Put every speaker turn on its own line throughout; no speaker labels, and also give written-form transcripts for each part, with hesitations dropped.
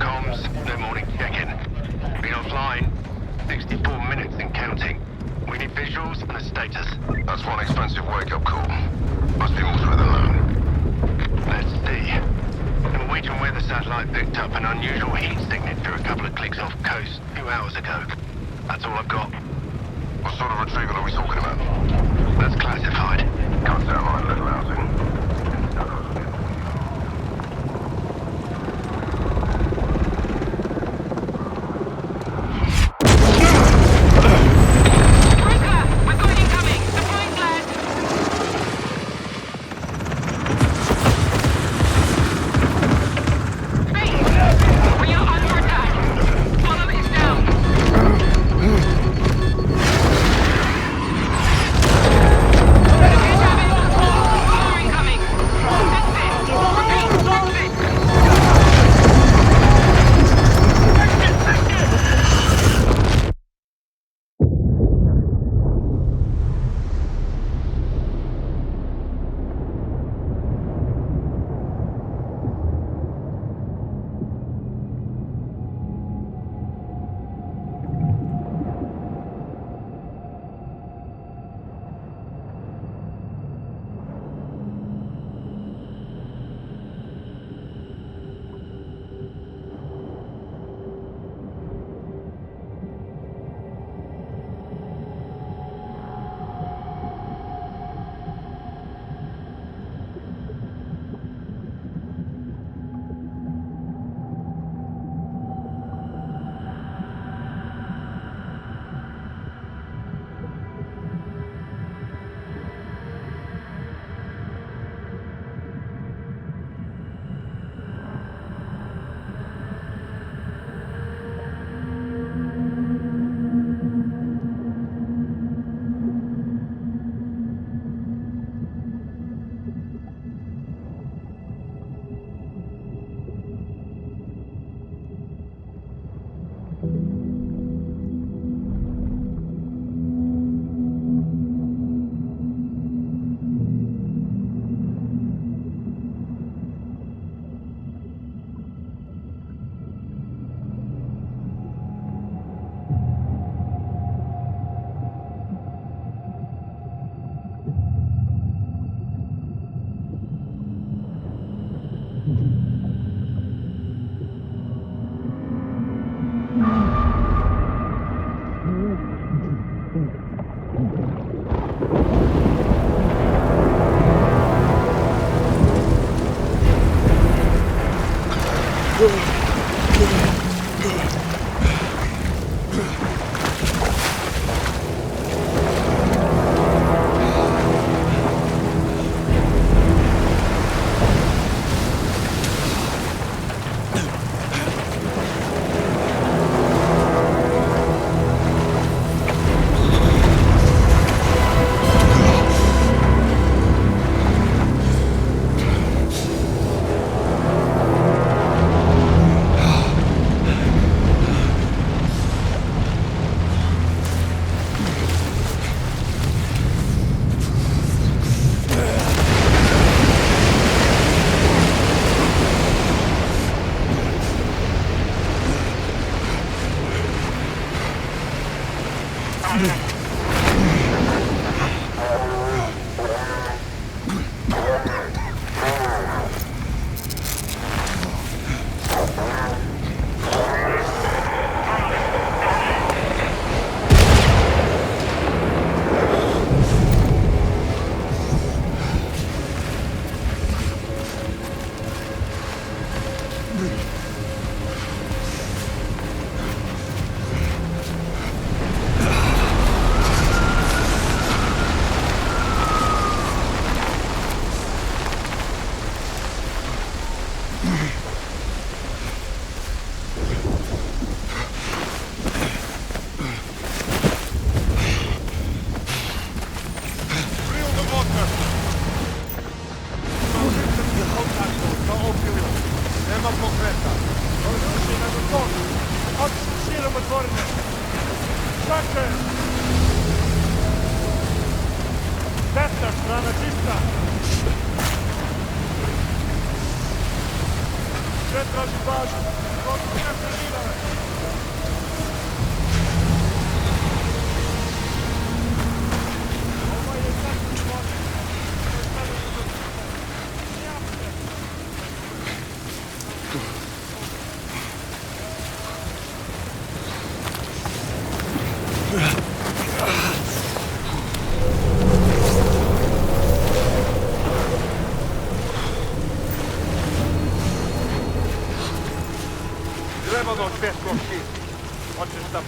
Comms, no morning check-in. Been offline 64 minutes and counting. We need visuals and a status.
That's one expensive wake-up call. Must be more to it than that.
Let's see. Norwegian weather satellite picked up an unusual heat signature a couple of clicks off coast 2 hours ago. That's all I've got.
What sort of retrieval are we talking about?
That's classified.
Can't sound like little housing.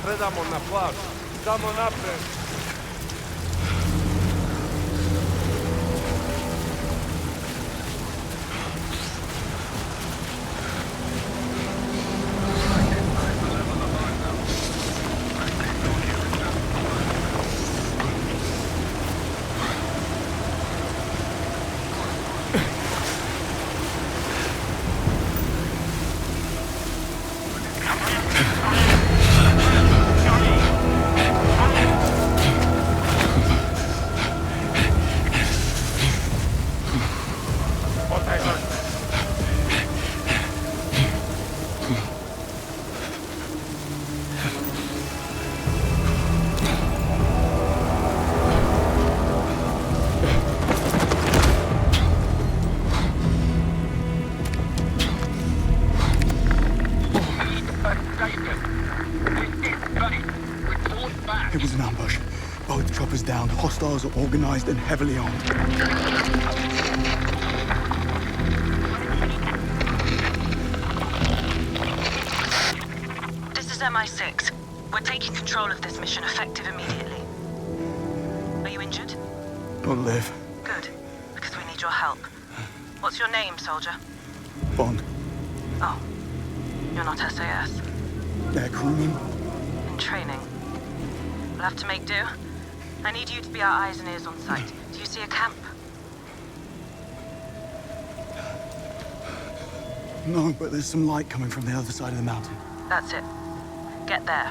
Predamo na plaž. Samo napred.
It was an ambush. Both choppers down. Hostiles are organized and heavily armed.
This is MI6. We're taking control of this mission effective immediately. Are you injured?
I'll live.
Good, because we need your help. What's your name, soldier?
Bond.
Oh, you're not SAS.
Air crewman.
In training. We'll have to make do. I need you to be our eyes and ears on site. Do you see a camp?
No, but there's some light coming from the other side of the mountain.
That's it. Get there.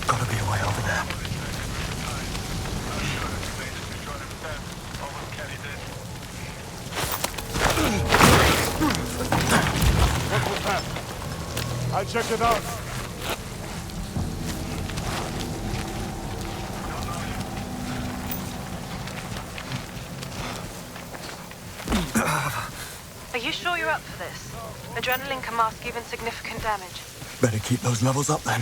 Gotta be a way over there.
What was that? I checked it out.
Are you sure you're up for this? Adrenaline can mask even significant damage.
Better keep those levels up then.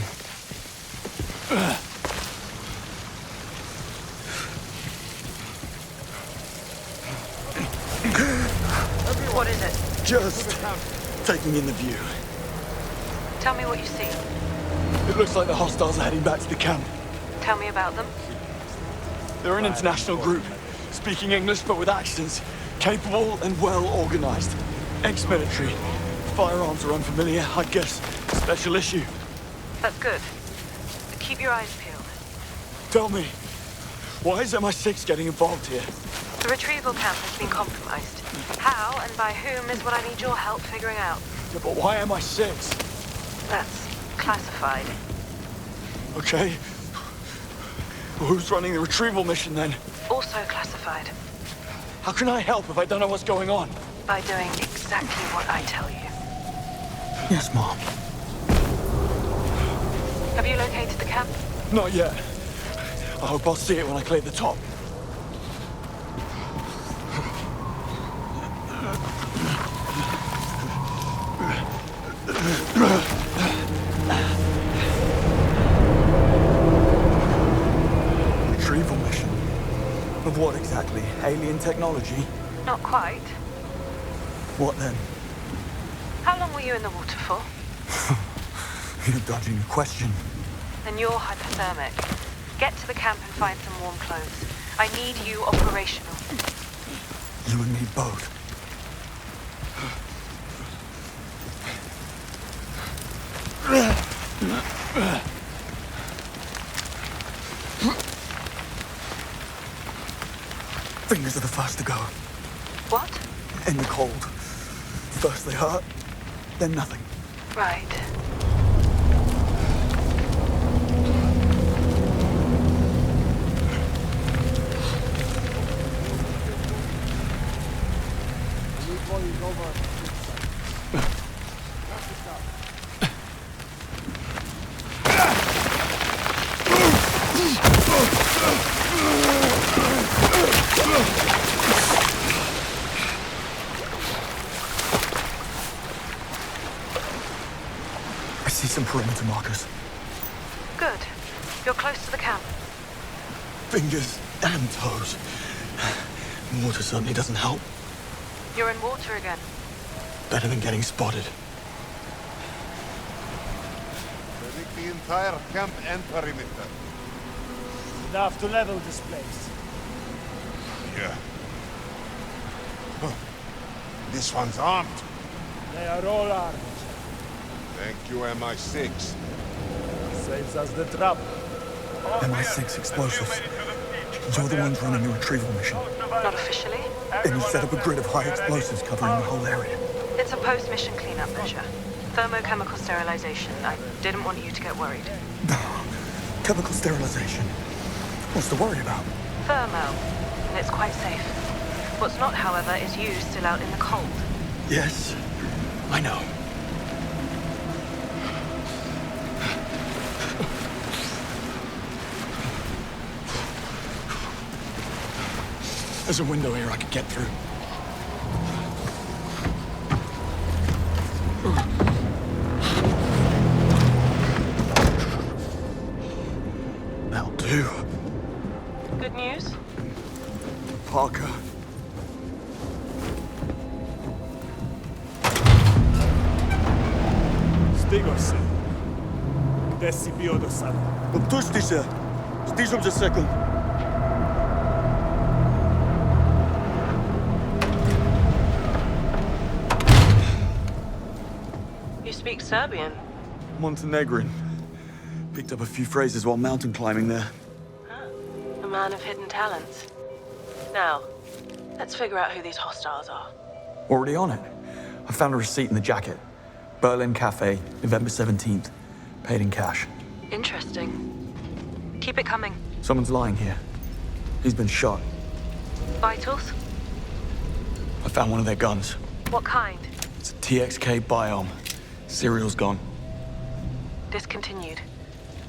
What is it?
Just taking in the view.
Tell me what you see.
It looks like the hostiles are heading back to the camp.
Tell me about them.
They're an international group, speaking English but with accents, capable and well organized. Ex-military. Firearms are unfamiliar, I guess. Special issue.
That's good. But keep your eyes peeled.
Tell me, why is MI6 getting involved here?
The retrieval camp has been compromised. How and by whom is what I need your help figuring out.
Yeah, but why MI6?
That's classified.
Okay. Well, who's running the retrieval mission then?
Also classified.
How can I help if I don't know what's going on?
By doing exactly what I tell you.
Yes, Mom.
Have you located the camp?
Not yet. I hope I'll see it when I clear the top. Retrieval mission? Of what exactly? Alien technology?
Not quite.
What then?
How long were you in the water for?
You're dodging a question.
Then you're hypothermic. Get to the camp and find some warm clothes. I need you operational.
You and me both. Fingers are the first to go.
What?
In the cold. First they hurt, then nothing.
Right.
I see some perimeter markers.
Good. You're close to the camp.
Fingers and toes. Water certainly doesn't help.
You're in water again.
Better than getting spotted.
Predict the entire camp and perimeter.
Enough to level this place.
Yeah. Huh. This one's armed.
They are all armed.
Thank you, MI6.
Saves us the trouble.
MI6 explosives. You're the ones running the retrieval mission.
Not officially.
And you set up a grid of high explosives covering the whole area.
It's a post-mission cleanup measure. Thermochemical sterilization. I didn't want you to get worried.
Chemical sterilization. What's to worry about?
Thermo. And it's quite safe. What's not, however, is you still out in the cold.
Yes, I know. There's a window here I could get through. That'll do.
Good news?
Parker.
Stigo se. Gde si bio do sada?
Opusti se. Stižem za sekund.
You speak Serbian?
Montenegrin. Picked up a few phrases while mountain climbing there.
A man of hidden talents. Now, let's figure out who these hostiles are.
Already on it. I found a receipt in the jacket. Berlin Cafe, November 17th. Paid in cash.
Interesting. Keep it coming.
Someone's lying here. He's been shot.
Vitals?
I found one of their guns.
What kind?
It's a TXK biome. Serial's gone.
Discontinued.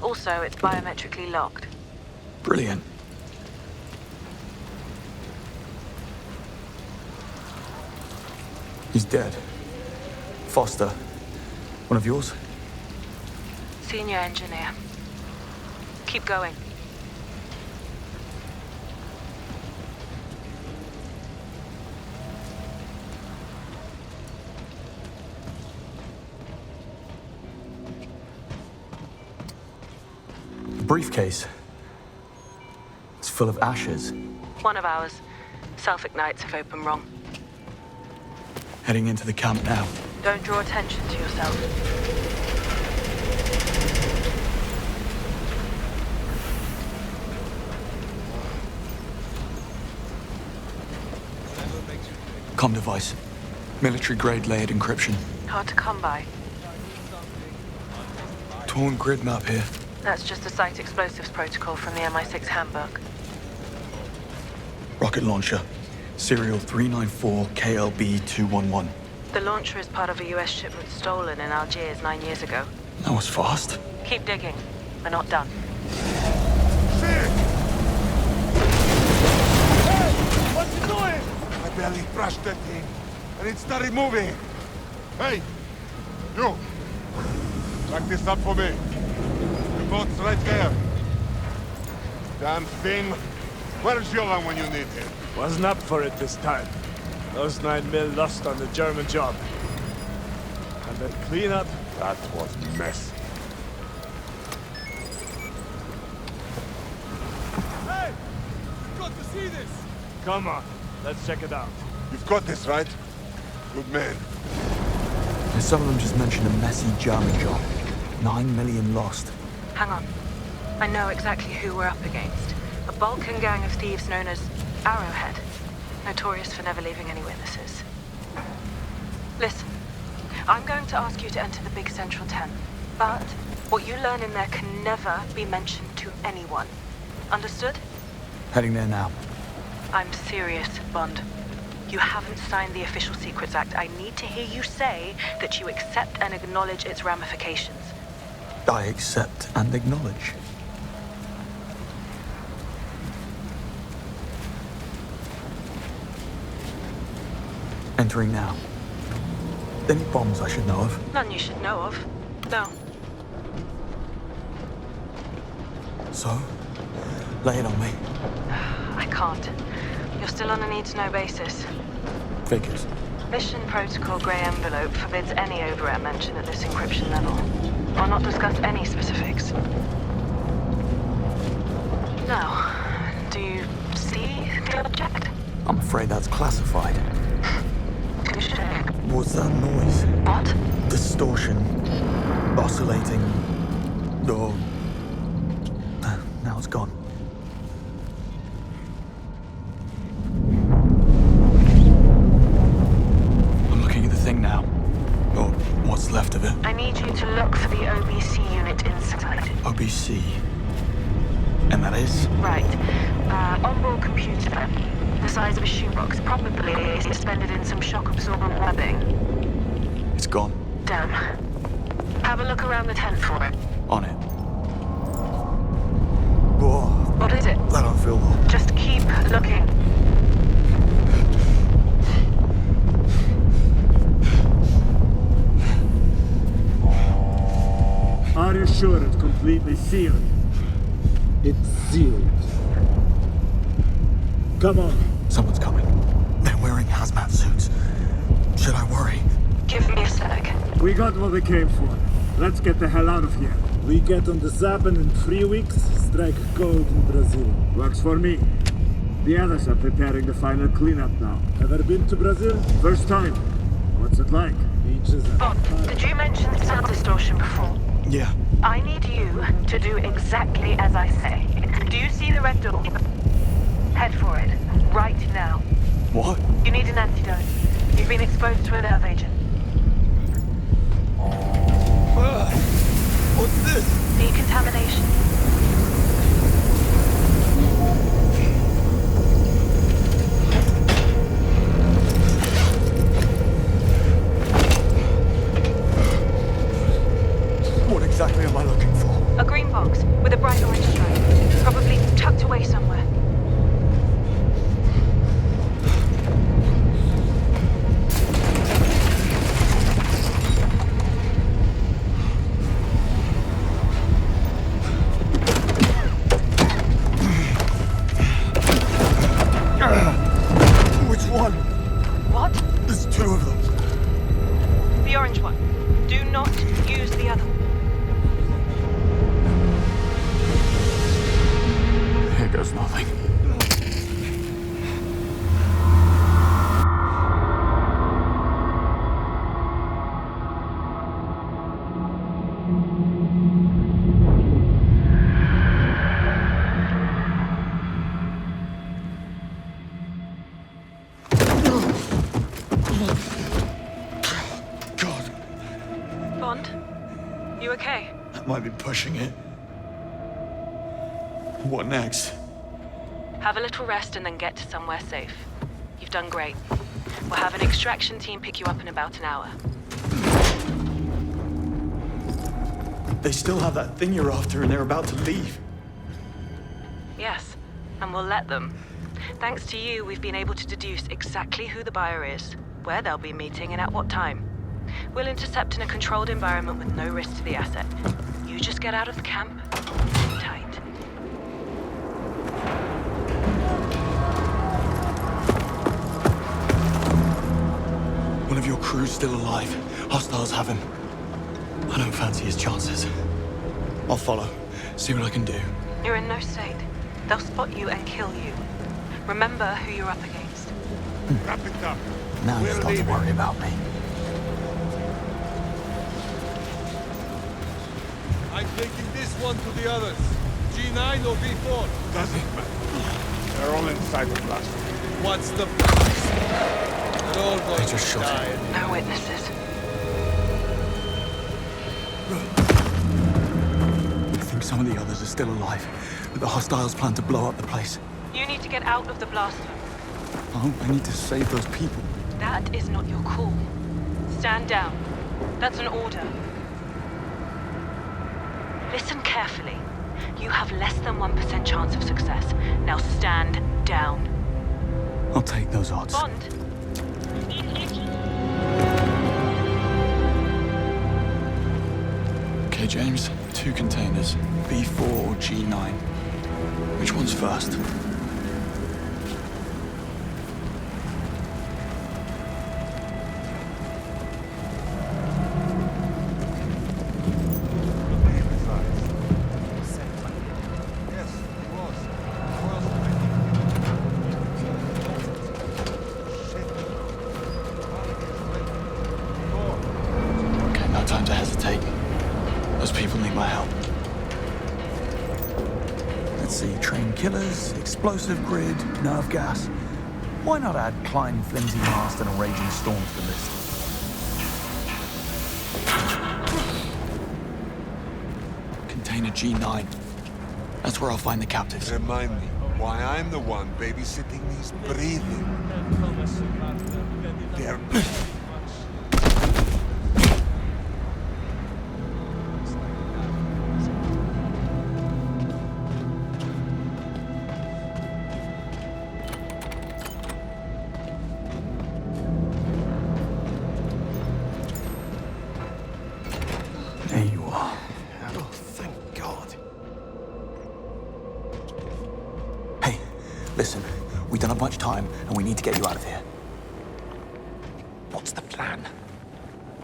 Also, it's biometrically locked.
Brilliant. He's dead. Foster. One of yours?
Senior engineer. Keep going.
Briefcase. It's full of ashes.
One of ours. Self-ignites if open wrong.
Heading into the camp now.
Don't draw attention to yourself.
Com device. Military-grade layered encryption.
Hard to come by.
Torn grid map here.
That's just a site explosives protocol from the MI6 handbook.
Rocket launcher. Serial 394KLB211.
The launcher is part of a US shipment stolen in Algiers 9 years ago.
That was fast.
Keep digging. We're not done.
Shit!
Hey! What you doing?
I barely brushed that thing, and it started moving. Hey! You! Back this up for me. The boat's right there. Damn thing. Where's Jovan when you need him?
Wasn't up for it this time. Those 9 mil lost on the German job. And that cleanup?
That was mess.
Hey! You've got to see this! Come on, let's check it out.
You've got this, right? Good man.
Some of them just mentioned a messy German job. 9 million lost.
Hang on. I know exactly who we're up against. A Balkan gang of thieves known as Arrowhead. Notorious for never leaving any witnesses. Listen, I'm going to ask you to enter the big central tent, but what you learn in there can never be mentioned to anyone. Understood?
Heading there now.
I'm serious, Bond. You haven't signed the Official Secrets Act. I need to hear you say that you accept and acknowledge its ramifications.
I accept and acknowledge. Entering now. Any bombs I should know of?
None you should know of. No.
So? Lay it on me.
I can't. You're still on a need-to-know basis.
Figures.
Mission Protocol Grey Envelope forbids any overrap mention at this encryption level. I'll not discuss any specifics. Now, do you see the object?
I'm afraid that's classified.
You should.
What's that noise?
What?
Distortion. Oscillating. Oh. Now it's gone. I'm looking at the thing now. Or what's left of it.
I need you to look for the OBC unit inside.
OBC. And that is?
Right. Onboard computer. The size of a shoebox. Probably suspended in some shock-absorbent webbing.
It's gone.
Damn. Have a look around the tent for it.
On it. Whoa.
What is it?
I don't feel well.
Just keep looking.
Are you sure it's completely sealed? It's sealed. Come on.
Someone's coming. They're wearing hazmat suits. Should I worry?
Give me a sec.
We got what we came for. Let's get the hell out of here. We get on the Zap and in 3 weeks, strike gold in Brazil. Works for me. The others are preparing the final cleanup now. Ever been to Brazil? First time. What's it like? Beaches and...
Bob, did you mention sound distortion before?
Yeah.
I need you to do exactly as I say. Do you see the red door? Head for it. Right now.
What?
You need an antidote. You've been exposed to a nerve agent.
What's this?
Decontamination.
What exactly am I looking for?
A green box with a bright orange stripe. Probably tucked away somewhere.
Which one?
What?
There's two of them.
The orange one. Do not use the other one.
Here goes nothing. God,
Bond? You okay?
that might be pushing it. What next?
Have a little rest and then get to somewhere safe. You've done great. We'll have an extraction team pick you up in about an hour.
They still have that thing you're after and they're about to leave.
Yes, and we'll let them. Thanks to you, we've been able to deduce exactly who the buyer is, where they'll be meeting, and at what time. We'll intercept in a controlled environment with no risk to the asset. You just get out of the camp, tight.
One of your crew's still alive. Hostiles have him. I don't fancy his chances. I'll follow, see what I can do.
You're in no state. They'll spot you and kill you. Remember who you're up against.
Wrap it up.
Now you
We're
start to
leaving.
worry about me.
I'm taking this one to the others. G9 or V4? Doesn't matter. They're all inside the blast.
What's the price? They're all going
They just
to
shot
die.
him.
No witnesses.
I think some of the others are still alive, but the hostiles plan to blow up the place.
You need to get out of the blast zone.
Oh, I need to save those people.
That is not your call. Stand down. That's an order. Listen carefully. You have less than 1% chance of success. Now stand down.
I'll take those odds.
Bond.
Okay, James. 2 containers. B4 or G9. Which one's first? Okay, no time to hesitate. Those people need my help. Let's see, train killers, explosive grid, nerve gas. Why not add Klein, flimsy mast, and a raging storm to the list? Container G9. That's where I'll find the captives.
Remind me why I'm the one babysitting these breathing. They're...
There you are.
Oh, thank God.
Hey, listen. We don't have much time, and we need to get you out of here.
What's the plan?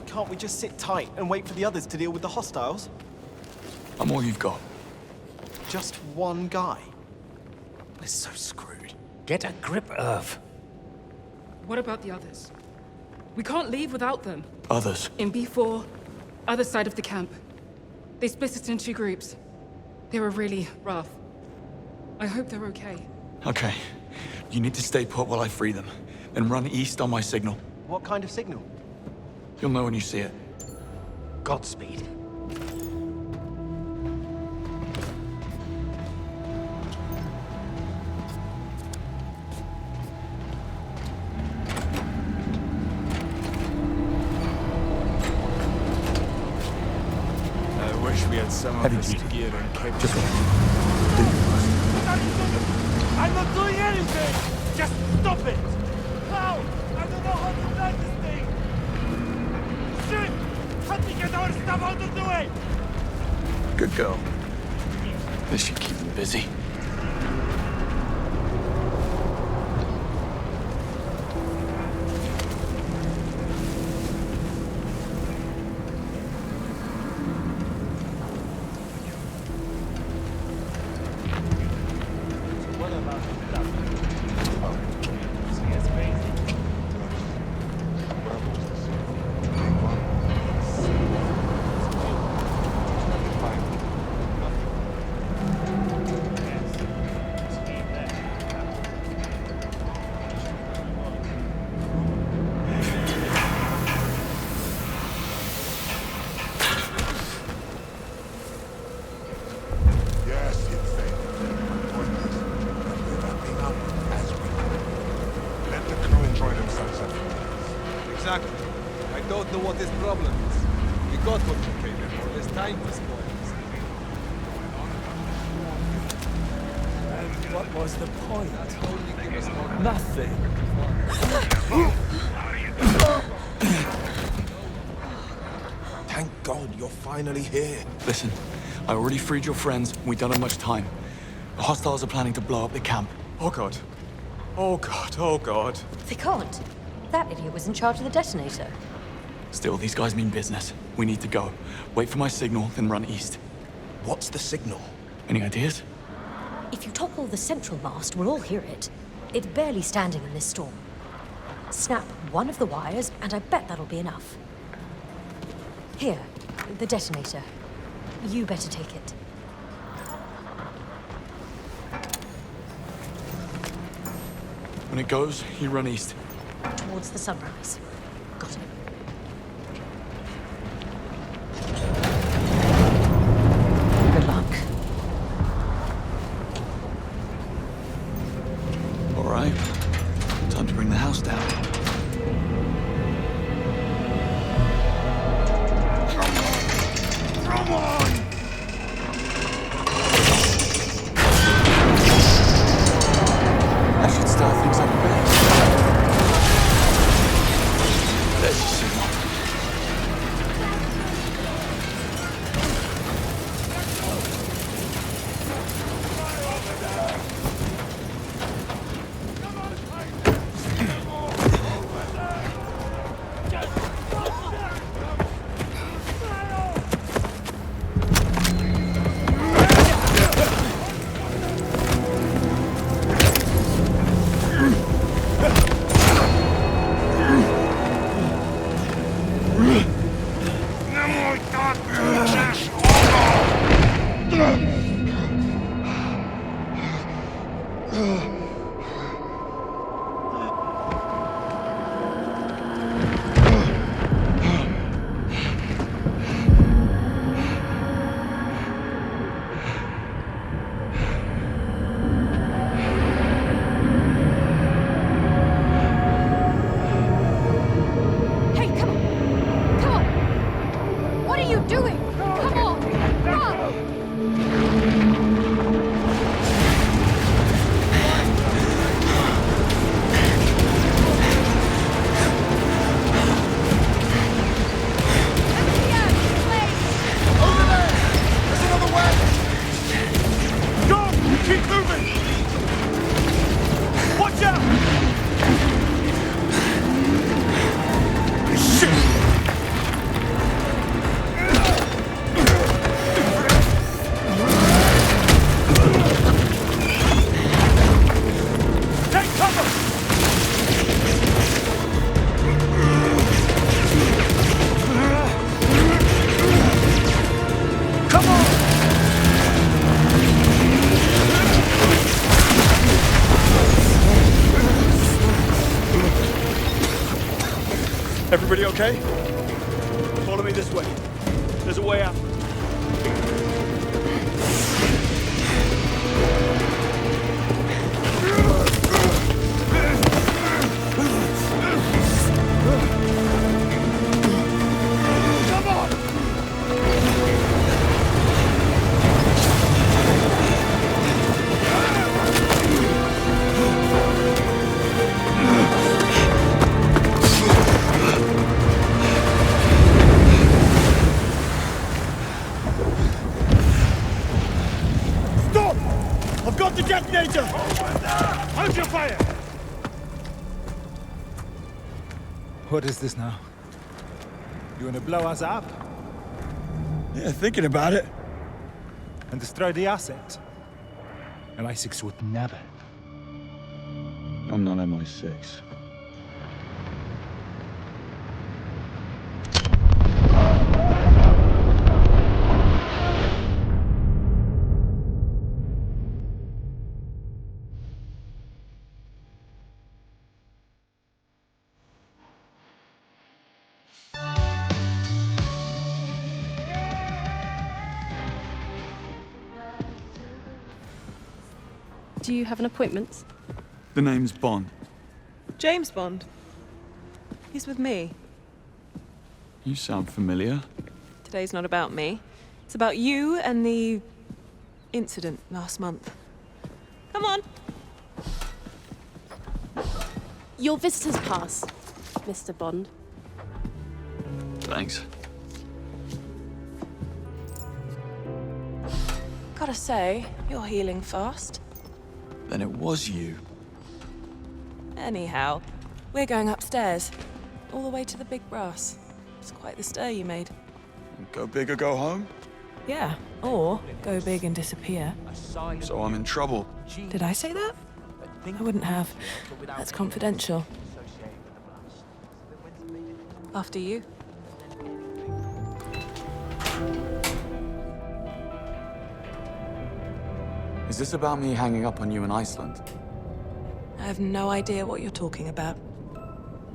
Can't we just sit tight and wait for the others to deal with the hostiles?
I'm all you've got.
Just one guy.
We're so screwed. Get a grip, Irv.
What about the others? We can't leave without them.
Others.
In B4, other side of the camp. They split us into 2 groups. They were really rough. I hope they're okay.
Okay. You need to stay put while I free them. Then run east on my signal.
What kind of signal?
You'll know when you see it.
Godspeed.
I wish we had some of
Heavy
this
duty.
gear and kept
Just wait.
I'm not doing anything! Just stop it! How? I don't know how to start this thing! Shit! Help me get our stuff out of the way!
Good girl. This should keep them busy.
Yes, it's safe. We're wrapping up as we go. Let the crew enjoy themselves afterwards.
Exactly. I don't know what this problem is. We got what we came here for. There's time to spoil this.
And what was the point?
Only give us more.
Nothing.
Thank God you're finally here.
Listen, I already freed your friends. We don't have much time. The hostiles are planning to blow up the camp.
Oh God. Oh God, oh God.
They can't. That idiot was in charge of the detonator.
Still, these guys mean business. We need to go. Wait for my signal, then run east.
What's the signal?
Any ideas?
If you topple the central mast, we'll all hear it. It's barely standing in this storm. Snap one of the wires, and I bet that'll be enough. Here, the detonator. You better take it.
When it goes, you run east.
Towards the sunrise. Got it. Good luck.
All right. Time to bring the house down.
Come on!
That should start things up a bit. There's the signal. Everybody okay? Follow me this way. There's a way out.
Come on!
Got the detonator! Hold your fire! What is this now? You want to blow us up?
Yeah, thinking about it.
And destroy the asset? MI6 would never.
I'm not MI6.
Do you have an appointment?
The name's Bond.
James Bond. He's with me.
You sound familiar.
Today's not about me. It's about you and the incident last month. Come on.
Your visitor's pass, Mr. Bond.
Thanks.
Gotta say, you're healing fast.
Then it was you.
Anyhow, we're going upstairs. All the way to the big brass. It's quite the stir you made.
Go big or go home?
Yeah, or go big and disappear.
So I'm in trouble.
Did I say that? I wouldn't have. That's confidential. After you.
Is this about me hanging up on you in Iceland?
I have no idea what you're talking about.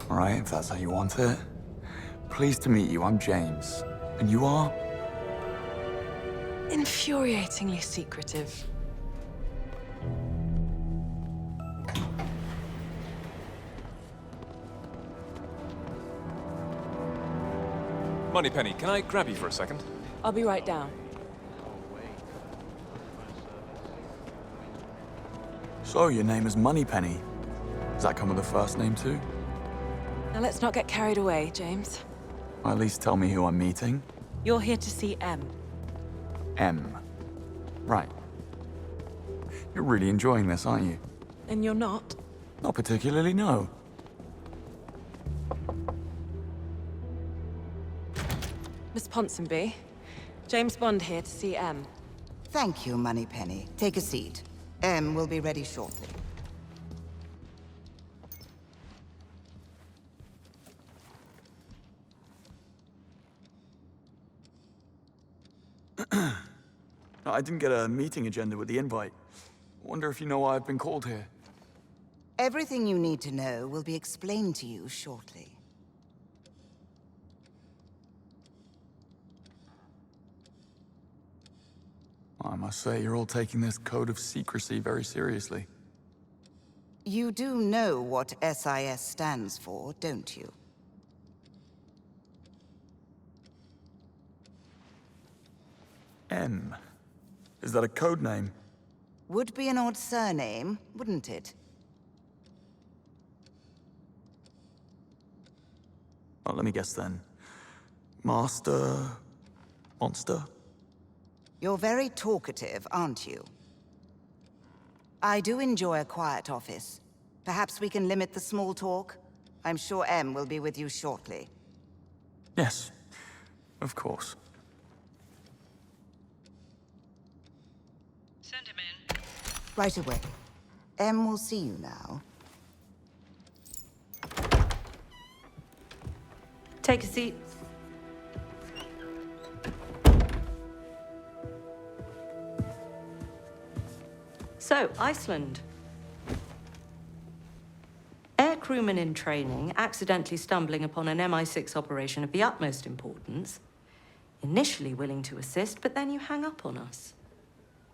All right, if that's how you want it. Pleased to meet you, I'm James. And you are?
Infuriatingly secretive.
Moneypenny, can I grab you for a second?
I'll be right down.
So, your name is Moneypenny. Does that come with a first name too?
Now let's not get carried away, James.
Or at least tell me who I'm meeting.
You're here to see M.
M. Right. You're really enjoying this, aren't you?
And you're not?
Not particularly, no.
Miss Ponsonby, James Bond here to see M.
Thank you, Moneypenny. Take a seat. M will be ready shortly.
I didn't get a meeting agenda with the invite. Wonder if you know why I've been called here.
Everything you need to know will be explained to you shortly.
I must say, you're all taking this code of secrecy very seriously.
You do know what SIS stands for, don't you?
M. Is that a code name?
Would be an odd surname, wouldn't it?
Well, let me guess then. Master... Monster?
You're very talkative, aren't you? I do enjoy a quiet office. Perhaps we can limit the small talk? I'm sure M will be with you shortly.
Yes, of course.
Send him in.
Right away. M will see you now.
Take a seat. So, Iceland. Air crewman in training, accidentally stumbling upon an MI6 operation of the utmost importance. Initially willing to assist, but then you hang up on us.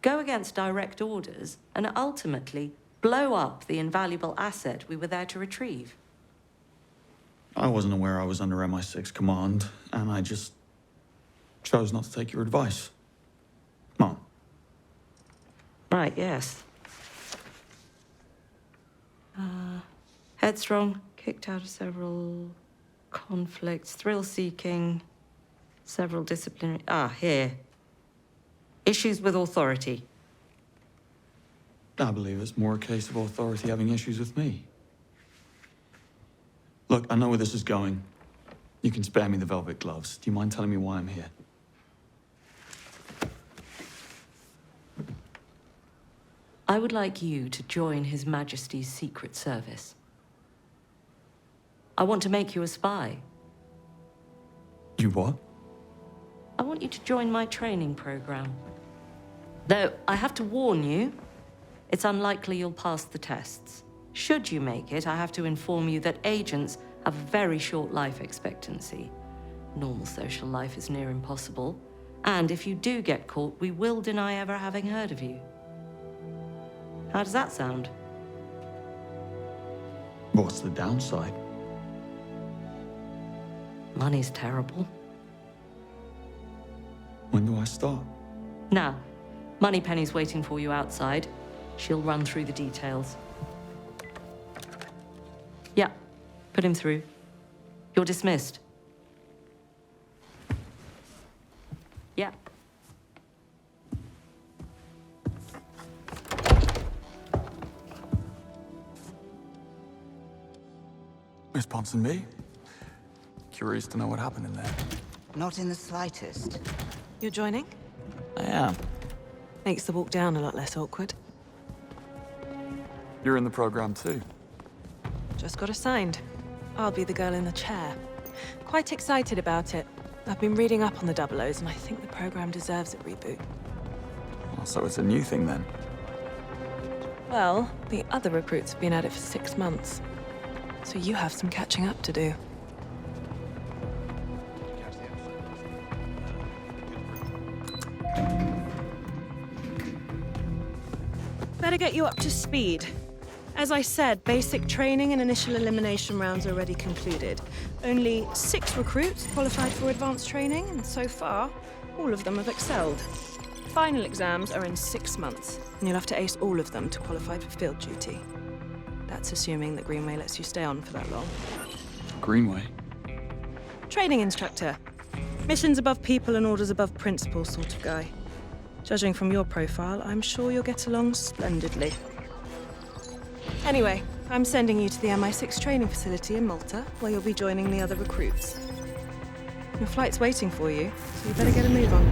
Go against direct orders, and ultimately blow up the invaluable asset we were there to retrieve.
I wasn't aware I was under MI6 command, and I just chose not to take your advice. Mom.
Right, yes. Headstrong, kicked out of several conflicts, thrill-seeking, several disciplinary... here. Issues with authority.
I believe it's more a case of authority having issues with me. Look, I know where this is going. You can spare me the velvet gloves. Do you mind telling me why I'm here?
I would like you to join His Majesty's Secret Service. I want to make you a spy.
You what?
I want you to join my training program. Though, I have to warn you, it's unlikely you'll pass the tests. Should you make it, I have to inform you that agents have a very short life expectancy. Normal social life is near impossible. And if you do get caught, we will deny ever having heard of you. How does that sound?
What's the downside?
Money's terrible.
When do I start?
Now, Moneypenny's waiting for you outside. She'll run through the details. Yeah, put him through. You're dismissed. Yeah.
Miss Ponsonby? Curious to know what happened in there.
Not in the slightest.
You're joining?
I am.
Makes the walk down a lot less awkward.
You're in the program too.
Just got assigned. I'll be the girl in the chair. Quite excited about it. I've been reading up on the Double O's, and I think the program deserves a reboot.
Oh, so it's a new thing then?
Well, the other recruits have been at it for 6 months. So you have some catching up to do. Better get you up to speed. As I said, basic training and initial elimination rounds are already concluded. Only 6 recruits qualified for advanced training, and so far, all of them have excelled. Final exams are in 6 months, and you'll have to ace all of them to qualify for field duty. That's assuming that Greenway lets you stay on for that long.
Greenway?
Training instructor. Missions above people and orders above principle sort of guy. Judging from your profile, I'm sure you'll get along splendidly. Anyway, I'm sending you to the MI6 training facility in Malta, where you'll be joining the other recruits. Your flight's waiting for you, so you better get a move on.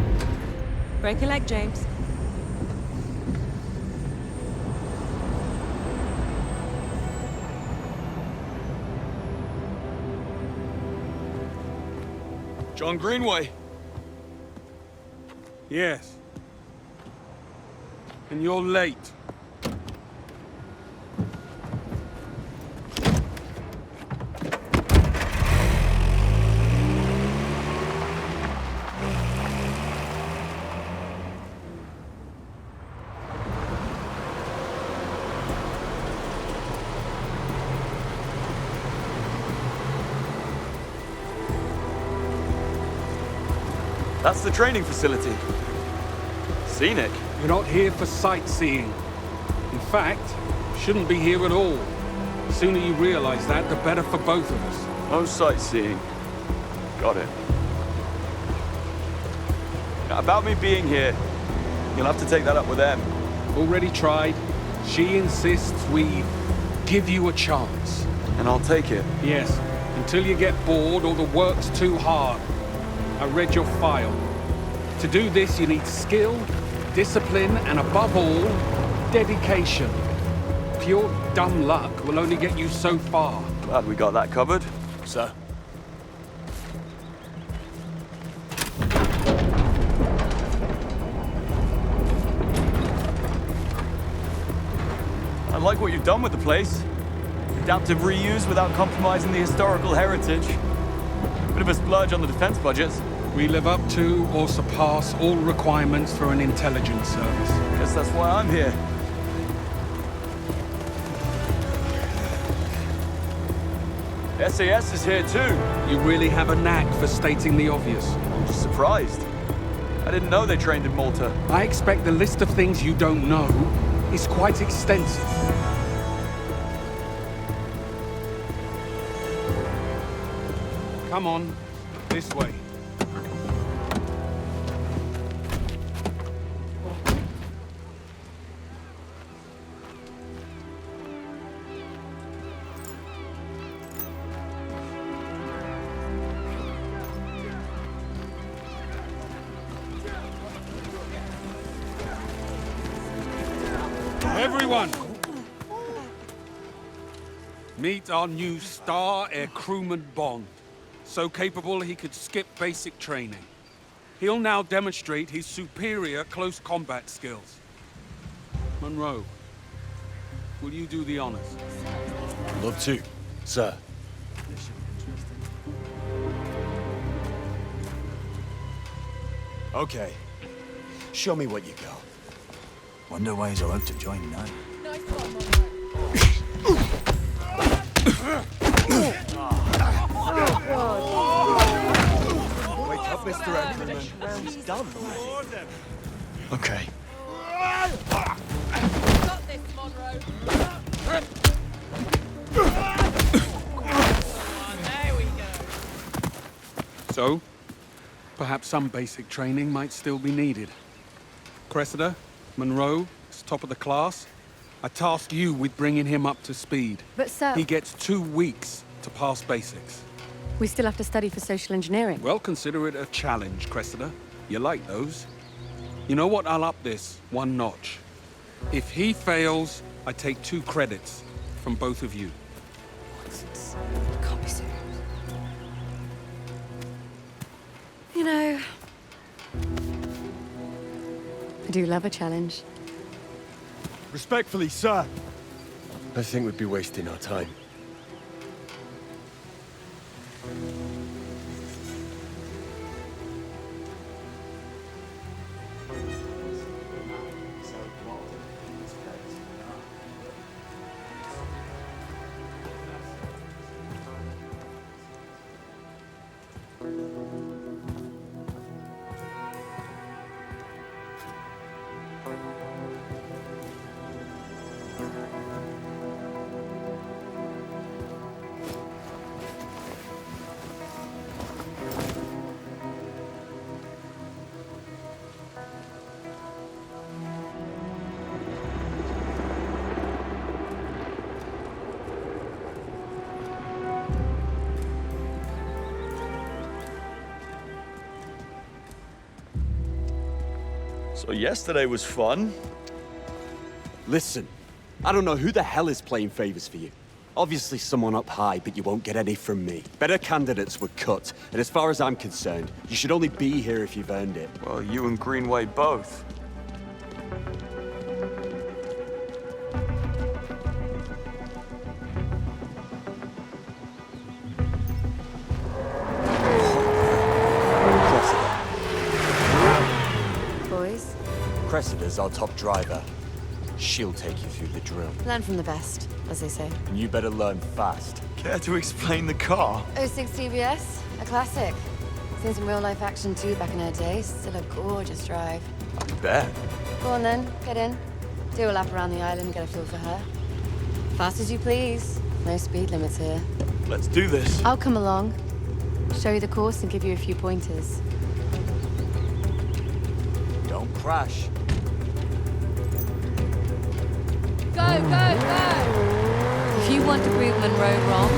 Break a leg, James.
John Greenway.
Yes. And you're late.
That's the training facility. Scenic.
You're not here for sightseeing. In fact, shouldn't be here at all. The sooner you realize that, the better for both of us.
No sightseeing. Got it. Now, about me being here, you'll have to take that up with them.
Already tried. She insists we give you a chance.
And I'll take it.
Yes, until you get bored or the work's too hard. I read your file. To do this, you need skill, discipline, and above all, dedication. Pure dumb luck will only get you so far.
Glad we got that covered.
Sir.
I like what you've done with the place. Adaptive reuse without compromising the historical heritage. Bit of a splurge on the defense budgets.
We live up to or surpass all requirements for an intelligence service.
Guess that's why I'm here. SAS is here too.
You really have a knack for stating the obvious.
I'm just surprised. I didn't know they trained in Malta.
I expect the list of things you don't know is quite extensive. Come on, this way. Everyone! Meet our new star air crewman Bond. So capable he could skip basic training. He'll now demonstrate his superior close combat skills. Monroe, will you do the honors?
Love to, sir. Okay. Show me what you got. Wonder why he's allowed to join now.
Wake up, Mr. Ackerman. Round's done.
Okay.
Got this, Monroe. There we go.
So, perhaps some basic training might still be needed. Cressida, Monroe, is top of the class. I task you with bringing him up to speed.
But, sir...
He gets 2 weeks to pass basics.
We still have to study for social engineering.
Well, consider it a challenge, Cressida. You like those. You know what? I'll up this 1 notch. If he fails, I take 2 credits from both of you.
Nonsense. Can't be serious. You know... I do love a challenge.
Respectfully, sir.
I think we'd be wasting our time.
So yesterday was fun.
Listen, I don't know who the hell is playing favors for you. Obviously someone up high, but you won't get any from me. Better candidates were cut, and as far as I'm concerned, you should only be here if you've earned it.
Well, you and Greenway both.
Boys,
Cressida's our top driver. She'll take you through the drill.
learn from the best, as they say.
And you better learn fast.
Care to explain the car?
06 TBS, a classic. Seen some real-life action too back in her day. Still a gorgeous drive.
I bet.
Go on then, get in. Do a lap around the island, get a feel for her. Fast as you please. No speed limits here.
Let's do this.
I'll come along, show you the course and give you a few pointers.
Don't crash.
Go, go, go! If you want to prove Monroe wrong,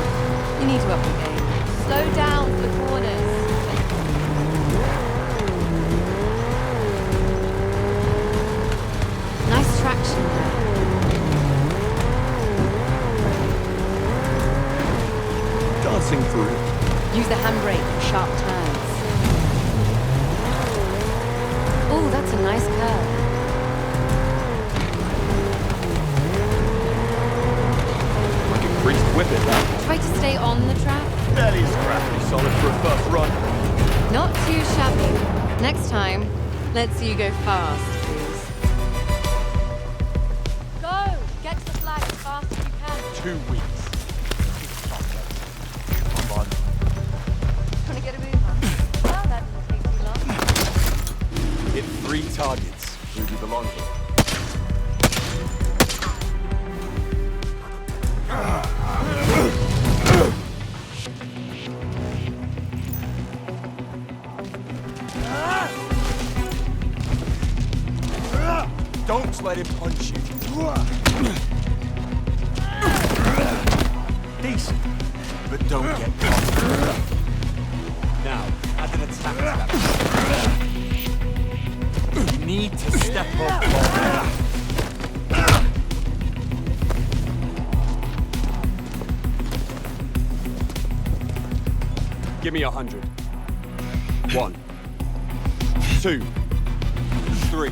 you need to up your game. Slow down for the corners. Nice traction there.
Dancing through.
Use the handbrake for sharp turns. Oh, that's a nice curve.
Greased whip it, that.
Try to stay on the track.
Barely scrappy, solid for a first run.
Not too shabby. Next time, let's see you go fast, please. Go! Get to the flag as fast as you can.
2 weeks. Come on.
Want to get a move on? Well, that didn't take too long.
Hit 3 targets. Who do you belong here?
Don't let him punch you.
Decent, but don't get caught. Now, add an attack to that. You need to step up. Give me 100. 1, 2, 3.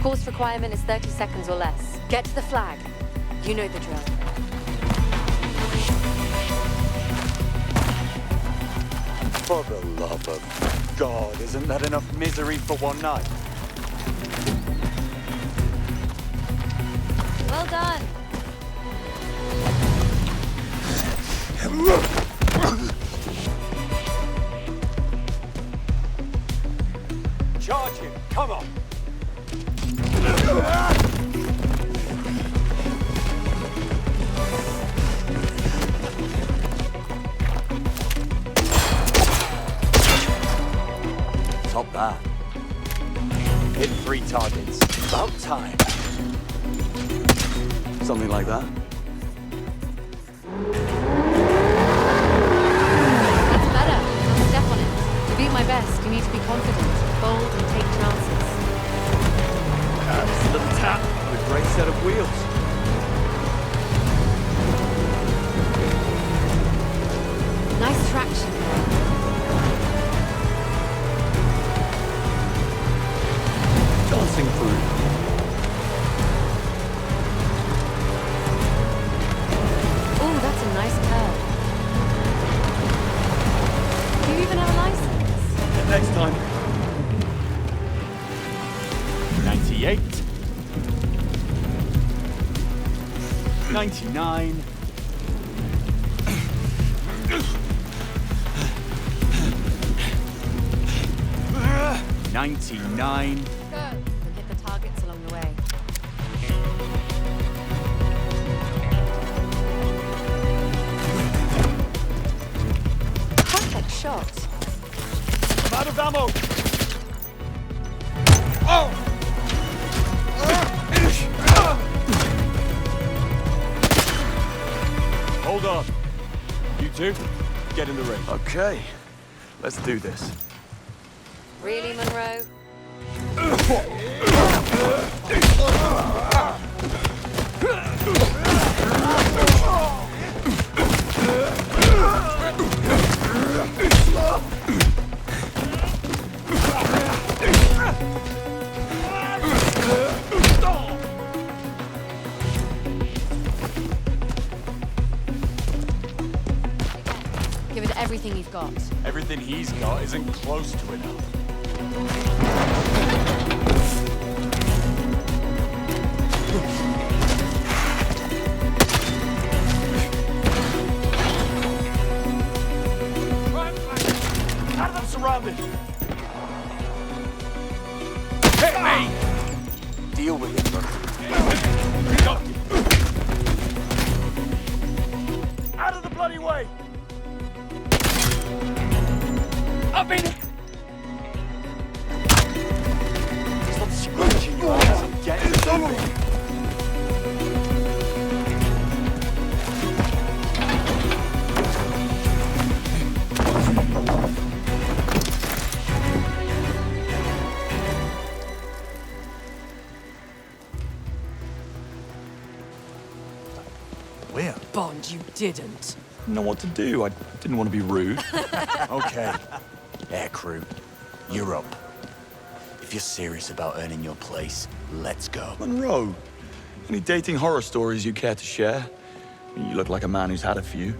Course requirement is 30 seconds or less. Get to the flag. You know the drill.
For the love of God, isn't that enough misery for one night?
Well done.
Charge him! Come on! Not bad. Hit 3 targets. About time.
Something like that.
That's better. I'll step on it. To beat my best, you need to be confident, bold, and take chances.
Just a little tap and a great set of wheels.
Nice traction there.
Dancing through.
99. 99.
Good. We'll hit the targets along the way. Perfect shot.
I'm out of ammo.
Hold on. You two, get in the ring.
Okay, let's do this.
Really, Monroe? Give it everything you've got.
Everything he's got isn't close to enough. How them surrounded? Hit me! Deal with it, brother. Out of the bloody way! Up in it! Stop scratching your eyes and get moving!
Where?
Bond, you didn't.
Know what to do. I didn't want to be rude.
Okay. Air crew, you're up. If you're serious about earning your place, let's go.
Monroe, any dating horror stories you care to share? You look like a man who's had a few.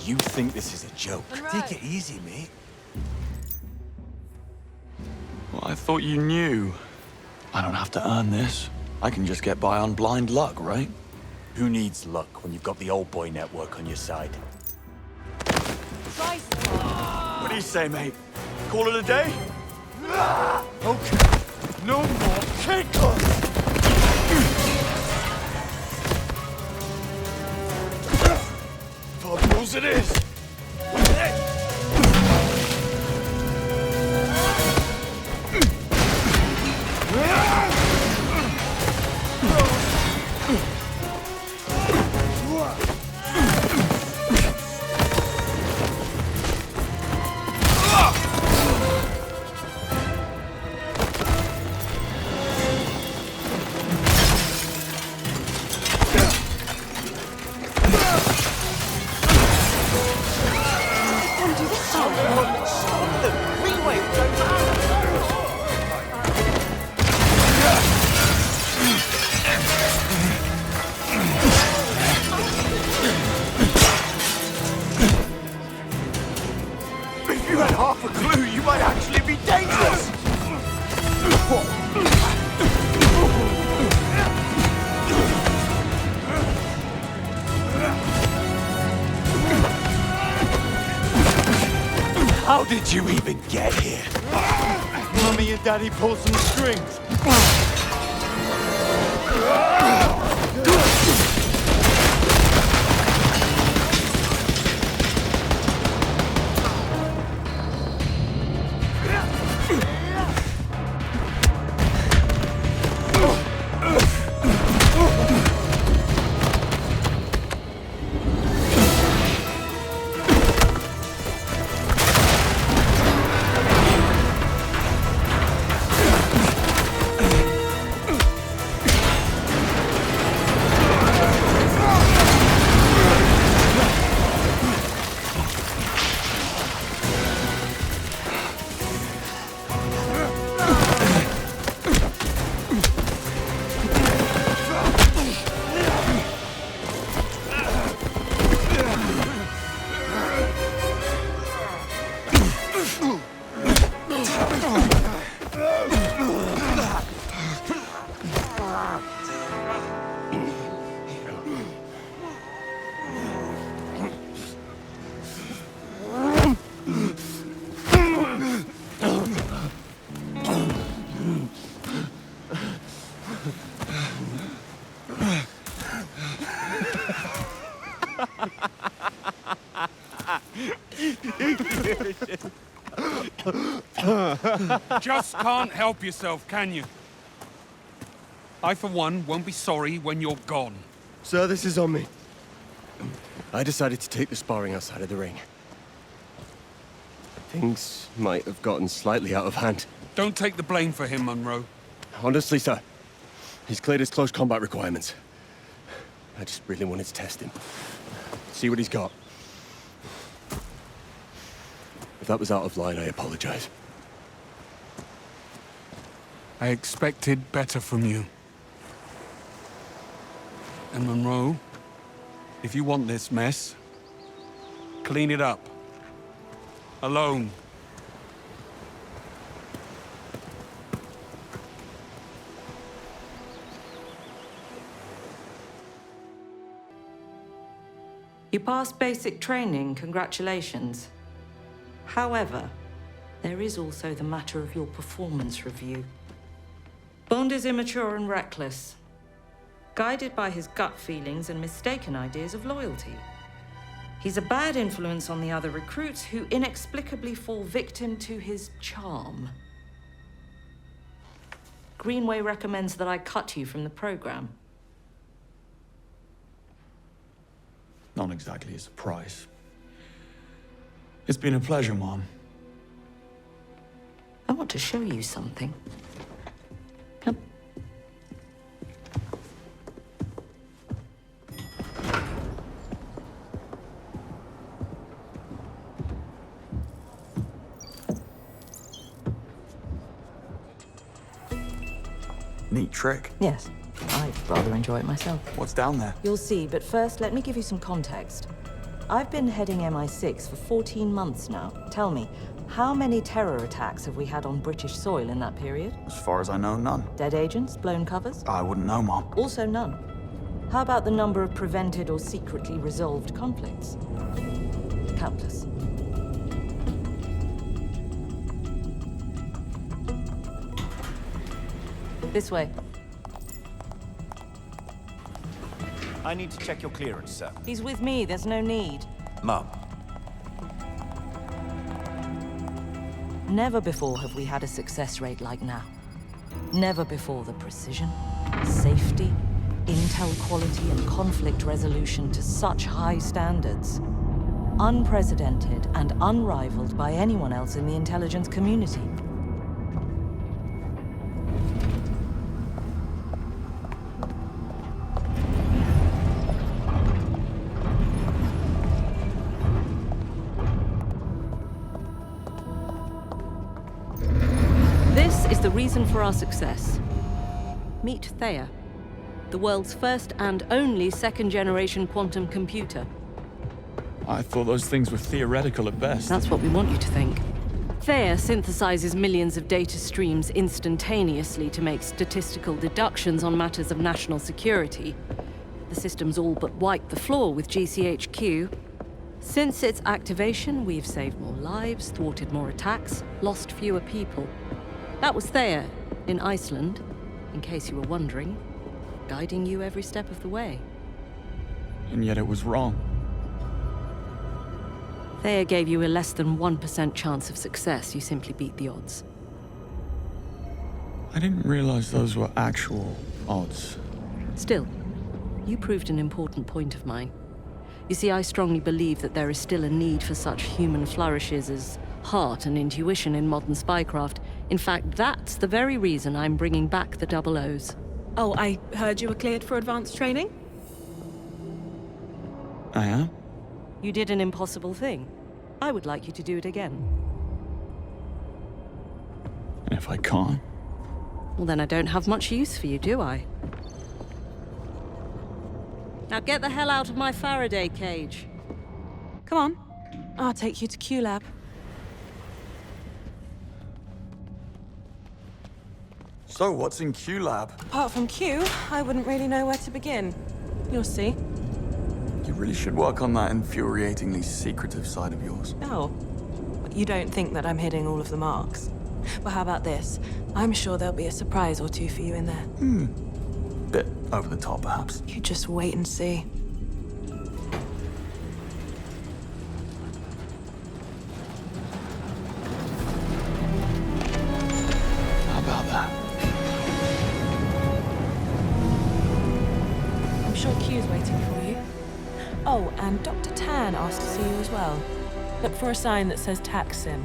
You think this is a joke?
Monroe.
Take it easy, mate.
Well, I thought you knew. I don't have to earn this. I can just get by on blind luck, right?
Who needs luck when you've got the old boy network on your side?
Try
What do you say, mate? Call it a day?
Okay. No more kickers!
Pub rules it is. If you had half a clue, you might actually be dangerous.
How did you even get here?
Mommy and Daddy pulled some strings.
Just can't help yourself, can you? I, for one, won't be sorry when you're gone.
Sir, this is on me. I decided to take the sparring outside of the ring. Things might have gotten slightly out of hand.
Don't take the blame for him, Monroe.
Honestly, sir, he's cleared his close combat requirements. I just really wanted to test him. See what he's got. If that was out of line, I apologize.
I expected better from you. And Monroe, if you want this mess, clean it up. Alone.
You passed basic training, congratulations. However, there is also the matter of your performance review. Bond is immature and reckless, guided by his gut feelings and mistaken ideas of loyalty. He's a bad influence on the other recruits who inexplicably fall victim to his charm. Greenway recommends that I cut you from the program.
Not exactly a surprise. It's been a pleasure, Mom.
I want to show you something. Come.
Neat trick.
Yes, I rather enjoy it myself.
What's down there?
You'll see, but first, let me give you some context. I've been heading MI6 for 14 months now. Tell me, how many terror attacks have we had on British soil in that period?
As far as I know, none.
Dead agents, blown covers?
I wouldn't know, Mom.
Also none. How about the number of prevented or secretly resolved conflicts? Countless. This way.
I need to check your clearance, sir.
He's with me, there's no need.
Mum.
Never before have we had a success rate like now. Never before the precision, safety, intel quality, and conflict resolution to such high standards. Unprecedented and unrivaled by anyone else in the intelligence community. The reason for our success. Meet Thea, the world's first and only second-generation quantum computer.
I thought those things were theoretical at best.
That's what we want you to think. Thea synthesizes millions of data streams instantaneously to make statistical deductions on matters of national security. The system's all but wiped the floor with GCHQ. Since its activation, we've saved more lives, thwarted more attacks, lost fewer people. That was Thea, in Iceland, in case you were wondering, guiding you every step of the way.
And yet it was wrong.
Thea gave you a less than 1% chance of success. You simply beat the odds.
I didn't realize those were actual odds.
Still, you proved an important point of mine. You see, I strongly believe that there is still a need for such human flourishes as heart and intuition in modern spycraft. In fact, that's the very reason I'm bringing back the Double O's.
Oh, I heard you were cleared for advanced training?
I am?
You did an impossible thing. I would like you to do it again.
And if I can't?
Well, then I don't have much use for you, do I? Now get the hell out of my Faraday cage.
Come on. I'll take you to Q-Lab.
So, what's in Q-Lab?
Apart from Q, I wouldn't really know where to begin. You'll see.
You really should work on that infuriatingly secretive side of yours.
Oh. You don't think that I'm hitting all of the marks? Well, how about this? I'm sure there'll be a surprise or two for you in there.
bit over the top, perhaps.
You just wait and see.
How about that?
I'm sure Q's waiting for you. Oh, and Dr. Tan asked to see you as well. Look for a sign that says Tax Sim.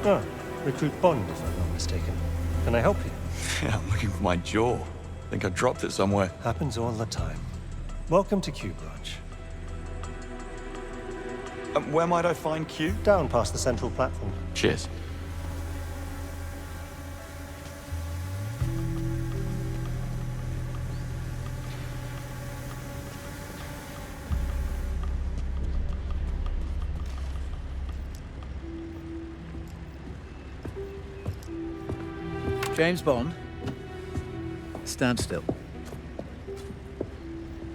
Ah, Recruit Bond, if I'm not mistaken. Can I help you?
Yeah, I'm looking for my jaw. Think I dropped it somewhere.
Happens all the time. Welcome to Q Branch.
Where might I find Q?
Down past the central platform.
Cheers.
James Bond? Stand still.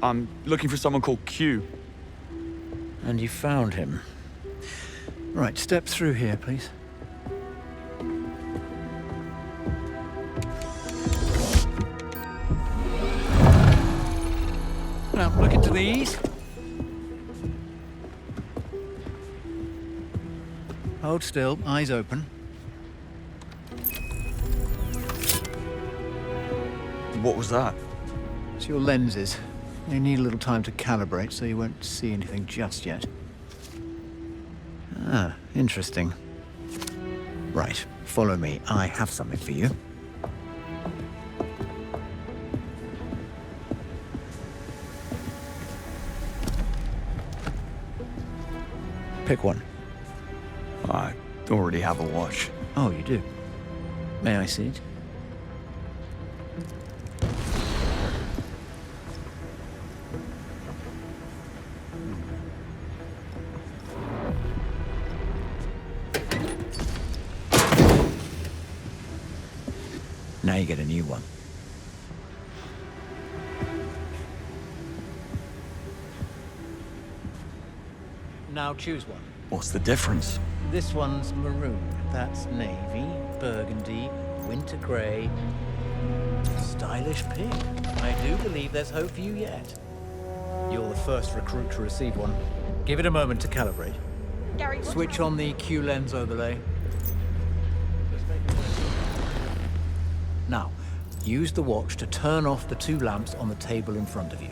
I'm looking for someone called Q.
And you found him. Right, step through here, please. Now, look into these. Hold still, eyes open.
What was that?
It's your lenses. They need a little time to calibrate, so you won't see anything just yet. Ah, interesting. Right, follow me. I have something for you. Pick one.
I already have a watch.
Oh, you do? May I see it? Now you get a new one. Now choose one.
What's the difference?
This one's maroon. That's navy, burgundy, winter grey. Stylish pick. I do believe there's hope for you yet. You're the first recruit to receive one. Give it a moment to calibrate. Switch on the Q lens overlay. Now, use the watch to turn off the two lamps on the table in front of you.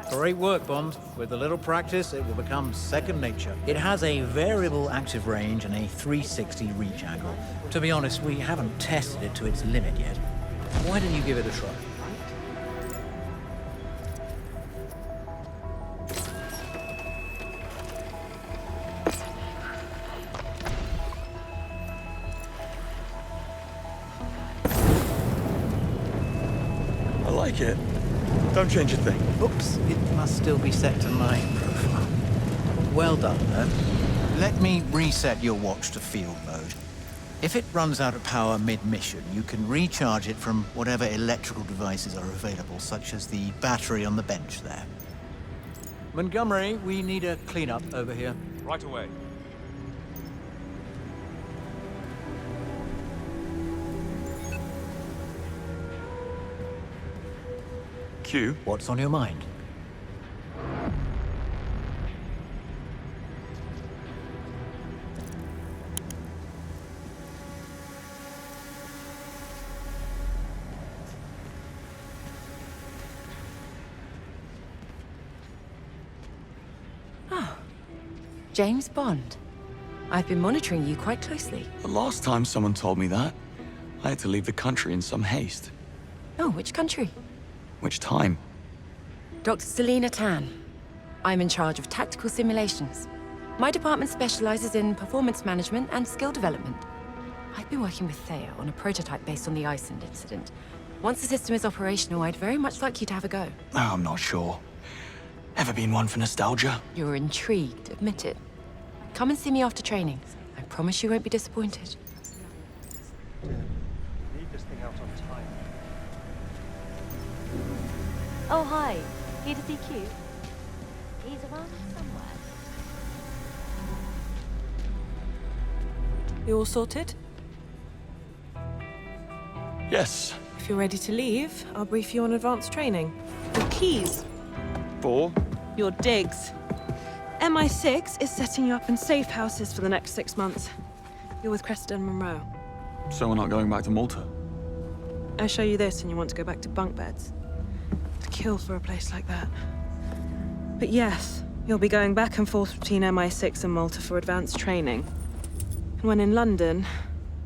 Great work, Bond. With a little practice, it will become second nature. It has a variable active range and a 360 reach angle. To be honest, we haven't tested it to its limit yet. Why don't you give it a try?
I like it. Don't change a thing.
Oops, it must still be set to my profile. Well done, though. Let me reset your watch to field mode. If it runs out of power mid-mission, you can recharge it from whatever electrical devices are available, such as the battery on the bench there. Montgomery, we need a cleanup over here.
Right away.
Q?
What's on your mind?
Ah, James Bond. I've been monitoring you quite closely.
The last time someone told me that, I had to leave the country in some haste.
Oh, which country?
Which time?
Dr. Selena Tan. I'm in charge of tactical simulations. My department specializes in performance management and skill development. I've been working with Thea on a prototype based on the Iceland incident. Once the system is operational, I'd very much like you to have a go.
Oh, I'm not sure. Ever been one for nostalgia?
You're intrigued, admit it. Come and see me after training. I promise you won't be disappointed.
Leave this thing out on time.
Oh, hi.
Here to see Q? He's around somewhere.
You all sorted?
Yes.
If you're ready to leave, I'll brief you on advanced training. Your keys.
For?
Your digs. MI6 is setting you up in safe houses for the next 6 months. You're with Cressida and Monroe.
So we're not going back to Malta?
I show you this and you want to go back to bunk beds. To kill for a place like that. But yes, you'll be going back and forth between MI6 and Malta for advanced training. And when in London,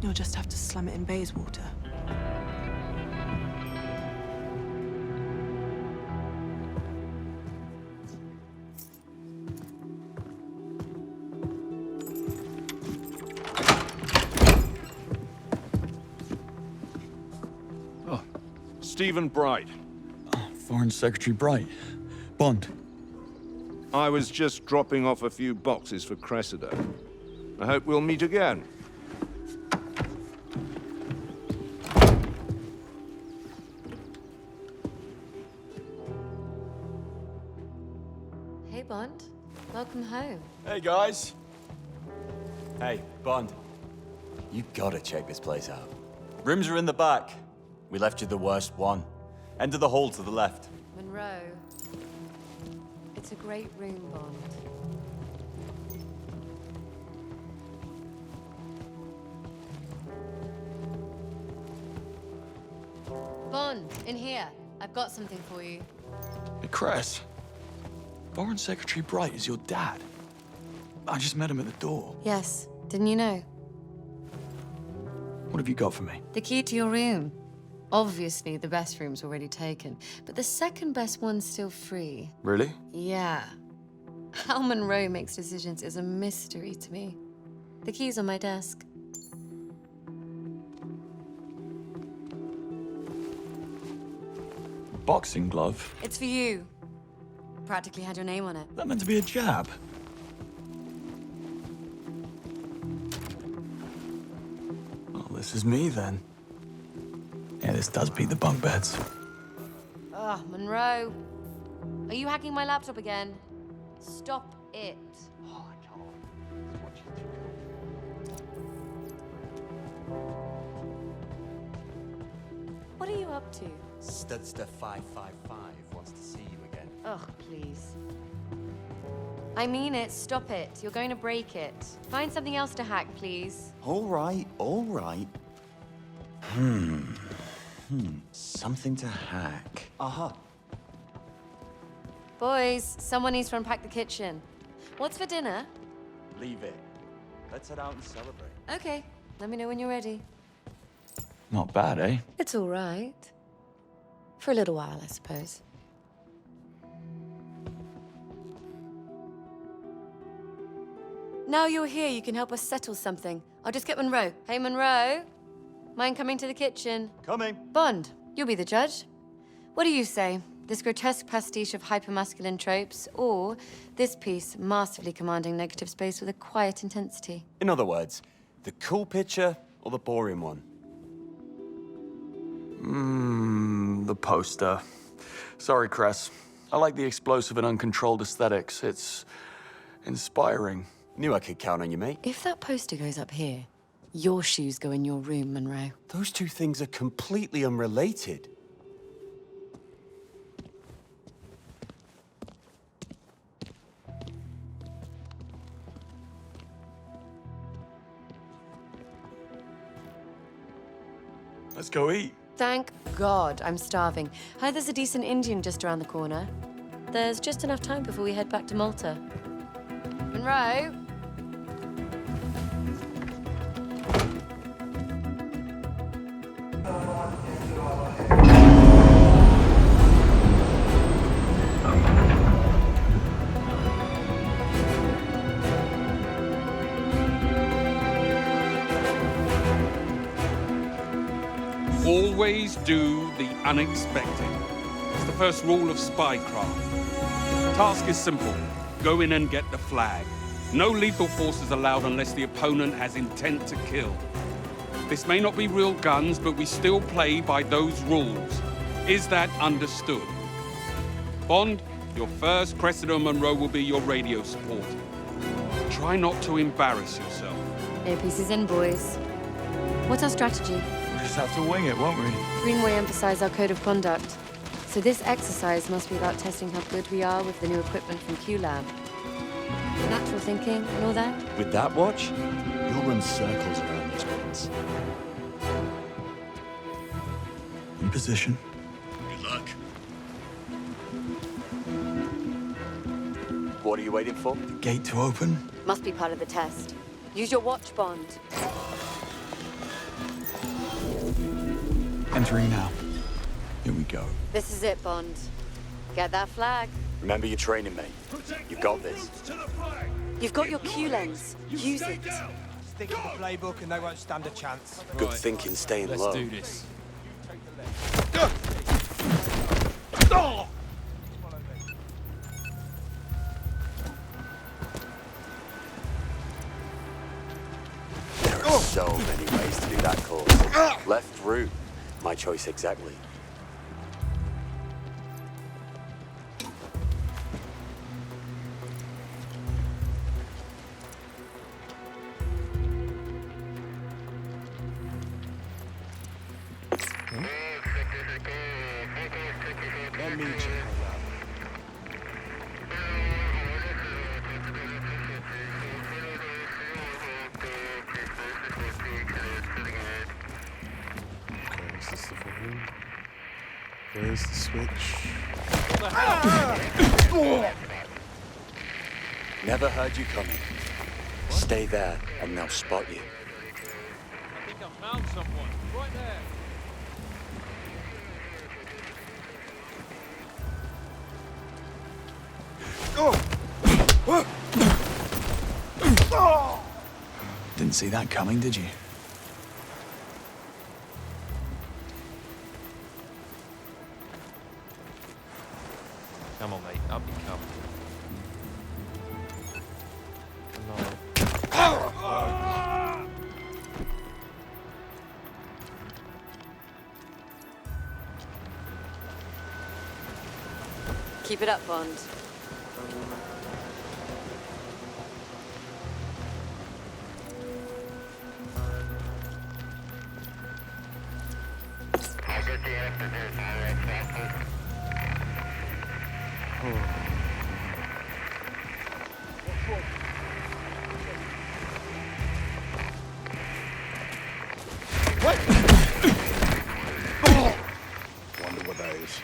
you'll just have to slum it in Bayswater.
Stephen Bright.
Foreign Secretary Bright. Bond.
I was just dropping off a few boxes for Cressida. I hope we'll meet again.
Hey, Bond. Welcome home.
Hey, guys.
Hey, Bond. You gotta check this place out. Rooms are in the back. We left you the worst one. Enter the hall to the left.
Monroe. It's a great room, Bond. Bond, in here. I've got something for you.
Hey, Cress. Foreign Secretary Bright is your dad. I just met him at the door.
Yes. Didn't you know?
What have you got for me?
The key to your room. Obviously, the best room's already taken, but the second best one's still free.
Really?
Yeah. How Monroe makes decisions is a mystery to me. The key's on my desk.
Boxing glove?
It's for you. Practically had your name on it.
That meant to be a jab. Well, this is me then. Yeah, this does beat the bunk beds.
Ugh, Monroe. Are you hacking my laptop again? Stop it.
Oh, I can't. What you
What are you up to?
Studster 555 wants to see you again.
Ugh, please. I mean it. Stop it. You're going to break it. Find something else to hack, please.
All right, all right. Something to hack. Aha.
Boys, someone needs to unpack the kitchen. What's for dinner?
Leave it. Let's head out and celebrate.
Okay. Let me know when you're ready.
Not bad, eh?
It's all right. For a little while, I suppose. Now you're here, you can help us settle something. I'll just get Monroe. Hey, Monroe. Mind coming to the kitchen?
Coming.
Bond, you'll be the judge. What do you say? This grotesque pastiche of hypermasculine tropes, or this piece masterfully commanding negative space with a quiet intensity?
In other words, the cool picture or the boring one?
The poster. Sorry, Cress. I like the explosive and uncontrolled aesthetics. It's inspiring.
Knew I could count on you, mate.
If that poster goes up here, your shoes go in your room, Monroe.
Those two things are completely unrelated.
Let's go eat.
Thank God, I'm starving. Hi, there's a decent Indian just around the corner. There's just enough time before we head back to Malta. Monroe?
Always do the unexpected. It's the first rule of spycraft. Task is simple. Go in and get the flag. No lethal force is allowed unless the opponent has intent to kill. This may not be real guns, but we still play by those rules. Is that understood? Bond, your first Cressida Monroe will be your radio support. Try not to embarrass yourself.
Earpieces in, boys. What's our strategy?
We'll just have to wing it, won't we?
Greenway emphasized our code of conduct. So this exercise must be about testing how good we are with the new equipment from Q-Lab. Natural thinking and all that?
With that watch, you'll run circles around those points.
In position.
Good luck. What are you waiting for?
The gate to open.
Must be part of the test. Use your watch, Bond.
Entering now. Here we go.
This is it, Bond. Get that flag.
Remember your training, mate. You've got this.
You've got your Q lens. Use it.
Stick to the playbook and they won't stand a chance.
Good thinking, staying low.
Let's do this.
There are so many ways to do that course. Left through. My choice exactly.
Let me check
Is this the phone? There's the switch.
Never heard you coming. Stay there, and they'll spot you.
I think I found someone. Right there.
Didn't see that coming, did you?
Come on, mate. Up you come.
Keep it up, Bond.
Wonder what that is.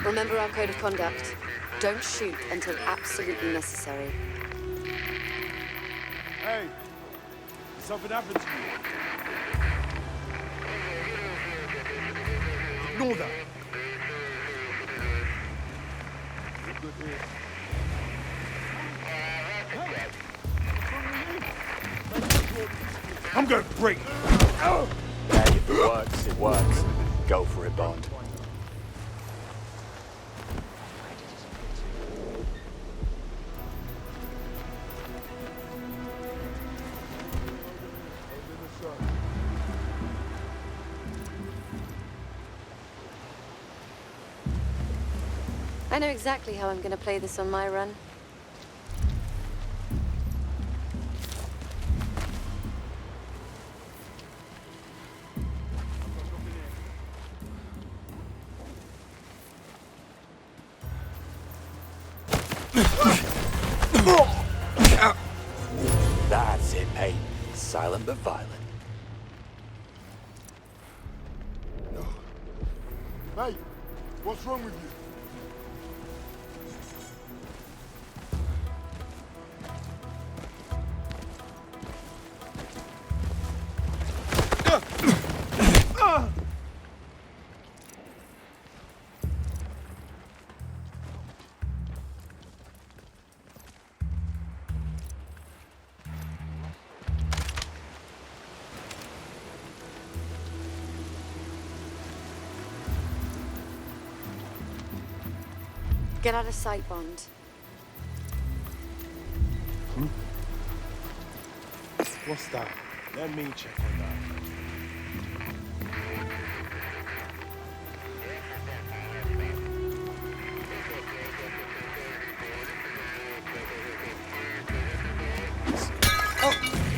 Remember our code of conduct. Don't shoot until absolutely necessary.
Hey, something happened to you. Ignore that. I'm gonna break.
Hey, if it works, it works. Go for it, Bond.
I know exactly how I'm going to play this on my run.
That's it, mate. Silent but violent.
Hey, what's wrong with you?
Get out of sight, Bond.
What's that?
Let me check on that.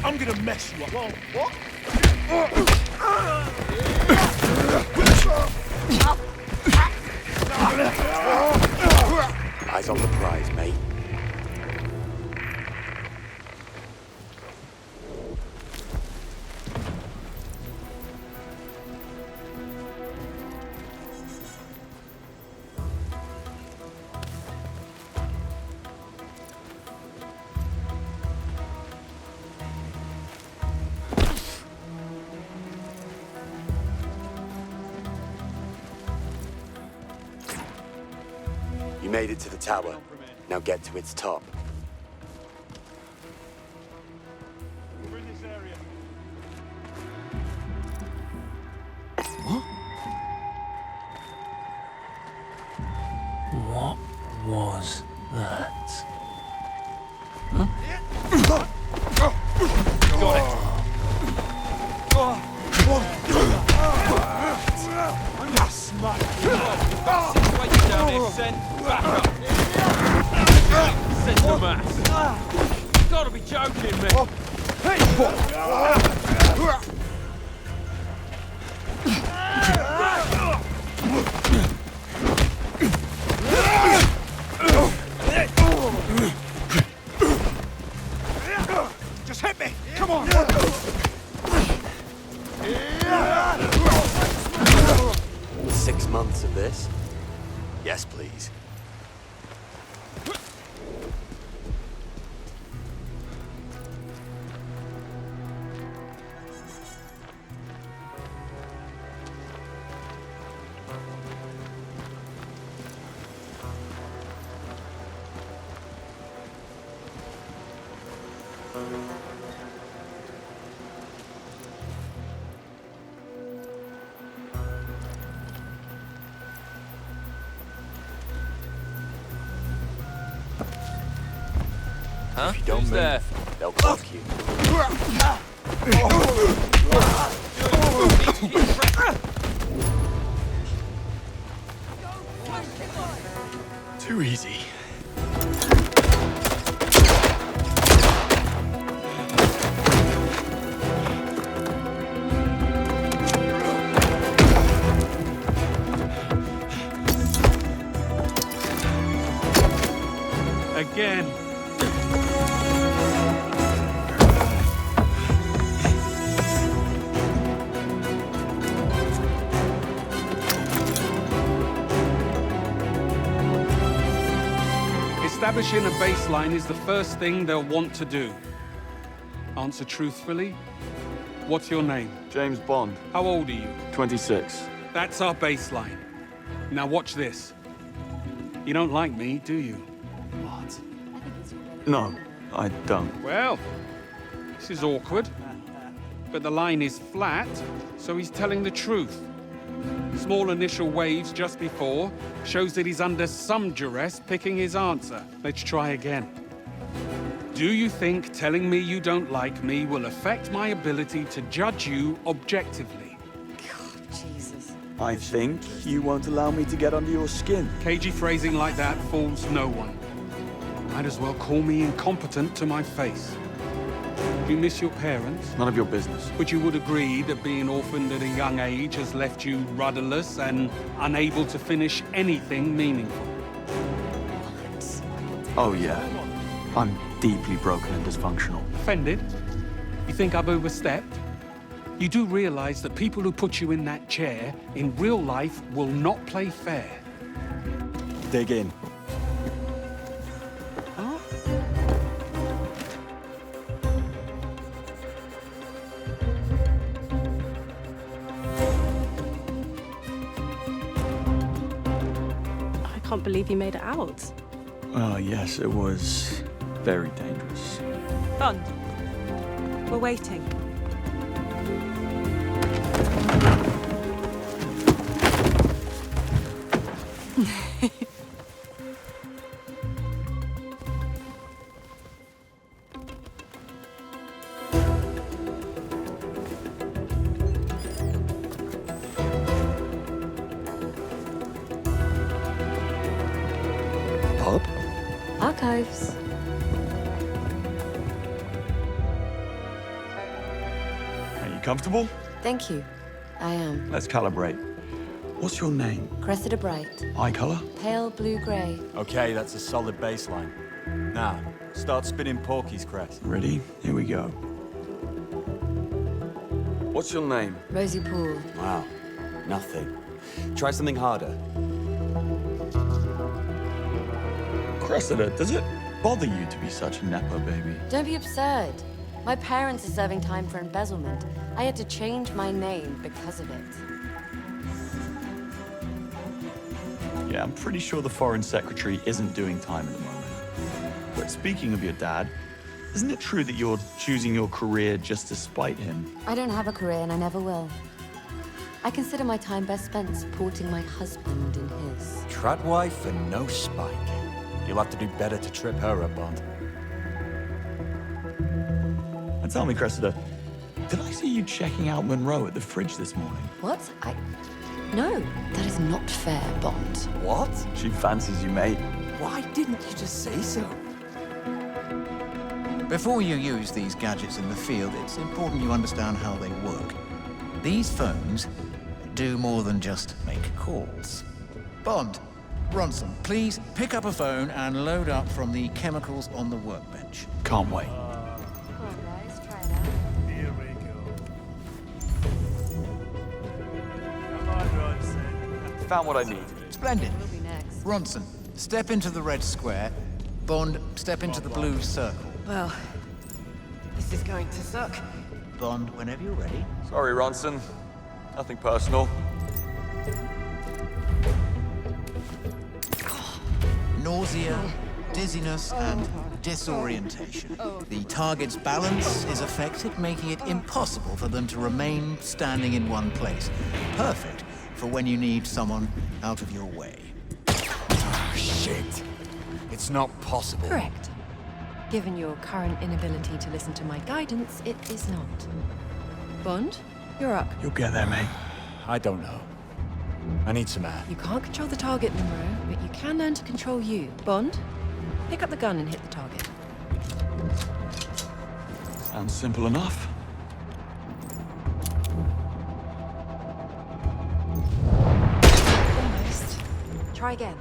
I'm gonna mess you up. Whoa, what?
Eyes on the prize, mate. You made it to the tower. Now get to its top.
We're in this area.
What was that?
Got it. I'm gonna smack you up. Wait you down here, send back up. Send the mass. You gotta be joking me.
Just hit me! Come on!
6 months of this? Yes, please.
Huh?
If you don't
Who's
move,
there?
they'll clock you.
Too easy.
Again. Establishing a baseline is the first thing they'll want to do. Answer truthfully. What's your name?
James Bond.
How old are you?
26.
That's our baseline. Now watch this. You don't like me, do you?
What? No, I don't.
Well, this is awkward. But the line is flat, so he's telling the truth. Small initial waves just before shows that he's under some duress picking his answer. Let's try again. Do you think telling me you don't like me will affect my ability to judge you objectively?
Jesus.
I think you won't allow me to get under your skin.
Cagey phrasing like that fools no one. Might as well call me incompetent to my face. Do you miss your parents?
None of your business.
But you would agree that being orphaned at a young age has left you rudderless and unable to finish anything meaningful.
Oh, yeah. I'm deeply broken and dysfunctional.
Offended? You think I've overstepped? You do realize that people who put you in that chair in real life will not play fair.
Dig in.
I can't believe you made it out.
Oh, yes, it was very dangerous.
Bond, we're waiting.
Hives.
Are you comfortable?
Thank you. I am.
Let's calibrate. What's your name?
Cressida Bright.
Eye color?
Pale blue-grey.
Okay, that's a solid baseline. Now, start spinning Porky's crest.
Ready? Here we go. What's your name?
Rosie Poole.
Wow. Nothing. Try something harder.
Cressida, does it bother you to be such a Nepo baby?
Don't be absurd. My parents are serving time for embezzlement. I had to change my name because of it.
Yeah, I'm pretty sure the Foreign Secretary isn't doing time at the moment. But speaking of your dad, isn't it true that you're choosing your career just to spite him?
I don't have a career and I never will. I consider my time best spent supporting my husband in his.
Trad wife and no spike. You'll have to do better to trip her up, Bond.
And tell me, Cressida, did I see you checking out Monroe at the fridge this morning?
What? No, that is not fair, Bond.
What?
She fancies you, mate.
Why didn't you just say so?
Before you use these gadgets in the field, it's important you understand how they work. These phones do more than just make calls. Bond, Ronson, please pick up a phone and load up from the chemicals on the workbench.
Can't wait.
Come on, guys, try it out.
Here we go. Come on, Ronson.
Found what I need.
Splendid.
We'll be next.
Ronson, step into the red square. Bond, step into the blue circle.
Well, this is going to suck.
Bond, whenever you're ready.
Sorry, Ronson. Nothing personal.
Nausea, dizziness, and disorientation. The target's balance is affected, making it impossible for them to remain standing in one place. Perfect for when you need someone out of your way.
Oh, shit. It's not possible.
Correct. Given your current inability to listen to my guidance, it is not. Bond, you're up.
You'll get there, mate.
I don't know. I need some air.
You can't control the target, Monroe, but you can learn to control you. Bond, pick up the gun and hit the target.
Sounds simple enough.
Almost. Try again.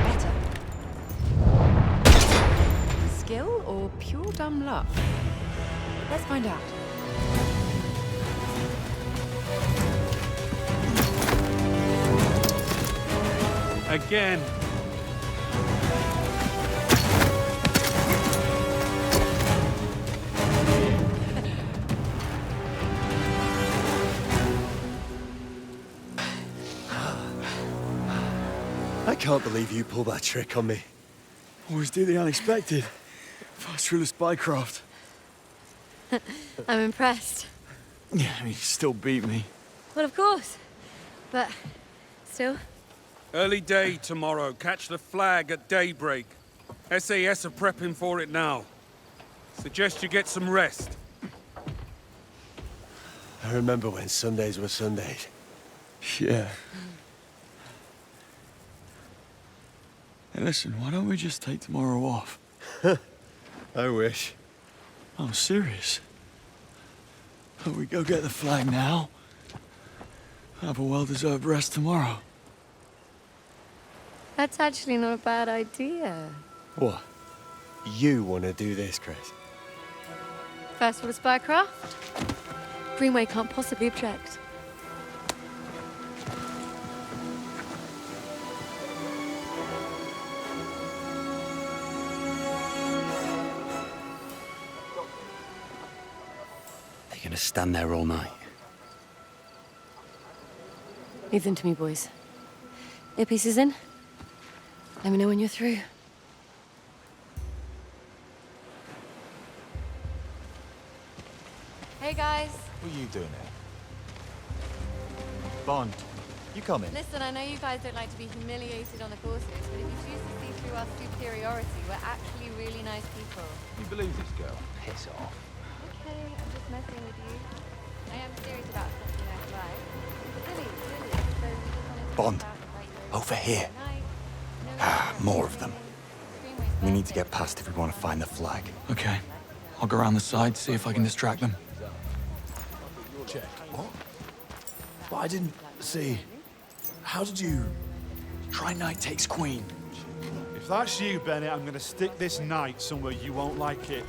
Better. Skill or pure dumb luck? Let's find out.
Again.
I can't believe you pulled that trick on me.
Always do the unexpected. Fast rule of spycraft.
I'm impressed.
Yeah, I mean, you still beat me.
Well, of course. But still.
Early day tomorrow. Catch the flag at daybreak. SAS are prepping for it now. Suggest you get some rest.
I remember when Sundays were Sundays.
Yeah. Hey, listen, why don't we just take tomorrow off?
I wish.
I'm serious. Don't we go get the flag now? Have a well-deserved rest tomorrow.
That's actually not a bad idea.
What? You want to do this, Chris?
First rule of spycraft. Greenway can't possibly object.
They're gonna stand there all night.
Leave them to me, boys. Earpieces in? Let me know when you're through. Hey, guys.
What are you doing here? Bond, you coming?
Listen, I know you guys don't like to be humiliated on the courses, but if you choose to see through our superiority, we're actually really nice people.
You believe this girl?
Piss off.
Okay, I'm just messing with you.
I am serious about something I like. Really.
Bond, over here. More of them. We need to get past if we want to find the flag.
Okay. I'll go around the side, see if I can distract them.
Check. What? But I didn't see. How did you...
Try knight takes queen.
If that's you, Bennett, I'm gonna stick this knight somewhere you won't like it.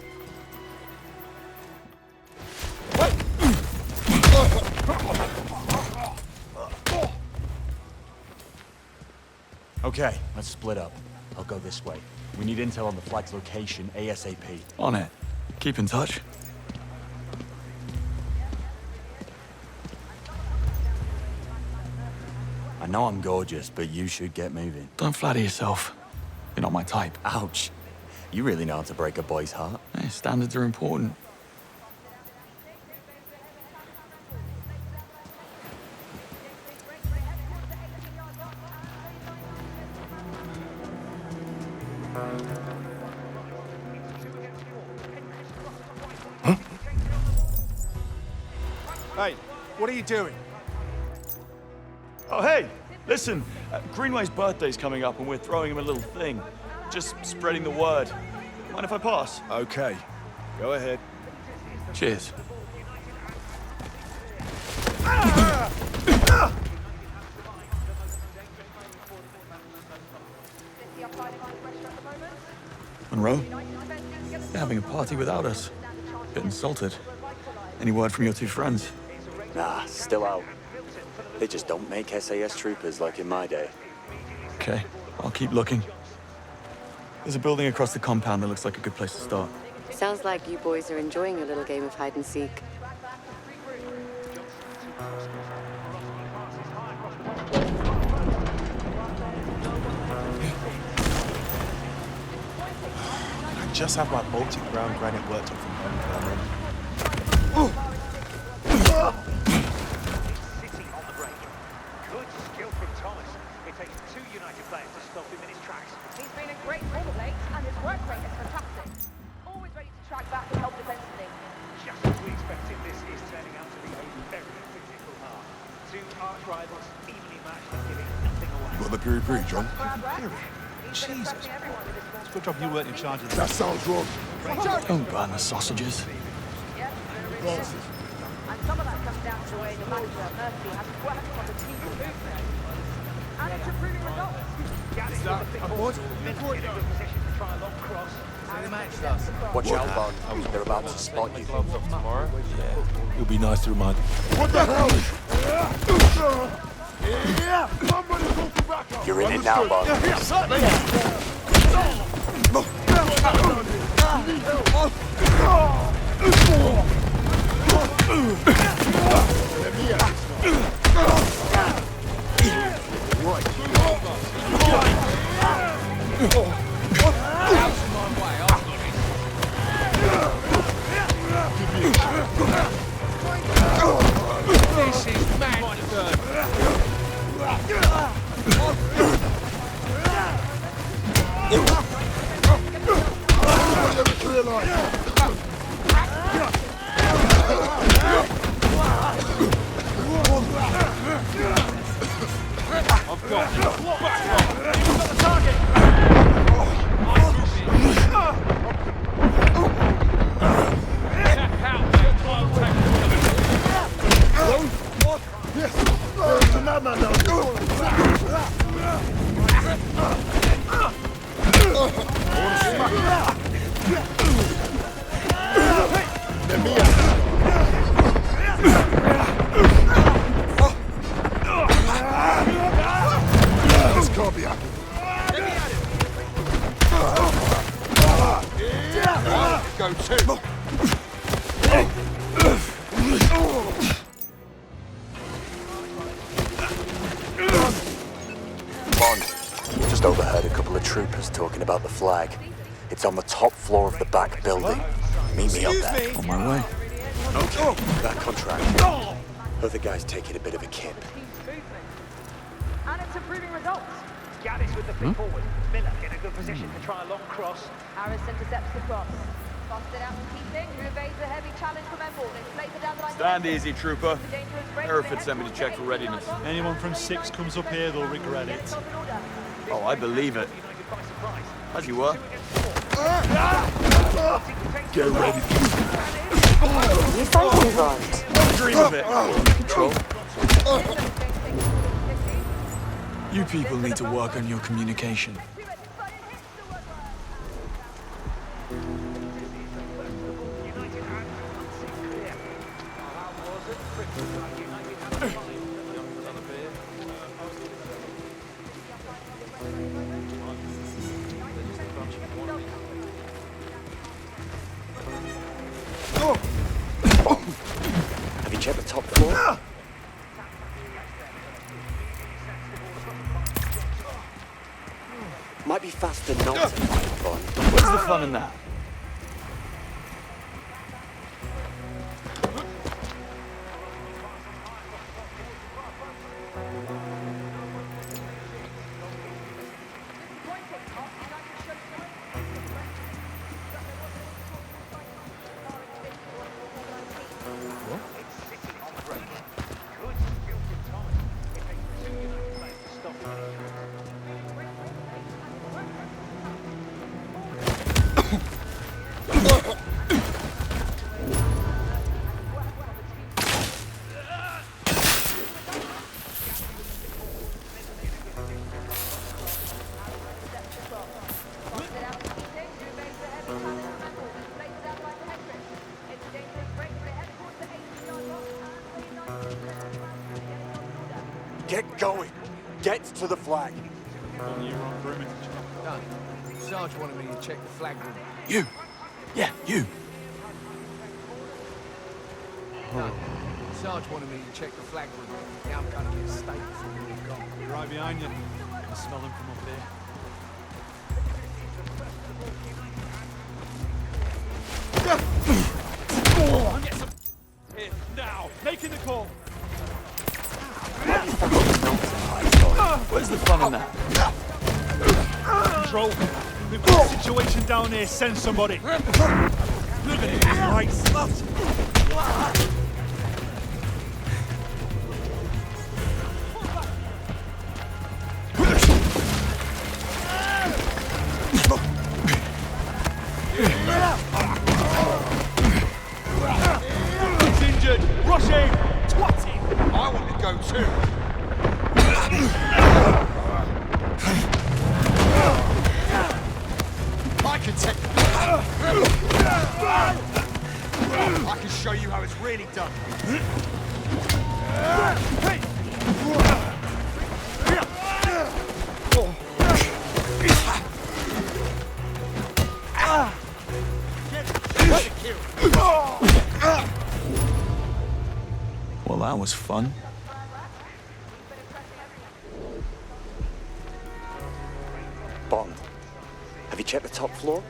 Okay, let's split up. I'll go this way. We need intel on the flag's location ASAP.
On it. Keep in touch.
I know I'm gorgeous, but you should get moving.
Don't flatter yourself. You're not my type.
Ouch. You really know how to break a boy's heart.
Hey, standards are important.
Hey, what are you doing?
Oh, hey! Listen, Greenway's birthday's coming up and we're throwing him a little thing. Just spreading the word. Mind if I pass?
Okay. Go ahead.
Cheers. Monroe? You're having a party without us. Bit insulted. Any word from your two friends?
Nah, still out. They just don't make SAS troopers like in my day.
Okay, I'll keep looking. There's a building across the compound that looks like a good place to start.
Sounds like you boys are enjoying your little game of hide and seek.
I just have my Baltic brown granite worked on from home.
Good skill from Thomas. It takes 2 United players to stop him in his tracks. He's been in great form of late, and his work rate is fantastic. Always ready to track back and help defensively. Just as we expected, this is turning out to be a very physical half. 2 arch rivals, evenly matched and giving nothing away.
You got the piri-piri, John?
Jesus. It's a good job you weren't in charge of
That sounds wrong.
Don't burn the sausages.
And some of that comes down to the way the manager, Murphy, has worked on the team movement. And it's improving results. Gaddis with the big ball. Miller in a good position to try a long cross.
Watch out, Bond. They're about to spot you.
Tomorrow? Yeah. It'll be nice to remind.
What the hell?
You're in it now, Bond.
This is mad.
I've got you. Back off. You've got the target.
Tap out, mate. I'll take it.
Yes, there's a madman down Let me out. This can't be happening. Go two.
Bond, just overheard a couple of troopers talking about the flag. It's on the top floor of the back building. Meet me up there.
On my way.
Okay, back on track. Other guy's taking a bit of a kip.
And it's improving results. Gaddis with the big forward. Miller in a good position to try a long cross. Harris intercepts the cross.
Stand easy, trooper. Hereford sent me to check for readiness.
Anyone from 6 comes up here, they'll regret it.
Oh, I believe it. As you were. Get ready.
You fighting, Bond?
Dream of it. Control. You people need to work on your communication.
Have you checked the top floor? Might be faster not to fight, Bond.
What's the fun in that?
Get going. Get to the flag.
Done. Sarge wanted me to check the flag room.
You. Yeah, you.
Done. Sarge wanted me to check the flag room. Now I'm going to get steak from Eurocom.
Right behind you. I can smell them from up here.
I'll get some here now. Making the call.
Where's the fun in that?
Control. We've got a situation down here. Send somebody. Look at it. Right, slut.
He's injured. Rush him. Twat him.
I want to go too. I can take I can show you how it's really done.
Well, that was fun.
Bond, have you checked the top floor?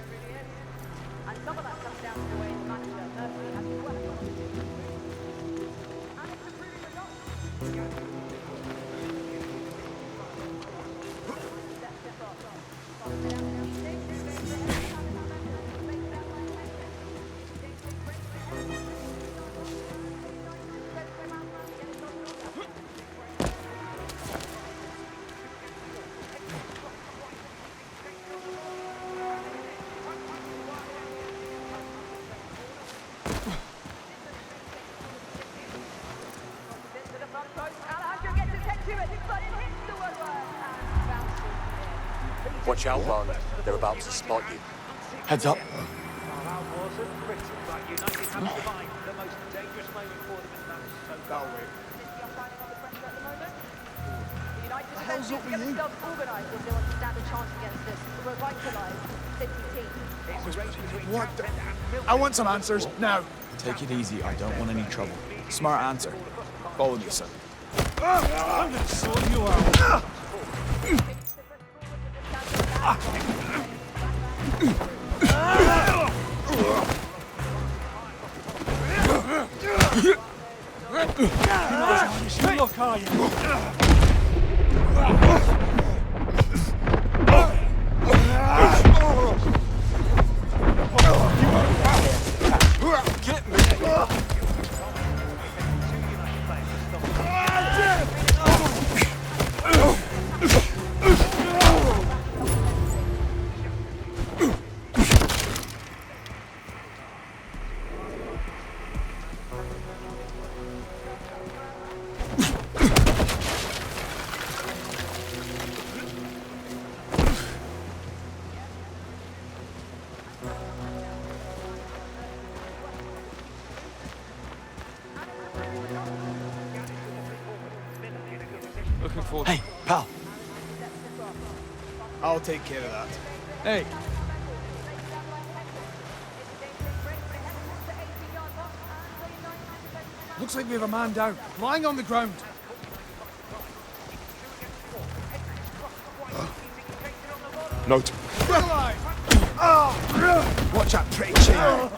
Watch out, Bond. They're about to spot you.
Heads up.
How's up with you?
What the? I want some answers now.
Take it easy. I don't want any trouble. Smart answer. Follow me, son.
I'm gonna sort you out. Look, are you?
Looking forward.
Hey, pal.
I'll take care of that.
Hey.
Looks like we have a man down, lying on the ground.
Note.
Watch that pretty chain.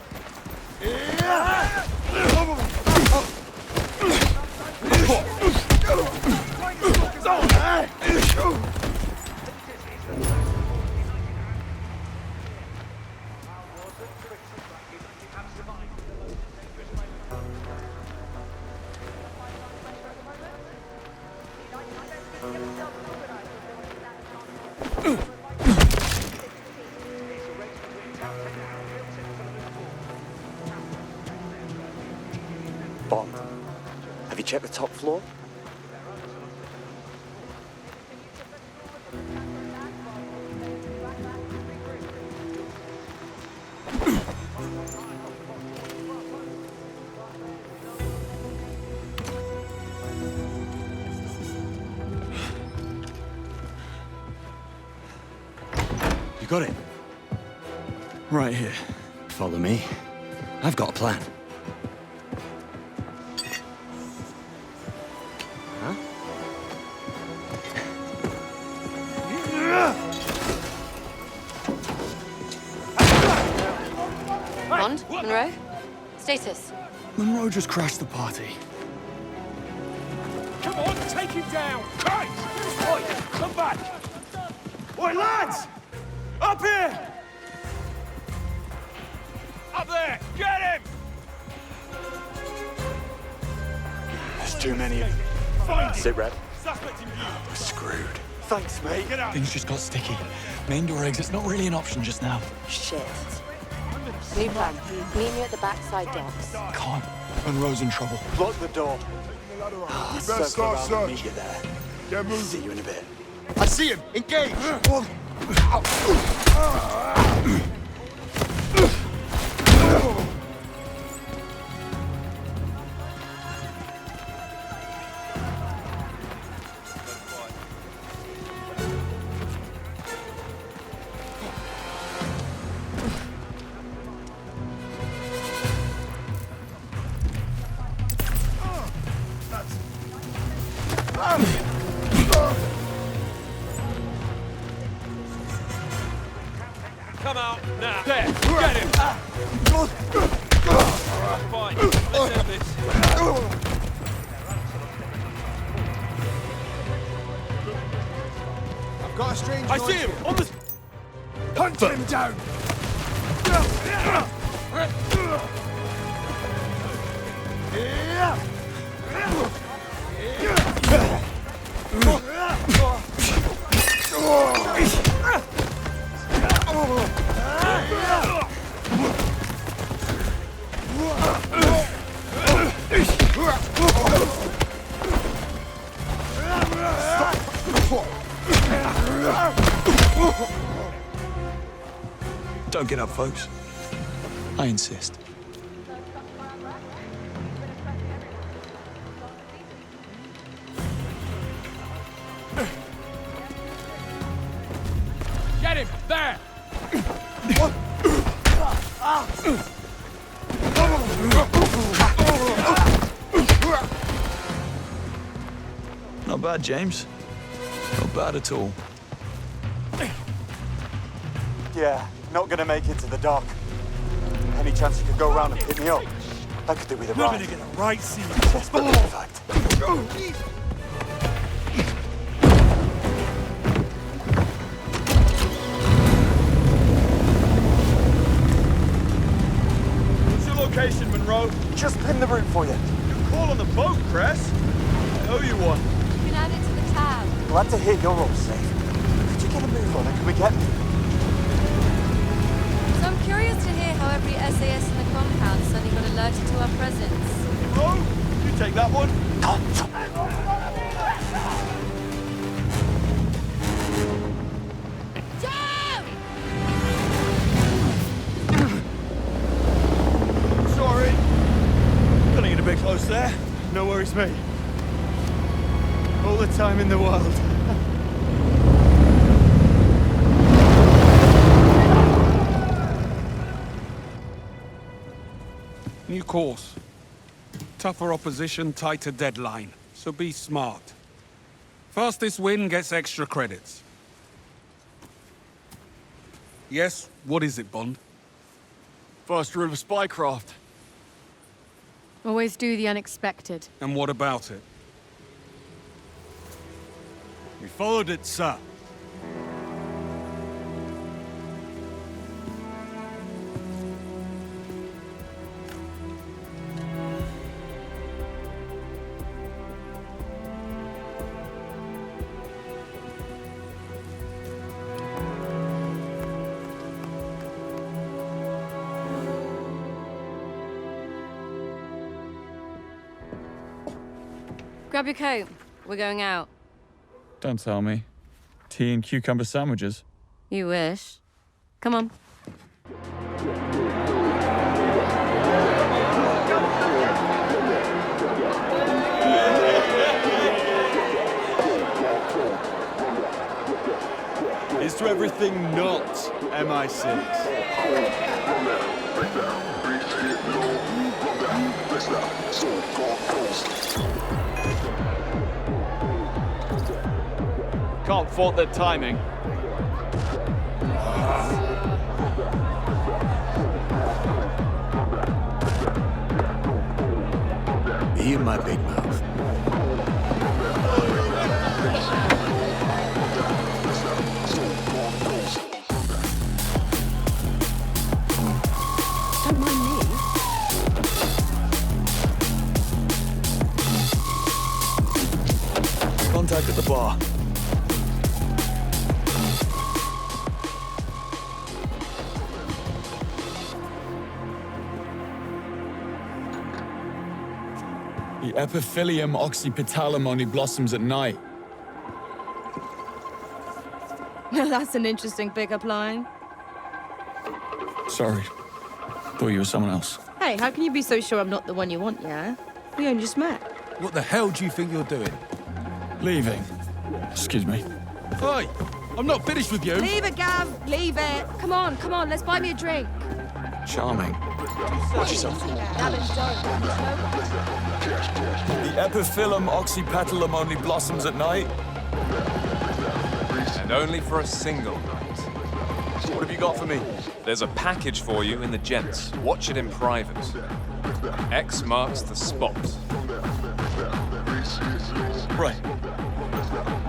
Bond, have you checked the top floor?
You got it? Right here.
Follow me. I've got a plan.
Bond? Monroe? Status?
Monroe just crashed the party.
Come on, take him down! Guys! Oi, come back! Oi, lads! Up here! Up there! Get him!
There's too many of them.
Find him!
Sit rep.
Suspect in view!
We're screwed.
Thanks, mate.
Get out!
Things just got sticky. Main door exit's not really an option just now.
Shit. New plan. Meet me at the backside docks.
Can't. Monroe's in trouble.
Lock the door.
You better start search.
Meet you there.
Get moving.
See you in a bit.
I see him. Engage.
Come out now. There, get him. Fine, let's end this.
I've got a strange
I
noise
see him
here.
on the.
Hunt him down.
Don't get up, folks. I insist.
Get him! There!
Not bad, James. Not bad at all.
Yeah, not gonna make it to the dock. Any chance you could go around and pick me up? I could do with a
We're
ride.
gonna get a right seat.
Desperately, in fact.
What's your location, Monroe?
Just pin the route for you.
You call on the boat, Cress? I owe you one.
You can add it to the tab.
Glad to hear you're all safe. Could you get a move on and can we get me?
So I'm curious to hear how every SAS in the compound suddenly got alerted to our presence.
Monroe, you take that one.
Sorry. Gonna get a bit close there. No worries, mate. Hold
the time in the world.
New course. Tougher opposition, tighter deadline. So be smart. Fastest win gets extra credits. Yes, what is it, Bond?
First rule of spycraft.
Always do the unexpected.
And what about it?
We followed it, sir.
Grab your coat. We're going out.
Don't tell me. Tea and cucumber sandwiches.
You wish. Come on.
Here's to everything not MI6.
Can't fault their timing.
Me and my big mouth.
Don't mind me.
Contact at the bar.
The epiphylium oxypetalum only blossoms at night.
That's an interesting pickup line.
Sorry. Thought you were someone else.
Hey, how can you be so sure I'm not the one you want, yeah? We only just met.
What the hell do you think you're doing?
Leaving. Excuse me.
Oi! I'm not finished with you!
Leave it, Gav! Leave it! Come on, let's buy me a drink.
Charming.
Watch yourself.
The epiphyllum oxypetalum only blossoms at night.
And only for a single night.
What have you got for me?
There's a package for you in the gents. Watch it in private. X marks the spot.
Right.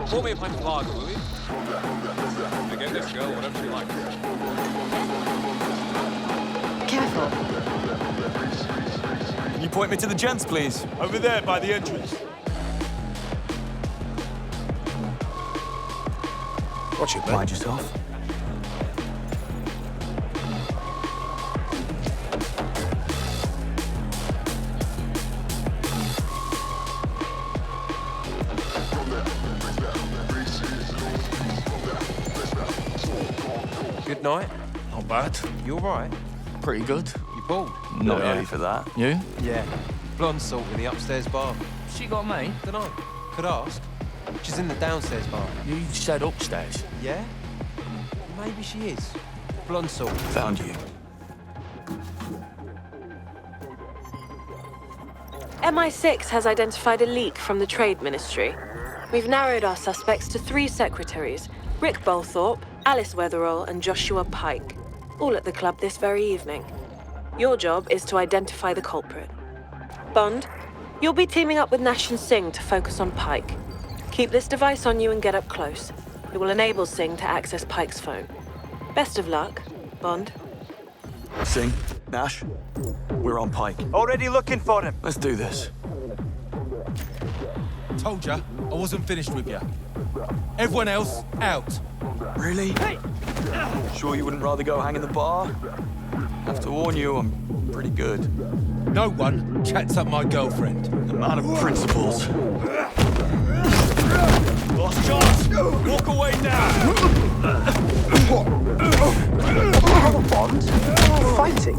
Pour me a pint of lager, will you? And get this girl whatever she likes.
Careful.
Can you point me to the gents, please?
Over there, by the entrance.
Watch it,
Mind yourself.
Good night.
Not bad.
You all right?
Pretty good.
You bald?
Not ready for that. You?
Yeah. Blonde salt in the upstairs bar. She got me? Dunno. Could ask. She's in the downstairs bar.
You said upstairs.
Yeah? Maybe she is. Blonde salt.
Found you.
MI6 has identified a leak from the Trade Ministry. We've narrowed our suspects to 3 secretaries, Rick Bolthorpe, Alice Weatherall, and Joshua Pike, all at the club this very evening. Your job is to identify the culprit. Bond, you'll be teaming up with Nash and Singh to focus on Pike. Keep this device on you and get up close. It will enable Singh to access Pike's phone. Best of luck, Bond.
Singh, Nash, we're on Pike.
Already looking for him.
Let's do this.
Told ya, I wasn't finished with ya. Everyone else, out.
Really? Hey! Sure you wouldn't rather go hang in the bar? Have to warn you, I'm pretty good.
No one chats up my girlfriend.
A man of principles. Lost chance! Walk away now!
Bond? Fighting?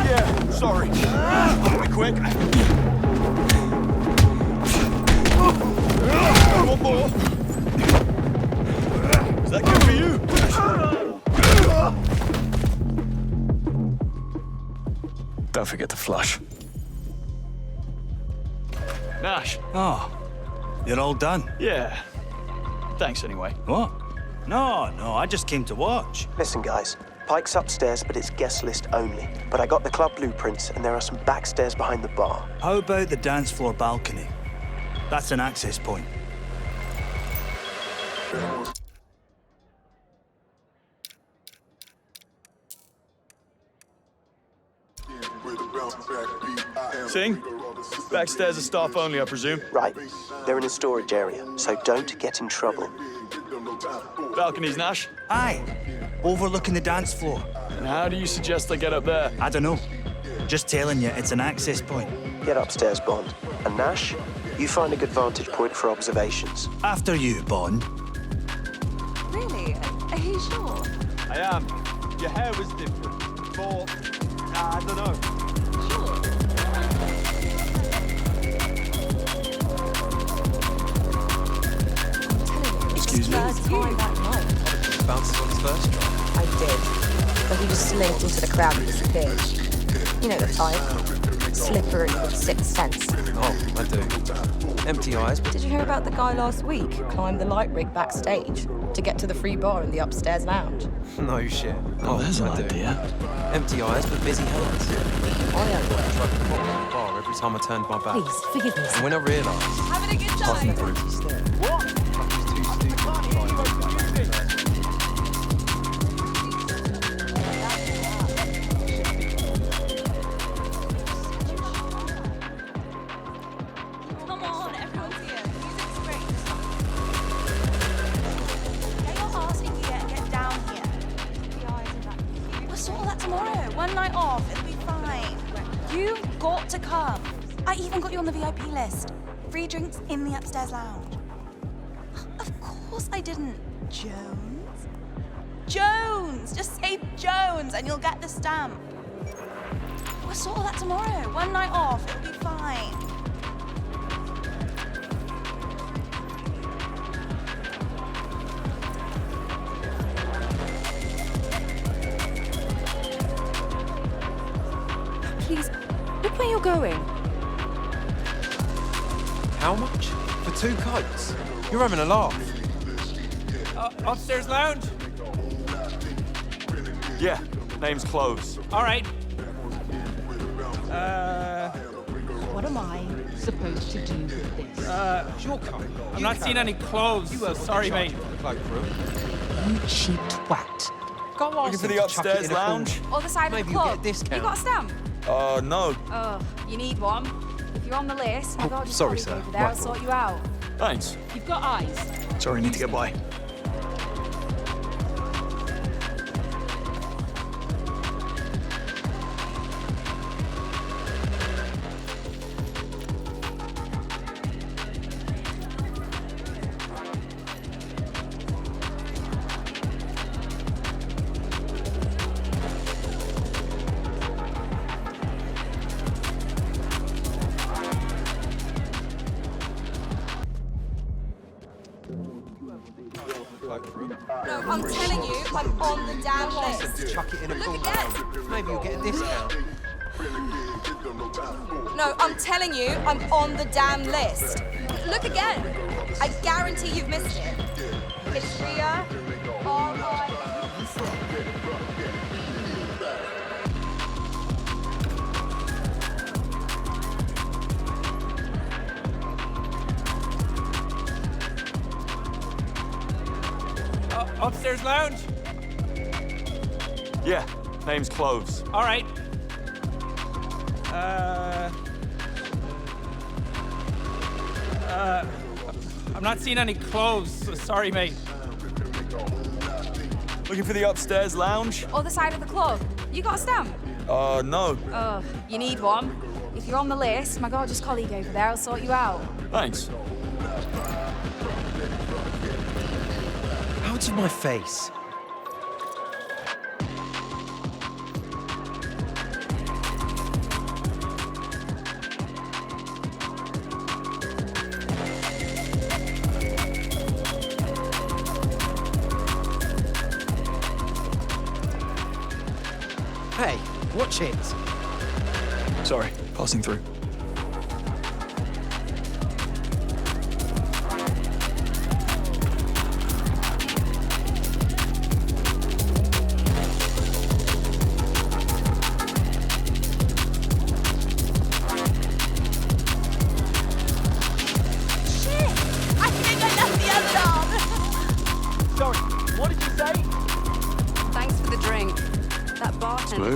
Yeah, sorry. I'll be quick. Don't forget to flush. Nash.
Oh, you're all done?
Yeah. Thanks anyway.
What? No, I just came to watch.
Listen, guys. Pike's upstairs, but it's guest list only. But I got the club blueprints, and there are some backstairs behind the bar.
How about the dance floor balcony? That's an access point.
Sing? Backstairs are staff only, I presume?
Right. They're in a storage area, so don't get in trouble.
Balconies, Nash?
Aye. Overlooking the dance floor.
And how do you suggest I get up there?
I don't know. Just telling you, it's an access point.
Get upstairs, Bond. And Nash, you find a good vantage point for observations.
After you, Bond.
Really? Are you sure?
I am. Your hair was different. For, I don't know.
Excuse me? Bounces on his first try.
I did. But he just slinked into the crowd and disappeared. You know the type. Slippery with sixth sense.
Oh, I do. Empty eyes, but...
Did you hear about the guy last week who climbed the light rig backstage to get to the free bar in the upstairs lounge?
No shit.
Oh, there's an idea.
Empty eyes, but busy hands. I tried to pop to the bar every time I turned my back.
Please, forgive me.
And when I realised...
Having a good time?
What?
Come on, everyone's here. Music's great. Get your arse in gear and get down here. We'll sort all that tomorrow. One night off, it'll be fine. You've got to come. I even got you on the VIP list. Free drinks in the upstairs lounge. Of course I didn't. Jones? Jones! Just say Jones and you'll get the stamp. We'll sort all that tomorrow. One night off, it'll be fine.
Please, look where you're going.
How much? For 2 coats? You're having a laugh.
Upstairs lounge?
Yeah, name's closed.
All right.
What am I supposed to do with this?
Eurocom.
I'm not seeing any clothes. Sorry, mate.
You cheap twat.
Go on.
Looking for the upstairs lounge?
Other side
Maybe
of the
you'll
club.
get a discount.
You got a stamp?
No.
Oh, you need one. If you're on the list, I've got
sorry, sir.
over there. I'll sort you out.
Thanks.
You've got eyes.
Sorry, need to get by.
No, I'm telling you, I'm on the damn list.
Chuck it in a
Look
corner.
again.
Maybe you'll get a discount.
No, I'm telling you, I'm on the damn list. Look again. I guarantee you've missed it. It's Ria. All right.
Upstairs lounge?
Yeah, name's clothes.
All right. I'm not seeing any clothes. Sorry, mate.
Looking for the upstairs lounge?
Other side of the club. You got a stamp?
No.
Oh, you need one. If you're on the list, my gorgeous colleague over there will sort you out.
Thanks.
Out of my face. Hey, watch it.
Sorry, passing through.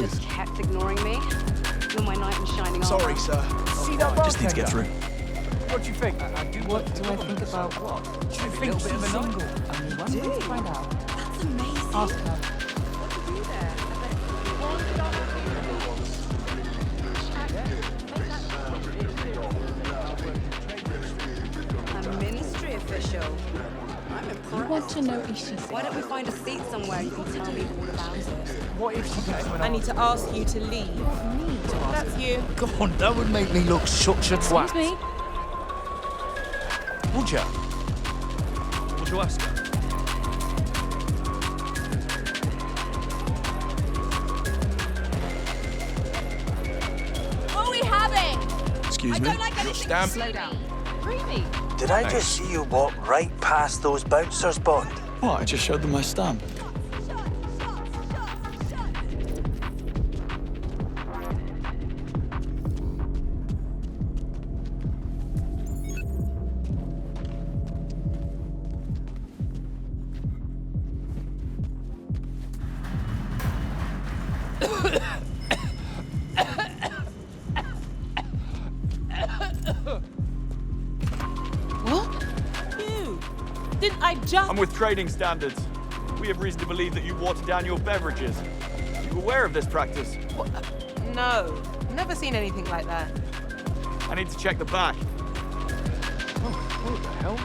Just kept ignoring me. You're my knight in shining armor.
Sorry, sir. See that bartender?
Just need to get through.
What do you think?
What do I think about what?
Do you think she's single?
I need to find out.
That's amazing.
Ask her.
A ministry official. I'm impressed.
You want to know if she's...
Why don't we find a seat somewhere you can tell me all about it?
What if she gets
I need to ask you to leave. That's you.
Go on, that would make me look such a twat.
Excuse me?
Would ya?
Would you ask her?
What are we having?
Excuse me?
Like anything.
Stamp.
Slow down. Creamy.
Did I just see you walk right past those bouncers, Bond?
What? I just showed them my stamp.
Didn't I just...
I'm with trading standards. We have reason to believe that you water down your beverages. Are you aware of this practice?
What? No. Never seen anything like that.
I need to check the back.
What the hell?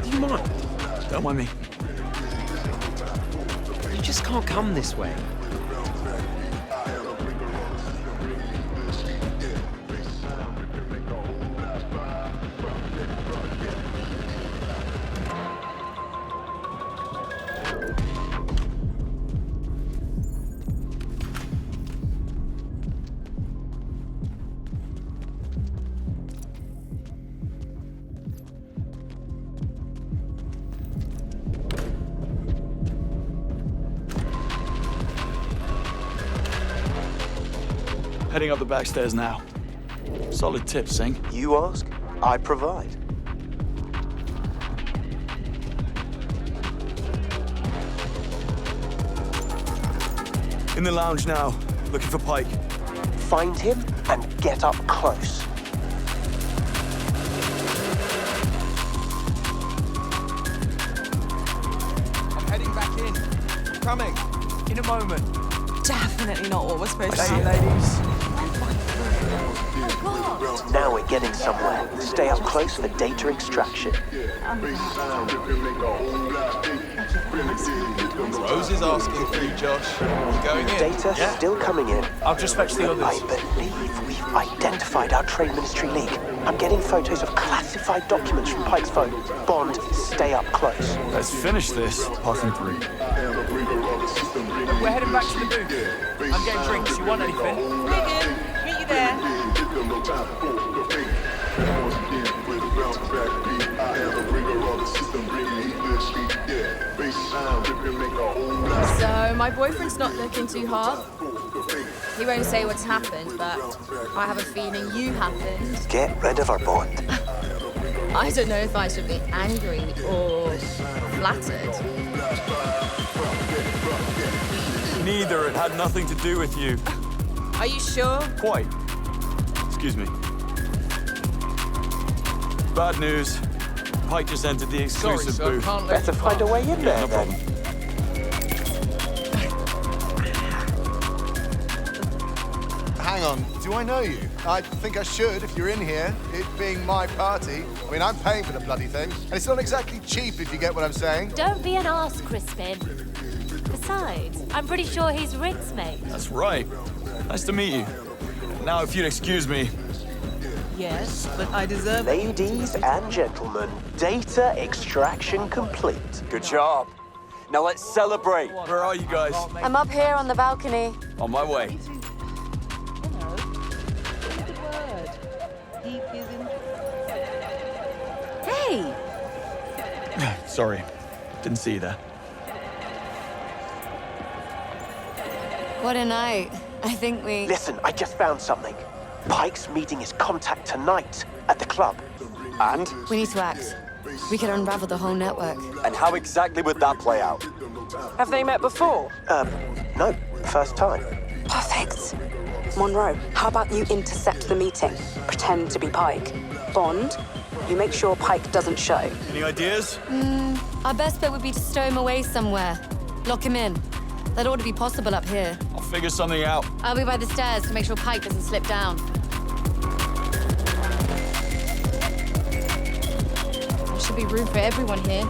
Do you mind?
Don't mind me.
You just can't come this way.
Heading up the back stairs now. Solid tip, Singh.
You ask, I provide.
In the lounge now, looking for Pike.
Find him and get up close.
I'm heading back in. Coming. In a moment.
Definitely not what we're supposed to
See you,
do.
ladies.
Now we're getting somewhere. Stay up close for data extraction.
Rose is asking for you, Josh. You going in?
Data still coming in.
I'll just fetch the others.
I believe we've identified our Trade Ministry League. I'm getting photos of classified documents from Pike's phone. Bond, stay up close.
Let's finish this. Passing through.
We're heading back to the booth. I'm getting drinks. You want anything?
Megan, meet you there.
So, my boyfriend's not looking too hard. He won't say what's happened, but I have a feeling you happened.
Get rid of her, Bond.
I don't know if I should be angry or flattered.
Neither. It had nothing to do with you.
Are you sure?
Quite. Excuse me. Bad news. Pike just entered the exclusive
Sorry, sir,
booth.
can't let
Better find a way in there,
No
then.
problem.
Hang on, do I know you? I think I should if you're in here, it being my party. I mean, I'm paying for the bloody thing, and it's not exactly cheap if you get what I'm saying.
Don't be an arse, Crispin. Besides, I'm pretty sure he's Rick's mate.
That's right. Nice to meet you. Now, if you'd excuse me.
Yes, but I deserve...
Ladies and gentlemen, data extraction complete.
Good job.
Now let's celebrate.
Where are you guys?
I'm up here on the balcony.
On my way.
Hey!
Sorry. Didn't see you there.
What a night. I think we...
Listen, I just found something. Pike's meeting his contact tonight at the club.
And?
We need to act. We could unravel the whole network.
And how exactly would that play out?
Have they met before?
No. First time.
Perfect. Monroe, how about you intercept the meeting? Pretend to be Pike. Bond, you make sure Pike doesn't show.
Any ideas?
Our best bet would be to stow him away somewhere. Lock him in. That ought to be possible up here.
I'll figure something out.
I'll be by the stairs to make sure Pike doesn't slip down.
There should be room for everyone here.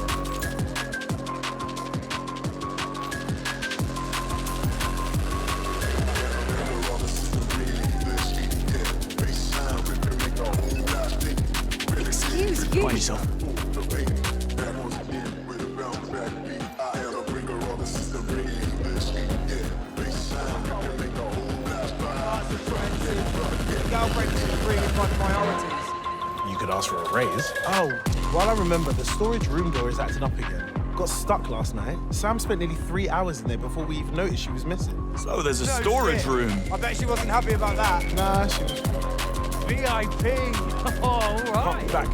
Excuse you.
Mind yourself.
You could ask for a raise. Oh, well, I remember the storage room door is acting up again. Got stuck last night. Sam spent nearly 3 hours in there before we even noticed she was missing.
So there's a storage room.
I bet she wasn't happy about that.
Nah, she was
VIP. Oh, all right.
back.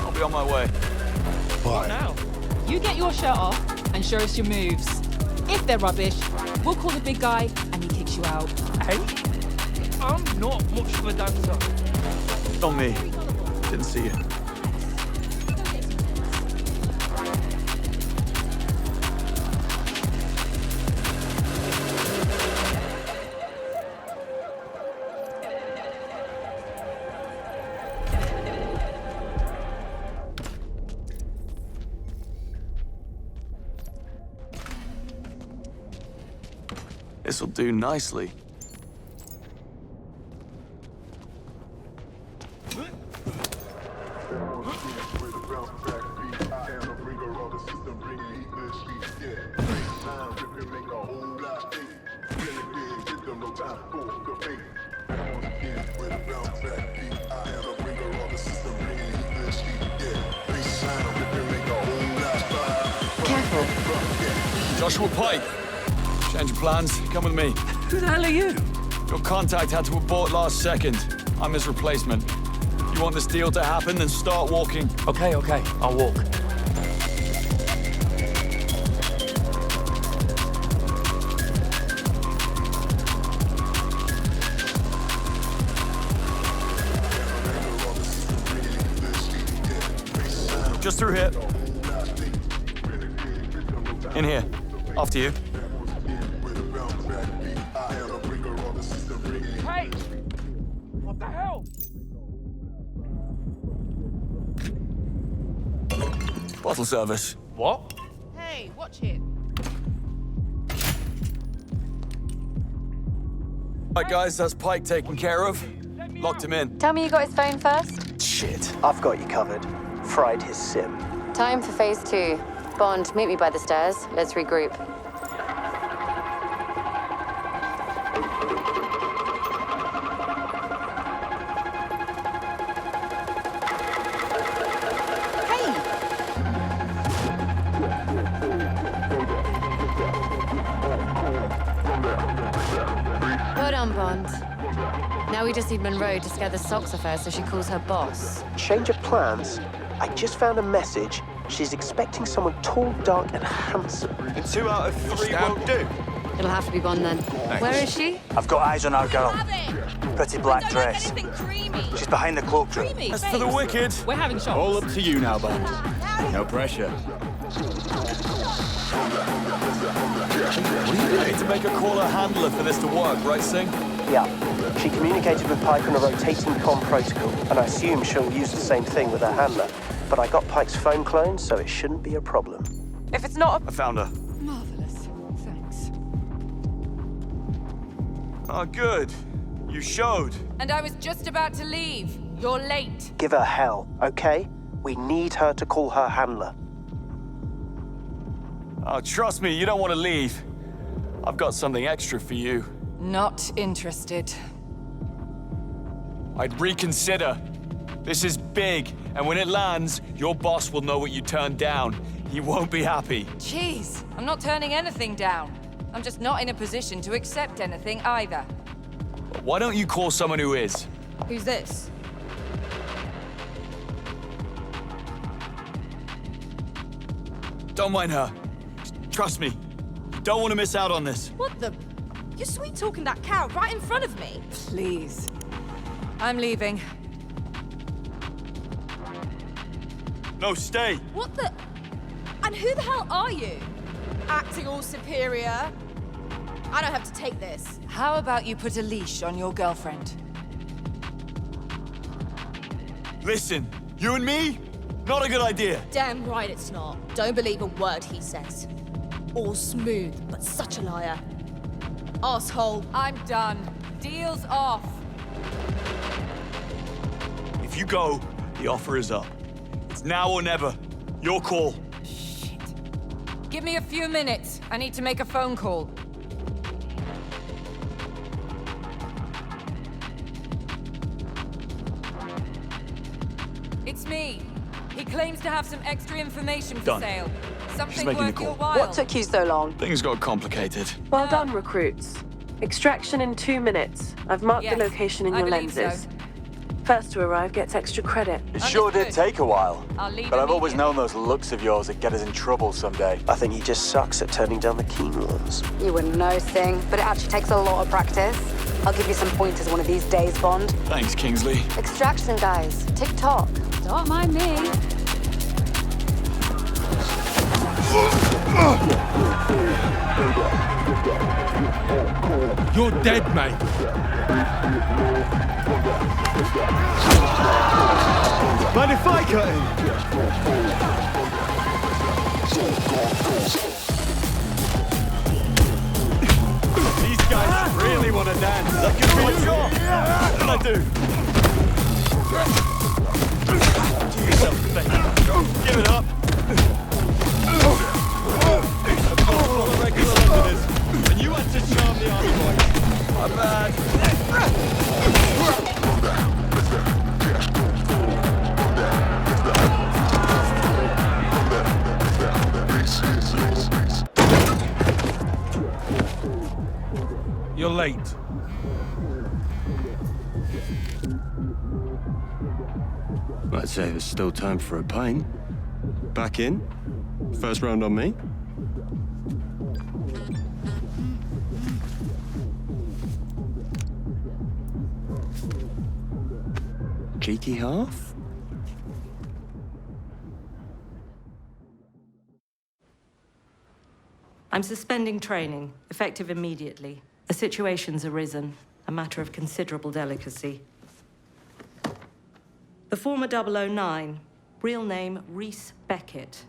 I'll be on my way.
What
now?
You get your shirt off and show us your moves. If they're rubbish, we'll call the big guy and he kicks you out.
Hey? I'm not much of a dancer.
On me. Didn't see you. This'll do nicely.
Careful.
Joshua Pike. Change of plans. Come with me.
Who the hell are you?
Your contact had to abort last second. I'm his replacement. You want this deal to happen, then start walking.
Okay, I'll walk.
Just through here. In here. After you.
Hey! What the hell?
Bottle service.
What?
Hey, watch it.
Right, guys, that's Pike taken care of. Locked him in.
Tell me you got his phone first.
Shit. I've got you covered. Fried his SIM.
Time for phase 2. Bond, meet me by the stairs. Let's regroup. Well done, Bond. Now we just need Monroe to scare the socks off her so she calls her boss.
Change of plans? I just found a message. She's expecting someone tall, dark, and handsome.
And 2 out of 3 won't do.
It'll have to be Bond then.
Thanks.
Where is she?
I've got eyes on our girl. Pretty black dress. She's behind the cloakroom.
As for the wicked,
We're having shots.
All up to you now, Bond. No pressure.
I need to make a caller handler for this to work, right, Singh?
Yeah. She communicated with Pike on a rotating comm protocol, and I assume she'll use the same thing with her handler. But I got Pike's phone cloned, so it shouldn't be a problem.
If it's not
I found her.
marvelous, thanks.
Oh, good. You showed.
And I was just about to leave. You're late.
Give her hell, okay? We need her to call her handler.
Oh, trust me, you don't want to leave. I've got something extra for you.
Not interested.
I'd reconsider. This is big, and when it lands, your boss will know what you turned down. He won't be happy.
Jeez, I'm not turning anything down. I'm just not in a position to accept anything either.
Why don't you call someone who is?
Who's this?
Don't mind her. Trust me. You don't want to miss out on this.
What the? You're sweet-talking that cow right in front of me.
Please. I'm leaving.
No, stay.
What the? And who the hell are you? Acting all superior? I don't have to take this.
How about you put a leash on your girlfriend?
Listen, you and me? Not a good idea.
Damn right it's not. Don't believe a word he says. All smooth, but such a liar. Asshole.
I'm done. Deal's off.
If you go, the offer is up. It's now or never. Your call.
Shit. Give me a few minutes. I need to make a phone call. It's me. He claims to have some extra information for
Done.
sale.
She's
Something
making the
worth
call.
your while.
What took you so long?
Things got complicated.
Well done, recruits. Extraction in 2 minutes. I've marked
Yes,
the location in
I
your
believe
lenses.
so.
First to arrive gets extra credit.
It sure did take a while.
I'll leave
But I've always
immediately.
known those looks of yours would get us in trouble someday.
I think he just sucks at turning down the keen ones.
You wouldn't know, Sting, but it actually takes a lot of practice. I'll give you some pointers one of these days, Bond.
Thanks, Kingsley.
Extraction, guys. Tick-tock.
Don't mind me.
You're dead, mate.
Mind if I cut in? These guys really want to dance. That could be a job. What can I do? Do yourself a favor. Give it up. All the regular Londoners, and you had to charm the army boys. My bad.
You're late.
I'd say there's still time for a pint. Back in. First round on me. Cheeky half?
I'm suspending training, effective immediately. A situation's arisen, a matter of considerable delicacy. The former 009, real name Reese Beckett.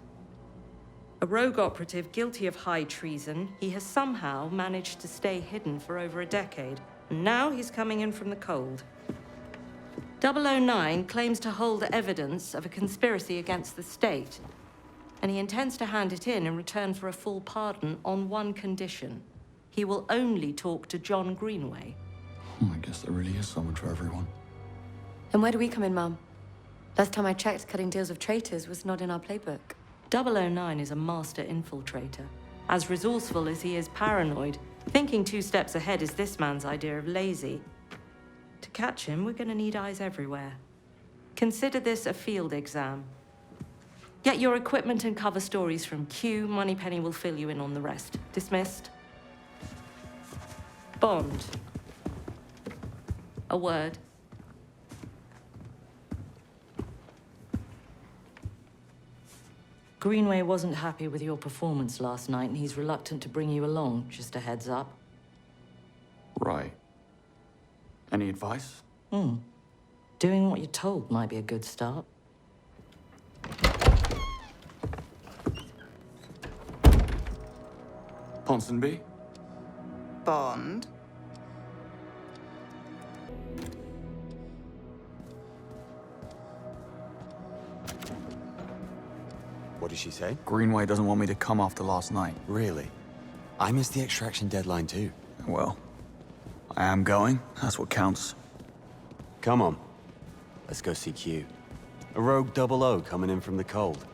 A rogue operative guilty of high treason, he has somehow managed to stay hidden for over a decade. And now he's coming in from the cold. 009 claims to hold evidence of a conspiracy against the state, and he intends to hand it in return for a full pardon on one condition. He will only talk to John Greenway.
I guess there really is someone for everyone.
And where do we come in, Mum? Last time I checked, cutting deals with traitors was not in our playbook.
009 is a master infiltrator. As resourceful as he is paranoid, thinking 2 steps ahead is this man's idea of lazy. To catch him, we're going to need eyes everywhere. Consider this a field exam. Get your equipment and cover stories from Q. Moneypenny will fill you in on the rest. Dismissed. Bond. A word. Greenway wasn't happy with your performance last night, and he's reluctant to bring you along. Just a heads up.
Right. Any advice?
Doing what you're told might be a good start.
Ponsonby?
Bond.
What did she say?
Greenway doesn't want me to come after last night.
Really? I missed the extraction deadline too.
Well, I am going. That's what counts.
Come on. Let's go see Q. A rogue 00 coming in from the cold.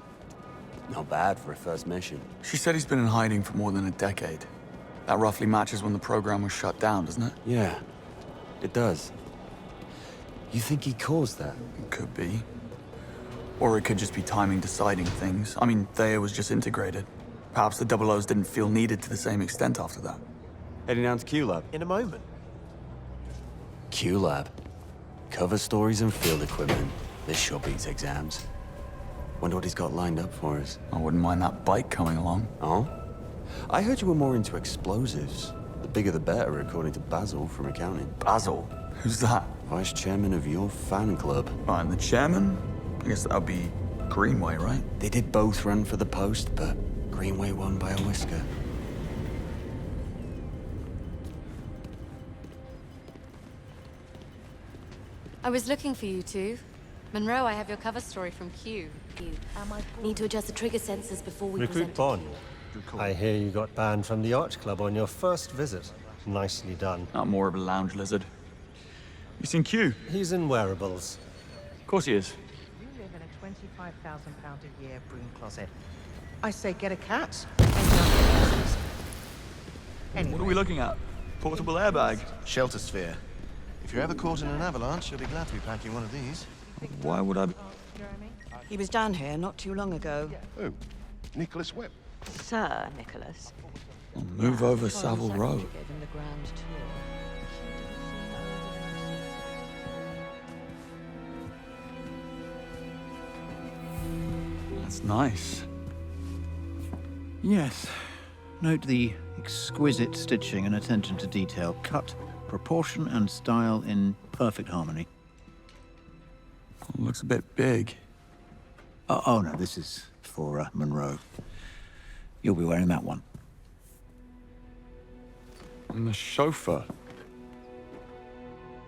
Not bad for a first mission.
She said he's been in hiding for more than a decade. That roughly matches when the program was shut down, doesn't it?
Yeah, it does. You think he caused that?
It could be. Or it could just be timing deciding things. I mean, Thea was just integrated. Perhaps the 00s didn't feel needed to the same extent after that.
Heading down to Q-Lab.
In a moment.
Q-Lab. Cover stories and field equipment. This sure beats exams. Wonder what he's got lined up for us.
I wouldn't mind that bike coming along.
Oh? I heard you were more into explosives. The bigger the better, according to Basil from accounting.
Basil? Who's that?
Vice chairman of your fan club.
Oh, and the chairman? I guess that would be Greenway, right?
They did both run for the post, but Greenway won by a whisker.
I was looking for you two. Monroe, I have your cover story from Q.
Need to adjust the trigger sensors before we
Recruit
present.
Bond. I hear you got banned from the yacht club on your first visit. Nicely done.
Not more of a lounge lizard. You seen Q?
He's in wearables.
Of course he is.
You live in a £25,000 a year broom closet. I say get a cat. Anyway.
What are we looking at? Portable airbag?
Shelter sphere. If you're ever caught in an avalanche, you'll be glad to be packing one of these.
Why would I be...
He was down here not too long ago.
Who? Nicholas Webb.
Sir Nicholas.
I'll move over Savile Row.
Gave him the grand tour.
That's nice.
Yes. Note the exquisite stitching and attention to detail. Cut, proportion, and style in perfect harmony.
Looks a bit big.
Oh no, this is for Monroe. You'll be wearing that one.
I'm the chauffeur.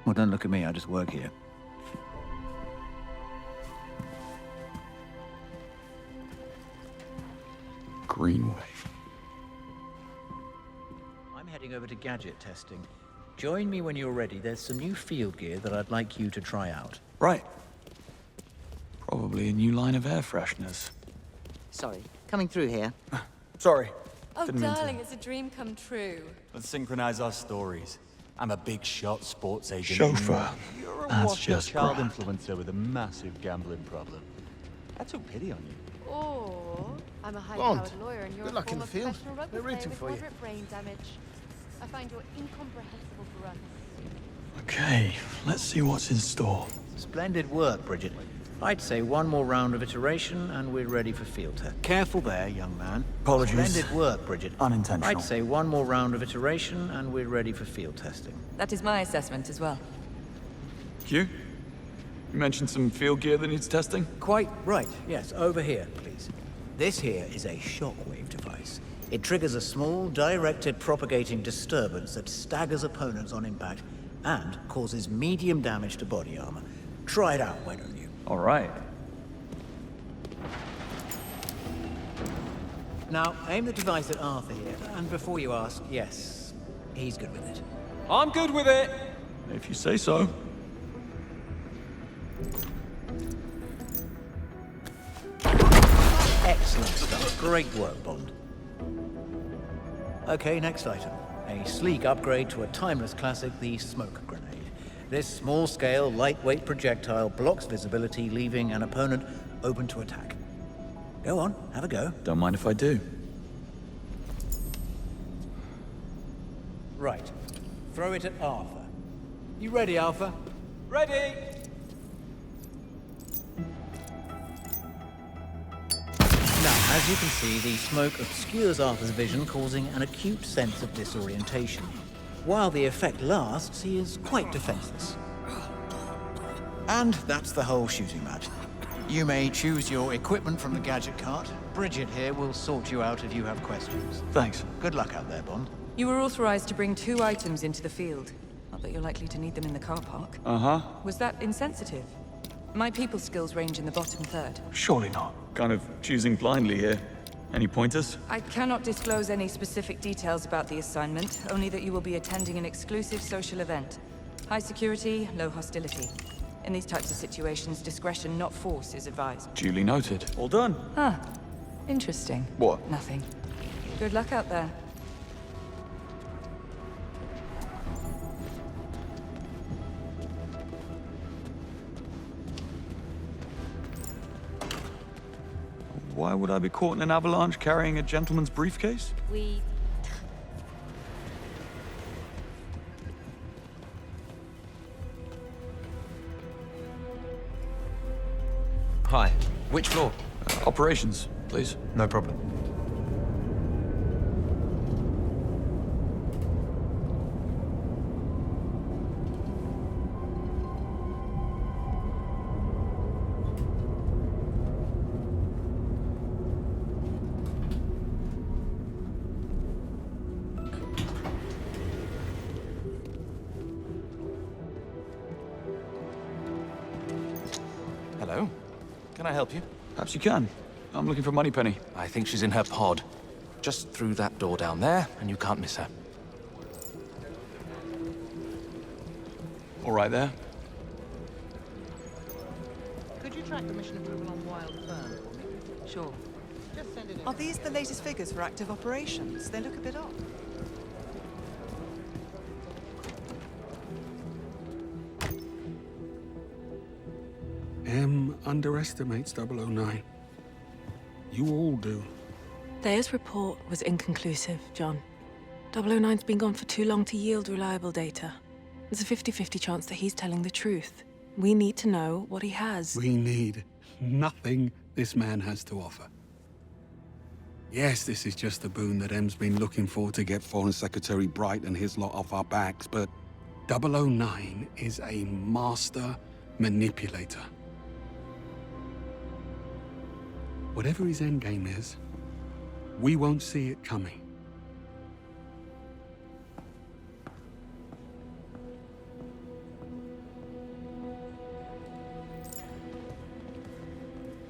Well, don't look at me. I just work here.
Greenway.
I'm heading over to gadget testing. Join me when you're ready. There's some new field gear that I'd like you to try out.
Right. Probably a new line of air fresheners.
Sorry, coming through here.
Sorry.
Oh,
Didn't mean to.
darling, it's a dream come true.
Let's synchronize our stories. I'm a big shot sports agent.
Chauffeur.
You're a
That's
washed
just
child
grand.
influencer with a massive gambling problem. I took pity on you.
Or I'm a
Bond,
high-powered lawyer and you're
good
a
luck in
former
the field.
professional rugby
They're
player
rooting
with
for you.
moderate brain damage. I find you're incomprehensible for us.
Okay, let's see what's in store.
Splendid work, Bridget. I'd say one more round of iteration and we're ready for field test. Careful there, young man.
Apologies.
Splendid work, Bridget.
Unintentional.
I'd say one more round of iteration and we're ready for field testing.
That is my assessment as well.
Q? You mentioned some field gear that needs testing?
Quite right, yes. Over here, please. This here is a shockwave device. It triggers a small, directed propagating disturbance that staggers opponents on impact and causes medium damage to body armor. Try it out, why don't you?
All right.
Now, aim the device at Arthur here, and before you ask, yes, he's good with it.
I'm good with it.
If you say so.
Excellent stuff. Great work, Bond. Okay, next item. A sleek upgrade to a timeless classic, the smoke grenade. This small-scale, lightweight projectile blocks visibility, leaving an opponent open to attack. Go on, have a go.
Don't mind if I do.
Right. Throw it at Arthur. You ready, Arthur?
Ready.
Now, as you can see, the smoke obscures Arthur's vision, causing an acute sense of disorientation. While the effect lasts, he is quite defenseless. And that's the whole shooting match. You may choose your equipment from the gadget cart. Bridget here will sort you out if you have questions.
Thanks.
Good luck out there, Bond.
You were authorized to bring 2 items into the field. Not that you're likely to need them in the car park.
Uh-huh.
Was that insensitive? My people skills range in the bottom third.
Surely not. Kind of choosing blindly here. Any pointers?
I cannot disclose any specific details about the assignment, only that you will be attending an exclusive social event. High security, low hostility. In these types of situations, discretion, not force, is advised.
Duly noted. All done.
Huh. Interesting.
What?
Nothing. Good luck out there.
Why would I be caught in an avalanche carrying a gentleman's briefcase?
We...
Hi. Which floor?
Operations, please.
No problem. Hello. Can I help you?
Perhaps you can. I'm looking for Moneypenny.
I think she's in her pod. Just through that door down there, and you can't miss her.
All right there.
Could you track the mission approval on Wild Fern for me?
Sure.
Just send it in.
Are these the latest figures for active operations? They look a bit off.
M underestimates 009. You all do.
Thea's report was inconclusive, John. 009's been gone for too long to yield reliable data. There's a 50-50 chance that he's telling the truth. We need to know what he has.
We need nothing this man has to offer. Yes, this is just a boon that M's been looking for to get Foreign Secretary Bright and his lot off our backs, but 009 is a master manipulator. Whatever his endgame is, we won't see it coming.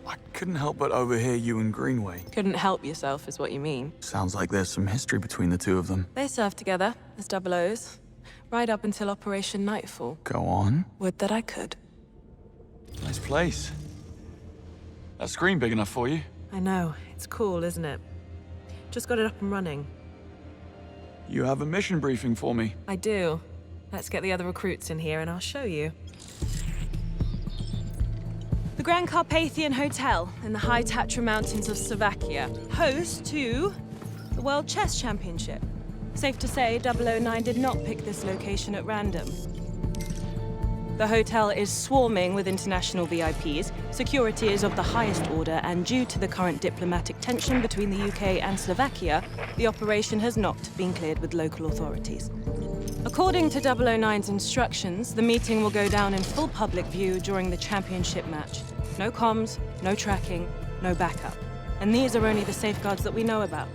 I couldn't help but overhear you and Greenway.
Couldn't help yourself, is what you mean.
Sounds like there's some history between the two of them.
They served together as double O's, right up until Operation Nightfall.
Go on.
Would that I could.
Nice place. That screen big enough for you?
I know. It's cool, isn't it? Just got it up and running.
You have a mission briefing for me.
I do. Let's get the other recruits in here and I'll show you. The Grand Carpathian Hotel in the high Tatra Mountains of Slovakia, host to the World Chess Championship. Safe to say, 009 did not pick this location at random. The hotel is swarming with international VIPs. Security is of the highest order, and due to the current diplomatic tension between the UK and Slovakia, the operation has not been cleared with local authorities. According to 009's instructions, the meeting will go down in full public view during the championship match. No comms, no tracking, no backup. And these are only the safeguards that we know about.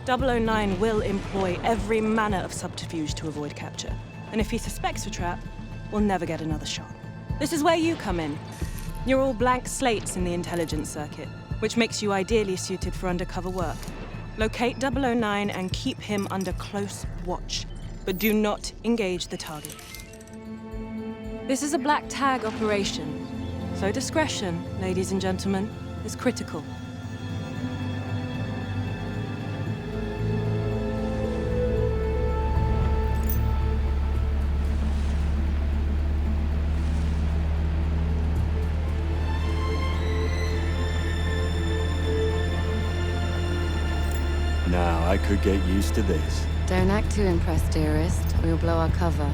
009 will employ every manner of subterfuge to avoid capture. And if he suspects a trap, we'll never get another shot. This is where you come in. You're all blank slates in the intelligence circuit, which makes you ideally suited for undercover work. Locate 009 and keep him under close watch, but do not engage the target. This is a black tag operation, so discretion, ladies and gentlemen, is critical.
Now, I could get used to this.
Don't act too impressed, dearest, or you'll blow our cover.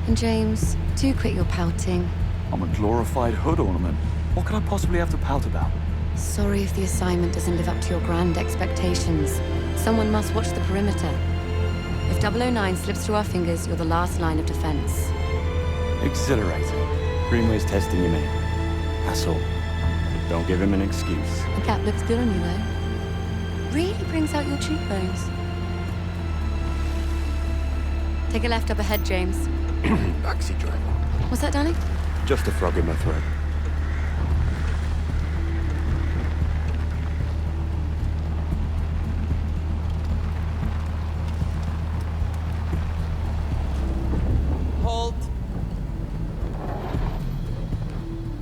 And James, do quit your pouting.
I'm a glorified hood ornament. What could I possibly have to pout about?
Sorry if the assignment doesn't live up to your grand expectations. Someone must watch the perimeter. If 009 slips through our fingers, you're the last line of defense.
Exhilarating. Greenway's testing you, mate. That's all. Don't give him an excuse.
The cap looks good on you, though. Really brings out your cheekbones. Take a left up ahead, James.
Backseat driver.
What's that, darling?
Just a frog in my throat.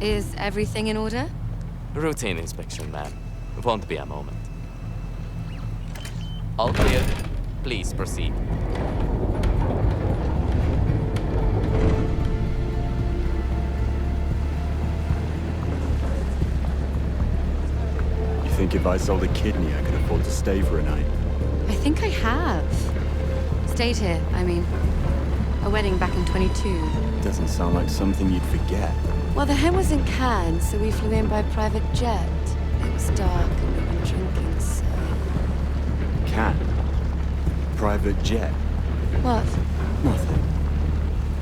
Is everything in order?
Routine inspection, ma'am. Won't be a moment. All clear. Please proceed.
You think if I sold a kidney, I could afford to stay for a night?
I think I have. Stayed here, I mean. A wedding back in 22.
Doesn't sound like something you'd forget.
Well, the hen was in Cannes, so we flew in by private jet. It was dark and we'd been drinking, so...
Cannes? Private jet?
What?
Nothing.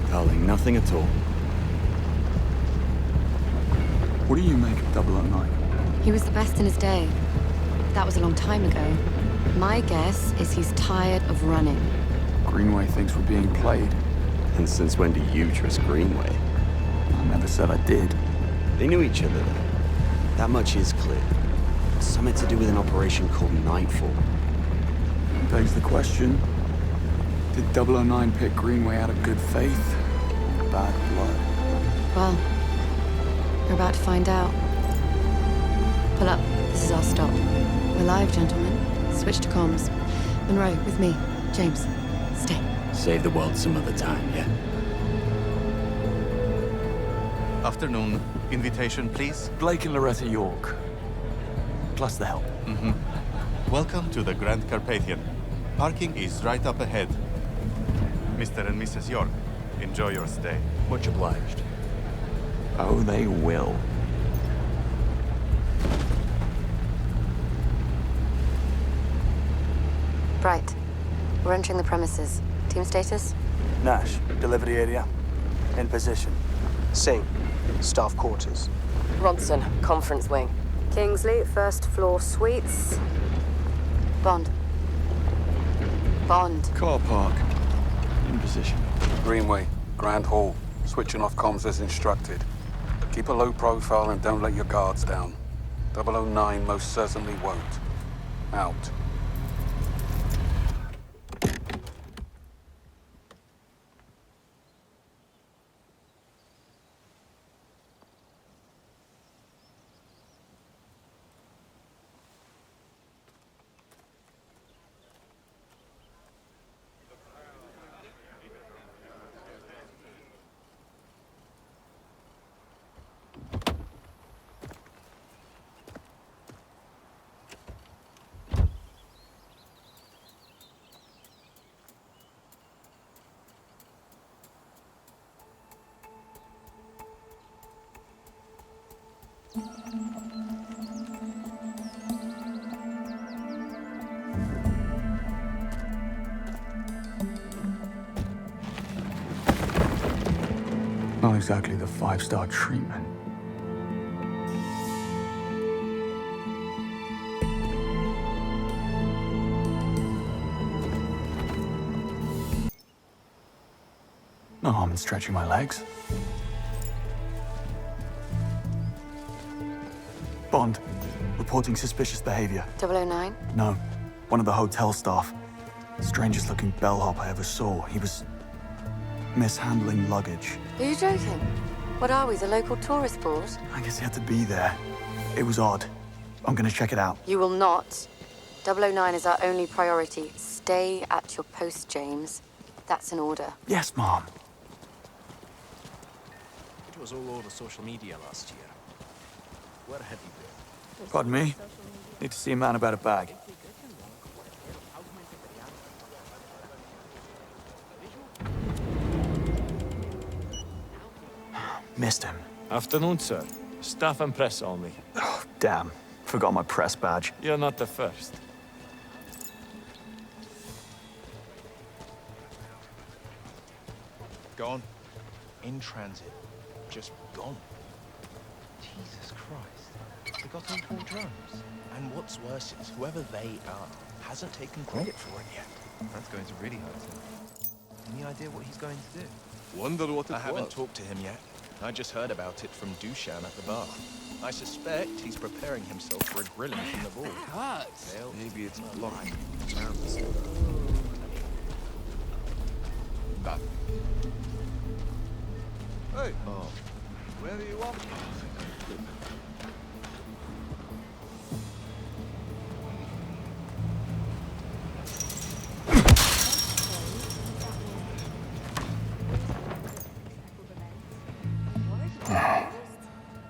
Darling, nothing at all.
What do you make of 009?
He was the best in his day. That was a long time ago. My guess is he's tired of running.
Greenway thinks we're being played.
And since when do you trust Greenway?
I never said I did.
They knew each other, though. That much is clear. Something to do with an operation called Knightfall.
Begs the question, did 009 pick Greenway out of good faith? Or bad blood?
Well, we're about to find out. Pull up. This is our stop. We're live, gentlemen. Switch to comms. Monroe, with me. James, stay.
Save the world some other time, yeah?
Afternoon. Invitation, please.
Blake and Loretta York. Plus the help.
Welcome to the Grand Carpathian. Parking is right up ahead. Mr. and Mrs. York, enjoy your stay.
Much obliged.
Oh, they will.
Bright. We're entering the premises. Team status?
Nash, delivery area. In position. Singh, staff quarters.
Ronson, conference wing. Kingsley, first floor suites.
Bond. Bond.
Car park.
In position.
Greenway, Grand Hall. Switching off comms as instructed. Keep a low profile and don't let your guards down. 009 most certainly won't. Out. Not exactly the 5-star treatment.
No harm in stretching my legs. Bond, reporting suspicious behavior.
009?
No, one of the hotel staff. Strangest looking bellhop I ever saw. He was mishandling luggage.
Are you joking? What are we, the local tourist board?
I guess he had to be there. It was odd. I'm gonna check it out.
You will not. 009 is our only priority. Stay at your post, James. That's an order.
Yes, Mom.
It was all over social media last year. Where have you been?
Pardon me? Need to see a man about a bag. Missed him.
Afternoon, sir. Staff and press only.
Oh, damn. Forgot my press badge.
You're not the first.
Gone. In transit. Just gone. Jesus Christ. They got on 4 drums. And what's worse is, whoever they are hasn't taken credit for it yet.
That's going to really hurt him. Any idea what he's going to do?
Wonder what I haven't talked to him yet. I just heard about it from Dushan at the bar. I suspect he's preparing himself for a grilling from the board. Hell, maybe it's blocked. Back. Hey. Oh.
Wherever you want.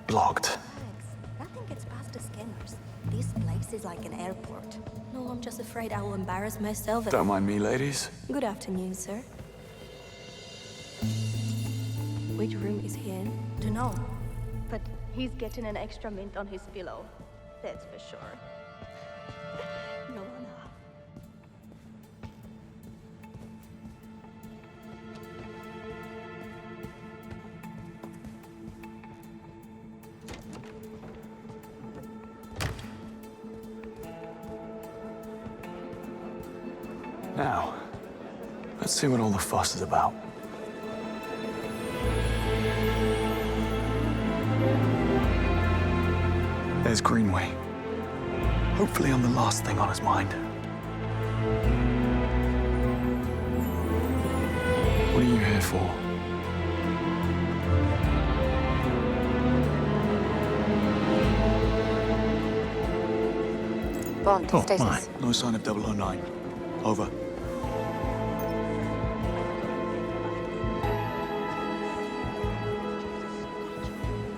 Blocked.
Nothing gets past the scanners. This place is like an airport. No, I'm just afraid I will embarrass myself.
Don't mind me, ladies.
Good afternoon, sir. Which room is he in? Dunno. But he's getting an extra mint on his pillow. That's for sure. No, no.
Now, let's see what all the fuss is about. There's Greenway. Hopefully I'm the last thing on his mind. What are you here for?
Bond, status.
My. No sign of 009. Over.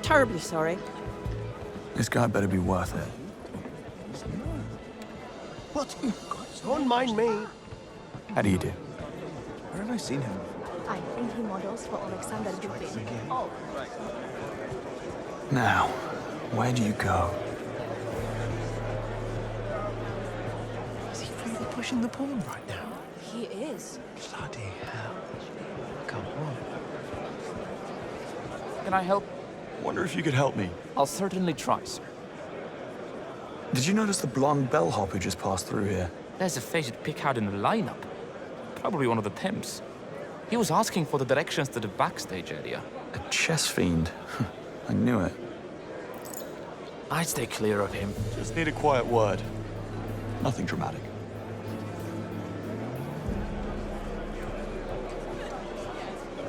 Terribly sorry.
This guy better be worth it.
What? Don't mind me.
How do you do?
Where have I seen him?
I think he models for Alexander Dupin. Oh, right.
Now, where do you go?
Is he really pushing the pawn right now?
He is.
Bloody hell. Come on.
Can I help?
Wonder if you could help me.
I'll certainly try, sir.
Did you notice the blonde bellhop who just passed through here?
There's a fated pickard in the lineup. Probably one of the pimps. He was asking for the directions to the backstage area.
A chess fiend. I knew it.
I'd stay clear of him.
Just need a quiet word. Nothing dramatic.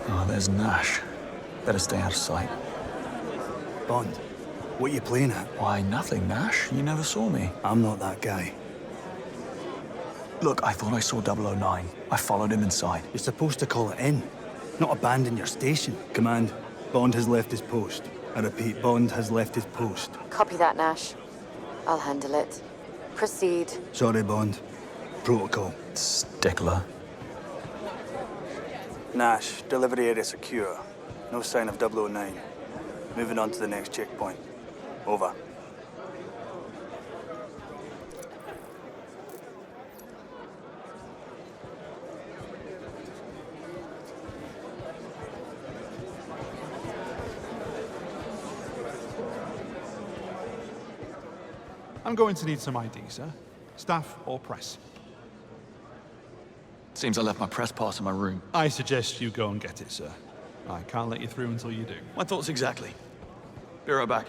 Oh, there's Nash. Better stay out of sight.
Bond, what are you playing at?
Why, nothing, Nash. You never saw me.
I'm not that guy.
Look, I thought I saw 009. I followed him inside.
You're supposed to call it in, not abandon your station. Command, Bond has left his post. I repeat, Bond has left his post.
Copy that, Nash. I'll handle it. Proceed.
Sorry, Bond. Protocol.
Stickler.
Nash, delivery area secure. No sign of 009. Moving on to the next checkpoint. Over.
I'm going to need some ID, sir. Staff or press?
Seems I left my press pass in my room.
I suggest you go and get it, sir. I can't let you through until you do.
My thoughts exactly. Be right back.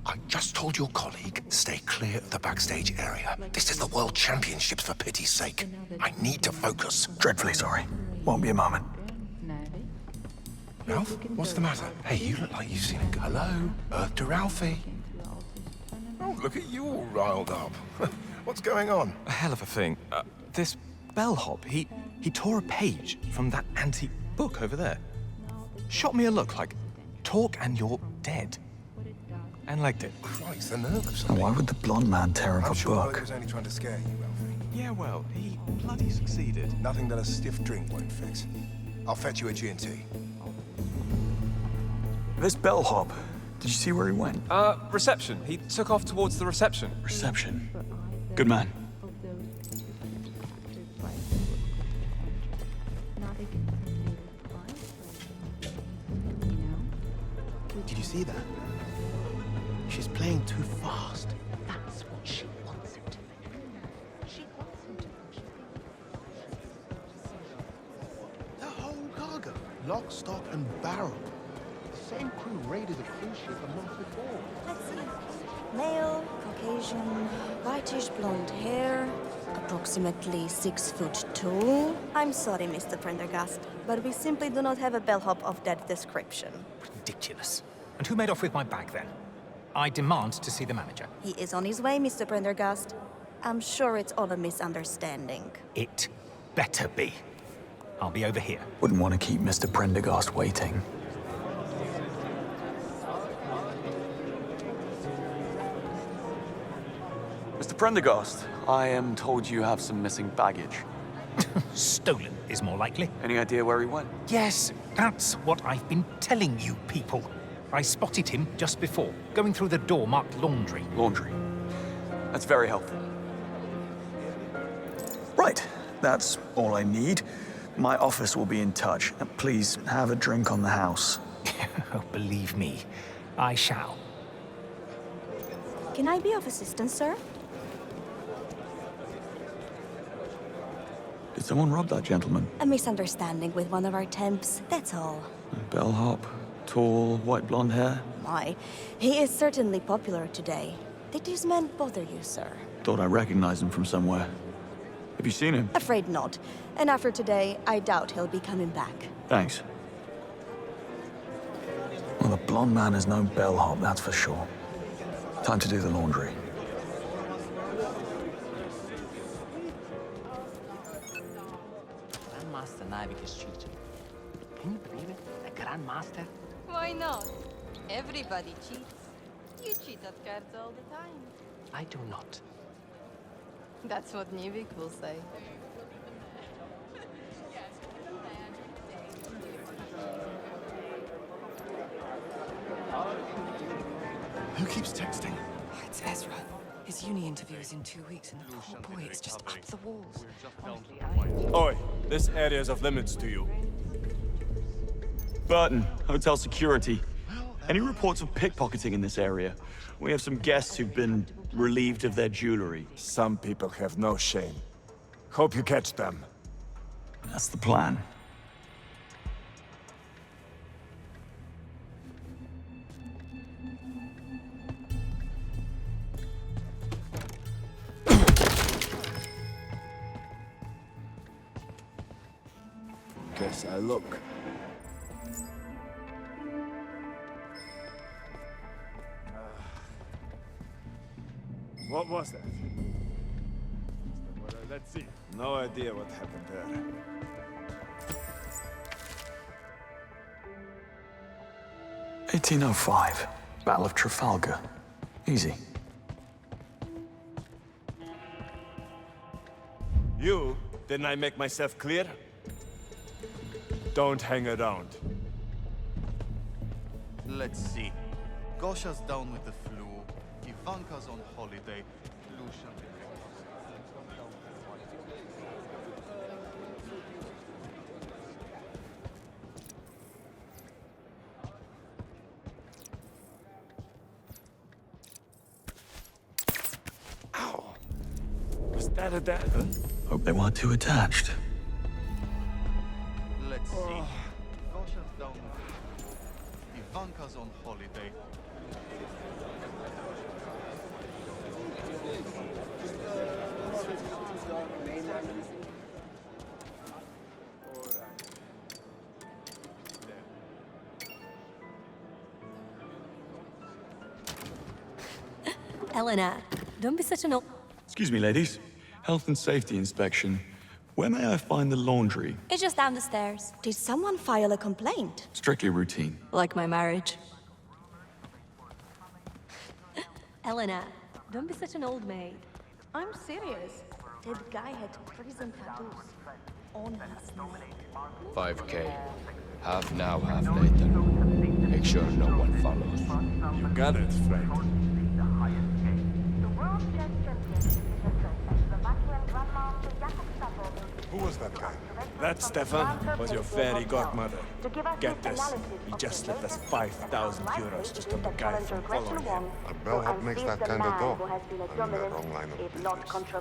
I just told your colleague, stay clear of the backstage area. This is the World Championships, for pity's sake. I need to focus.
Dreadfully sorry. Won't be a moment.
Ralph, what's the matter? Hey, you look like you've seen a... Hello? Earth to Ralphie. Oh, look at you all riled up. What's going on?
A hell of a thing. This bellhop, he tore a page from that antique book over there. Shot me a look like, talk and you're dead. And liked it.
Christ, the nerve of
And
something.
why would the blonde man tear up
I'm
a
sure
book?
he was only trying to scare you, Ralphie.
Yeah, well, he bloody succeeded.
Nothing that a stiff drink won't fix. I'll fetch you a G&T.
This bellhop, did you see where he went?
Reception. He took off towards the reception.
Reception. Good man.
Did you see
see that? She's playing too fast. That's what she wants him to think. She wants him to think. The whole cargo, lock, stock, and barrel. The same crew raided a cruise ship a month before.
Let's see. Male, Caucasian, whitish blonde hair, approximately 6'2". I'm sorry, Mr. Prendergast, but we simply do not have a bellhop of that description.
Ridiculous. And who made off with my bag then? I demand to see the manager.
He is on his way, Mr. Prendergast. I'm sure it's all a misunderstanding.
It better be. I'll be over here.
Wouldn't want to keep Mr. Prendergast waiting.
Mr. Prendergast, I am told you have some missing baggage.
Stolen is more likely.
Any idea where he went?
Yes, that's what I've been telling you people. I spotted him just before, going through the door marked laundry.
Laundry. That's very helpful.
Right, that's all I need. My office will be in touch. Please have a drink on the house.
Oh, believe me, I shall.
Can I be of assistance, sir?
Did someone rob that gentleman?
A misunderstanding with one of our temps, that's all.
Bellhop, tall, white blonde hair.
My, he is certainly popular today. Did these men bother you, sir?
Thought I recognized him from somewhere. Have you seen him?
Afraid not. And after today, I doubt he'll be coming back.
Thanks. Well, the blonde man is no bellhop, that's for sure. Time to do the laundry.
Grandmaster Navik is cheating. Can you believe it? A Grandmaster?
Why not? Everybody cheats. You cheat at cards all the time.
I do not.
That's what Nivik will say.
Who keeps texting?
It's Ezra. His uni interview is in 2 weeks, and the poor boy is just up the walls.
Oi, this area is off limits to you. Burton, hotel security. Any reports of pickpocketing in this area? We have some guests who've been relieved of their jewelry.
Some people have no shame. Hope you catch them.
That's the plan.
Guess I look. What was that? Well, let's see. No idea what happened there.
"1805, Battle of Trafalgar. Easy.
You? Didn't I make myself clear? Don't hang around.
Let's see. Gosha's down with the flu. Ivanka's on holiday. Lucian...
Ow! Was that a dagger?
Hope they weren't too attached.
Let's see. Gosha's down with... Ivanka's on holiday.
Elena, don't be such an
Excuse me, ladies. Health and safety inspection. Where may I find the laundry?
It's just down the stairs. Did someone file a complaint?
Strictly routine.
Like my marriage. Elena, don't be such an old maid. I'm serious. That guy had prison tattoos on his neck.
5K. Half now, half later. Make sure no one follows.
You got it, friend.
Who was that guy?
That, Stefan, was your fairy godmother. Get this. He just slipped us 5,000 euros to stop the guy from following him.
A bellhop makes that kind of dough. I'm in the wrong line of business.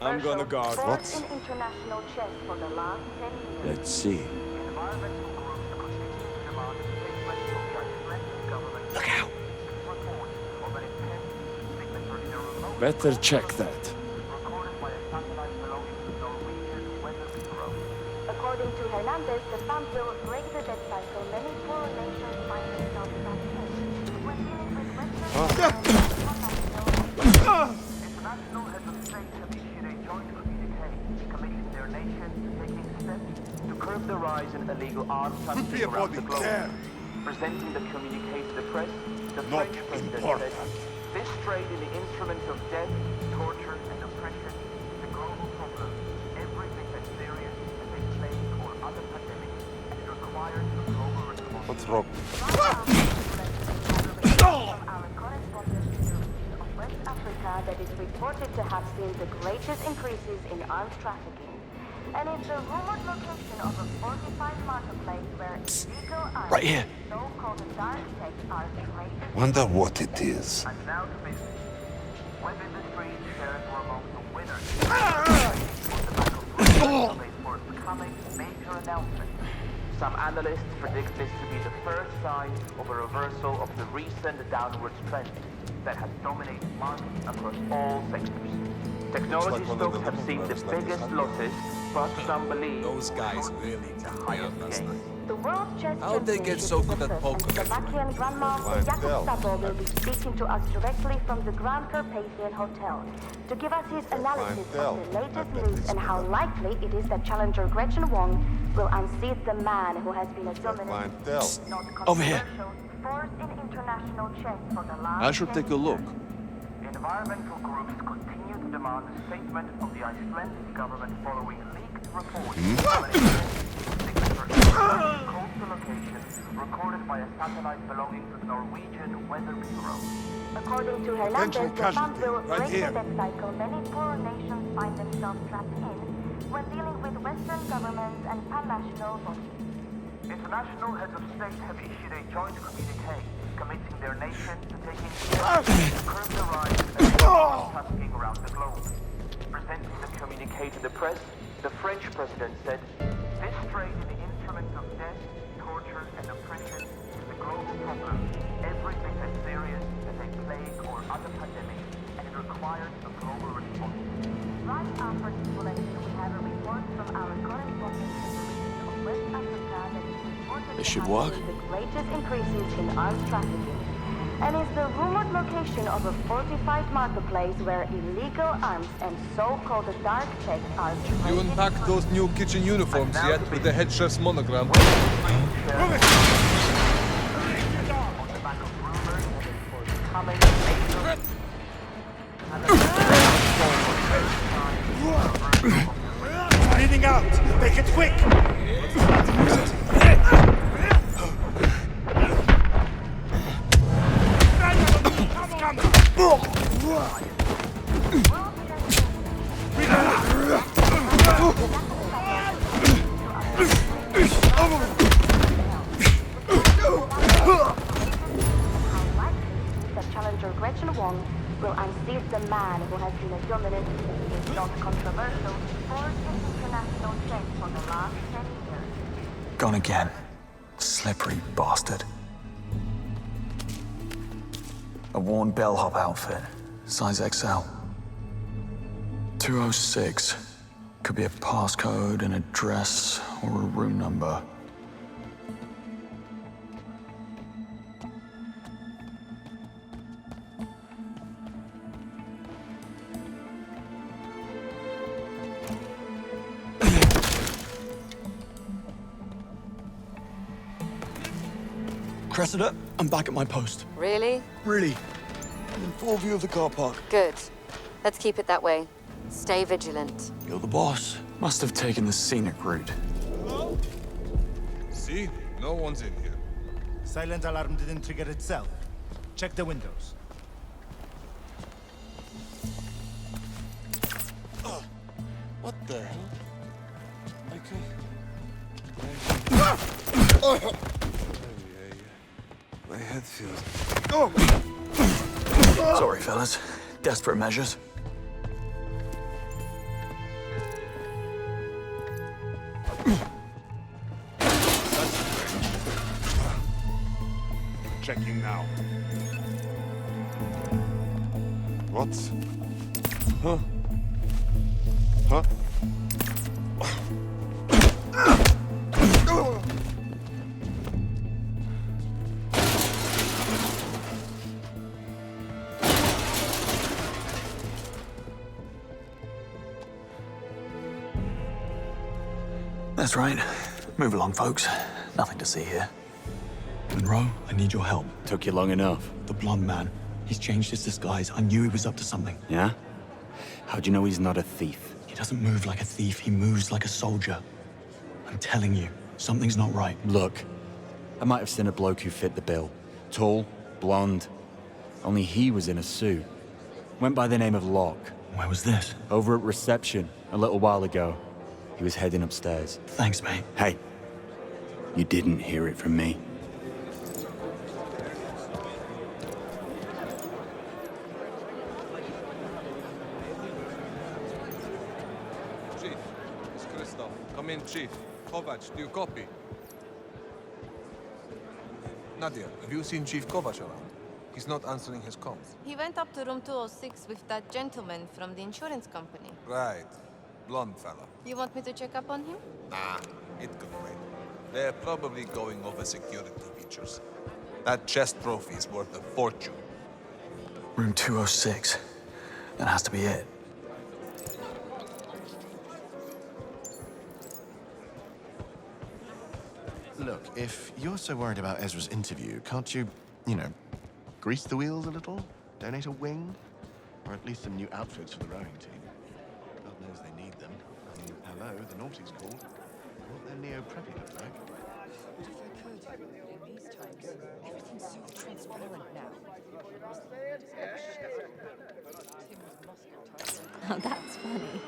I'm gonna guard.
What?
Let's see.
Look out!
Better check that.
According to Hernandez, the fund will break the debt cycle. Many poor nations find themselves trapped in. When dealing with Western
International heads of state have issued a joint communique committing their nation to taking steps to curb the rise in illegal arms trafficking around the globe. Presenting the communique to the press, the French president said, "This trade in the instruments of death, torture, and oppression is a global problem. Everything that's serious as a plague or other pandemic, and it requires a global response."
What's wrong?
West Africa that is reported to have seen the greatest increases in arms trafficking. And it's the rumored location of a fortified marketplace where illegal arms,
Right here.
so-called dark tech, are traded.
Wonder what it is.
And now to business. Web industry shares were among the winners. For its coming major announcement. Some analysts predict this to be the first sign of a reversal of the recent downward trend that has dominated markets across all sectors. Technology stocks have seen the biggest losses, but some believe
those guys really
the highest gains.
The World Chess
How'd they get so good at poker?
Slovakian Grandmaster Jakub Sabo will be speaking to us directly from the Grand Carpathian Hotel to give us his analysis of the latest news and how likely it is that challenger Gretchen Wong will unseat the man who has been a dominant,
Over here.
force in international chess for the last
I should take a look.
Environmental groups continue to demand a statement of the Icelandic government following leaked reports coastal location recorded by a satellite belonging to the Norwegian Weather Bureau.
According to Hernandez, the fund will
right
break
here.
the debt cycle many poor nations find themselves trapped in when dealing with Western governments and pan-national bodies.
International heads of state have issued a joint communique committing their nation to taking steps to curb the rise of illegal trafficking around the globe. Presenting the communique to the press, the French president said, "This trade in the instruments of death, torture, and oppression is a global problem. Everything as serious as a plague or other pandemic, and it requires a global response."
Right after this bulletin, we have a report from our correspondent in the region of West Africa that is reported
This
to
should
have
work.
seen the greatest increases in arms trafficking, and is the rumored location of a fortified marketplace where illegal arms and so-called dark tech are traded.
You unpacked those new kitchen uniforms yet with the head chef's monogram?
Bleeding out! Make it quick!
That challenger Gretchen Wong will unseat the man who has been a dominant, if not controversial, force in international chess for the last 10 years.
Gone again. Slippery bastard. A worn bellhop outfit. Size XL. 206. Could be a passcode, an address, or a room number.
Cressida, I'm back at my post.
Really?
Really. I'm in full view of the car park.
Good. Let's keep it that way. Stay vigilant.
You're the boss.
Must have taken the scenic route.
See? No one's in here.
Silent alarm didn't trigger itself. Check the windows.
What the hell? I
My head feels...
Sorry, fellas. Desperate measures.
Checking now. What? Huh? Huh?
That's right. Move along, folks. Nothing to see here. Monroe, I need your help.
Took you long enough.
The blonde man. He's changed his disguise. I knew he was up to something.
Yeah? How'd you know he's not a thief?
He doesn't move like a thief. He moves like a soldier. I'm telling you, something's not right.
Look, I might have seen a bloke who fit the bill. Tall, blonde. Only he was in a suit. Went by the name of Locke.
Where was this?
Over at reception, a little while ago. He was heading upstairs.
Thanks, mate.
Hey, you didn't hear it from me.
Chief, it's Christoph. Come in, Chief. Kovac, do you copy? Nadia, have you seen Chief Kovac around? He's not answering his comms.
He went up to room 206 with that gentleman from the insurance company.
Right. Blonde fella.
You want me to check up on him?
Nah, it could wait. They're probably going over security features. That chess trophy is worth a fortune.
Room 206. That has to be it.
Look, if you're so worried about Ezra's interview, can't you, grease the wheels a little? Donate a wing? Or at least some new outfits for the rowing team? God knows they need them. I mean, hello, the Naughty's called. What their neo-preppy look like?
In these times, everything's so transparent now.
Oh, that's funny.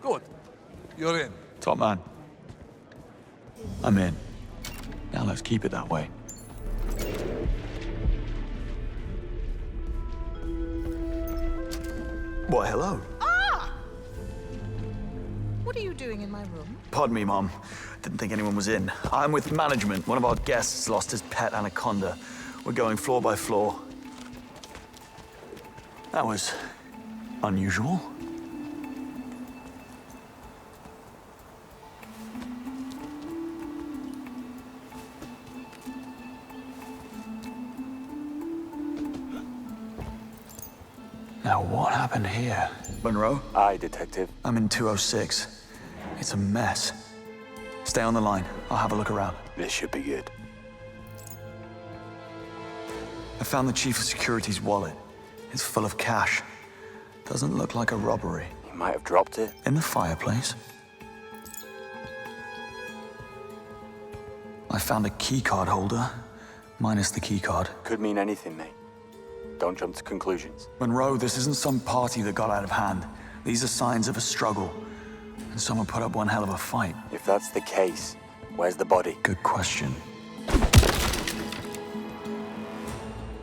Good. You're in.
Top man. I'm in. Now let's keep it that way. What, hello?
Ah! What are you doing in my room?
Pardon me, Mom. Didn't think anyone was in. I'm with management. One of our guests lost his pet anaconda. We're going floor by floor. That was unusual. Now, what happened here? Monroe?
Aye, Detective.
I'm in 206. It's a mess. Stay on the line. I'll have a look around.
This should be good.
I found the Chief of Security's wallet. It's full of cash. Doesn't look like a robbery.
He might have dropped it.
In the fireplace. I found a keycard holder, minus the keycard.
Could mean anything, mate. Don't jump to conclusions.
Monroe, this isn't some party that got out of hand. These are signs of a struggle. And someone put up one hell of a fight.
If that's the case, where's the body?
Good question.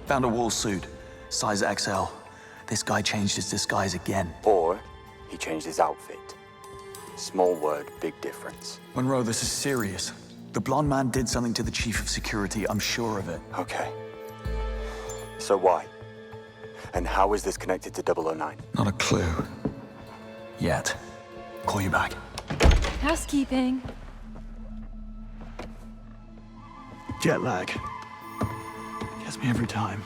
Found a wool suit, size XL. This guy changed his disguise again.
Or he changed his outfit. Small word, big difference.
Monroe, this is serious. The blonde man did something to the Chief of Security, I'm sure of it.
Okay. So why?
And how is this connected to 009? Not a clue. Yet. Call you back.
Housekeeping.
Jet lag. Gets me every time.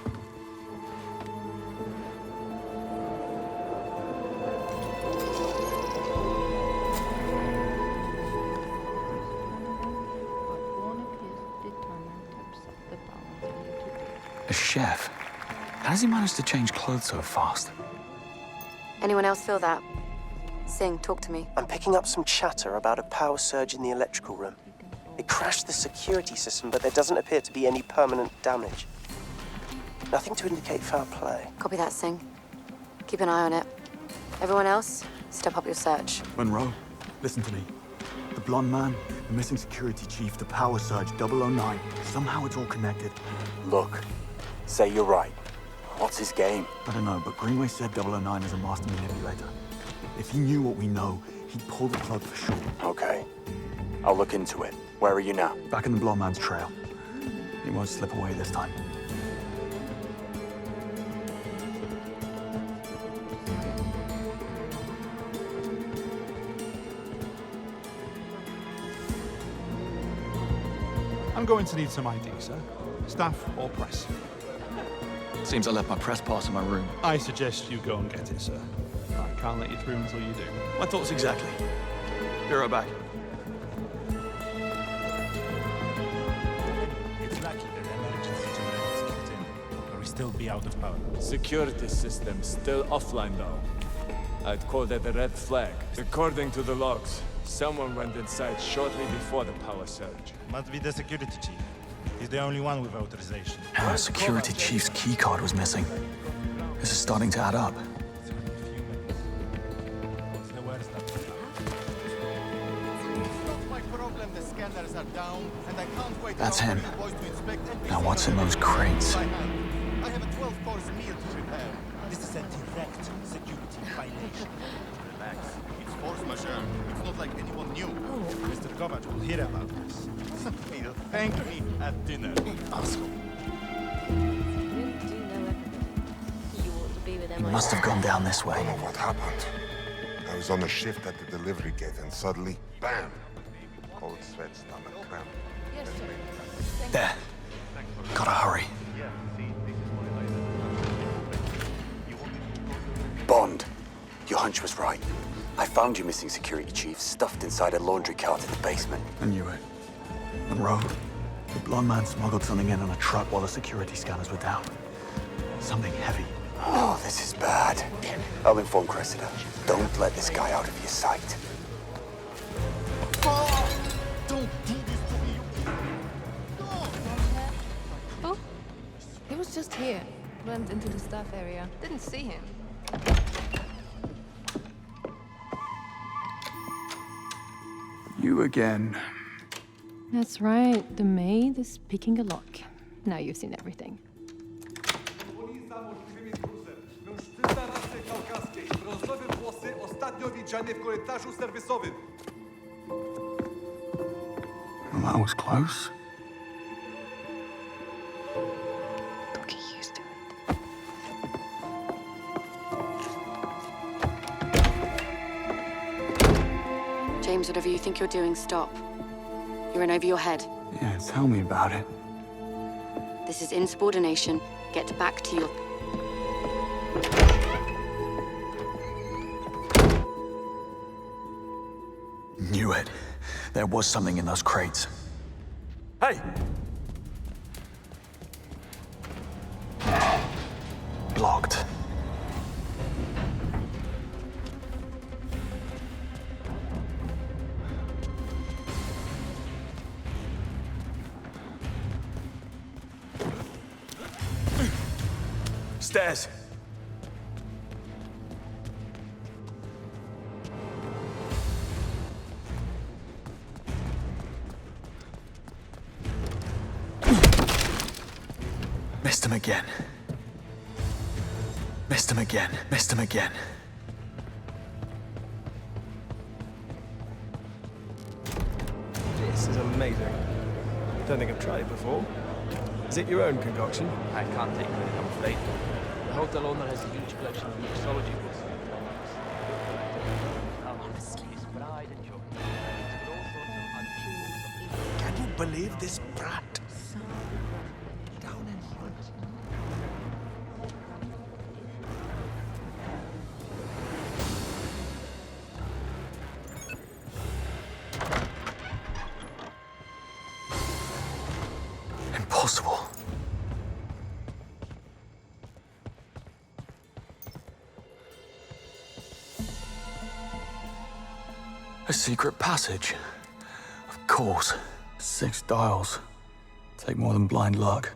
A chef? How does he manage to change clothes so fast?
Anyone else feel that? Sing, talk to me.
I'm picking up some chatter about a power surge in the electrical room. It crashed the security system, but there doesn't appear to be any permanent damage. Nothing to indicate foul play.
Copy that, Sing. Keep an eye on it. Everyone else, step up your search.
Monroe, listen to me. The blonde man, the missing security chief, the power surge, 009. Somehow it's all connected. Look, say you're right. What's his game? I don't know, but Greenway said 009 is a master manipulator. If he knew what we know, he'd pull the plug for sure. Okay. I'll look into it. Where are you now? Back in the blonde man's trail. He won't slip away this time.
I'm going to need some ID, sir. Staff or press?
Seems I left my press pass in my room.
I suggest you go and get it, sir. I can't let you through until you do.
My thoughts exactly. Be right back.
It's lucky that the emergency generator kicked in, or we still be out of power.
Security system still offline though. I'd call that a red flag. According to the logs, someone went inside shortly before the power surge.
Must be the security chief. He's the only one with authorization.
Our security chief's keycard was missing. This is starting to add up. That's him. Now what's in those crates?
I have a 12-course meal to prepare. This is a direct security violation.
Relax. It's force majeure. It's not like anyone knew.
Mr. Kovac will hear about this.
He'll thank me at dinner. Asshole.
He must have gone down this way.
I don't know what happened. I was on a shift at the delivery gate and suddenly, bam! Cold sweat, stomach cramp.
There. Gotta hurry. Bond, your hunch was right. I found your missing security chief stuffed inside a laundry cart in the basement. I knew it. Monroe, the blonde man smuggled something in on a truck while the security scanners were down. Something heavy. Oh, this is bad. I'll inform Cressida. Don't let this guy out of your sight.
Don't do this to me!
Oh, he was just here. Went into the staff area. Didn't see him.
You again.
That's right. The maid is picking a lock. Now you've seen everything.
Well, that was close.
Don't get used to
it. James, whatever you think you're doing, stop. You're in over your head.
Yeah, tell me about it.
This is insubordination. Get back to your...
Knew it. There was something in those crates. Hey! Blocked. Stairs. Missed him again. Missed him again. Missed him again.
This is amazing. Don't think I've tried it before. Is it your own concoction?
I can't take credit, I'm afraid.
hotel owner has a huge collection of mixology books.
Can you believe this brat? Down in front.
Impossible. A secret passage. Of course. 6 dials. Take more than blind luck.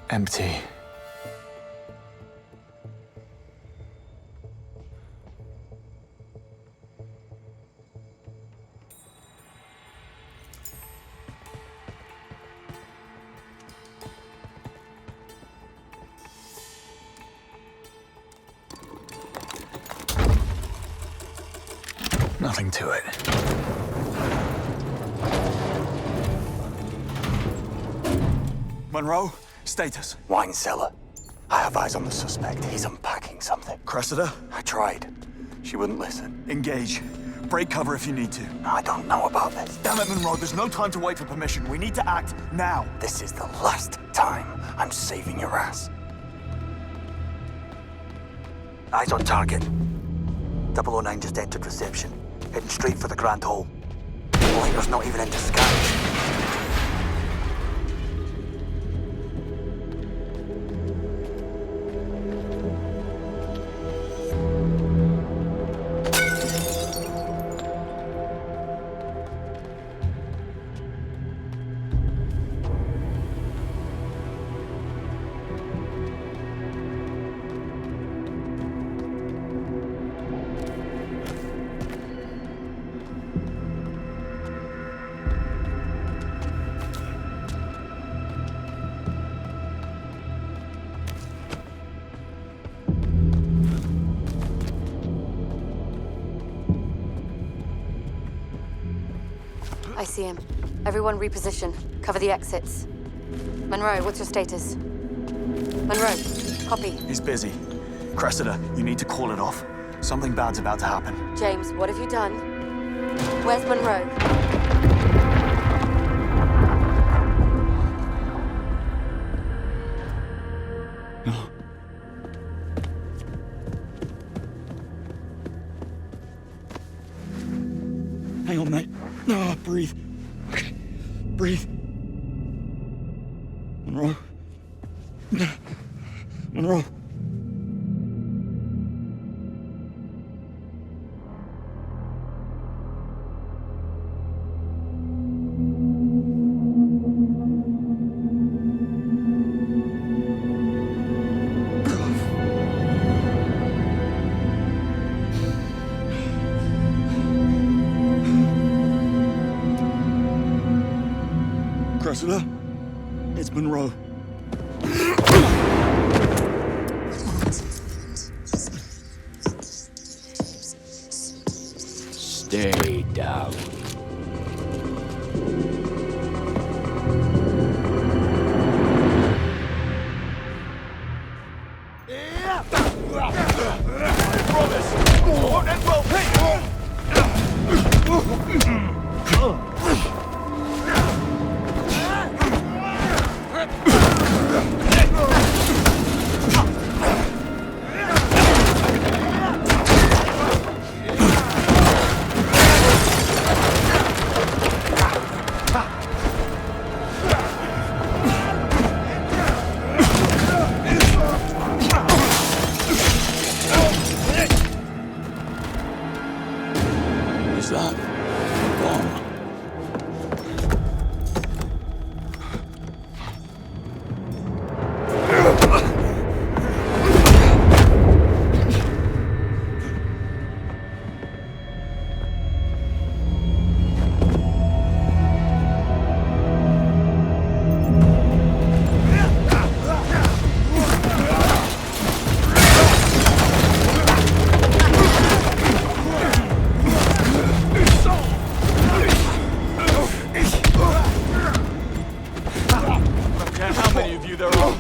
Empty. Nothing to it.
Monroe, status.
Wine cellar. I have eyes on the suspect. He's unpacking something.
Cressida?
I tried. She wouldn't listen.
Engage. Break cover if you need to.
I don't know about this.
Damn it, Monroe, there's no time to wait for permission. We need to act now.
This is the last time I'm saving your ass. Eyes on target. 009 just entered reception. Heading straight for the Grand Hall. Lighter's not even in disguise.
I see him. Everyone reposition. Cover the exits. Monroe, what's your status? Monroe, copy.
He's busy. Cressida, you need to call it off. Something bad's about to happen.
James, what have you done? Where's Monroe?
Hang on, mate. No, breathe. Okay. Breathe. Monroe. Monroe. Cressida, it's Monroe.
Stay down.
Promise! More and well paid!
many of you there are.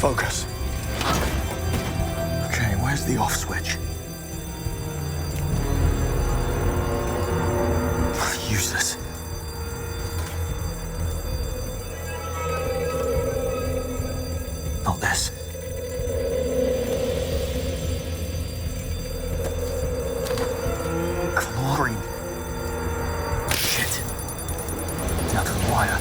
Focus. Okay, where's the off switch? Useless. Not this. Chlorine. Shit. Now to the wire.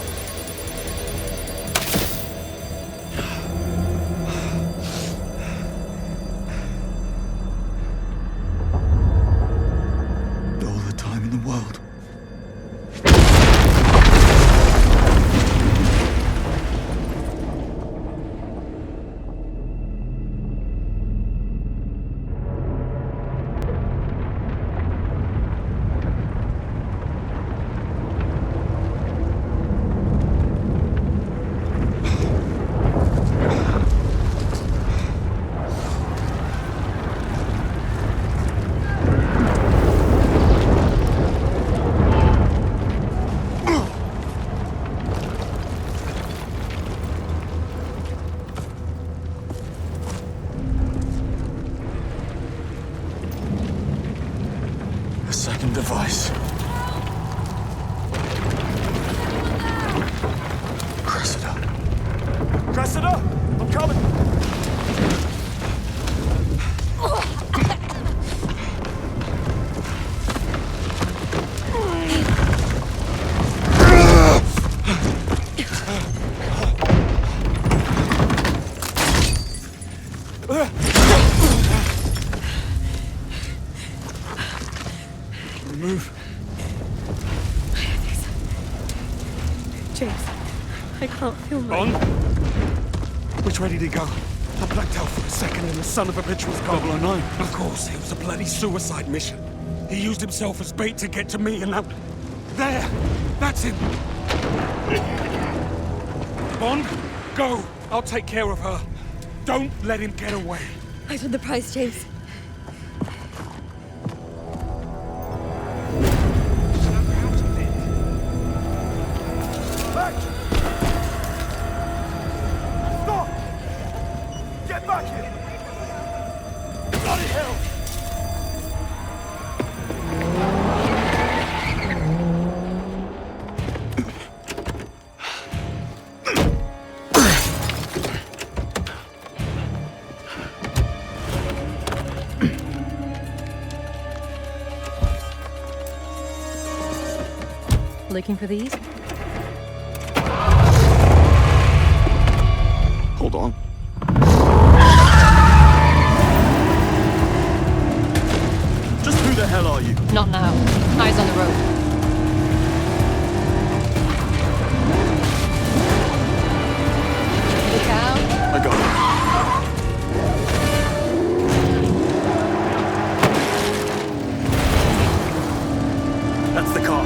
Device.
Cressida, I'm coming.
Move.
James, I can't feel my...
On? Which way did he go? I blacked out for a second and the son of a bitch was gone.
009.
Of course, it was a bloody suicide mission. He used himself as bait to get to me and now... There! That's him! Bond, go! I'll take care of her. Don't let him get away.
I paid the price, James.
Looking for these?
Hold on. Just who the hell are you?
Not now. Eyes on the road. Look out.
I got it. That's the car.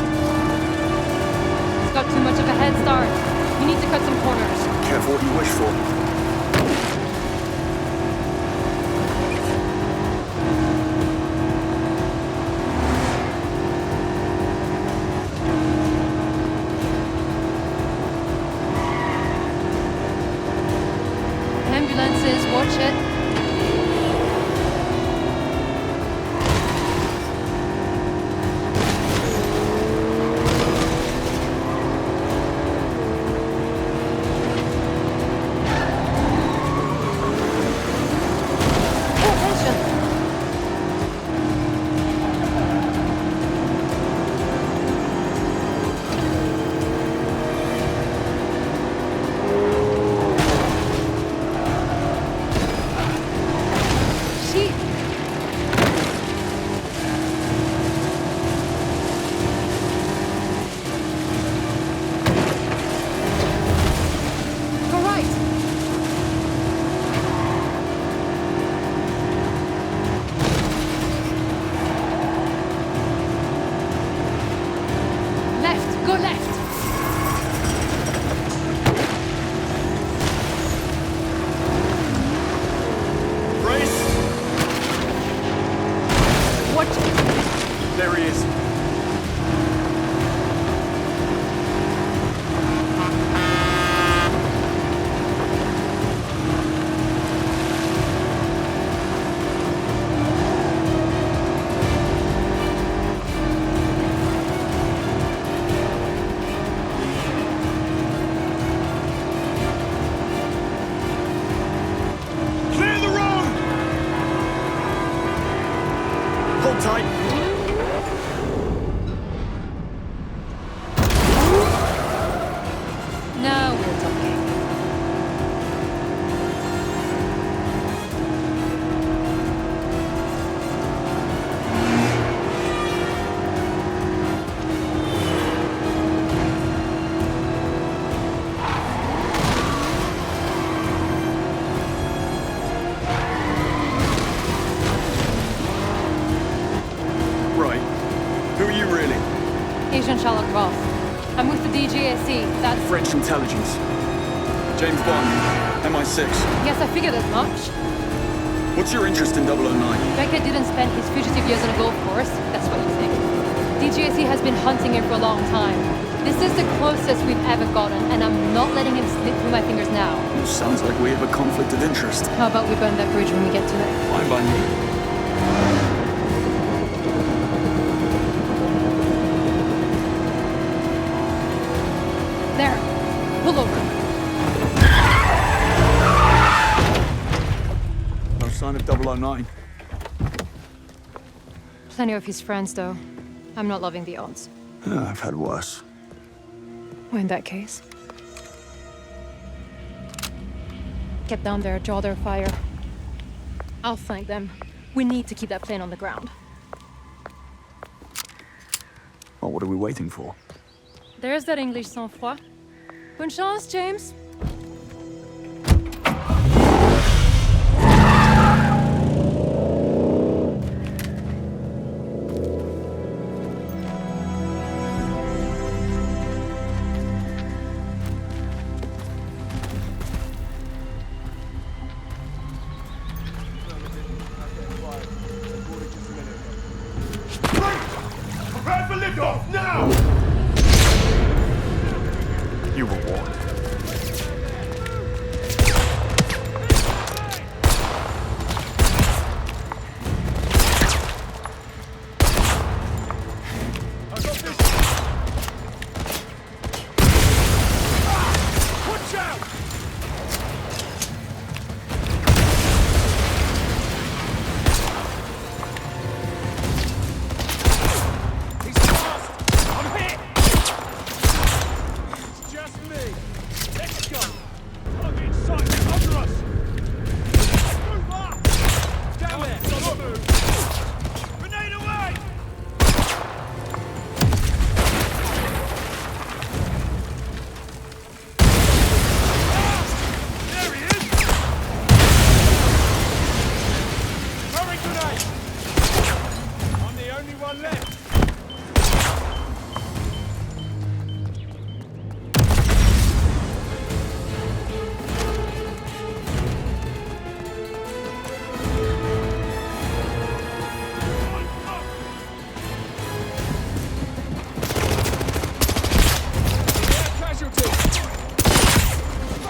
Got too much of a head start. You need to cut some corners.
Careful what you wish for.
Ambulances, watch it. Sherlock Ross. I'm with the DGSE. That's
French intelligence. James Bond, MI6.
Yes, I figured as much.
What's your interest in 009?
Beckett didn't spend his fugitive years on a golf course. That's what you think. DGSE has been hunting him for a long time. This is the closest we've ever gotten, and I'm not letting him slip through my fingers now.
Sounds like we have a conflict of interest.
How about we burn that bridge when we get to it?
Fine by me.
There. Pull over.
No sign of 009.
Plenty of his friends, though. I'm not loving the odds.
I've had worse.
Well, in that case. Get down there, draw their fire. I'll flank them. We need to keep that plane on the ground.
Well, what are we waiting for?
There's that English sang-froid. Bonne chance, James.
Prepare for liftoff, now!
You were warned.
Watch out! He's lost! I'm hit! It's just me. Let's go! Target in sight! Under us! Move up! Down there! Don't move! Grenade away! There he is! Hurry, grenade! I'm the only one left.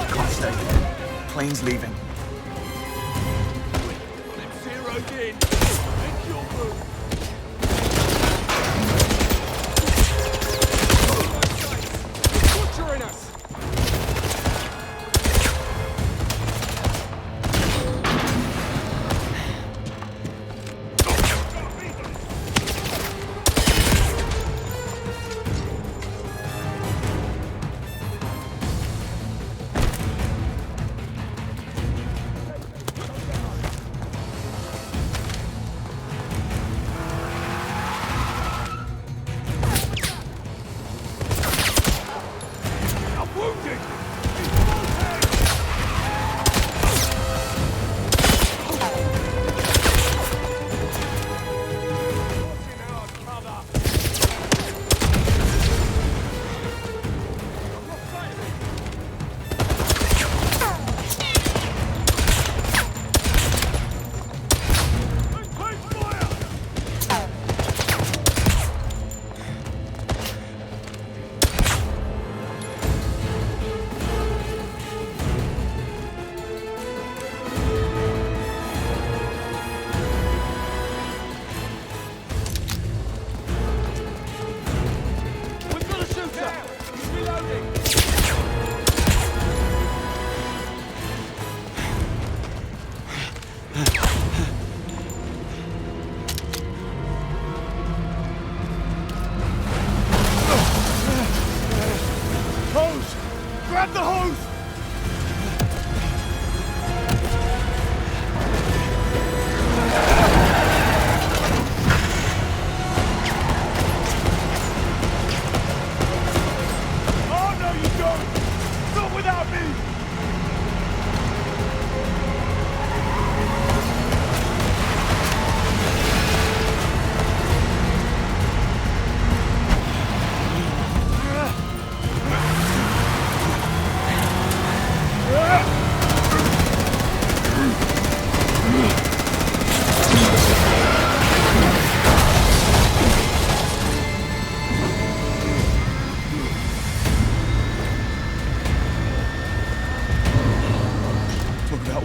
Can't stay here. Plane's leaving.
Zeroed in. Make your move. Torturing us.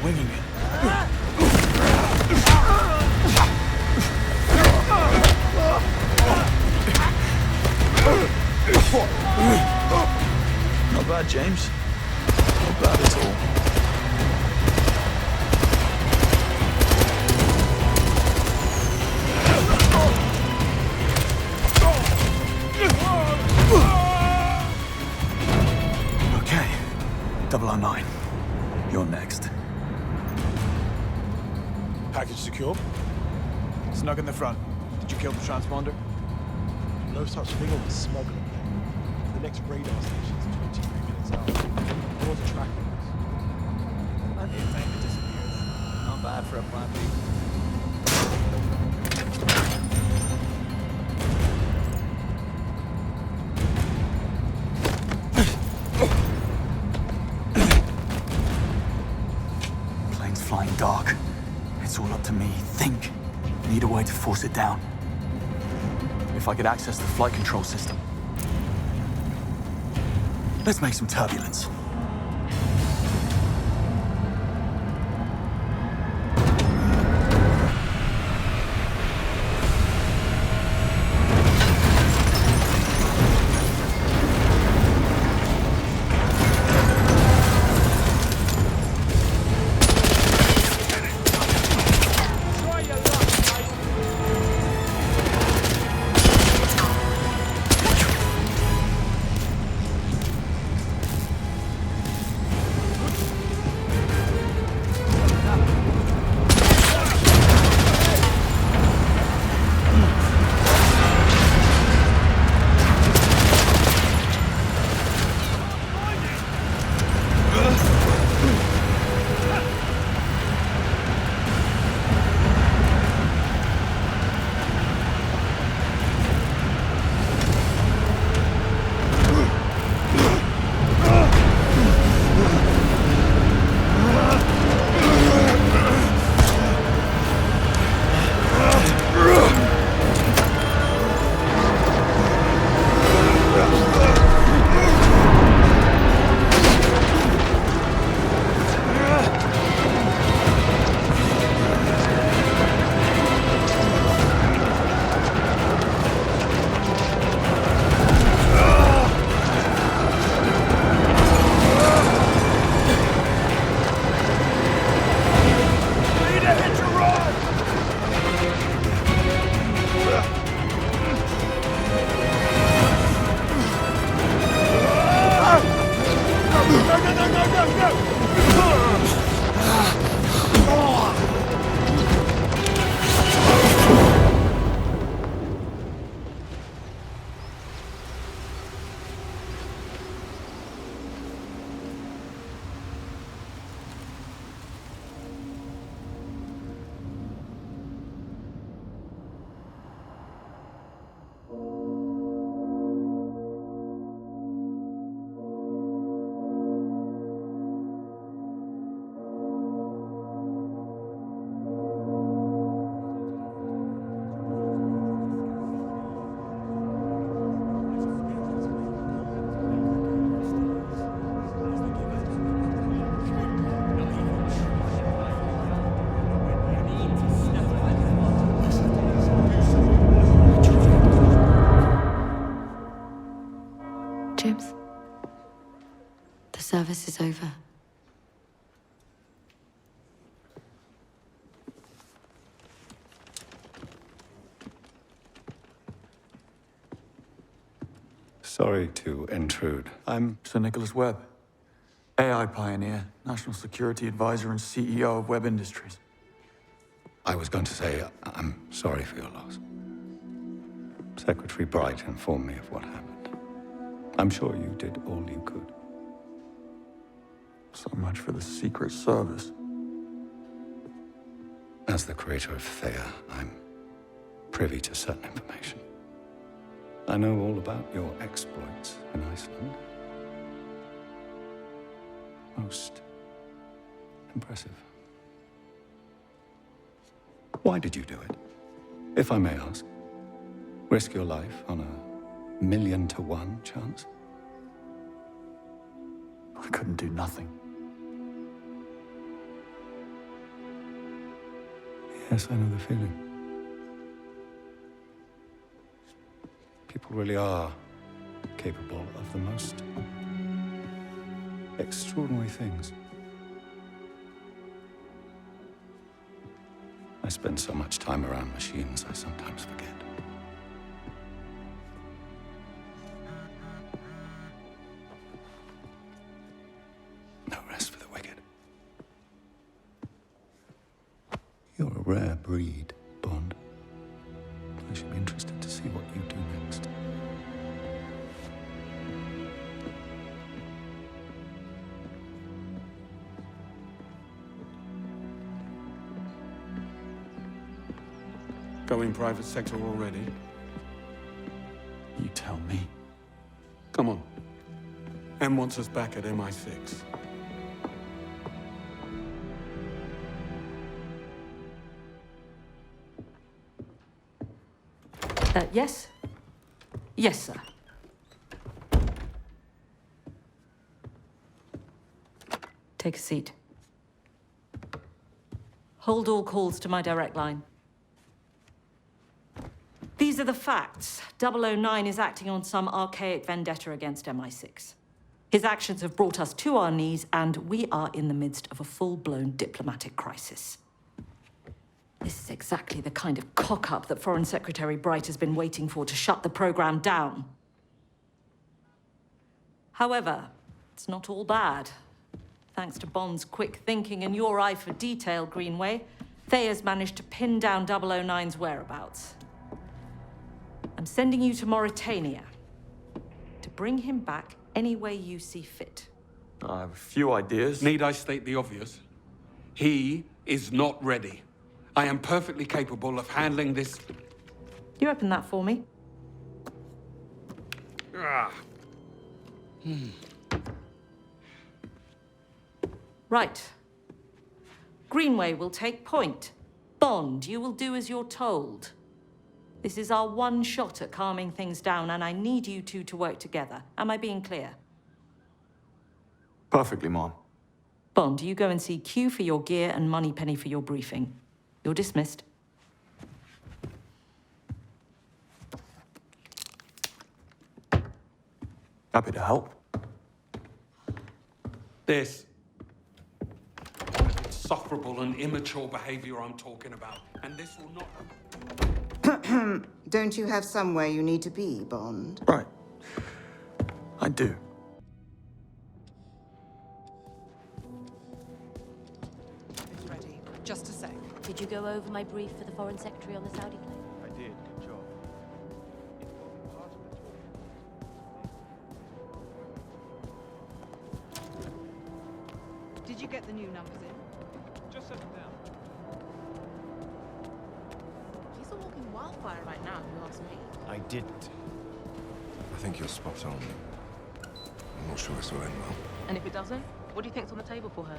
not winging it. Not bad, James. Not bad at all. Okay, 009. You're next.
Package secure. Snug in the front. Did you kill the transponder?
No such thing as smuggling. The next radar station's 23 minutes out. I want to track us.
Plenty of time to disappear then. Not bad for a plan B.
Plane's flying dark. It's all up to me. Think. Need a way to force it down. If I could access the flight control system. Let's make some turbulence.
James, the service is over.
Sorry to intrude.
I'm Sir Nicholas Webb, AI pioneer, national security advisor, and CEO of Webb Industries.
I was going to say, I'm sorry for your loss. Secretary Bright informed me of what happened. I'm sure you did all you could.
So much for the Secret Service.
As the creator of Thea, I'm privy to certain information. I know all about your exploits in Iceland. Most impressive. Why did you do it? If I may ask. Risk your life on a 1,000,000 to 1 chance?
I couldn't do nothing.
Yes, I know the feeling. People really are capable of the most extraordinary things. I spend so much time around machines, I sometimes forget. No rest for the wicked. You're a rare breed, Bond. I should be interested to see what you do next.
Going private sector already?
You tell me.
Come on. M wants us back at MI6.
Yes? Yes, sir. Take a seat. Hold all calls to my direct line. These are the facts. 009 is acting on some archaic vendetta against MI6. His actions have brought us to our knees, and we are in the midst of a full-blown diplomatic crisis. This is exactly the kind of cock-up that Foreign Secretary Bright has been waiting for to shut the program down. However, it's not all bad. Thanks to Bond's quick thinking and your eye for detail, Greenway, Thayer's managed to pin down 009's whereabouts. I'm sending you to Mauritania to bring him back any way you see fit.
I have a few ideas.
Need I state the obvious? He is not ready. I am perfectly capable of handling this.
You open that for me? Right. Greenway will take point. Bond, you will do as you're told. This is our one shot at calming things down, and I need you two to work together. Am I being clear?
Perfectly, Mom.
Bond, you go and see Q for your gear and Moneypenny for your briefing. You're dismissed.
Happy to help.
This insufferable and immature behavior I'm talking about, and this will not...
Don't you have somewhere you need to be, Bond?
Right. I do.
It's ready. Just a sec.
Did you go over my brief for the Foreign Secretary on the Saudi claim?
I did. Good job.
Did you get the new numbers in?
Just set them down.
He's a walking wildfire right now, if you ask me.
I didn't.
I think you're spot on. I'm not sure this will end well.
And if it doesn't, what do you think's on the table for her?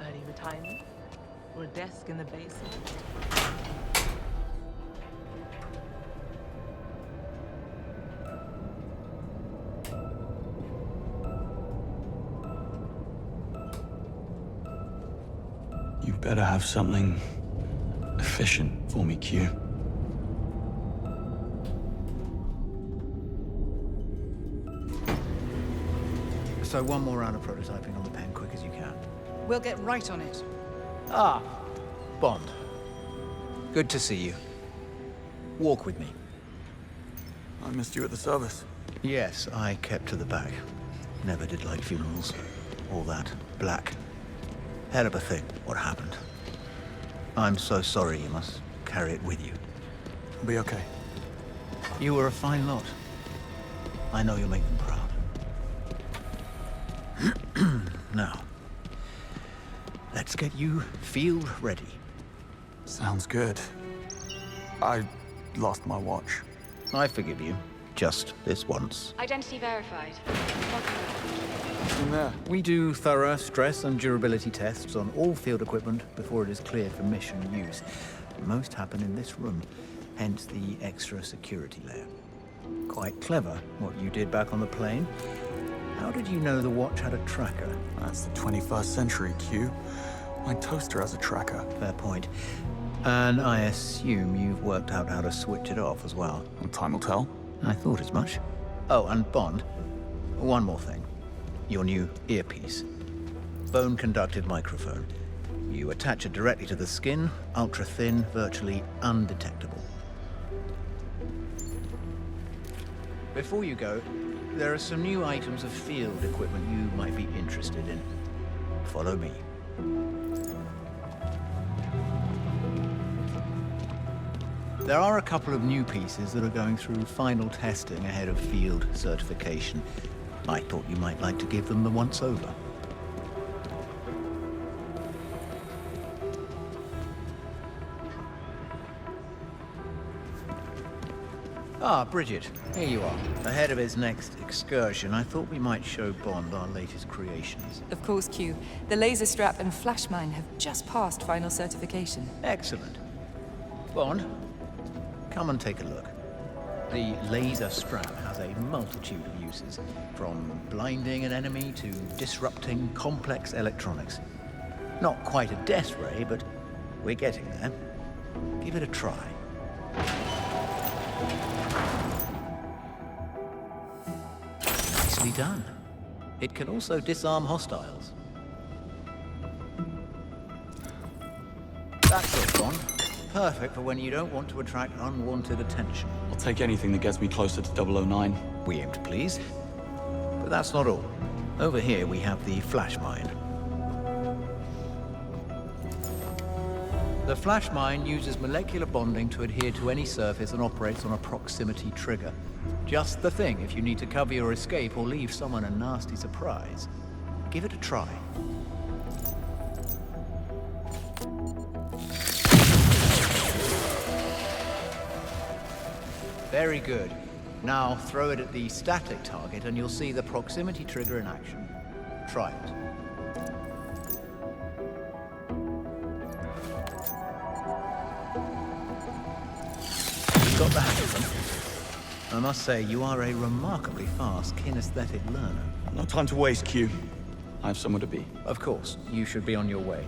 Early retirement? Or a desk in the basement?
You better have something efficient for me, Q.
So one more round of prototyping on the pen, quick as you can.
We'll get right on it.
Ah, Bond. Good to see you. Walk with me.
I missed you at the service.
Yes, I kept to the back. Never did like funerals. All that black. Hell of a thing, what happened. I'm so sorry you must carry it with you.
I'll be okay.
You were a fine lot. I know you'll make them proud. Now, let's get you field ready.
Sounds good. I lost my watch.
I forgive you. Just this once.
Identity verified.
In there.
We do thorough stress and durability tests on all field equipment before it is cleared for mission use. Most happen in this room, hence the extra security layer. Quite clever what you did back on the plane. How did you know the watch had a tracker?
That's the 21st century, Q. My toaster has a tracker.
Fair point. And I assume you've worked out how to switch it off as well.
Well, time will tell.
I thought as much. Oh, and Bond, one more thing. Your new earpiece. Bone conductive microphone. You attach it directly to the skin, ultra thin, virtually undetectable. Before you go, there are some new items of field equipment you might be interested in. Follow me. There are a couple of new pieces that are going through final testing ahead of field certification. I thought you might like to give them the once-over. Ah, Bridget, here you are. Ahead of his next excursion, I thought we might show Bond our latest creations.
Of course, Q. The laser strap and flash mine have just passed final certification.
Excellent. Bond, come and take a look. The laser strap has a multitude of uses, from blinding an enemy to disrupting complex electronics. Not quite a death ray, but we're getting there. Give it a try. Nicely done. It can also disarm hostiles. That's it, Bond. Perfect for when you don't want to attract unwanted attention.
I'll take anything that gets me closer to 009.
We aim to please. But that's not all. Over here we have the flash mine. The flash mine uses molecular bonding to adhere to any surface and operates on a proximity trigger. Just the thing if you need to cover your escape or leave someone a nasty surprise. Give it a try. Very good. Now throw it at the static target and you'll see the proximity trigger in action. Try it. You got the hang of them. I must say, you are a remarkably fast kinesthetic learner.
No time to waste, Q. I have somewhere to be.
Of course, you should be on your way.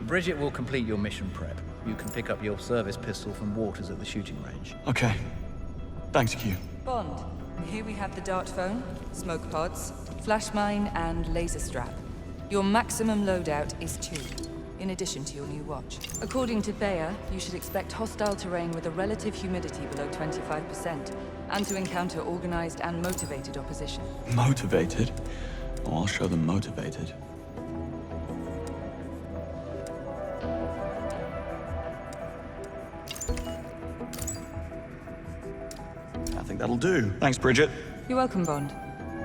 Bridget will complete your mission prep. You can pick up your service pistol from Waters at the shooting range.
Okay. Thanks, Q.
Bond, here we have the dart phone, smoke pods, flash mine, and laser strap. Your maximum loadout is 2, in addition to your new watch. According to Bayer, you should expect hostile terrain with a relative humidity below 25%, and to encounter organized and motivated opposition.
Motivated? Oh, I'll show them motivated. I think that'll do. Thanks, Bridget.
You're welcome, Bond.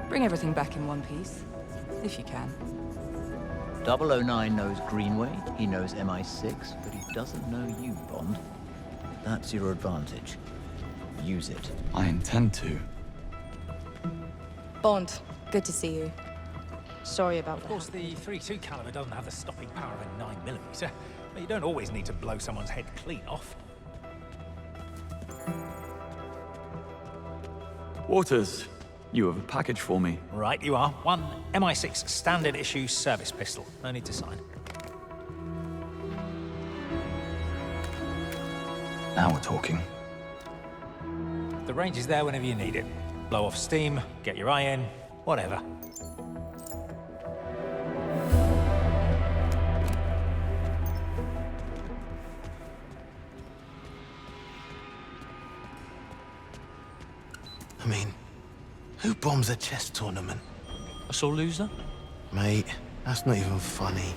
Bring everything back in one piece, if you can.
009 knows Greenway, he knows MI6, but he doesn't know you, Bond. That's your advantage. Use it.
I intend to.
Bond, good to see you. Sorry about
that. Of course, the .32 caliber doesn't have the stopping power of a 9mm, but you don't always need to blow someone's head clean off.
Waters, you have a package for me.
Right, you are. One MI6 standard issue service pistol. No need to sign.
Now we're talking.
The range is there whenever you need it. Blow off steam, get your eye in, whatever.
I mean, who bombs a chess tournament?
A sore loser?
Mate, that's not even funny.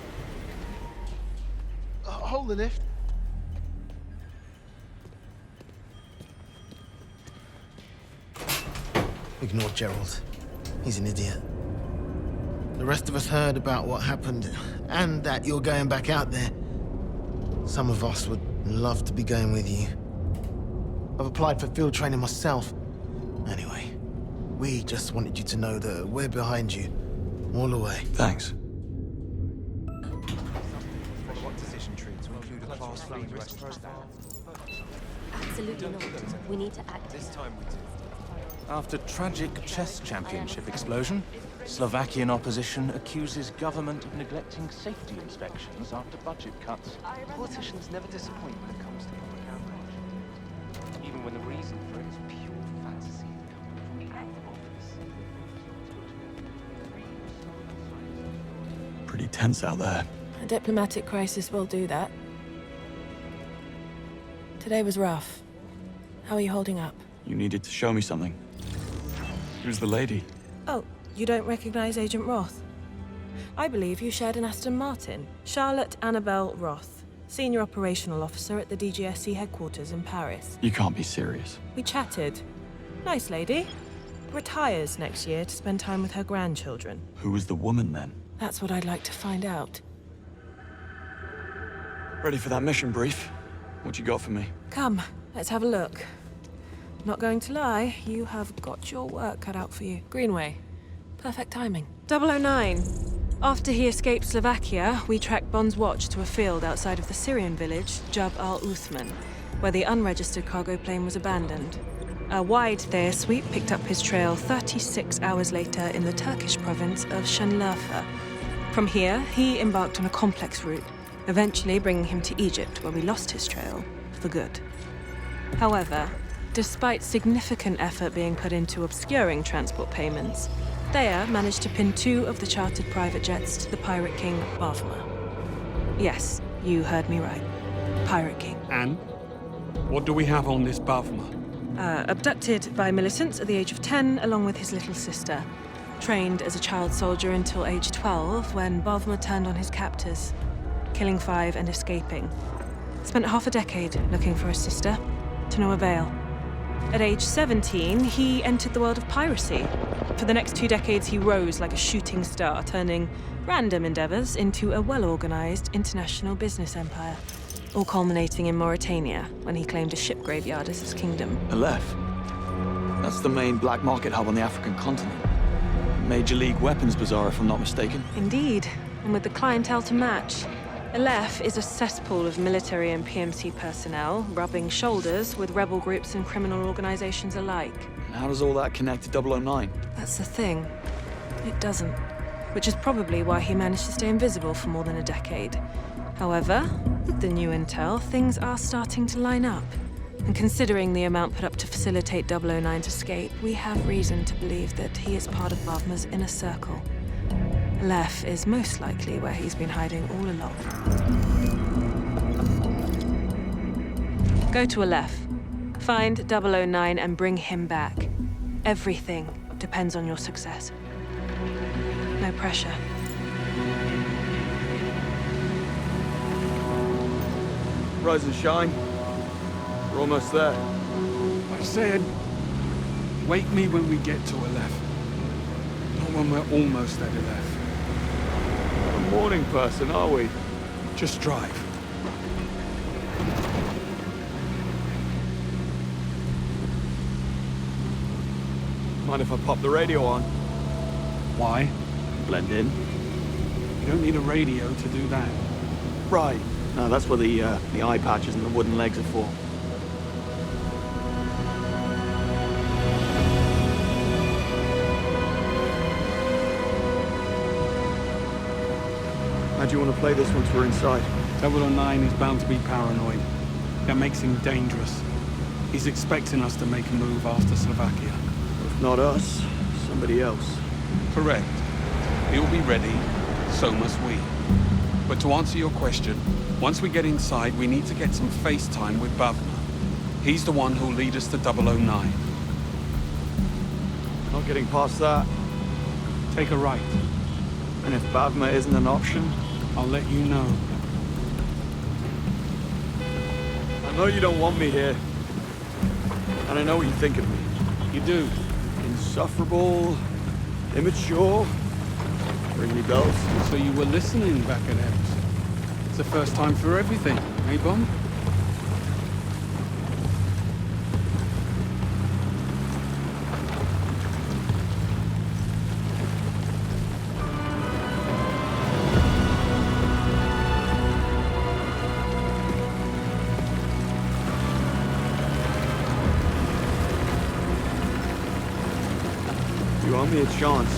Hold the lift.
Ignore Gerald. He's an idiot. The rest of us heard about what happened, and that you're going back out there. Some of us would love to be going with you. I've applied for field training myself. Anyway, we just wanted you to know that we're behind you, all the way.
Thanks.
Absolutely not. We need to act. This time we do.
After tragic chess championship explosion, Slovakian opposition accuses government of neglecting safety inspections after budget cuts.
Politicians never disappoint when it comes to public outrage. Even when the reason for it is pure fantasy coming from out of office.
Pretty tense out there.
A diplomatic crisis will do that. Today was rough. How are you holding up?
You needed to show me something. Who's the lady?
Oh, you don't recognize Agent Roth? I believe you shared an Aston Martin. Charlotte Annabelle Roth, Senior Operational Officer at the DGSE headquarters in Paris.
You can't be serious.
We chatted. Nice lady. Retires next year to spend time with her grandchildren.
Who was the woman then?
That's what I'd like to find out.
Ready for that mission brief? What you got for me?
Come, let's have a look. Not going to lie, you have got your work cut out for you. Greenway. Perfect timing. 009. After he escaped Slovakia, we tracked Bond's watch to a field outside of the Syrian village, Jab al-Uthman, where the unregistered cargo plane was abandoned. A wide Thayer sweep picked up his trail 36 hours later in the Turkish province of Şanlıurfa. From here, he embarked on a complex route, eventually bringing him to Egypt, where we lost his trail for good. However, despite significant effort being put into obscuring transport payments, Thayer managed to pin 2 of the chartered private jets to the Pirate King, Bavma. Yes, you heard me right. Pirate King.
And? What do we have on this Bavma?
Abducted by militants at the age of 10, along with his little sister. Trained as a child soldier until age 12, when Bavma turned on his captors, killing 5 and escaping. Spent half a decade looking for his sister, to no avail. At age 17, he entered the world of piracy. For the next 2 decades, he rose like a shooting star, turning random endeavors into a well-organized international business empire, all culminating in Mauritania, when he claimed a ship graveyard as his kingdom.
Aleph. That's the main black market hub on the African continent. Major League weapons bazaar, if I'm not mistaken.
Indeed, and with the clientele to match. Aleph is a cesspool of military and PMC personnel, rubbing shoulders with rebel groups and criminal organizations alike.
And how does all that connect to 009?
That's the thing. It doesn't. Which is probably why he managed to stay invisible for more than a decade. However, with the new intel, things are starting to line up. And considering the amount put up to facilitate 009's escape, we have reason to believe that he is part of Bavma's inner circle. Aleph is most likely where he's been hiding all along. Go to Aleph. Find 009 and bring him back. Everything depends on your success. No pressure.
Rise and shine. We're almost there.
I said, wake me when we get to Aleph. Not when we're almost at Aleph.
Not a morning person, are we?
Just drive.
Mind if I pop the radio on?
Why?
Blend in.
You don't need a radio to do that.
Right. No, that's what the eye patches and the wooden legs are for. How do you want to play this once we're inside?
009 is bound to be paranoid. That makes him dangerous. He's expecting us to make a move after Slovakia.
If not us, somebody else.
Correct. He'll be ready, so must we. But to answer your question, once we get inside, we need to get some face time with Bavma. He's the one who'll lead us to 009.
Not getting past that.
Take a right.
And if Bavma isn't an option?
I'll let you know.
I know you don't want me here. And I know what you think of me.
You do.
Insufferable, immature. Ring any bells?
So you were listening back at Ems. It's the first time for everything, eh, Bond?
only a chance.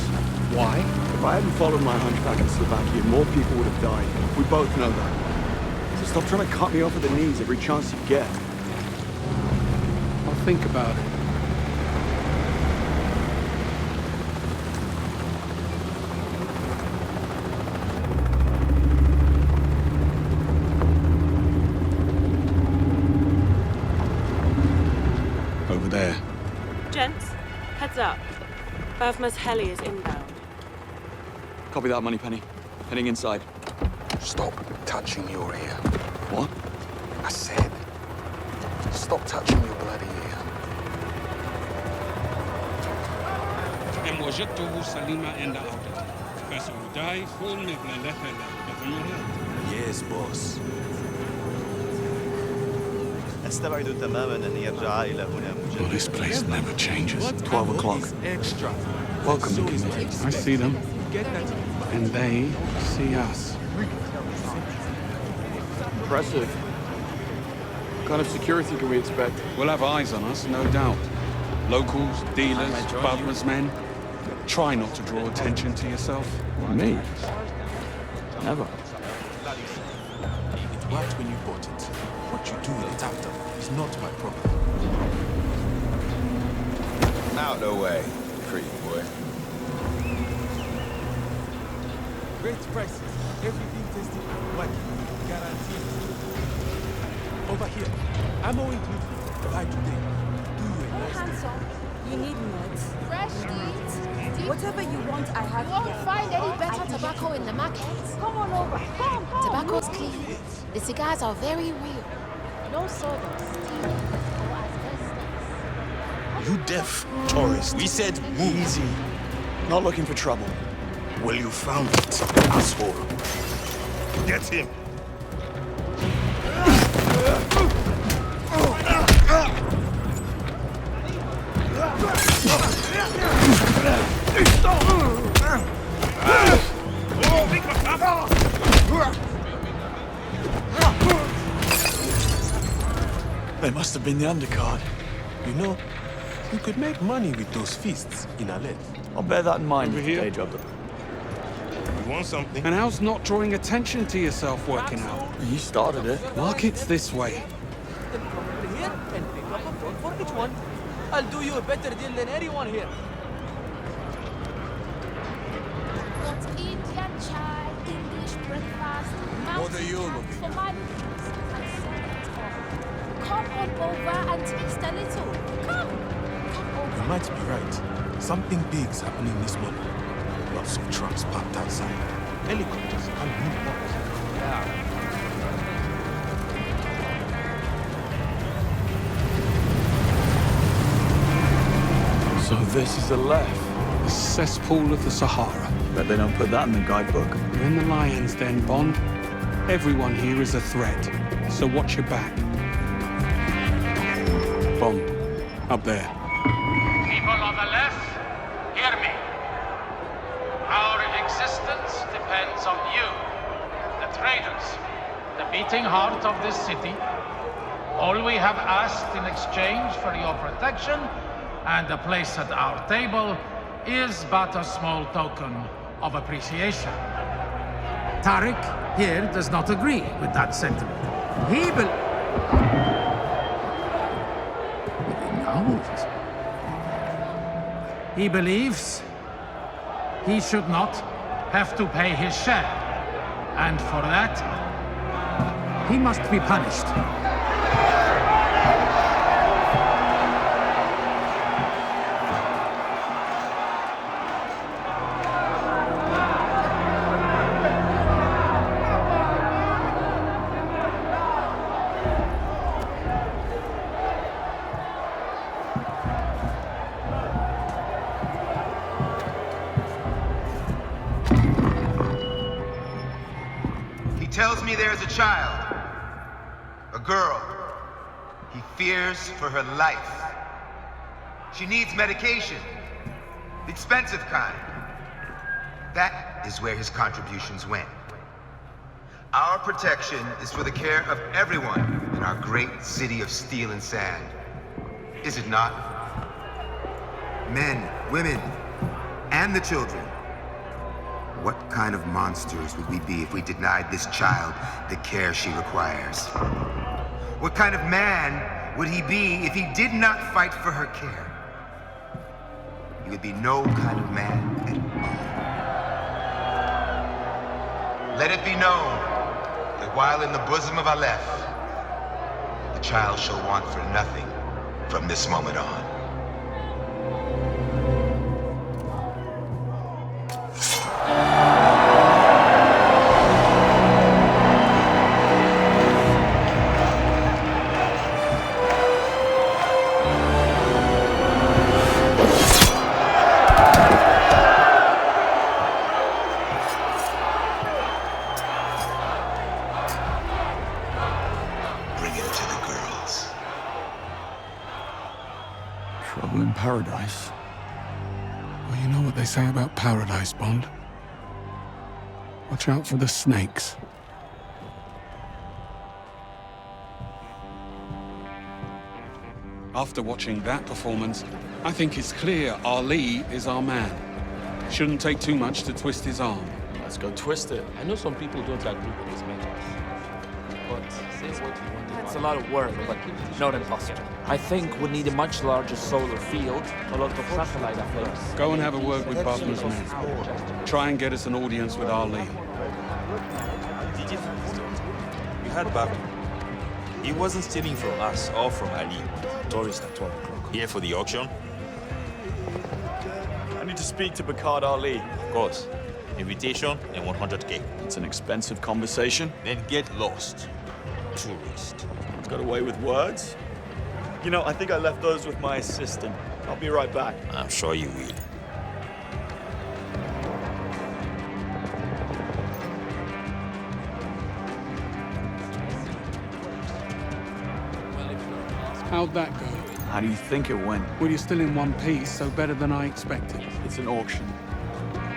Why?
If I hadn't followed my hunchback in Slovakia, more people would have died. We both know that. So stop trying to cut me off at the knees every chance you get.
I'll think about it. Over there.
Gents, heads up. Bavma's heli is inbound.
Copy that, Moneypenny. Heading inside.
Stop touching your ear.
What?
I said, stop touching your bloody ear.
Yes, boss.
Well, this place never changes.
12 o'clock.
Extra.
Welcome to committee.
I see them. And they see us.
Impressive. What kind of security can we expect?
We'll have eyes on us, no doubt. Locals, dealers, Bavma's men. Try not to draw attention to yourself.
Me? Never.
It worked when you bought it. What you do with it after is not my problem.
Out the way, pretty boy.
Great prices. Everything tasting like guaranteed. Over here. Ammo included. Buy today. Do your best.
Handsome. You need meds.
Fresh meat.
Whatever you want, I have.
You won't find any better tobacco in the market.
Come on over. Come.
Tobacco's clean. The cigars are very real. No sawdust.
You deaf, tourist. We said move.
Easy. Not looking for trouble.
Well, you found it, asshole. Get him.
They must have been the undercard.
You know, you could make money with those feasts in Aleph.
I'll bear that in mind
Over
with the
here.
day job.
You want something?
And how's not drawing attention to yourself working out?
You started it.
Market's this way.
For which one? I'll do you a better deal than anyone here.
Got Indian chai, English breakfast,
What are you looking
for my Come on over and taste a little. Come.
You might be right. Something big's happening this morning. Lots of trucks parked outside. Helicopters and blue bombs.
So this is the left.
The cesspool of the Sahara.
Bet they don't put that in the guidebook.
We're in the lion's den, Bond. Everyone here is a threat, so watch your back. Bond, up there.
People on the left, hear me. Our existence depends on you, the traders, the beating heart of this city. All we have asked in exchange for your protection and a place at our table is but a small token of appreciation. Tariq here does not agree with that sentiment. He believes he should not have to pay his share, and for that, he must be punished.
Tells me there's a child, a girl. He fears for her life. She needs medication, the expensive kind. That is where his contributions went. Our protection is for the care of everyone in our great city of steel and sand. Is it not? Men, women, and the children. What kind of monsters would we be if we denied this child the care she requires? What kind of man would he be if he did not fight for her care? He would be no kind of man at all. Let it be known that while in the bosom of Aleph, the child shall want for nothing from this moment on.
Trouble in paradise.
Well, you know what they say about paradise, Bond. Watch out for the snakes. After watching that performance, I think it's clear Ali is our man. Shouldn't take too much to twist his arm.
Let's go twist it. I know some people don't agree with his methods, but say what you want.
It's a lot of work, but not impossible. I think we need a much larger solar field, a lot of satellite affairs.
Go and have a word with Bosma's men. Try and get us an audience with Ali.
Did you You had Babu. He wasn't stealing from us or from Ali. Tourist at 12 o'clock. Here for the auction?
I need to speak to Bakard Ali.
Of course. Invitation and 100K.
It's an expensive conversation.
Then get lost. Tourist.
It's got away with words. You know, I think I left those with my assistant. I'll be right back.
I'm sure you will.
How'd that go?
How do you think it went?
Well, you're still in one piece, so better than I expected.
It's an auction.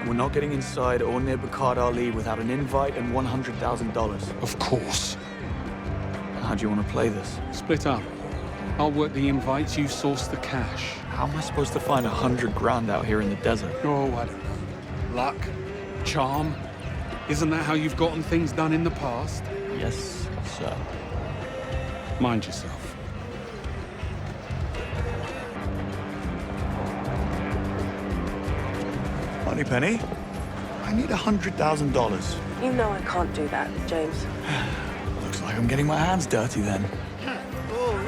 We're not getting inside or near Bakard Ali without an invite and $100,000.
Of course.
How do you want to play this?
Split up. I'll work the invites, you source the cash.
How am I supposed to find 100 grand out here in the desert?
Oh, I don't know. Luck? Charm? Isn't that how you've gotten things done in the past?
Yes, sir.
Mind yourself.
Moneypenny, I need $100,000.
You know I can't do that, James.
Looks like I'm getting my hands dirty then.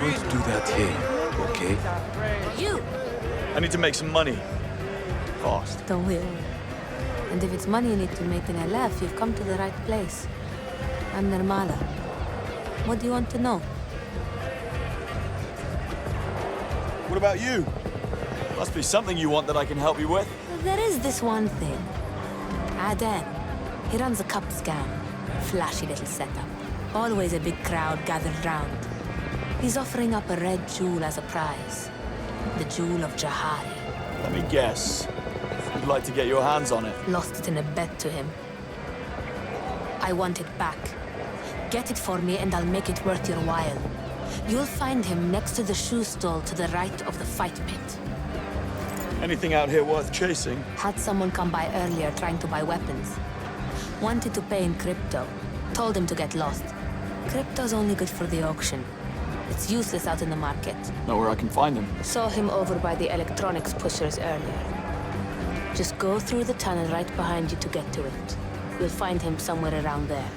Let's do that here, okay?
You!
I need to make some money. Fast.
Don't worry. And if it's money you need to make in LF, you've come to the right place. I'm Nirmala. What do you want to know?
What about you? Must be something you want that I can help you with.
There is this one thing. Aden. He runs a cup scam. Flashy little setup. Always a big crowd gathered round. He's offering up a red jewel as a prize. The Jewel of Jahari.
Let me guess. You'd like to get your hands on it.
Lost it in a bet to him. I want it back. Get it for me and I'll make it worth your while. You'll find him next to the shoe stall to the right of the fight pit.
Anything out here worth chasing?
Had someone come by earlier trying to buy weapons. Wanted to pay in crypto. Told him to get lost. Crypto's only good for the auction. It's useless out in the market.
Know where I can find him?
Saw him over by the electronics pushers earlier. Just go through the tunnel right behind you to get to it. You'll find him somewhere around there.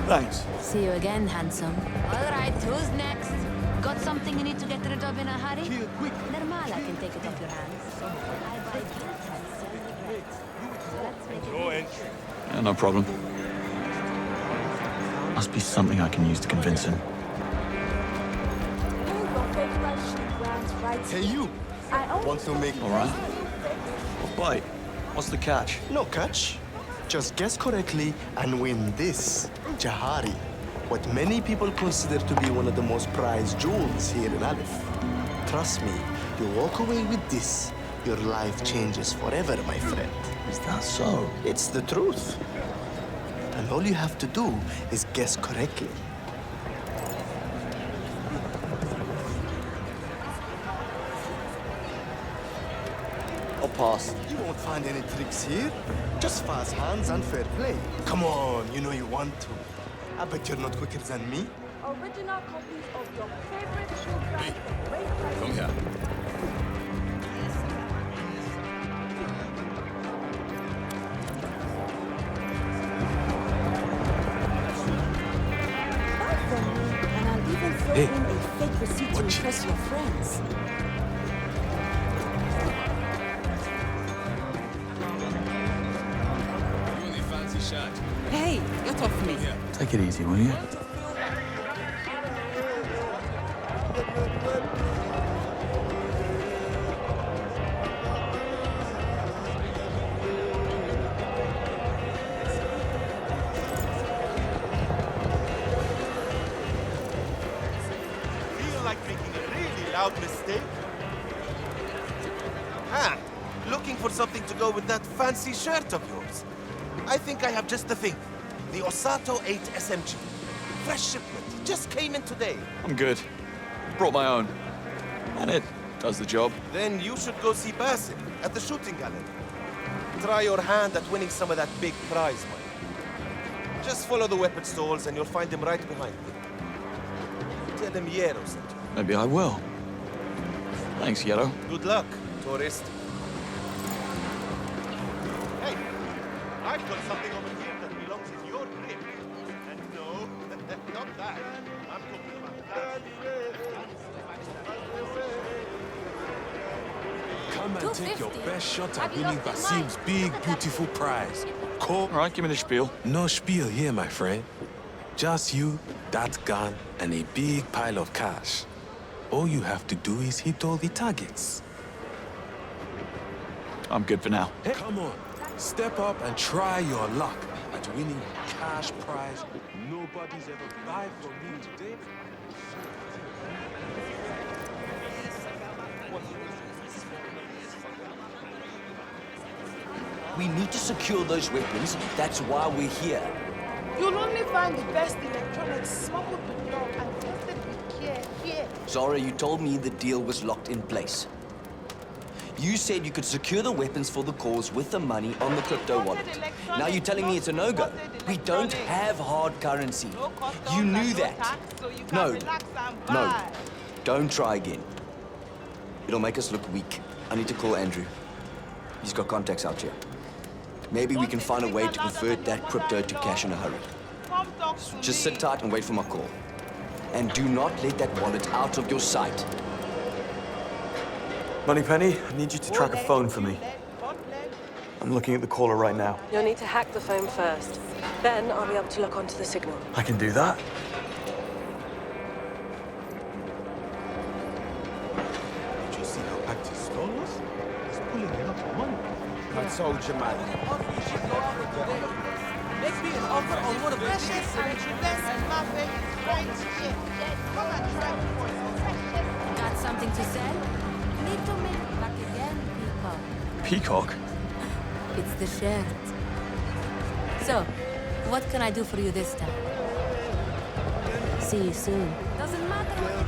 Thanks.
See you again, handsome. All right, who's next? Got something you need to get rid of in a hurry? Quick. Nirmala can take it off your hands. I buy guilt and sell regrets. Let's make it easy.
Yeah, no problem. Must be something I can use to convince him.
Hey, you! Want to make...
All right. Well, bite. What's the catch?
No catch. Just guess correctly and win this, Jahari. What many people consider to be one of the most prized jewels here in Aleph. Trust me, you walk away with this, your life changes forever, my friend.
Is that so?
It's the truth. And all you have to do is guess correctly.
I'll
pass.
You won't find any tricks here. Just fast hands and fair play. Come on, you know you want to. I bet you're not quicker than me.
Original copies of your favorite show. Hey,
come here.
And I'll even throw in a fake receipt to impress your friends.
Hey, get off me.
Take it easy, will you?
Feel like making a really loud mistake? Ah, looking for something to go with that fancy shirt of yours. I think I have just the thing. The Osato 8 SMG. Fresh shipment. Just came in today.
I'm good. Brought my own. And it does the job.
Then you should go see Basim at the shooting gallery. Try your hand at winning some of that big prize money. Just follow the weapon stalls and you'll find him right behind me. Tell him Yero sent you.
Maybe I will. Thanks, Yellow.
Good luck, tourist. Hey, I've got something over here that belongs in your grip. And no, not that. I'm talking about that.
Come and take your best shot at winning Basim's big, beautiful prize. All
right, give me the spiel.
No spiel here, my friend. Just you, that gun, and a big pile of cash. All you have to do is hit all the targets.
I'm good for now.
Hey, come on. Step up and try your luck at winning a cash prize nobody's ever buy from you today.
We need to secure those weapons. That's why we're here.
You'll only find the best electronics smuggled with love and tested with care here.
Zara, you told me the deal was locked in place. You said you could secure the weapons for the cause with the money on the crypto wallet. Now you're telling me it's a no-go. We don't have hard currency. You knew that. No. No. Don't try again. It'll make us look weak. I need to call Andrew. He's got contacts out here. Maybe we can find a way to convert that crypto to cash in a hurry. Just sit tight and wait for my call. And do not let that wallet out of your sight.
Moneypenny, I need you to track a phone for me. I'm looking at the caller right now.
You'll need to hack the phone first. Then I'll be able to lock onto the signal.
I can do that.
Did you see how packed his stall was? He's pulling a lot of money.
I told you, man.
Make me an offer on one of the freshest and best muffin fried chicken. Come and try it for you.
Got something to sell? Need to make it back again, Peacock.
Peacock?
It's the shirt. So, what can I do for you this time? See you soon. Doesn't matter what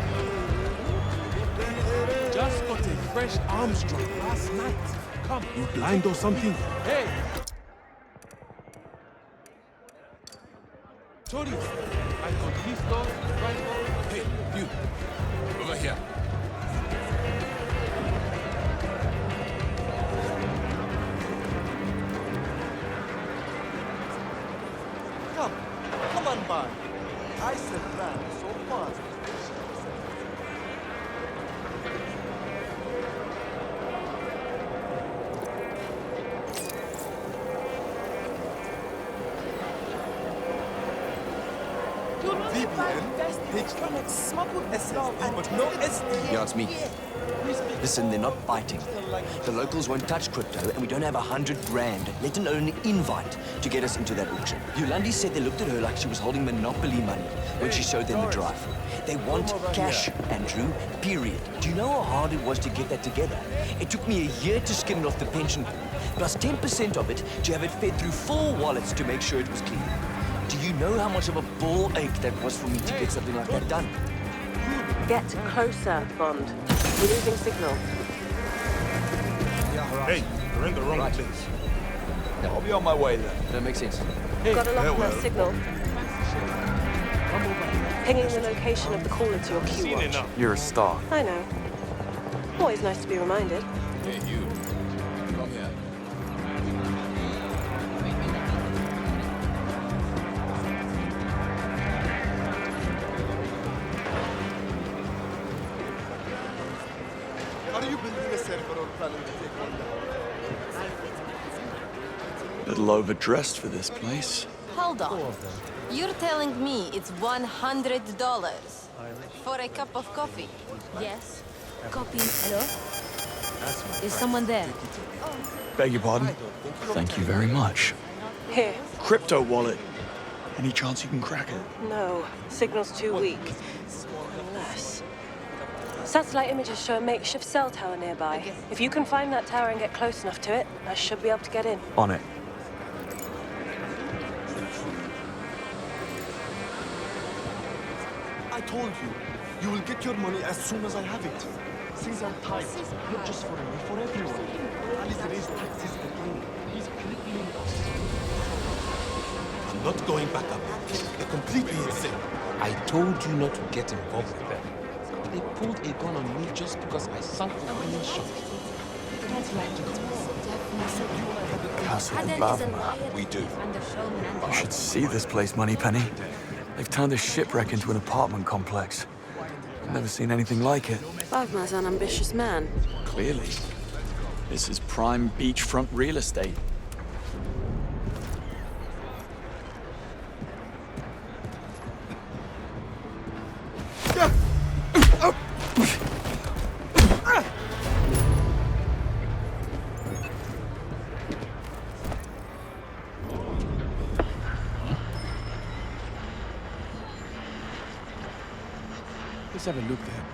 Just got a fresh Armstrong last night. Come, you blind or something? Hey! Tori, I got listos, rifle. Hey, you. Over here.
Come on by. I said that so fast.
Electronics smuggled with love and
but no SD.
Yeah, it's me. Listen, they're not biting. The locals won't touch crypto, and we don't have 100 grand, let alone an invite, to get us into that auction. Yolandi said they looked at her like she was holding monopoly money when she showed them the drive. They want cash, Andrew, period. Do you know how hard it was to get that together? It took me a year to skim it off the pension pool, plus 10% of it to have it fed through 4 wallets to make sure it was clean. Do you know how much of a ball ache that was for me to get something like that done?
Get closer, Bond. We're losing signal.
Hey, You're in the wrong place.
I'll be on my way then. That makes sense.
Got a lock on that signal. Pinging the location of the caller to your Q watch.
You're a star.
I know. Always nice to be reminded.
Hey, you. Come here.
Are you building a server or planning to take one down?
Little overdressed for this place.
Hold on. You're telling me it's $100 for a cup of coffee? Yes. Copy. Hello? Is someone there?
Beg your pardon? Thank you very much.
Here.
Crypto wallet. Any chance you can crack it?
No. Signal's too weak. Unless... Satellite images show a makeshift cell tower nearby. If you can find that tower and get close enough to it, I should be able to get in.
On it.
I told you, you will get your money as soon as I have it. Things are tight, not just for me, for everyone. Ali's raised taxes again. He's crippling us.
I'm not going back up. They're completely insane. I told you not to get involved with them. They pulled a gun on me just because I sunk the winning shot. They don't like it.
Castle and Bavma.
We do.
You should see this place, Moneypenny. They've turned a shipwreck into an apartment complex. I've never seen anything like it.
Bavma's an ambitious man.
Clearly. This is prime beachfront real estate.
Let's have a look there.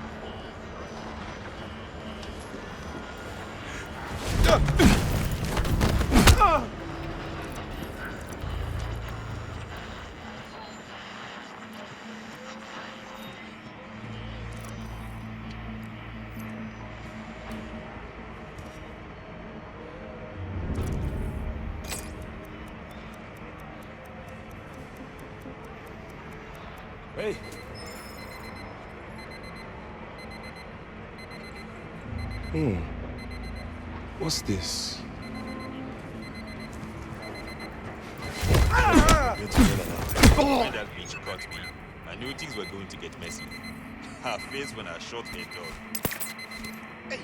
Hey.
What's this?
When that bitch caught me, I knew things were going to get messy. Her face when I shot her dog. Hey.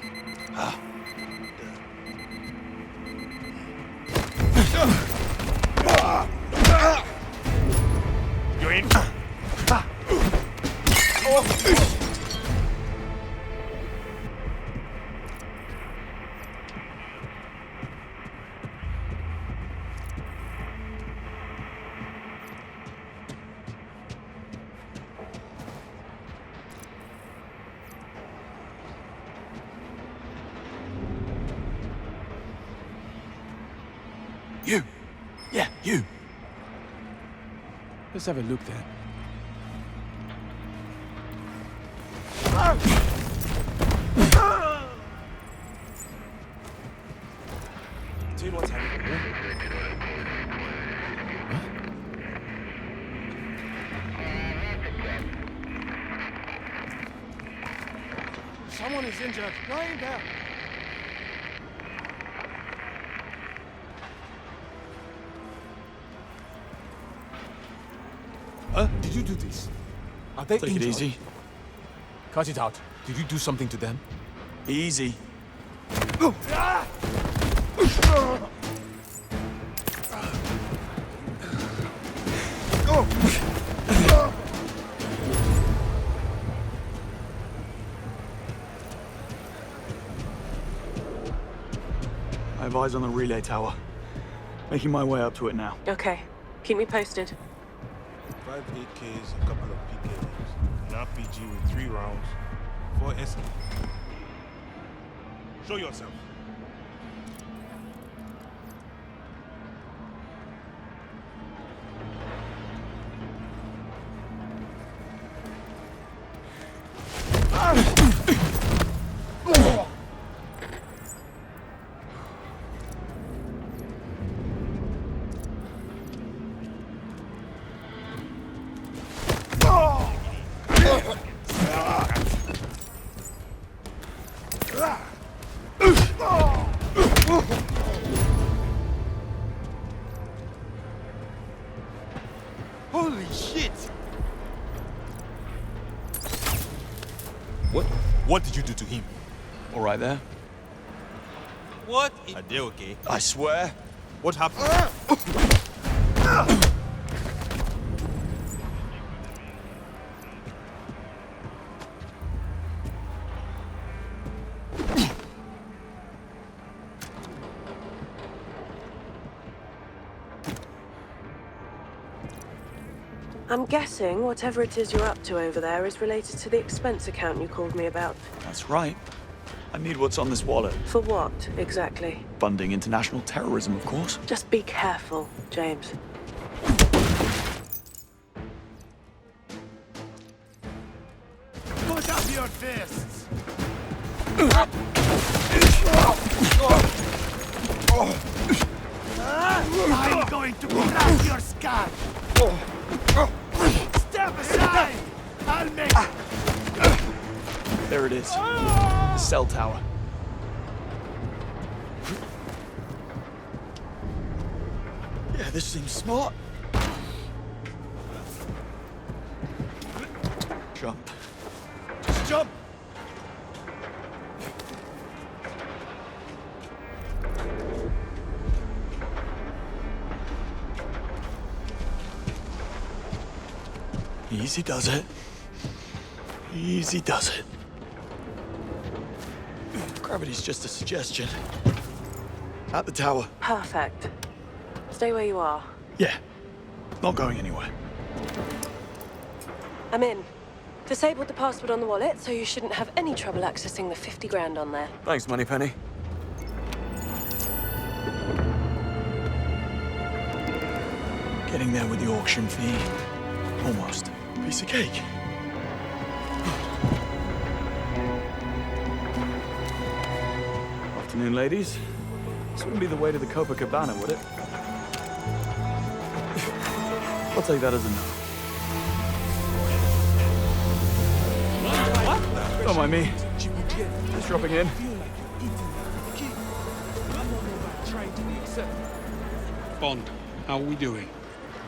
You in?
You! Yeah, you!
Let's have a look there.
Tell you what's happening.
Someone is injured. Lying there.
Huh? Did you do this? Are they
Take it
injured?
easy.
Cut it out. Did you do something to them?
Easy. I have eyes on the relay tower. Making my way up to it now.
Okay. Keep me posted.
5 AKs, a couple of PKs, an RPG with 3 rounds, 4 SE. Show yourself.
What did you do to him?
All right there.
What? Are they okay?
I swear.
What happened?
I'm guessing whatever it is you're up to over there is related to the expense account you called me about.
That's right. I need what's on this wallet.
For what, exactly?
Funding international terrorism, of course.
Just be careful, James.
Put up your fists! I'm going to crack your skull! Step aside! I'll make...
There it is. The cell tower. Yeah, this seems smart. Jump. Just jump! Easy does it. Easy does it. Gravity's just a suggestion. At the tower.
Perfect. Stay where you are.
Yeah. Not going anywhere.
I'm in. Disabled the password on the wallet, so you shouldn't have any trouble accessing the 50 grand on there.
Thanks, Moneypenny. Getting there with the auction fee. Almost. Piece of cake. Afternoon, ladies. This wouldn't be the way to the Copacabana, would it? I'll take that as a no. What? Don't mind me. Just dropping in.
Bond, how are we doing?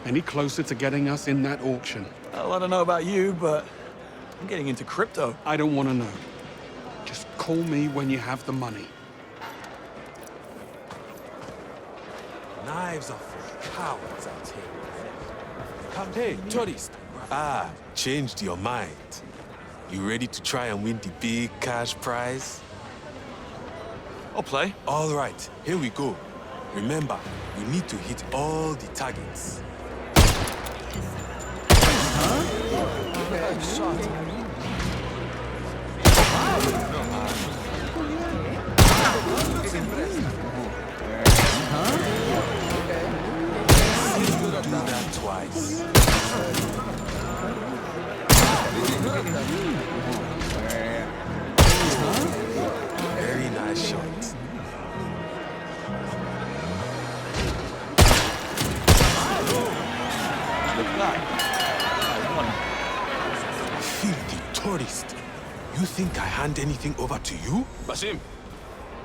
Any closer to getting us in that auction?
Well, I don't know about you, but I'm getting into crypto.
I don't want to know. Just call me when you have the money.
Knives are for cowards out here. Hey, tourist. Ah, changed your mind. You ready to try and win the big cash prize?
I'll play.
All right, here we go. Remember, we need to hit all the targets. Do that twice. Very nice shot. Filthy tourist. You think I hand anything over to you? Basim,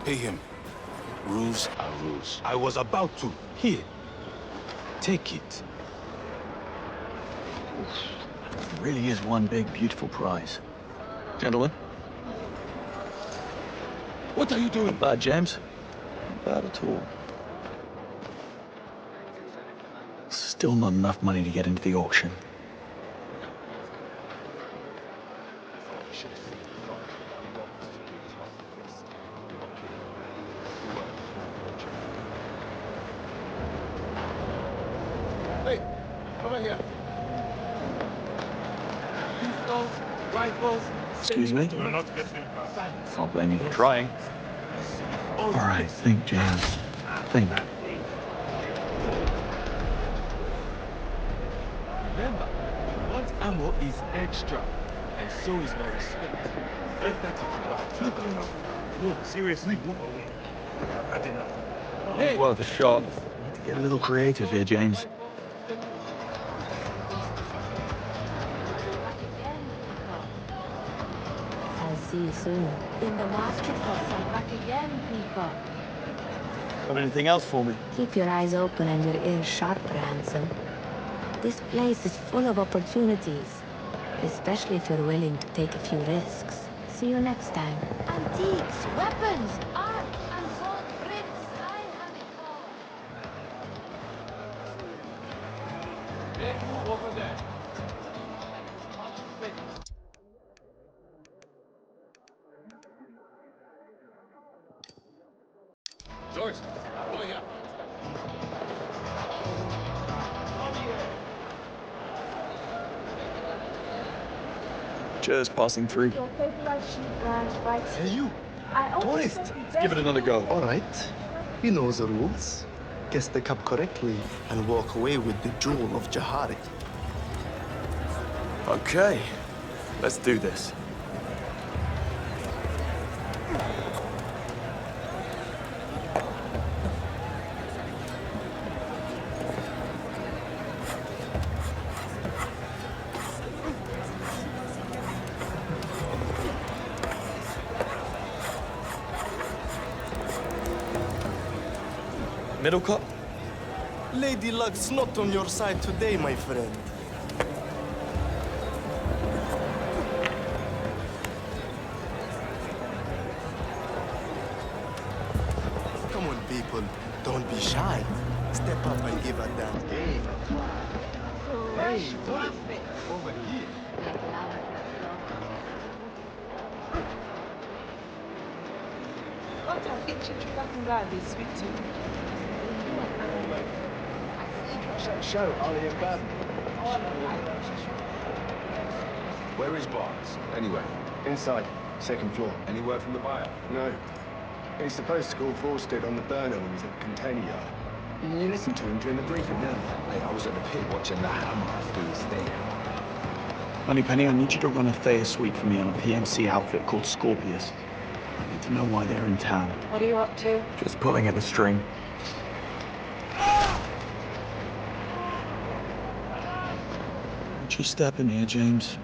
pay him. Rules are rules. I was about to. Here. Take it.
It really is one big, beautiful prize. Gentlemen.
What are you doing?
Not bad, James. Not bad at all. Still not enough money to get into the auction.
Hey, over here. Pistols, rifles.
Excuse me?
You're not getting past.
I'll blame you for trying. All right, think, James. Think.
Remember, what ammo is extra, and so is my respect. Get that if you like. No, seriously.
Hey. Worth a shot. Need to get a little creative here, James.
I'll see you soon. In the market for some back again, people.
Got anything else for me?
Keep your eyes open and your ears sharp, Ransom. This place is full of opportunities, especially if you're willing to take a few risks. See you next time.
Antiques, weapons, art, and gold prints. I have it all.
Over there.
Joyce, over here.
Just passing through.
Hey, you. Tourist.
Let's give it another go.
All right. You know the rules. Guess the cup correctly and walk away with the jewel of Jahari.
Okay, let's do this. Middle cup?
Lady Luck's not on your side today, my friend. Come on, people. Don't be shy. Step up and give a damn. Hey, over here.
Show, Ollie and Bab. Where is Barnes, anyway?
Inside, second floor.
Any word from the buyer?
No. He's supposed to call Forsted on the burner when he's at the container yard. You listened to him during the briefing, didn't you?
Hey, I was at the pit watching the hammer do his thing.
Moneypenny, I need you to run a Thayer sweep for me on a PMC outfit called Scorpius. I need to know why they're in town.
What are you up to?
Just pulling at the string. Don't you step in here, James.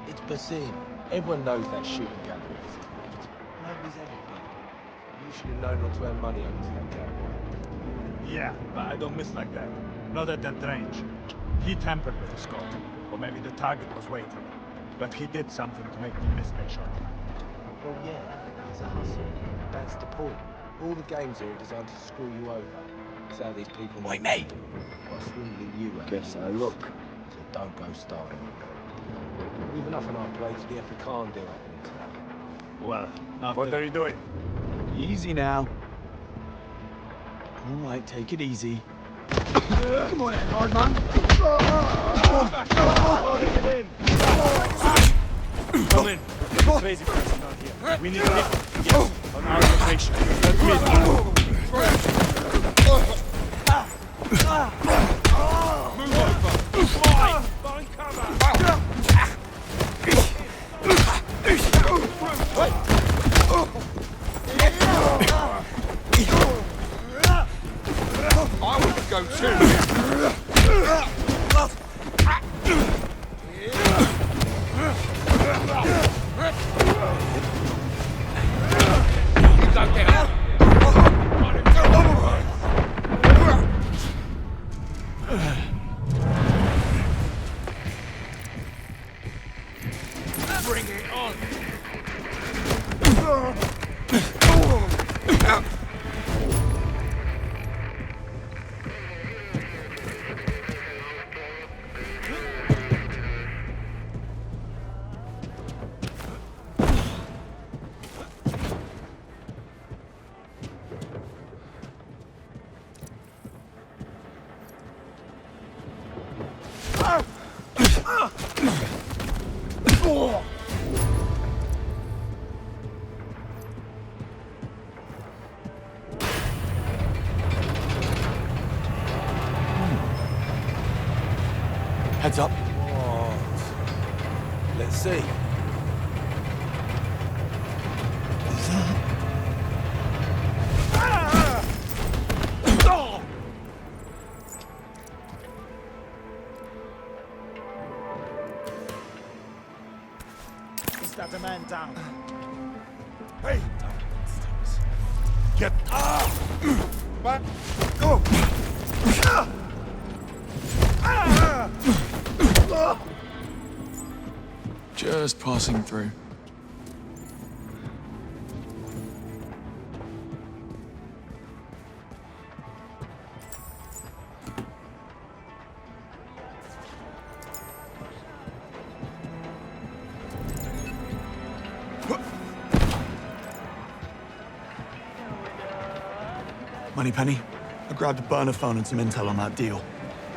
It's Basim. Everyone knows that shooting gallery is corrupt. Nobody's ever been. Usually known not to earn money owns that gallery.
Yeah, but I don't miss like that. Not at that range. He tampered with the scope. Or maybe the target was waiting. But he did something to make me miss that shot.
Well, yeah, it's a hustle. That's the point. All the games here are designed to screw you over. That's how these people...
Wait, mate.
By swindling you out.
Guess so, look.
So don't go starting. We've enough on our plates with the African deal happening today.
Well, what are you doing?
Easy now. All right, take it easy. Come on, hard man.
Come in. Crazy person out here. We need to get on our location. Let me move over. Find cover.
I want to go too.
Bring it on.
Heads up.
What? Let's see.
down.
Hey! Get up! Back! Go!
Just passing through. Moneypenny, I grabbed a burner phone and some intel on that deal.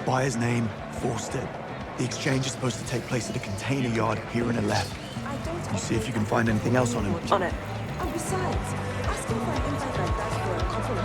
Buyer's name, Forsted. The exchange is supposed to take place at a container yard here in Aleph. You see if you can find anything else on him.
On it. And besides, asking for an invite like that for a couple of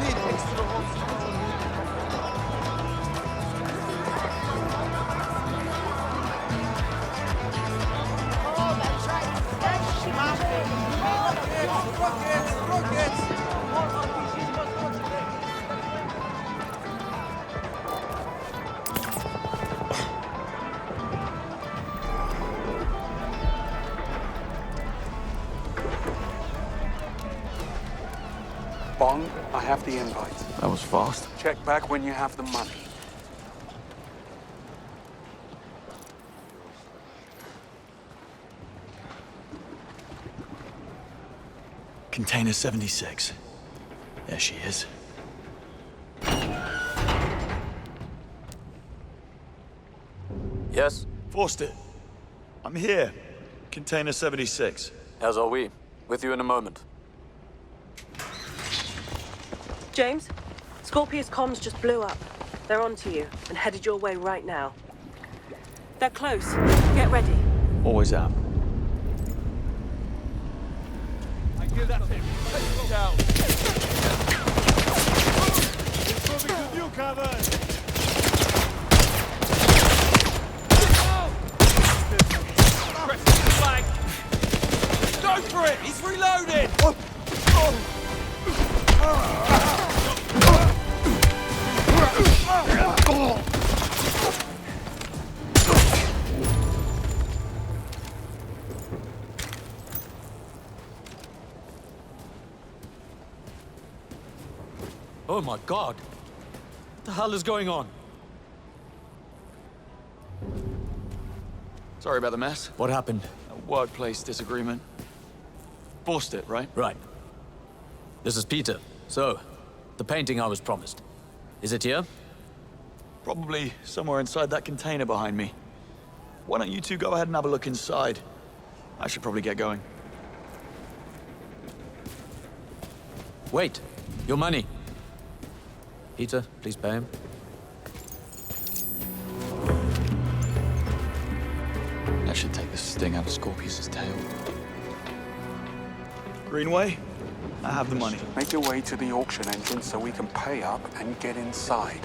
Bong, I have the invite.
That was fast.
Check back when you have the money.
Container 76. There she is.
Yes?
Forsted. I'm here. Container 76.
As are we. With you in a moment.
James, Scorpius comms just blew up. They're onto you and headed your way right now. They're close. Get ready.
Always out.
I hear that thing. Let's go down. Moving to new cover.
Press the flag. Go for it! He's reloading!
Oh my God! What the hell is going on?
Sorry about the mess.
What happened?
A workplace disagreement. Forced it, right?
Right. This is Peter. So, the painting I was promised. Is it here?
Probably somewhere inside that container behind me. Why don't you two go ahead and have a look inside? I should probably get going.
Wait. Your money. Peter, please pay him.
That should take the sting out of Scorpius's tail. Greenway, I have the money.
Make your way to the auction entrance so we can pay up and get inside.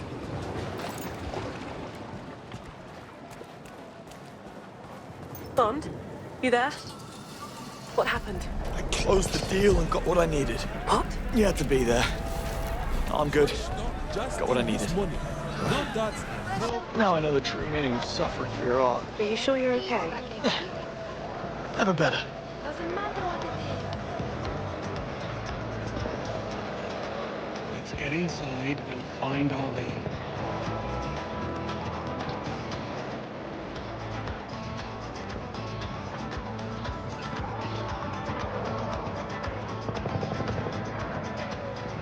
Bond, you there? What happened?
I closed the deal and got what I needed.
What?
You had to be there. I'm good. Got what I needed. Now I know the true meaning of suffering for your art.
Are you sure you're okay?
Never better.
Doesn't matter what it is.
Let's get inside and find Ollie.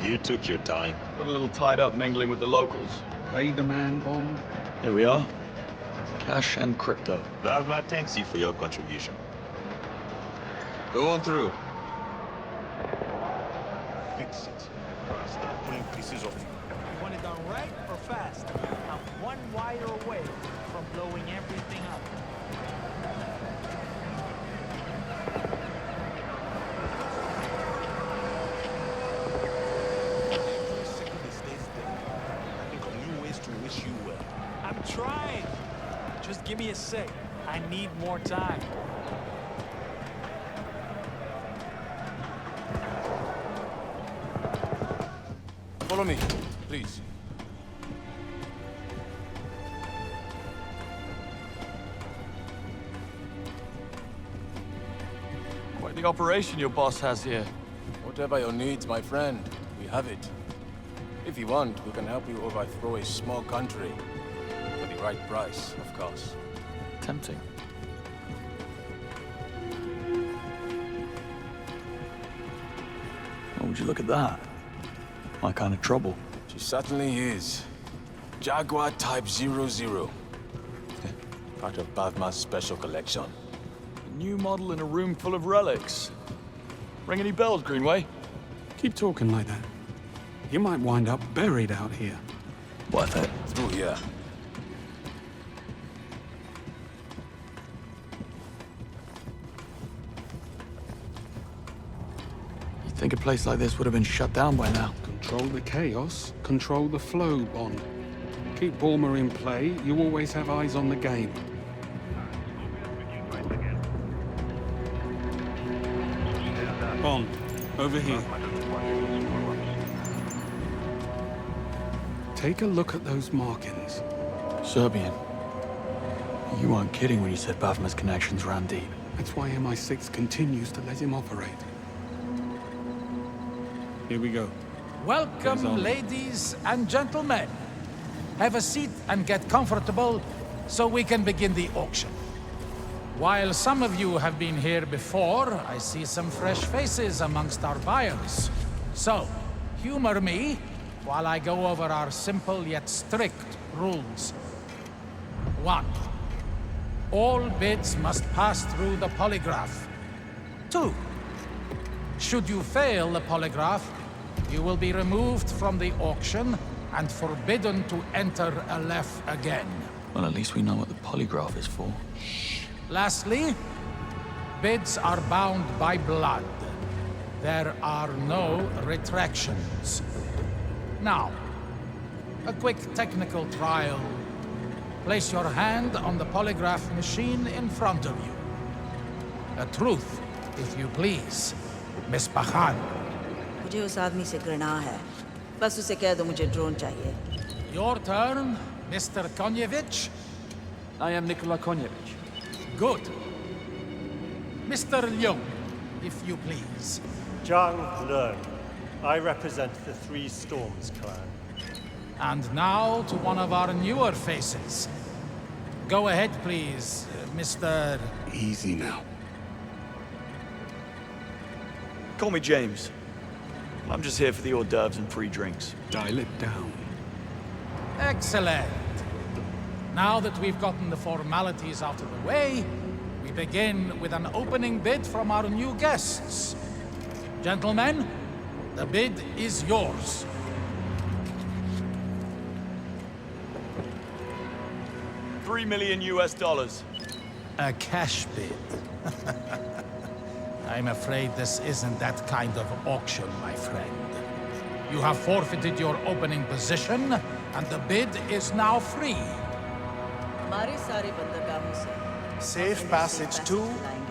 You took your time.
Got a little tied up mingling with the locals.
Pay the man, Bond.
Here we are. Cash and crypto.
Barbara thanks you for your contribution. Go on through.
Fix it. Stop pulling pieces of you.
You want it done right or fast? I'm one wire away from blowing everything up.
Every second he stays there, I think of new ways to wish you well.
I'm trying. Just give me a sec. I need more time.
Follow me, please.
Quite the
operation your boss has here.
Whatever your needs, my friend, we have it. If you want, we can help you overthrow a small country. For the right price, of course.
Tempting.
Oh, would you look at that? My kind of trouble.
She certainly is. Jaguar Type 00. Part of Bavma's special collection.
A new model in a room full of relics. Ring any bells, Greenway?
Keep talking like that. You might wind up buried out here.
Worth it.
Through here.
You'd think a place like this would have been shut down by now.
Control the chaos, control the flow, Bond. Keep Borma in play, you always have eyes on the game. Bond, over here. Take a look at those markings.
Serbian. You weren't kidding when you said Bavma's connections ran deep.
That's why MI6 continues to let him operate. Here we go.
Welcome, ladies and gentlemen. Have a seat and get comfortable so we can begin the auction. While some of you have been here before, I see some fresh faces amongst our buyers. So, humor me while I go over our simple yet strict rules. 1. All bids must pass through the polygraph. 2. Should you fail the polygraph, you will be removed from the auction and forbidden to enter Aleph again.
Well, at least we know what the polygraph is for.
Lastly, bids are bound by blood. There are no retractions. Now, a quick technical trial. Place your hand on the polygraph machine in front of you. A truth, if you please, Miss Bakhan.
मुझे उस आदमी से घृणा है। बस उसे कह दो मुझे ड्रोन चाहिए।
Your turn, Mr. Konyevich.
I am Nikola Konyevich.
Good. Mr. Leung, if you please.
Zhang Leung. I represent the Three Storms clan.
And now to one of our newer faces. Go ahead, please, Mr.
Easy now.
Call me James. I'm just here for the hors d'oeuvres and free drinks.
Dial it down.
Excellent. Now that we've gotten the formalities out of the way, we begin with an opening bid from our new guests. Gentlemen, the bid is yours.
$3 million US.
A cash bid. I'm afraid this isn't that kind of auction, my friend. You have forfeited your opening position, and the bid is now free.
Safe passage to,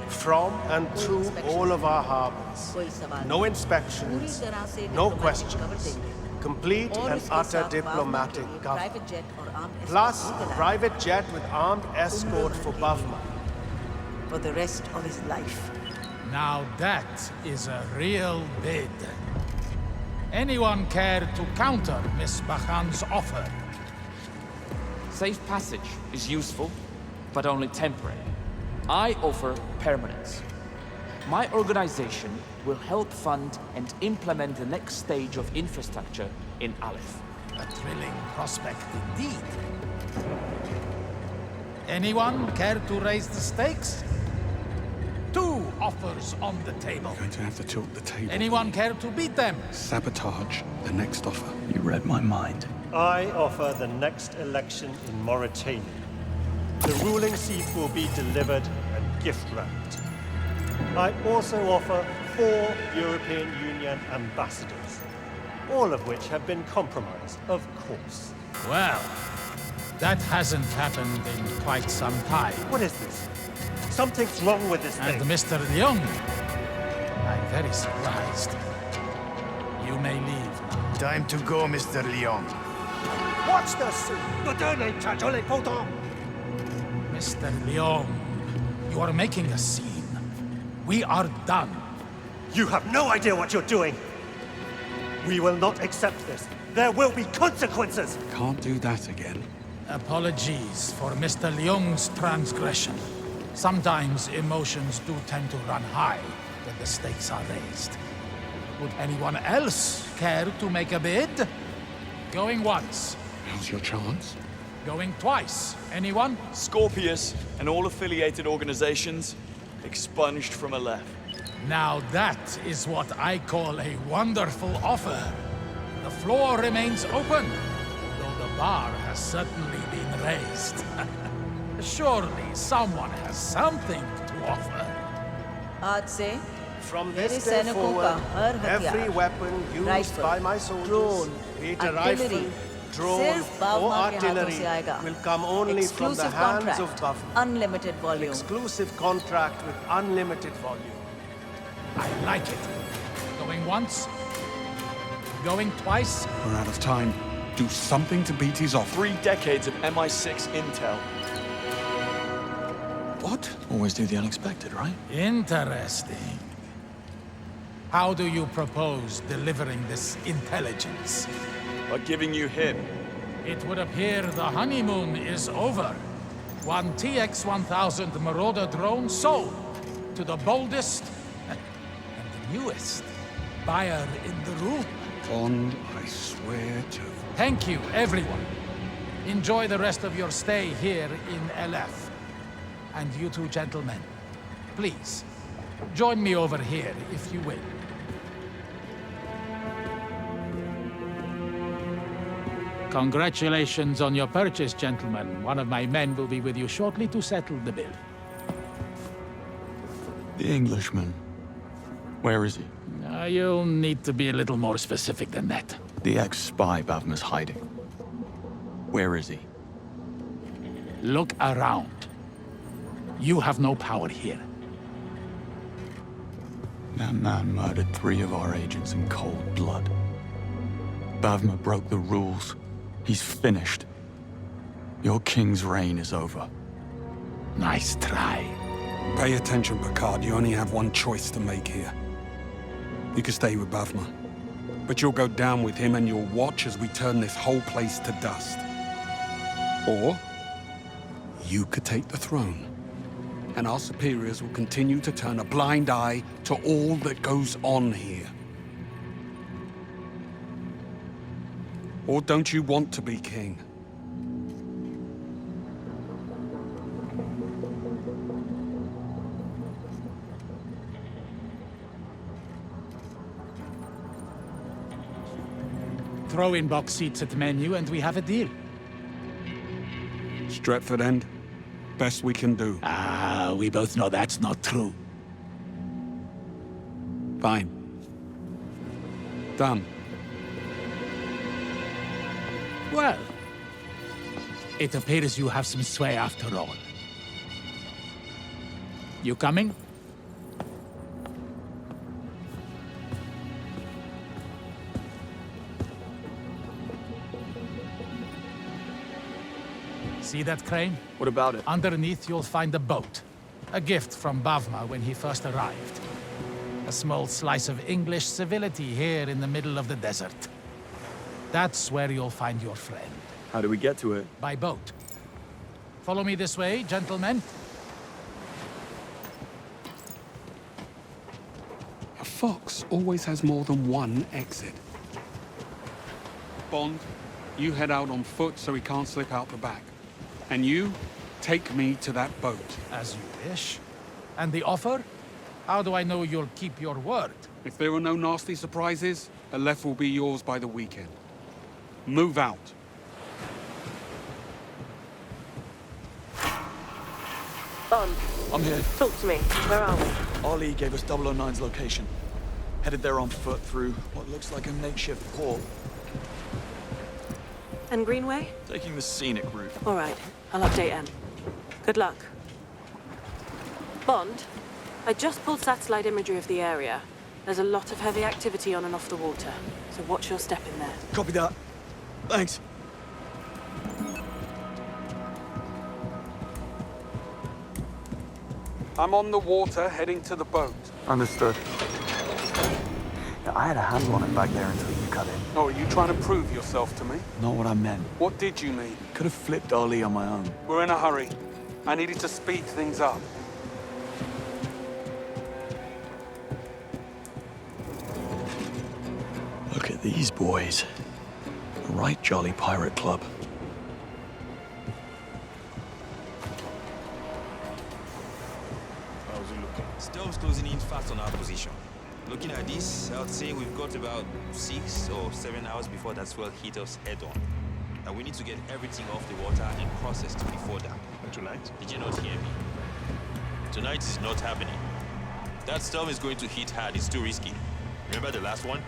from, and through all of our harbors. No inspections, no questions. Complete and utter diplomatic cover. Plus, a private jet with armed escort for Bavma.
For the rest of his life.
Now that is a real bid. Anyone care to counter Miss Bakhan's offer?
Safe passage is useful, but only temporary. I offer permanence. My organization will help fund and implement the next stage of infrastructure in Aleph.
A thrilling prospect indeed. Anyone care to raise the stakes? 2 offers on the table.
You're going to have to tilt the table.
Anyone care to beat them?
Sabotage the next offer.
You read my mind.
I offer the next election in Mauritania. The ruling seat will be delivered and gift-wrapped. I also offer 4 European Union ambassadors, all of which have been compromised, of course.
Well, that hasn't happened in quite some time.
What is this? Something's wrong with this thing.
And Mr. Leung, I'm very surprised. You may leave now.
Time to go, Mr. Leung.
Watch this!
Mr. Leung, you are making a scene. We are done.
You have no idea what you're doing! We will not accept this. There will be consequences!
Can't do that again.
Apologies for Mr. Leung's transgression. Sometimes emotions do tend to run high when the stakes are raised. Would anyone else care to make a bid? Going once.
How's your chance?
Going twice. Anyone?
Scorpius and all affiliated organizations expunged from a left.
Now that is what I call a wonderful offer. The floor remains open, though the bar has certainly been raised. Surely someone has something to offer.
I'd say
From
मेरे
this day
सैनिकों
forward,
का हर
every
हथियार,
weapon used
rifle,
by my soldiers,
drone,
be it a
artillery,
rifle, drone,
सिर्फ
or
बावमा के हाथों
artillery,
से आएगा.
will come only from the
Exclusive
hands
contract,
of Buffalo.
unlimited volume.
Exclusive contract with unlimited volume.
I like it. Going once. Going twice.
We're out of time. Do something to beat his offer.
3 decades of MI6 intel.
What?
Always do the unexpected, right?
Interesting. How do you propose delivering this intelligence?
By giving you him.
It would appear the honeymoon is over. One TX-1000 Marauder drone sold to the boldest and the newest buyer in the room.
Bond, I swear to...
Thank you, everyone. Enjoy the rest of your stay here in LF. And you two gentlemen, please, join me over here if you will. Congratulations on your purchase, gentlemen. One of my men will be with you shortly to settle the bill.
The Englishman. Where is he?
You'll need to be a little more specific than that.
The ex-spy Bavma's hiding. Where is he?
Look around. You have no power here.
That man murdered 3 of our agents in cold blood. Bavma broke the rules. He's finished. Your king's reign is over.
Nice try.
Pay attention, Picard. You only have one choice to make here. You can stay with Bavma, but you'll go down with him and you'll watch as we turn this whole place to dust. Or you could take the throne, and our superiors will continue to turn a blind eye to all that goes on here. Or don't you want to be king?
Throw in box seats at the menu and we have a deal.
Stretford end. Best we can do.
We both know that's not true.
Fine. Done.
Well, it appears you have some sway after all. You coming? See that crane?
What about it?
Underneath you'll find a boat. A gift from Bavma when he first arrived. A small slice of English civility here in the middle of the desert. That's where you'll find your friend.
How do we get to it?
By boat. Follow me this way, gentlemen.
A fox always has more than one exit. Bond, you head out on foot so he can't slip out the back. And you, take me to that boat.
As you wish. And the offer? How do I know you'll keep your word?
If there are no nasty surprises, Aleph will be yours by the weekend. Move out.
Bond.
I'm here.
Talk to me. Where are we?
Ali gave us 009's location. Headed there on foot through what looks like a makeshift port.
And Greenway?
Taking the scenic route.
All right, I'll update Em. Good luck. Bond, I just pulled satellite imagery of the area. There's a lot of heavy activity on and off the water, so watch your step in there.
Copy that. Thanks.
I'm on the water, heading to the boat.
Understood. I had a handle on it back there until you cut in.
Oh, are you trying to prove yourself to me?
Not what I meant.
What did you mean?
Could have flipped Ali on my own.
We're in a hurry. I needed to speed things up.
Look at these boys. A right jolly pirate club.
How's it looking? Storm's closing in fast on our position. Looking at this, I would say we've got about 6 or 7 hours before that swell hit us head on. And we need to get everything off the water and processed before that. And tonight? Did you not hear me? Tonight is not happening. That storm is going to hit hard. It's too risky. Remember the last one?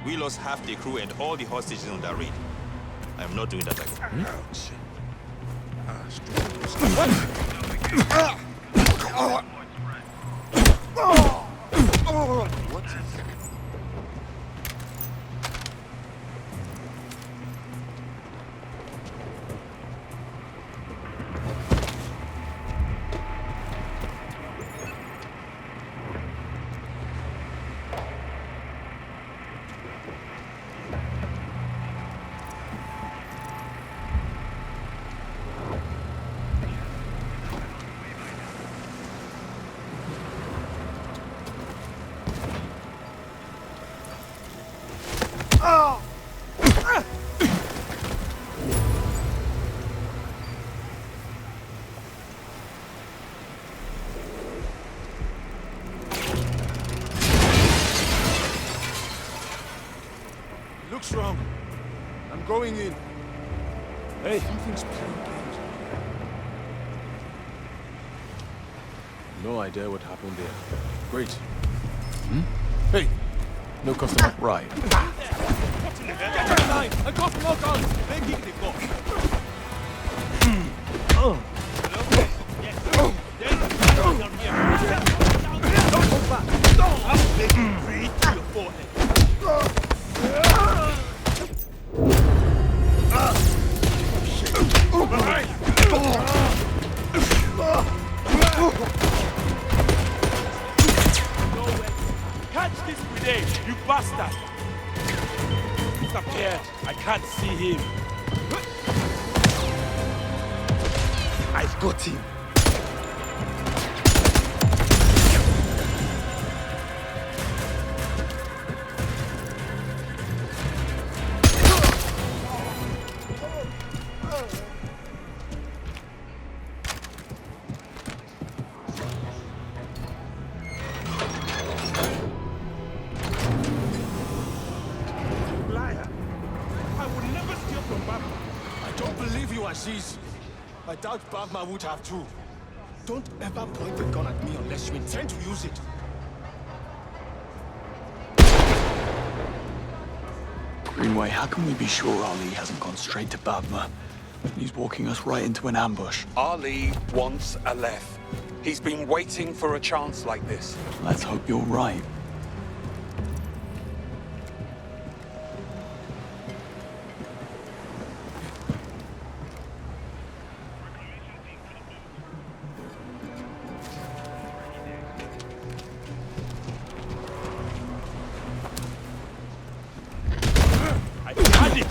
We lost half the crew and all the hostages on that raid. I'm not doing that again. What is it?
Looks wrong. I'm going in. Hey, something's playing games.
No idea what happened there. Great.
Hey,
No customer.
Right.
get to the line! I got more guns! They kick the gun. Don't go back! I'm taking free to your forehead.
Catch this grenade, you bastard! He's up there. I can't see him. I've got him.
Aziz, I doubt Bagma would have too. Don't ever point the gun at me unless you intend to use it.
Greenway, how can we be sure Ali hasn't gone straight to Bagma? He's walking us right into an ambush.
Ali wants Aleph. He's been waiting for a chance like this.
Let's hope you're right.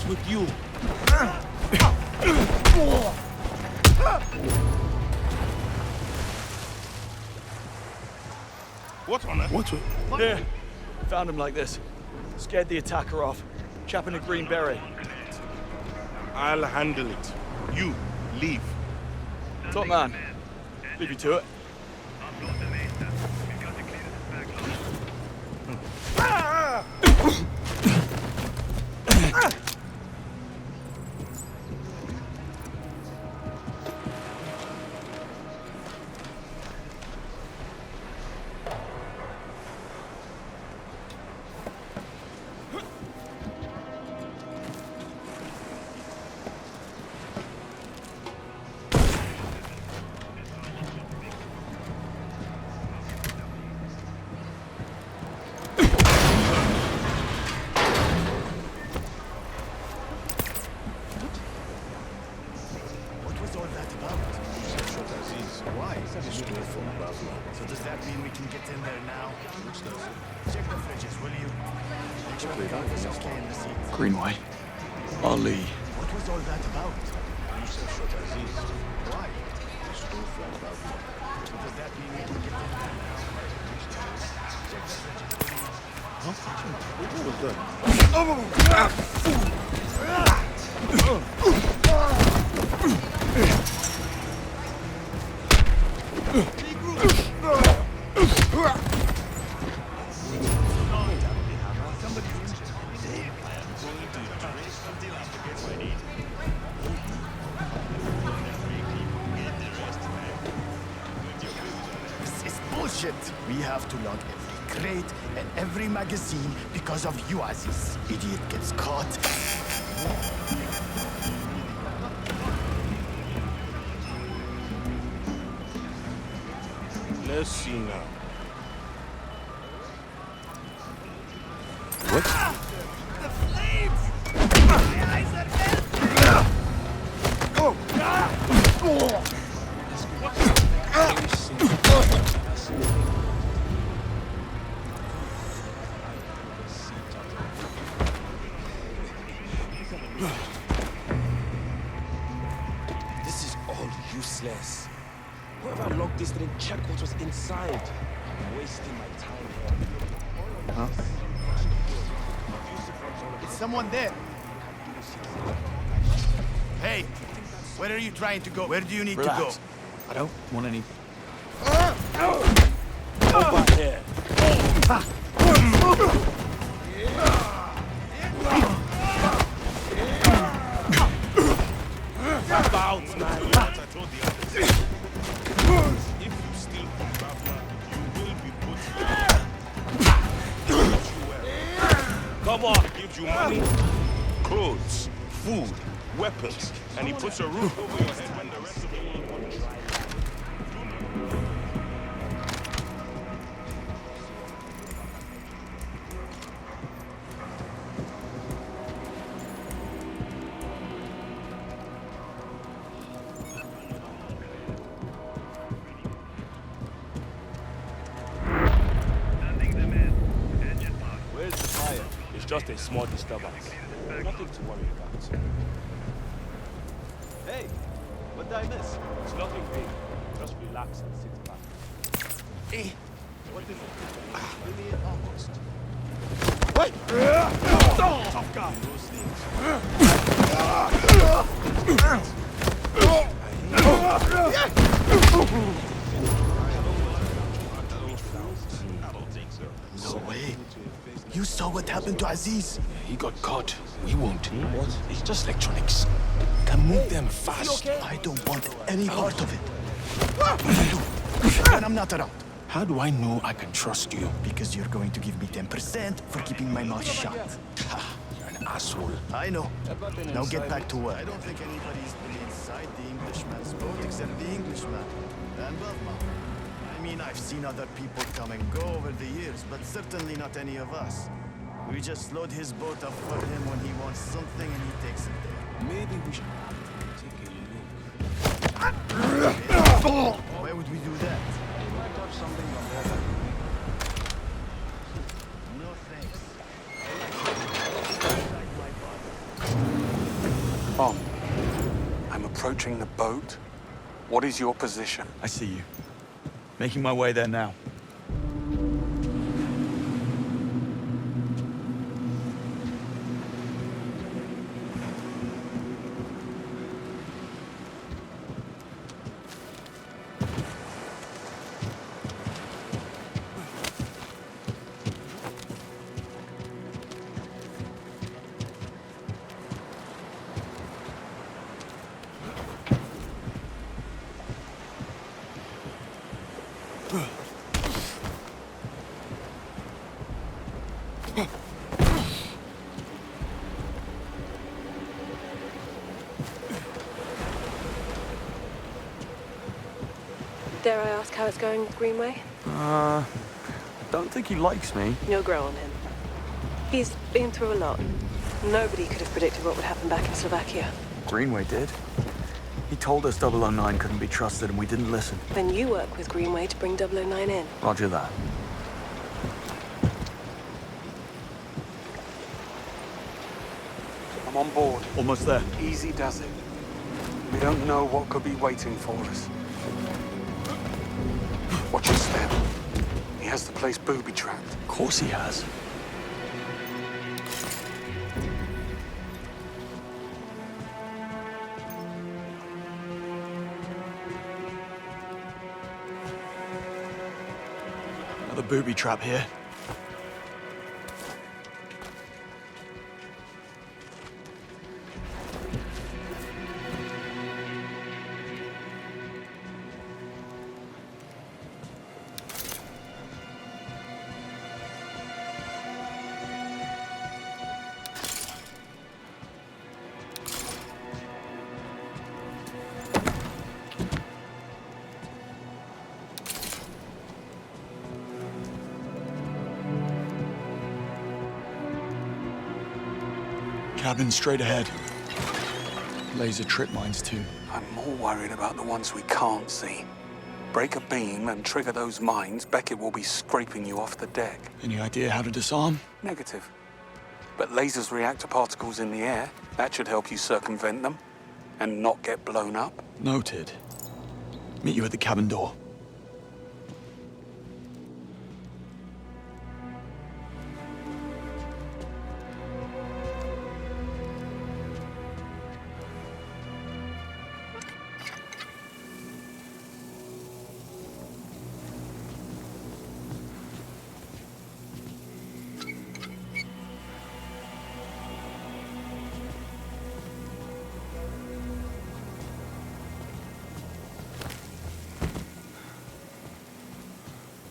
With you.
What on earth? What?
There. Found him like this. Scared the attacker off. Chap in a green beret.
I'll handle it. You, leave.
Top man. Leave you to it.
So does that mean we can get in there now? Check the fridges, will you? Make sure the carpet's okay in the seats.
Greenway. Ali.
What was all that about?
Yusuf shot Aziz.
Why?
He stole from Bavma.
So does that mean we can get in there now? Check the fridges.
Huh? What was that?
This is bullshit. We have to log every crate and every magazine because of you, Aziz. Idiot gets caught.
Let's see now.
What? The flames! My eyes are red! Go!
This is all useless. Whoever locked this didn't check what was inside. I'm wasting my time here.
Huh? Is someone there? Hey, where are you trying to go? Where do you need
Relax.
to go?
I don't want any...
Over here.
About man. What I told the others. If you steal from Bavma, you will be put here. Come on, gives you money, clothes, food, weapons, and he puts a roof over your head when the rest of the world wants to try. Where's the fire? It's just a small disturbance. Nothing to worry about.
Hey, what did I miss?
It's nothing big. Just relax and sit back.
Hey,
What is it? Really almost.
wait!
Tough guy. Those things. I don't think so.
No way. You saw what happened to Aziz?
He got caught. We won't. What? It's just electronics. Can move them fast.
I don't want any part of it. When I'm not around.
How do I know I can trust you?
Because you're going to give me 10% for keeping my mouth shut.
You're an asshole.
I know. Now get back to work. I don't think anybody's been inside the Englishman's boat except the Englishman. And Bavma. I mean, I've seen other people come and go over the years, but certainly not any of us. We just load his boat up for him when he wants something and he takes it there.
Maybe we should take a look.
Why would we do that?
We might have something on there.
No thanks.
Tom, I'm approaching the boat. What is your position?
I see you. Making my way there now.
Dare I ask how it's going with Greenway?
I don't think he likes me.
You'll grow on him. He's been through a lot. Nobody could have predicted what would happen back in Slovakia.
Greenway did. He told us 009 couldn't be trusted and we didn't listen.
Then you work with Greenway to bring 009 in.
Roger that.
I'm on board.
Almost there.
Easy does it. We don't know what could be waiting for us. Watch your step. He has the place booby-trapped.
Of course he has. Another booby trap here. Cabin straight ahead. Laser trip mines too.
I'm more worried about the ones we can't see. Break a beam and trigger those mines, Beckett will be scraping you off the deck.
Any idea how to disarm?
Negative. But lasers react to particles in the air. That should help you circumvent them and not get blown up.
Noted. Meet you at the cabin door.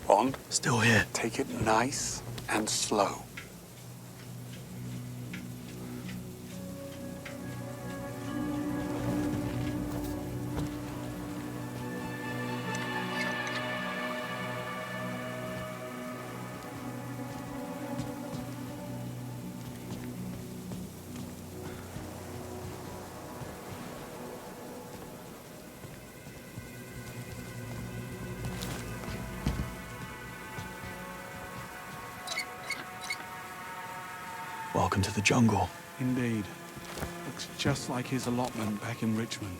Bond?
Still here.
Take it nice and slow.
Welcome to the jungle.
Indeed. Looks just like his allotment back in Richmond.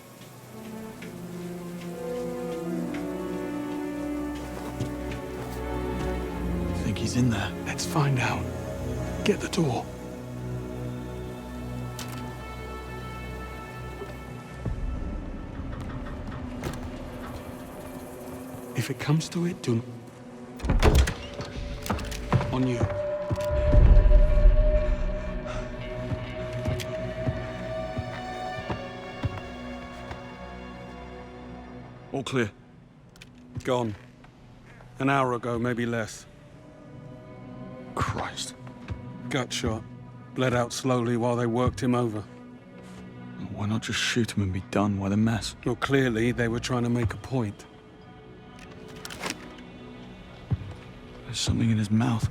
Think he's in there?
Let's find out. Get the door. If it comes to it, do... On you. All clear. Gone. An hour ago, maybe less.
Christ.
Gut shot. Bled out slowly while they worked him over.
Why not just shoot him and be done? Why the mess?
Well, clearly they were trying to make a point.
There's something in his mouth.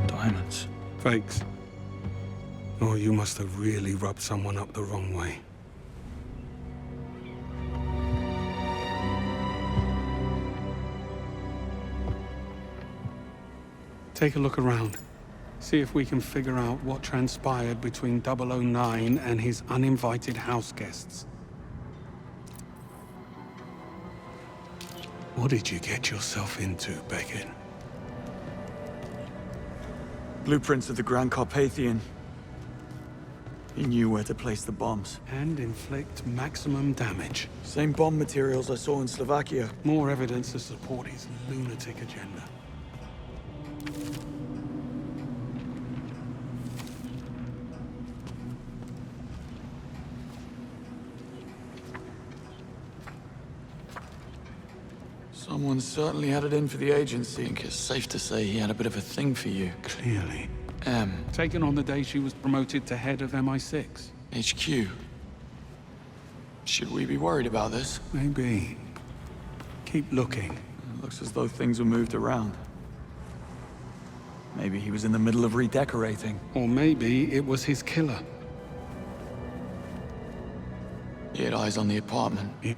Diamonds.
Fakes. Oh, you must have really rubbed someone up the wrong way. Take a look around. See if we can figure out what transpired between 009 and his uninvited house guests. What did you get yourself into, Beckett?
Blueprints of the Grand Carpathian. He knew where to place the bombs.
And inflict maximum damage.
Same bomb materials I saw in Slovakia.
More evidence to support his lunatic agenda.
Someone certainly had it in for the agency. I think it's safe to say he had a bit of a thing for you.
Clearly.
M.
Taken on the day she was promoted to head of MI6.
HQ. Should we be worried about this?
Maybe. Keep looking.
It looks as though things were moved around. Maybe he was in the middle of redecorating.
Or maybe it was his killer.
He had eyes on the apartment.
Yeah.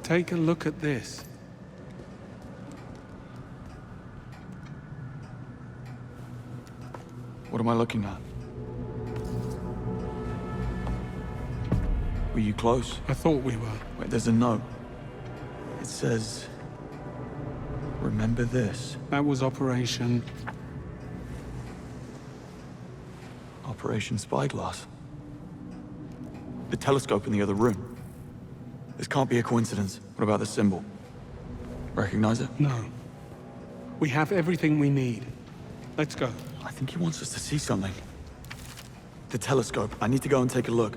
Take a look at this.
What am I looking at? Were you close?
I thought we were.
Wait, there's a note. It says, remember this.
That was Operation
Spyglass. The telescope in the other room. This can't be a coincidence. What about the symbol? Recognize it?
No. We have everything we need. Let's go.
I think he wants us to see something. The telescope. I need to go and take a look.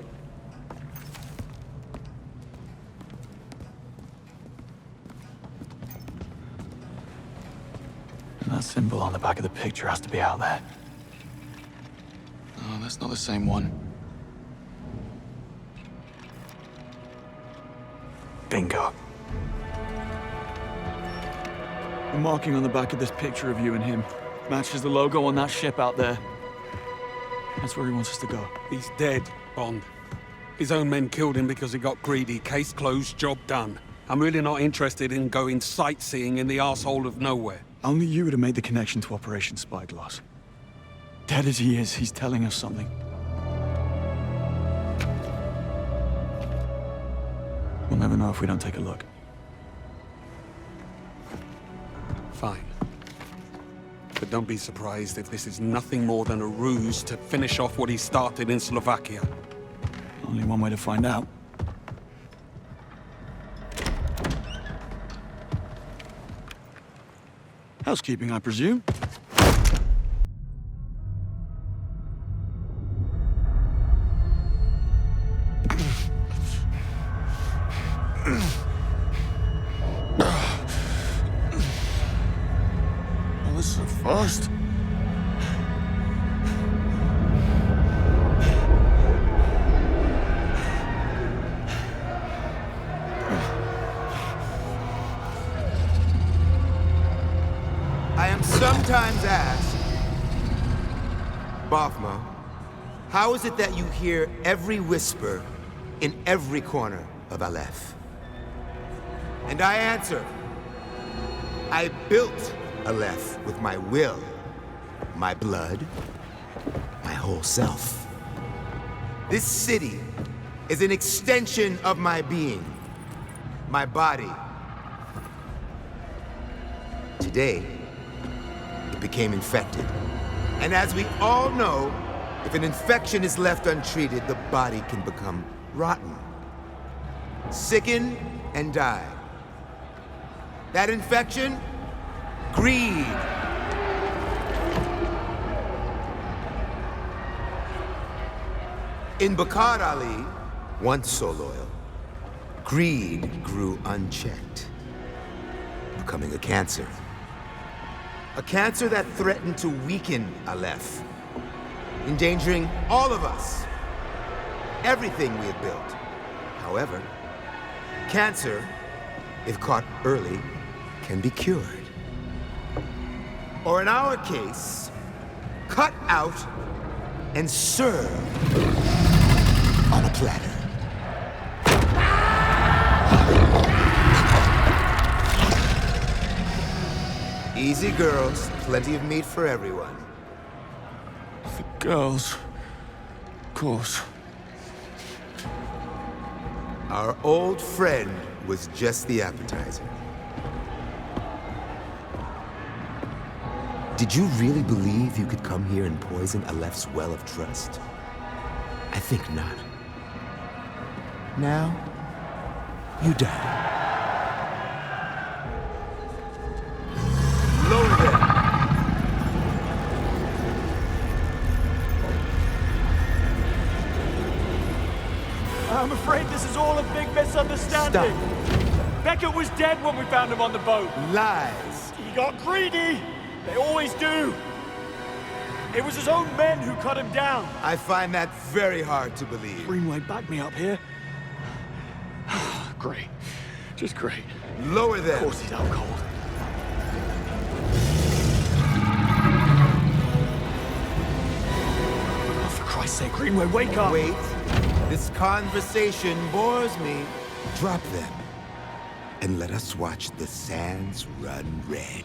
And that symbol on the back of the picture has to be out there. No, that's not the same one. Bingo. The marking on the back of this picture of you and him matches the logo on that ship out there. That's where he wants us to go.
He's dead, Bond. His own men killed him because he got greedy. Case closed, job done. I'm really not interested in going sightseeing in the arsehole of nowhere.
Only you would have made the connection to Operation Spyglass. Dead as he is, he's telling us something. We'll never know if we don't take a look.
Fine. But don't be surprised if this is nothing more than a ruse to finish off what he started in Slovakia.
Only one way to find out. Housekeeping, I presume? Oh, this is so fast.
I am sometimes asked, Bafma, how is it that you hear every whisper in every corner of Aleph? And I answer, I built Aleph with my will, my blood, my whole self. This city is an extension of my being, my body. Today, it became infected. And as we all know, if an infection is left untreated, the body can become rotten, sicken, and die. That infection? Greed. In Bakar Ali, once so loyal, greed grew unchecked, becoming a cancer. A cancer that threatened to weaken Aleph, endangering all of us, everything we had built. However, cancer, if caught early, can be cured. Or in our case, cut out and served on a platter. Easy, girls. Plenty of meat for everyone.
For girls, of course.
Our old friend was just the appetizer. Did you really believe you could come here and poison Aleph's well of trust? I think not. Now, you die. Lower them!
I'm afraid this is all a big misunderstanding.
Stop.
Beckett was dead when we found him on the boat.
Lies.
He got greedy. They always do. It was his own men who cut him down.
I find that very hard to believe.
Greenway, back me up here. Great.
Just great.
Lower them.
Of course he's out cold. Oh, for Christ's sake, Greenway, wake up!
Wait. This conversation bores me. Drop them. And let us watch the sands run red.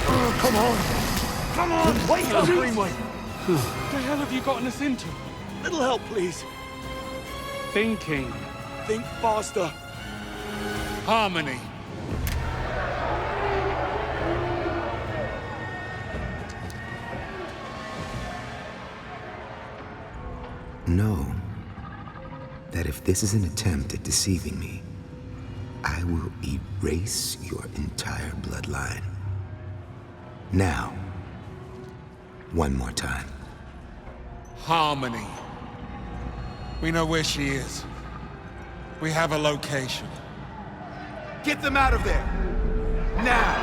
Oh, come on! Come on! Wake up, Greenway! What the hell have you gotten us into? Little help, please. Thinking. Think faster. Harmony.
Know that if this is an attempt at deceiving me, I will erase your entire bloodline. Now, one more time.
Harmony. We know where she is. We have a location.
Get them out of there! Now!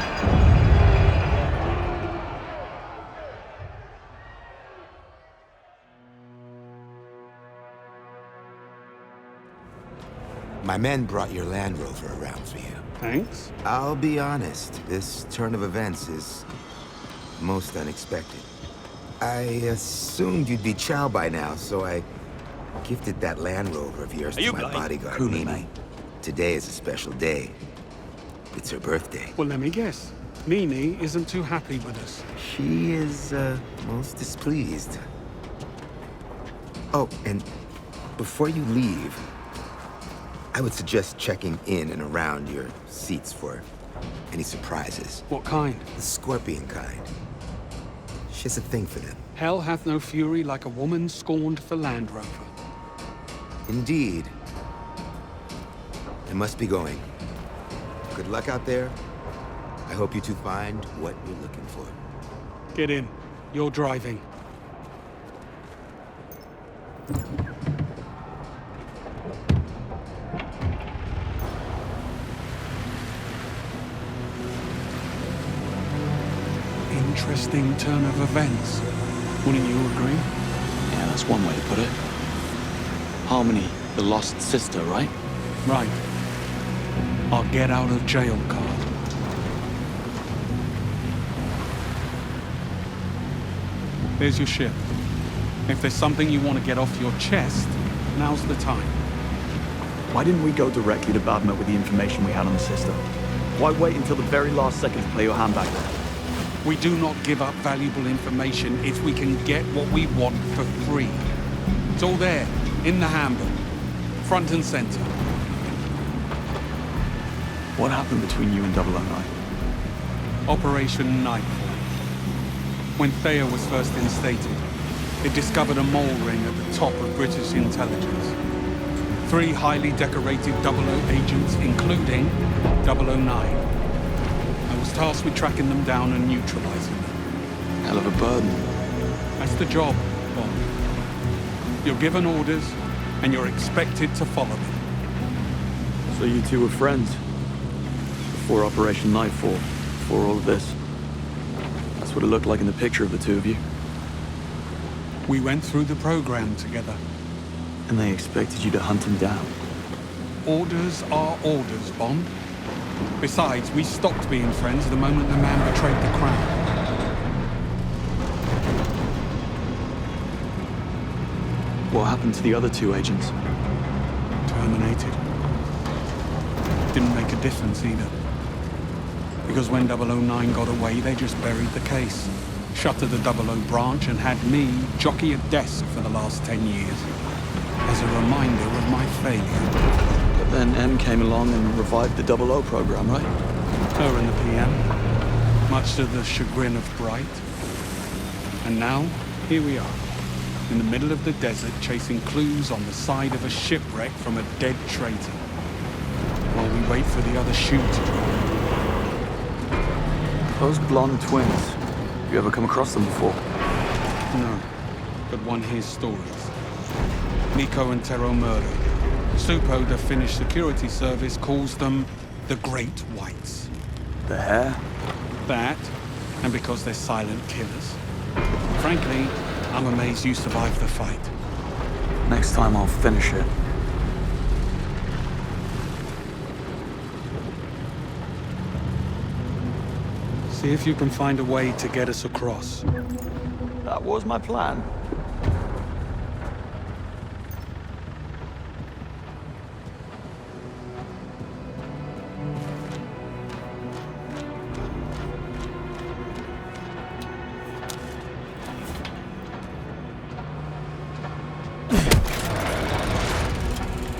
My men brought your Land Rover around for you.
Thanks.
I'll be honest, this turn of events is most unexpected. I assumed you'd be Chow by now, so I gifted that Land Rover of yours to my bodyguard, Mimi. Today is a special day. It's her birthday.
Well, let me guess. Mimi isn't too happy with us.
She is, most displeased. Oh, and before you leave, I would suggest checking in and around your seats for any surprises.
What kind?
The scorpion kind. She has a thing for them.
Hell hath no fury like a woman scorned for Land Rover.
Indeed. I must be going. Good luck out there. I hope you two find what you're looking for.
Get in. You're driving. Interesting turn of events. Wouldn't you agree?
Yeah, that's one way to put it. Harmony, the lost sister, right?
Right. Our get out of jail card. There's your ship. If there's something you want to get off your chest, now's the time.
Why didn't we go directly to Bavma with the information we had on the sister? Why wait until the very last second to play your hand back there?
We do not give up valuable information if we can get what we want for free. It's all there, in the handbook, front and center.
What happened between you and 009?
Operation Knightfall. When Thea was first instated, it discovered a mole ring at the top of British intelligence. 3 highly decorated 00 agents, including 009. I was tasked with tracking them down and neutralizing them.
Hell of a burden.
That's the job, Bond. You're given orders, and you're expected to follow them.
So you two were friends? Before Operation Nightfall, before all of this? That's what it looked like in the picture of the two of you.
We went through the program together.
And they expected you to hunt him down?
Orders are orders, Bond. Besides, we stopped being friends the moment the man betrayed the Crown.
What happened to the other 2 agents?
Terminated. Didn't make a difference either. Because when 009 got away, they just buried the case. Shuttered the 00 branch and had me jockey a desk for the last 10 years. As a reminder of my failure.
But then M came along and revived the 00 program, right?
Her and the PM. Much to the chagrin of Bright. And now, here we are. In the middle of the desert, chasing clues on the side of a shipwreck from a dead traitor. While we wait for the other shoe to drop.
Those blonde twins. Have you ever come across them before?
No, but one hears stories. Nico and Tero murdered. Supo, the Finnish security service, calls them the Great Whites.
The hair?
That, and because they're silent killers. Frankly, I'm amazed you survived the fight.
Next time I'll finish it.
See if you can find a way to get us across.
That was my plan.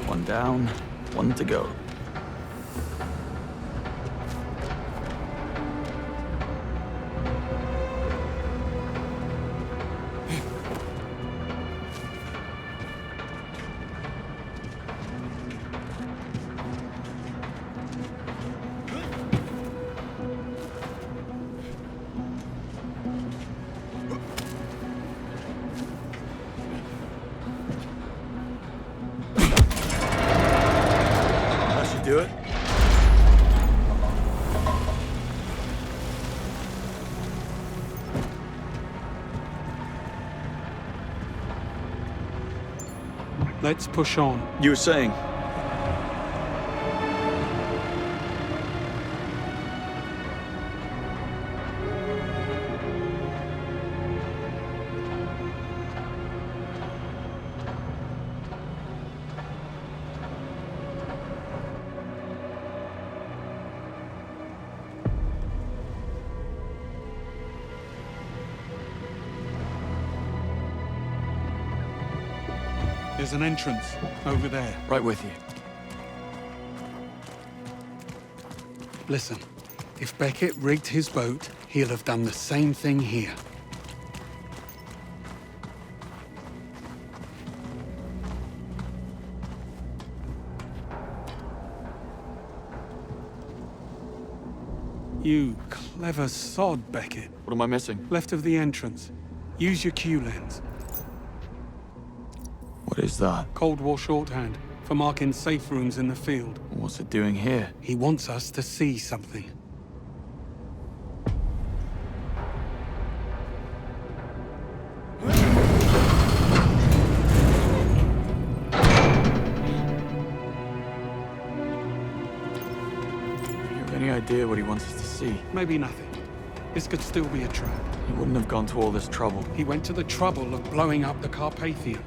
One down, one to go. Do it.
Let's push on.
You were saying?
There's an entrance over there.
Right with you.
Listen, if Beckett rigged his boat, he'll have done the same thing here. You clever sod, Beckett.
What am I missing?
Left of the entrance. Use your Q lens.
What is that?
Cold War shorthand for marking safe rooms in the field.
What's it doing here?
He wants us to see something.
Any idea what he wants us to see?
Maybe nothing. This could still be a trap.
He wouldn't have gone to all this trouble.
He went to the trouble of blowing up the Carpathian.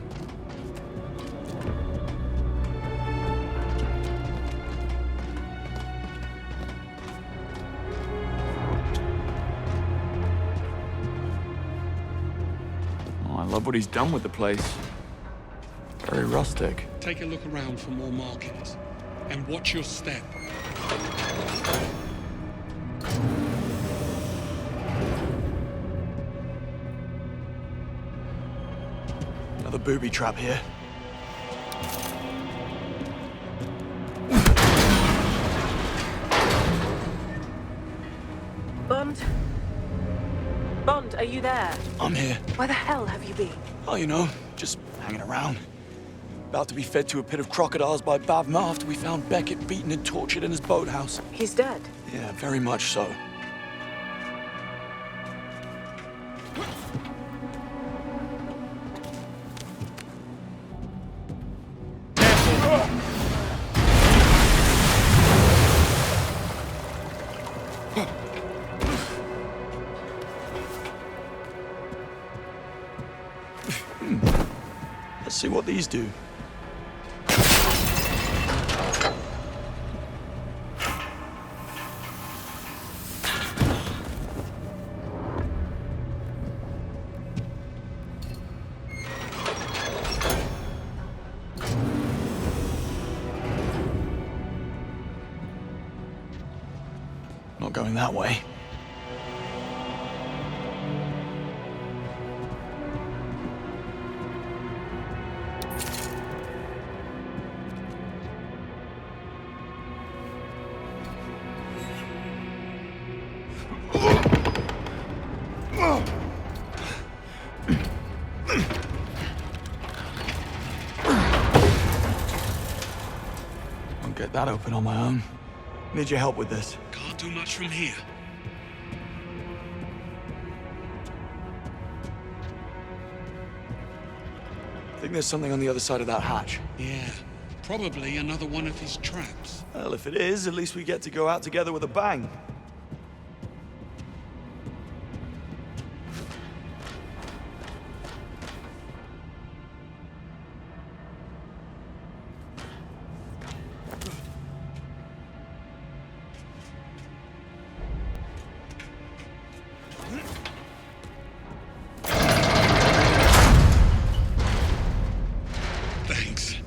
Oh, I love what he's done with the place. Very rustic.
Take a look around for more markings. And watch your step.
Another booby trap here.
Bond? Bond, are you there?
I'm here.
Where the hell have you been?
Oh, you know, just hanging around. About to be fed to a pit of crocodiles by Bavma after we found Beckett beaten and tortured in his boathouse.
He's dead.
Yeah, very much so. Let's see what these do. Not going that way. I'll get that open on my own. Need your help with this.
Can't do much from here.
I think there's something on the other side of that hatch.
Yeah, probably another one of his traps.
Well, if it is, at least we get to go out together with a bang.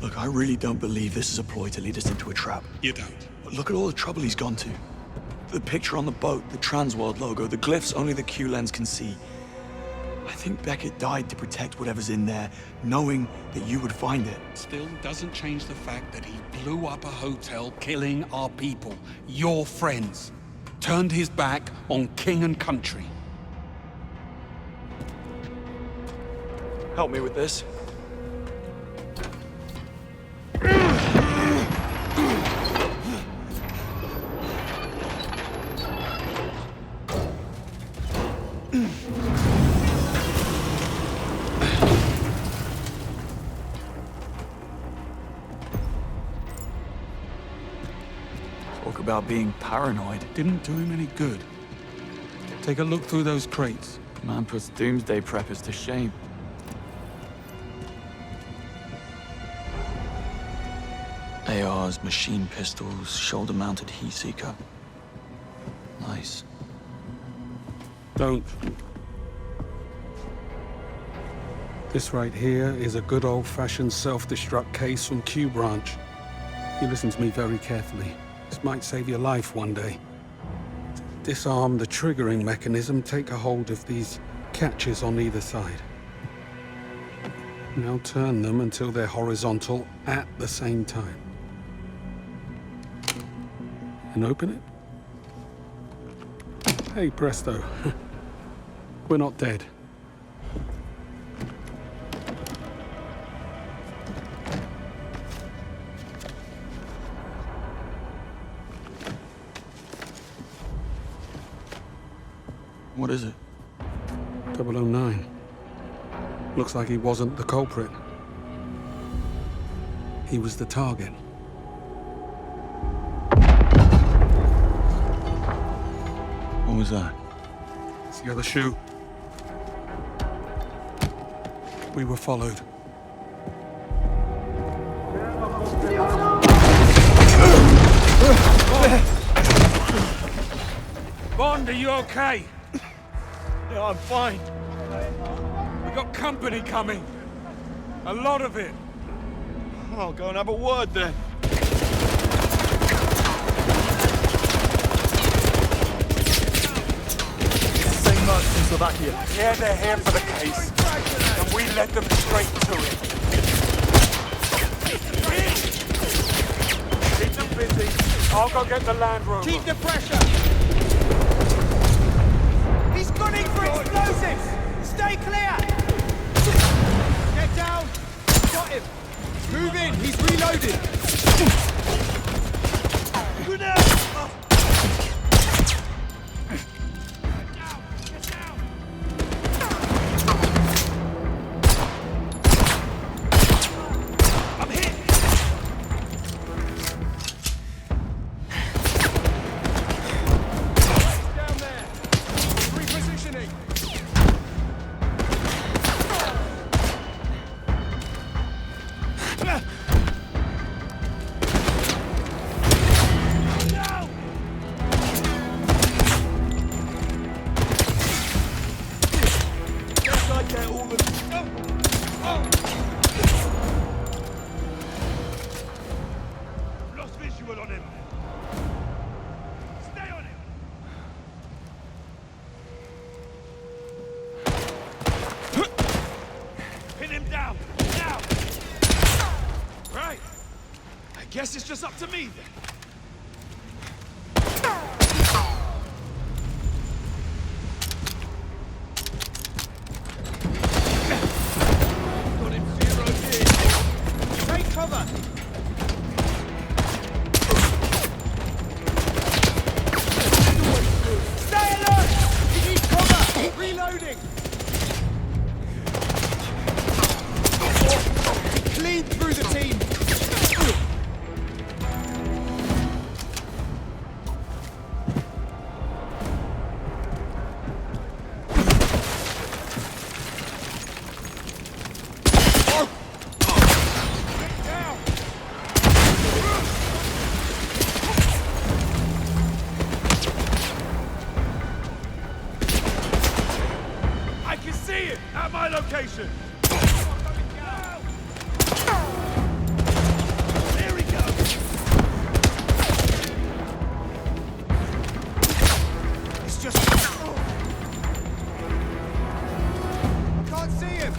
Look, I really don't believe this is a ploy to lead us into a trap.
You don't?
Look at all the trouble he's gone to. The picture on the boat, the Transworld logo, the glyphs only the Q-lens can see. I think Beckett died to protect whatever's in there, knowing that you would find it.
Still doesn't change the fact that he blew up a hotel, killing our people, your friends. Turned his back on king and country.
Help me with this. Talk about being paranoid.
Didn't do him any good. Take a look through those crates.
Man puts doomsday preppers to shame. ARs, machine pistols, shoulder-mounted heat seeker. Nice.
Don't. This right here is a good old-fashioned self-destruct case from Q Branch. You listen to me very carefully. This might save your life one day. Disarm the triggering mechanism, take a hold of these catches on either side. Now turn them until they're horizontal at the same time. And open it. Hey, presto. We're not dead.
What is it?
009. Looks like he wasn't the culprit. He was the target.
What was that?
It's the other shoe. We were followed. Bond, are you okay?
Yeah, I'm fine.
We got company coming. A lot of it.
I'll go and have a word then.
Same mercs in Slovakia.
Yeah, they're here for the case. And we led them straight to it. Keep them busy. I'll go get the Land Rover.
Keep the pressure. He's gunning for explosives. Stay clear. Get down. Got him. Move in. He's reloaded. Good out. Guess it's just up to me then. Got him zeroed in. Take cover. Stay alert! You need cover! Reloading!
formation!
There we go! It's just... I can't see him!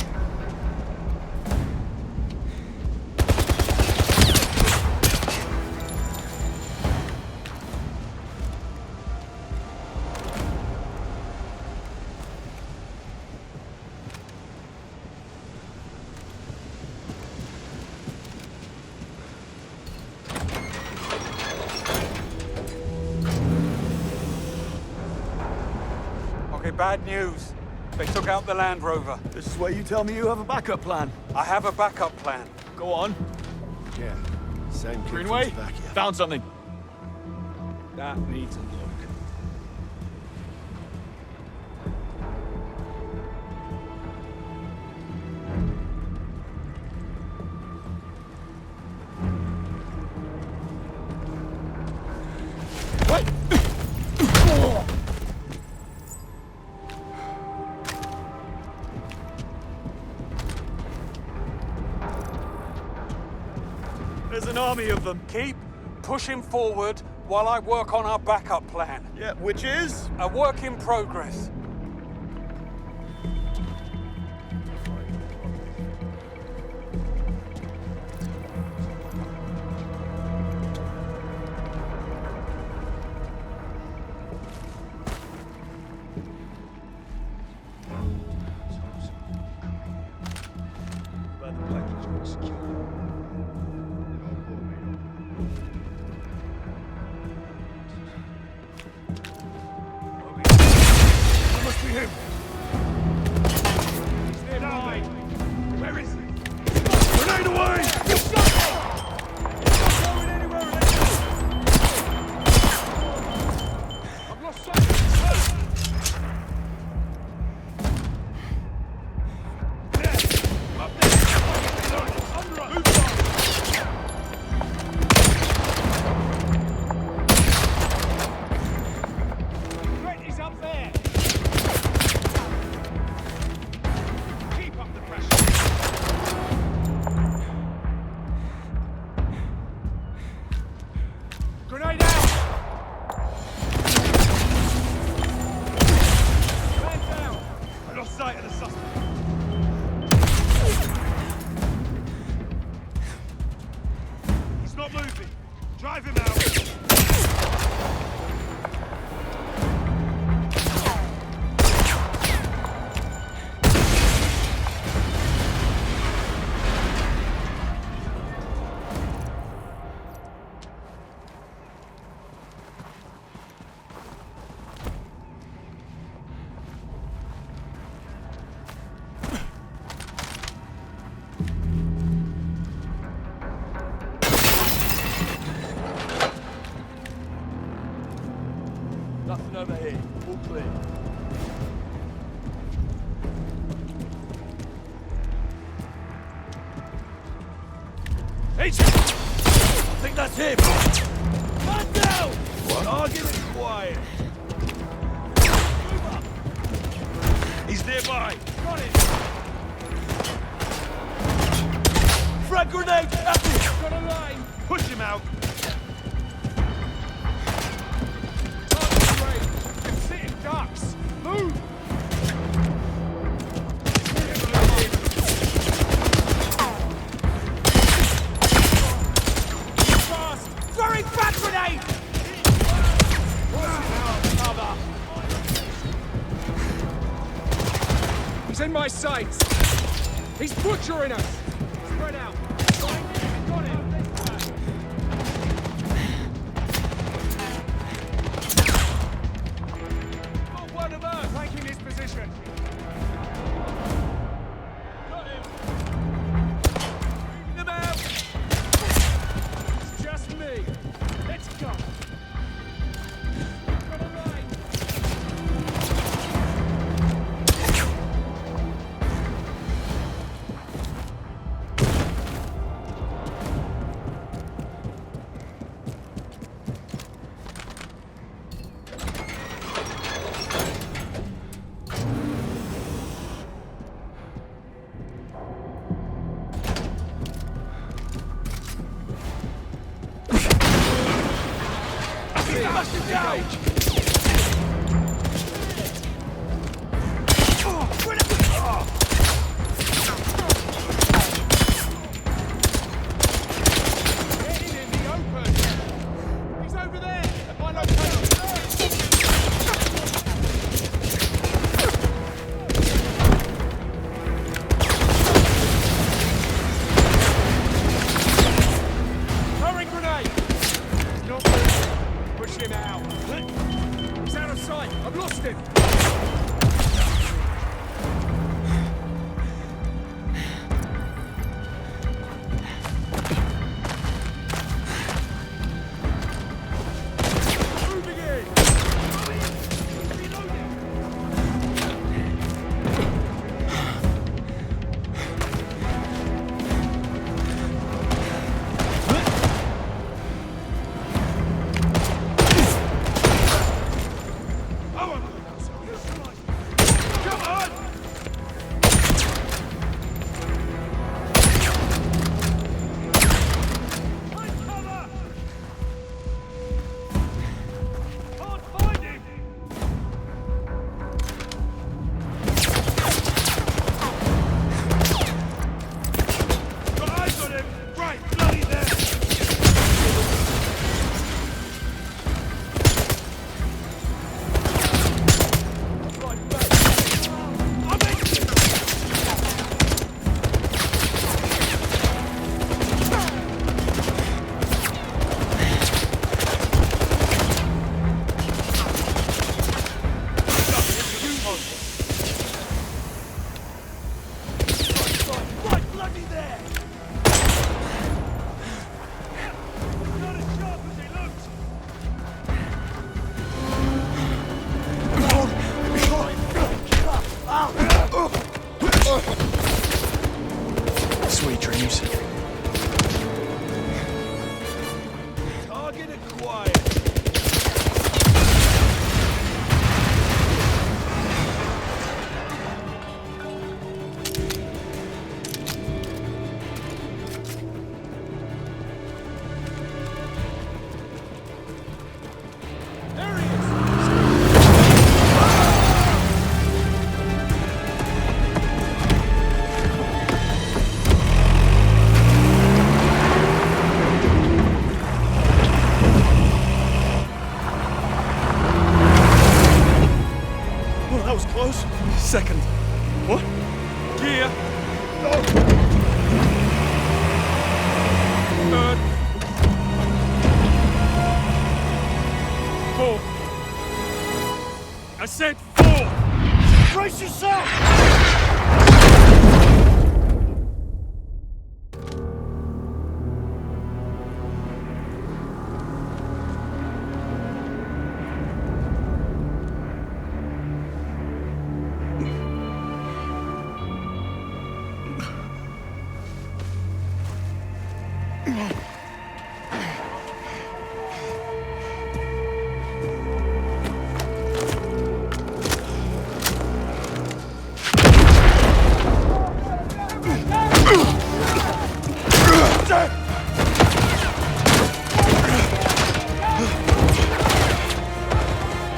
Okay, bad news. They took out the Land Rover.
This is where you tell me you have a backup plan.
I have a backup plan.
Go on.
Yeah, same kid
Greenway,
from Slovakia.
found something. That needs a look.
There's an army of them.
Keep pushing forward while I work on our backup plan.
Yeah, which is?
A work in progress.
Nothing over here. All clear.
Agent! I think that's him! Man down! What? Argument quiet. Move up! He's nearby! Got it! Frag grenade! Got a line! Push him out!
Ducks! Move! Fast! Throwing frag grenade! Cover! He's in my sights! He's butchering us! Spread out! Got him! Flanking his position. Got him. Moving them out. It's just me. Let's go. Got a line.
Sweet dreams.
Target acquired.
Second. What?
Gear. Third. Fourth. I said four. Brace yourself.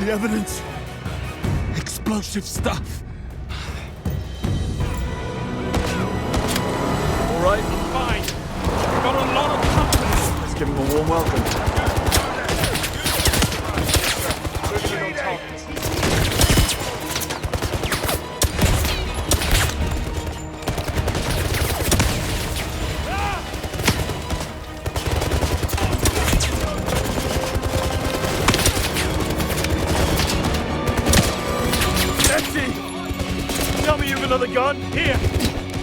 The evidence. Explosive stuff. All right?
I'm fine. Got a lot of company.
Let's give him a warm welcome.
Tell me you've another gun. Here,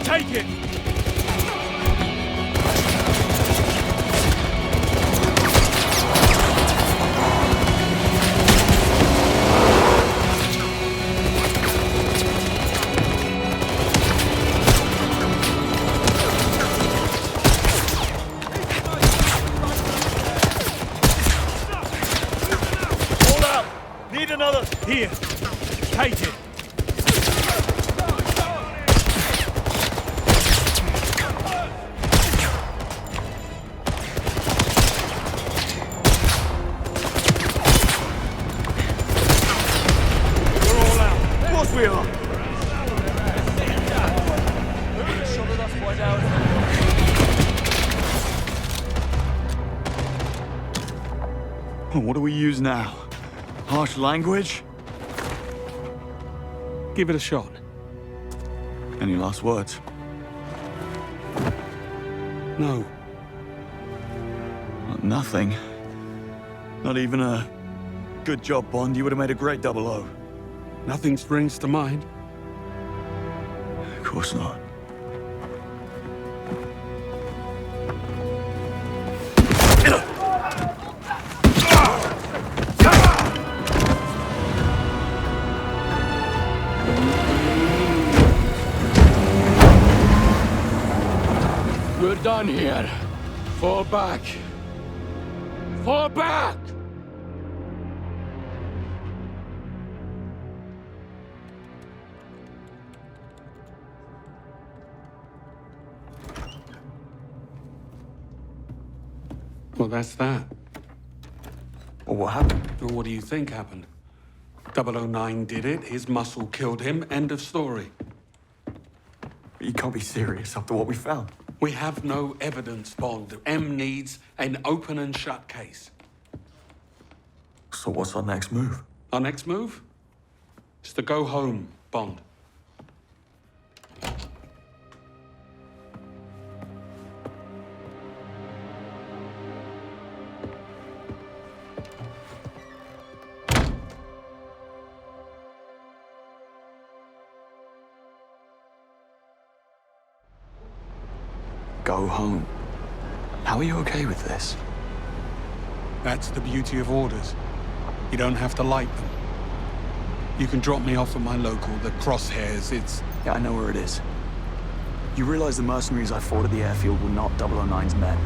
take it. Hold up. Need another. Here, take it.
Well, what do we use now? Harsh language?
Give it a shot.
Any last words?
No.
Nothing. Not even a good job, Bond. You would have made a great 00.
Nothing springs to mind.
Of course not.
We're done here. Fall back. Fall back! Well, that's that.
Well, what happened?
Well, what do you think happened? 009 did it, his muscle killed him, end of story.
You can't be serious after what we found.
We have no evidence, Bond. M needs an open and shut case.
So what's our next move?
Our next move? Is to go home, Bond.
Go home. How are you okay with this?
That's the beauty of orders. You don't have to like them. You can drop me off at my local, the Crosshairs. It's...
Yeah, I know where it is. You realize the mercenaries I fought at the airfield were not 009's men.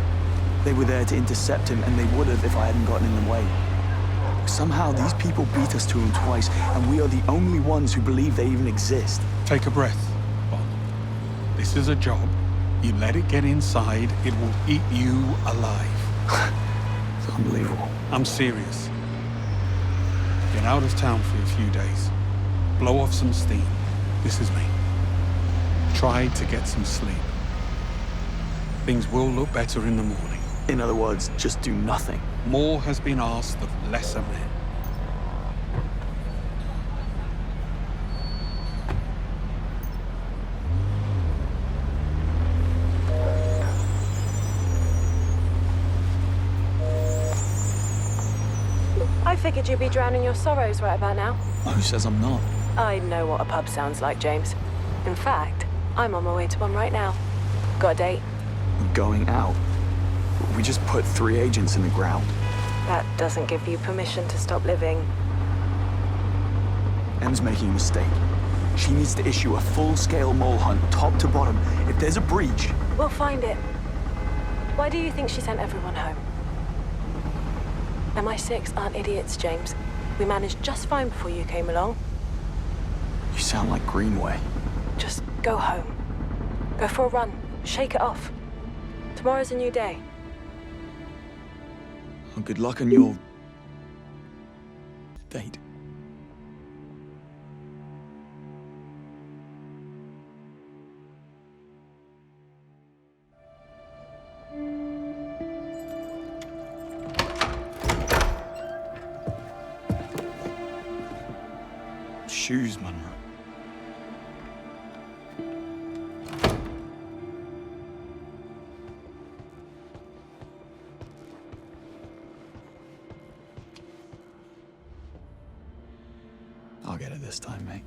They were there to intercept him, and they would have if I hadn't gotten in the way. Somehow, these people beat us to him twice, and we are the only ones who believe they even exist.
Take a breath, Bond. This is a job. You let it get inside, it will eat you alive.
It's unbelievable.
I'm serious. Get out of town for a few days. Blow off some steam. This is me. Try to get some sleep. Things will look better in the morning.
In other words, just do nothing.
More has been asked of lesser men.
I figured you'd be drowning your sorrows right about now.
Who says I'm not?
I know what a pub sounds like, James. In fact, I'm on my way to one right now. Got a date?
We're going out. We just put 3 agents in the ground.
That doesn't give you permission to stop living.
M's making a mistake. She needs to issue a full-scale mole hunt, top to bottom. If there's a breach...
We'll find it. Why do you think she sent everyone home? MI6 aren't idiots, James. We managed just fine before you came along.
You sound like Greenway.
Just go home. Go for a run. Shake it off. Tomorrow's a new day.
Well, good luck on your... date. Shoes, Munro. I'll get it this time, mate.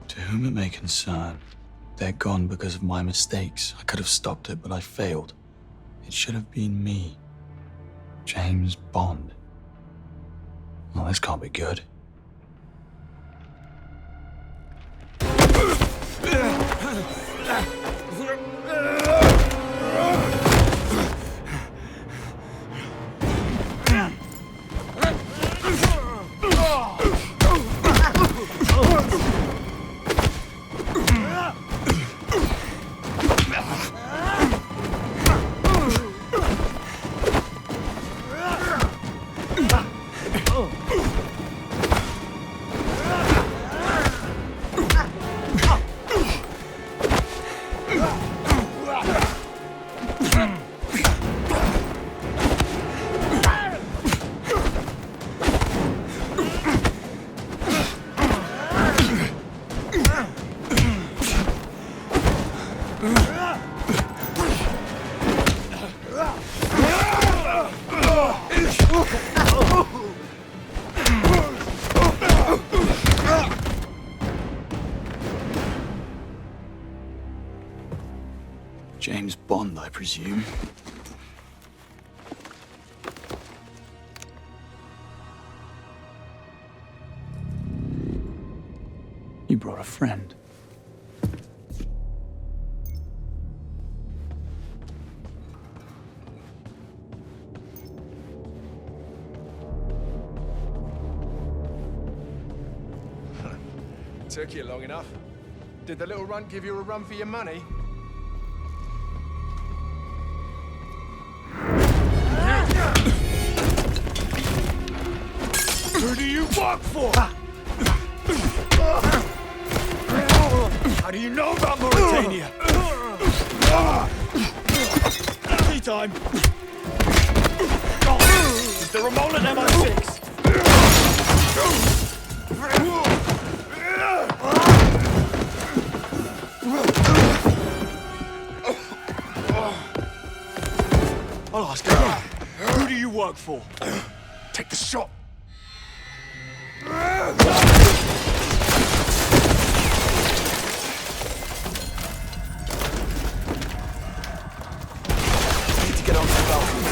To whom it may concern, they're gone because of my mistakes. I could have stopped it, but I failed. It should have been me. James Bond. Well, this can't be good. James Bond, I presume. You brought a friend.
Took you long enough. Did the little runt give you a run for your money?
Who do you work for? How do you know about Mauritania? Tea time. Is there a mole in MI6? I'll ask again. Who do you work for? Take the shot.
Need to get on the balcony.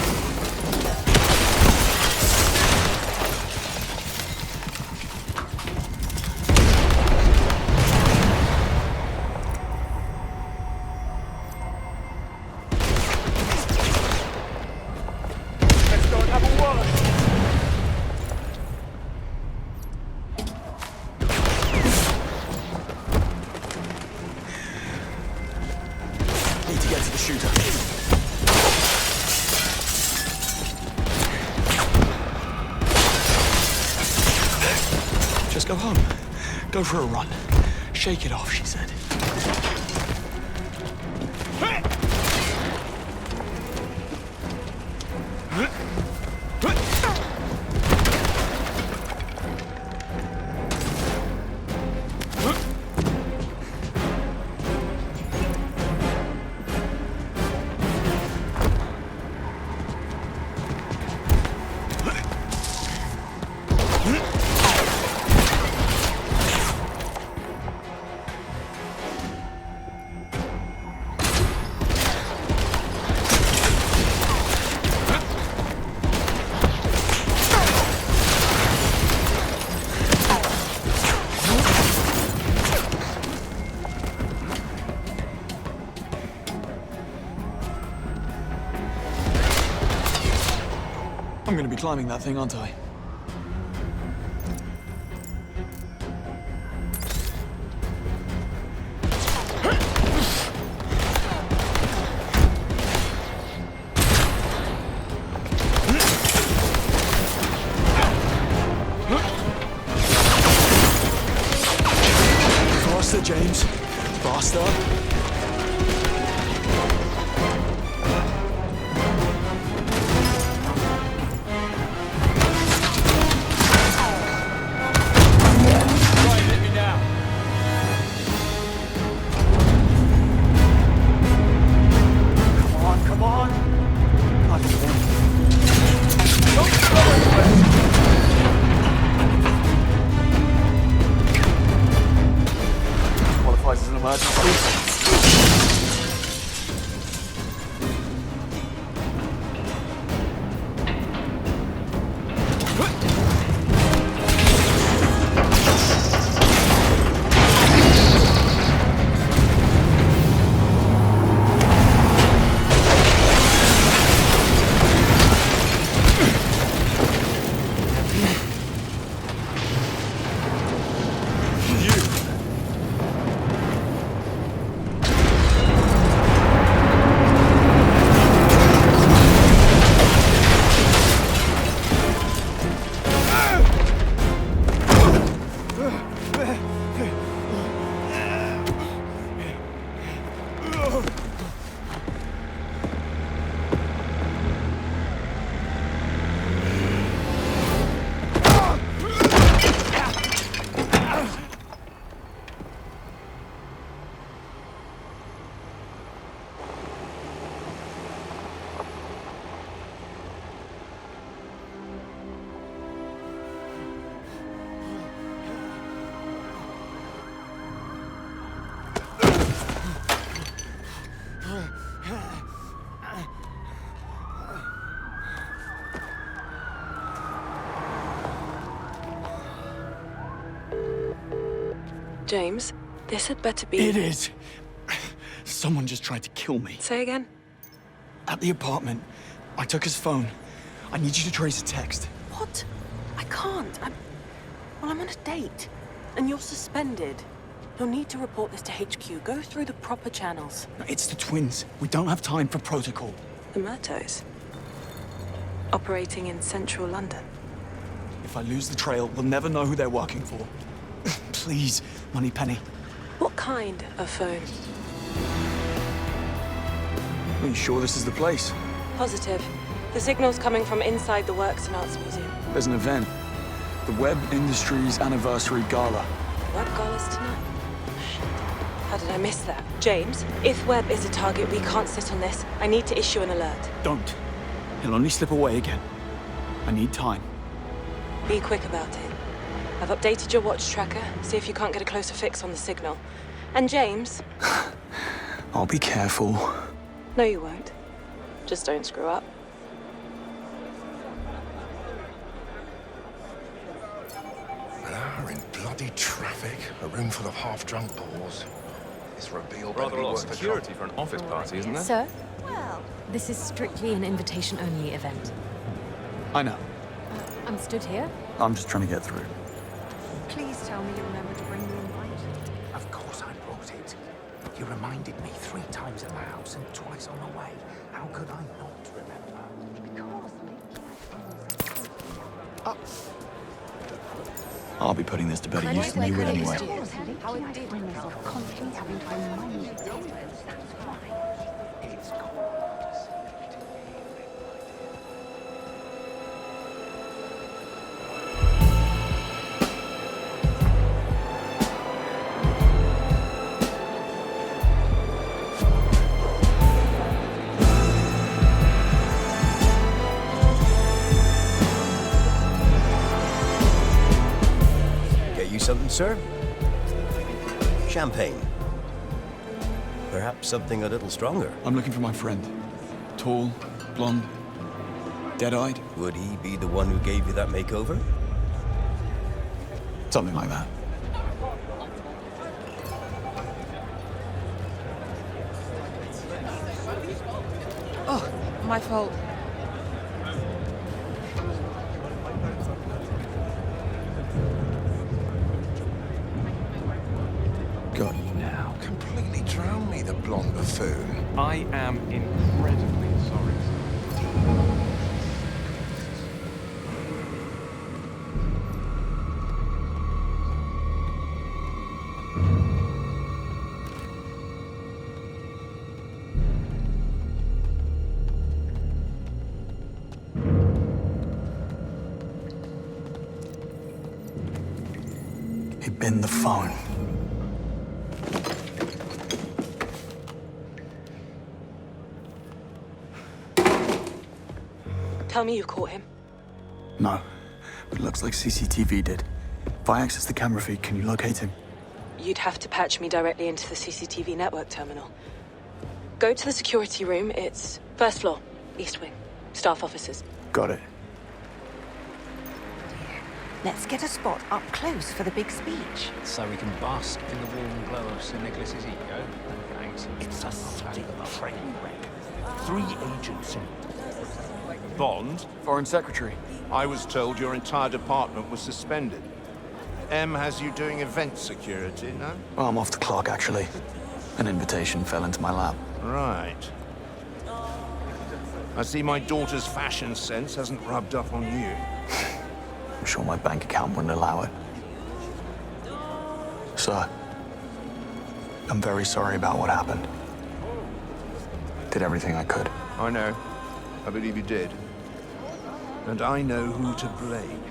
Let's go and have a word.
Need to get to the shooter. Just go home. Go for a run. Shake it off, she said. I'm gonna be climbing that thing, aren't I? Faster, James. Faster.
James, this had better be...
It is. Someone just tried to kill me.
Say again?
At the apartment, I took his phone. I need you to trace a text.
What? I can't. Well, I'm on a date. And you're suspended. You'll need to report this to HQ. Go through the proper channels.
It's the twins. We don't have time for protocol.
The Murtos. Operating in central London.
If I lose the trail, we'll never know who they're working for. Please, Moneypenny.
What kind of phone?
Are you sure this is the place?
Positive. The signal's coming from inside the Works and Arts Museum.
There's an event. The Web Industries Anniversary Gala.
Web Gala's tonight. Shit. How did I miss that? James, if Webb is a target, we can't sit on this. I need to issue an alert.
Don't. He'll only slip away again. I need time.
Be quick about it. I've updated your watch tracker. See if you can't get a closer fix on the signal. And James...
I'll be careful.
No, you won't. Just don't screw up.
An hour in bloody traffic, a room full of half-drunk bores. This reveal
Rather a lot of security for an office party, isn't there?
Sir? Well, this is strictly an invitation-only event.
I know.
I'm stood here.
I'm just trying to get through.
Please tell me you remember to bring the invite.
Of course I brought it. You reminded me 3 times at the house and twice on the way. How could I not remember?
I'll be putting this to better use than you would anyway.
How it did bring myself constantly having to remind you. That's why.
It's
Something, sir? Champagne. Perhaps something a little stronger.
I'm looking for my friend. Tall, blonde, dead-eyed.
Would he be the one who gave you that makeover?
Something like that.
Oh, my fault.
Got you
now. Completely drowned me, the blonde buffoon.
I am incredibly sorry.
He'd been the phone.
Tell me you caught him.
No, but it looks like CCTV did. If I access the camera feed, can you locate him?
You'd have to patch me directly into the CCTV network terminal. Go to the security room. It's first floor, east wing. Staff offices.
Got it.
Let's get a spot up close for the big speech.
So we can bask in the warm glow of Sir Nicholas's ego. Thanks.
It's a solid train wreck. 3 agents in.
Bond?
Foreign Secretary.
I was told your entire department was suspended. M has you doing event security, no?
Well, I'm off the clock, actually. An invitation fell into my lap.
Right. I see my daughter's fashion sense hasn't rubbed up on you.
I'm sure my bank account wouldn't allow it. Sir, I'm very sorry about what happened. Did everything I could.
I know. I believe you did. And I know who to blame.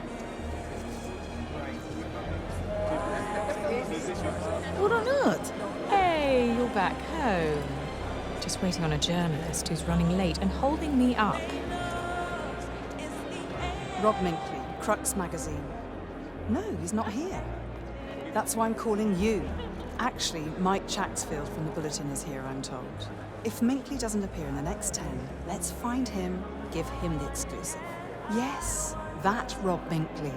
What on earth?
Hey, you're back home. Just waiting on a journalist who's running late and holding me up.
Rob Minkley, Crux magazine. No, he's not here. That's why I'm calling you. Actually, Mike Chaxfield from the Bulletin is here, I'm told. If Minkley doesn't appear in the next 10, let's find him, give him the exclusive. Yes, that Rob Minkley.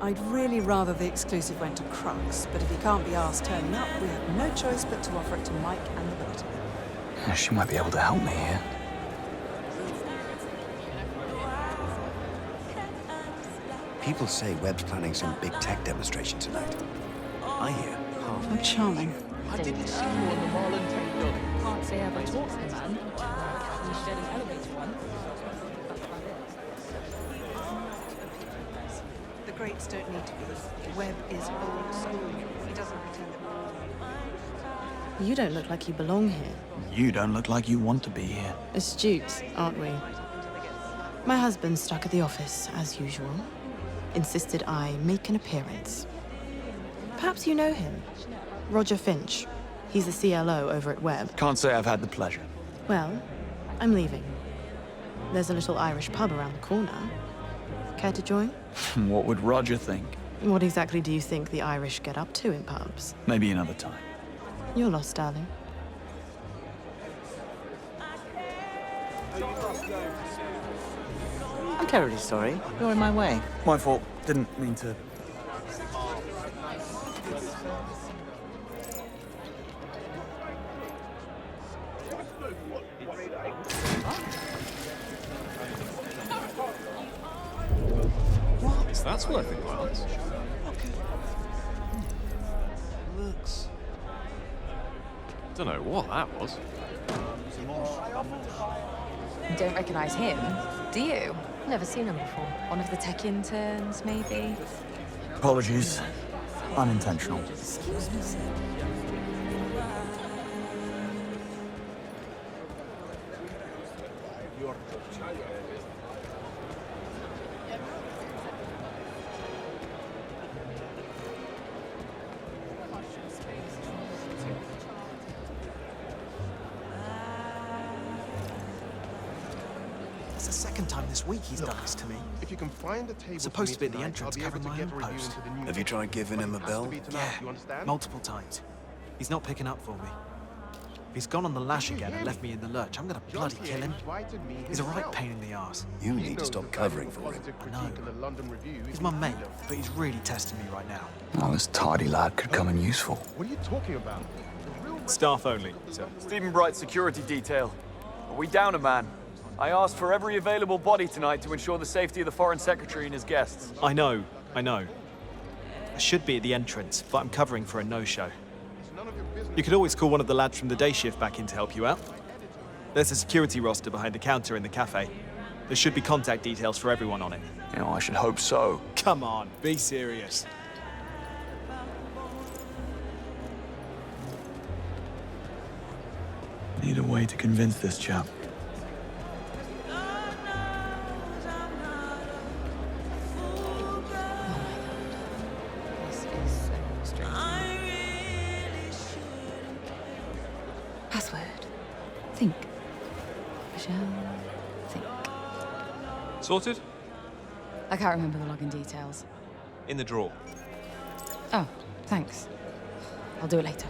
I'd really rather the exclusive went to Crux, but if he can't be asked turning up, we have no choice but to offer it to Mike and the Bulletin.
She might be able to help me here.
People say Webb's planning some big tech demonstration tonight. I hear.
How charming.
I didn't see you on the Marlin Tech building.
Can't say I've talked to the man. We shared an elevator once.
The greats don't need to be. Webb is old school. He doesn't pretend that... You don't look like you belong here.
You don't look like you want to be here.
Astute, aren't we? My husband's stuck at the office, as usual. Insisted I make an appearance. Perhaps you know him. Roger Finch. He's the CLO over at Webb.
Can't say I've had the pleasure.
Well, I'm leaving. There's a little Irish pub around the corner. Care to join?
What would Roger think?
What exactly do you think the Irish get up to in pubs?
Maybe another time.
You're lost, darling.
I'm terribly sorry. You're in my way.
My fault. Didn't mean to.
That's worth a glance.
Looks.
Don't know what that was.
You don't recognize him, do you? Never seen him before. One of the tech interns, maybe?
Apologies. Unintentional.
Excuse me, sir.
It's the second time this week he's done this to me.
If you can find a table
Supposed to be at the entrance covering my own post.
Have you tried giving him a bell?
Yeah, multiple times. He's not picking up for me. He's gone on the lash again and left me in the lurch. I'm gonna bloody kill him. He's a right pain in the arse.
You need to stop covering for him.
I know. He's my mate, but he's really testing me right now.
Oh, this tardy lad could come in useful.
What are you talking about?
Staff only, sir. Stephen Bright's security detail. Are we down a man? I asked for every available body tonight to ensure the safety of the Foreign Secretary and his guests.
I know. I should be at the entrance, but I'm covering for a no-show. You could always call one of the lads from the day shift back in to help you out. There's a security roster behind the counter in the cafe. There should be contact details for everyone on it.
You know, I should hope so.
Come on, be serious.
Need a way to convince this chap.
Password. Think. Michelle. Think.
Sorted?
I can't remember the login details.
In the drawer.
Oh, thanks. I'll do it later.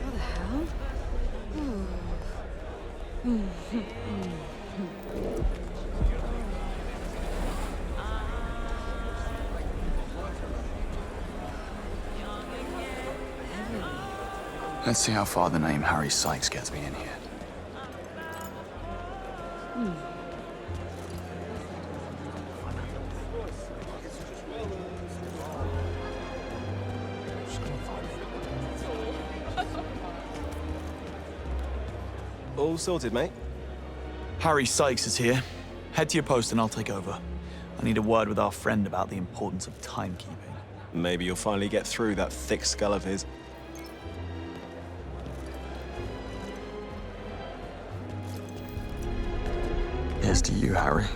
What the hell?
Let's see how far the name Harry Sykes gets me in here.
All sorted, mate.
Harry Sykes is here. Head to your post and I'll take over. I need a word with our friend about the importance of timekeeping.
Maybe you'll finally get through that thick skull of his.
Here's to you, Harry.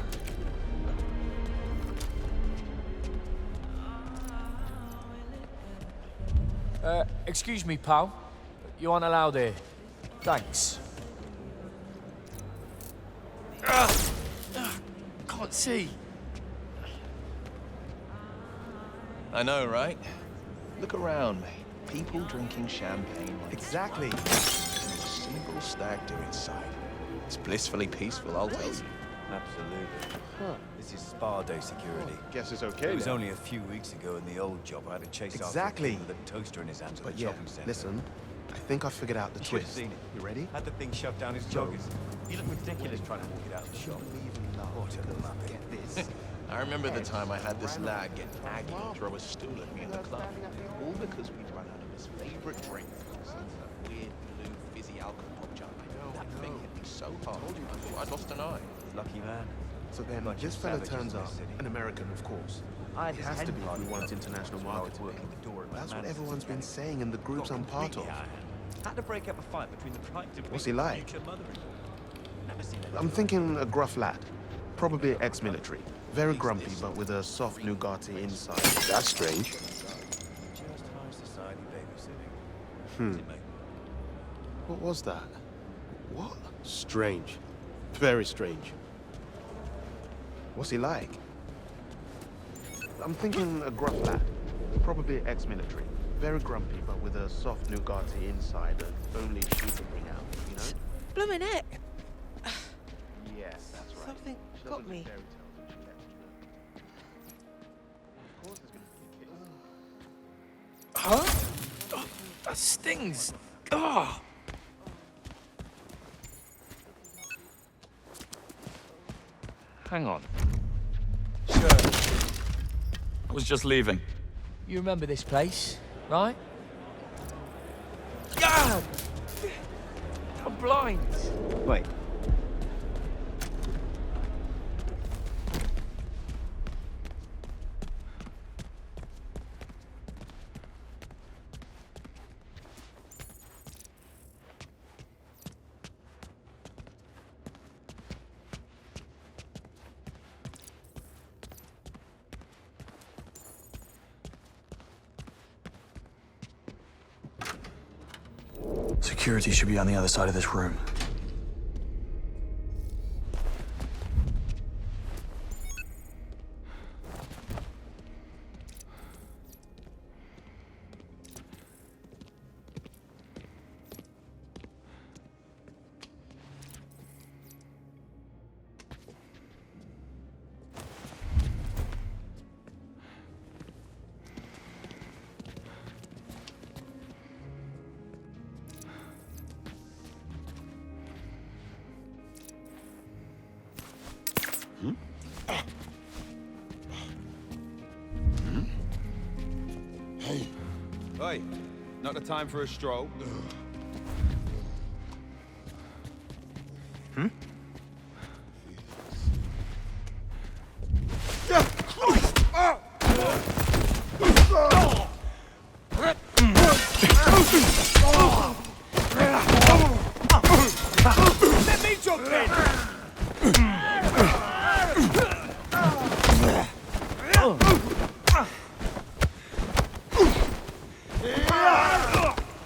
Excuse me, pal. You aren't allowed here. Thanks. Can't see.
I know, right? Look around me.
People drinking champagne like
Exactly.
a single stag do inside. It's blissfully peaceful, I'll tell you.
Absolutely. This is spa day security.
Guess it's okay.
It was
then.
only a few weeks ago in the old job I had to chase
Exactly.
after a kid with a toaster in his hands at
But
the
yeah,
shopping centre.
listen, I think I figured out the
You should have
twist.
seen it.
You ready?
Had the thing shoved down his joggers. He looked ridiculous trying to walk it out of the shop. What a muppet.
Get this.
I remember the time I had this lad get aggy and throw a stool at me in the club. All because we'd run out of his favorite drink. Some weird blue fizzy alcohol junk. That thing hit me so hard, I thought I'd lost an eye.
Lucky man.
So then,
Bunch
this
of
fella
savages
turns
in
up,
this city.
an American, of course.
I
It has to be if we want international marketing.
working the door at
That's what
McManus'
everyone's been
again.
saying in the groups I'm part of.
Had to break up a fight between the pride to
What's he like?
future mother-in-law. Never seen
I'm thinking a gruff lad. Probably ex-military. Very grumpy, but with a soft Nugatti inside. That's strange.
Just high society babysitting.
Hmm. What was that? What? Strange. Very strange. What's he like? I'm thinking a gruff lad. Probably ex-military. Very grumpy, but with a soft Nugatti inside that only she can bring out, you know?
Bloomin' heck.
Yes, that's right.
Something
She
got
doesn't
me.
do fairy tales when she left, you know? Of course there's gonna be a kiss.
Huh? Oh, that stings. Oh.
Hang on. Sure. I was just leaving.
You remember this place, right? God! I'm blind.
Wait.
Security should be on the other side of this room.
Hey, not the time for a stroll.
Hmm?
Let me jump in!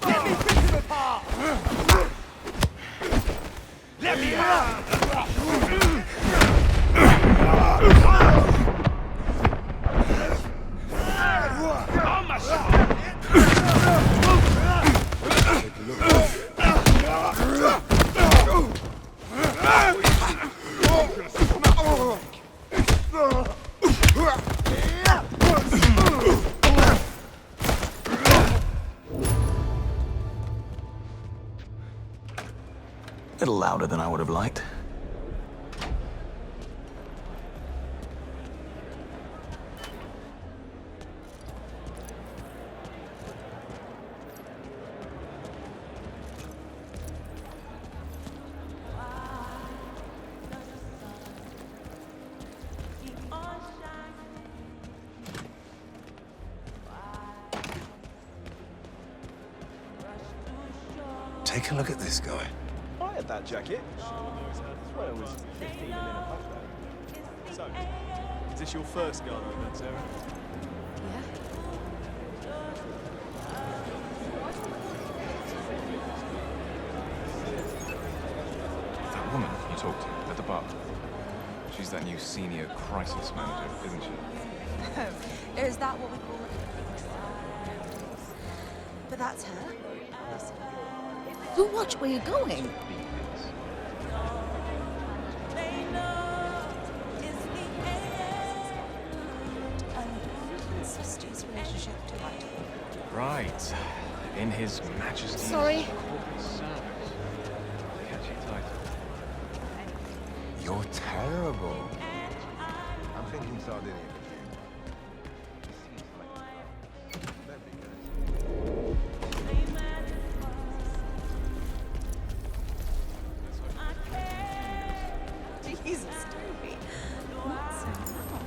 Let me pick him apart! Let me on my
A little louder than I would have liked.
Take a look at this guy.
I had that jacket. Well, it was 15 in a So, is this your first Ghana event, Sarah?
That woman you talked to at the bar. She's that new senior crisis manager, isn't she?
Is that what we call it? whether that's her. You watch where you're going. Sister's relationship to
Right. In His Majesty's
Sorry.
corporate service. Catchy title.
You're terrible. I'm thinking Sardinia.
Jesus, Toby. Not so long.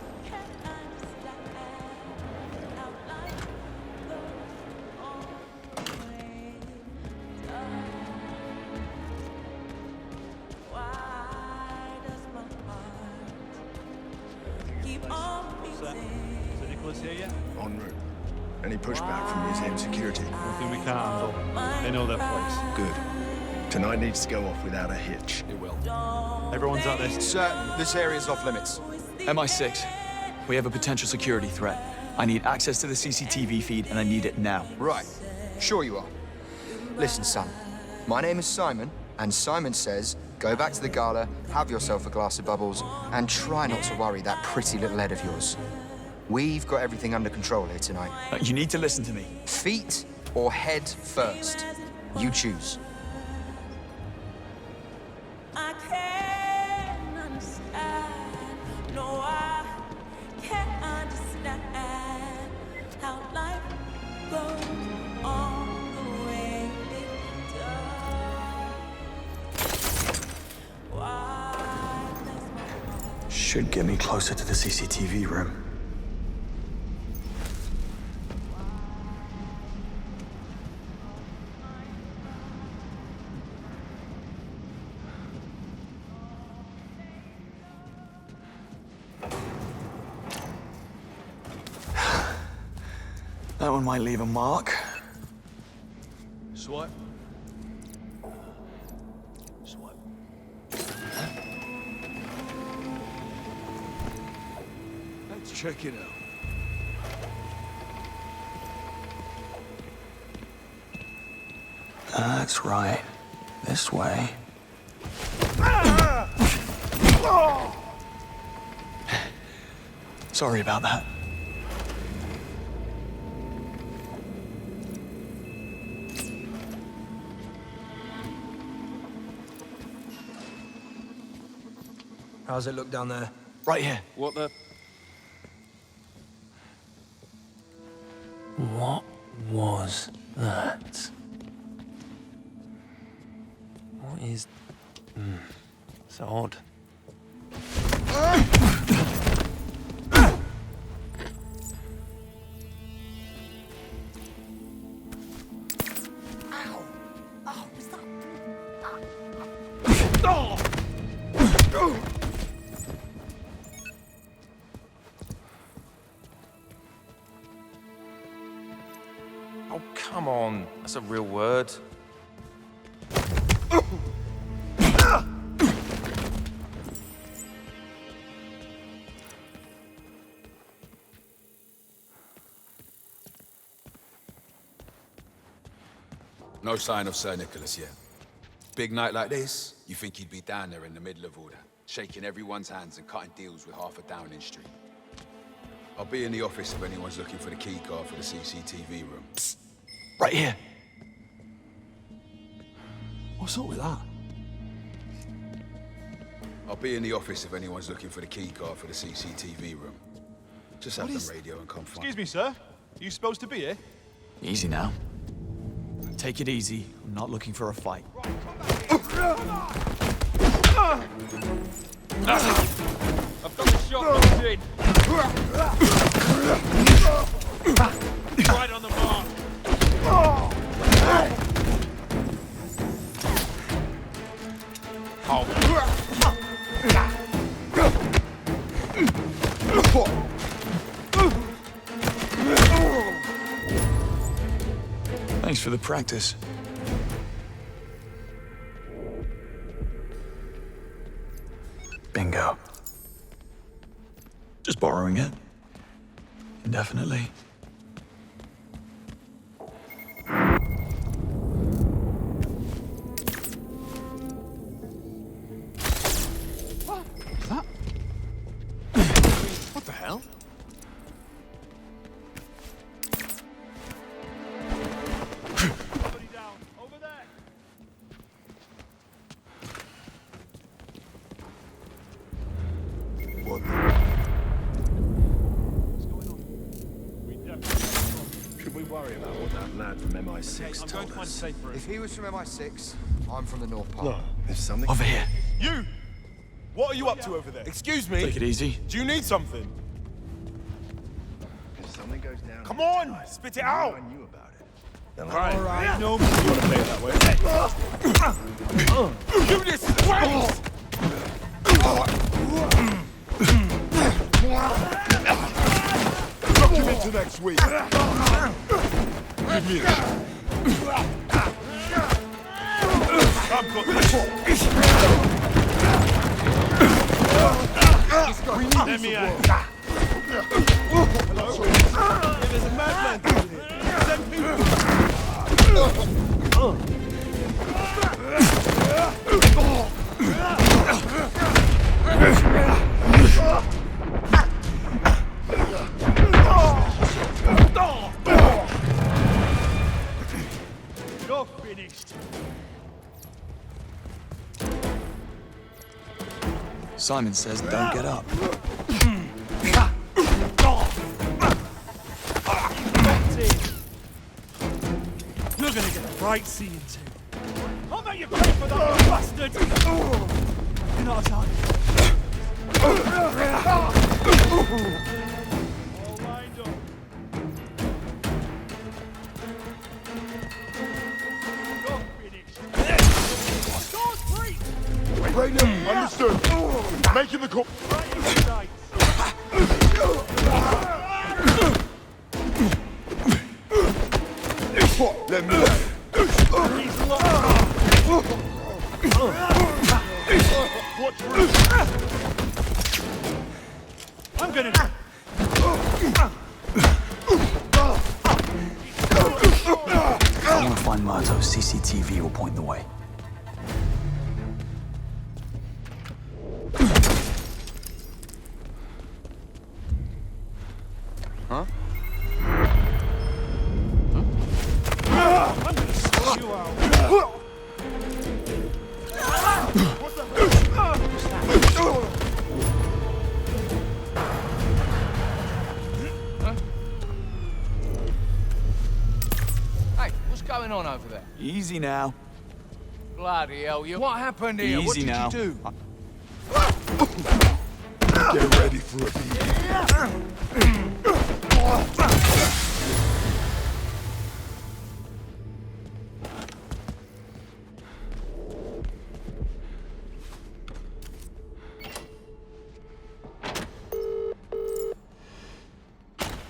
En route. Any pushback from museum security?
Nothing we can't handle. They know their place.
Good. Tonight needs to go off without a hitch.
It will. Everyone's at this.
Sir, this area's off limits.
MI6. We have a potential security threat. I need access to the CCTV feed, and I need it now.
Right. Sure you are. Listen, son. My name is Simon, and Simon says, go back to the gala, have yourself a glass of bubbles, and try not to worry that pretty little head of yours. We've got everything under control here tonight.
You need to listen to me.
Feet or head first? You choose.
I can't understand. No, I can't understand how life goes on the way it does. Why does my heart
Should get me closer to the CCTV room. That one might leave a mark.
Swipe. Let's check it out.
That's right. This way. Sorry about that.
How's it look down there?
Right here.
What the?
What was that? What is... It's odd.
Ow! Oh, was that...
Oh, come on. That's a real word.
No sign of Sir Nicholas yet. Big night like this, you think he'd be down there in the middle of all that, shaking everyone's hands and cutting deals with half a Downing Street. I'll be in the office if anyone's looking for the key card for the CCTV room.
Psst. Right here.
What's up with that?
I'll be in the office if anyone's looking for the key card for the CCTV room. Just have them radio and come find.
Excuse me, sir. Are you supposed to be here?
Easy now. Take it easy. I'm not looking for a fight.
I've got a shot locked in.
Right on the mark.
Thanks for the practice. Bingo. Just borrowing it. Indefinitely.
We worry about what that lad from MI6 told us.
If he was from MI6, I'm from the North Pole.
No, there's something...
Over here. You! What are you up to over there?
Excuse me?
Take it easy. Do you need something?
If something goes down...
Come on! Spit it out!
I knew about it.
Right. All right. No, you want to play it that way? You disgrace!
Lock him into next week. Give me that.
I've got this. Let me out. Hello? Yeah, there's a madman down here. Send people. You're finished.
Simon says don't get up.
You're gonna get a bright seeing too. I'll make you pay for that, you bastard! You're not a target. All lined up. You're finished. Doors free!
Right now, understood. Making the call.
Right in the sights.
Let me out.
He's locked. Watch Bruce. I'm gonna...
I want to find Murtaugh's CCTV will point the way.
Huh?
I'm gonna sort you out.
Hey, what's going on over there?
Easy now.
Bloody hell, you... What happened here? What
Easy
did
now.
you do?
Get ready for a beat.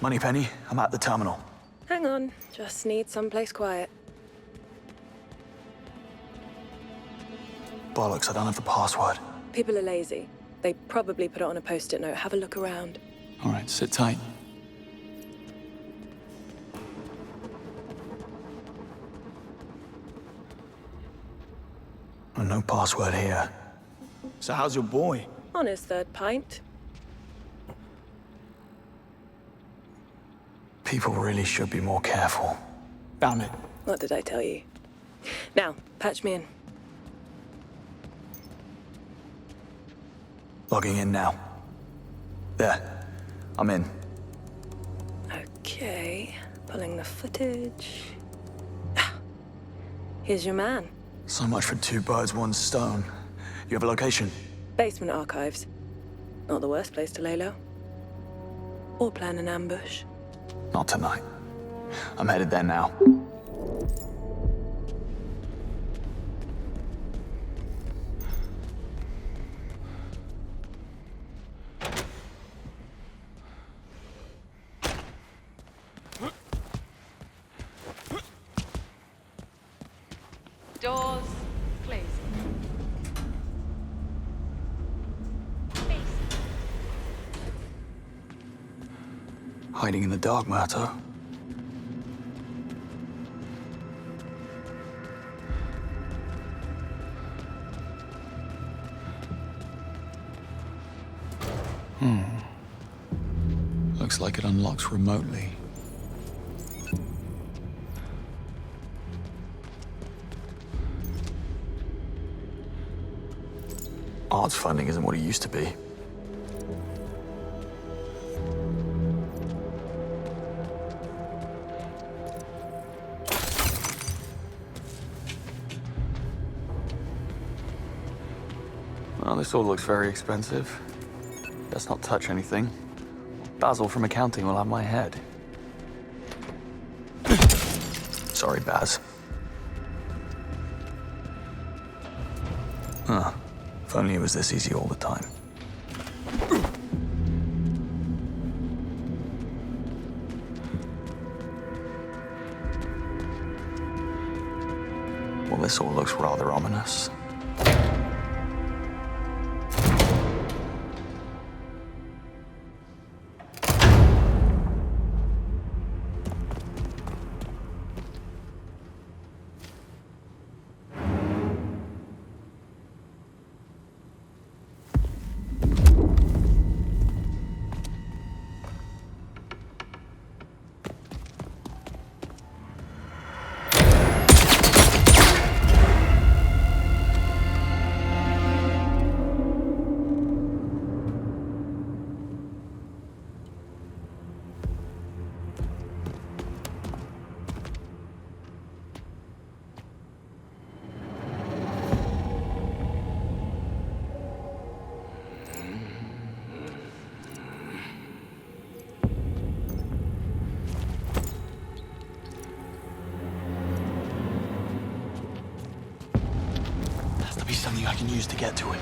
Moneypenny, I'm at the terminal.
Hang on, just need someplace quiet.
Bollocks, I don't have the password.
People are lazy. They probably put it on a post-it note. Have a look around.
All right, sit tight. Oh, no password here. So how's your boy?
On his third pint.
People really should be more careful. Damn it.
What did I tell you? Now, patch me in.
Logging in now. There. I'm in.
Okay, pulling the footage. Ah, here's your man.
So much for 2 birds, 1 stone. You have a location?
Basement archives. Not the worst place to lay low. Or plan an ambush.
Not tonight. I'm headed there now.
Doors, please.
Hiding in the dark, Murtaugh. Looks like it unlocks remotely. Arts funding isn't what it used to be. this all looks very expensive. Let's not touch anything. Basil from accounting will have my head. Sorry, Baz. Huh. If only it was this easy all the time. Well, this all looks rather ominous. Something I can use to get to it.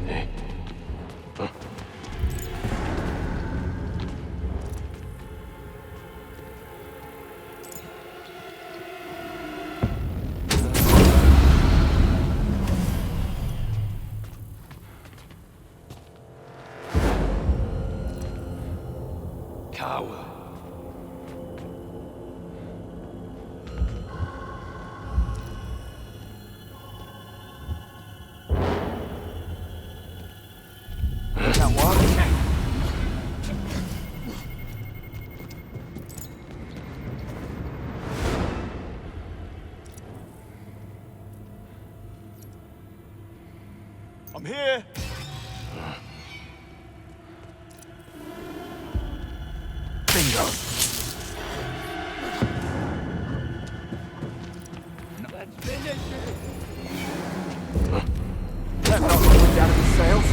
Hey. Huh?
Coward.
I'm here.
Bingo.
Let's finish it. That not going down to the sails.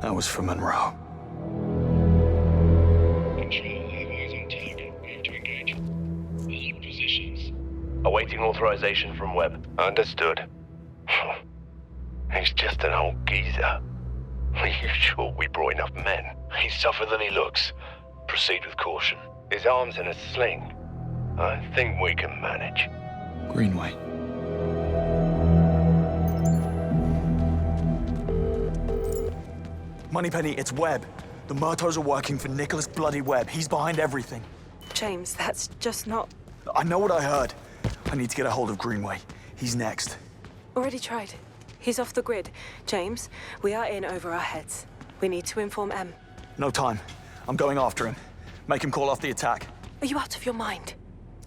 That was for Monroe.
Control, have eyes on target. Move to engage. All positions. Awaiting authorization from Webb.
Understood. He's just an old geezer. Are you sure we brought enough men?
He's tougher than he looks. Proceed with caution.
His arm's in a sling. I think we can manage.
Greenway. Moneypenny, it's Webb. The Murtaugh are working for Nicholas bloody Webb. He's behind everything.
James, that's just not...
I know what I heard. I need to get a hold of Greenway. He's next.
Already tried. He's off the grid. James, we are in over our heads. We need to inform M.
No time. I'm going after him. Make him call off the attack.
Are you out of your mind?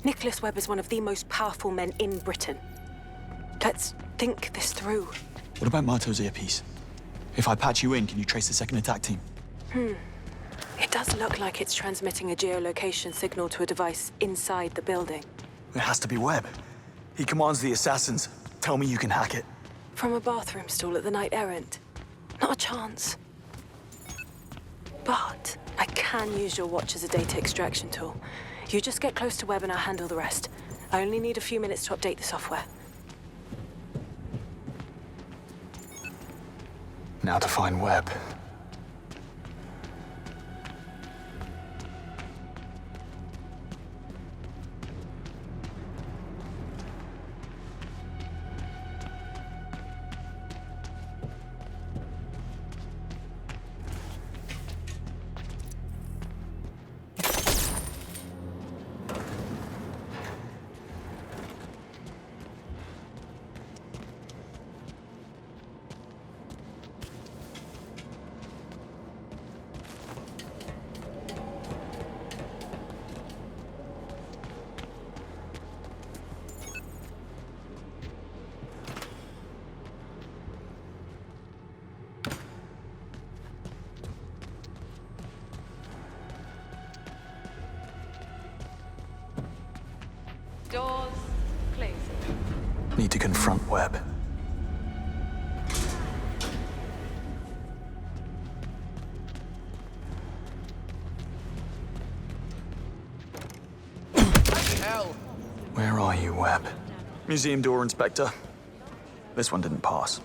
Nicholas Webb is one of the most powerful men in Britain. Let's think this through.
What about Murtaugh's earpiece? If I patch you in, can you trace the second attack team?
It does look like it's transmitting a geolocation signal to a device inside the building.
It has to be Webb. He commands the assassins. Tell me you can hack it.
From a bathroom stall at the Knight Errant. Not a chance. But I can use your watch as a data extraction tool. You just get close to Webb and I'll handle the rest. I only need a few minutes to update the software.
Now to find Webb.
Now to find Webb.
Need to confront Webb. Where are you, Webb? Museum door, Inspector. This one didn't pass.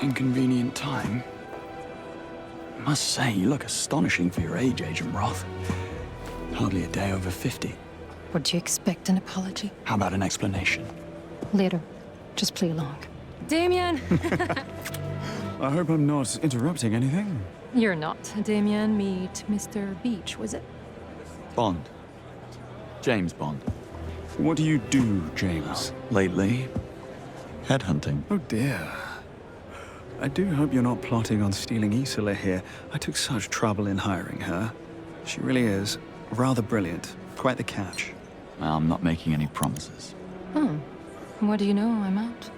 Inconvenient time. Must say, you look astonishing for your age, Agent Roth. Hardly a day over 50.
Would you expect an apology?
How about an explanation?
Later. Just play along. Damien!
I hope I'm not interrupting anything.
You're not. Damien, meet Mr. Beach, was it?
Bond. James Bond. What do you do, James? Lately? Headhunting. Oh dear. I do hope you're not plotting on stealing Isola here. I took such trouble in hiring her. She really is rather brilliant. Quite the catch. I'm not making any promises.
What do you know? I'm out.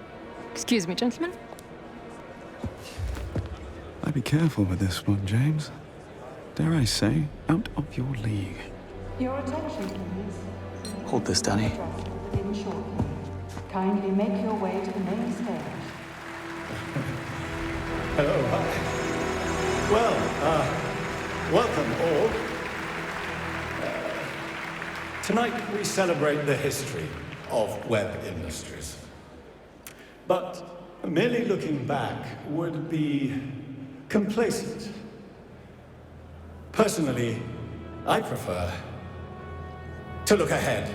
Excuse me, gentlemen.
I'd be careful with this one, James. Dare I say, out of your league.
Your attention, please.
Hold this, Danny.
Within shortly. Kindly make your way to the main stage.
Hello, hi. Well, welcome all. Tonight we celebrate the history of Webb Industries. But merely looking back would be complacent. Personally, I prefer to look ahead.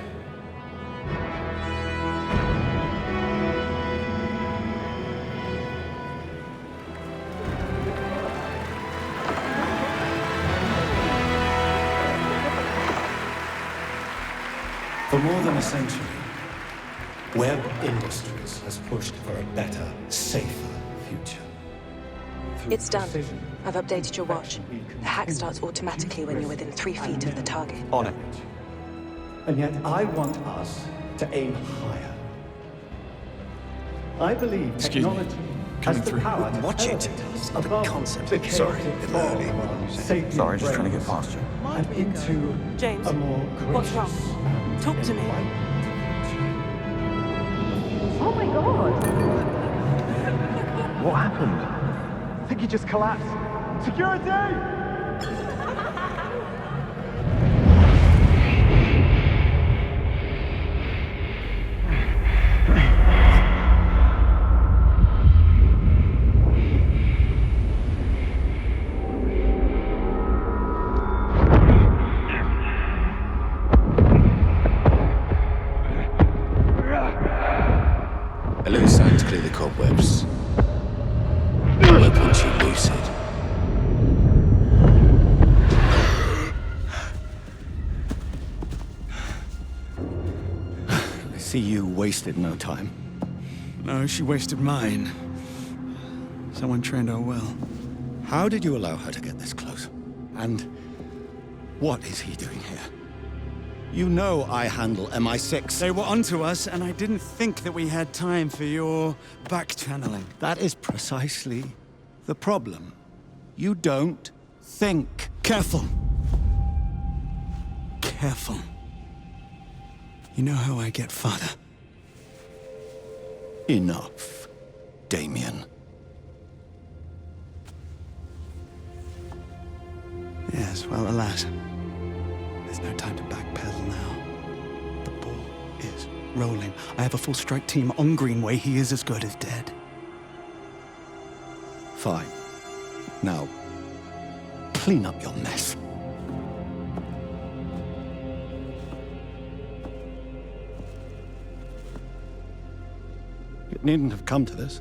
For more than a century, Webb Industries has pushed for a better, safer future.
It's done. I've updated your watch. The hack starts automatically when you're within 3 feet of the target.
On it.
And yet I want us to aim higher. I believe technology has the power to
Watch it.
elevate us above the
Sorry.
chaotic form of our sapient
Sorry, just trying to get
brains
past you.
and into
James,
a more
what's wrong?
gracious
Talk to me.
Oh my god!
What happened? I think he just collapsed. Security!
A little sign to clear the cobwebs. Webb wants you lucid.
I see you wasted no time.
No, she wasted mine. Someone trained her well.
How did you allow her to get this close? And what is he doing here? You know I handle MI6.
They were onto us, and I didn't think that we had time for your back-channeling.
That is precisely the problem. You don't think.
Careful. Careful. You know how I get farther.
Enough, Damien.
Yes, well, alas. There's no time to backpedal now. The ball is rolling. I have a full strike team on Greenway. He is as good as dead.
Fine. Now, clean up your mess. It needn't have come to this.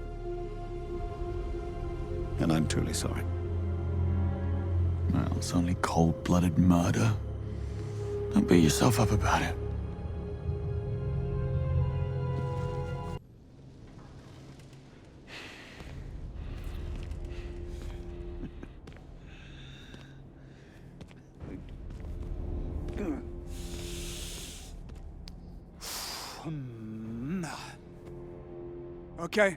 And I'm truly sorry.
Well, it's only cold-blooded murder. Don't beat yourself up about it. Okay.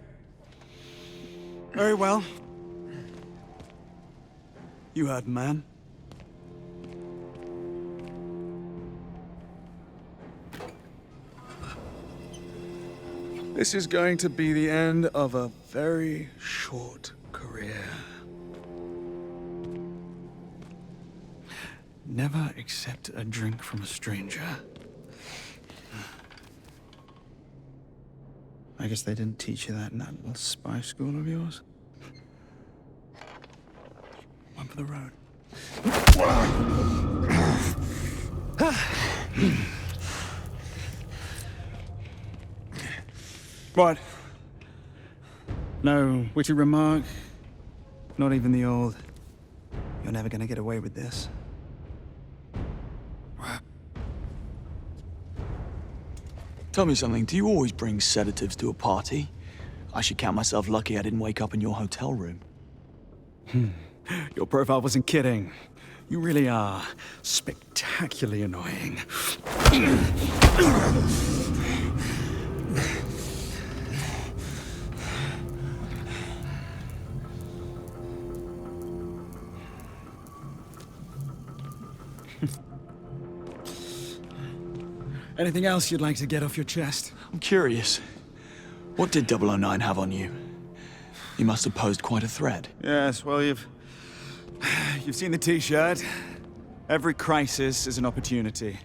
Very well. You heard, man. This is going to be the end of a very short career. Never accept a drink from a stranger. I guess they didn't teach you that in that little spy school of yours. One for the road. What? No witty remark? Not even the old, "You're never gonna get away with this."
Tell me something, do you always bring sedatives to a party? I should count myself lucky I didn't wake up in your hotel room.
Your profile wasn't kidding. You really are spectacularly annoying. Anything else you'd like to get off your chest?
I'm curious. What did 009 have on you? You must have posed quite a threat.
Yes, well, you've seen the T-shirt. Every crisis is an opportunity.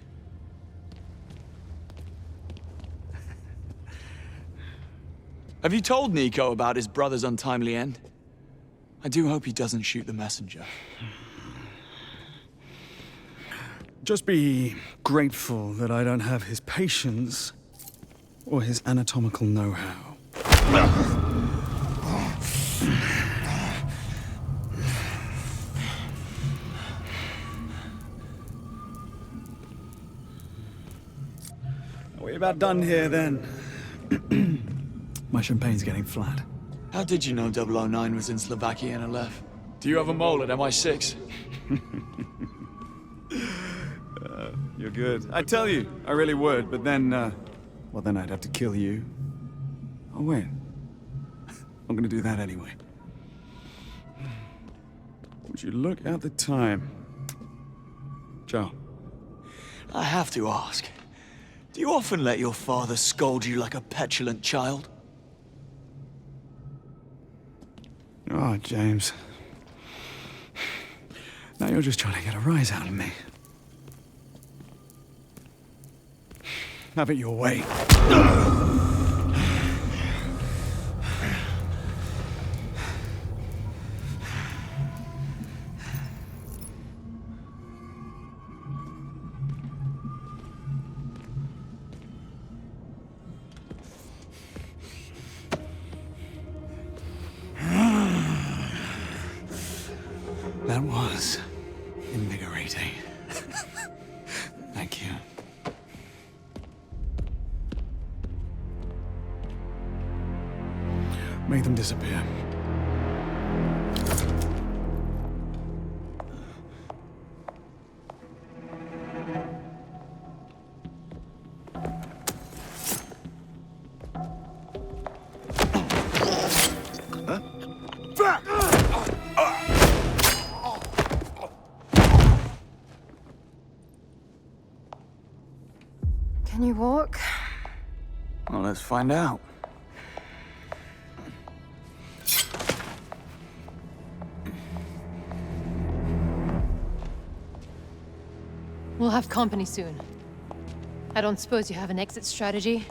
Have you told Nico about his brother's untimely end? I do hope he doesn't shoot the messenger.
Just be grateful that I don't have his patience or his anatomical know-how. We're about done here, then. My champagne's getting flat.
How did you know 009 was in Slovakia and left? Do you have a mole at MI6?
You're good. I tell you, I really would, but then, well, then I'd have to kill you. Oh, wait. I'm gonna do that anyway. Would you look at the time? Joe.
I have to ask. Do you often let your father scold you like a petulant child?
Oh, James. Now you're just trying to get a rise out of me. Have it your way. That was invigorating. Thank you. Make them disappear.
Can you walk?
Well, let's find out.
We'll have company soon. I don't suppose you have an exit strategy?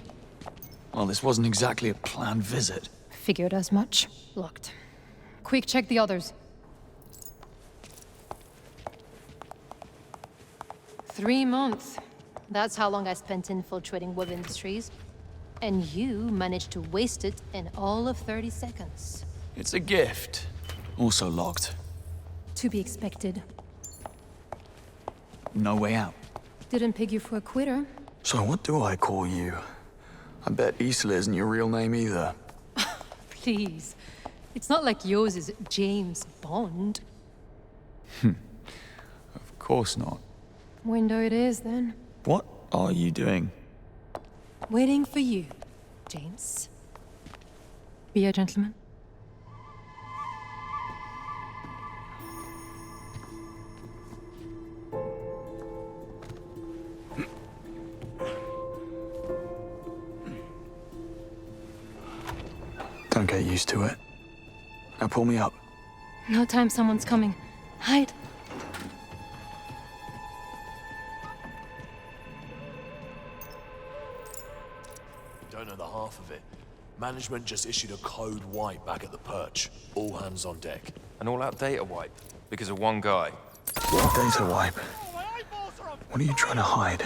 Well, this wasn't exactly a planned visit.
Figured as much. Locked. Quick, check the others. 3 months. That's how long I spent infiltrating web industries. And you managed to waste it in all of 30 seconds.
It's a gift. Also locked.
To be expected.
No way out.
Didn't peg you for a quitter.
So what do I call you? I bet Isla isn't your real name either.
Please. It's not like yours is James Bond.
Of course not.
Window it is, then.
What are you doing?
Waiting for you, James. Be a gentleman.
Don't get used to it. Now pull me up.
No time, someone's coming. Hide.
Don't know the half of it. Management just issued a code wipe back at the perch. All hands on deck.
An all-out data wipe? Because of one guy?
Data wipe. What are you trying to hide?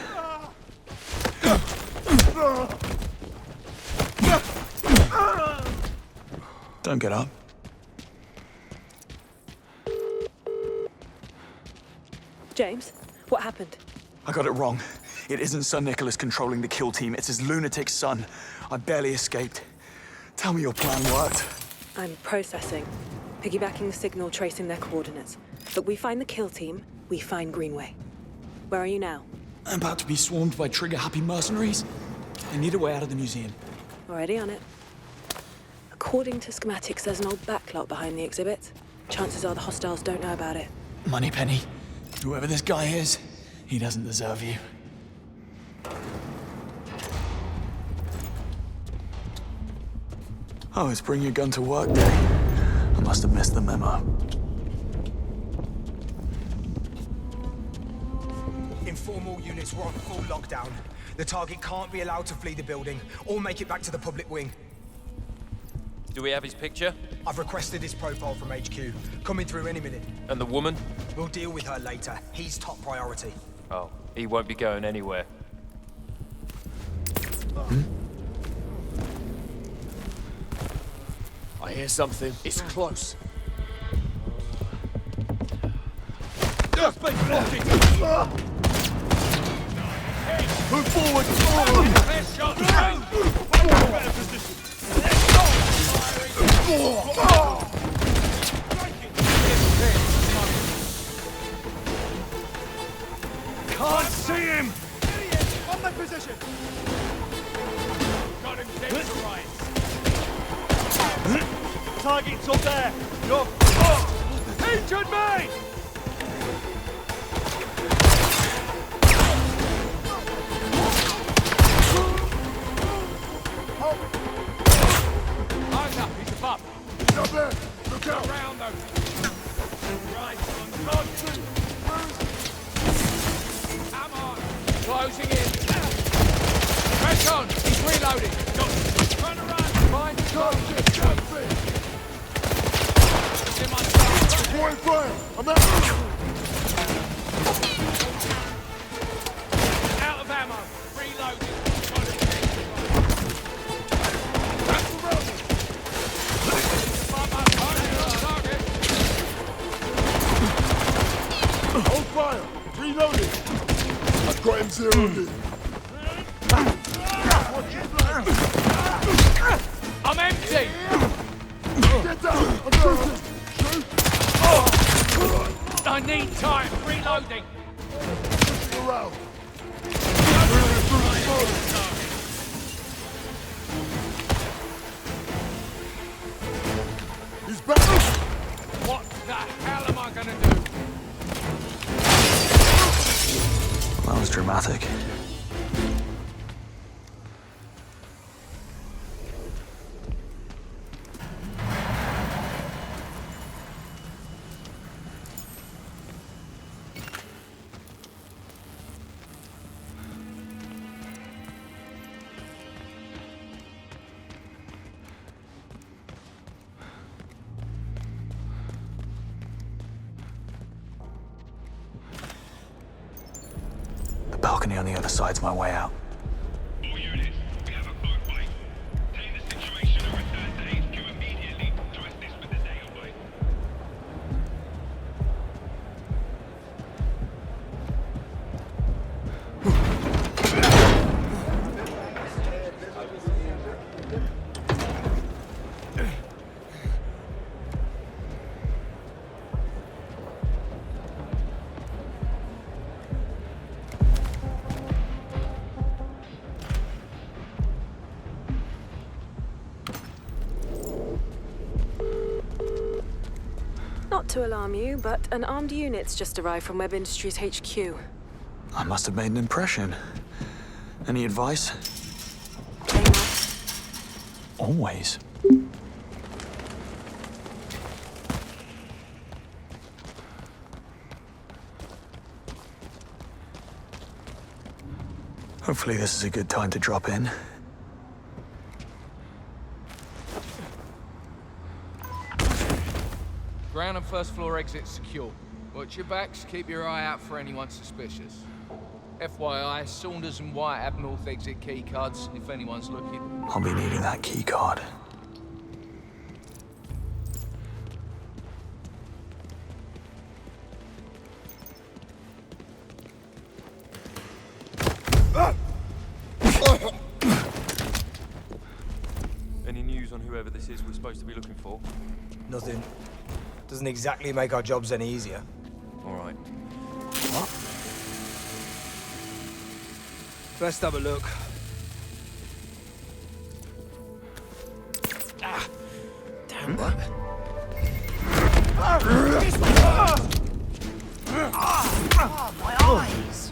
Don't get up.
James, what happened?
I got it wrong. It isn't Sir Nicholas controlling the kill team. It's his lunatic son. I barely escaped. Tell me your plan worked.
I'm processing. Piggybacking the signal, tracing their coordinates. Look, we find the kill team, we find Greenway. Where are you now?
I'm about to be swarmed by trigger-happy mercenaries. I need a way out of the museum.
Already on it. According to schematics, there's an old backlot behind the exhibit. Chances are the hostiles don't know about it.
Moneypenny, whoever this guy is, he doesn't deserve you. Oh, it's bring your gun to work day. I must have missed the memo.
Informal units were on full lockdown. The target can't be allowed to flee the building or make it back to the public wing.
Do we have his picture?
I've requested his profile from HQ. Coming through any minute.
And the woman?
We'll deal with her later. He's top priority.
Oh, he won't be going anywhere.
I hear something. It's close.
Just be blocking!
Move forward!
Clear shot! Better position! Let's go!
Can't see him!
On my position! Got him dead to right. Target's up there! You're... Injured me! Eyes up, he's above.
He's up there! Look out!
Around them! Right, on. Come on! Closing in! Press on! He's reloading! Turn around! Find the target!
Deploying fire! I'm out!
Out of ammo! Reloading!
Hold fire! Reloading! I've got him zeroed in.
I'm empty!
Get down! I'm shooting! Shoot!
I need time! Reloading!
Pushing around! He's back!
What the hell am I gonna do?
That was dramatic. The balcony on the other side's my way out.
All units, we have a code white. Take the situation and return to HQ immediately to assist with the data wipe.
to alarm you, but an armed unit's just arrived from Web Industries HQ.
I must have made an impression. Any advice? Always. Hopefully this is a good time to drop in.
Ground and first floor exits secure. Watch your backs, keep your eye out for anyone suspicious. FYI, Saunders and White have north exit key cards if anyone's looking.
I'll be needing that key card.
Any news on whoever this is we're supposed to be looking for?
Nothing. Doesn't exactly make our jobs any easier.
All right.
What? Let's have a look. Ah! Damn. What?
My eyes!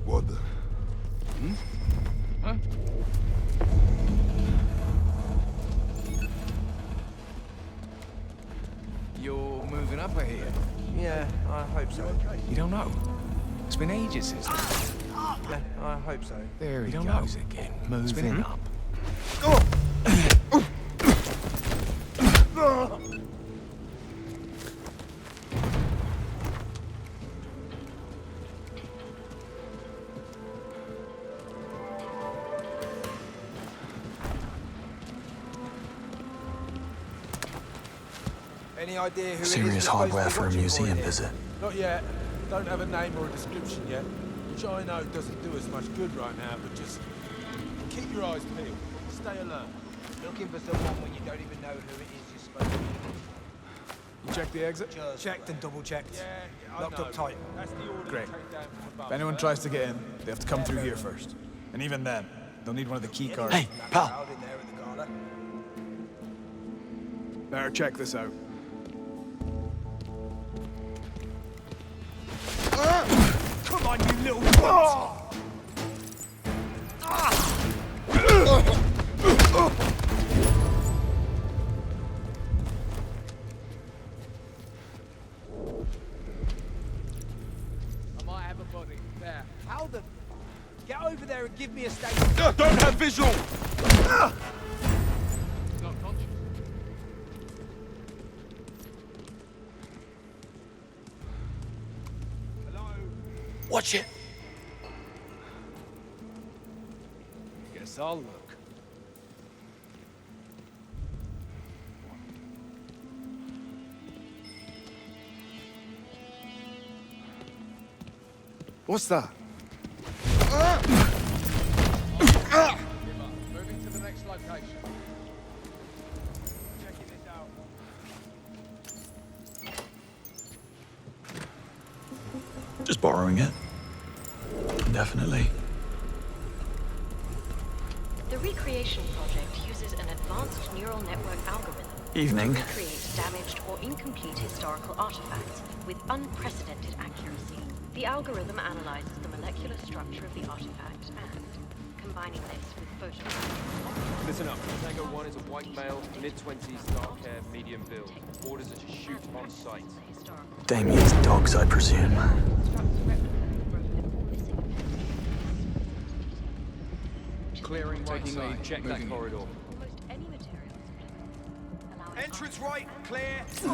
What the?
Huh? You're moving up here.
Yeah, I hope so.
You don't know? It's been ages since then.
Yeah, I hope so.
There he
don't
goes
know.
again. Moving up.
Any idea who
Serious
it is we're
hardware
supposed to
for a
be watching
museum
here?
visit.
Not yet. Don't have a name or a description yet, which I know doesn't do us much good right now, but just keep your eyes peeled. Stay alert.
Looking for someone when you don't even know who it is you're supposed to be.
You check the exit?
Checked and double-checked.
Yeah,
Locked up tight.
That's the order
Great.
you take down from above.
If anyone tries to get in, they have to come through here first. And even then, they'll need one of the key cards.
Hey, pal.
Crowd in there at the gala.
Better check this out.
Come on, you little twat!
I might have a body. There.
How the... Get over there and give me a statement.
Don't have visual!
He's not conscious.
Watch it.
Guess I'll look.
What's that?
Moving to the next location.
Checking this out.
Just borrowing it. Definitely.
The recreation project uses an advanced neural network algorithm
Evening.
to recreate damaged or incomplete historical artifacts with unprecedented accuracy. The algorithm analyzes the molecular structure of the artifact and, combining this with photographs.
Listen up. Tango 1 is a white male, mid-20s, dark hair, medium build. Orders are to shoot on sight.
Damien's dogs, I presume.
Clearing right
Taking
side.
lead,
Check
moving
that
in.
corridor.
Entrance right, clear. This is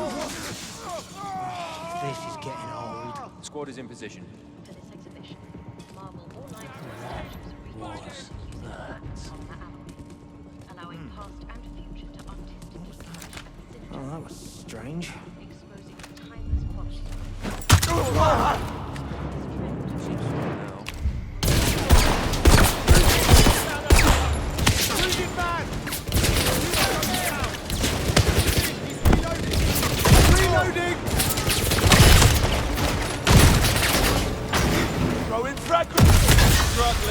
getting old.
Squad is in position.
For this exhibition, Marvel or Light
Was that?
allowing past and future to artistically clash at the
Oh, that was strange.
exposing the timeless quality.
Reloading! Throwing fragments!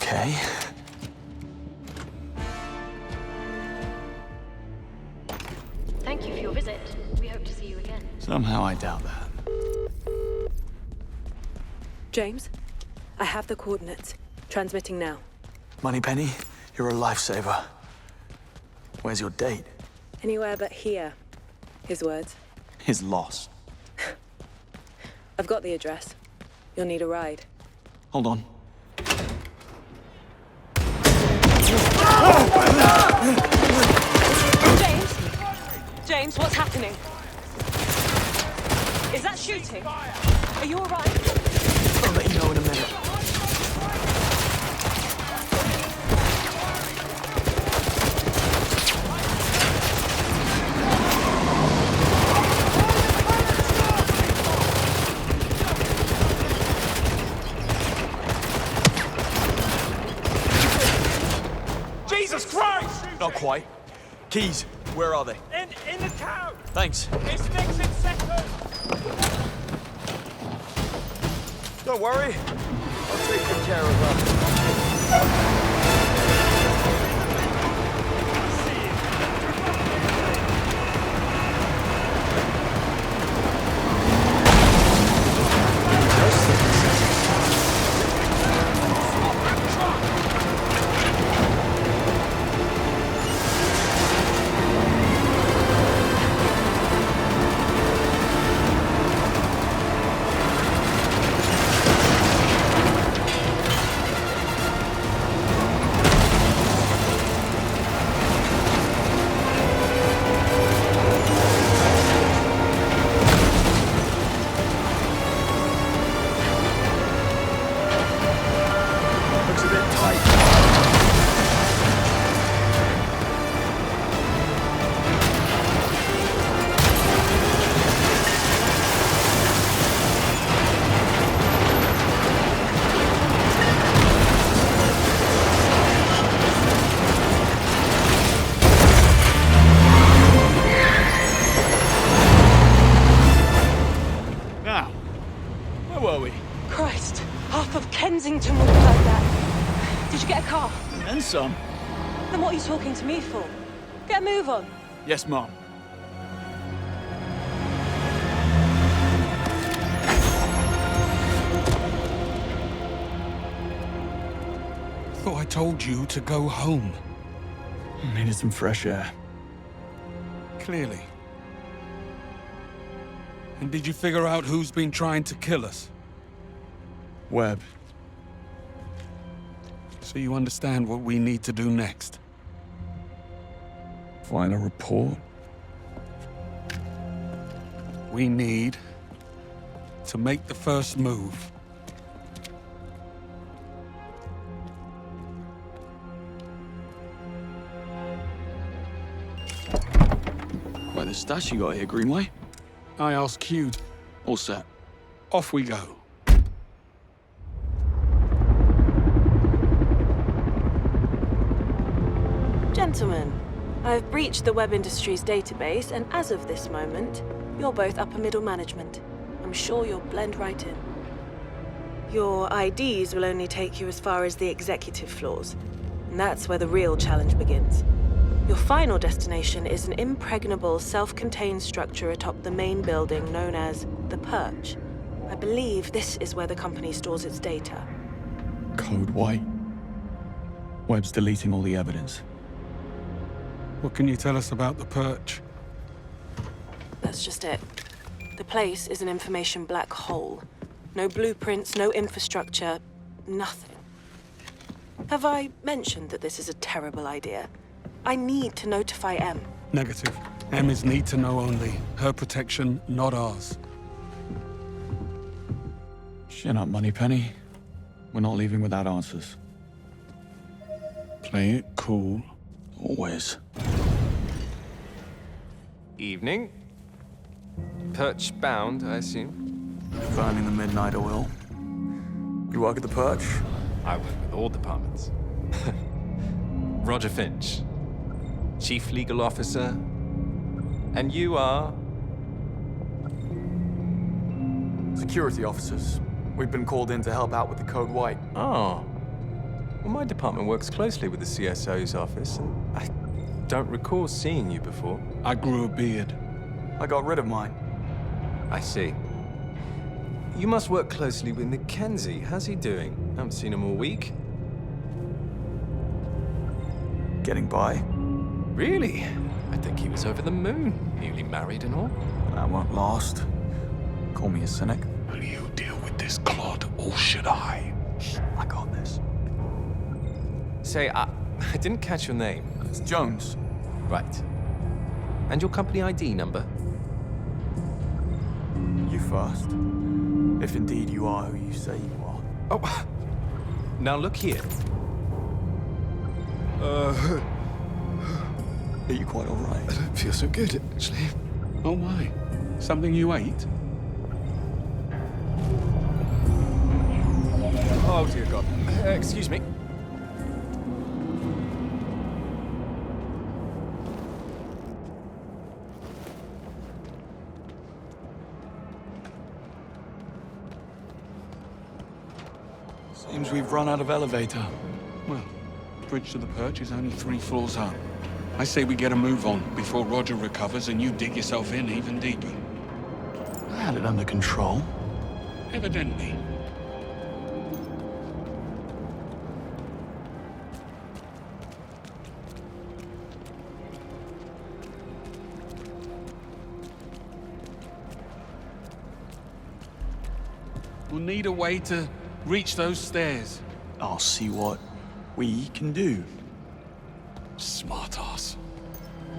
Okay.
Thank you for your visit. We hope to see you again.
Somehow I doubt that.
James, I have the coordinates. Transmitting now.
Moneypenny, you're a lifesaver. Where's your date?
Anywhere but here. His words.
His loss.
I've got the address. You'll need a ride.
Hold on.
James, what's happening? Is that shooting? Are you all right?
I'll let you know in a minute.
Jesus Christ!
Not quite. Keys, where are they?
In the town!
Thanks.
It's next in second!
Don't worry. I'll take good care of her.
Kensington would be like that. Did you get a car?
And some.
Then what are you talking to me for? Get a move on.
Yes, Mom.
Thought I told you to go home.
I needed some fresh air.
Clearly. And did you figure out who's been trying to kill us?
Webb.
So you understand what we need to do next?
Find a report?
We need to make the first move.
Quite the stash you got here, Greenway.
I asked Q.
All set.
Off we go.
Gentlemen, I've breached the Web Industries database, and as of this moment, you're both upper middle management. I'm sure you'll blend right in. Your IDs will only take you as far as the executive floors, and that's where the real challenge begins. Your final destination is an impregnable, self-contained structure atop the main building known as the Perch. I believe this is where the company stores its data.
Code White. Webb's deleting all the evidence.
What can you tell us about the Perch?
That's just it. The place is an information black hole. No blueprints, no infrastructure, nothing. Have I mentioned that this is a terrible idea? I need to notify M.
Negative. M is need to know only. Her protection, not ours.
Chin up, Moneypenny. We're not leaving without answers.
Play it cool.
Always.
Evening. Perch bound, I assume.
Burning the midnight oil. You work at the Perch?
I work with all departments. Roger Finch, Chief Legal Officer. And you are?
Security officers. We've been called in to help out with the Code White.
Oh. Well, my department works closely with the CSO's office, and I don't recall seeing you before.
I grew a beard.
I got rid of mine.
I see. You must work closely with Mackenzie. How's he doing? I haven't seen him all week.
Getting by.
Really? I think he was over the moon. Newly married and all.
That won't last. Call me a cynic.
Will you deal with this clod, or should I?
I got this.
Say, I didn't catch your name.
It's Jones.
Right. And your company ID number?
You first. If indeed you are who you say you are.
Oh, now look here.
Are you quite all right?
I don't feel so good, actually.
Oh my. Something you ate?
Oh, dear God. Excuse me.
Seems we've run out of elevator.
Well, bridge to the perch is only 3 floors up. I say we get a move on before Roger recovers and you dig yourself in even deeper.
I had it under control.
Evidently. We'll need a way to reach those stairs.
I'll see what we can do.
Smart ass.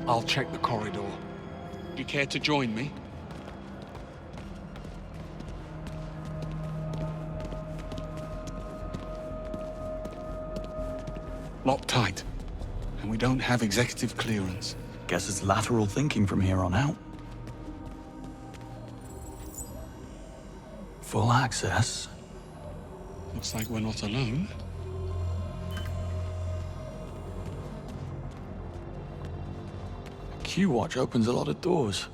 I'll check the corridor. You care to join me? Locked tight. And we don't have executive clearance.
Guess it's lateral thinking from here on out. Full access.
Looks like we're not alone.
Q-Watch opens a lot of doors.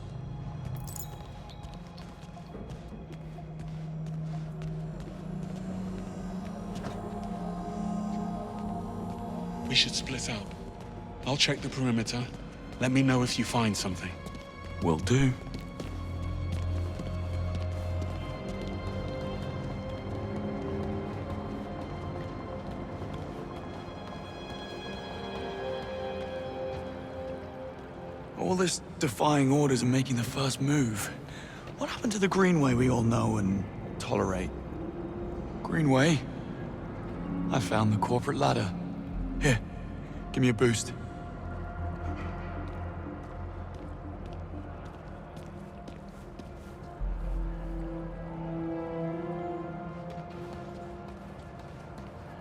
We should split up. I'll check the perimeter. Let me know if you find something.
Will do. All this defying orders and making the first move. What happened to the Greenway we all know and tolerate? Greenway? I found the corporate ladder. Here, give me a boost.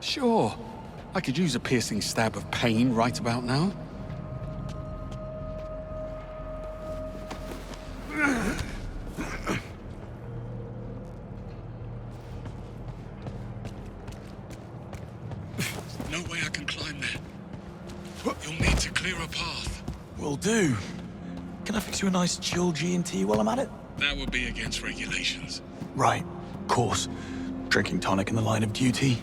Sure. I could use a piercing stab of pain right about now. No way I can climb there. You'll need to clear a path.
Will do. Can I fix you a nice chill G&T while I'm at it?
That would be against regulations.
Right, of course. Drinking tonic in the line of duty.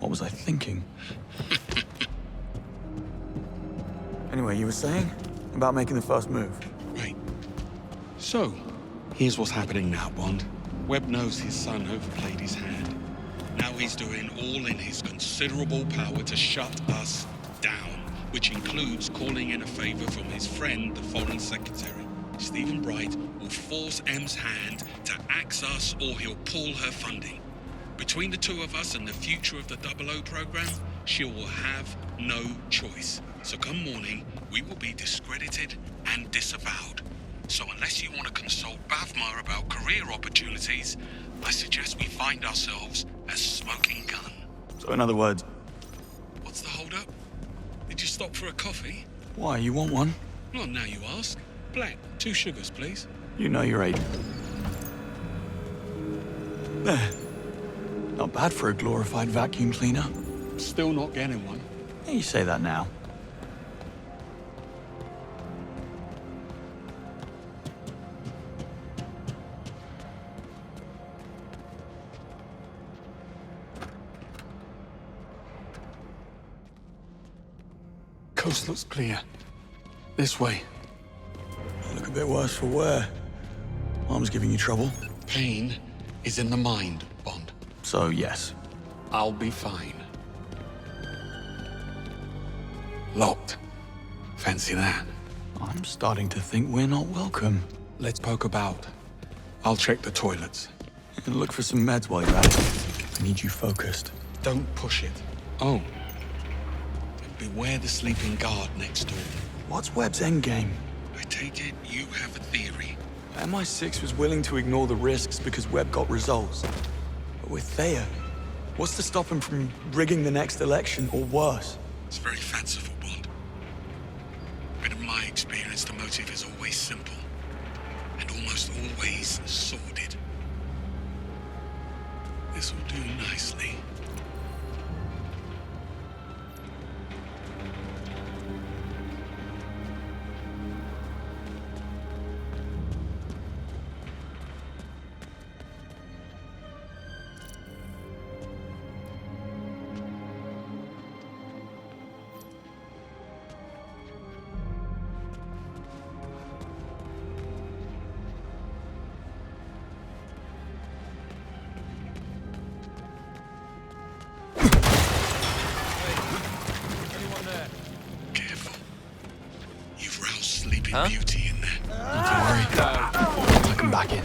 What was I thinking? Anyway, you were saying? About making the first move.
Right. So, here's what's happening now, Bond. Webb knows his son overplayed his hand. Now he's doing all in his considerable power to shut us down, which includes calling in a favor from his friend, the Foreign Secretary. Stephen Bright will force M's hand to axe us or he'll pull her funding. Between the two of us and the future of the 00 program, she will have no choice. So come morning, we will be discredited and disavowed. So unless you want to consult Bavmar about career opportunities, I suggest we find ourselves a smoking gun.
So in other words...
What's the hold-up? Did you stop for a coffee?
Why, you want one?
Well, now you ask. Black, 2 sugars, please.
You know your age. There. Not bad for a glorified vacuum cleaner.
Still not getting one.
You say that now. Coast looks clear. This way. You look a bit worse for wear. Arm's giving you trouble.
Pain is in the mind, Bond.
So, yes.
I'll be fine. Locked. Fancy that?
I'm starting to think we're not welcome.
Let's poke about. I'll check the toilets.
And look for some meds while you're at it. I need you focused.
Don't push it. Oh. And beware the sleeping guard next door.
What's Webb's endgame?
I take it you have a theory.
MI6 was willing to ignore the risks because Webb got results. But with Thayer, what's to stop him from rigging the next election or worse?
It's very fanciful, Bond. But in my experience, the motive is always simple. And almost always sordid. This'll do nicely.
Beauty in there. Not to worry. Tuck him back in.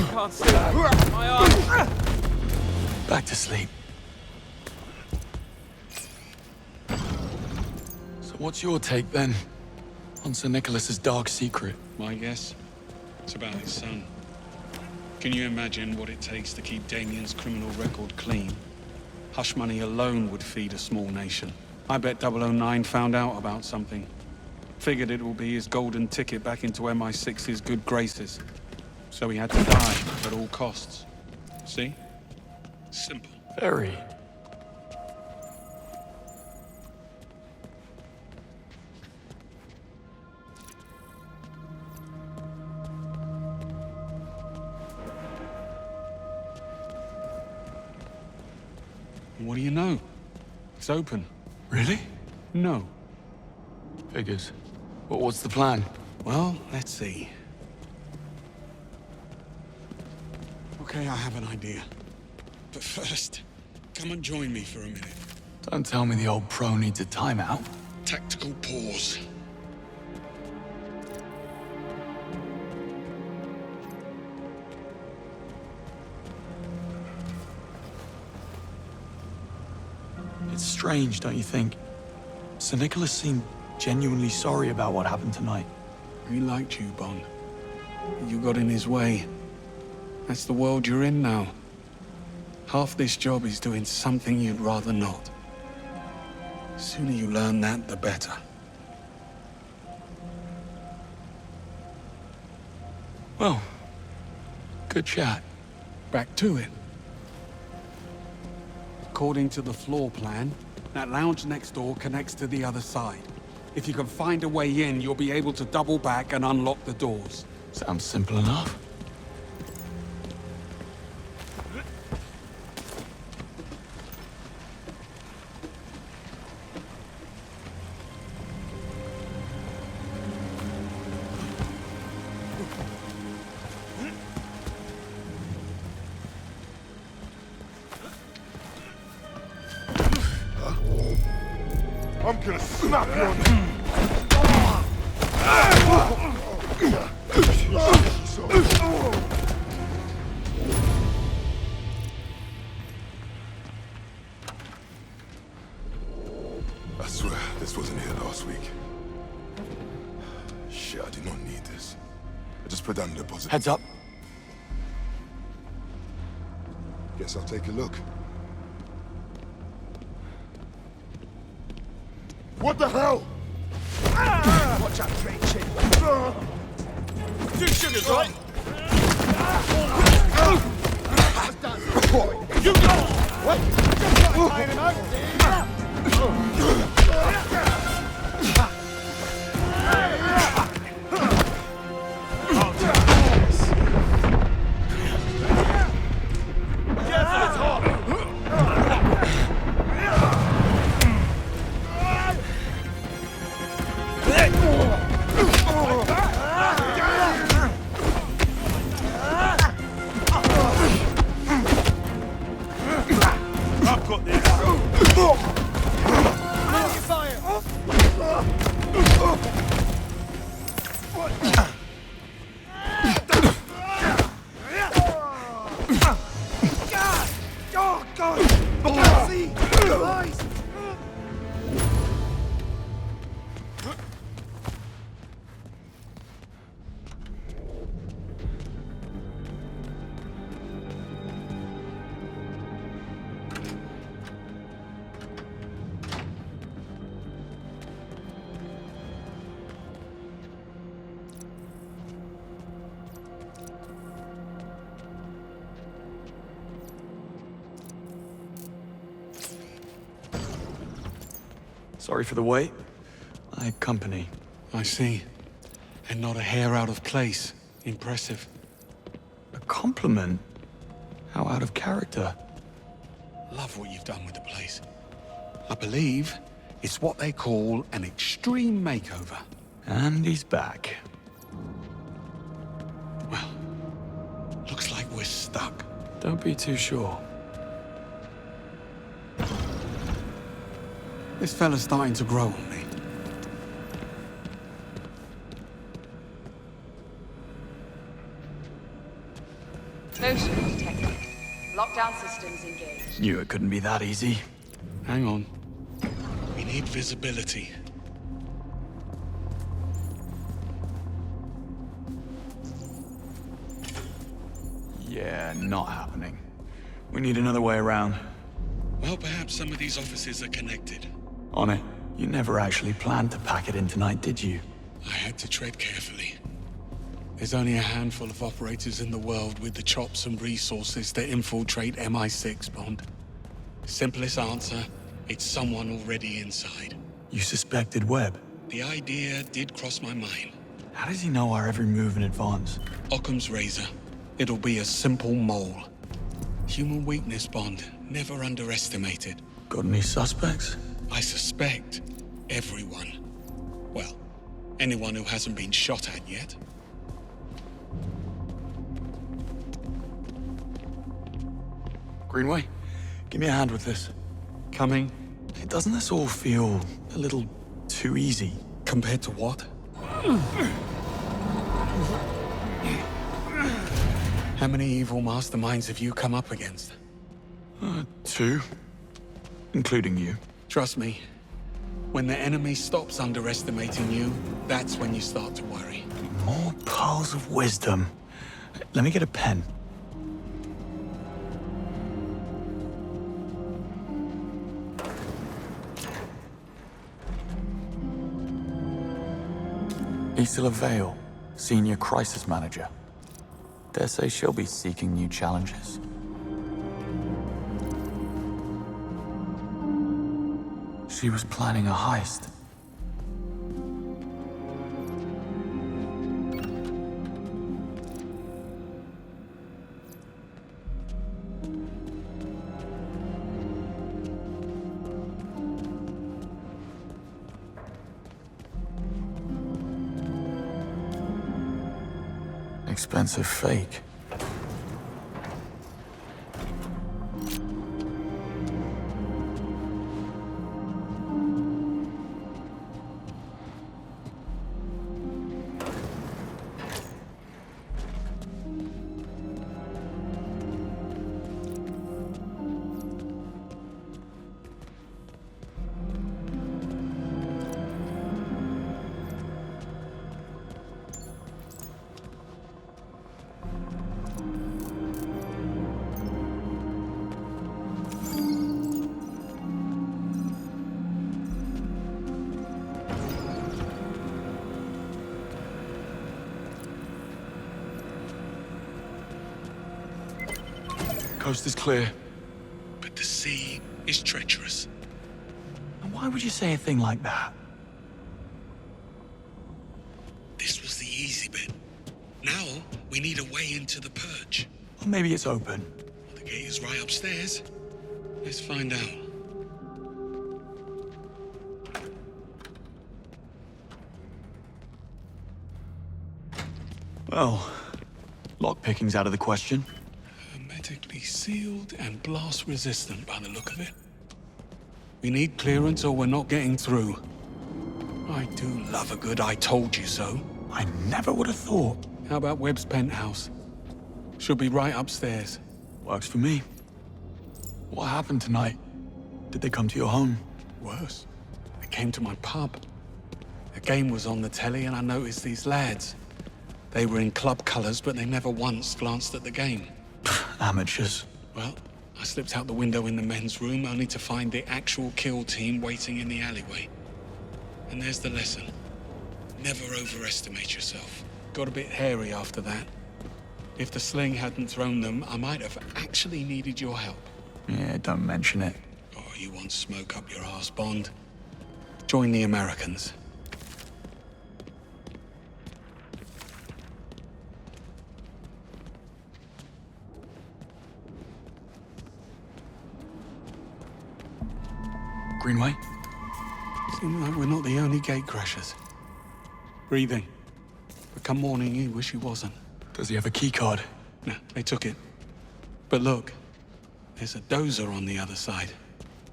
Can't see. My arm.
Back to sleep. So what's your take then on Sir Nicholas's dark secret?
My guess? It's about his son. Can you imagine what it takes to keep Damien's criminal record clean? Hush money alone would feed a small nation. I bet 009 found out about something. Figured it will be his golden ticket back into MI6's good graces. So he had to die at all costs. See? Simple.
Very.
What do you know? It's open.
Really?
No.
Figures. But what's the plan?
Well, let's see. Okay, I have an idea. But first, come and join me for a minute.
Don't tell me the old pro needs a timeout.
Tactical pause.
It's strange, don't you think? Sir Nicholas seemed genuinely sorry about what happened tonight.
He liked you, Bond. You got in his way. That's the world you're in now. Half this job is doing something you'd rather not. The sooner you learn that, the better.
Well, good chat.
Back to it. According to the floor plan, that lounge next door connects to the other side. If you can find a way in, you'll be able to double back and unlock the doors.
Sounds simple enough.
I'm gonna snap you on you. I swear, this wasn't here last week. Shit, I did not need this. I just put down the deposit.
Heads up.
Guess I'll take a look. What the hell?
Watch out, straight chin. 2 sugars, right? You go! What? Just trying him out.
Sorry for the wait. I had company.
I see. And not a hair out of place. Impressive.
A compliment? How out of character.
Love what you've done with the place. I believe it's what they call an extreme makeover.
And he's back.
Well, looks like we're stuck.
Don't be too sure.
This fella's starting to grow on me.
Motion detected. Lockdown systems engaged.
Knew it couldn't be that easy.
Hang on. We need visibility.
Yeah, not happening. We need another way around.
Well, perhaps some of these offices are connected.
On it. You never actually planned to pack it in tonight, did you?
I had to tread carefully. There's only a handful of operators in the world with the chops and resources to infiltrate MI6, Bond. Simplest answer, it's someone already inside.
You suspected Webb?
The idea did cross my mind.
How does he know our every move in advance?
Occam's razor. It'll be a simple mole. Human weakness, Bond. Never underestimated.
Got any suspects?
I suspect everyone. Well, anyone who hasn't been shot at yet.
Greenway, give me a hand with this.
Coming.
Doesn't this all feel a little too easy?
Compared to what? How many evil masterminds have you come up against?
2. Including you.
Trust me, when the enemy stops underestimating you, that's when you start to worry.
More pearls of wisdom. Let me get a pen. Isla Vale, Senior Crisis Manager. Dare say she'll be seeking new challenges. She was planning a heist. Expensive fake. Coast is clear.
But the sea is treacherous.
And why would you say a thing like that?
This was the easy bit. Now, we need a way into the purge.
Or maybe it's open.
The gate is right upstairs. Let's find out.
Well, lockpicking's out of the question.
Hermetically sealed and blast resistant by the look of it. We need clearance or we're not getting through. I do love a good I told you so.
I never would have thought.
How about Webb's penthouse? Should be right upstairs.
Works for me. What happened tonight? Did they come to your home?
Worse. They came to my pub. A game was on the telly and I noticed these lads. They were in club colours, but they never once glanced at the game.
Amateurs.
Well, I slipped out the window in the men's room only to find the actual kill team waiting in the alleyway. And there's the lesson. Never overestimate yourself. Got a bit hairy after that. If the sling hadn't thrown them, I might have actually needed your help.
Yeah, don't mention it.
Oh, you want smoke up your arse, Bond? Join the Americans.
Greenway?
Seems like we're not the only gatecrashers. Breathing. But come morning, he wish he wasn't.
Does he have a key card?
No, they took it. But look, there's a dozer on the other side.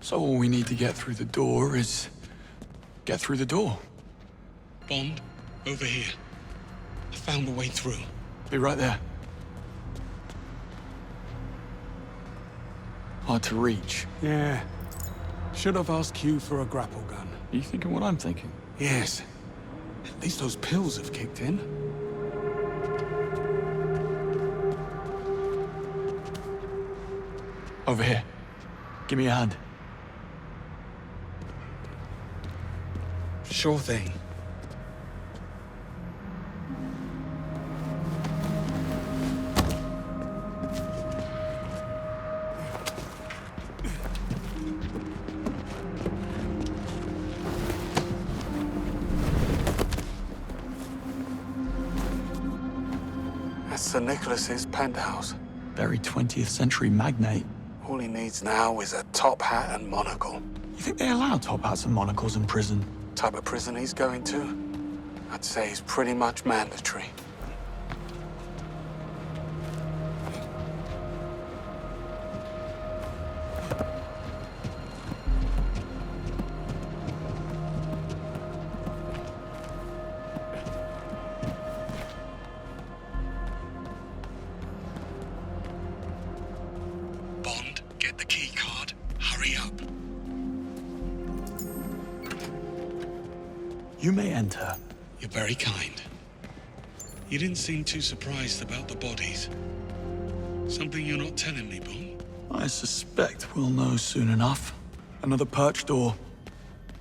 So all we need to get through the door is... get through the door.
Bond, over here. I found a way through.
Be right there. Hard to reach.
Yeah. Should have asked Q for a grapple gun.
Are you thinking what I'm thinking?
Yes. At least those pills have kicked in.
Over here. Give me a hand.
Sure thing. That's Sir Nicholas's penthouse.
Very 20th century magnate.
All he needs now is a top hat and monocle.
You think they allow top hats and monocles in prison?
Type of prison he's going to? I'd say he's pretty much mandatory. Bond, get the key card. Hurry up.
You may enter.
You're very kind. You didn't seem too surprised about the bodies. Something you're not telling me, Bond?
I suspect we'll know soon enough. Another perch door.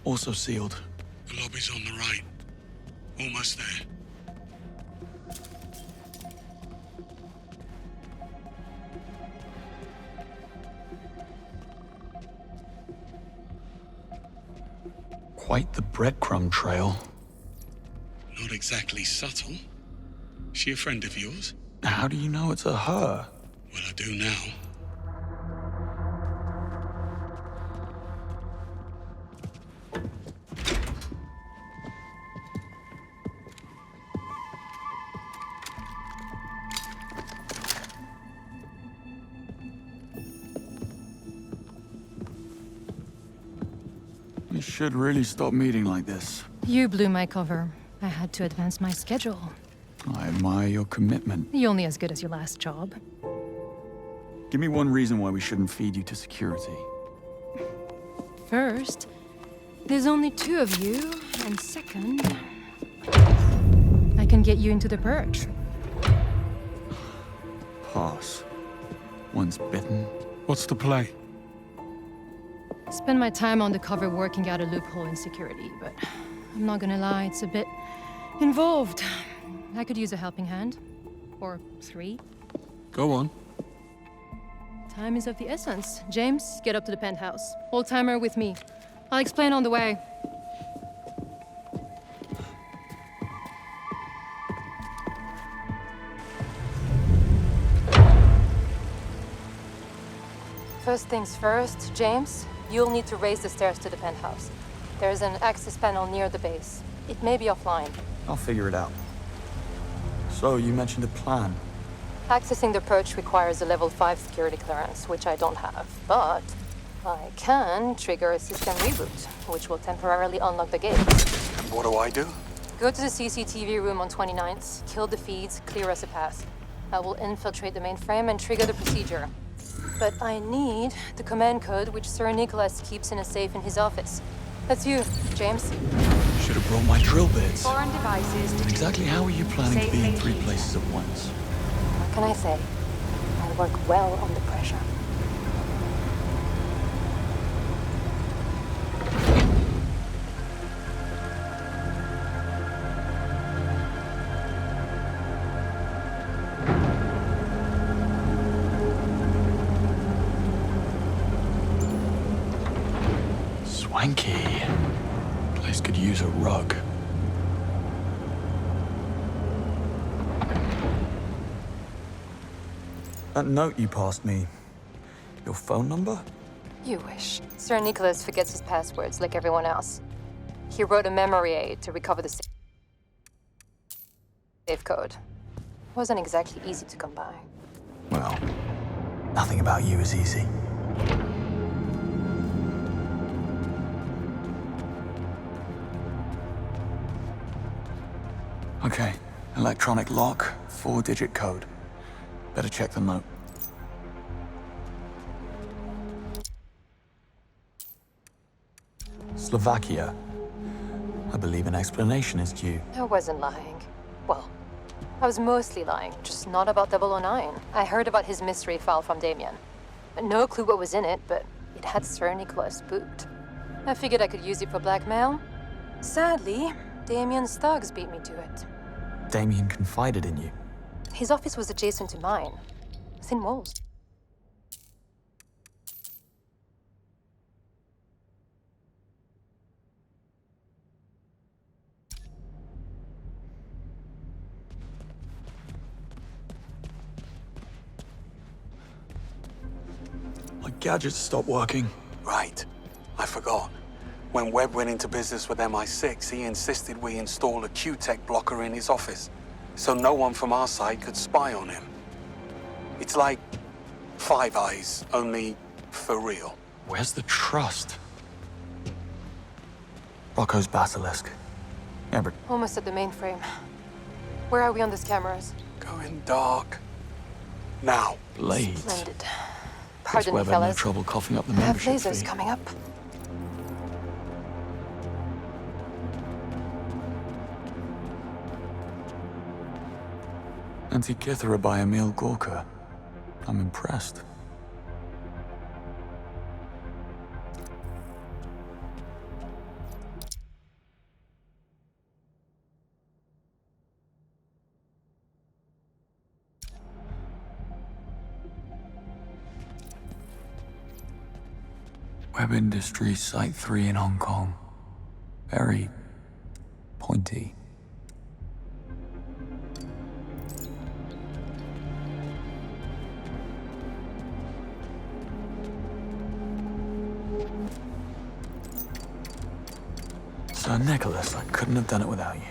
Also sealed.
The lobby's on the right. Almost there.
Quite the breadcrumb trail.
Not exactly subtle. She a friend of yours?
How do you know it's a her?
Well, I do now.
We should really stop meeting like this.
You blew my cover. I had to advance my schedule.
I admire your commitment.
You're only as good as your last job.
Give me one reason why we shouldn't feed you to security.
First, there's only 2 of you, and second, I can get you into the perch.
Pass. Once bitten.
What's the play?
Spend my time on the cover working out a loophole in security, but I'm not gonna lie, it's a bit involved. I could use a helping hand. Or 3.
Go on.
Time is of the essence. James, get up to the penthouse. Old-timer with me. I'll explain on the way. First things first, James, you'll need to raise the stairs to the penthouse. There's an access panel near the base. It may be offline.
I'll figure it out. So, you mentioned a plan.
Accessing the perch requires a level 5 security clearance, which I don't have. But I can trigger a system reboot, which will temporarily unlock the gates.
And what do I do?
Go to the CCTV room on 29th, kill the feeds, clear us a path. I will infiltrate the mainframe and trigger the procedure. But I need the command code which Sir Nicholas keeps in a safe in his office. That's you, James.
Should have brought my drill bits.
Foreign devices.
Exactly how are you planning to be in 3 places at once?
What can I say? I work well under pressure.
Swanky. use a rug. That note you passed me, your phone number?
You wish. Sir Nicholas forgets his passwords like everyone else. He wrote a memory aid to recover the safe code. Wasn't exactly easy to come by.
Well, nothing about you is easy. Okay, electronic lock, 4-digit code. Better check the note. Slovakia. I believe an explanation is due.
I wasn't lying. Well, I was mostly lying, just not about 009. I heard about his mystery file from Damien. No clue what was in it, but it had Sir Nicholas spooked. I figured I could use it for blackmail. Sadly, Damien's thugs beat me to it.
Damien confided in you.
His office was adjacent to mine. Thin walls.
My gadgets stopped working.
Right. I forgot. When Webb went into business with MI6, he insisted we install a Q-Tech blocker in his office, so no one from our side could spy on him. It's like Five Eyes, only for real.
Where's the trust? Rocco's basilisk. Amber.
Almost at the mainframe. Where are we on these cameras?
Going dark. Now.
Blades.
Splendid.
Guess
Pardon me,
Webb had no
fellas.
trouble coughing up the
I have
membership
lasers
fee.
coming up.
Antikythera by Emil Gorka. I'm impressed. Web Industries Site 3 in Hong Kong. Very pointy. Sir Nicholas, I couldn't have done it without you.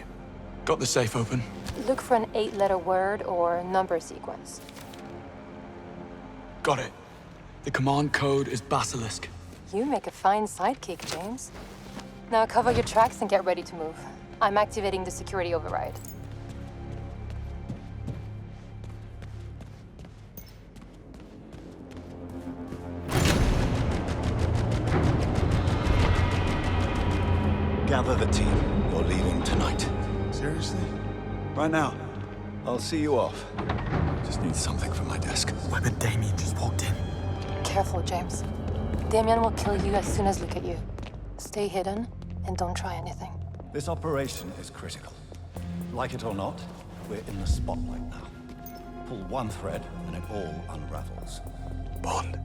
Got the safe open?
Look for an 8-letter word or number sequence.
Got it. The command code is Basilisk.
You make a fine sidekick, James. Now cover your tracks and get ready to move. I'm activating the security override.
Gather the team. You're leaving tonight.
Seriously? Right now?
I'll see you off. Just need something from my desk.
Webb and Damien just walked in.
Careful, James. Damien will kill you as soon as look at you. Stay hidden and don't try anything.
This operation is critical. Like it or not, we're in the spotlight now. Pull one thread and it all unravels.
Bond,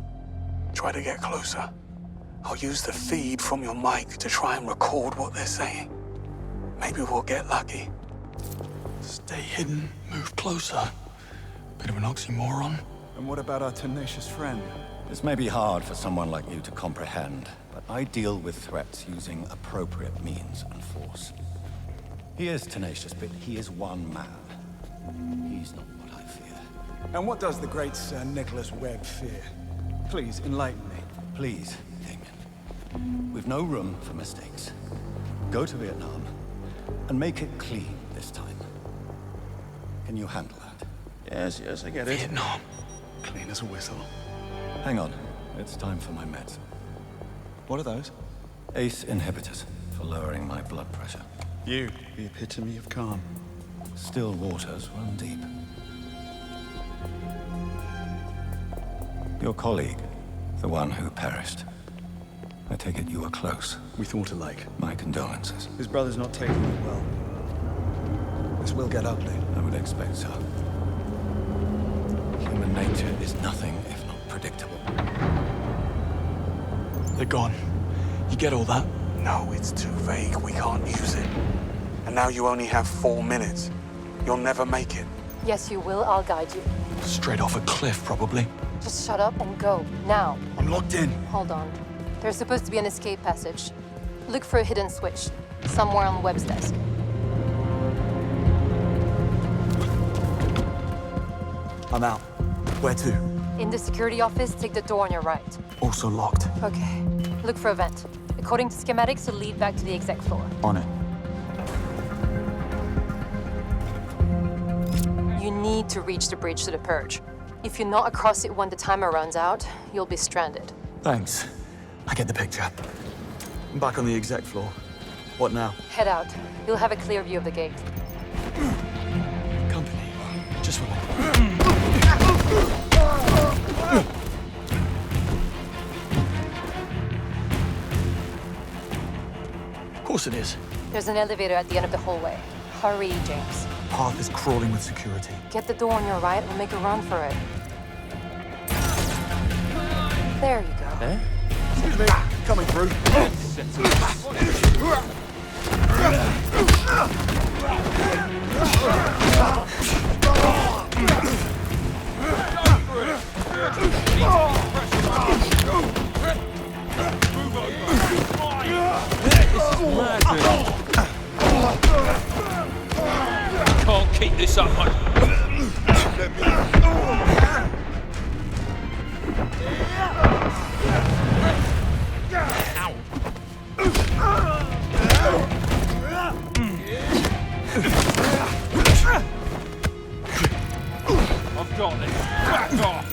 try to get closer. I'll use the feed from your mic to try and record what they're saying. Maybe we'll get lucky.
Stay hidden, move closer. Bit of an oxymoron.
And what about our tenacious friend?
This may be hard for someone like you to comprehend, but I deal with threats using appropriate means and force. He is tenacious, but he is one man. He's not what I fear.
And what does the great Sir Nicholas Webb fear? Please, enlighten me.
Please, Damien. We've no room for mistakes. Go to Vietnam and make it clean this time. Can you handle that?
Yes, I get it. Vietnam. Clean as a whistle.
Hang on. It's time for my meds.
What are those?
ACE inhibitors for lowering my blood pressure.
You, the epitome of calm.
Still waters run deep. Your colleague, the one who perished. I take it you were close.
We thought alike.
My condolences.
His brother's not taking it well. This will get ugly.
I would expect so. Human nature is nothing if not predictable.
They're gone. You get all that?
know it's too vague. We can't use it. And now you only have 4 minutes. You'll never make it.
Yes, you will. I'll guide you.
Straight off a cliff, probably.
Just shut up and go. Now.
I'm locked in.
Hold on. There's supposed to be an escape passage. Look for a hidden switch. Somewhere on Webb's desk.
I'm out. Where to?
In the security office, take the door on your right.
Also locked.
Okay. Look for a vent. According to schematics, it'll lead back to the exec floor.
On it.
You need to reach the bridge to the purge. If you're not across it when the timer runs out, you'll be stranded.
Thanks. I get the picture. I'm back on the exec floor. What now?
Head out. You'll have a clear view of the gate.
Company. Just relax. Of course it is.
There's an elevator at the end of the hallway. Hurry, James.
Path is crawling with security.
Get the door on your right and make a run for it. There you go.
Eh? Excuse me. Coming through.
Can't keep this up. I've got this. Back off.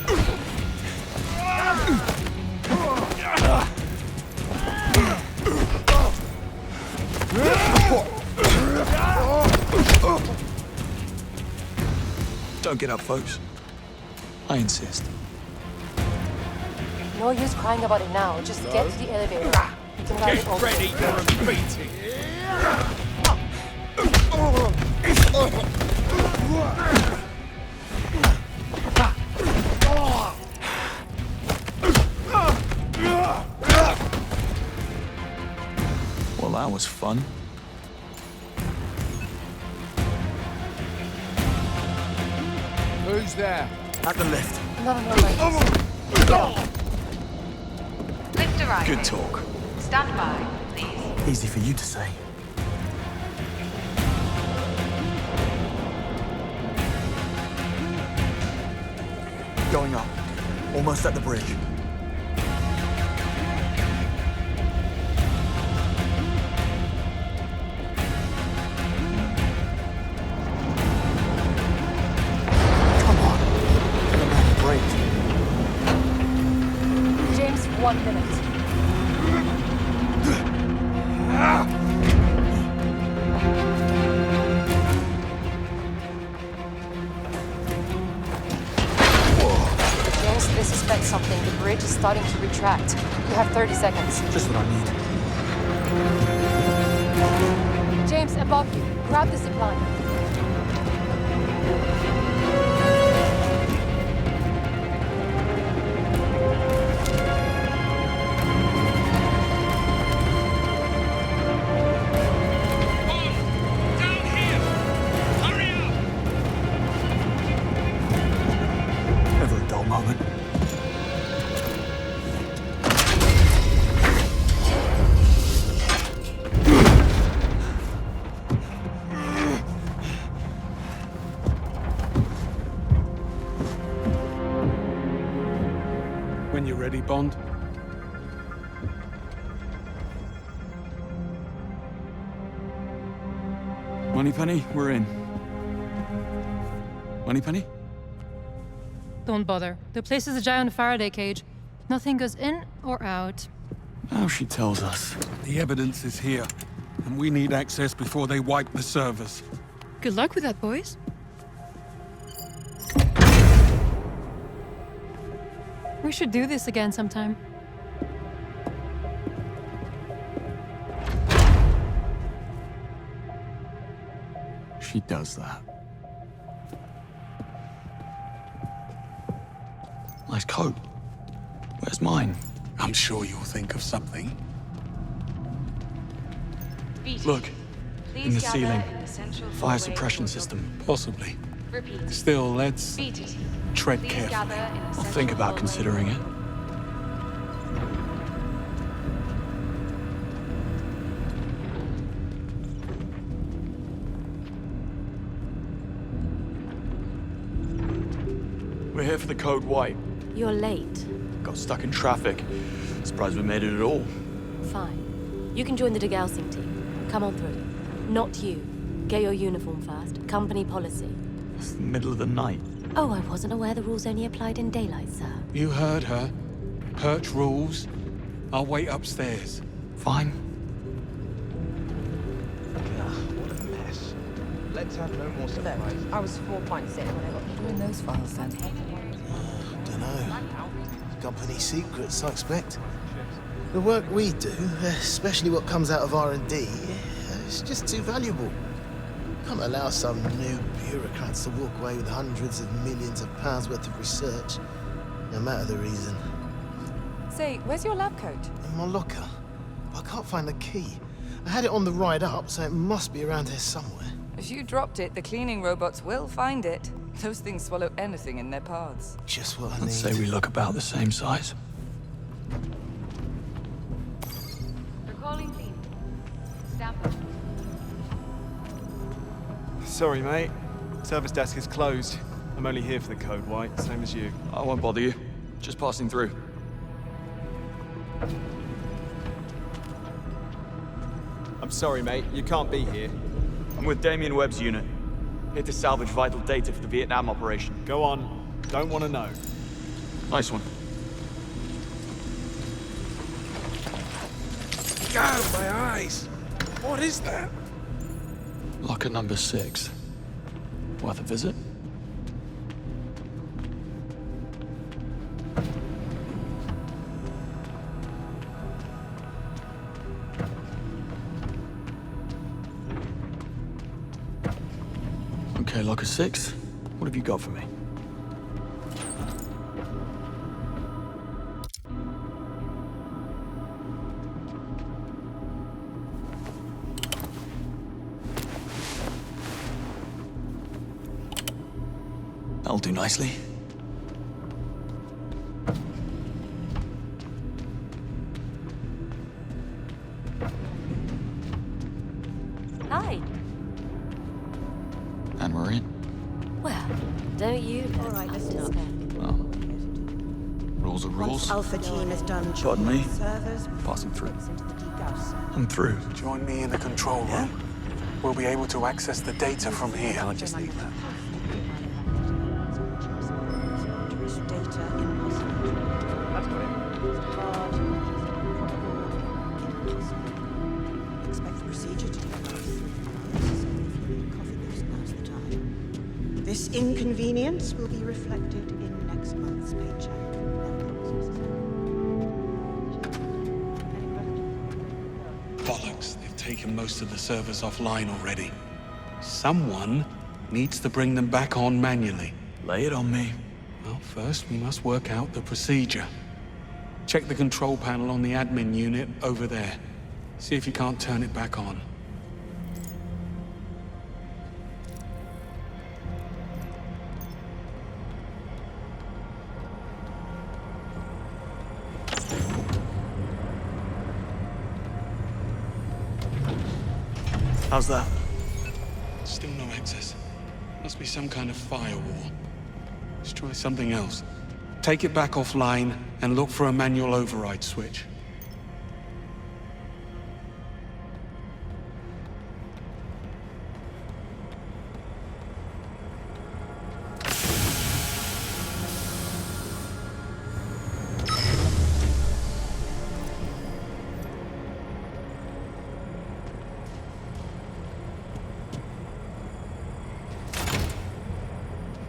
Don't get up, folks. I insist.
No use crying about it now. Just get to the elevator. You can ride it over.
Ready for a beating.
Well, that was fun.
Who's there?
At the lift.
No, ladies.
Lift arriving.
Good talk.
Stand by, please.
Easy for you to say. Going up. Almost at the bridge. Come on. Give a man a break.
James, 1 minute. James, they suspect something. The bridge is starting to retract. You have 30 seconds.
Just what I need.
James, above you. Grab the zip line.
Never a dull moment.
When you're ready, Bond.
Moneypenny, we're in. Moneypenny?
Don't bother. The place is a giant Faraday cage. Nothing goes in or out.
Now she tells us.
The evidence is here, and we need access before they wipe the servers.
Good luck with that, boys. We should do this again sometime.
She does that. Nice coat. Where's mine?
I'm sure you'll think of something.
Look, in the ceiling. Fire suppression system.
Possibly.
Repeat.
Still, let's
Beat it.
tread
Please
carefully.
gather in the
I'll
central
think about
hallway.
considering it. We're here for the code white.
You're late.
Got stuck in traffic. Surprised we made it at all.
Fine. You can join the degaussing team. Come on through. Not you. Get your uniform first. Company policy.
It's the middle of the night.
Oh, I wasn't aware the rules only applied in daylight, sir.
You heard her. Perch rules. I'll wait upstairs.
Fine.
What a mess. Let's have no more surprises.
I was 4 points in when I got doing those files then.
Dunno. Company secrets, I expect. The work we do, especially what comes out of R&D, it's just too valuable. Can't allow some new bureaucrats to walk away with hundreds of millions of pounds worth of research, no matter the reason.
Say, where's your lab coat?
In my locker. I can't find the key. I had it on the ride up, so it must be around here somewhere.
If you dropped it, the cleaning robots will find it. Those things swallow anything in their paths.
Just what I need.
I'd say we look about the same size.
Recalling theme. Stand by.
Sorry, mate. Service desk is closed. I'm only here for the code white, same as you.
I won't bother you. Just passing through.
I'm sorry, mate. You can't be here.
I'm with Damien Webb's unit. Here to salvage vital data for the Vietnam operation.
Go on. Don't want to know.
Nice one.
God, my eyes! What is that?
Locker number 6. Worth a visit? Okay, locker 6. What have you got for me? That'll do nicely.
Hi.
And we're in.
Well, don't you? All right, listen up.
Rules are rules.
Alpha team has done
Pardon me?
servers.
Passing through.
Into the degausser.
I'm through.
Join me in the control room. We'll be able to access the data from here.
Can't just leave that.
Data impossible.
That's got it.
Expect the procedure to be now's the time. This inconvenience will be reflected in next month's paycheck.
Bollocks, they've taken most of the servers offline already. Someone needs to bring them back on manually.
Lay it on me.
Well, first we must work out the procedure. Check the control panel on the admin unit over there. See if you can't turn it back on.
How's that?
Still no access. Must be some kind of firewall. Let's try something else. Take it back offline and look for a manual override switch.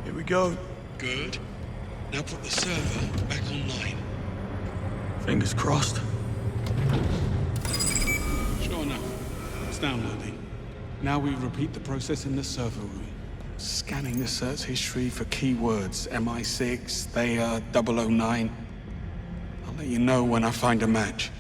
Here we go.
Good. Now put the server back online.
Fingers crossed.
Sure enough. It's downloading. Now we repeat the process in the server room. Scanning the search history for keywords. MI6, Thayer, 009. I'll let you know when I find a match.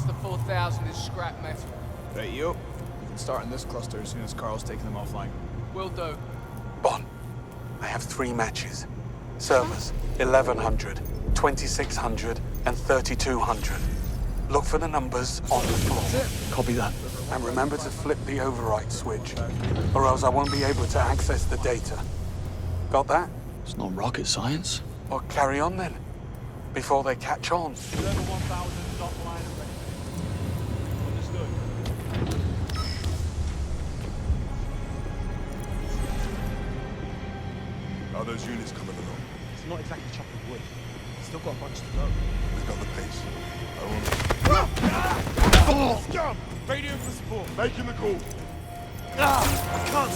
rest of 4,000 is scrap metal.
Right, you. You can start in this cluster as soon as Carl's taken them offline.
Will do.
Bon, I have 3 matches. Servers, 1100, 2600, and 3200. Look for the numbers on the floor.
Copy that.
And remember to flip the override switch, or else I won't be able to access the data. Got that?
It's not rocket science.
Well, carry on then, before they catch on.
Level 1000 is offline and ready. Understood.
How are those units coming along?
It's not exactly chopping wood. Still got a bunch to go.
They got the pace.
Scum! Radio for support.
Making the call.
I can't.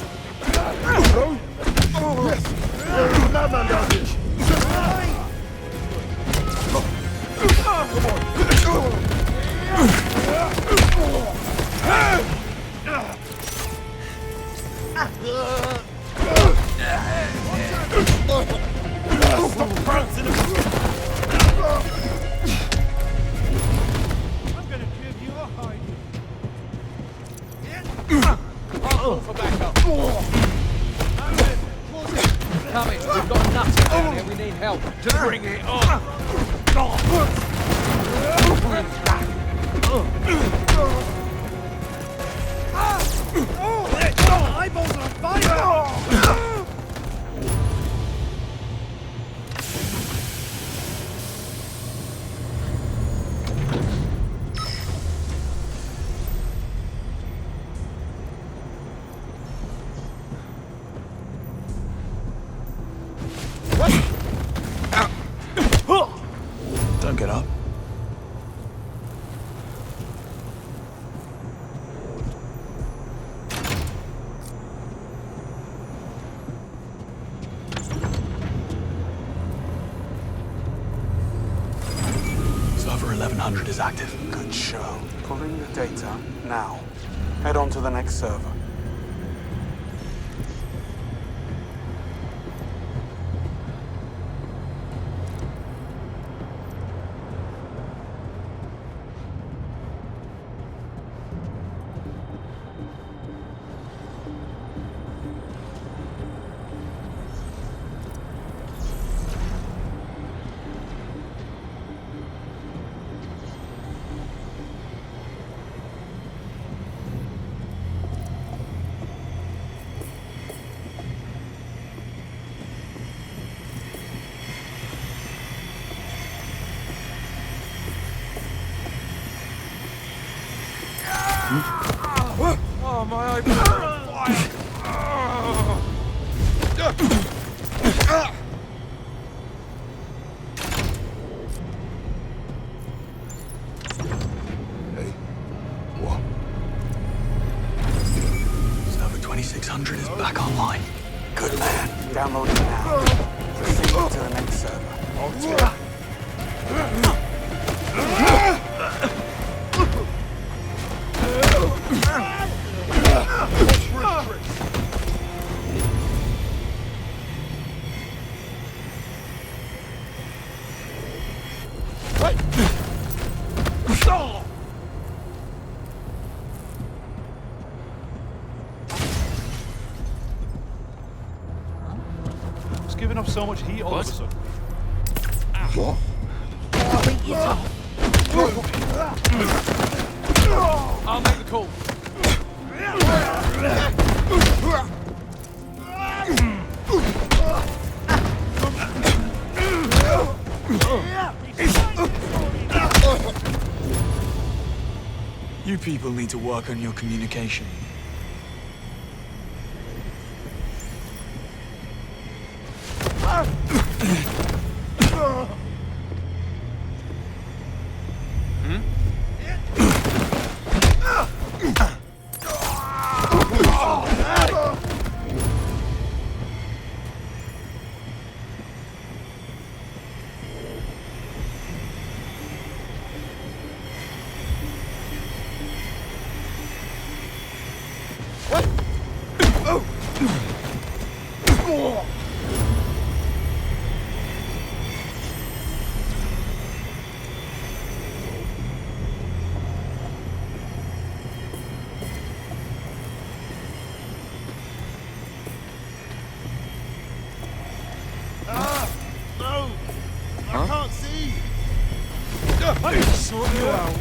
Yes! Madman down here!
Stop prancing! I'm gonna give you a hiding.
I'll call for backup. Coming, we've got nothing down here, we need help. To bring it on.
Eyeballs on fire!
Don't get up. Server 1100 is active.
Good show. Pulling the data now. Head on to the next server.
Oh, my eyeballs are on fire!
Hey, what?
Server 2600 is back online.
Good man. Download it now. Proceed to the next server.
It's giving up so much heat all of a sudden.
What?
I'll make the call.
You people need to work on your communication.
sort you out.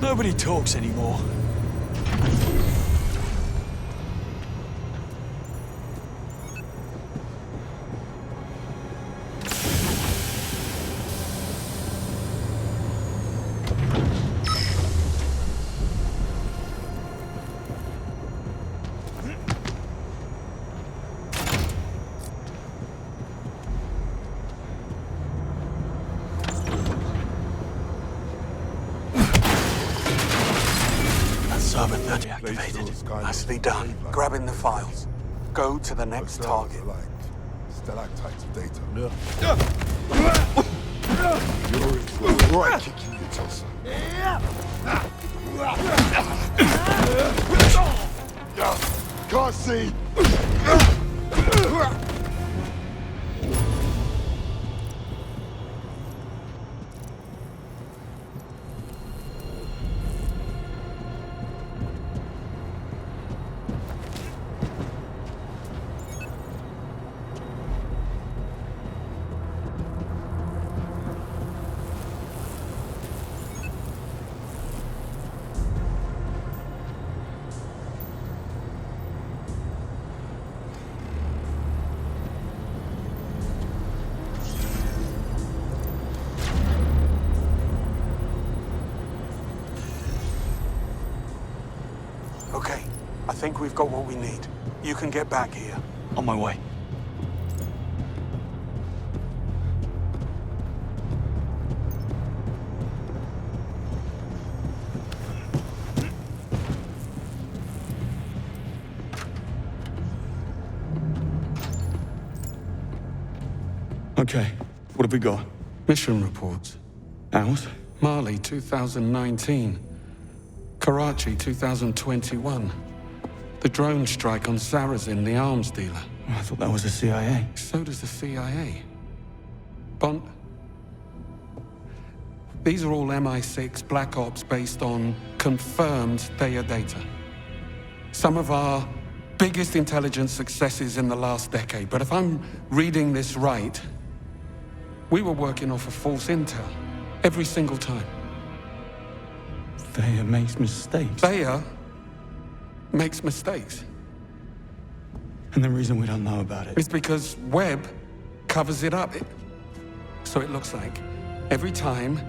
Nobody talks anymore.
Nicely done. Grabbing the files. Go to the next target.
Stalactites of data. You're in for a right kick in your tulsa. Can't see.
Okay, I think we've got what we need. You can get back here.
On my way. Okay, what have we got?
Mission reports.
Ours?
Mali 2019. Karachi 2021. The drone strike on Sarazin, the arms dealer.
I thought that was the CIA.
So does the CIA. Bond. These are all MI6 Black Ops based on confirmed Theia data. Some of our biggest intelligence successes in the last decade. But if I'm reading this right, we were working off of false intel every single time.
Theia makes mistakes.
Theia makes mistakes.
And the reason we don't know about it
is because Webb covers it up. So it looks like every time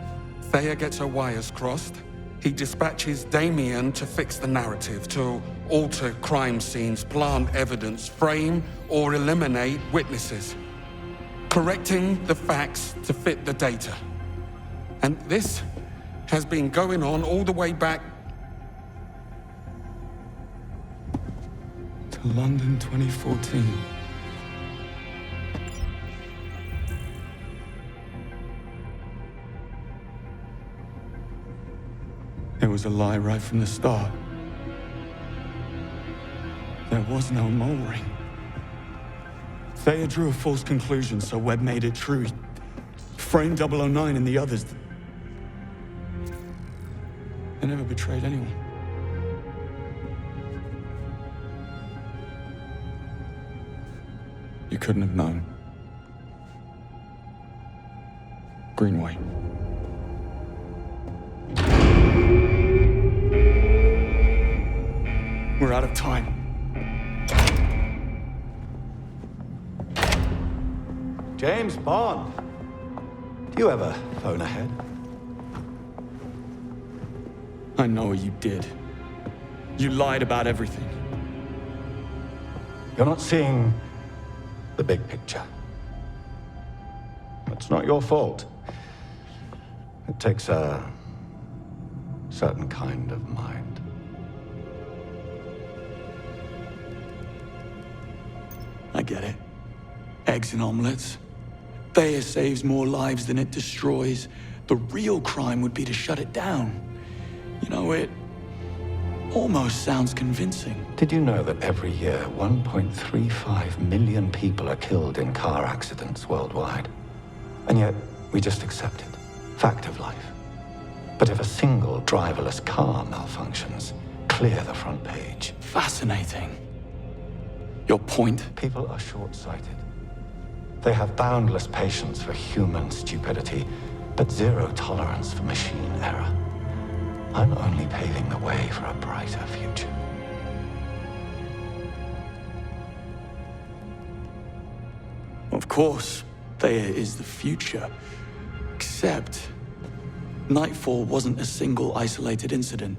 Theia gets her wires crossed, he dispatches Damien to fix the narrative, to alter crime scenes, plant evidence, frame or eliminate witnesses, correcting the facts to fit the data. And this has been going on all the way back
to London 2014. It was a lie right from the start. There was no mole ring. Theia drew a false conclusion, so Webb made it true. He framed 009 and the others. They never betrayed anyone. You couldn't have known. Greenway. We're out of time.
James Bond. Do you ever phone ahead?
I know what you did. You lied about everything.
You're not seeing the big picture. It's not your fault. It takes a certain kind of mind.
I get it. Eggs and omelets. Theia saves more lives than it destroys. The real crime would be to shut it down. You know, it almost sounds convincing.
Did you know that every year 1.35 million people are killed in car accidents worldwide? And yet, we just accept it. Fact of life. But if a single driverless car malfunctions, clear the front page.
Fascinating. Your point?
People are short-sighted. They have boundless patience for human stupidity, but zero tolerance for machine error. I'm only paving the way for a brighter future.
Of course, Thea is the future. Except, Nightfall wasn't a single isolated incident.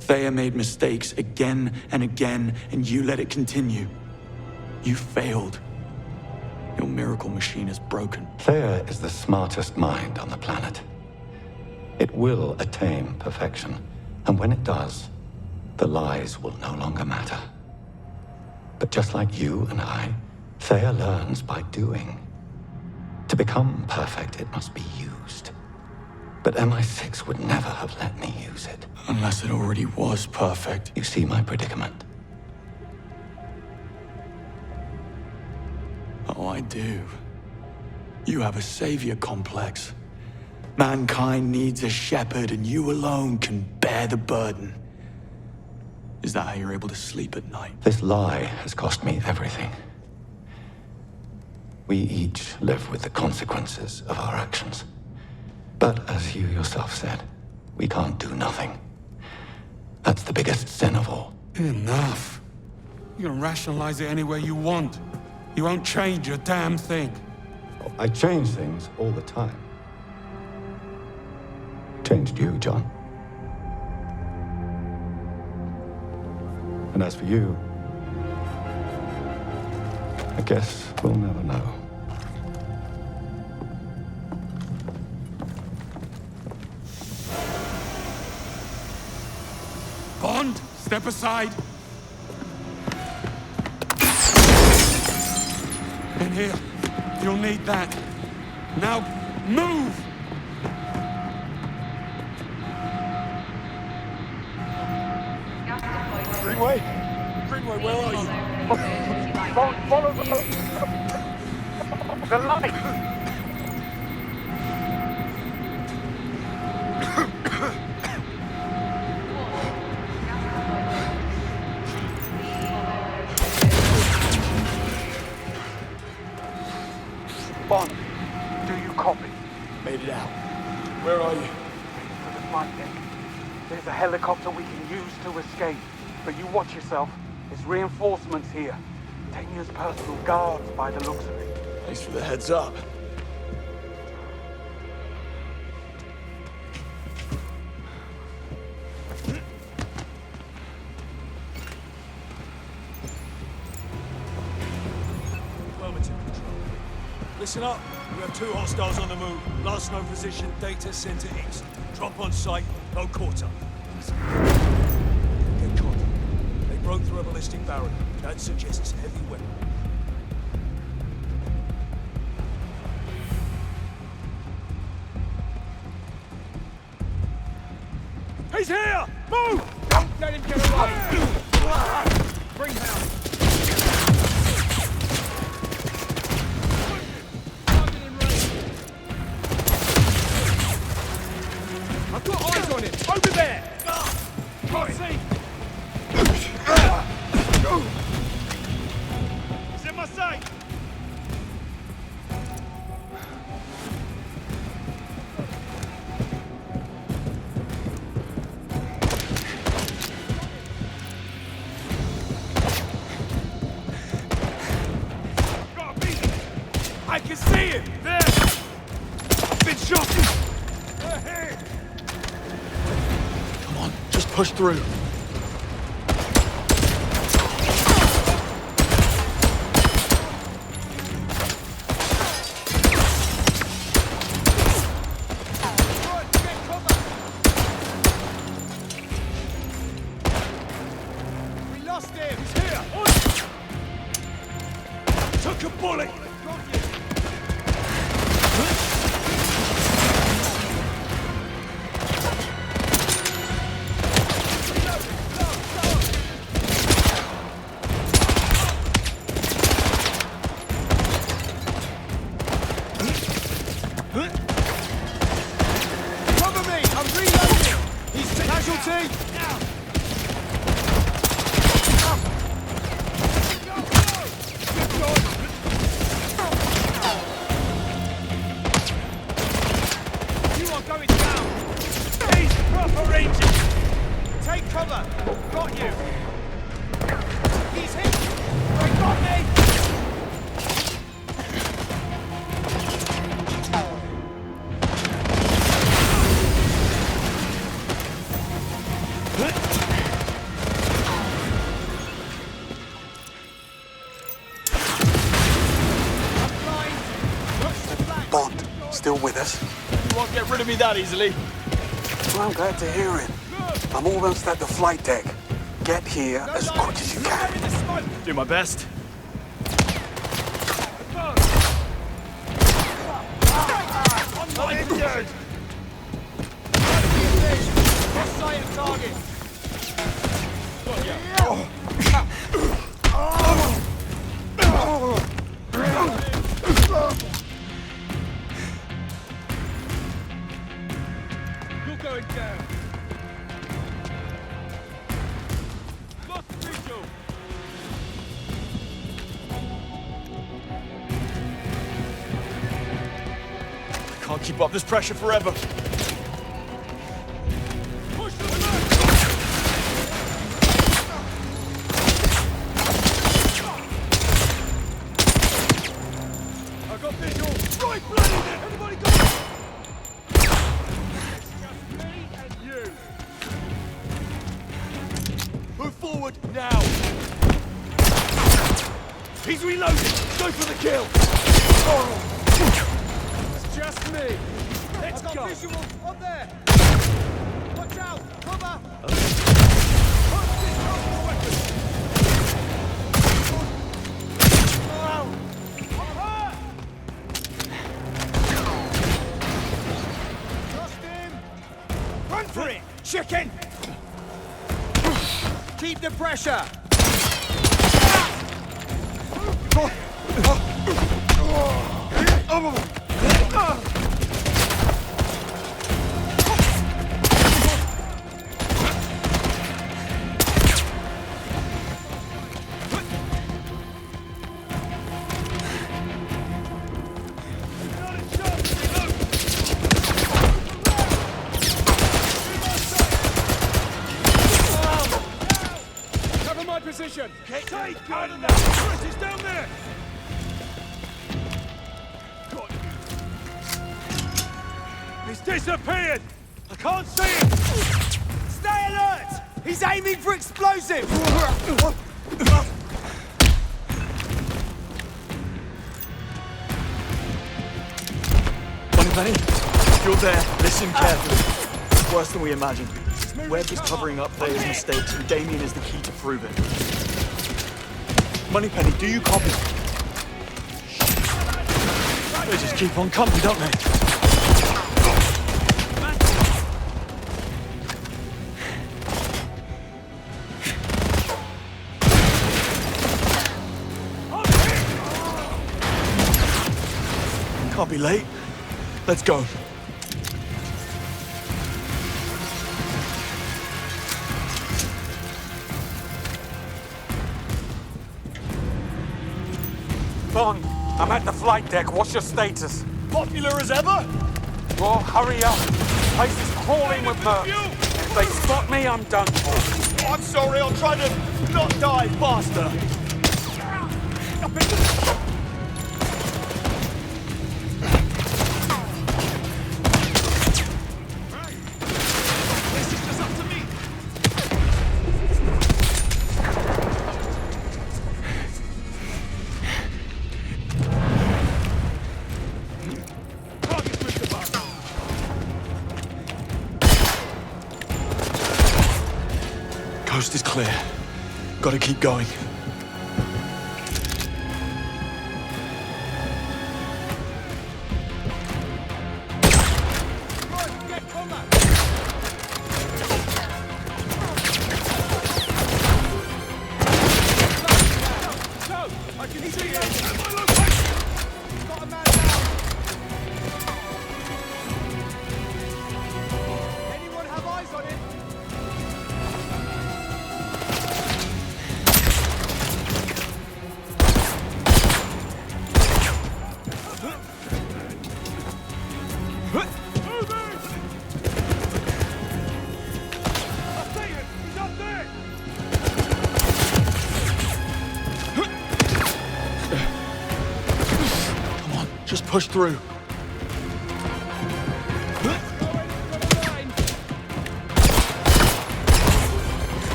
Thea made mistakes again and again, and you let it continue. You failed. Your miracle machine is broken.
Thea is the smartest mind on the planet. It will attain perfection, and when it does, the lies will no longer matter. But just like you and I, Thea learns by doing. To become perfect, it must be used. But MI6 would never have let me use it.
Unless it already was perfect.
You see my predicament?
Oh, I do. You have a savior complex. Mankind needs a shepherd, and you alone can bear the burden. Is that how you're able to sleep at night?
This lie has cost me everything. We each live with the consequences of our actions. But as you yourself said, we can't do nothing. That's the biggest sin of all.
Enough. You can rationalize it any way you want. You won't change a damn thing.
I change things all the time. Changed you, John. And as for you, I guess we'll never know.
Bond, step aside. In here. You'll need that. Now, move!
Greenway? Greenway, where are you? Follow the light! Bond, do you copy?
Made it out. Where are you?
To the flight deck. There's a helicopter we can use to escape. But you watch yourself. There's reinforcements here. Tanya's personal guards by the looks of it.
Thanks for the heads up.
Listen up. We have 2 hostiles on the move. Last known position, data center east. Drop on site, no quarter. Get caught. They broke through a ballistic barrier. That suggests heavy weapon. He's here! Move!
Don't let him get away! Bring help! I've got eyes on him! Over there! Can't see! He's in my sight! I can see him! There! I've been shot! Ahead!
Come on, just push through.
We lost him! He's here!
Took a bullet!
Cover me! I'm reloading!
still with us?
You won't get rid of me that easily.
Well, I'm glad to hear it. I'm almost at the flight deck. Get here as quick as you can.
Do my best.
I'm injured! Cross sight of target! You're going down. Lost visual.
I can't keep up this pressure forever.
Push to the left. I got visual. Right, bloody there. Everybody go. It's just me and you. Move forward now. He's reloading. Go for the kill. It's just me. Let's go. Visual up there. Watch out. Cover. Put this on your weapon. Ow. I'm hurt. Trust him. Run for it, chicken. Keep the pressure. Cover my position. Take out of that. He's down there. He's disappeared! I can't see him! Stay alert! He's aiming for explosives!
Penny, you're there. Listen carefully. It's worse than we imagined. Webb is covering up players' mistakes, and Damien is the key to prove it. Moneypenny, do you copy? They just keep on coming, don't they? Can't be late. Let's go.
Bond, I'm at the flight deck. What's your status?
Popular as ever?
Well, hurry up. The place is crawling with mercs. If they spot me, I'm done for.
I'm sorry, I'll try to not die faster. This is just up to me. Target's with the bus.
Coast is clear. Gotta keep going.
I can see you! At my location! Got a man down! Anyone have eyes on him? I see him! He's up there!
Just push through.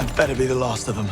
That better be the last of them.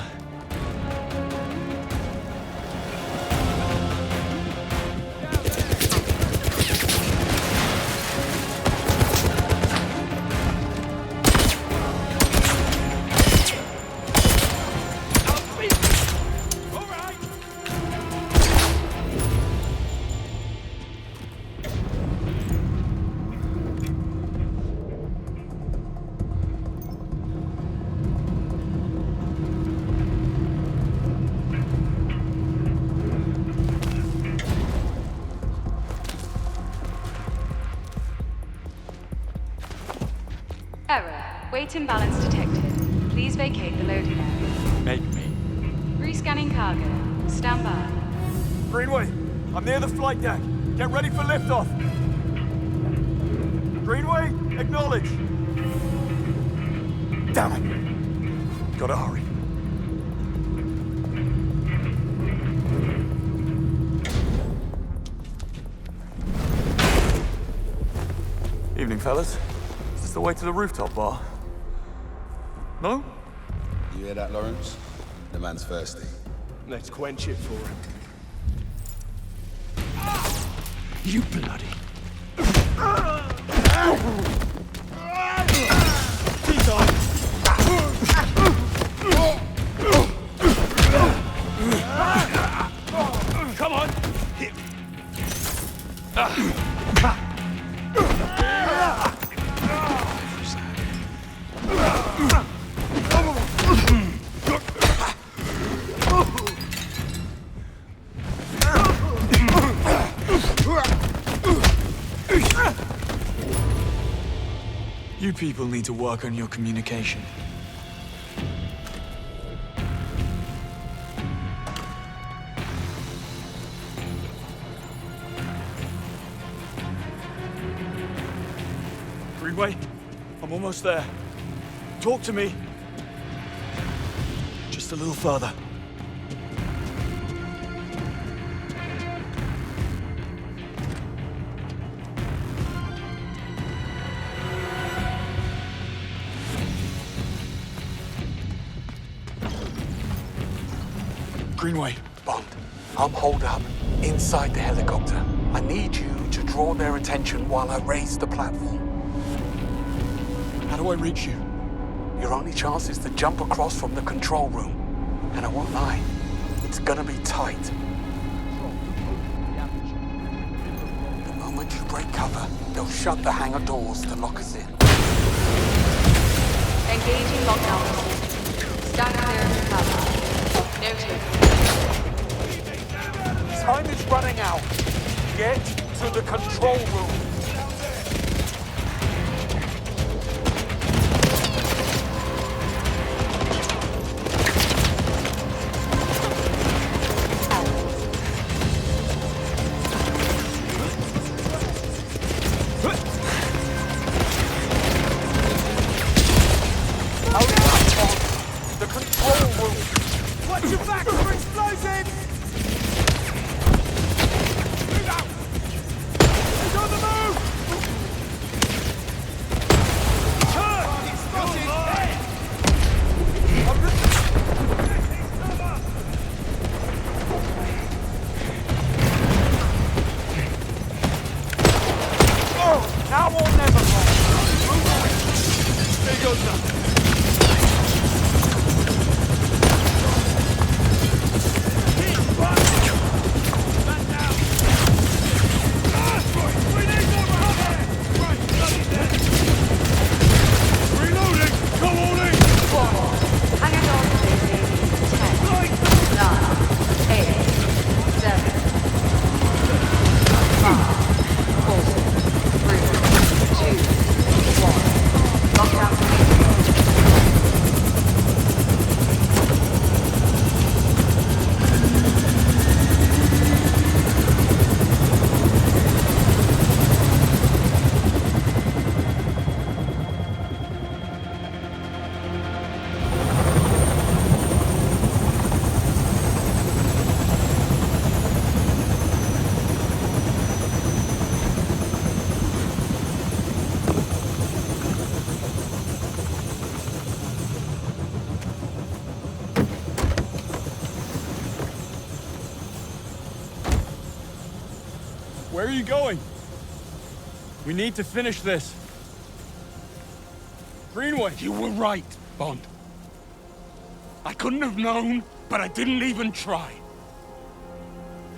Error. Weight imbalance detected. Please vacate the loading area.
Make me.
Rescanning cargo. Stand by.
Greenway, I'm near the flight deck. Get ready for liftoff. Greenway, acknowledge. Damn it. Gotta hurry. Evening, fellas. Is this the way to the rooftop bar? No?
You hear that, Lawrence? The man's thirsty.
Let's quench it for him.
You bloody...
Come on!
You people need to work on your communication.
Greenway, I'm almost there. Talk to me.
Just a little further. Greenway.
Bond, I'm holed up inside the helicopter. I need you to draw their attention while I raise the platform.
How do I reach you?
Your only chance is to jump across from the control room. And I won't lie, it's gonna be tight. The moment you break cover, they'll shut the hangar doors to lock us in.
Engaging lockdown. Stand clear of the cover. Noted.
Time is running out. Get to the control room. The control room.
Watch your back for explosives! Move out! He's on the move! Turn! He's spotted!
Oh, now or never, Bond.
There he goes now.
Where are you going? We need to finish this. Greenway.
You were right, Bond. I couldn't have known, but I didn't even try.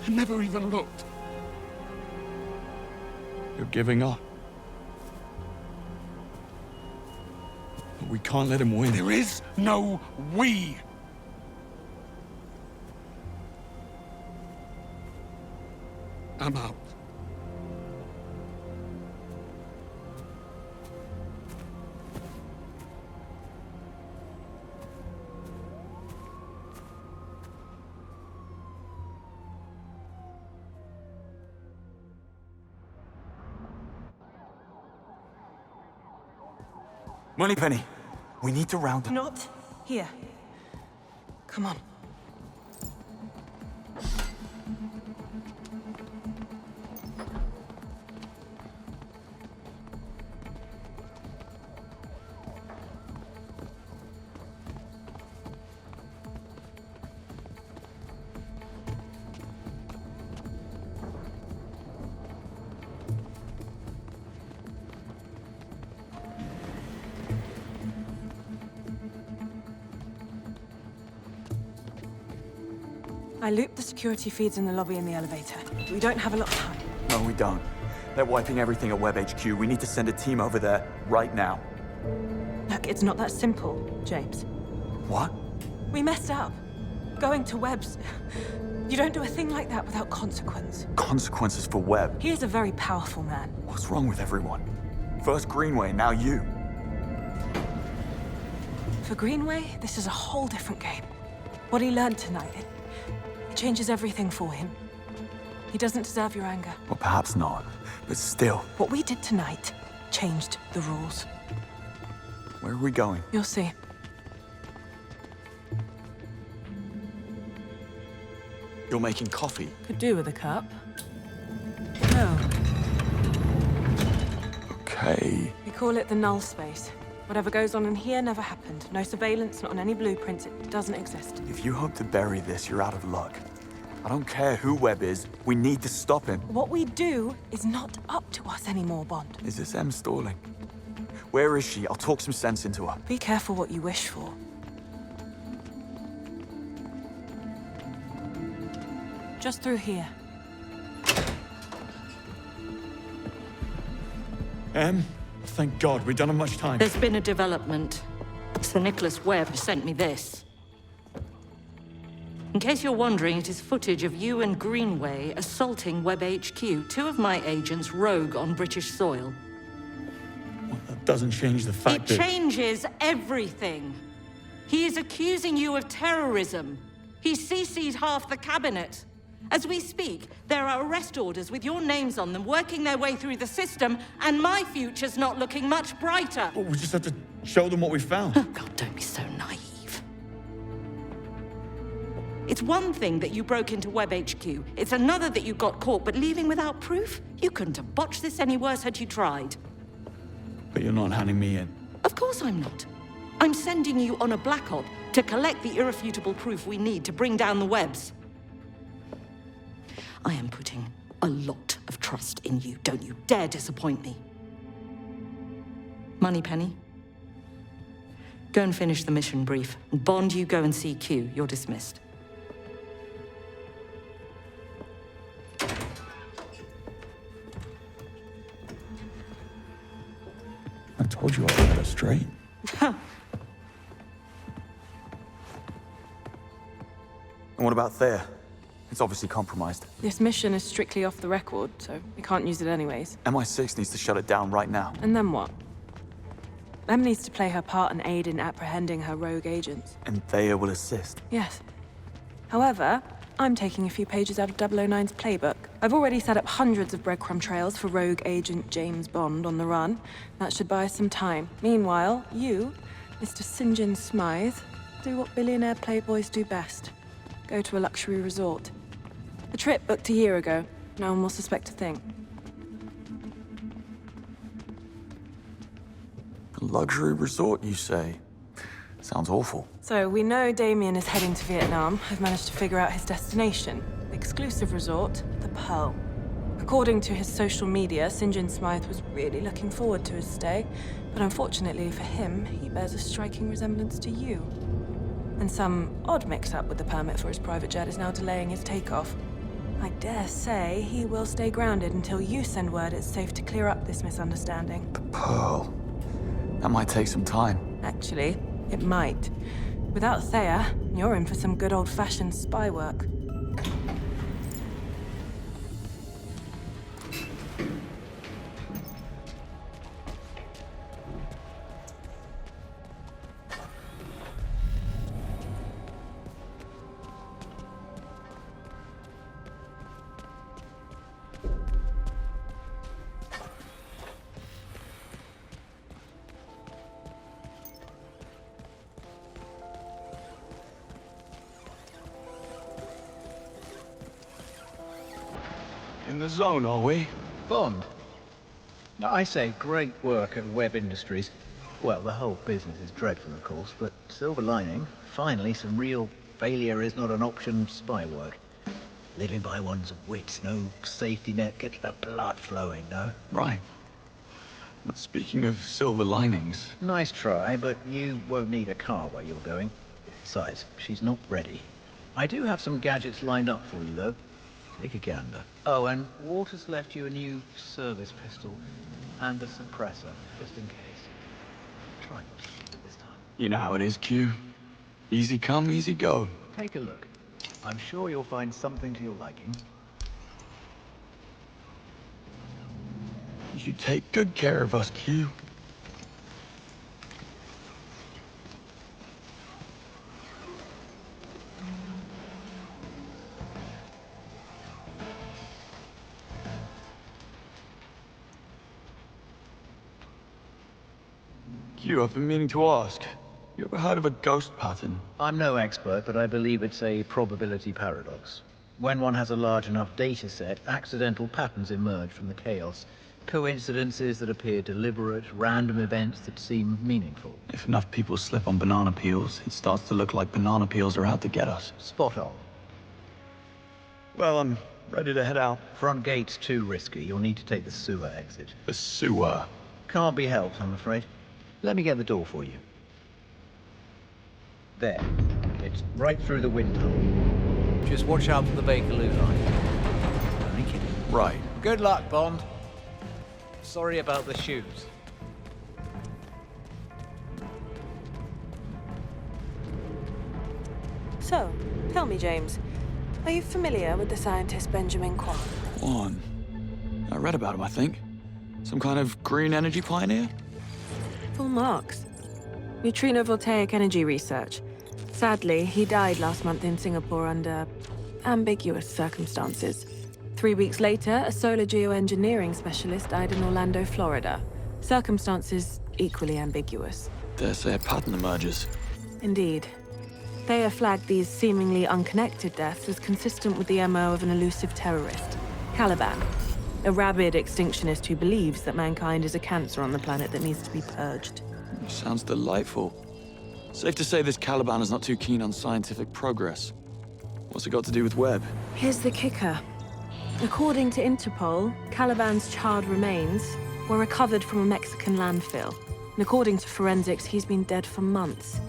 I never even looked.
You're giving up. But we can't let him win.
There is no we. I'm out.
Moneypenny, we need to round up.
Not here. Come on. I looped the security feeds in the lobby and the elevator. We don't have a lot of time.
No, we don't. They're wiping everything at Web HQ. We need to send a team over there right now.
Look, it's not that simple, James.
What?
We messed up. Going to Web's... You don't do a thing like that without consequence.
Consequences for Web.
He is a very powerful man.
What's wrong with everyone? First Greenway, now you.
For Greenway, this is a whole different game. What he learned tonight, it changes everything for him. He doesn't deserve your anger.
Well, perhaps not, but still.
What we did tonight changed the rules.
Where are we going?
You'll see.
You're making coffee.
Could do with a cup. No.
Okay.
We call it the null space. Whatever goes on in here never happened. No surveillance, not on any blueprints. It doesn't exist.
If you hope to bury this, you're out of luck. I don't care who Webb is. We need to stop him.
What we do is not up to us anymore, Bond.
Is this M stalling? Where is she? I'll talk some sense into her.
Be careful what you wish for. Just through here.
Em? Thank God, we don't have much time.
There's been a development. Sir Nicholas Webb sent me this. In case you're wondering, it is footage of you and Greenway assaulting Webb HQ. Two of my agents rogue on British soil.
Well, that doesn't change the fact that...
It changes everything. He is accusing you of terrorism. He CC'd half the cabinet. As we speak, there are arrest orders with your names on them working their way through the system, and my future's not looking much brighter.
Well, we just have to show them what we found.
Oh, God, don't be so naive. It's one thing that you broke into Web HQ. It's another that you got caught, but leaving without proof? You couldn't have botched this any worse had you tried.
But you're not handing me in.
Of course I'm not. I'm sending you on a black op to collect the irrefutable proof we need to bring down the Webbs. I am putting a lot of trust in you. Don't you dare disappoint me. Moneypenny, go and finish the mission brief. And Bond, you go and see Q. You're dismissed.
I told you I had her straight.
And what about Thea? It's obviously compromised.
This mission is strictly off the record, so we can't use it anyways.
MI6 needs to shut it down right now.
And then what? Lem needs to play her part and aid in apprehending her rogue agents.
And Thea will assist.
Yes. However, I'm taking a few pages out of 009's playbook. I've already set up hundreds of breadcrumb trails for rogue agent James Bond on the run. That should buy us some time. Meanwhile, you, Mr. St. John Smythe, do what billionaire playboys do best. Go to a luxury resort. The trip booked a year ago. No one will suspect a thing.
A luxury resort, you say? Sounds awful.
So, we know Damien is heading to Vietnam. I've managed to figure out his destination. The exclusive resort, the Pearl. According to his social media, St. John Smythe was really looking forward to his stay, but unfortunately for him, he bears a striking resemblance to you. And some odd mix-up with the permit for his private jet is now delaying his takeoff. I dare say he will stay grounded until you send word it's safe to clear up this misunderstanding.
Pearl. That might take some time.
Actually, it might. Without Thea, you're in for some good old-fashioned spy work.
In the zone, are we?
Bond. Now, I say great work at Webb Industries. Well, the whole business is dreadful, of course, but silver lining, finally some real failure is not an option spy work. Living by one's wits, no safety net, gets the blood flowing, no?
Right. Speaking of silver linings...
Nice try, but you won't need a car where you're going. Besides, she's not ready. I do have some gadgets lined up for you, though. Take a gander. Oh, and Walter's left you a new service pistol and a suppressor, just in case. Try not to shoot it this time.
You know how it is, Q. Easy come, easy go.
Take a look. I'm sure you'll find something to your liking.
You take good care of us, Q. Q, I've been meaning to ask. You ever heard of a ghost pattern?
I'm no expert, but I believe it's a probability paradox. When one has a large enough data set, accidental patterns emerge from the chaos. Coincidences that appear deliberate, random events that seem meaningful.
If enough people slip on banana peels, it starts to look like banana peels are out to get us.
Spot on.
Well, I'm ready to head out.
Front gate's too risky. You'll need to take the sewer exit.
The sewer?
Can't be helped, I'm afraid. Let me get the door for you. There. It's right through the window. Just watch out for the Bakerloo line. Only kidding.
Right.
Good luck, Bond. Sorry about the shoes.
So, tell me, James, are you familiar with the scientist Benjamin Quan?
Quan? I read about him, I think. Some kind of green energy pioneer?
Full marks. Neutrino-voltaic energy research. Sadly, he died last month in Singapore under ambiguous circumstances. 3 weeks later, a solar geoengineering specialist died in Orlando, Florida. Circumstances equally ambiguous.
Dare say a pattern emerges.
Indeed. Thea flagged these seemingly unconnected deaths as consistent with the MO of an elusive terrorist, Caliban. A rabid extinctionist who believes that mankind is a cancer on the planet that needs to be purged.
Sounds delightful. Safe to say this Caliban is not too keen on scientific progress. What's it got to do with Webb?
Here's the kicker. According to Interpol, Caliban's charred remains were recovered from a Mexican landfill. And according to forensics, he's been dead for months.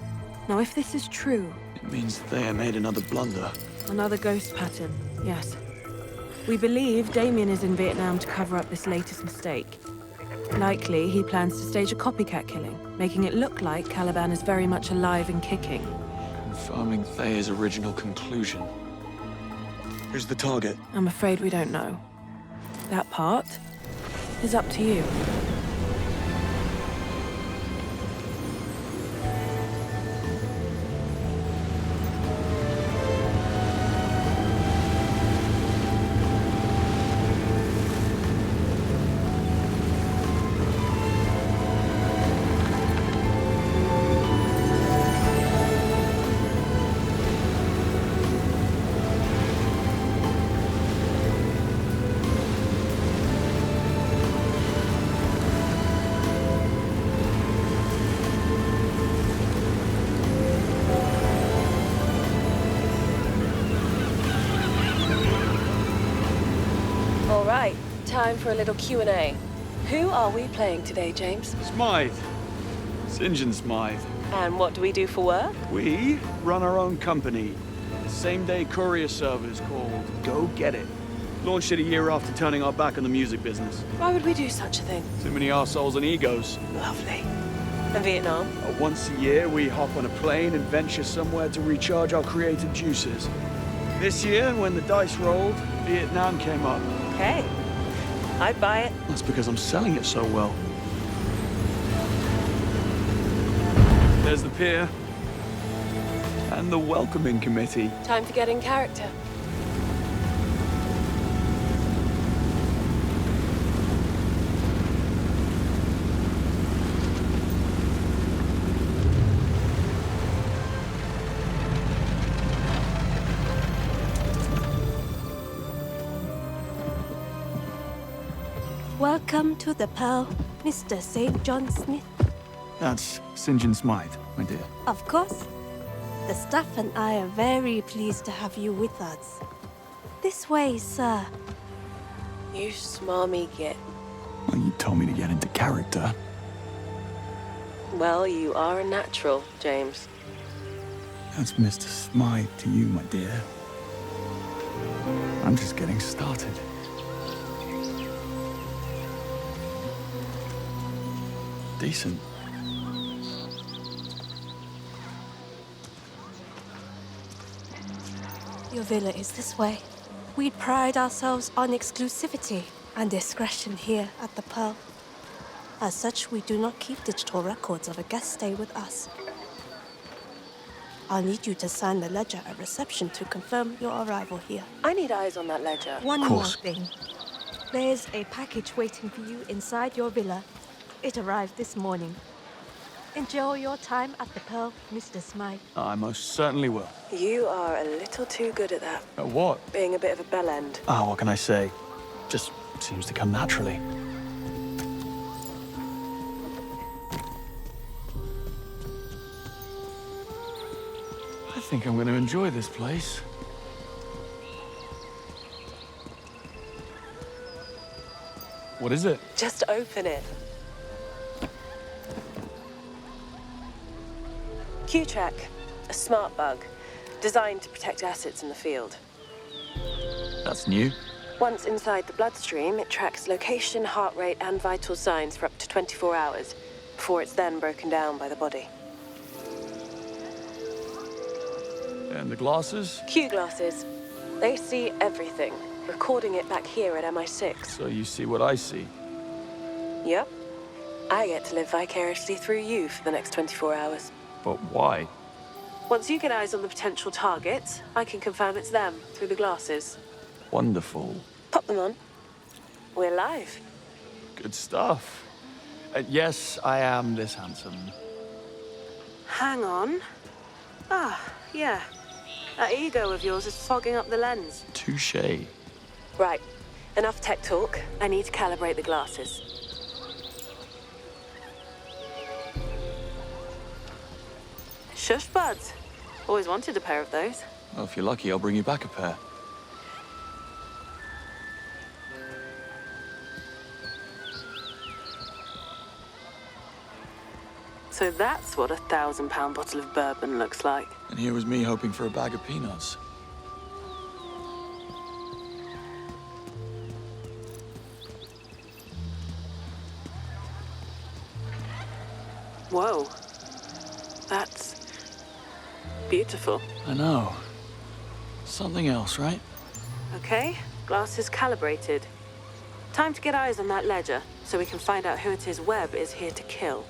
Now, if this is true...
It means Thea made another blunder.
Another ghost pattern, yes. We believe Damien is in Vietnam to cover up this latest mistake. Likely, he plans to stage a copycat killing, making it look like Caliban is very much alive and kicking.
Confirming Thea's original conclusion. Who's the target?
I'm afraid we don't know. That part is up to you. time for a little Q&A. Who are we playing today, James?
Smythe. St. John Smythe.
And what do we do for work?
We run our own company. Same-day courier service called Go Get It. Launched it a year after turning our back on the music business.
Why would we do such a thing?
Too many arseholes and egos.
Lovely. And Vietnam?
Once a year, we hop on a plane and venture somewhere to recharge our creative juices. This year, when the dice rolled, Vietnam came up.
Hey, I'd buy it.
That's because I'm selling it so well. There's the pier. And the welcoming committee.
Time to get in character.
Welcome to the Pearl, Mr. St. John Smith.
That's St. John Smythe, my dear.
Of course. The staff and I are very pleased to have you with us. This way, sir.
You smarmy git.
Well, you told me to get into character.
Well, you are a natural, James.
That's Mr. Smythe to you, my dear. I'm just getting started. Decent.
Your villa is this way. We pride ourselves on exclusivity and discretion here at the Pearl. As such, we do not keep digital records of a guest stay with us. I'll need you to sign the ledger at reception to confirm your arrival here.
I need eyes on that ledger.
One more thing. There's a package waiting for you inside your villa. It arrived this morning. Enjoy your time at the Pearl, Mr. Smythe.
I most certainly will.
You are a little too good at that.
At what?
Being a bit of a bellend.
Ah, what can I say? Just seems to come naturally. I think I'm going to enjoy this place. What is it?
Just open it. Q-Track, a smart bug, designed to protect assets in the field.
That's new.
Once inside the bloodstream, it tracks location, heart rate, and vital signs for up to 24 hours, before it's then broken down by the body.
And the glasses?
Q-glasses. They see everything, recording it back here at MI6.
So you see what I see?
Yep. I get to live vicariously through you for the next 24 hours.
But why?
Once you get eyes on the potential targets, I can confirm it's them through the glasses.
Wonderful.
Pop them on. We're live.
Good stuff. Yes, I am this handsome.
Hang on. Ah, yeah. That ego of yours is fogging up the lens.
Touché.
Right. Enough tech talk. I need to calibrate the glasses. Shush buds. Always wanted a pair of those.
Well, if you're lucky, I'll bring you back a pair.
So that's what a £1,000 bottle of bourbon looks like.
And here was me hoping for a bag of peanuts.
Whoa. That's beautiful.
I know. Something else, right?
Okay, glasses calibrated. Time to get eyes on that ledger, so we can find out who it is Webb is here to kill.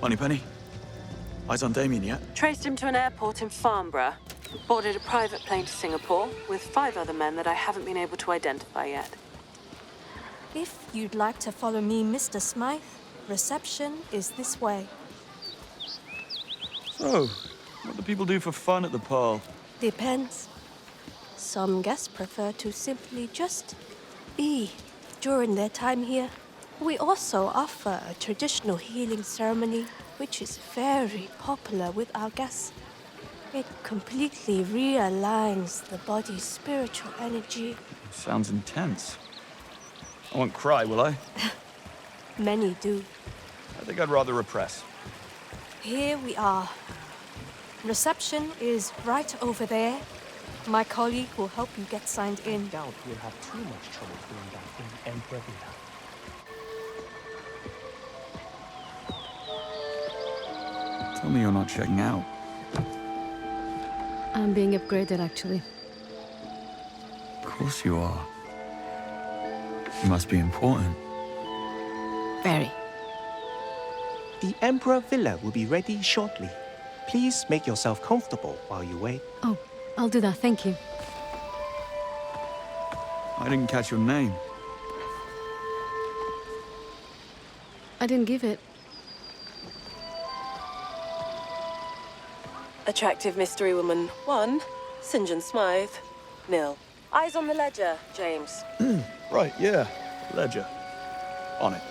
Moneypenny? Eyes on Damien yet?
Traced him to an airport in Farnborough. Boarded a private plane to Singapore with 5 other men that I haven't been able to identify yet.
If you'd like to follow me, Mr. Smythe, reception is this way.
So, what do people do for fun at the Pearl?
Depends. Some guests prefer to simply just be during their time here. We also offer a traditional healing ceremony, which is very popular with our guests. It completely realigns the body's spiritual energy.
Sounds intense. I won't cry, will I?
Many do.
I think I'd rather repress.
Here we are. Reception is right over there. My colleague will help you get signed in.
I doubt we'll have too much trouble doing that in the Emperor Villa.
Tell me you're not checking out.
I'm being upgraded, actually.
Of course you are. You must be important.
Very.
The Emperor Villa will be ready shortly. Please make yourself comfortable while you wait.
Oh, I'll do that, thank you.
I didn't catch your name.
I didn't give it.
Attractive mystery woman 1, St. John Smythe. Nil. Eyes on the ledger, James.
Right, yeah. Ledger. On it.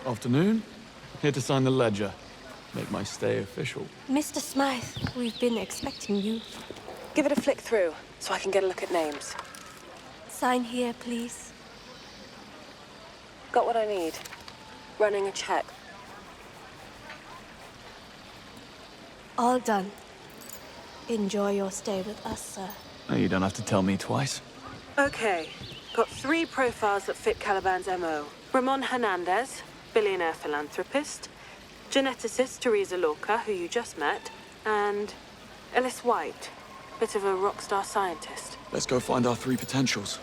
Afternoon. Here to sign the ledger. Make my stay official.
Mr. Smythe, we've been expecting you.
Give it a flick through, so I can get a look at names.
Sign here, please.
Got what I need. Running a check.
All done. Enjoy your stay with us, sir.
No, you don't have to tell me twice.
Okay. Got 3 profiles that fit Caliban's MO. Ramon Hernandez, billionaire philanthropist. Geneticist Teresa Lorca, who you just met. And Ellis White, bit of a rock star scientist.
Let's go find our 3 potentials.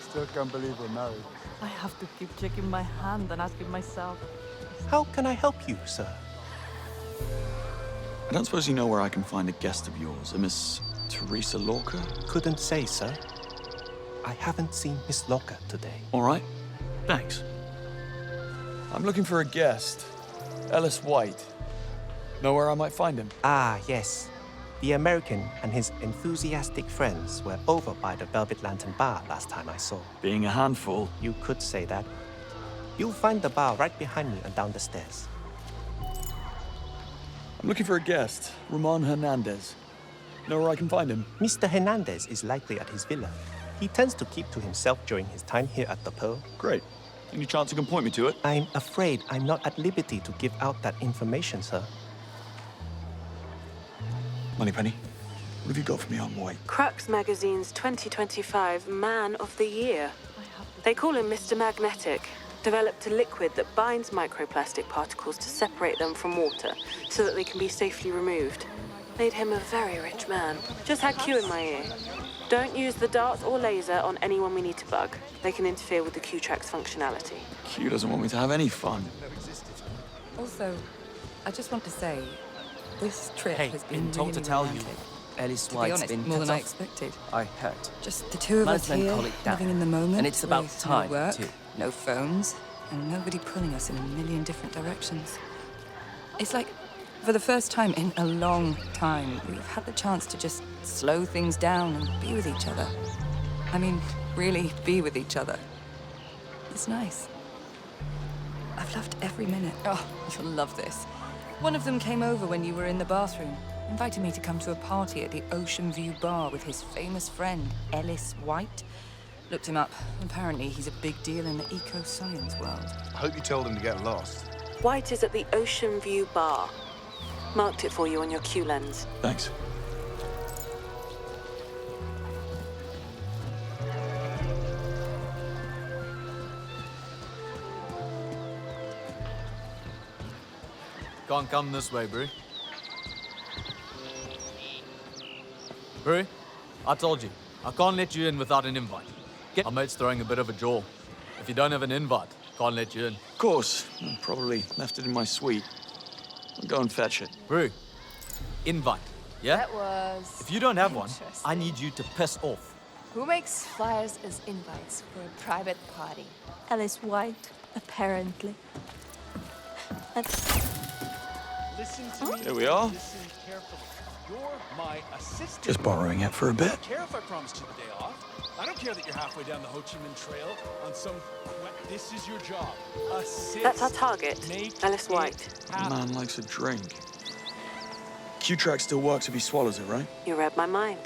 Still can't believe we're married.
I have to keep checking my hand and asking myself.
How can I help you, sir?
I don't suppose you know where I can find a guest of yours, a Miss Teresa Lorca?
Couldn't say, sir. I haven't seen Miss Lorca today.
All right. Thanks. I'm looking for a guest. Ellis White. Know where I might find him?
Ah, yes. The American and his enthusiastic friends were over by the Velvet Lantern Bar last time I saw.
Being a handful.
You could say that. You'll find the bar right behind me and down the stairs.
I'm looking for a guest. Ramon Hernandez. Know where I can find him?
Mr. Hernandez is likely at his villa. He tends to keep to himself during his time here at the Pearl.
Great. Any chance you can point me to it?
I'm afraid I'm not at liberty to give out that information, sir.
Moneypenny, what have you got for me on White?
Crux Magazine's 2025 Man of the Year. They call him Mr. Magnetic. Developed a liquid that binds microplastic particles to separate them from water so that they can be safely removed. Made him a very rich man. Just had Q in my ear. Don't use the darts or laser on anyone we need to bug. They can interfere with the Q-Track's functionality.
Q doesn't want me to have any fun.
Also, I just want to say, this trip has been
told
really
to tell
romantic.
you, Ellis
To be
White's
honest,
been
more
cut
than I
off.
expected.
I heard.
Just the two of us here,
Melancholic down.
living in the moment.
And it's about
with
time,
no work,
too.
no phones, and nobody pulling us in a million different directions. It's like, for the first time in a long time, we've had the chance to just slow things down and be with each other. I mean, really be with each other. It's nice. I've loved every minute. Oh, you'll love this. One of them came over when you were in the bathroom, invited me to come to a party at the Ocean View Bar with his famous friend, Ellis White. Looked him up. Apparently, he's a big deal in the eco-science world.
I hope you told him to get lost.
White is at the Ocean View Bar. Marked it for you on your Q lens.
Thanks.
Can't come this way, Brie. Brie, I told you.
I can't let you in without an invite. Our mate's throwing a bit of a jaw. If you don't have an invite, can't let you in.
Of course. I probably left it in my suite. I'll go and fetch it.
Brew. Invite, yeah?
That was...
If you don't have one, I need you to piss off.
Who makes flyers as invites for a private party?
Alice White, apparently.
Listen to me.
Here we are.
Listen carefully. You're my assistant.
Just borrowing it for a bit.
I don't care if I promised you the day off. I don't care that you're halfway down the Ho Chi Minh Trail on some... This is your job. Assist.
That's our target, Alice White.
The man likes a drink. Q-Track still works if he swallows it, right?
You read my mind.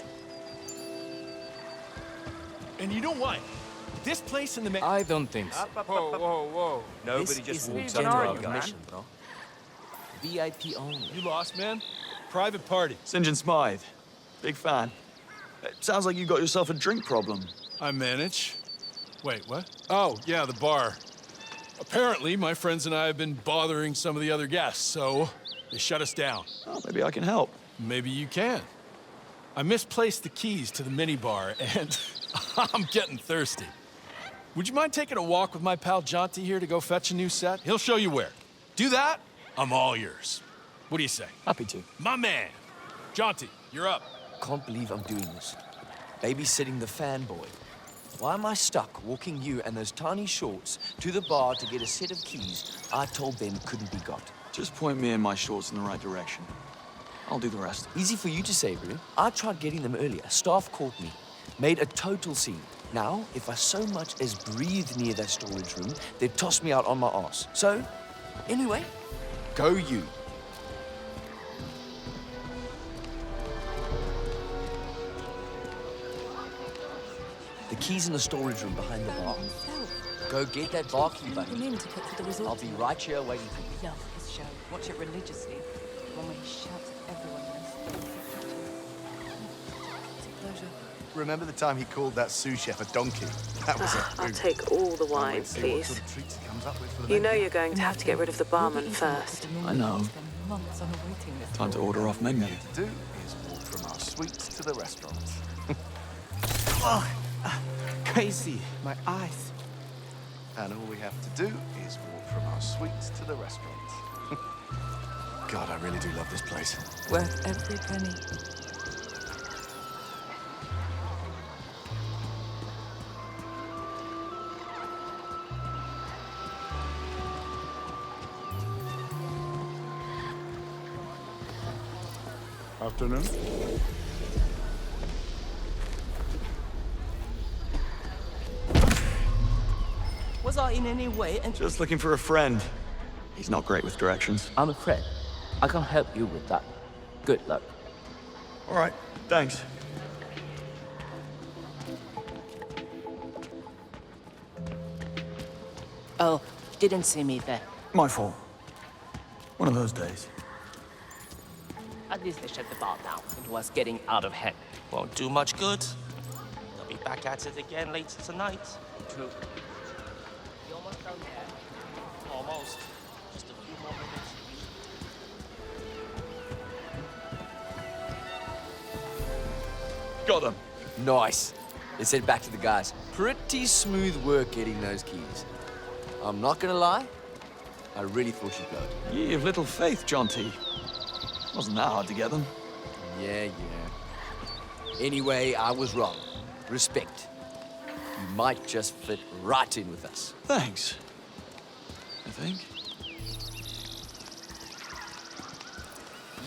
And you know what? This place in the...
I don't think so.
Whoa, whoa, whoa.
Nobody just walks up to our mission, bro. VIP only.
You lost, man? Private party.
St. John Smythe. Big fan. It sounds like you got yourself a drink problem.
I manage. Wait, what? Oh, yeah, the bar. Apparently, my friends and I have been bothering some of the other guests, so they shut us down.
Oh, maybe I can help.
Maybe you can. I misplaced the keys to the minibar, and I'm getting thirsty. Would you mind taking a walk with my pal Jonty here to go fetch a new set? He'll show you where. Do that, I'm all yours. What do you say?
Happy to.
My man. Jonty, you're up.
Can't believe I'm doing this. Babysitting the fanboy. Why am I stuck walking you and those tiny shorts to the bar to get a set of keys I told them couldn't be got?
Just point me and my shorts in the right direction. I'll do the rest.
Easy for you to say, Brew. I tried getting them earlier. Staff caught me. Made a total scene. Now, if I so much as breathe near that storage room, they'd toss me out on my ass. So, anyway, go you. The key's in the storage room behind the bar. Go get that bar key, buddy. I'll be right here waiting for you.
Love his show. Watch it religiously. The one where he shouts at everyone else.
Remember the time he called that sous chef a donkey? That was
I'll take all the wine, please. You know you're going to have to get rid of the barman first.
I know. Time to order off menu.
To do is walk from our suites to the restaurant.
Oh, crazy. My eyes.
And all we have to do is walk from our suites to the restaurant. God, I really do love this place.
Worth every penny.
Afternoon.
Was I in any way...
Just looking for a friend. He's not great with directions.
I'm afraid I can't help you with that. Good luck.
All right, thanks.
Oh, didn't see me there.
My fault. One of those days.
At least they shut the bar down. It was getting out of hand.
Won't do much good. They'll be back at it again later tonight.
True. You almost done there?
Almost. Just a few more minutes.
Got them.
Nice. Let's head back to the guys. Pretty smooth work getting those keys. I'm not gonna lie, I really thought you'd go.
Ye of little faith, Jonty. Wasn't that hard to get them?
Yeah. Anyway, I was wrong. Respect. You might just fit right in with us.
Thanks. I think.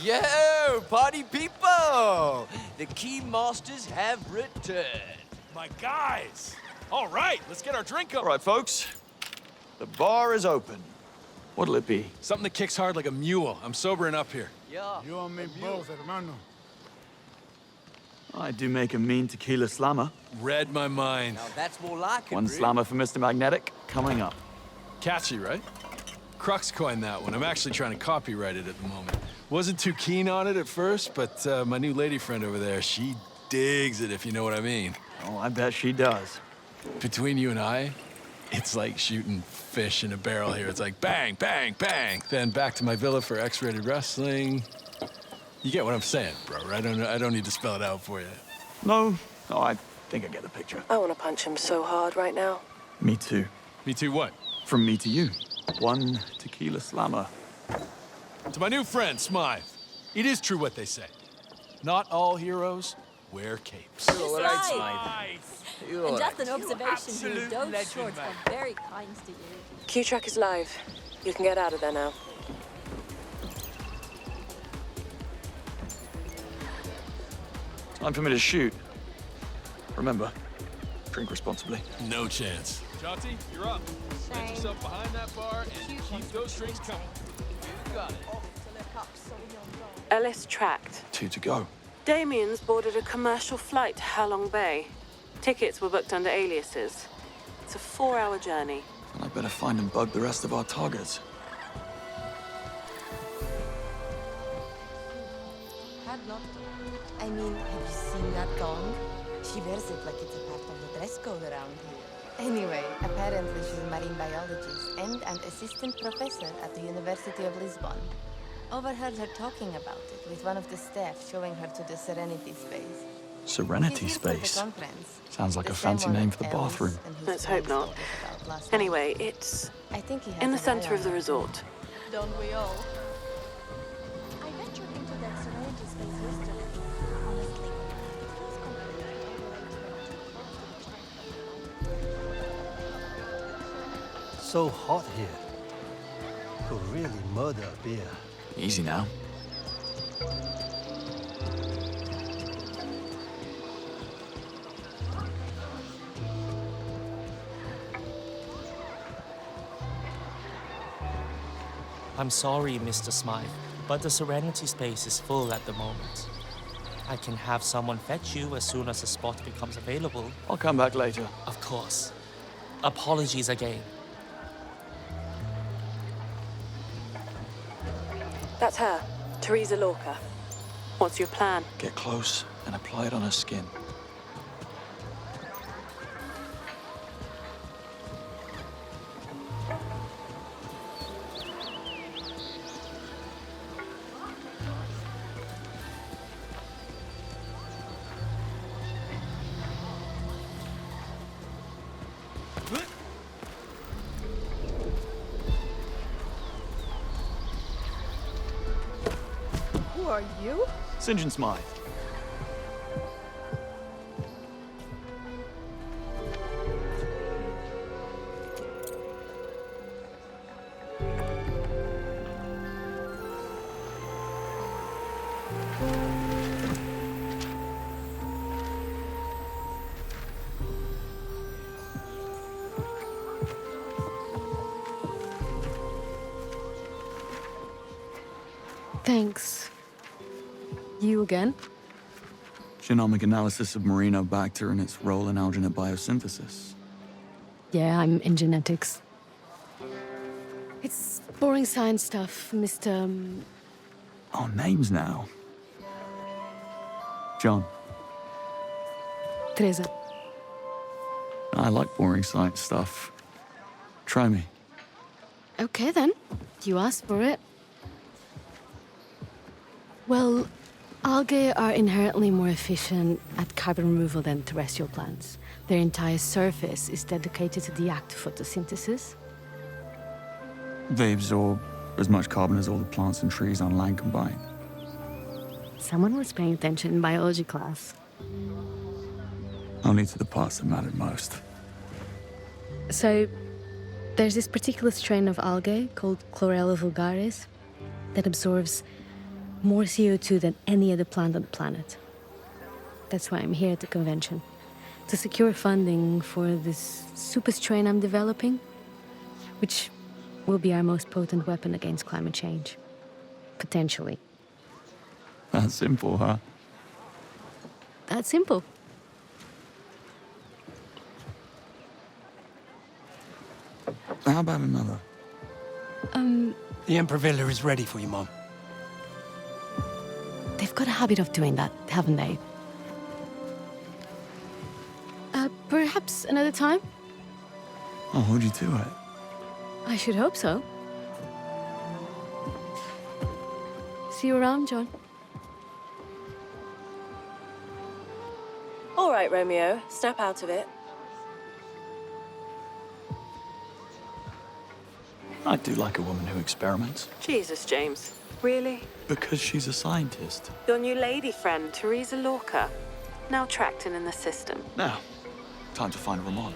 Yo, party people! The key masters have returned.
My guys! All right, let's get our drink up.
All right, folks. The bar is open. What'll it be?
Something that kicks hard like a mule. I'm sobering up here.
Yeah.
You and me both, hermano.
I do make a mean tequila slammer.
Read my mind.
Now that's more like it,
One
really.
slammer for Mr. Magnetic coming up.
Catchy, right? Crux coined that one. I'm actually trying to copyright it at the moment. Wasn't too keen on it at first, but my new lady friend over there, she digs it, if you know what I mean.
Oh, I bet she does.
Between you and I, it's like shooting fish in a barrel here. It's like bang, bang, bang. Then back to my villa for X-rated wrestling. You get what I'm saying, bro, right? I don't need to spell it out for you.
No, I Think I get the picture.
I want to punch him so hard right now.
Me too.
Me too what?
From me to you. One tequila slammer.
To my new friend, Smythe. It is true what they say. Not all heroes wear capes.
All right, Smythe.
And just an observation here, those shorts are very kind to you.
Q-Track is live. You can get out of there now.
Time for me to shoot. Remember, drink responsibly.
No chance. Jaunty, you're up. Stand yourself behind that bar and keep those drinks coming. You got it.
Ellis tracked.
2 to go.
Damien's boarded a commercial flight to Halong Bay. Tickets were booked under aliases. It's a 4-hour journey.
I better find and bug the rest of our targets.
I mean, have you seen that gong? She wears it like it's a part of the dress code around here. Anyway, apparently she's a marine biologist and an assistant professor at the University of Lisbon. Overheard her talking about it with one of the staff showing her to the Serenity space.
Serenity
She's here for the
space?
conference.
Sounds like
The
a fancy
same one
name
that
for the
Ellis
bathroom.
and his
Let's hope
friends
not.
talked about last night.
Anyway, it's
I think he has
in the
an eye
center
on
of the
her.
resort.
Don't we all?
I ventured into that Serenity space yesterday. Honestly, it feels completely overrated.
So hot here. Could really murder a beer.
Easy now.
I'm sorry, Mr. Smythe, but the Serenity space is full at the moment. I can have someone fetch you as soon as a spot becomes available.
I'll come back later.
Of course. Apologies again.
That's her, Teresa Lorca. What's your plan?
Get close and apply it on her skin.
Who are you?
St. John Smythe.
Thanks. You again?
Genomic analysis of Merino-Bacter and its role in alginate biosynthesis.
Yeah, I'm in genetics. It's boring science stuff, Mr.
Oh, names now. John.
Teresa.
I like boring science stuff. Try me.
Okay then. You asked for it. Well, algae are inherently more efficient at carbon removal than terrestrial plants. Their entire surface is dedicated to the act of photosynthesis.
They absorb as much carbon as all the plants and trees on land combined.
Someone was paying attention in biology class.
Only to the parts that mattered most.
So, there's this particular strain of algae called Chlorella vulgaris that absorbs more CO2 than any other plant on the planet. That's why I'm here at the convention, to secure funding for this super strain I'm developing, which will be our most potent weapon against climate change. Potentially.
That's simple, huh?
That's simple.
How about another?
The Emperor Villa is ready for you, Mom.
They've got a habit of doing that, haven't they? Perhaps another time?
I'll hold you to it.
I should hope so. See you around, John.
All right, Romeo. Snap out of it.
I do like a woman who experiments.
Jesus, James. Really?
Because she's a scientist.
Your new lady friend, Teresa Lorca. Now tracked and in the system.
Now, time to find Ramon.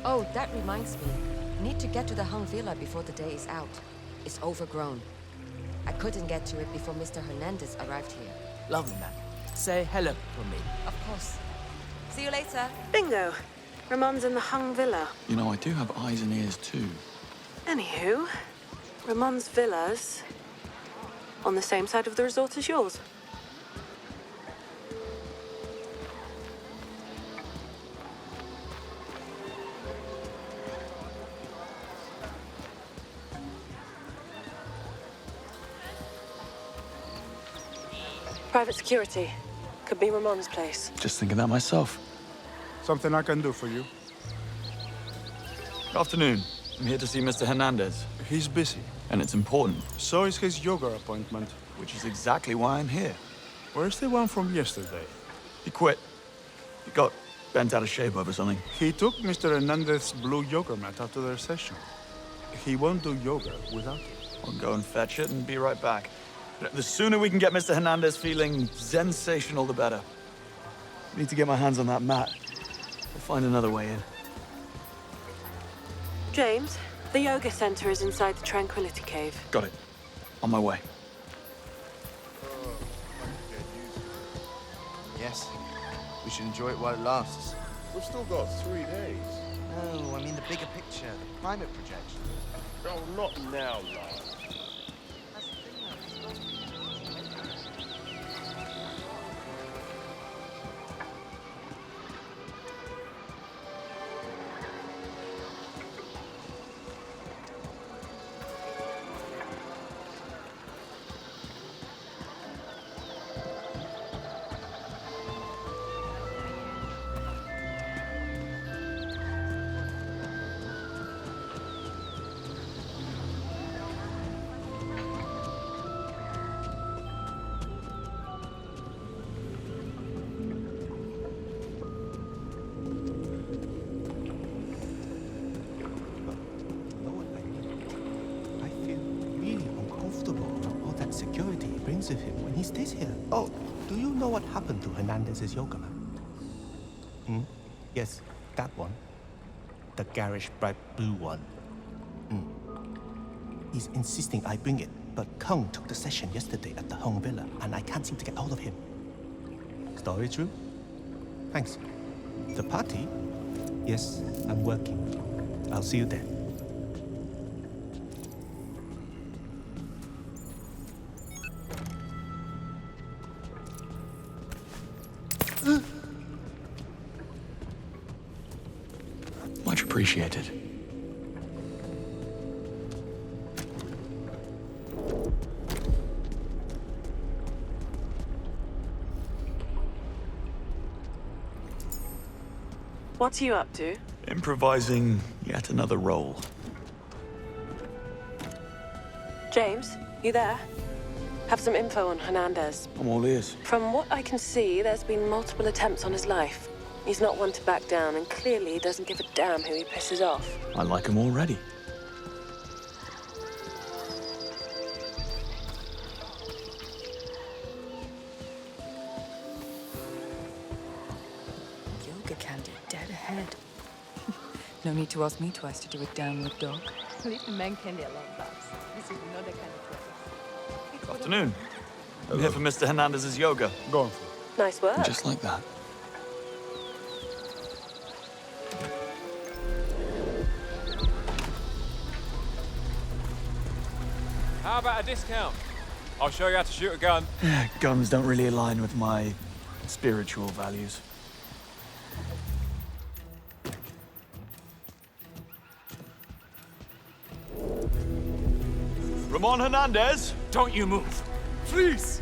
Oh, that reminds me. Need to get to the hung villa before the day is out. It's overgrown. I couldn't get to it before Mr. Hernandez arrived here.
Lovely, man. Say hello from me.
Of course. See you later.
Bingo. Ramon's in the hung villa.
You know, I do have eyes and ears too.
Anywho, Ramon's villa's on the same side of the resort as yours. Private security. Could be Ramon's place.
Just thinking that myself.
Something I can do for you?
Good afternoon. I'm here to see Mr. Hernandez.
He's busy.
And it's important.
So is his yoga appointment.
Which is exactly why I'm here.
Where's the one from yesterday?
He quit. He got bent out of shape over something.
He took Mr. Hernandez's blue yoga mat after their session. He won't do yoga without it.
I'll go and fetch it and be right back. The sooner we can get Mr. Hernandez feeling sensational, the better. I need to get my hands on that mat. We'll find another way in.
James, the yoga center is inside the Tranquility Cave.
Got it. On my way.
Yes. We should enjoy it while it lasts.
We've still got 3 days.
No, I mean the bigger picture, the climate projection.
Oh, not now, lad.
Security he brings with him when he stays here. Oh, do you know what happened to Hernandez's yoga mat? Yes, that one. The garish bright blue one. He's insisting I bring it, but Kung took the session yesterday at the Hung Villa, and I can't seem to get hold of him. Story true? Thanks. The party? Yes, I'm working. I'll see you then.
Much appreciated.
What are you up to?
Improvising yet another role.
James, you there? Have some info on Hernandez.
I'm all ears.
From what I can see, there's been multiple attempts on his life. He's not one to back down, and clearly he doesn't give a damn who he pisses off.
I like him already.
Yoga candy dead ahead. No need to ask me twice to do a downward dog.
Leave the man candy alone, Babs. This is not the kind of place.
Good afternoon. I'm here for Mr. Hernandez's yoga.
Go on.
Nice work.
And just like that,
How about a discount? I'll show you how to shoot a gun.
Guns don't really align with my spiritual values.
Ramon Hernandez!
Don't you move.
Please!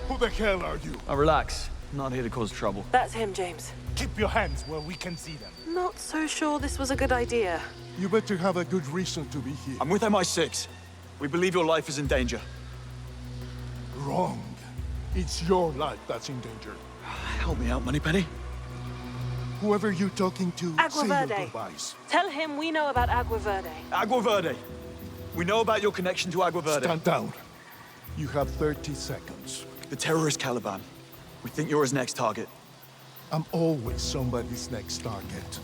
Who the hell are you?
Now relax. I'm not here to cause trouble.
That's him, James.
Keep your hands where we can see them.
Not so sure this was a good idea.
You better have a good reason to be here.
I'm with MI6. We believe your life is in danger.
Wrong. It's your life that's in danger.
Help me out, Moneypenny.
Whoever you're talking to,
Agua
say your
Verde.
goodbyes.
Tell him we know about Agua Verde.
Agua Verde. We know about your connection to Agua Verde.
Stand down. You have 30 seconds.
The terrorist Caliban. We think you're his next target.
I'm always somebody's next target.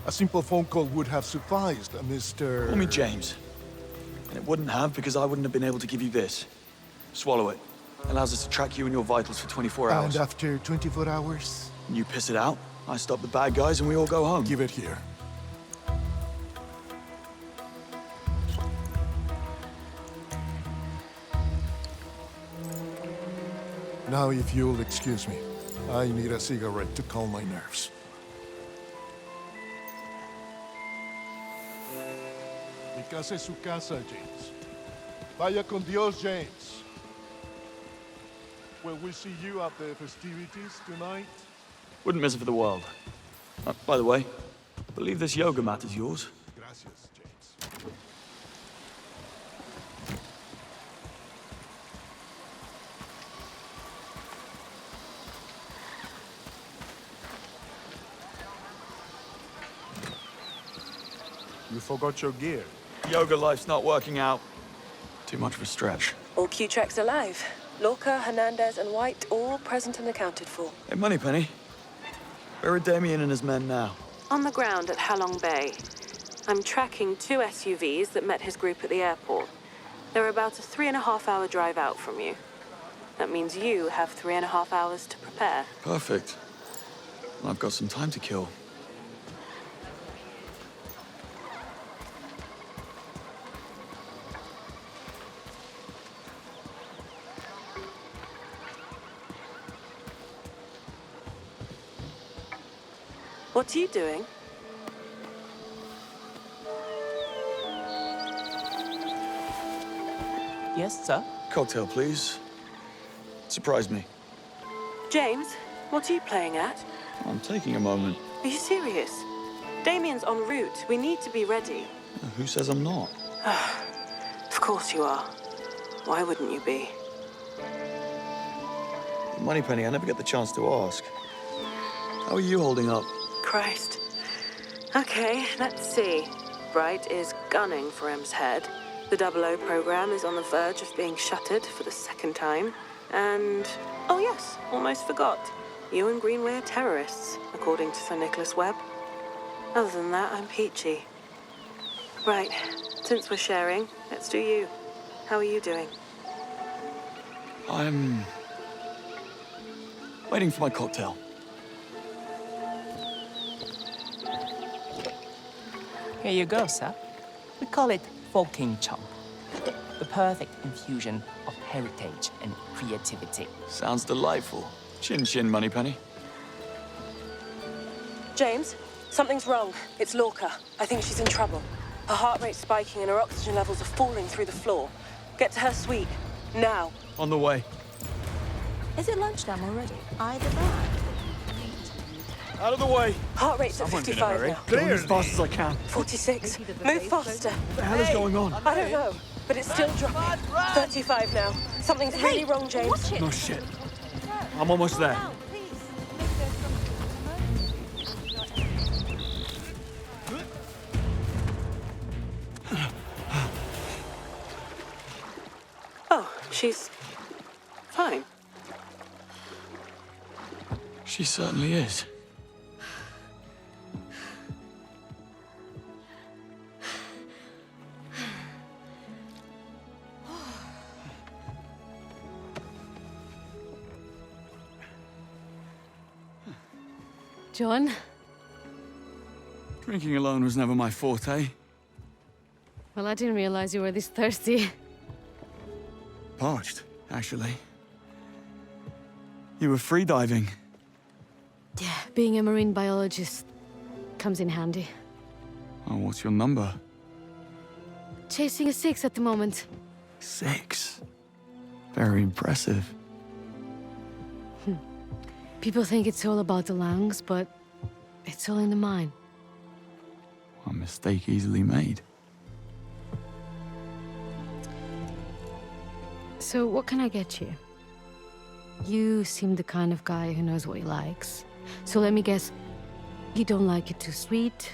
A simple phone call would have sufficed, Mr.
Call me James. And it wouldn't have because I wouldn't have been able to give you this. Swallow it. Allows us to track you and your vitals for 24 hours.
And after 24 hours?
You piss it out, I stop the bad guys, and we all go home.
Give it here. Now, if you'll excuse me, I need a cigarette to calm my nerves. Mi casa es su casa, James. Vaya con Dios, James. Will we see you at the festivities tonight?
Wouldn't miss it for the world. By the way, I believe this yoga mat is yours.
Gracias, James.
You forgot your gear.
Yoga life's not working out. Too much of a stretch.
All Q-Treks alive. Lorca, Hernandez, and White all present and accounted for.
Hey, Moneypenny. Where are Damien and his men now?
On the ground at Halong Bay. I'm tracking 2 SUVs that met his group at the airport. They're about a 3.5-hour drive out from you. That means you have 3.5 hours to prepare.
Perfect. I've got some time to kill.
What are you doing?
Yes, sir?
Cocktail, please. Surprise me.
James, what are you playing at?
I'm taking a moment.
Are you serious? Damien's en route. We need to be ready.
Who says I'm not?
Of course you are. Why wouldn't you be?
Moneypenny, I never get the chance to ask. How are you holding up?
Christ. Okay, let's see. Bright is gunning for M's head. The 00 program is on the verge of being shuttered for the 2nd time. And, oh yes, almost forgot. You and Greenway are terrorists, according to Sir Nicholas Webb. Other than that, I'm peachy. Right, since we're sharing, let's do you. How are you doing?
I'm waiting for my cocktail.
Here you go, sir. We call it Folk-King Chump. The perfect infusion of heritage and creativity.
Sounds delightful. Chin chin, Moneypenny.
James, something's wrong. It's Lorca. I think she's in trouble. Her heart rate's spiking and her oxygen levels are falling through the floor. Get to her suite. Now.
On the way.
Is it lunchtime already? Either that.
Out of the way.
Heart rate's at 55 now.
Going as fast as I can.
46. Move faster.
What the hell is going on?
I don't know, but it's still dropping. 35 now. Something's really wrong, James.
No shit. I'm almost there.
Oh, she's fine.
She certainly is.
John?
Drinking alone was never my forte.
Well, I didn't realize you were this thirsty.
parched, actually. You were freediving.
Yeah, being a marine biologist comes in handy.
Oh, what's your number?
Chasing a 6 at the moment.
6. Very impressive.
People think it's all about the lungs, but it's all in the mind.
A mistake easily made.
So what can I get you? You seem the kind of guy who knows what he likes. So let me guess, you don't like it too sweet?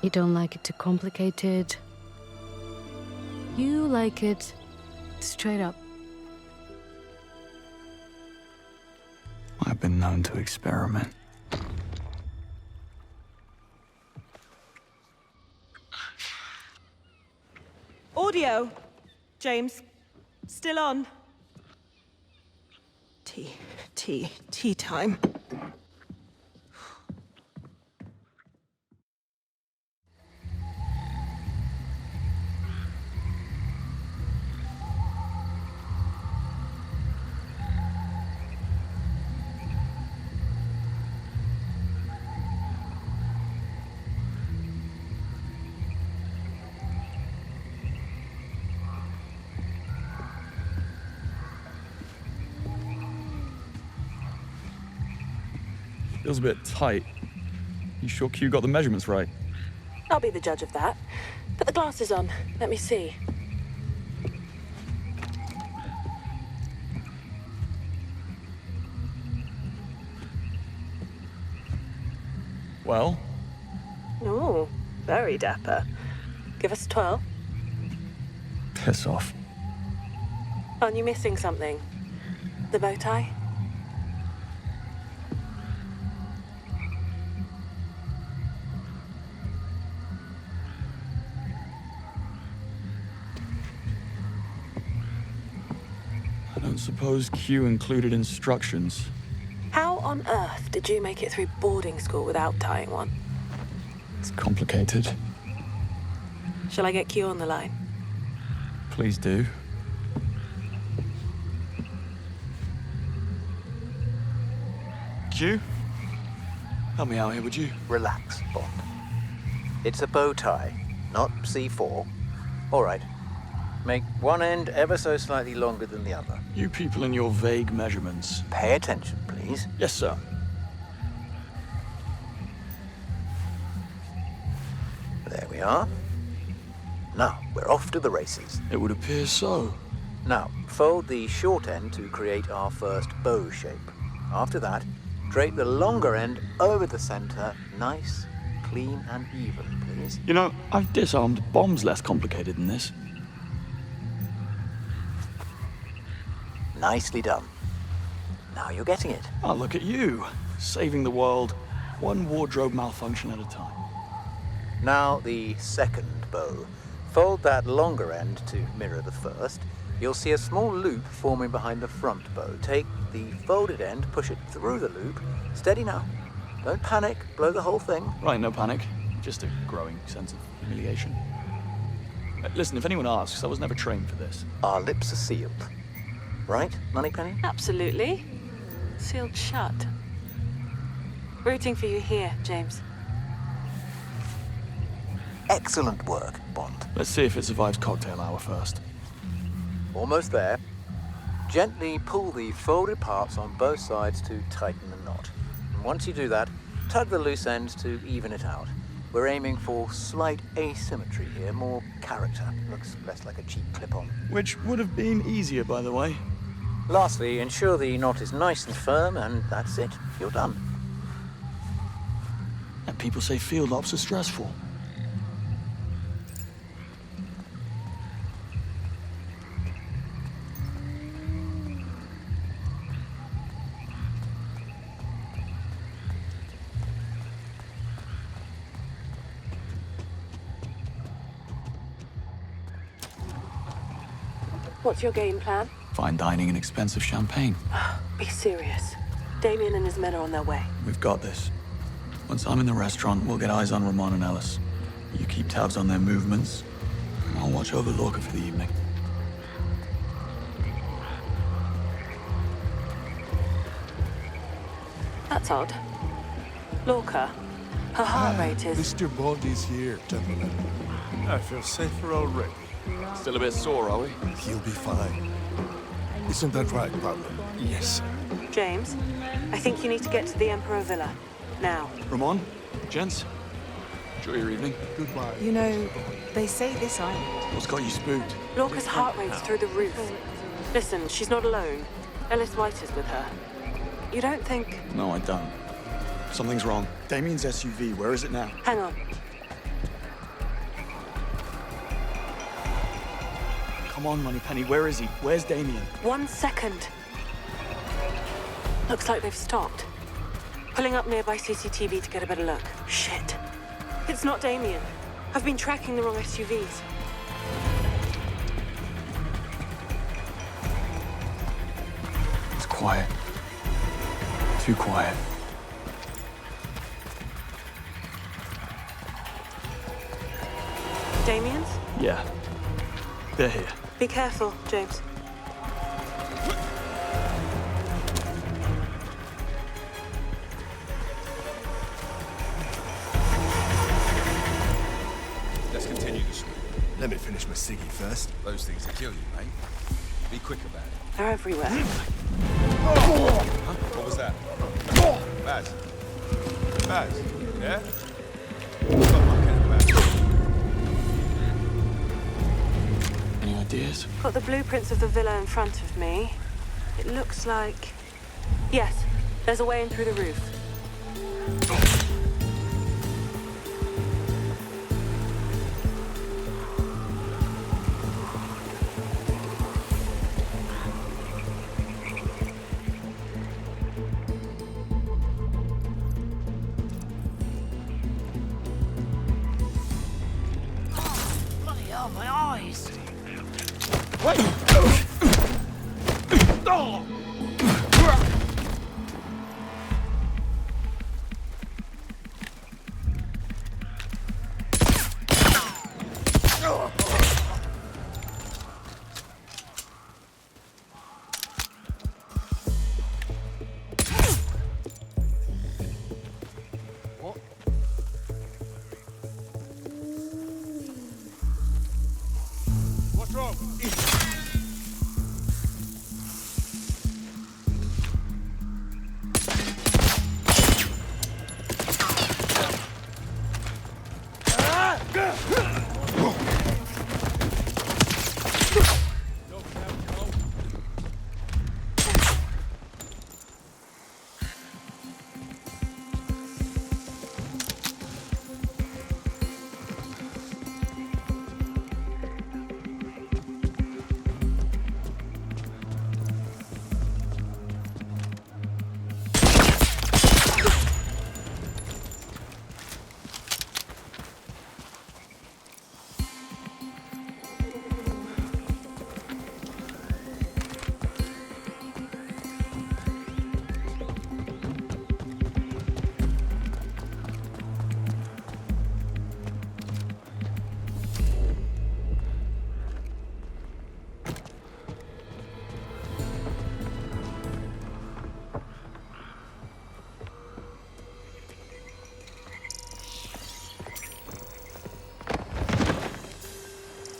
You don't like it too complicated? You like it straight up.
I've been known to experiment.
Audio. James. Still on. Tea time.
Feels a bit tight. You sure Q got the measurements right?
I'll be the judge of that. Put the glasses on. Let me see.
Well?
Oh, very dapper. Give us 12.
Piss off.
Aren't you missing something? The bow tie?
I don't suppose Q included instructions.
How on earth did you make it through boarding school without tying one?
It's complicated.
Shall I get Q on the line?
Please do. Q? Help me out here, would you?
Relax, Bond. It's a bow tie, not C4. All right. Make one end ever so slightly longer than the other.
You people and your vague measurements.
Pay attention, please.
Yes, sir.
There we are. Now, we're off to the races.
It would appear so.
Now, fold the short end to create our first bow shape. After that, drape the longer end over the center, nice, clean and even, please.
You know, I've disarmed bombs less complicated than this.
Nicely done. Now you're getting it.
Oh, look at you. Saving the world, one wardrobe malfunction at a time.
Now the second bow. Fold that longer end to mirror the first. You'll see a small loop forming behind the front bow. Take the folded end, push it through the loop. Steady now. Don't panic, blow the whole thing.
Right, no panic. Just a growing sense of humiliation. Listen, if anyone asks, I was never trained for this.
Our lips are sealed. Right, Moneypenny?
Absolutely. Sealed shut. Rooting for you here, James.
Excellent work, Bond.
Let's see if it survives cocktail hour first.
Almost there. Gently pull the folded parts on both sides to tighten the knot. And once you do that, tug the loose end to even it out. We're aiming for slight asymmetry here, more character. Looks less like a cheap clip-on.
Which would have been easier, by the way.
Lastly, ensure the knot is nice and firm, and that's it. You're done.
And people say field ops are stressful.
What's your game plan?
Fine dining and expensive champagne.
Be serious. Damien and his men are on their way.
We've got this. Once I'm in the restaurant, we'll get eyes on Ramon and Ellis. You keep tabs on their movements, and I'll watch over Lorca for the evening.
That's odd. Lorca, her heart rate is...
Mr. Bond is here, gentlemen.
I feel safer already.
Still a bit sore, are we?
He'll be fine. Isn't that right, Pablo?
Yes.
James, I think you need to get to the Emperor Villa. Now.
Ramon, gents, enjoy your evening.
Goodbye.
You know, they say this island.
What's got you spooked?
Lorca's heart rate's through the roof. Listen, she's not alone. Ellis White is with her. You don't think...
No, I don't. Something's wrong. Damien's SUV, where is it now?
Hang on.
Come on, Moneypenny, where is he? Where's Damien?
1 second. Looks like they've stopped. Pulling up nearby CCTV to get a better look. Shit. It's not Damien. I've been tracking the wrong SUVs.
It's quiet. Too quiet.
Damien's?
Yeah. They're here.
Be careful, James.
Let's continue the swim.
Let me finish my ciggy first.
Those things will kill you, mate. Be quick about it.
They're everywhere.
Huh? What was that? Baz. Baz, yeah? Stop mucking about.
Any ideas?
Got the blueprints of the villa in front of me. It looks like... Yes, there's a way in through the roof.
What's wrong?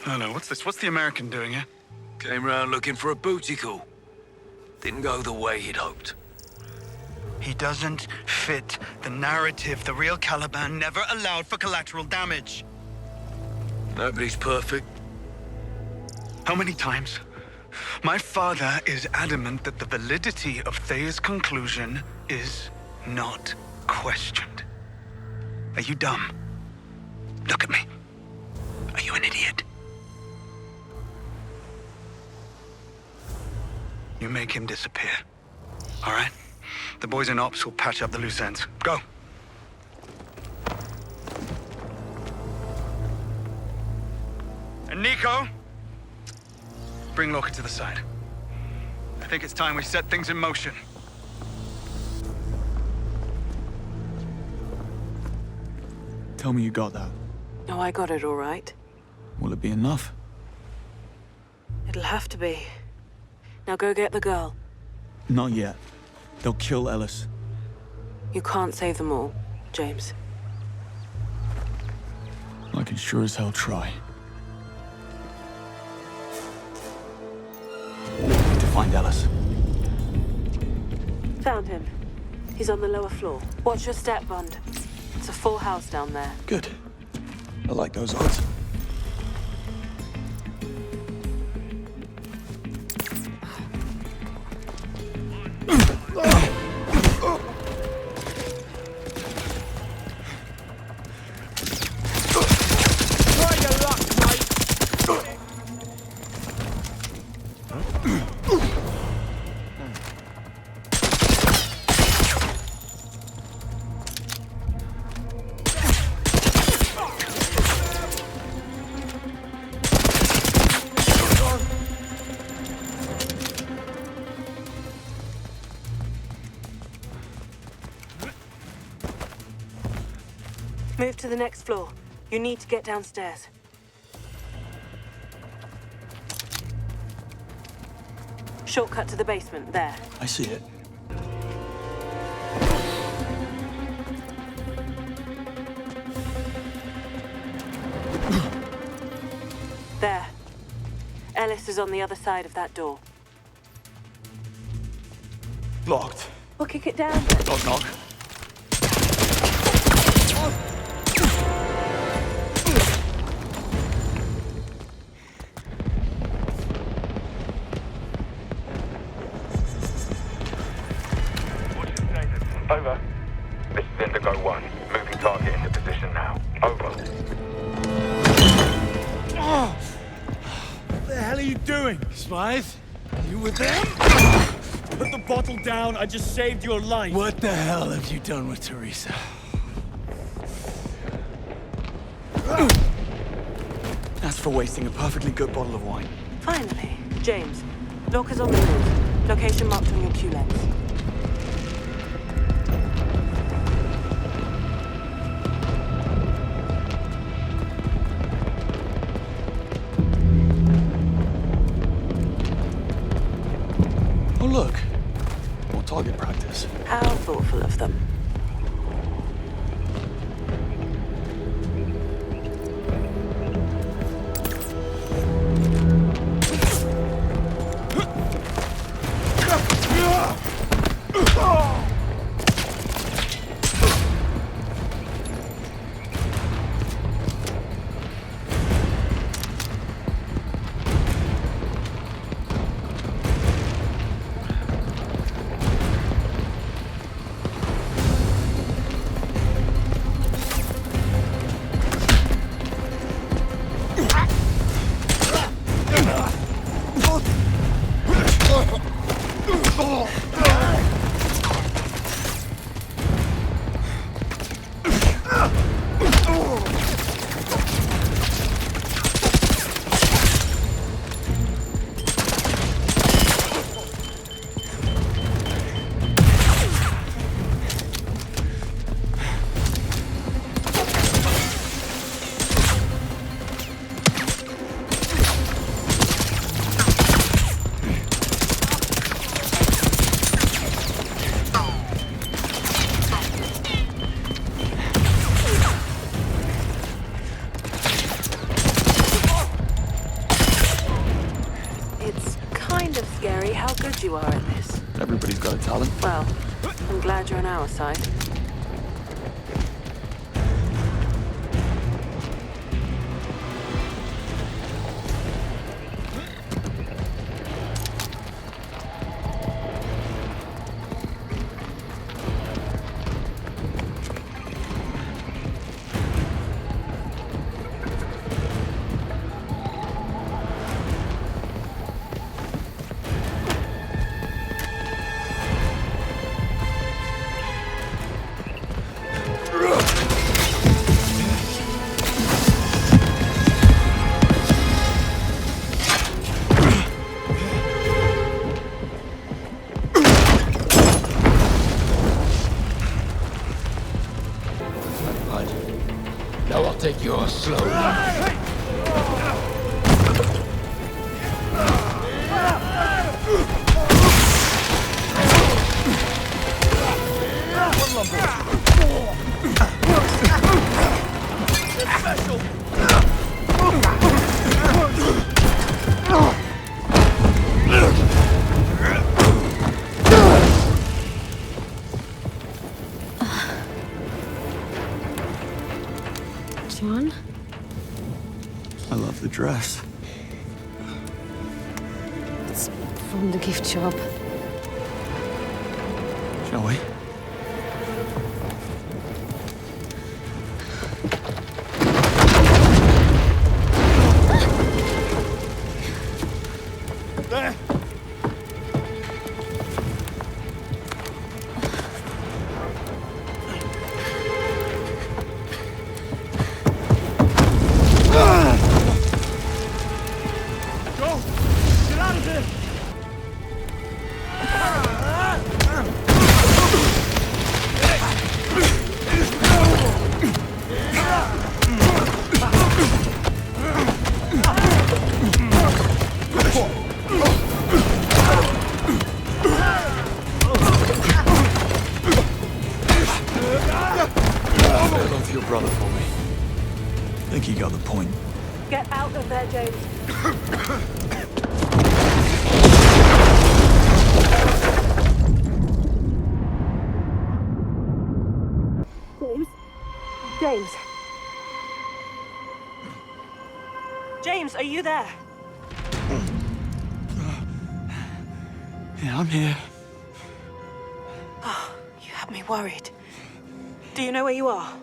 Hello, what's this? What's the American doing here?
Came round looking for a booty call. Didn't go the way he'd hoped.
He doesn't fit the narrative. The real Caliban never allowed for collateral damage.
Nobody's perfect.
How many times? My father is adamant that the validity of Thea's conclusion is not questioned. Are you dumb? Look at me. Are you an idiot? You make him disappear. All right? The boys in ops will patch up the loose ends. Go. And Nico, bring Lorca to the side. I think it's time we set things in motion.
Tell me you got that.
Oh, I got it all right.
Will it be enough?
It'll have to be. Now go get the girl.
Not yet. They'll kill Ellis.
You can't save them all, James.
I can sure as hell try. Need to find Ellis.
Found him. He's on the lower floor. Watch your step, Bond. It's a full house down there.
Good. I like those odds.
Move to the next floor. You need to get downstairs. Shortcut to the basement, there.
I see it.
There. Ellis is on the other side of that door.
Locked.
We'll kick it down then.
Knock, knock.
Over. This is Indigo 1. Moving target into position now. Over.
Oh! What the hell are you doing, Smythe? You with them? Put the bottle down. I just saved your life.
What the hell have you done with Teresa? That's for wasting a perfectly good bottle of wine.
Finally. James. Locker's on the move. Location marked on your Q lens.
Oh, look. More target practice.
How thoughtful of them. You are at this.
Everybody's got a talent.
Well, I'm glad you're on our side.
It's from the gift shop.
Shall we?
There! Go! Get out of here!
Say hello to your brother for me. I think he got the point.
Get out of there, James. James? James? James, are you there?
Yeah, I'm here.
Oh, you had me worried. Do you know where you are?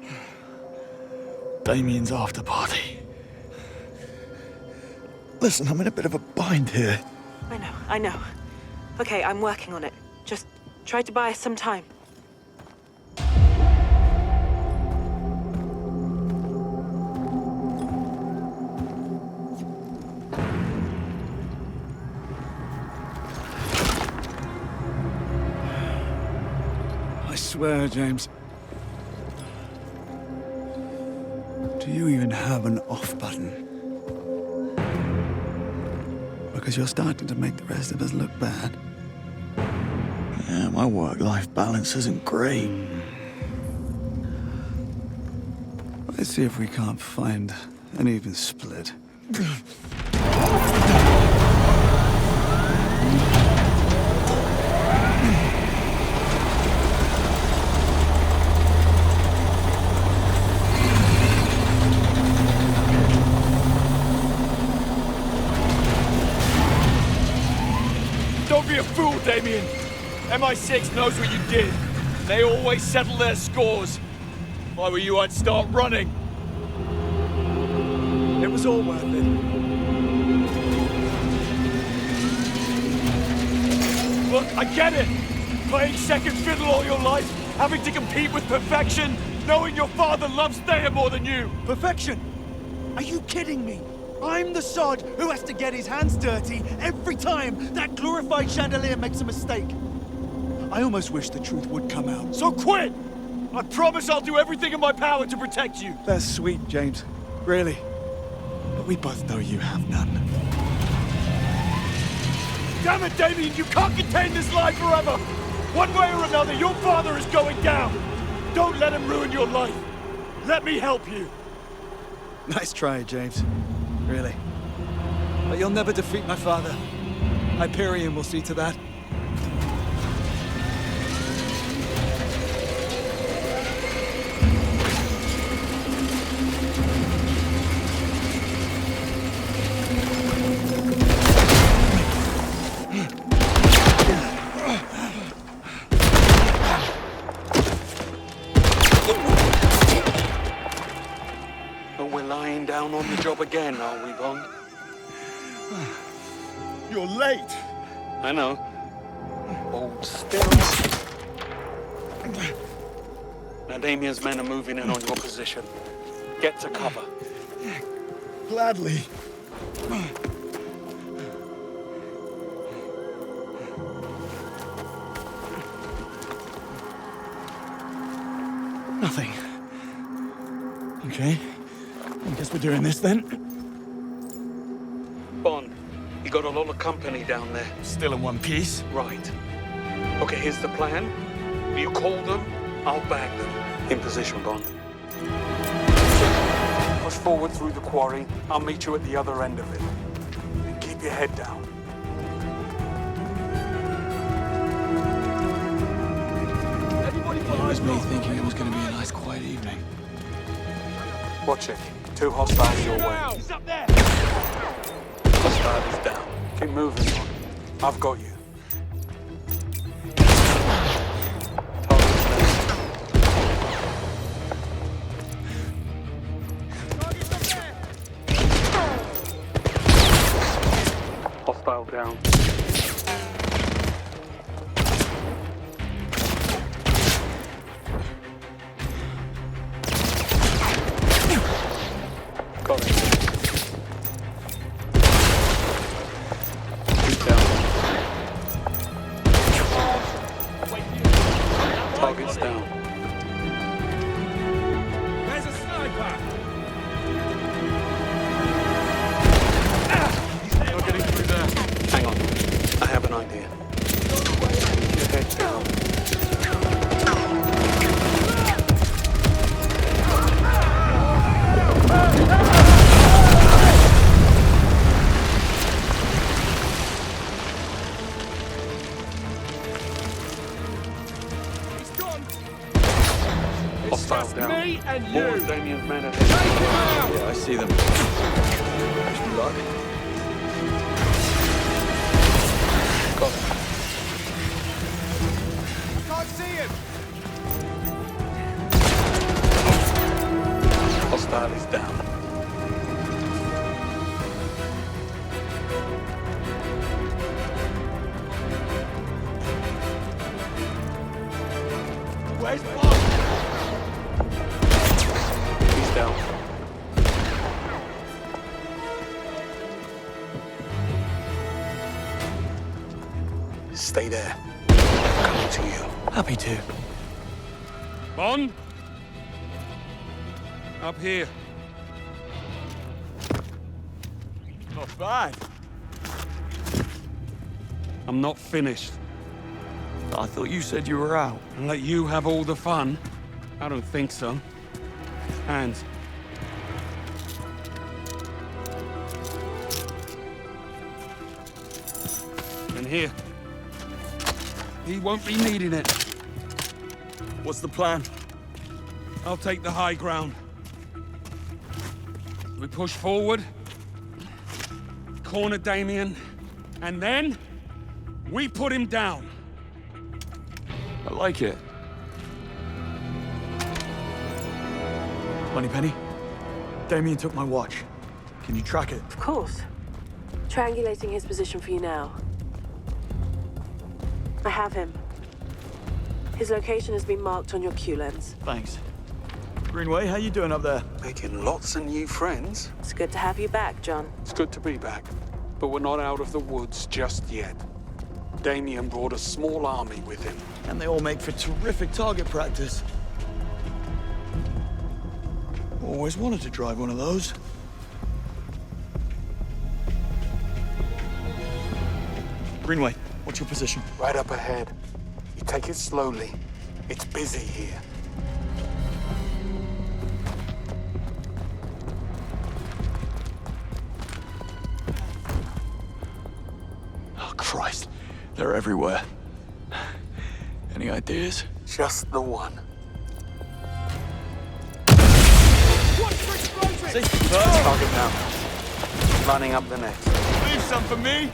Damien's after party. Listen, I'm in a bit of a bind here.
I know. Okay, I'm working on it. Just try to buy us some time.
I swear, James. Do you even have an off button? Because you're starting to make the rest of us look bad. Yeah, my work-life balance isn't great. Let's see if we can't find an even split.
Don't be a fool, Damien. MI6 knows what you did. They always settle their scores. If I were you, I'd start running. It was all worth it. Look, I get it. Playing second fiddle all your life, having to compete with perfection, knowing your father loves Thea more than you.
Perfection? Are you kidding me? I'm the sod who has to get his hands dirty every time that glorified chandelier makes a mistake. I almost wish the truth would come out.
So quit! I promise I'll do everything in my power to protect you.
That's sweet, James. Really. But we both know you have none.
Damn it, Damien, you can't contain this lie forever! One way or another, your father is going down! Don't let him ruin your life! Let me help you!
Nice try, James. Really. But you'll never defeat my father. Hyperion will see to that.
But we're lying down on the job again, are we, Bond?
You're late.
I know. Hold still. Now Damien's men are moving in on your position. Get to cover.
Gladly. Nothing. Okay. I guess we're doing this then.
Bond, you got a lot of company down there.
Still in one piece?
Right. Okay, here's the plan. You call them, I'll bag them. In position, Bond. Push forward through the quarry. I'll meet you at the other end of it. And keep your head down.
It was me thinking it was going to be a nice, quiet evening.
Watch it. 2 hostiles your way.
He's up there!
Hostile is down. Keep moving on.
I've got you.
Hostile down. Got it. He's down. Target's down.
There's a sniper!
Not getting through there. Hang on. I have an idea. Keep your head down. Hostile down.
Me and
More
you!
of Damien's men ahead.
Take him out! Yeah, I see them. Wish me luck.
Got it.
Can't see him!
Hostile is down.
Where's Bob?
He's down. Stay there. I'm coming to you.
Happy to.
Bond? Up here.
Not bad.
I'm not finished.
I thought you said you were out.
And let you have all the fun? I don't think so. Hands. And here. He won't be needing it.
What's the plan?
I'll take the high ground. We push forward, corner Damien, and then we put him down.
I like it. Moneypenny, Damien took my watch. Can you track it?
Of course. Triangulating his position for you now. I have him. His location has been marked on your Q lens.
Thanks. Greenway, how you doing up there?
Making lots of new friends.
It's good to have you back, John.
It's good to be back, but we're not out of the woods just yet. Damien brought a small army with him.
And they all make for terrific target practice. Always wanted to drive one of those. Greenway, what's your position?
Right up ahead. You take it slowly. It's busy here.
Oh, Christ. They're everywhere. Any ideas?
Just the one.
Safety first.
Target down. Lining up the next.
Leave some for me.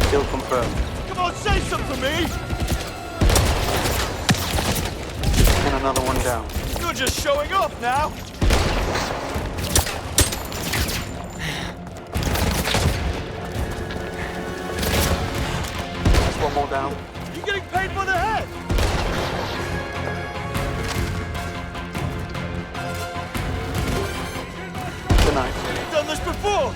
Kill confirmed.
Come on, save some for me.
And another one down.
You're just showing off now.
There's one more down.
You're getting paid by the head.
Tonight.
Done this before.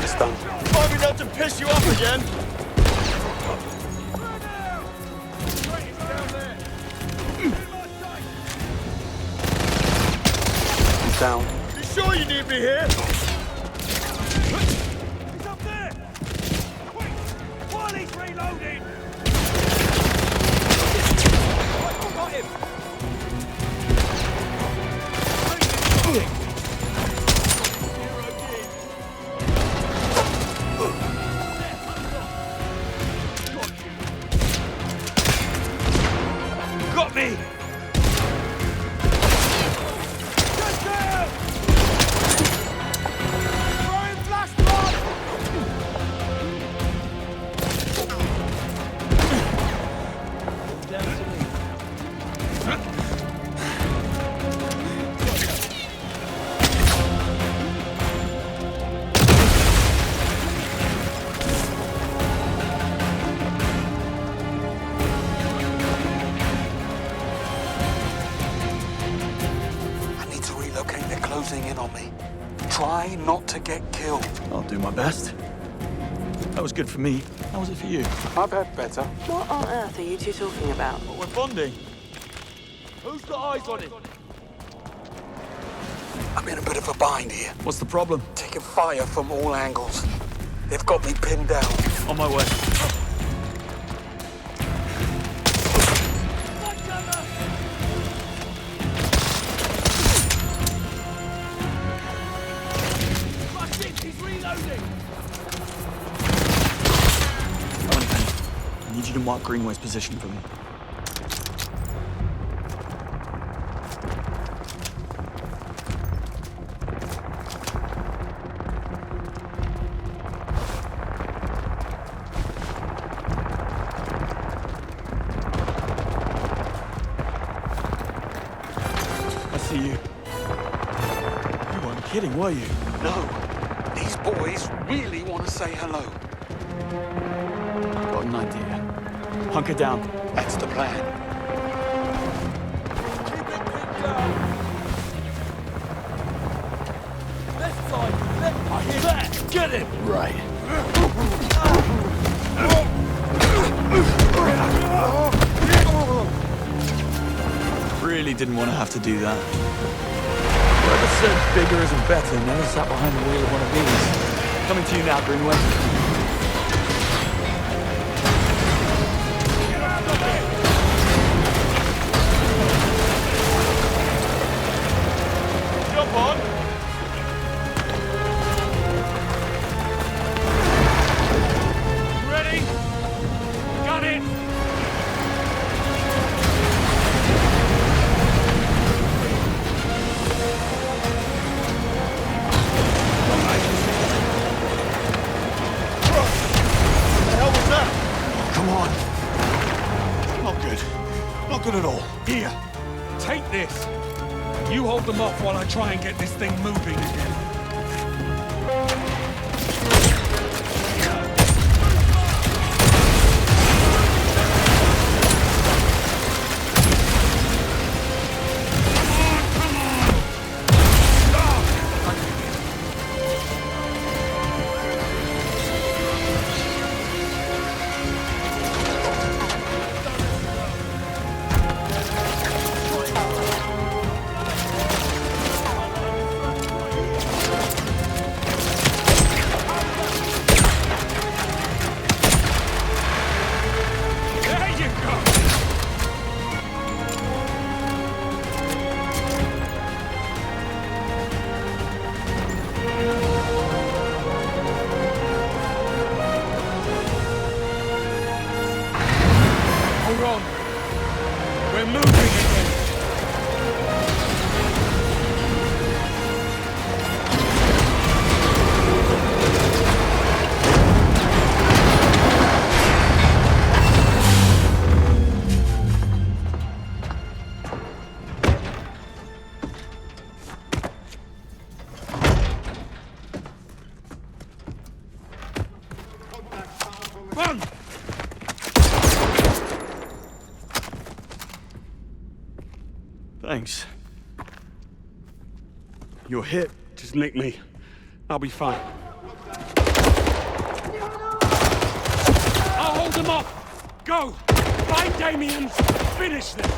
It's done.
Remind me not to piss you off again.
He's down.
You sure you need me here?
not to get killed.
I'll do my best. That was good for me. How was it for you?
I've had better.
What on earth are you two talking about?
But we're bonding. Who's got eyes on him?
I'm in a bit of a bind here.
What's the problem?
Taking fire from all angles. They've got me pinned down.
On my way. I need you to mark Greenway's position for me. I see you. You weren't kidding, were you?
No. These boys really want to say hello.
Got an idea. Hunker down.
That's the plan.
Keep it pinned down. Left side, left. I hear that. Get him.
Right. Really didn't want to have to do that. Whoever said bigger isn't better never sat behind the wheel of one of these. Coming to you now, Greenway.
Jump on. Ready? Got it.
Come on. Not good. Not good at all.
Here, take this. You hold them off while I try and get this thing moving again. We're moving again. Run!
Thanks. You're hit.
Just nick me. I'll be fine. I'll hold them off! Go! Find Damien's! Finish them!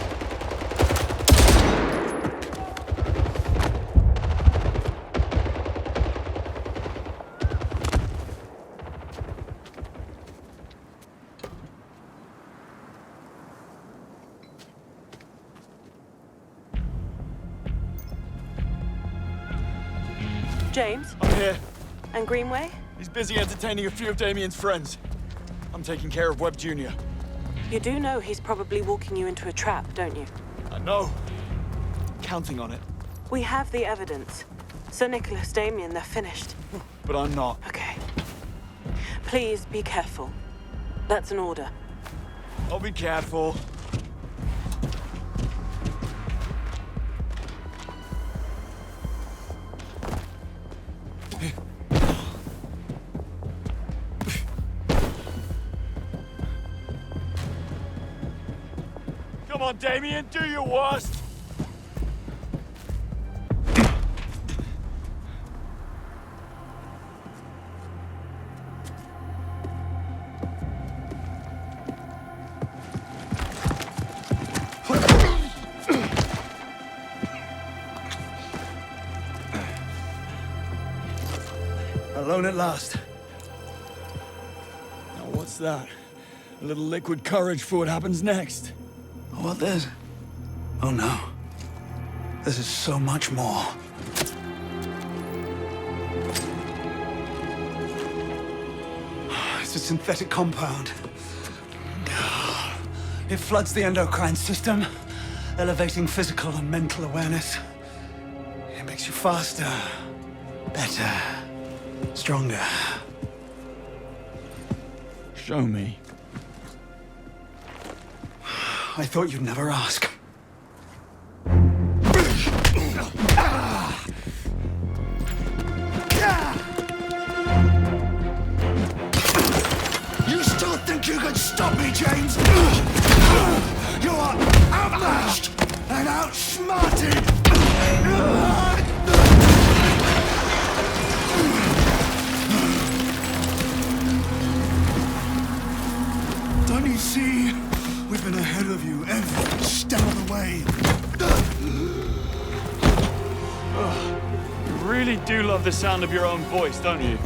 James?
I'm here.
And Greenway?
He's busy entertaining a few of Damien's friends. I'm taking care of Webb Jr.
You do know he's probably walking you into a trap, don't you?
I know. Counting on it.
We have the evidence. Sir Nicholas, Damien, they're finished.
But I'm not.
Okay. Please be careful. That's an order.
I'll be careful. Come on, Damien, do your worst. Alone at last. Now what's that? A little liquid courage for what happens next.
What this? Oh no. This is so much more. It's a synthetic compound. It floods the endocrine system, elevating physical and mental awareness. It makes you faster, better, stronger.
Show me.
I thought you'd never ask.
You still think you can stop me, James? You are outmatched and outsmarted! Don't you see? We've been ahead of you every step of the way.
You really do love the sound of your own voice, don't you?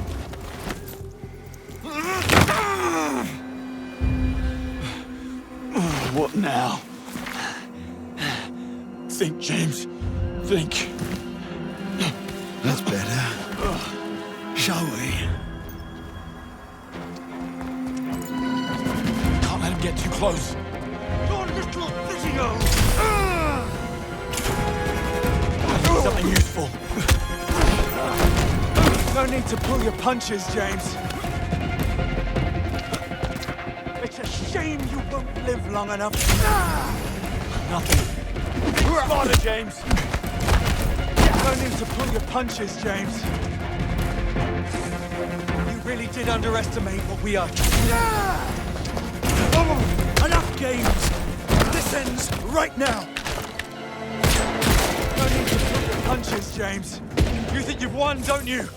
What now? Think, James. Think.
That's better. Shall we?
Can't let him get too close.
Your little video!
Something useful.
No need to pull your punches, James. It's a shame you won't live long enough.
Nothing. Smarter, James.
No need to pull your punches, James. You really did underestimate what we are. Enough games! This ends right now! No need to pull your punches, James. You think you've won, don't you?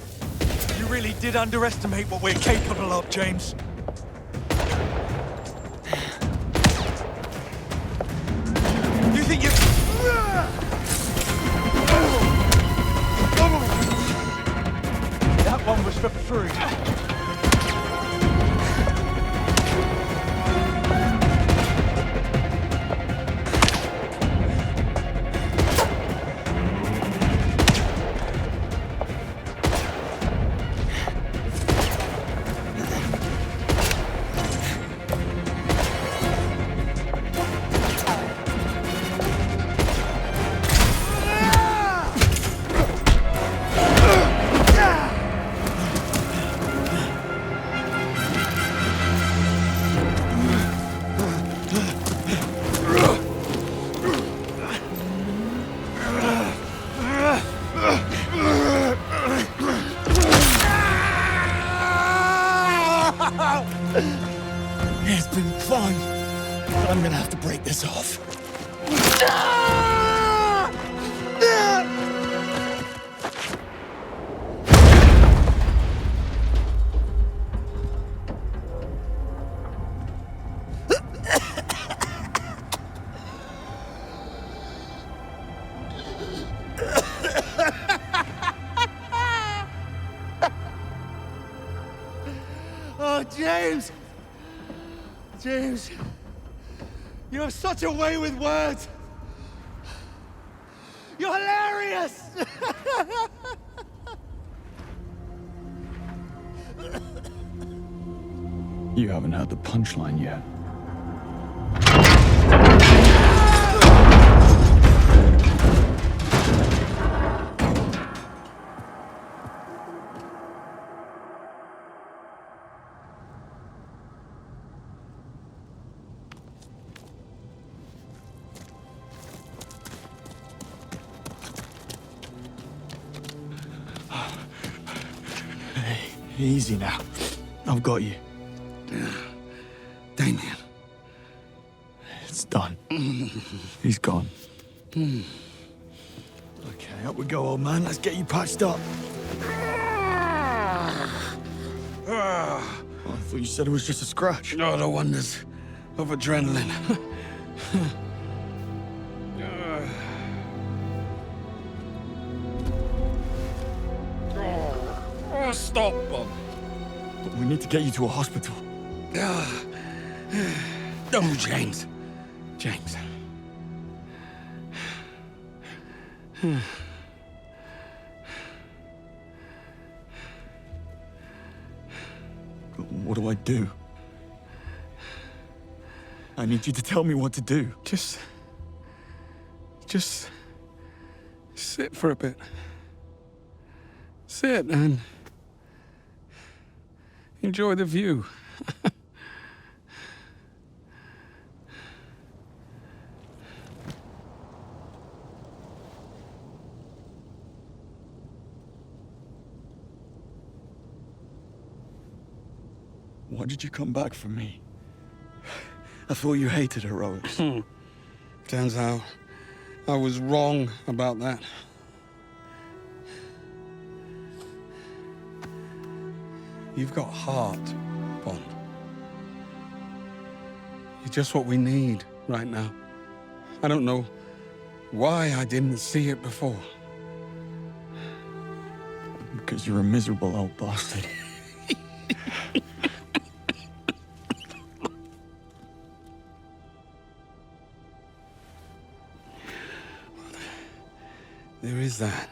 You really did underestimate what we're capable of, James. You think you... That one was for free.
It's been fun, but I'm gonna have to break this off.
Oh, James! James, you have such a way with words. You're hilarious!
You haven't heard the punchline yet. Easy now. I've got you.
Damien.
It's done. He's gone. Okay, up we go, old man. Let's get you patched up. I thought you said it was just a scratch.
Oh, the wonders of adrenaline.
Stop, We need to get you to a hospital. Oh, James. James. What do I do? I need you to tell me what to do. Just sit for a bit. Sit and enjoy the view. Why did you come back for me? I thought you hated heroics. Turns out I was wrong about that. You've got heart, Bond. You're just what we need right now. I don't know why I didn't see it before. Because you're a miserable old bastard. There is that.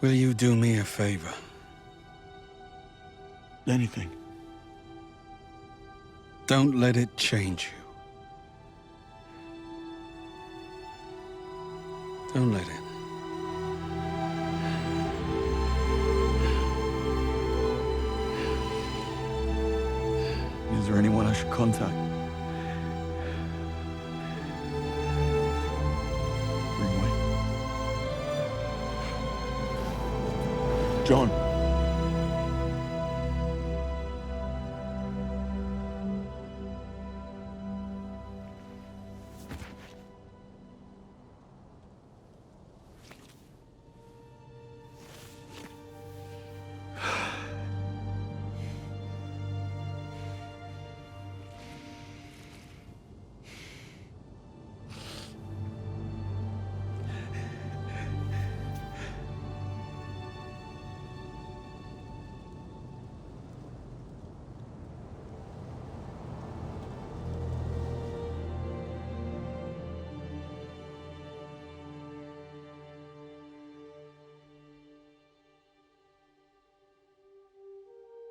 Will you do me a favor? Anything. Don't let it change you. Don't let it. Is there anyone I should contact? John.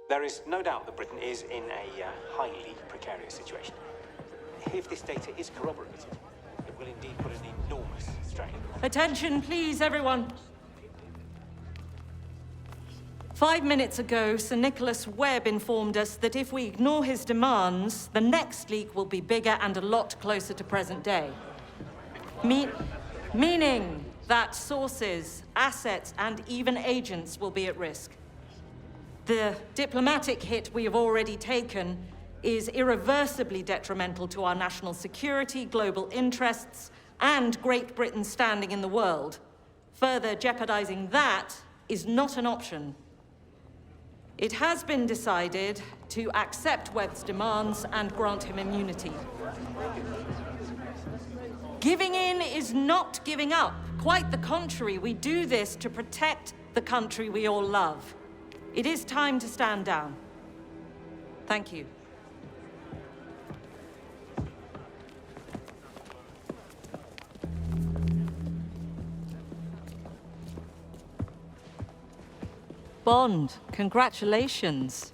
There is no doubt that Britain is in a highly precarious situation. If this data is corroborated, it will indeed put an enormous strain.
Attention, please, everyone. 5 minutes ago, Sir Nicholas Webb informed us that if we ignore his demands, the next leak will be bigger and a lot closer to present day. Meaning that sources, assets, and even agents will be at risk. The diplomatic hit we have already taken is irreversibly detrimental to our national security, global interests, and Great Britain's standing in the world. Further jeopardizing that is not an option. It has been decided to accept Webb's demands and grant him immunity. Giving in is not giving up. Quite the contrary, we do this to protect the country we all love. It is time to stand down. Thank you. Bond, congratulations.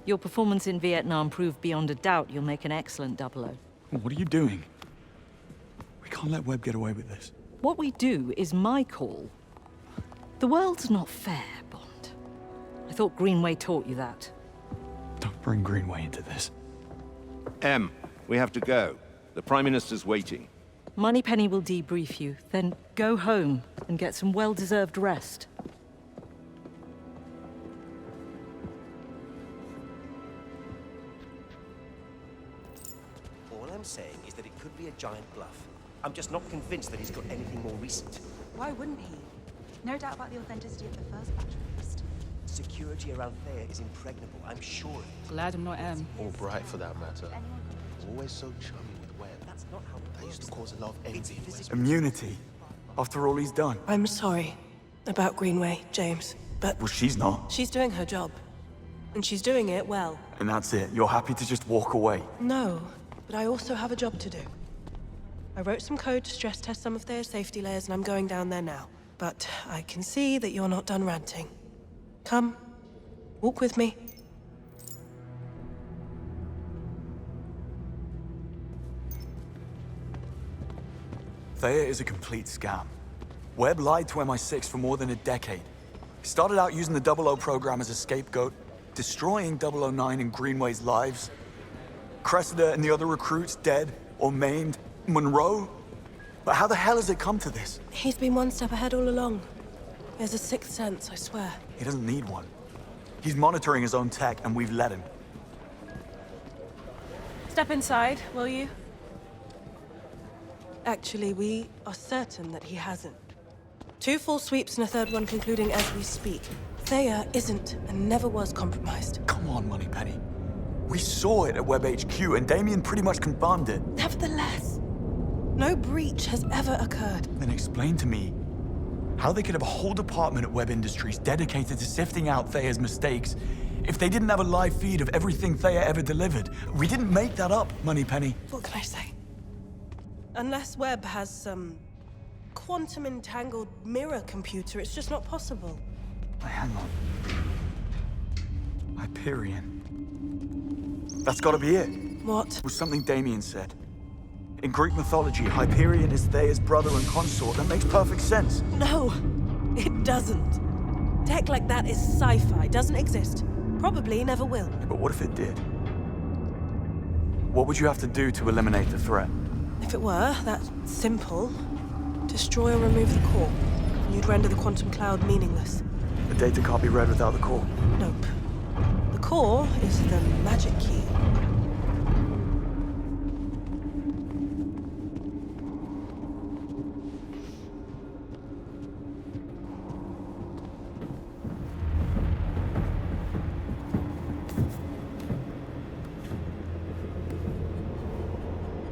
Your performance in Vietnam proved beyond a doubt you'll make an excellent 00.
What are you doing? We can't let Webb get away with this.
What we do is my call. The world's not fair, Bond. I thought Greenway taught you that.
Don't bring Greenway into this.
Em, we have to go. The Prime Minister's waiting.
Moneypenny will debrief you, then go home and get some well-deserved rest.
All I'm saying is that it could be a giant bluff. I'm just not convinced that he's got anything more recent.
Why wouldn't he? No doubt about the authenticity of the first batch released.
Security around there is impregnable, I'm sure of it.
Glad I'm not Em.
Or Bright, for that matter. Always so chummy with Webb.
That's not how it
That used to cause a lot of envy.
Immunity? After all he's done?
I'm sorry.
About Greenway, James. But
Well, she's not.
she's doing her job. And she's doing it well.
And that's it. You're happy to just walk away.
No, but I also have a job to do. I wrote some code to stress test some of their safety layers, and I'm going down there now. But I can see that you're not done ranting. Come, walk with me.
Thea is a complete scam. Webb lied to MI6 for more than a decade. He started out using the 00 program as a scapegoat, destroying 009 and Greenway's lives. Cressida and the other recruits dead or maimed. Monroe? But how the hell has it come to this?
He's been one step ahead all along. He has a sixth sense, I swear.
He doesn't need one. He's monitoring his own tech, and we've let him.
Step inside, will you? Actually, we are certain that he hasn't. 2 full sweeps and a third one concluding as we speak. Thea isn't and never was compromised.
Come on, Moneypenny. We saw it at Web HQ, and Damien pretty much confirmed it.
Nevertheless, no breach has ever occurred.
Then explain to me how they could have a whole department at Web Industries dedicated to sifting out Thea's mistakes if they didn't have a live feed of everything Thea ever delivered. We didn't make that up, Moneypenny.
What can I say? Unless Webb has some quantum-entangled mirror computer, it's just not possible.
Hang on. Hyperion. That's gotta be it.
What?
It was something Damien said. In Greek mythology, Hyperion is Thea's brother and consort. That makes perfect sense.
No, it doesn't. Tech like that is sci-fi, doesn't exist. Probably never will.
Yeah, but what if it did? What would you have to do to eliminate the threat?
If it were that simple, destroy or remove the core, and you'd render the quantum cloud meaningless.
The data can't be read without the core.
Nope. The core is the magic key.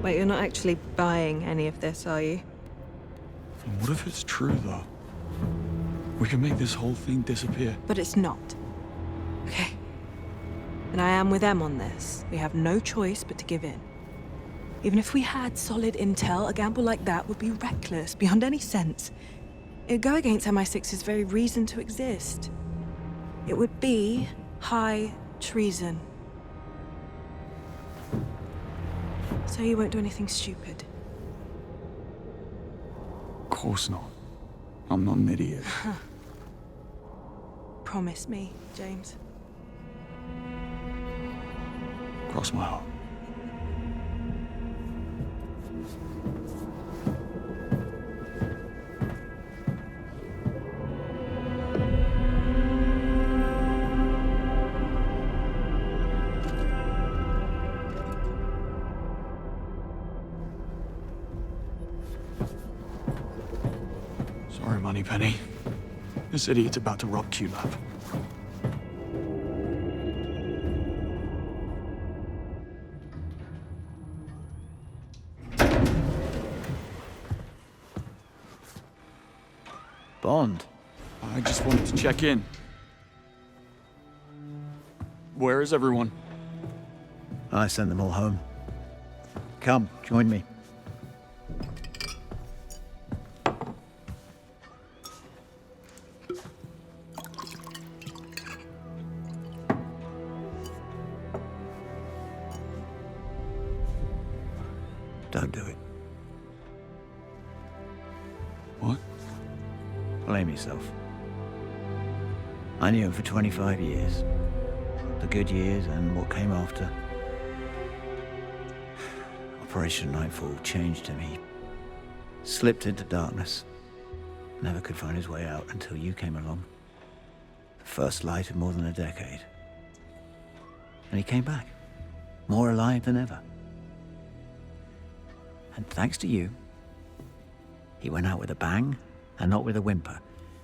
Wait, you're not actually buying any of this, are you?
And what if it's true, though? We can make this whole thing disappear.
But it's not. Okay. And I am with them on this. We have no choice but to give in. Even if we had solid intel, a gamble like that would be reckless, beyond any sense. It'd go against MI6's very reason to exist. It would be high treason. So you won't do anything stupid?
Of course not. I'm not an idiot.
Promise me, James.
Cross my heart. Sorry, Moneypenny. This idiot's about to rob QLab.
Bond.
I just wanted to check in. Where is everyone?
I sent them all home. Come, join me. Don't do it.
What?
Blame yourself. I knew him for 25 years. The good years and what came after. Operation Nightfall changed him. He slipped into darkness. Never could find his way out until you came along. The first light of more than a decade. And he came back. More alive than ever. And thanks to you, he went out with a bang and not with a whimper.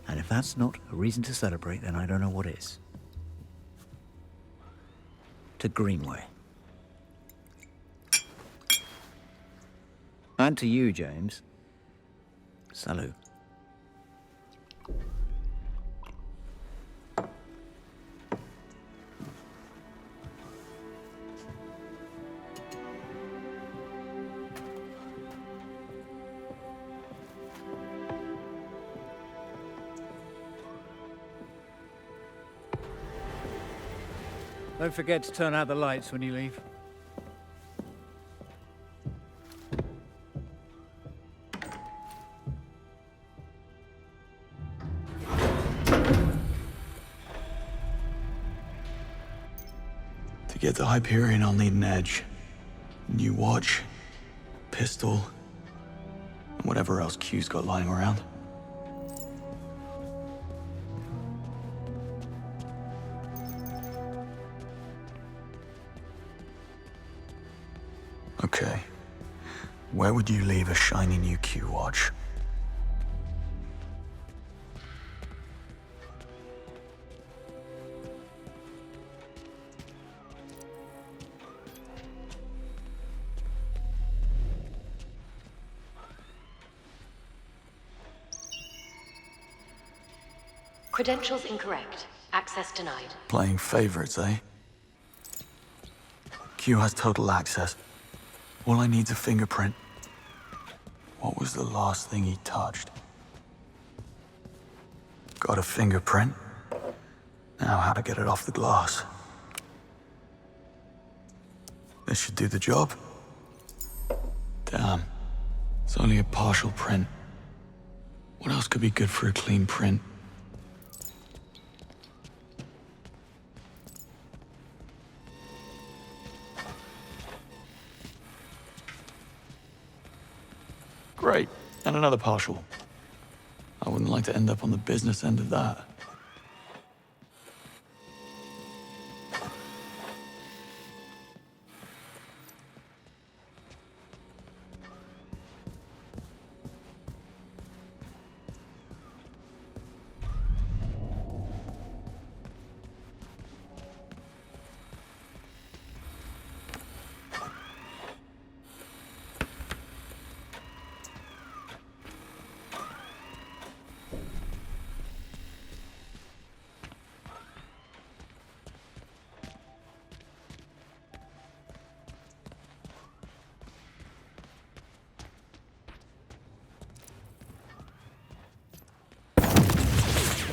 And if that's not a reason to celebrate, then I don't know what is. To Greenway. And to you, James. Salute.
Don't forget to turn out the lights when you leave.
To get to Hyperion, I'll need an edge. New watch, pistol, and whatever else Q's got lying around. Okay. Where would you leave a shiny new Q watch?
Credentials incorrect. Access denied.
Playing favorites, eh? Q has total access. All I need's a fingerprint. What was the last thing he touched? Got a fingerprint. Now how to get it off the glass. This should do the job. Damn. It's only a partial print. What else could be good for a clean print? Great, and another partial. I wouldn't like to end up on the business end of that.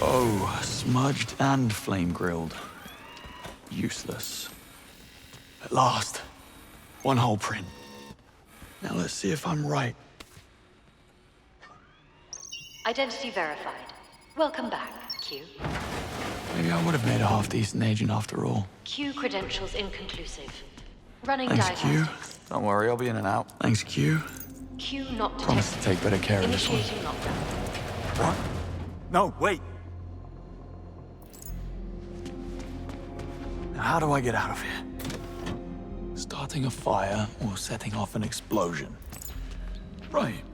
Oh, smudged and flame-grilled. Useless. At last. One whole print. Now let's see if I'm right.
Identity verified. Welcome back, Q.
Maybe I would have made a half-decent agent after all.
Q credentials inconclusive. Running
Thanks, Q.
diagnostics.
Don't worry, I'll be in and out. Thanks, Q.
Q not detected.
Promise to take better care of this one.
Initiating lockdown.
What? No, wait. Now, how do I get out of here? Starting a fire or setting off an explosion? Right.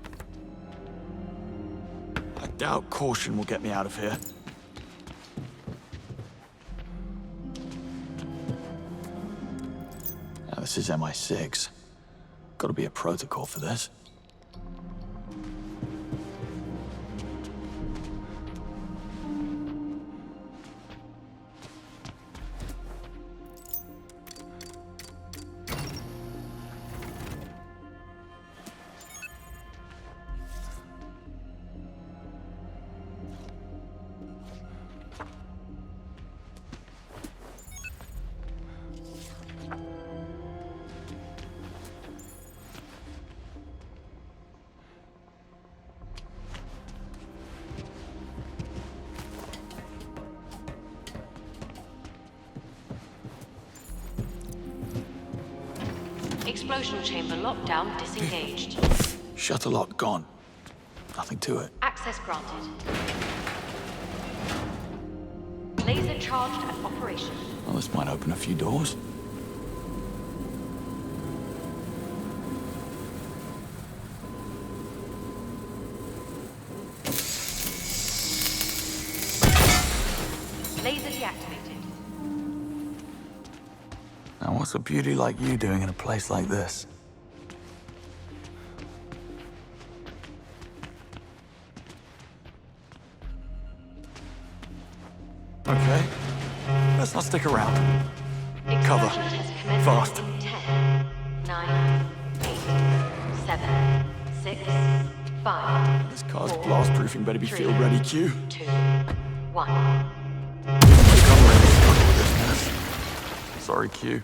I doubt caution will get me out of here. Now, this is MI6. Gotta be a protocol for this.
Explosion chamber lockdown disengaged.
Shutter lock gone. Nothing to it.
Access granted. Laser charged and operation.
Well, this might open a few doors.
Laser deactivated.
Now, what's a beauty like you doing in a place like this? Okay. Let's not stick around. Cover. Fast.
10, 9, 8, 7, 6, 5.
This car's blast-proofing better be field ready, Q.
2, 1.
Sorry, Q.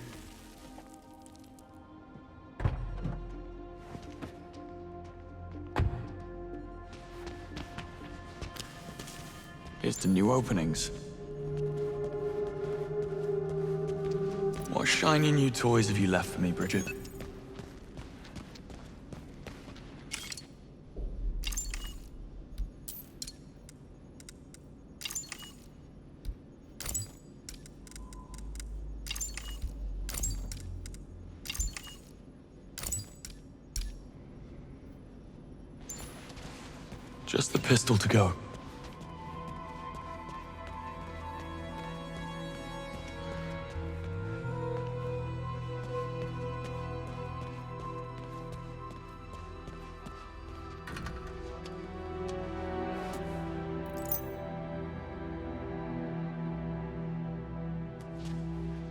Here's to new openings. What shiny new toys have you left for me, Bridget? Just the pistol to go.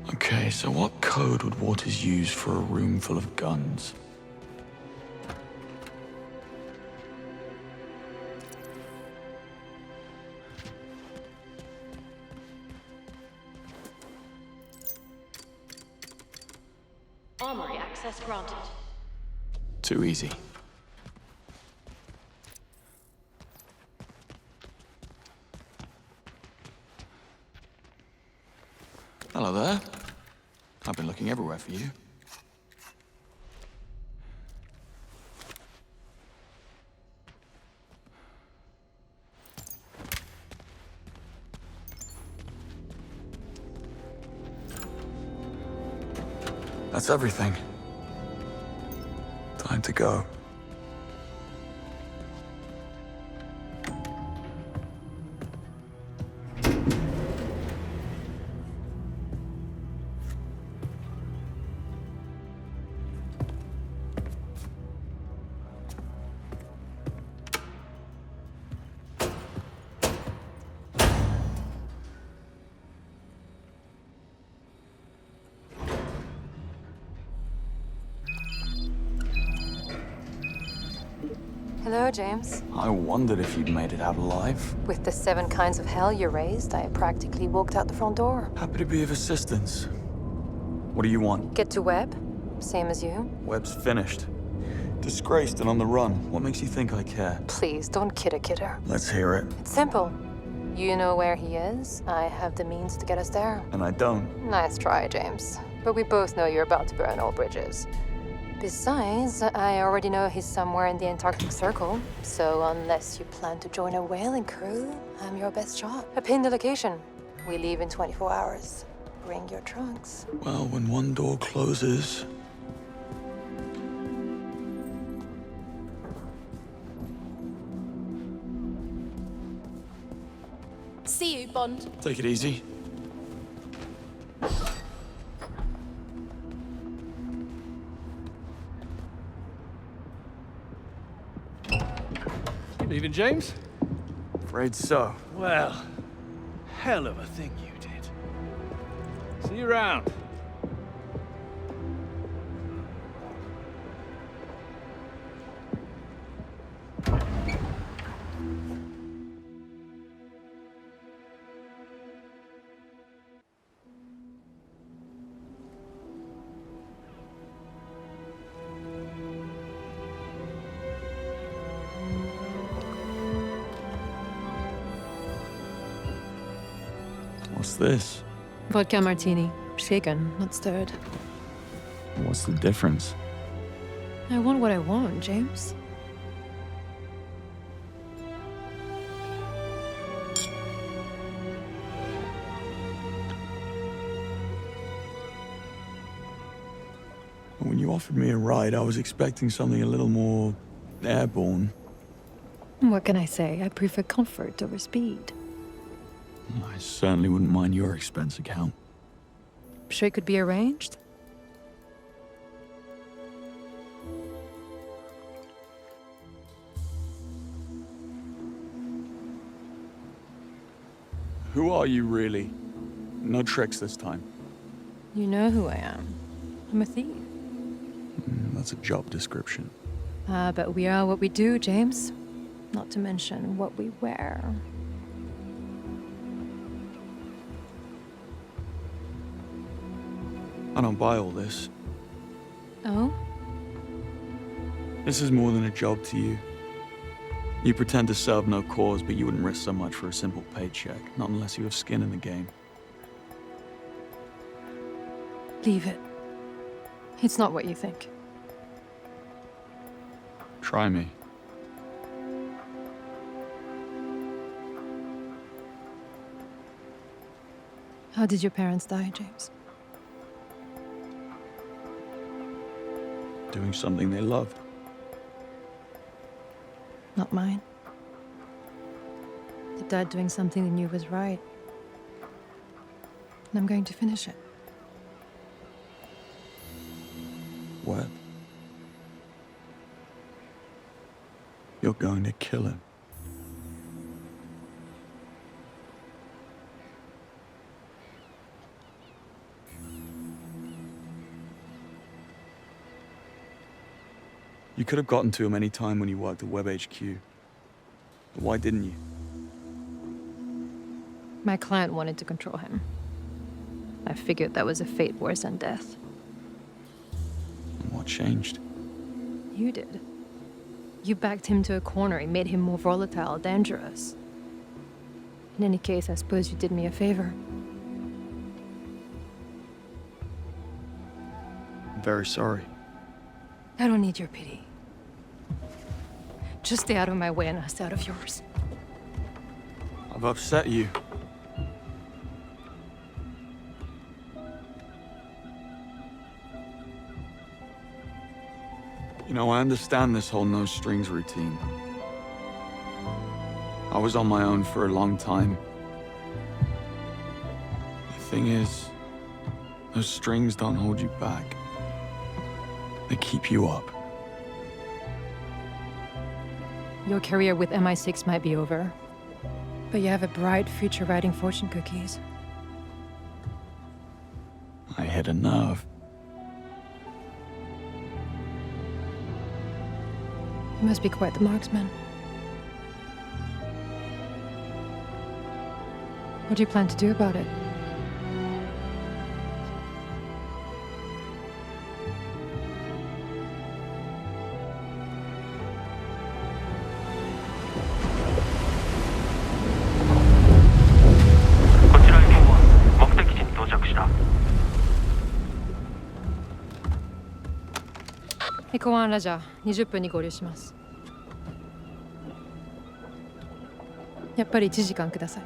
Okay, so what code would Waters use for a room full of guns?
Armory access granted.
Too easy. Hello there. I've been looking everywhere for you. That's everything. Time to go.
Hello, James.
I wondered if you'd made it out alive.
With the 7 kinds of hell you raised, I practically walked out the front door.
Happy to be of assistance. What do you want?
Get to Webb, same as you.
Webb's finished. Disgraced and on the run. What makes you think I care?
Please, don't kidder.
Let's hear it.
It's simple. You know where he is. I have the means to get us there.
And I don't.
Nice try, James. But we both know you're about to burn all bridges. Besides, I already know he's somewhere in the Antarctic Circle. So unless you plan to join a whaling crew, I'm your best shot. I pinned the location. We leave in 24 hours. Bring your trunks.
Well, when one door closes...
See you, Bond.
Take it easy.
You leaving, James?
Afraid so.
Well, hell of a thing you did. See you around.
What's this?
Vodka martini. Shaken, not stirred.
What's the difference?
I want what I want, James.
When you offered me a ride, I was expecting something a little more airborne.
What can I say? I prefer comfort over speed.
I certainly wouldn't mind your expense account.
Sure it could be arranged?
Who are you, really? No tricks this time.
You know who I am. I'm a thief.
That's a job description.
But we are what we do, James. Not to mention what we wear.
I don't buy all this.
Oh?
This is more than a job to you. You pretend to serve no cause, but you wouldn't risk so much for a simple paycheck, not unless you have skin in the game.
Leave it. It's not what you think.
Try me.
How did your parents die, James?
Doing something they loved.
Not mine. They died doing something they knew was right. And I'm going to finish it.
What? You're going to kill him. You could have gotten to him any time when you worked at Web HQ. But why didn't you?
My client wanted to control him. I figured that was a fate worse than death.
And what changed?
You did. You backed him to a corner and made him more volatile, dangerous. In any case, I suppose you did me a favor.
I'm very sorry.
I don't need your pity. Just stay out of my way and I'll stay out of yours.
I've upset you. You know, I understand this whole no strings routine. I was on my own for a long time. The thing is, those strings don't hold you back. They keep you up.
Your career with MI6 might be over, but you have a bright future writing fortune cookies.
I hit a nerve.
You must be quite the marksman. What do you plan to do about it?公安ラジャー20分に合流します。やっぱり1時間ください。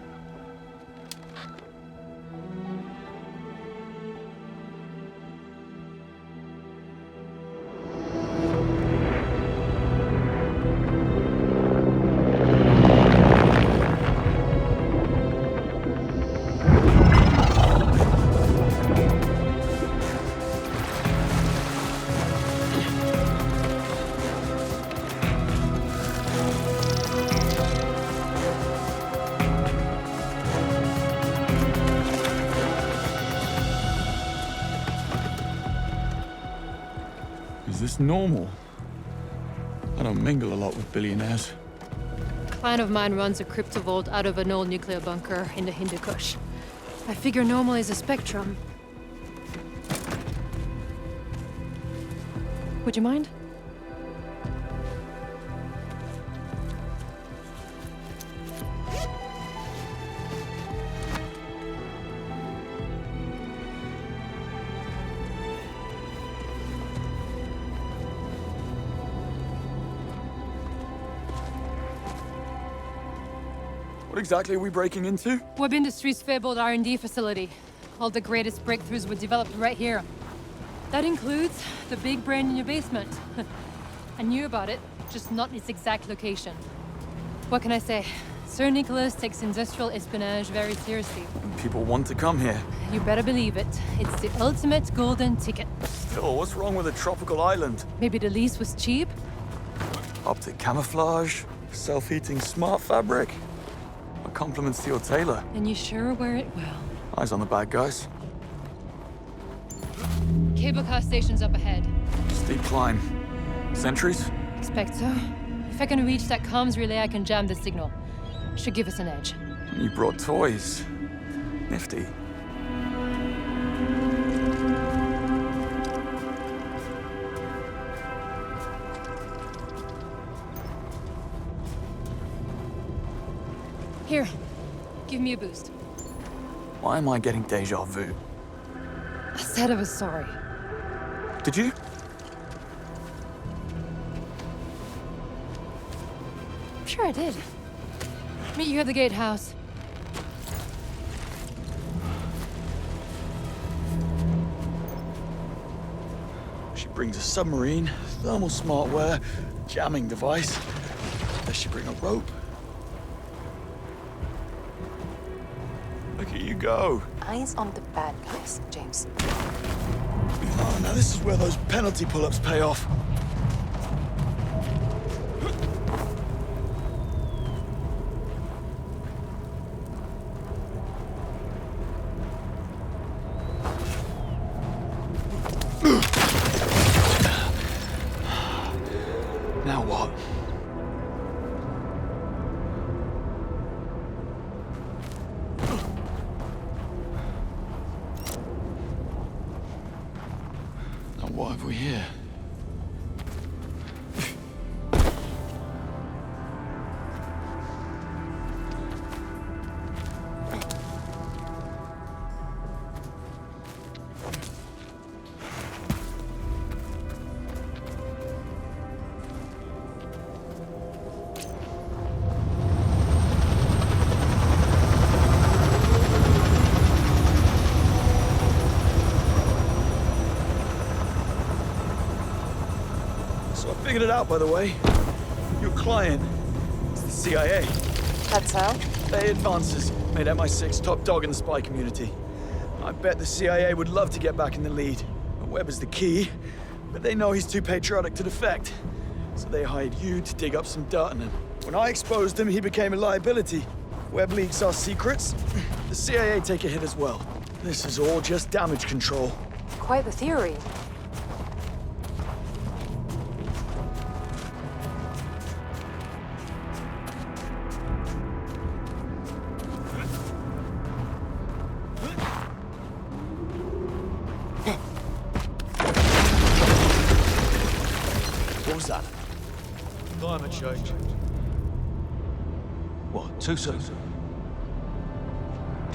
Is this normal? I don't mingle a lot with billionaires.
A client of mine runs a crypto vault out of an old nuclear bunker in the Hindu Kush. I figure normal is a spectrum. Would you mind?
What exactly are we breaking into?
Web Industries' fabled R&D facility. All the greatest breakthroughs were developed right here. That includes the big brain in your basement. I knew about it, just not its exact location. What can I say? Sir Nicholas takes industrial espionage very seriously.
And people want to come here.
You better believe it. It's the ultimate golden ticket.
Still, what's wrong with a tropical island?
Maybe the lease was cheap?
Optic camouflage, self-heating smart fabric. My compliments to your tailor.
And you sure wear it well.
Eyes on the bad guys.
Cable car station's up ahead.
Steep climb. Sentries?
Expect so. If I can reach that comms relay, I can jam the signal. Should give us an edge.
You brought toys. Nifty.
Here, give me a boost.
Why am I getting deja vu?
I said I was sorry.
Did you?
Sure I did. Meet you at the gatehouse.
She brings a submarine, thermal smartware, jamming device. Does she bring a rope? Look at you go.
Eyes on the bad guys, James.
Oh, now this is where those penalty pull-ups pay off. Now what? Now what have we here? Figured it out, by the way. Your client is the CIA.
That's how?
They advances made MI6 top dog in the spy community. I bet the CIA would love to get back in the lead. Webb is the key, but they know he's too patriotic to defect. So they hired you to dig up some dirt on him. When I exposed him, he became a liability. Webb leaks our secrets. The CIA take a hit as well. This is all just damage control.
Quite the theory.
What was that?
Climate change.
What, too soon?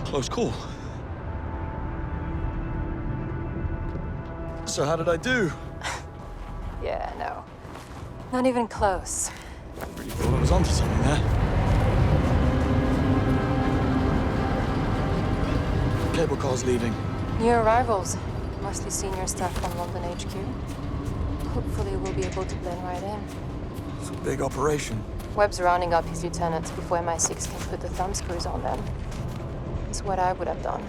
Close call. So how did I do?
Yeah, no. Not even close.
Really thought I was onto something there. Cable car's leaving.
New arrivals. Mostly senior staff from London HQ. Hopefully we'll be able to blend right in.
It's a big operation.
Webb's rounding up his lieutenants before MI6 can put the thumbscrews on them. It's what I would have done.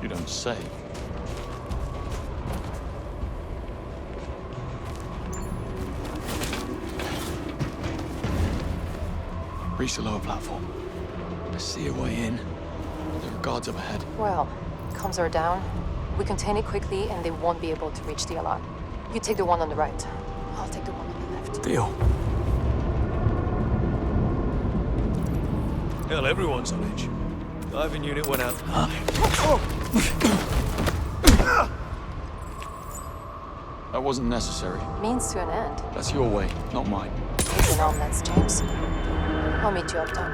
You don't say. Reach the lower platform. I see a way in. There are guards up ahead.
Well, comms are down. We contain it quickly and they won't be able to reach the alarm. You take the one on the right. I'll take the one on the left.
Deal.
Hell, everyone's on edge. Diving unit went out.
That wasn't necessary.
Means to an end.
That's your way, not mine.
It's an omelette, James. I'll meet you up top.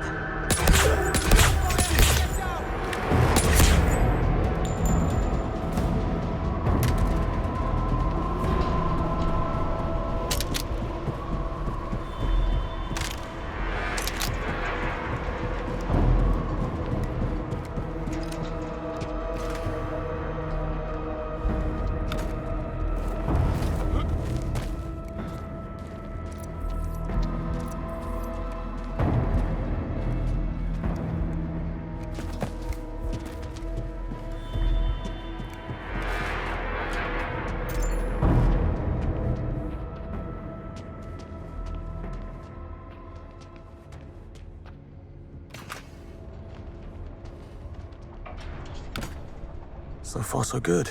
So far, so good.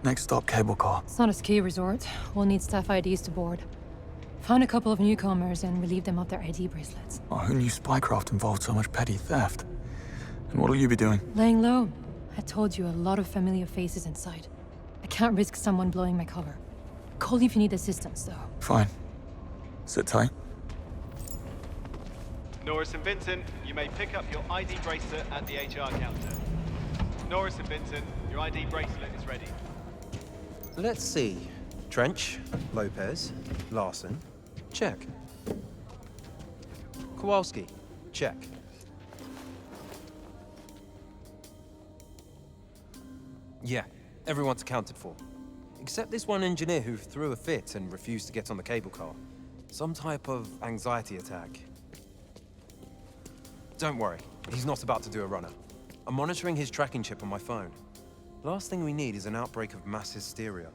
Next stop, cable car.
It's not a ski resort. We'll need staff IDs to board. Found a couple of newcomers and relieved them of their ID bracelets.
Oh, who knew spycraft involved so much petty theft? And what'll you be doing?
Laying low. I told you, a lot of familiar faces inside. I can't risk someone blowing my cover. Call if you need assistance, though.
Fine. Sit tight.
Norris and Vincent, you may pick up your ID bracelet at the HR counter. Norris and Vincent, your ID bracelet is ready.
Let's see. Trench, Lopez, Larson, check. Kowalski, check. Yeah, everyone's accounted for. Except this one engineer who threw a fit and refused to get on the cable car. Some type of anxiety attack. Don't worry, he's not about to do a runner. I'm monitoring his tracking chip on my phone. Last thing we need is an outbreak of mass hysteria.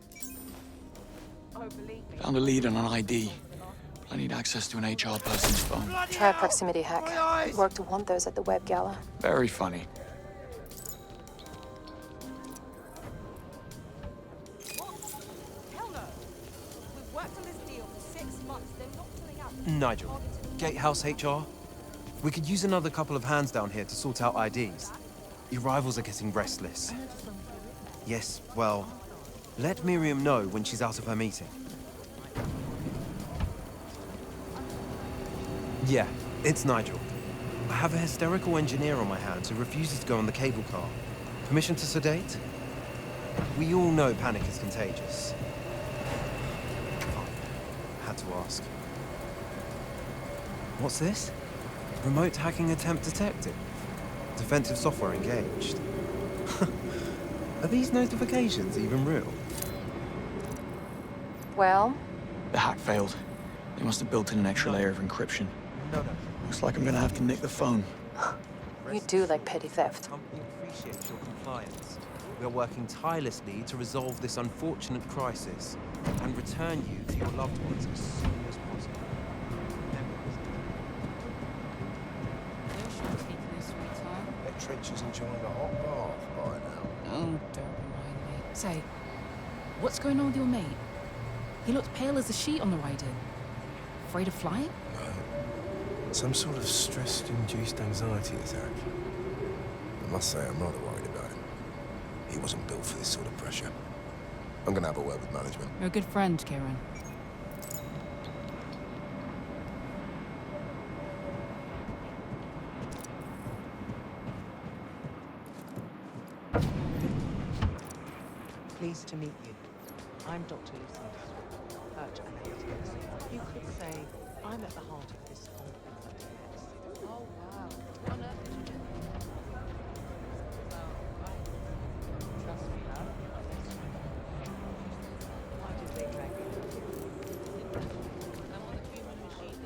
Found a lead on an ID. But I need access to an HR person's phone.
Try a proximity hack. It worked wonders at the web gala.
Very funny.
Nigel, Gatehouse HR? We could use another couple of hands down here to sort out IDs. Your rivals are getting restless. Yes, well, let Miriam know when she's out of her meeting. Yeah, it's Nigel. I have a hysterical engineer on my hands who refuses to go on the cable car. Permission to sedate? We all know panic is contagious. Had to ask. What's this? Remote hacking attempt detected. Defensive software engaged. Are these notifications even real?
Well?
The hack failed. They must have built in an extra layer of encryption.
No.
Looks like I'm gonna have to nick the phone.
You do like petty theft.
Company appreciates your compliance. We are working tirelessly to resolve this unfortunate crisis and return you to your loved ones as soon as possible.
Bet Trench is enjoying a hot bath by now.
Oh, don't remind me. Say, what's going on with your mate? He looked pale as a sheet on the ride in. Afraid of flying?
No. Some sort of stress-induced anxiety attack. I must say, I'm rather worried about him. He wasn't built for this sort of pressure. I'm gonna have a word with management.
You're a good friend, Kieran.
Pleased to meet you. I'm Dr. Lucy. You could say I'm at the heart of this whole thing. Oh, wow. What on earth did you do? Trust me, love. Why did they drag you? I'm on the human machine.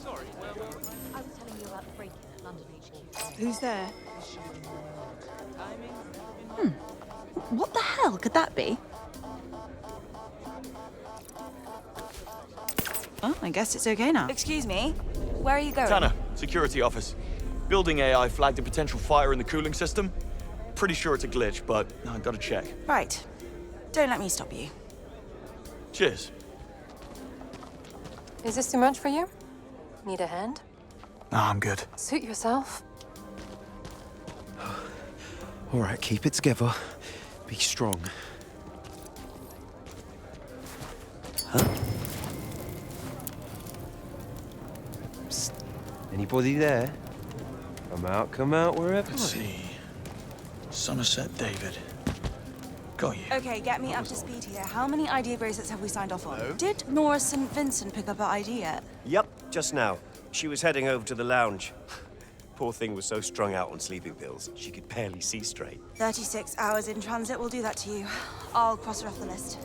Sorry, where were we? I was telling you about the break-in at London HQ.
Who's there?
What the hell could that be? Oh, I guess it's okay now.
Excuse me, where are you going?
Tanner, security office. Building AI flagged a potential fire in the cooling system. Pretty sure it's a glitch, but I gotta check.
Right. Don't let me stop you.
Cheers.
Is this too much for you? Need a hand?
Nah, I'm good.
Suit yourself.
All right, keep it together. Be strong. Huh? Psst. Anybody there? Come out, wherever.
Let's see. Somerset David. Got you.
Okay, get me up to speed here. How many ID bracelets have we signed off on? Did Norris and Vincent pick up her ID yet?
Yep, just now. She was heading over to the lounge. Poor thing was so strung out on sleeping pills, she could barely see straight.
36 hours in transit will do that to you. I'll cross her off the list.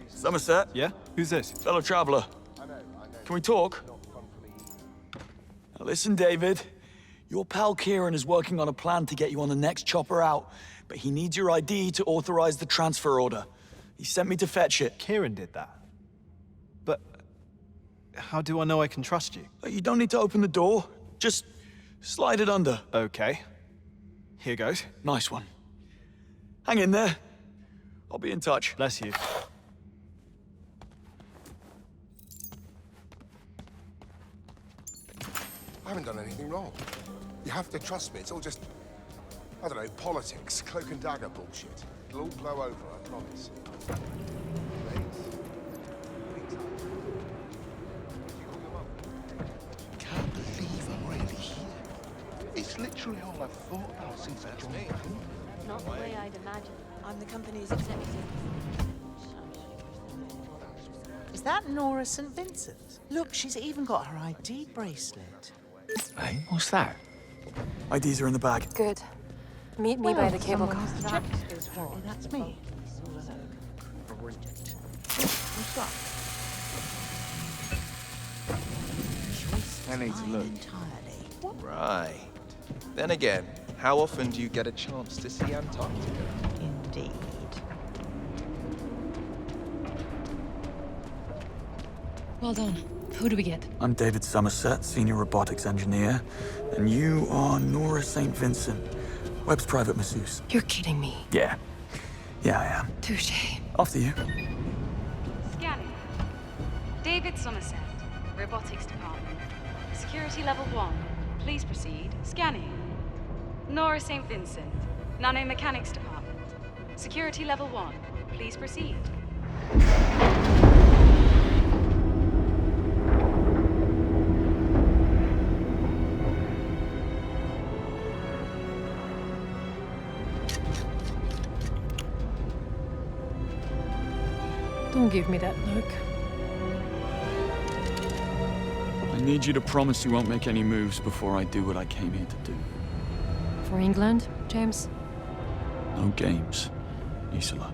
Somerset?
Yeah? Who's this?
Fellow traveler. Can we talk?
Now listen, David. Your pal Kieran is working on a plan to get you on the next chopper out, but he needs your ID to authorize the transfer order. He sent me to fetch it.
Kieran did that? But how do I know I can trust you?
You don't need to open the door. Just slide it under.
Okay. Here goes.
Nice one. Hang in there. I'll be in touch.
Bless you.
I haven't done anything wrong. You have to trust me. It's all just, I don't know, politics, cloak and dagger bullshit. It'll all blow over, I promise.
Can't believe I'm really here. It's literally all I've thought about since I joined the company.
Not the way I'd imagine. I'm the company's executive.
Is that Nora St. Vincent? Look, she's even got her ID bracelet.
Hey, what's that? IDs are in the bag.
Good. Meet me by the cable car.
That's me. What's that?
I need to look. Right. Then again, how often do you get a chance to see Antarctica?
Indeed.
Well done. Who do we get?
I'm David Somerset, Senior Robotics Engineer. And you are Nora St. Vincent, Webb's private masseuse.
You're kidding me.
Yeah. Yeah, I am.
Touche.
After you.
Scanning. David Somerset, Robotics Department. Security level 1. Please proceed. Scanning. Nora St. Vincent, Nanomechanics Department. Security level 1. Please proceed.
Don't give me that look.
I need you to promise you won't make any moves before I do what I came here to do.
For England, James?
No games, Isola.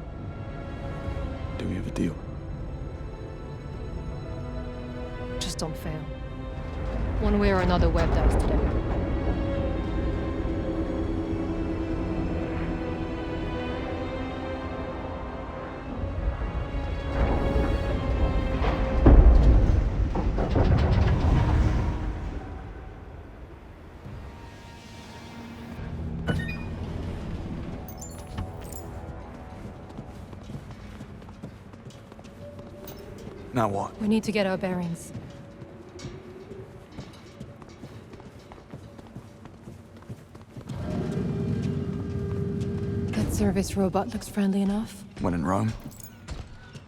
Do we have a deal?
Just don't fail. One way or another, Webb dies today.
Now what?
We need to get our bearings. That service robot looks friendly enough.
When in Rome.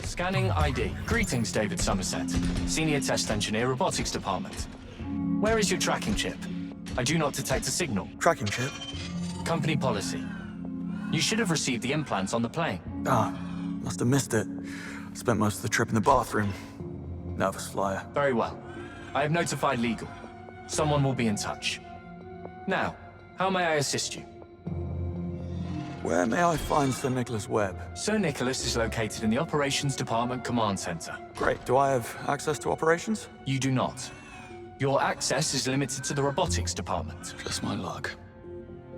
Scanning ID. Greetings, David Somerset. Senior Test Engineer, Robotics Department. Where is your tracking chip? I do not detect a signal.
Tracking chip?
Company policy. You should have received the implants on the plane.
Ah, must have missed it. Spent most of the trip in the bathroom. Nervous flyer.
Very well. I have notified legal. Someone will be in touch. Now, how may I assist you?
Where may I find Sir Nicholas Webb?
Sir Nicholas is located in the Operations Department Command Center.
Great. Do I have access to operations?
You do not. Your access is limited to the Robotics Department.
Just my luck.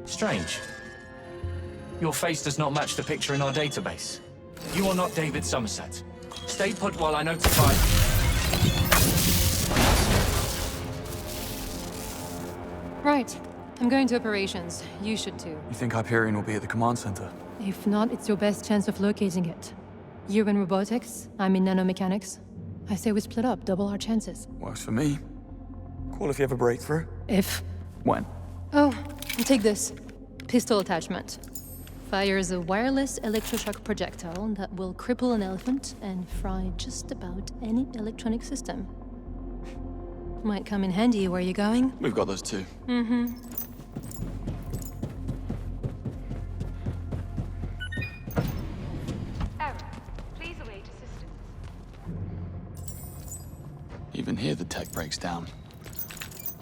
Strange. Your face does not match the picture in our database. You are not David Somerset. Stay put while I notify...
Right. I'm going to operations. You should too.
You think Hyperion will be at the command center?
If not, it's your best chance of locating it. You're in robotics, I'm in nanomechanics. I say we split up, double our chances.
Works for me. Call if you have a breakthrough.
If?
When?
Oh, and take this. Pistol attachment. Fires a wireless electroshock projectile that will cripple an elephant and fry just about any electronic system. Might come in handy where you're going.
We've got those too.
Mm-hmm.
Error. Please await assistance.
Even here the tech breaks down.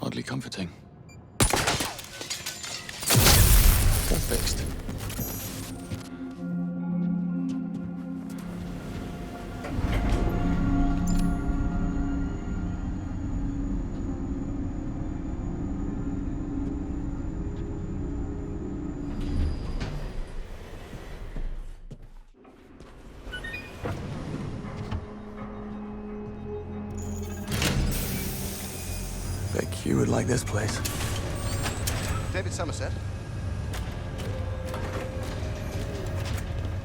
Oddly comforting. All fixed. Bet you would like this place.
David Somerset?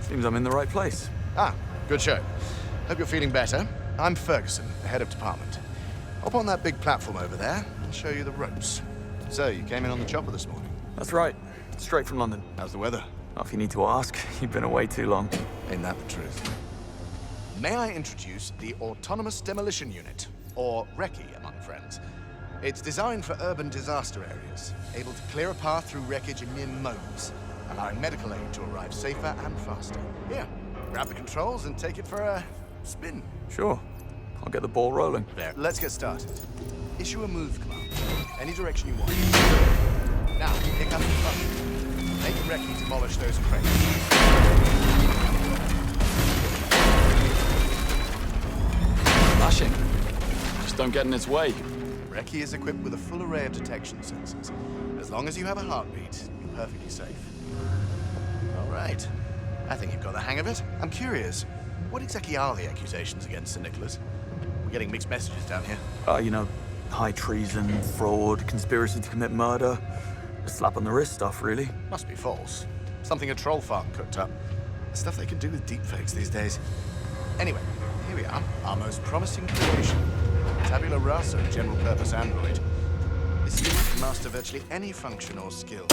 Seems I'm in the right place.
Ah, good show. Hope you're feeling better. I'm Ferguson, the head of department. Hop on that big platform over there. I'll show you the ropes.
So, you came in on the chopper this morning?
That's right. Straight from London.
How's the weather?
Not if you need to ask. You've been away too long.
Ain't that the truth? May I introduce the Autonomous Demolition Unit, or RECCE among friends. It's designed for urban disaster areas, able to clear a path through wreckage in mere moments, allowing medical aid to arrive safer and faster. Here, grab the controls and take it for a spin.
Sure. I'll get the ball rolling.
There, let's get started. Issue a move command, any direction you want. Now, pick up the button. Make RECCE demolish those crates.
Flashing. Just don't get in its way.
RECCE is equipped with a full array of detection sensors. As long as you have a heartbeat, you're perfectly safe. All right. I think you've got the hang of it. I'm curious, what exactly are the accusations against Sir Nicholas? We're getting mixed messages down here.
You know, high treason, fraud, conspiracy to commit murder. A slap on the wrist stuff, really.
Must be false. Something a troll farm cooked up. The stuff they can do with deepfakes these days. Anyway, here we are. Our most promising creation. Tabula rasa, general-purpose android. This unit can master virtually any function or skill.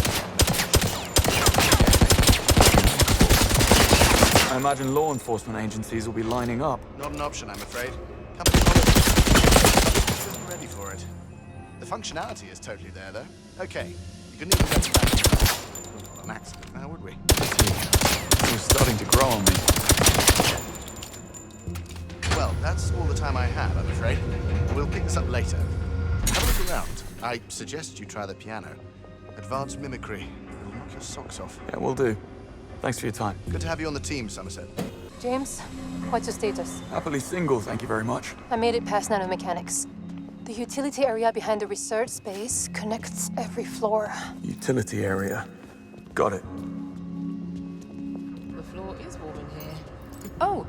I imagine law enforcement agencies will be lining up.
Not an option, I'm afraid. Company policy isn't ready for it. The functionality is totally there, though. Okay, you couldn't even get to that. Not an accident, now would we?
It was starting to grow on me.
Well, that's all the time I have, I'm afraid. We'll pick this up later. Have a look around. I suggest you try the piano. Advanced mimicry. It'll knock your socks off.
Yeah, will do. Thanks for your time.
Good to have you on the team, Somerset.
James, what's your status?
Happily single, thank you very much.
I made it past nanomechanics. The utility area behind the research space connects every floor.
Utility area. Got it.
The floor is warm in here. Oh,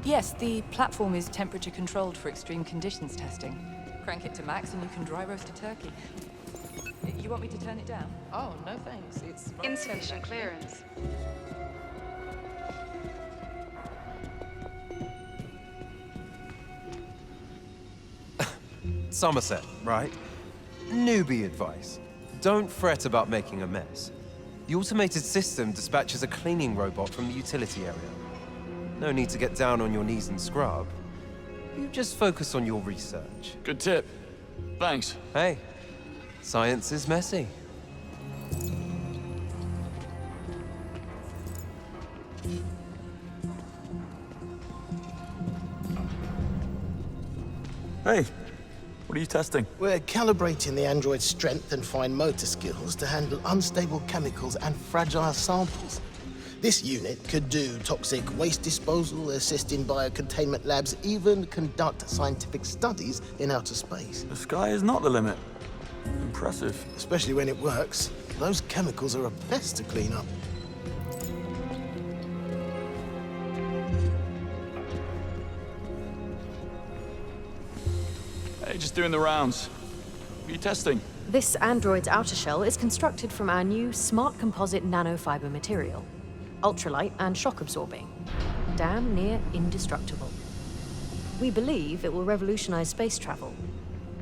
yes, the platform is temperature controlled for extreme conditions testing. Crank it to max and you can dry roast a turkey. You want me to turn it down? Oh, no thanks. It's
Insufficient clearance.
Somerset, right? Newbie advice. Don't fret about making a mess. The automated system dispatches a cleaning robot from the utility area. No need to get down on your knees and scrub. You just focus on your research.
Good tip. Thanks.
Hey, science is messy.
Hey, what are you testing?
We're calibrating the android's strength and fine motor skills to handle unstable chemicals and fragile samples. This unit could do toxic waste disposal, assist in biocontainment labs, even conduct scientific studies in outer space.
The sky is not the limit. Impressive.
Especially when it works. Those chemicals are a pest to clean up.
Hey, just doing the rounds. What are you testing?
This android's outer shell is constructed from our new smart composite nanofiber material. Ultralight and shock absorbing. Damn near indestructible. We believe it will revolutionize space travel.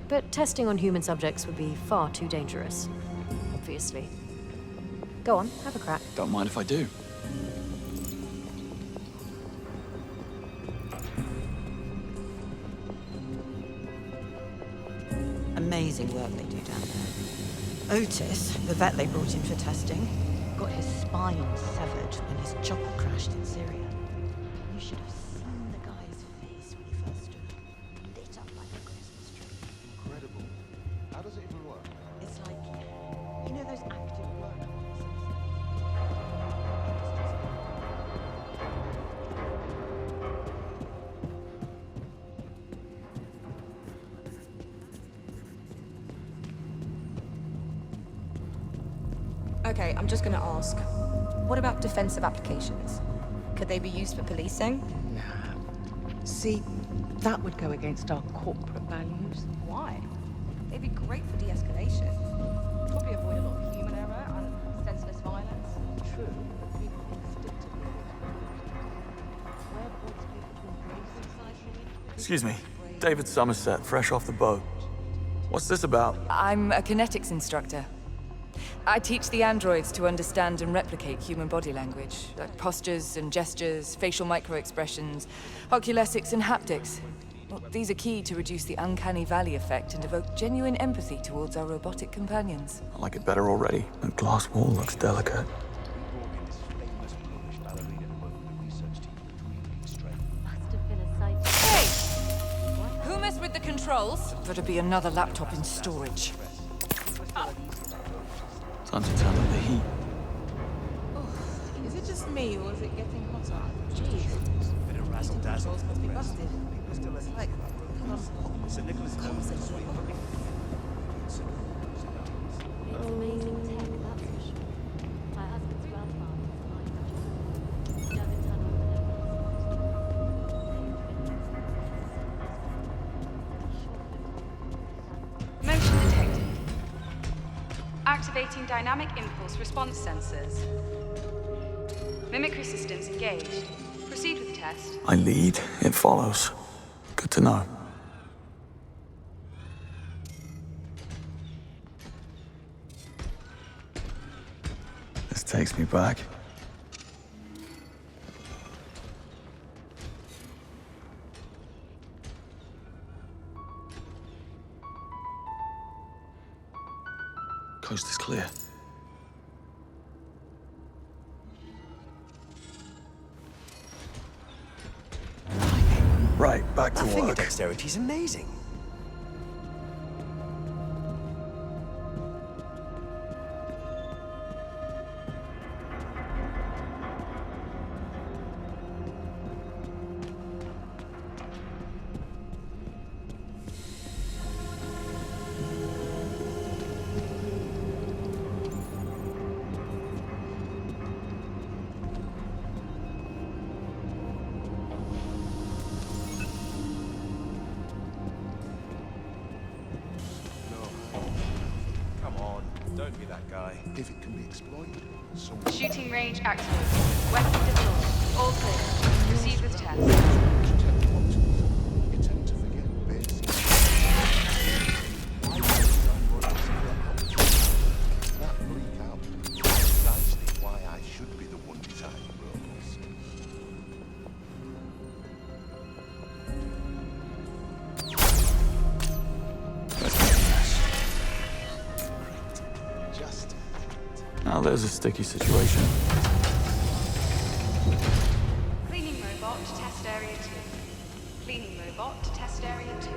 But testing on human subjects would be far too dangerous. Obviously. Go on, have a crack.
Don't mind if I do.
Amazing work they do down there. Otis, the vet they brought in for testing, got his spine severed when his chopper crashed in Syria. You should have seen the guy's face when he first stood up, lit up like a Christmas tree.
Incredible. How does it even work?
It's like, you know those active work
Okay, I'm just gonna ask. What about defensive applications? Could they be used for policing?
Nah. See, that would go against our corporate values.
Why? They'd be great for de-escalation. Probably avoid a lot of human error and senseless violence.
True, but people instinctively where points people to embrace.
Excuse me. David Somerset, fresh off the boat. What's this about?
I'm a kinetics instructor. I teach the androids to understand and replicate human body language, like postures and gestures, facial micro-expressions, oculesics and haptics. Well, these are key to reduce the uncanny valley effect and evoke genuine empathy towards our robotic companions.
I like it better already. The glass wall looks delicate.
Hey! Who messed with the controls? Better be another laptop in storage.
Time to turn up the heat.
Is it just me, or is it getting hotter?
Bit of razzle dazzle.
Must be busted. It's like, come on.
Sir Nicholas knows the sweet.
Motion detected. Activating dynamic impulse response sensors. Mimicry systems engaged. Proceed with test.
I lead, it follows. Good to know. This takes me back. Coast is clear. Right, back to
That finger
work.
dexterity's amazing.
Don't be that guy.
If it can be exploited, so...
Shooting range activated. Weapon deployed. All clear. Proceed with test.
You tend to forget basic. That bleak out is precisely why I should be the one designing robots.
Now there's a sticky situation.
Cleaning robot to test area 2. Cleaning robot to test area 2.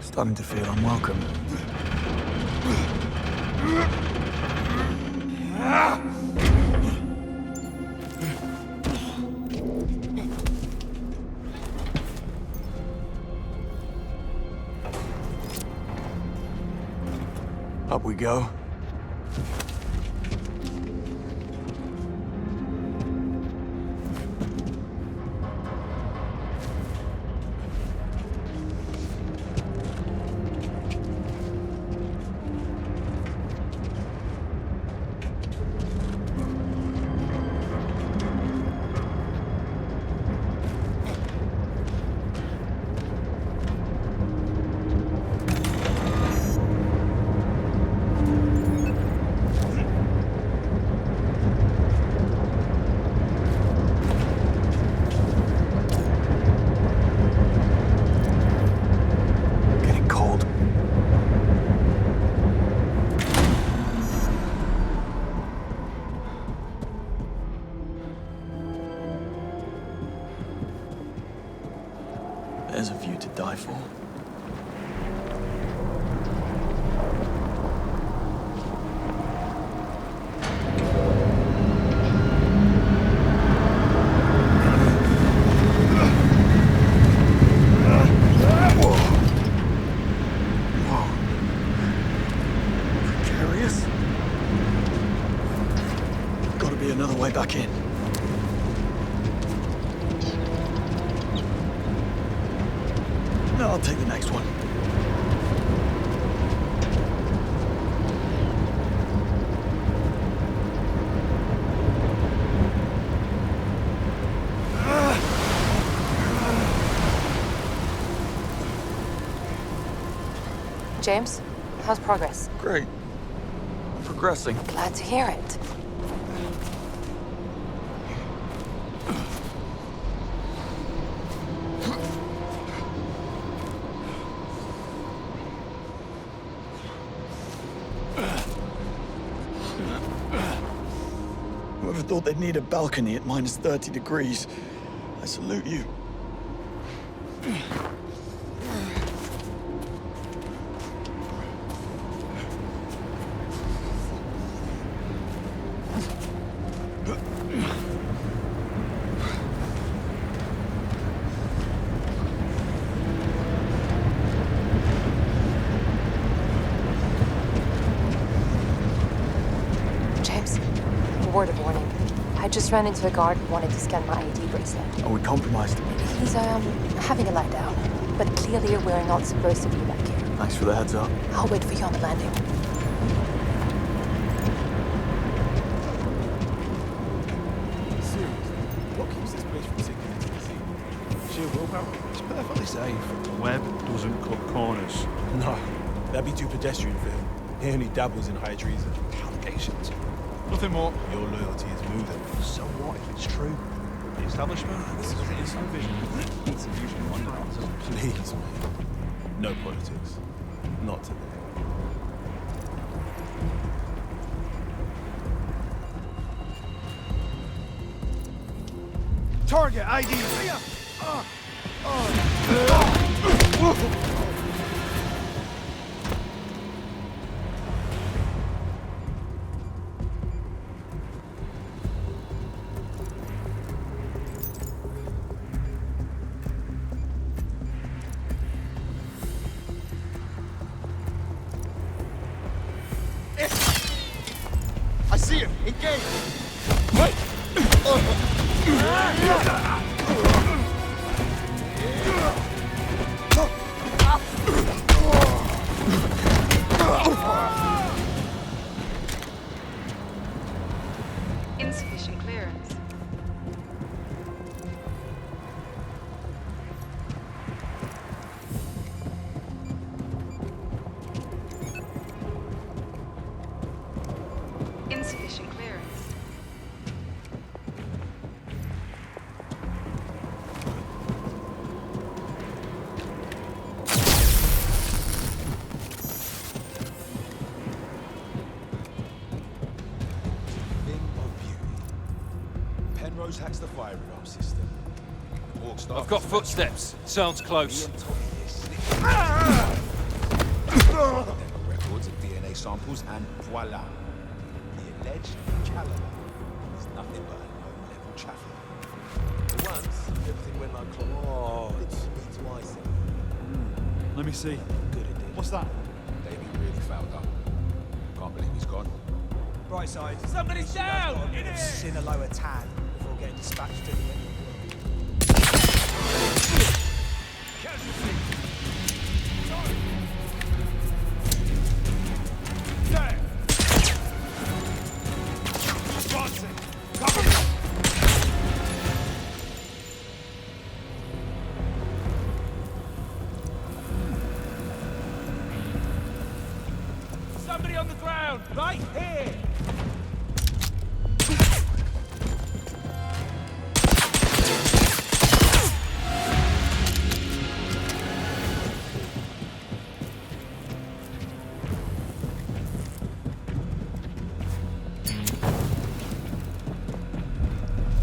Starting to feel unwelcome. Up we go. way back in. No, I'll take the next one.
James, how's progress?
Great. Progressing.
Glad to hear it.
Whoever thought they'd need a balcony at minus 30 degrees? I salute you.
Word of warning. I just ran into a guard who wanted to scan my ID bracelet.
Are we compromised?
He's, having a lie down, but clearly we're not supposed to be back here.
Thanks for the heads up.
I'll wait for you on the landing.
Seriously, what keeps this place from sinking into the sea? Sheer willpower? It's perfectly safe.
Webb doesn't cut corners.
No, that'd be too pedestrian for him. He only dabbles in high treason. Allegations. Nothing more. Your loyalty is moving. So what if it's true? The establishment? This is really some vision. It's a usual wonder. Please, mate. No politics. Not today. Target ID.
I see him! Engage! Wait!
Insufficient clearance. Insufficient clearance.
Penrose hacks the fire alarm system.
I've got footsteps. Sounds close.
Records of DNA samples and voila. The alleged caliber is nothing but a low-level traffic. For once, everything went like clockwork. Oh, it's me twice.
Let me see.
Good it did.
What's that?
Davey really fouled up. Can't believe he's gone.
Right side.
Somebody's down!
Get it! In a lower tan before getting dispatched to the end.
Casualty!
Johnson! Cover!
Somebody on the ground! Right here!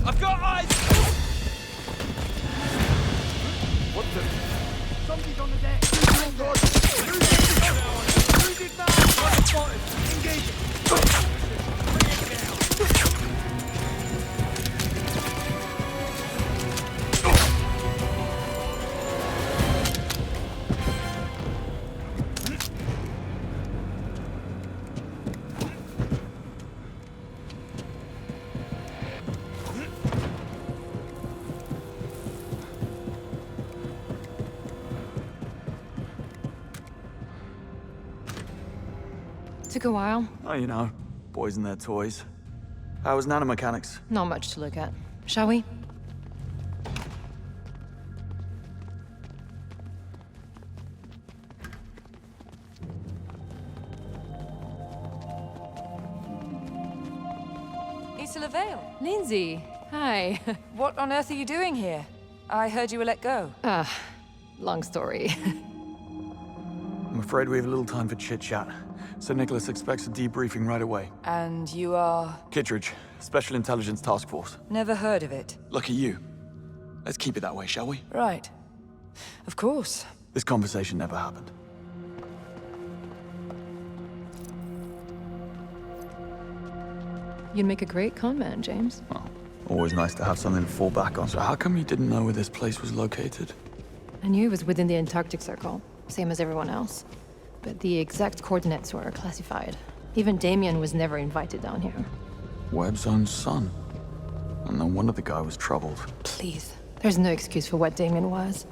I've got eyes! What the?
Somebody's on the deck!
Oh God! Who did that? Engage it!
Took a while.
Oh, you know, boys and their toys. How was nanomechanics?
Not much to look at. Shall we?
Isla Vale.
Lindsay, hi.
What on earth are you doing here? I heard you were let go.
Long story.
I'm afraid we have a little time for chit-chat. So Nicholas expects a debriefing right away.
And you are?
Kittredge, Special Intelligence Task Force.
Never heard of it.
Lucky you. Let's keep it that way, shall we?
Right. Of course.
This conversation never happened.
You'd make a great con man, James.
Well, always nice to have something to fall back on. So how come you didn't know where this place was located?
I knew it was within the Antarctic Circle, same as everyone else. But the exact coordinates were classified. Even Damien was never invited down here.
Webb's own son. And no wonder the guy was troubled.
Please. There's no excuse for what Damien was.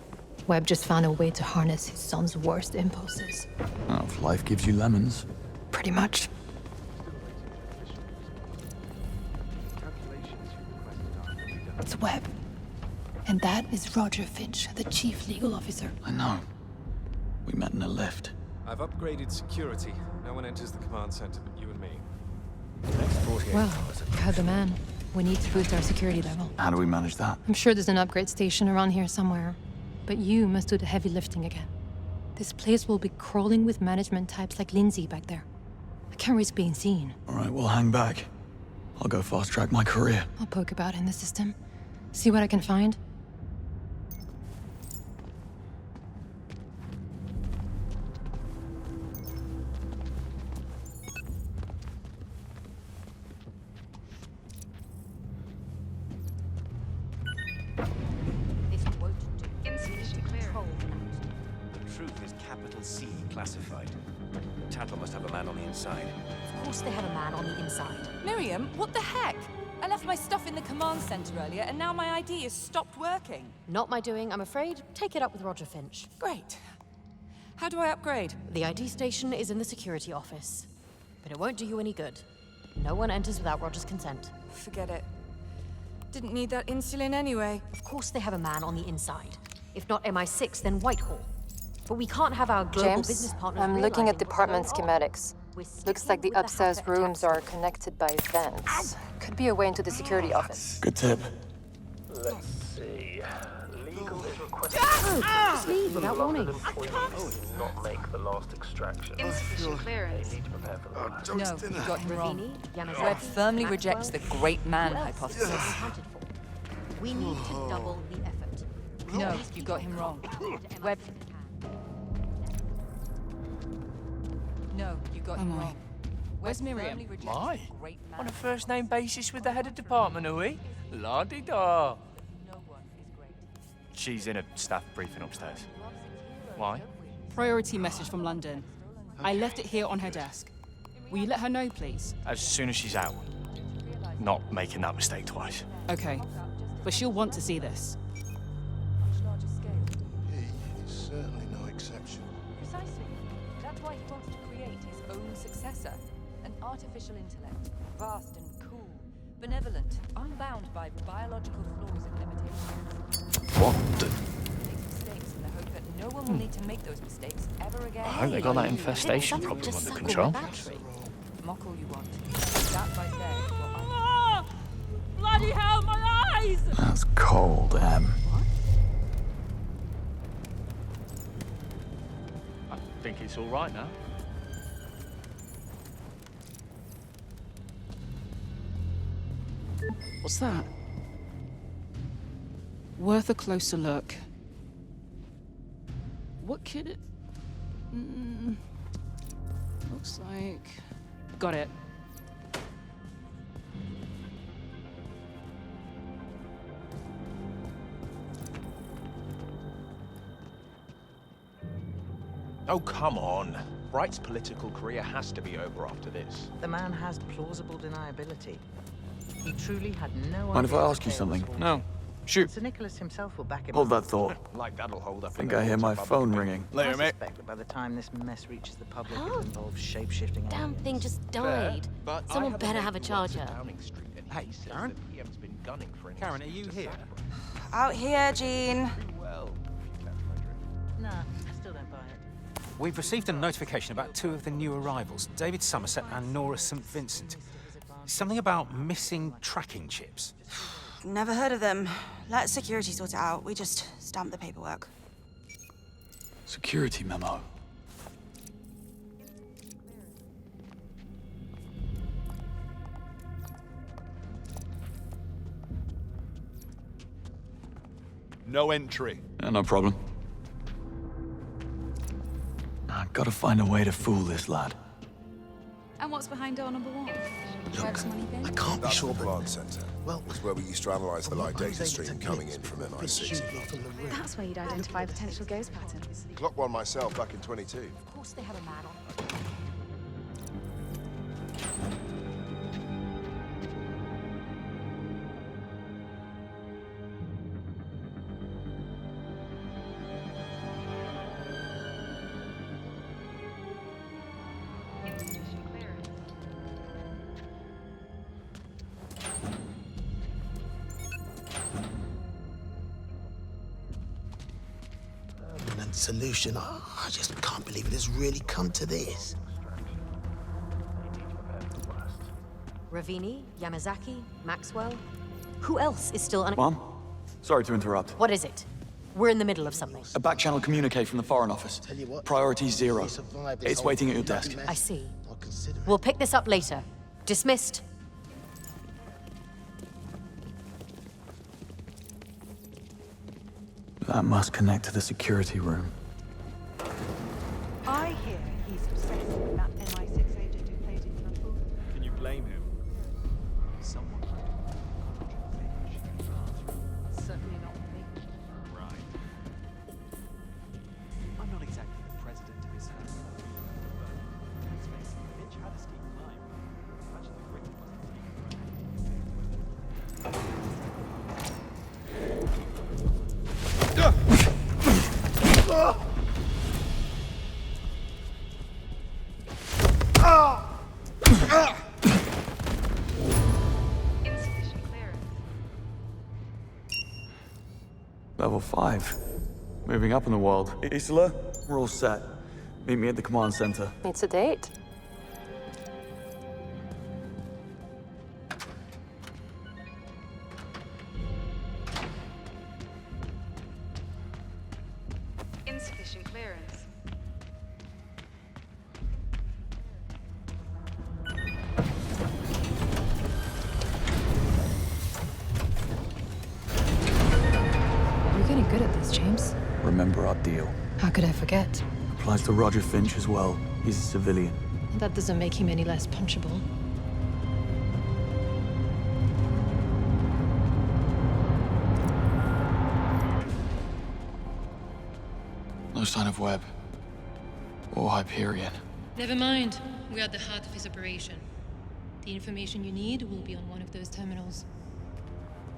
Webb just found a way to harness his son's worst impulses.
Oh, if life gives you lemons.
Pretty much. It's Webb. And that is Roger Finch, the chief legal officer.
I know. We met in a lift.
I've upgraded security. No one enters the command center but you and me. Next 48
Well,
hours.
you heard the man. We need to boost our security level.
How do we manage that?
I'm sure there's an upgrade station around here somewhere. But you must do the heavy lifting again. This place will be crawling with management types like Lindsay back there. I can't risk being seen.
All right, we'll hang back. I'll go fast-track my career.
I'll poke about in the system. See what I can find.
Insufficient clearance.
The truth is capital C classified. Tattle must have a man on the inside.
Of course they have a man on the inside.
Miriam, what the heck? I left my stuff in the command center earlier, and now my ID has stopped working.
Not my doing, I'm afraid. Take it up with Roger Finch.
Great. How do I upgrade?
The ID station is in the security office. But it won't do you any good. No one enters without Roger's consent.
Forget it. Didn't need that insulin anyway.
Of course they have a man on the inside. If not MI6, then Whitehall. But we can't have our global
James,
business partners
I'm looking at
realizing
department
what's going on.
schematics. Looks like the upstairs rooms are connected by vents. Could be a way into the security office.
Good tip.
Let's see. Legal is requested.
Just leave without warning.
Not make the last extraction.
Insufficient clearance.
They need to prepare for the
No, you got him wrong. Webb firmly rejects the great man hypothesis.
We need to double the effort.
No, you got him wrong. Webb. No, you got him wrong. Where's Miriam?
My? On a first-name basis with the head of department, are we? La-di-da. She's in a staff briefing upstairs. Why?
Priority message from London. I left it here on her desk. Will you let her know, please?
As soon as she's out. Not making that mistake twice.
Okay. But she'll want to see this.
He is certainly no exception.
Precisely. That's why he wants to create his own successor. An artificial intellect. Vast and cool. Benevolent. Unbound by biological flaws and limitations.
What?
Makes mistakes in the hope that no one will need to make those mistakes ever again.
I hope they got that infestation problem under control.
Mock all you want. That right there is what I...
Ah! Bloody hell, my eyes!
That's cold, Em.
I think it's all right now.
What's that? Worth a closer look. What could it... looks like... Got it.
Oh, come on. Bright's political career has to be over after this.
The man has plausible deniability. He truly had no idea.
Mind if I ask you something?
No.
Shoot.
Sir Nicholas himself will back him
Hold
up.
that thought.
Like that'll hold up.
I think I hear my phone ringing.
I suspect that by the time this mess reaches the public, it involves shape-shifting.
Damn thing just died. Someone better have a charger.
Hey, Karen.
Karen, are you here?
Out here, Jean.
Nah, I still don't buy it.
We've received a notification about 2 of the new arrivals, David Somerset and Nora St. Vincent. Something about missing tracking chips.
Never heard of them. Let security sort it out. We just stamp the paperwork.
Security memo.
No entry.
No problem. I gotta find a way to fool this lad.
And what's behind door number 1?
Look, I can't be sure, but...
Command center.
Well,
it's where we used to analyze the light data stream coming in from MI6.
That's where you'd identify potential ghost patterns.
Clocked one myself back in 22.
Of course they have a man on.
Solution. I just can't believe it has really come to this.
Ravini, Yamazaki, Maxwell. Who else is still
Mom? Sorry to interrupt.
What is it? We're in the middle of something.
A back-channel communique from the Foreign Office.
Tell you what,
Priority 0. It's waiting at your
dirty
desk.
mess,
I see.
I'll consider it.
We'll pick this up later. Dismissed.
That must connect to the security room.
I hear he's obsessed with that MI6 agent who played him for a fool.
Can you blame him? Someone.
Certainly not me.
Right. I'm not exactly the president of his family, but let's face it, Finch had a scheme line. Imagine the Britain wasn't taken right.
Insufficient clearance.
Level 5. Moving up in the world. Isola, we're all set. Meet me at the command center.
It's a date.
Insufficient clearance.
You're getting good at this, James.
Remember our deal.
How could I forget?
Applies to Roger Finch as well. He's a civilian.
That doesn't make him any less punchable.
No sign of Webb. Or Hyperion.
Never mind. We're at the heart of his operation. The information you need will be on one of those terminals.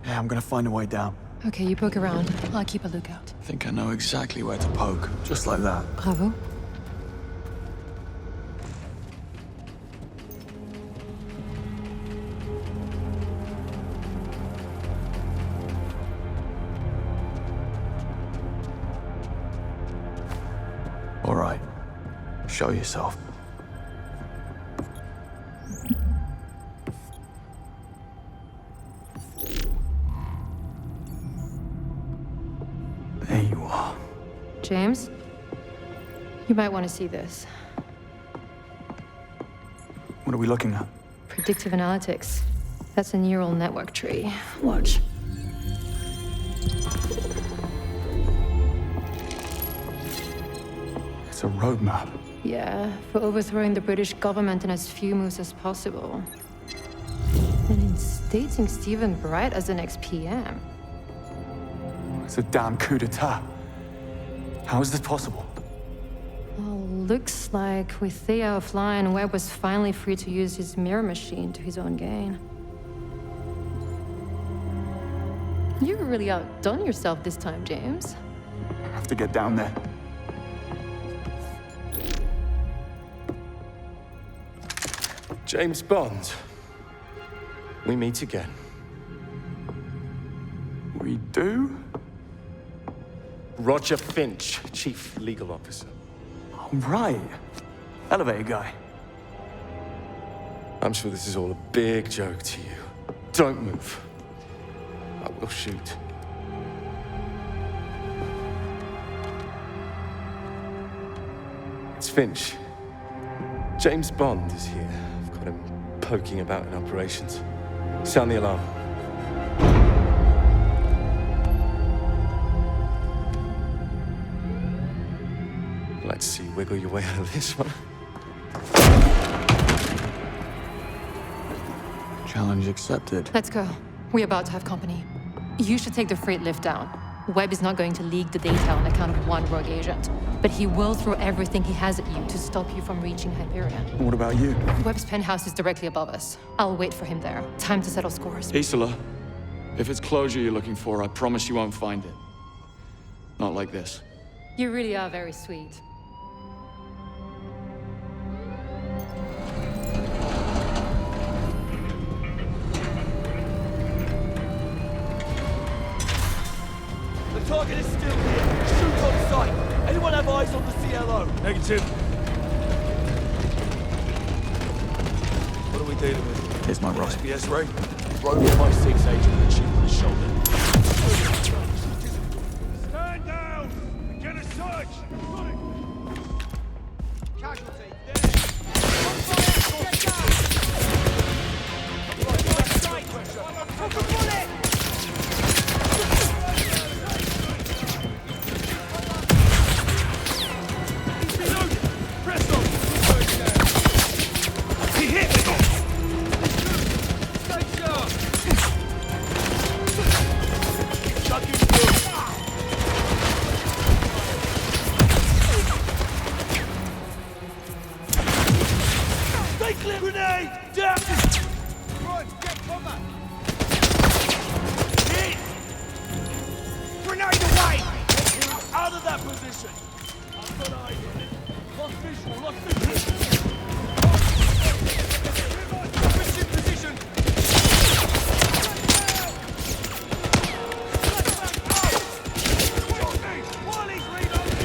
Yeah, I'm gonna find a way down.
Okay, you poke around. I'll keep a lookout.
I think I know exactly where to poke. Just like that.
Bravo.
All right. Show yourself. There you are.
James? You might want to see this.
What are we looking at?
Predictive analytics. That's a neural network tree. Watch.
It's a roadmap.
Yeah, for overthrowing the British government in as few moves as possible. And instating Stephen Bright as the next PM.
It's a damn coup d'etat. How is this possible?
Well, looks like with Thea offline, Webb was finally free to use his mirror machine to his own gain. You really outdone yourself this time, James.
I have to get down there.
James Bond. We meet again.
We do?
Roger Finch, Chief Legal Officer.
Oh, right. Elevator guy.
I'm sure this is all a big joke to you. Don't move. I will shoot. It's Finch. James Bond is here. I've got him poking about in operations. Sound the alarm. Let's see you wiggle your way out of this one.
Challenge accepted.
Let's go. We're about to have company. You should take the freight lift down. Webb is not going to leak the data on account of one rogue agent, but he will throw everything he has at you to stop you from reaching Hyperion.
What about you?
Webb's penthouse is directly above us. I'll wait for him there. Time to settle scores.
Isola, if it's closure you're looking for, I promise you won't find it. Not like this.
You really are very sweet.
The target is still here. Shoot on sight. Anyone have eyes on the CLO?
Negative.
What are we dealing with?
Here's my right.
SPS ray. Rogue MI6 agent with a chip on his shoulder.
Stand down! Get a search!
Casualty.
Grenade! Down!
Run! Get cover!
Hit! Grenade away! Out of that position! I've got eyes on it. Lost visual, lost visual! Switch in position! While he's reloading!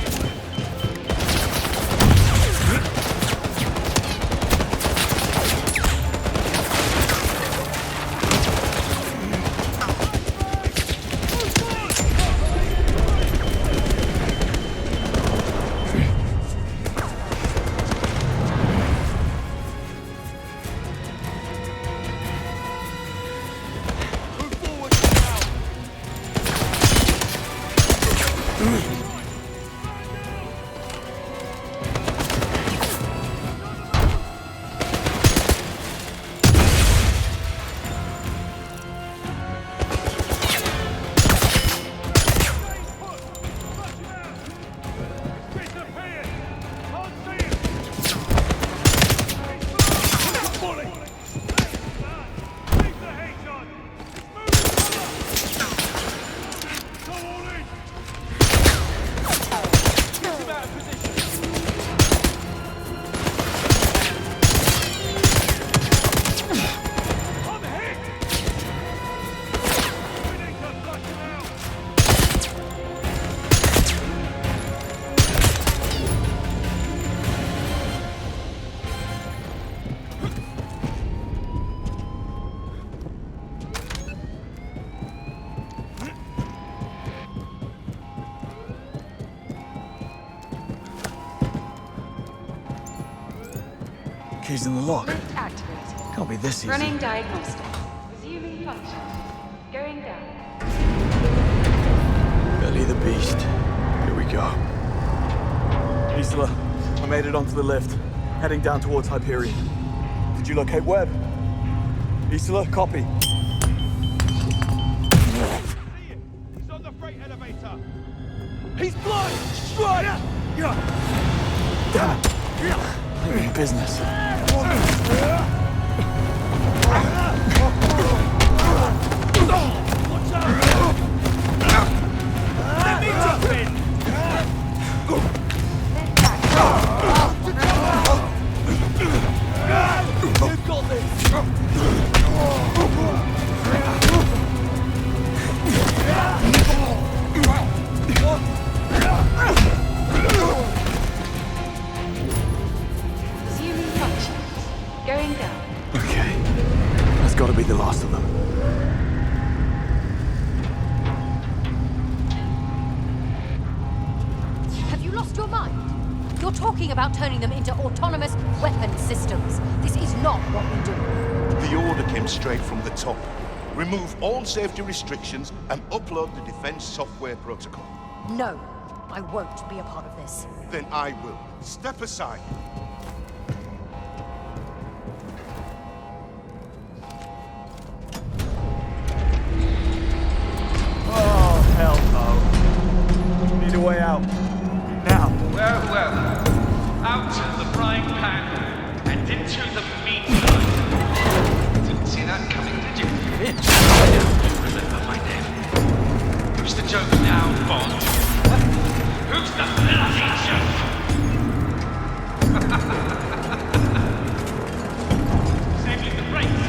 Keys in the lock.
Lift activated.
Can't be this easy.
Running diagnostic. Resuming function. Going down.
Belly the beast. Here we go. Isola, I made it onto the lift. Heading down towards Hyperion. Did you locate Webb? Isola, copy.
He's on the freight elevator! He's blind! Strike!
Damn it. I'm in business.
Watch out! You've got
Resuming functions. Going down.
Okay. That's got to be the last of them.
Have you lost your mind? You're talking about turning them into autonomous weapon systems. This is not what we do.
The order came straight from the top. Remove all safety restrictions and upload the defense software protocol.
No, I won't be a part of this.
Then I will. Step aside.
Oh, hell no. Need a way out. Now.
Well, well. Out of the frying pan and into the meat. Didn't see that coming, did you?
Bitch.
You remember my name. Who's the joke now, Bond? Who's the bloody joke? Saving the brakes.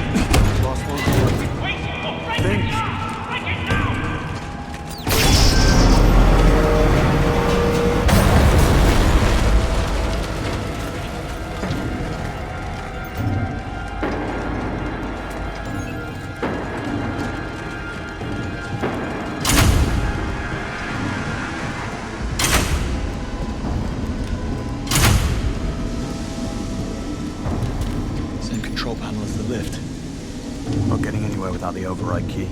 Last one.
Wait, oh, break it now! Break it now!
Same control panel as the lift. Not getting anywhere without the override key.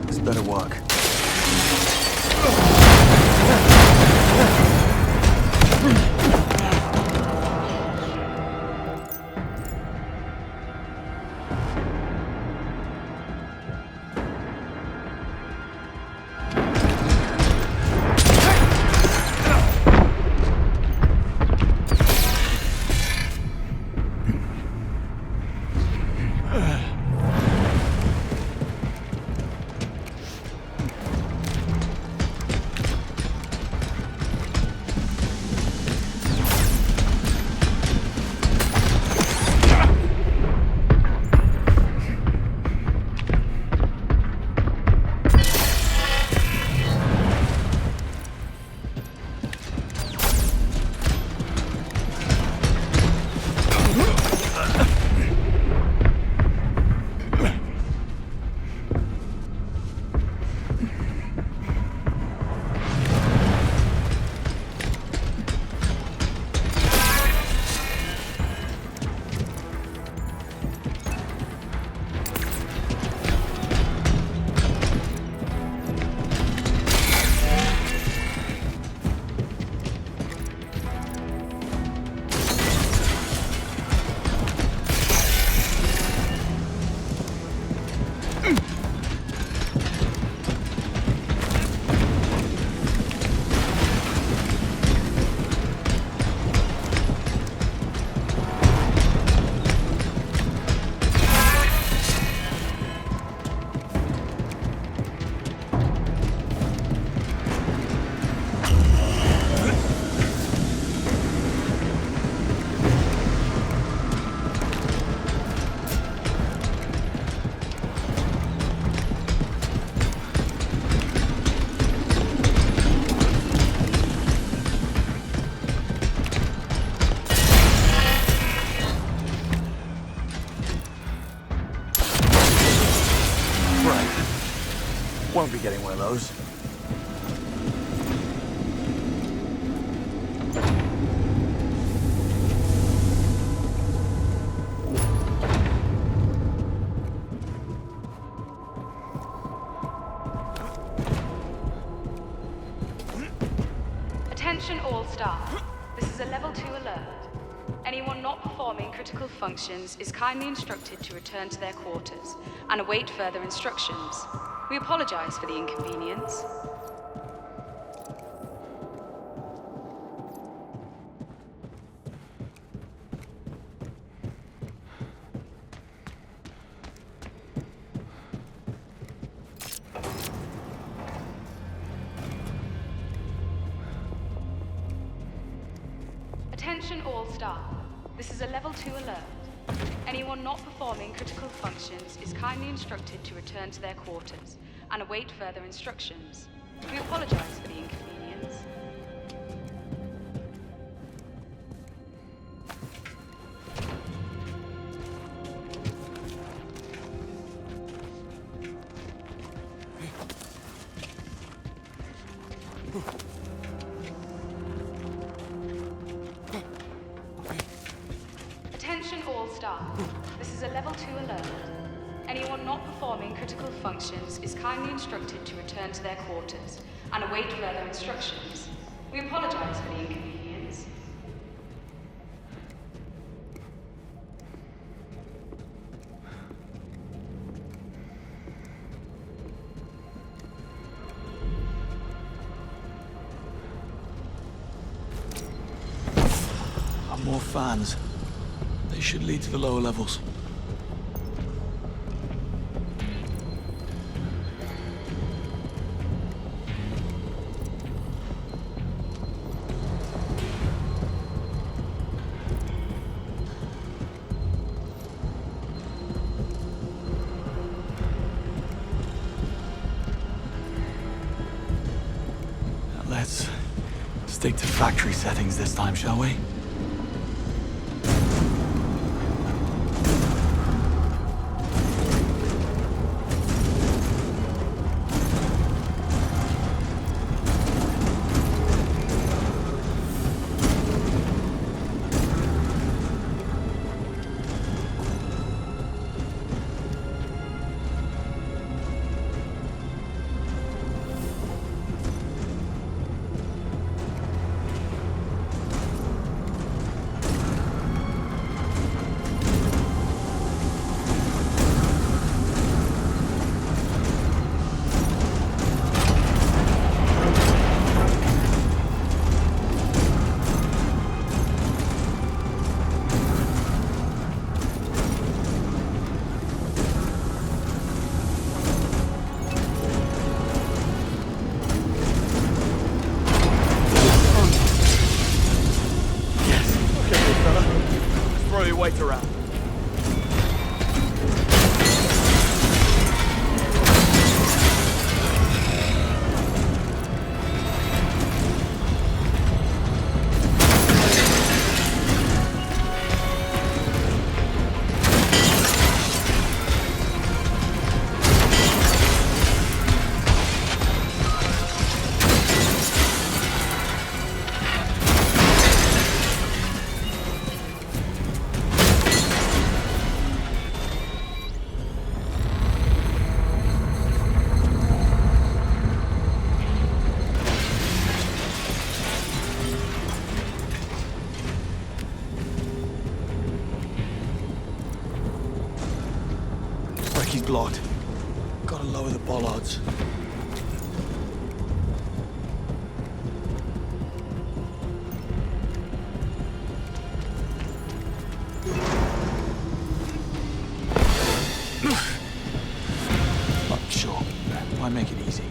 This better work. Won't be getting one of those.
Attention all staff. This is a level 2 alert. Anyone not performing critical functions is kindly instructed to return to their quarters and await further instructions. We apologize for the inconvenience. Attention all staff. This is a level 2 alert. Anyone not performing critical functions is kindly instructed to return to their quarters and await further instructions. We apologize for the inconvenience. Attention all staff. This is a level 2 alert. Anyone not performing critical functions is kindly instructed to return to their quarters and await further instructions. We apologize for the inconvenience.
More fans. They should lead to the lower levels. Let's stick to factory settings this time, shall we?
Wait around.
He's blocked. Gotta lower the bollards. Sure. Why make it easy?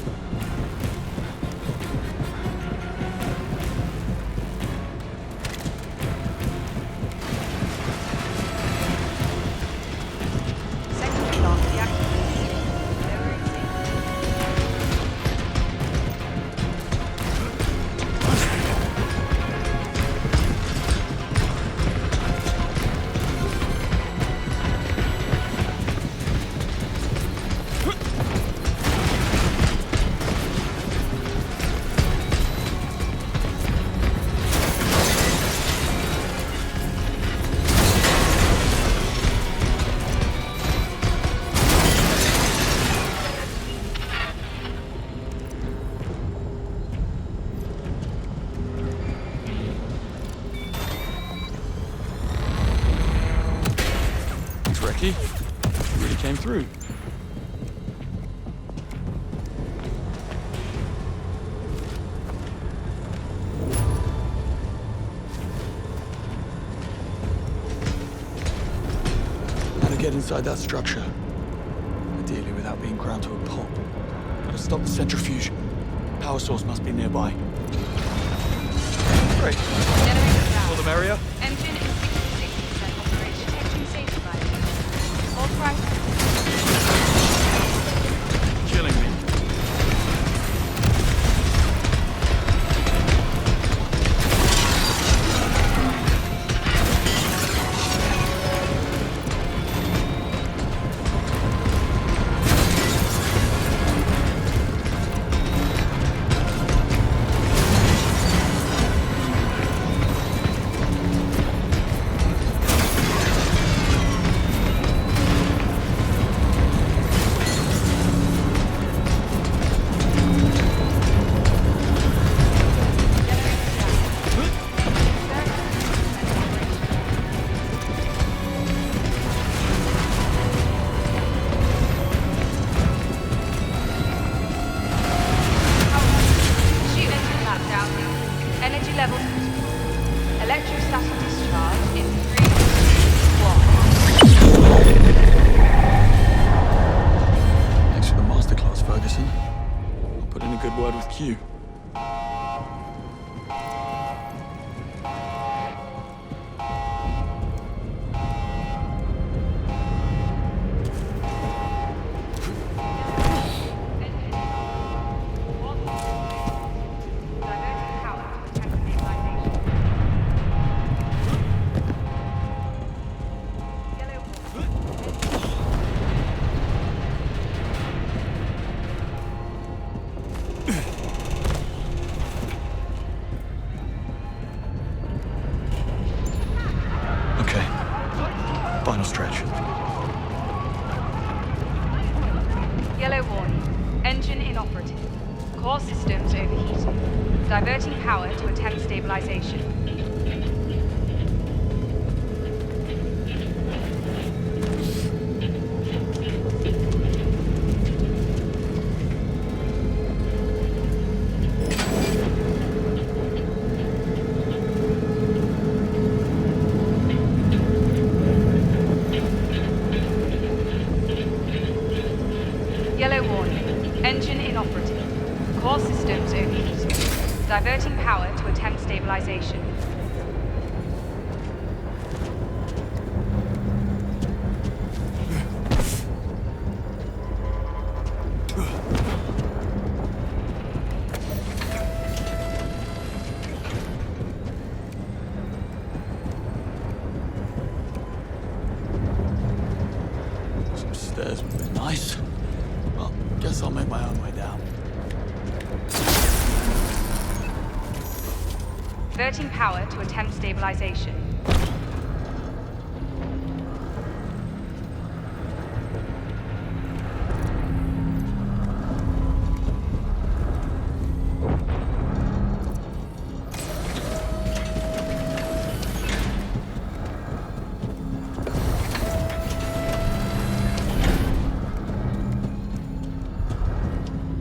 Really came through. How to get inside that structure? Ideally without being ground to a pulp. Gotta stop the centrifuge. Power source must be nearby. Great. Well, the
the merrier.
Engine is 66% operate. Detection safety violation. Hold crank.
Killing me.
You. Final stretch.
Yellow warning. Engine inoperative. Core systems overheating. Diverting power to attempt stabilization. Diverting power to attempt stabilization.
Some stairs would be nice. Well, guess I'll make my own way down.
Diverting power to attempt stabilization.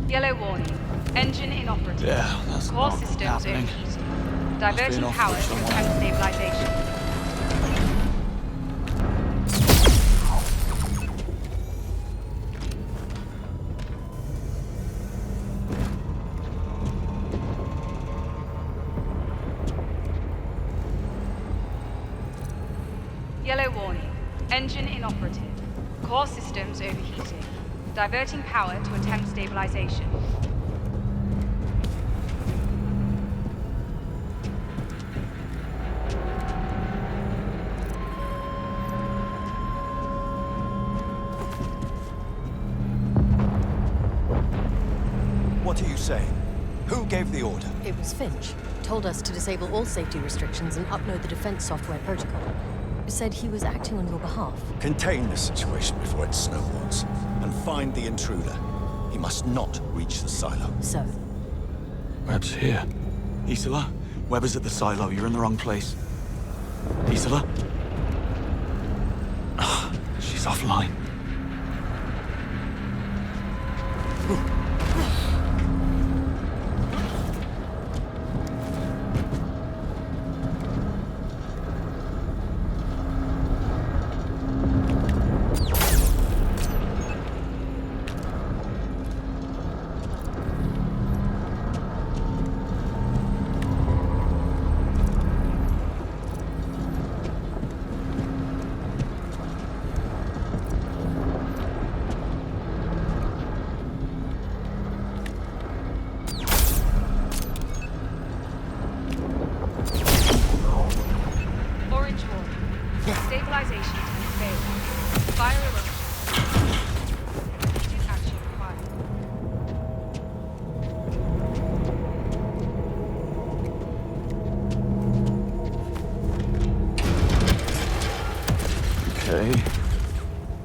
Yellow warning. Engine inoperative.
Yeah, that's
Core
not
systems
happening.
overheating. Diverting power to attempt stabilization. Yellow warning. Engine inoperative. Core systems overheating. Diverting power to attempt stabilization.
What are you saying? Who gave the order?
It was Finch. Told us to disable all safety restrictions and upload the defense software protocol. Said he was acting on your behalf.
Contain the situation before it snowballs, and find the intruder. He must not reach the silo.
So?
Webb's here. Isola, Webb is at the silo. You're in the wrong place. Isola? She's offline.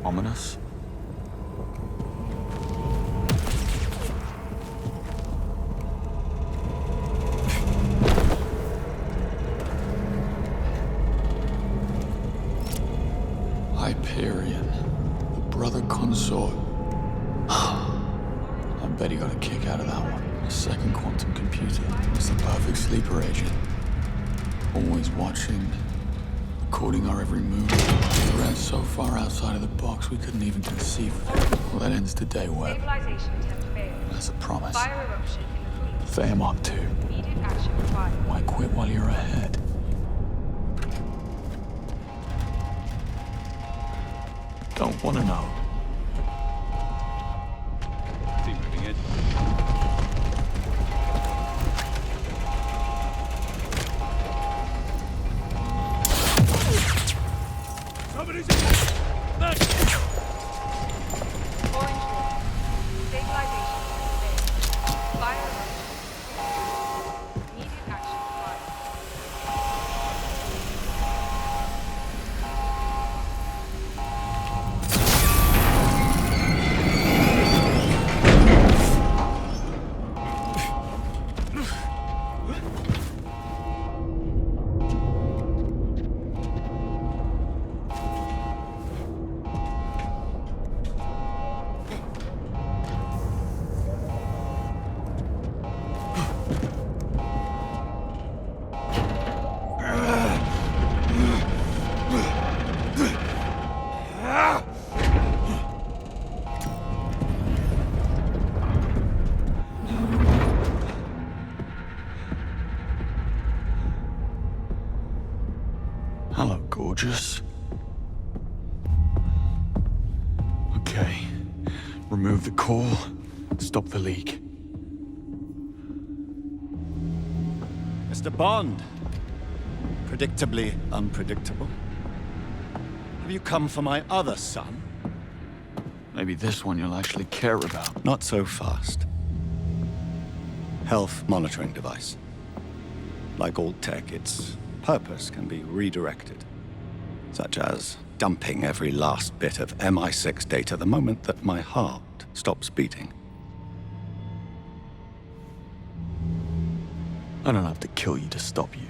Ominous.
Hyperion, the brother consort. I bet he got a kick out of that one. A second quantum computer. It's the perfect sleeper agent. Always watching, recording our every move. We ran so far outside of the box we couldn't even conceive of it. Well, that ends today, Webb.
Stabilization attempt failed.
That's a promise.
Fire eruption in the cooling system.
Fairmont too.
Immediate action required.
Why quit while you're ahead? Don't want to know.
Keep moving in. Somebody's in there!
Orange warning. Stabilization attempt failed. Fire eruption. Immediate action required.
Hello, gorgeous. Okay. Remove the core. Stop the leak.
Mr. Bond. Predictably unpredictable. Have you come for my other son?
Maybe this one you'll actually care about.
Not so fast. Health monitoring device. Like all tech, its purpose can be redirected. Such as dumping every last bit of MI6 data the moment that my heart stops beating.
I don't have to kill you to stop you.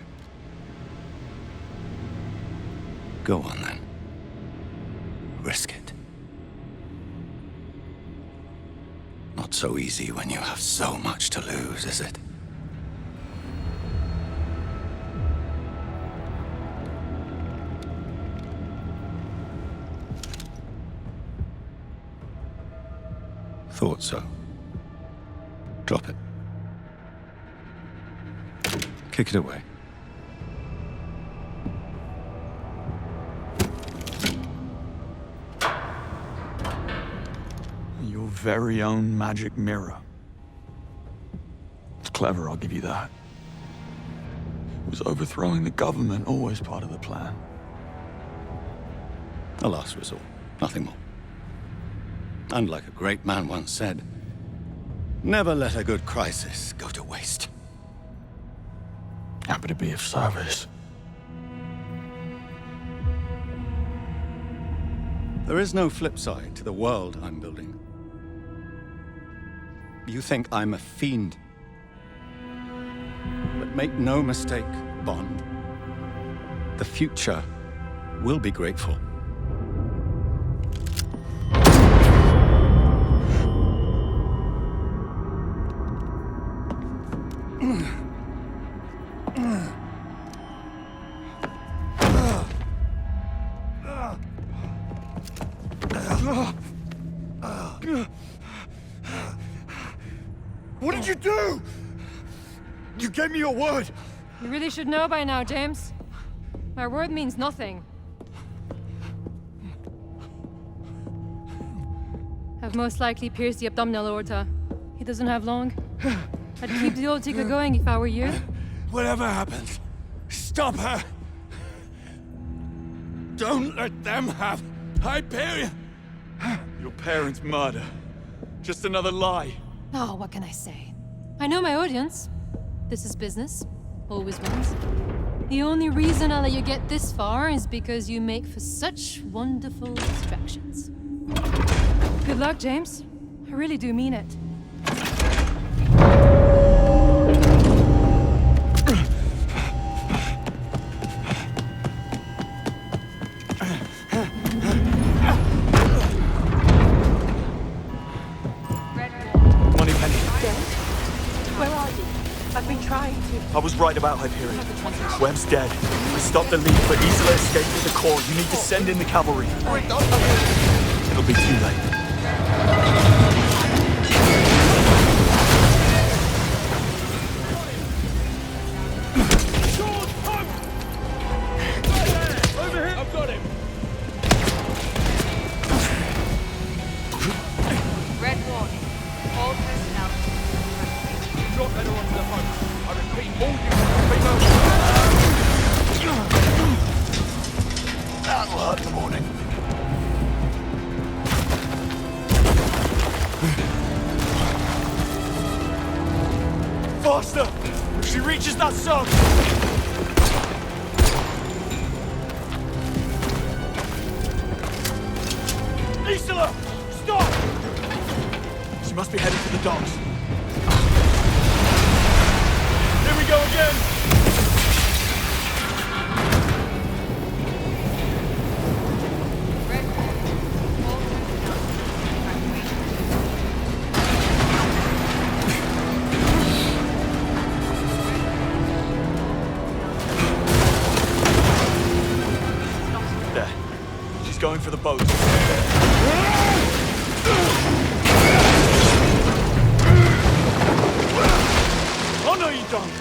Go on then. Risk it. Not so easy when you have so much to lose, is it? Thought so. Drop it. Kick it away.
Your very own magic mirror. It's clever, I'll give you that. Was overthrowing the government always part of the plan?
A last resort, nothing more. And like a great man once said, never let a good crisis go to waste.
Happy to be of service.
There is no flip side to the world I'm building. You think I'm a fiend. But make no mistake, Bond. The future will be grateful.
What did you do? You gave me your word.
You really should know by now, James. My word means nothing. I've most likely pierced the abdominal aorta. He doesn't have long. I'd keep the old ticker going if I were you.
Whatever happens, stop her. Don't let them have Hyperion.
Your parents' murder. Just another lie.
Oh, what can I say? I know my audience. This is business. Always was. The only reason I let you get this far is because you make for such wonderful distractions. Good luck, James. I really do mean it.
Where are you? I've been trying to...
I was right about Hyperion. Webb's dead. We stopped the lead, but Isola escaped with the core. You need to send in the cavalry. It'll be too late.
Over here! I've got him!
Red warning. All personnel.
Drop anyone to the front. I repeat, all units,
That'll hurt in the morning. Faster! She reaches that zone! Isola! Stop! She must be heading to the docks. Here we go again! There. She's going for the boat. Oh no, you don't!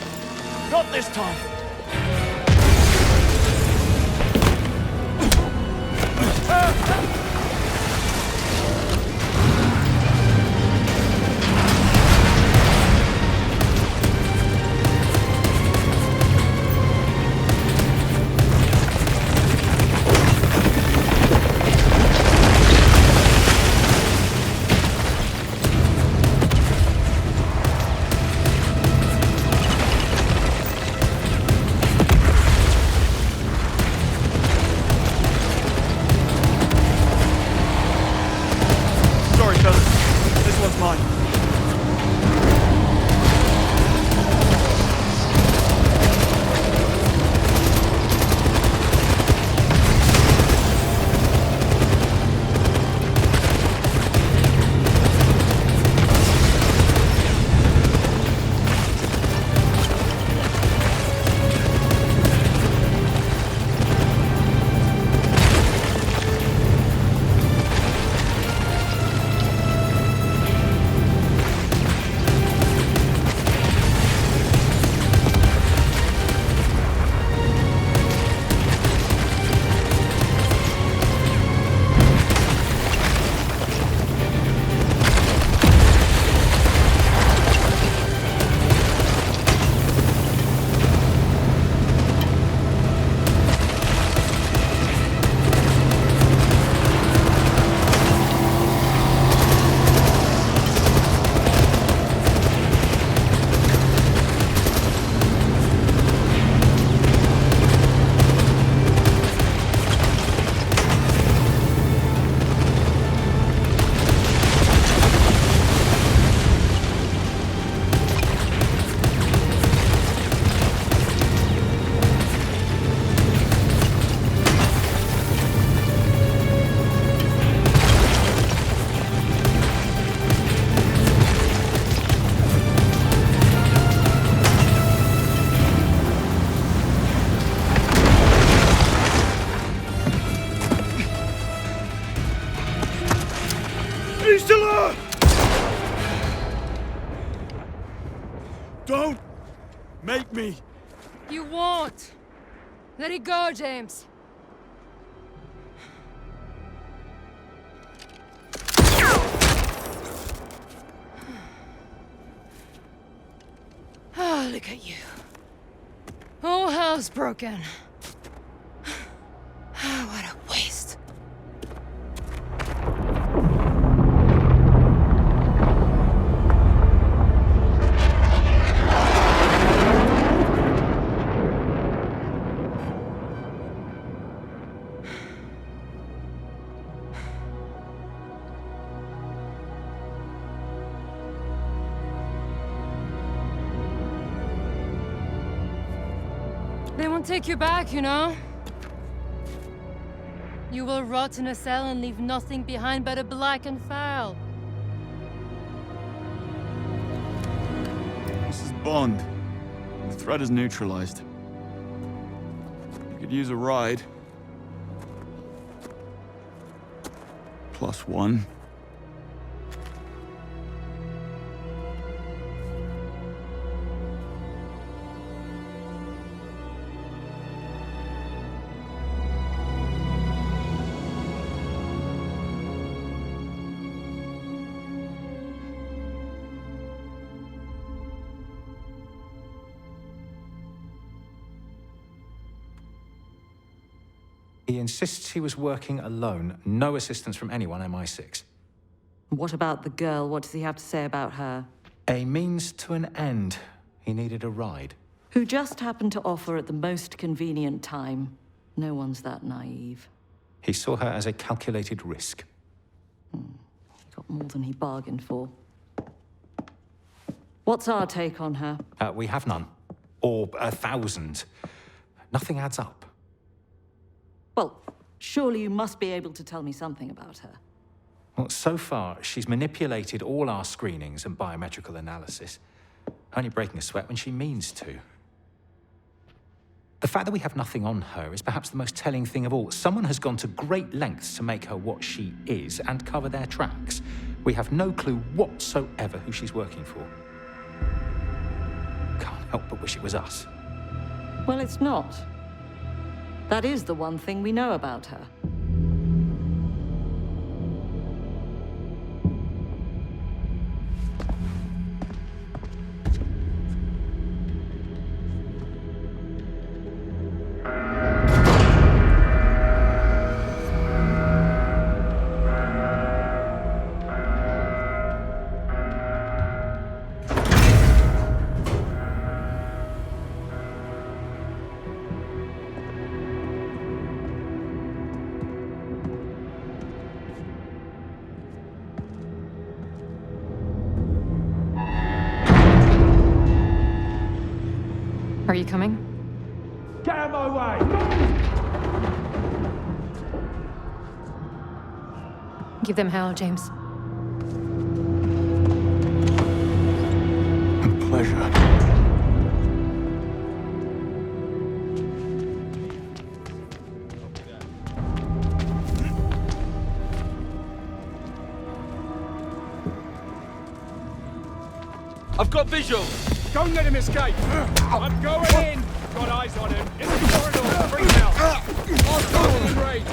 Not this time! Sorry, fellas. This one's mine. Isola! Don't make me.
You won't. Let it go, James. Oh, look at you. Whole house broken. What a waste. won't take you back, you know? You will rot in a cell and leave nothing behind but a blackened file.
This is Bond. The threat is neutralized. You could use a ride. +1.
He insists he was working alone, no assistance from anyone MI6.
What about the girl? What does he have to say about her?
A means to an end. He needed a ride.
Who just happened to offer at the most convenient time. No one's that naive.
He saw her as a calculated risk.
He got more than he bargained for. What's our take on her?
We have none. Or 1,000. Nothing adds up.
Well, surely you must be able to tell me something about her.
Well, so far, she's manipulated all our screenings and biometrical analysis, only breaking a sweat when she means to. The fact that we have nothing on her is perhaps the most telling thing of all. Someone has gone to great lengths to make her what she is and cover their tracks. We have no clue whatsoever who she's working for. Can't help but wish it was us.
Well, it's not. That is the one thing we know about her.
Are you coming?
Get out of my way!
Give them hell, James.
A pleasure.
I've got visual! Don't let him escape! I'm going in! Got eyes on him! In the corridor! Bring him out! I'll go in range!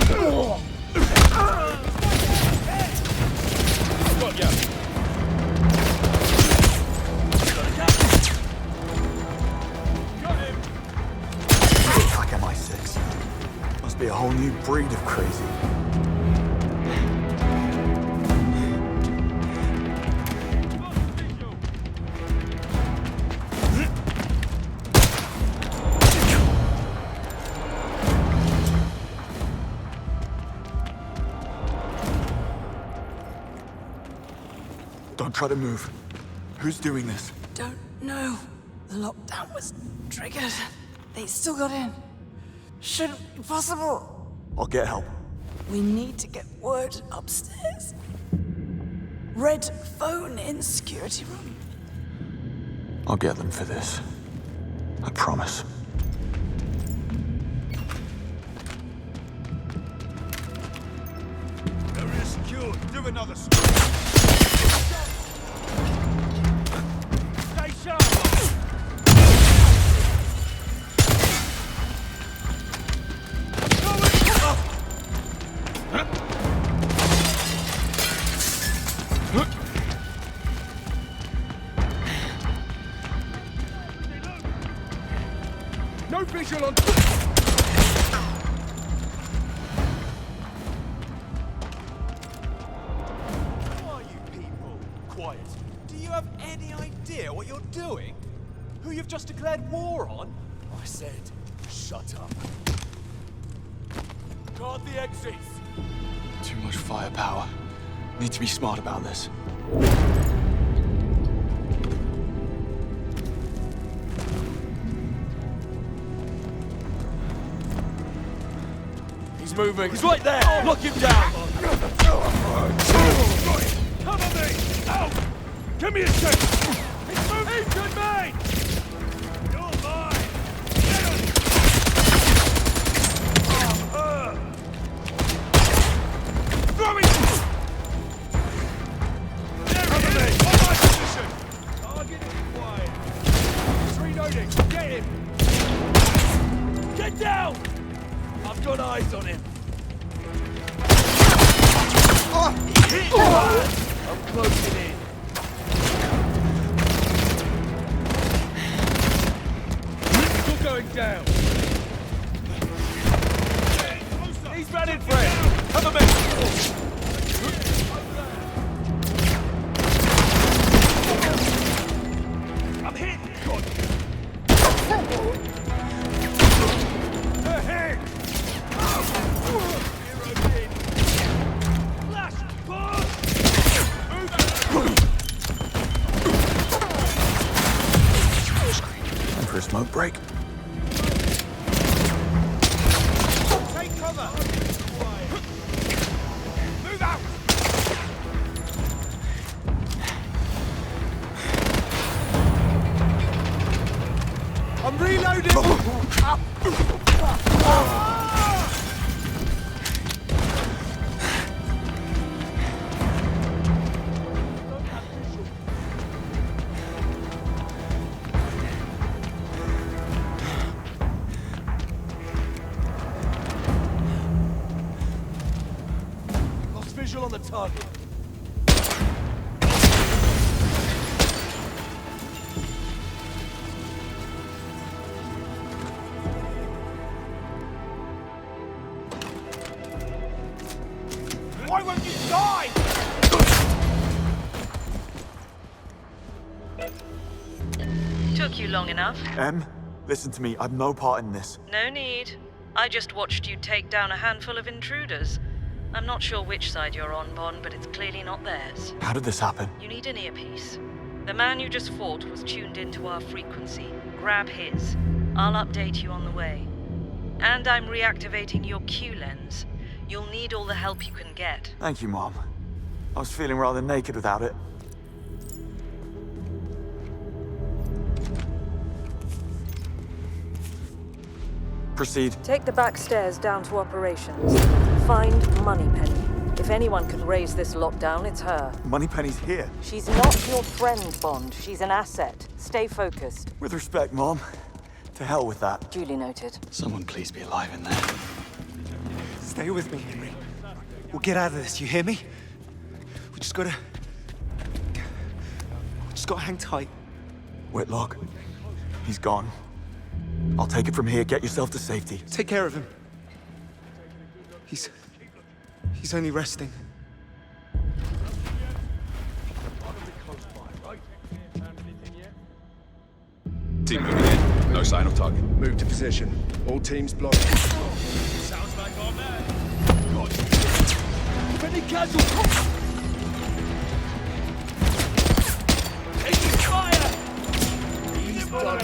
Got ya! Got him!
It's like MI6. Must be a whole new breed of crazy. Don't try to move. Who's doing this?
Don't know. The lockdown was triggered. They still got in. Shouldn't be possible.
I'll get help.
We need to get word upstairs. Red phone in security room.
I'll get them for this. I promise.
Area secure. Do another Stay sharp! No visual on...
Who are you people? Quiet. Do you have any idea what you're doing? Who you've just declared war on? I said, shut up.
Guard the exits!
Too much firepower. Need to be smart about this.
He's moving. He's right there. Lock him down. Cover me. Out. Give me a check. He's moving. He's good, mate. You're mine. Get him. Throw him. Cover me. On my position. Target is quiet. He's reloading. Get him. Get down. I've got eyes on him. I'm closing in. You're going down. He's running, Fred. Cover me. I'm hit. God. They're hit.
Time for a smoke break.
Take cover. Move out. I'm reloading. On the target. Why won't you die?
Took you long enough.
Em, listen to me. I've no part in this.
No need. I just watched you take down a handful of intruders. I'm not sure which side you're on, Bond, but it's clearly not theirs.
How did this happen?
You need an earpiece. The man you just fought was tuned into our frequency. Grab his. I'll update you on the way. And I'm reactivating your Q lens. You'll need all the help you can get.
Thank you, Mom. I was feeling rather naked without it. Proceed.
Take the back stairs down to operations. Find Moneypenny. If anyone can raise this lockdown, it's her.
Moneypenny's here.
She's not your friend, Bond. She's an asset. Stay focused.
With respect, Mom. To hell with that.
Duly noted.
Someone please be alive in there.
Stay with me, Henry. We'll get out of this, you hear me? We just gotta hang tight.
Whitlock, he's gone. I'll take it from here. Get yourself to safety.
Take care of him. He's only resting.
Team moving in. No sign of target.
Move to position. All teams blocked.
Sounds like our man. God. Any casualties? Taking fire! He's done.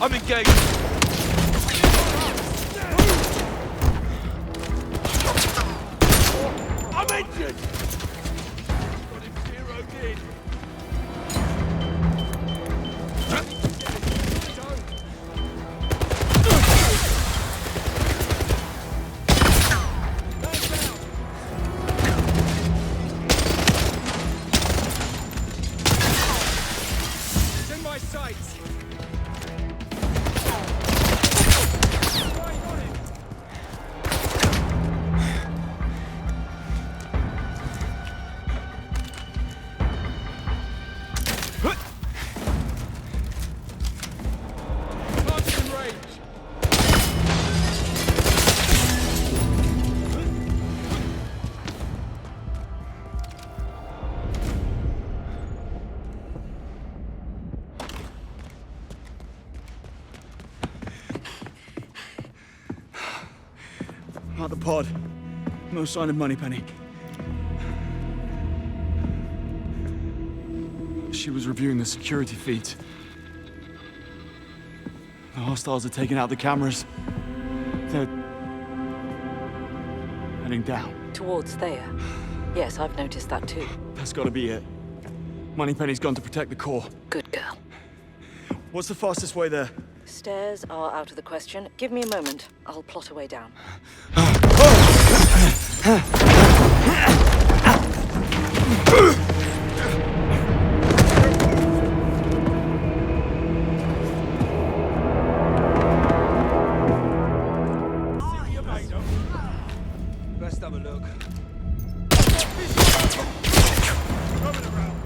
I'm engaged. I'm injured. Got him zeroed in. It's in my sights.
At the pod. No sign of Moneypenny. She was reviewing the security feeds. The hostiles are taking out the cameras. They're heading down.
Towards Thea. Yes, I've noticed that too.
That's gotta be it. Moneypenny's gone to protect the core.
Good girl.
What's the fastest way there?
Stairs are out of the question. Give me a moment. I'll plot a way down.
Best have a look.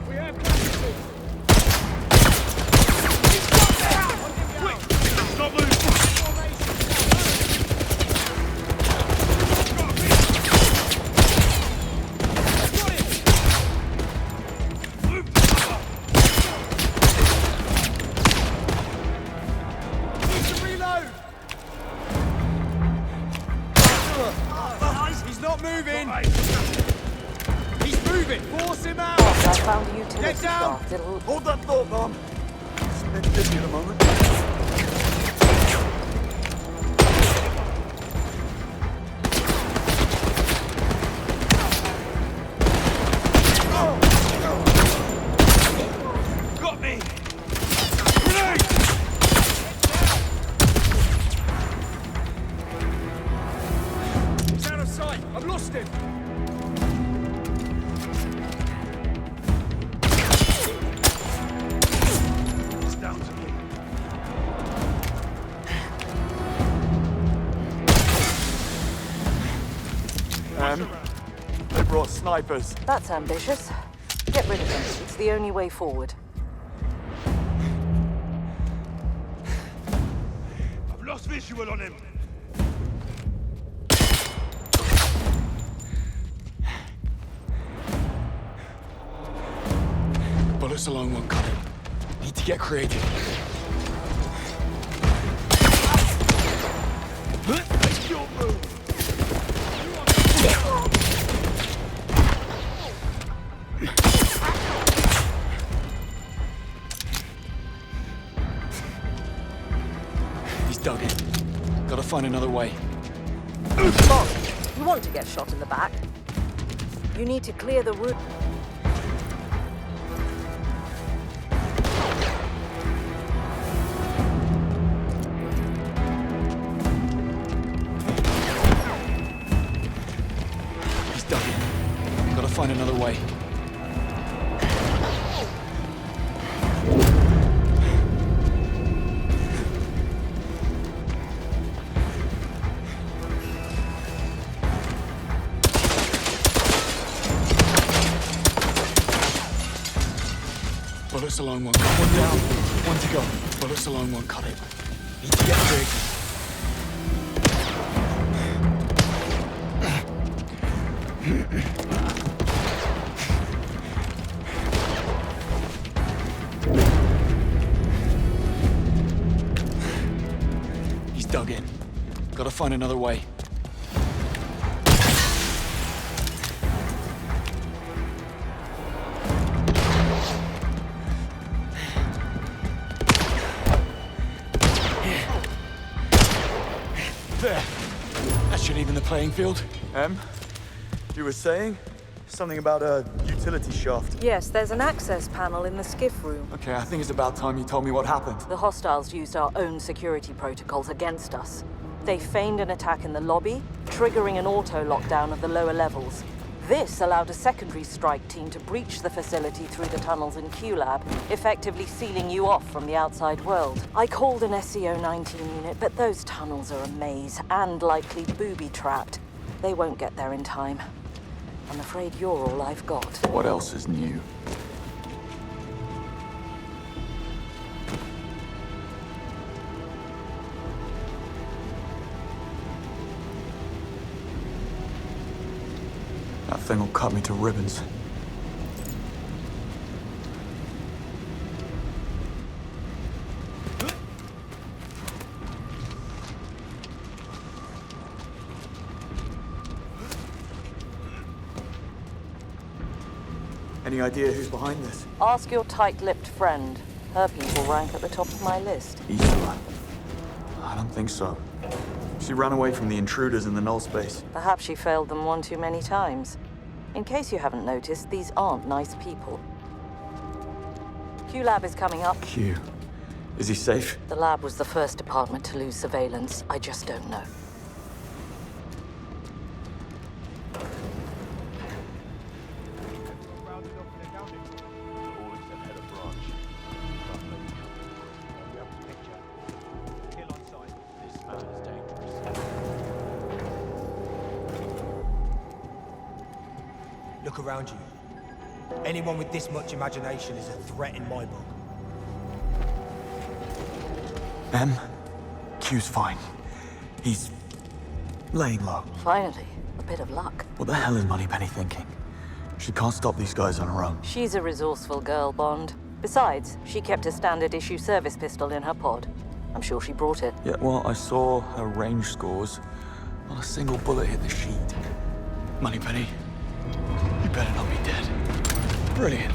We have casualties. Quick! Stop moving! He's not moving! He's moving! Force him out!
I found a utility
Get down!
shaft. It'll...
Hold that thought, Mom. It's a bit busy at the moment.
Got me! He's out of sight! I've lost him! It's down to me.
They brought snipers.
That's ambitious. Get rid of him. It's the only way forward.
I've lost visual on him!
Bullets alone won't cut it. Need to get creative.
Make your move!
He's dug in. Gotta find another way.
Mom, you want to get shot in the back? You need to clear the route.
He's dug in. Gotta find another way. Bullets alone won't cut it. One down, one to go. Bullets alone won't cut it. Need to get creative. He's dug in. Gotta find another way. There. That should even the playing field. You were saying? Something about a utility shaft.
Yes, there's an access panel in the skiff room.
Okay, I think it's about time you told me what happened.
The hostiles used our own security protocols against us. They feigned an attack in the lobby, triggering an auto-lockdown of the lower levels. This allowed a secondary strike team to breach the facility through the tunnels in QLab, effectively sealing you off from the outside world. I called an SCO-19 unit, but those tunnels are a maze, and likely booby-trapped. They won't get there in time. I'm afraid you're all I've got.
What else is new?
That thing will cut me to ribbons. Any idea who's behind this?
Ask your tight-lipped friend. Her people rank at the top of my list.
Isla? I don't think so. She ran away from the intruders in the null space.
Perhaps she failed them one too many times. In case you haven't noticed, these aren't nice people. Q-Lab is coming up.
Q. Is he safe?
The lab was the first department to lose surveillance. I just don't know.
Look around you. Anyone with this much imagination is a threat in my book.
M? Q's fine. He's laying low.
Finally, a bit of luck.
What the hell is Moneypenny thinking? She can't stop these guys on her own.
She's a resourceful girl, Bond. Besides, she kept a standard issue service pistol in her pod. I'm sure she brought it.
Yeah, well, I saw her range scores. Not a single bullet hit the sheet. Moneypenny, you better not be dead. Brilliant.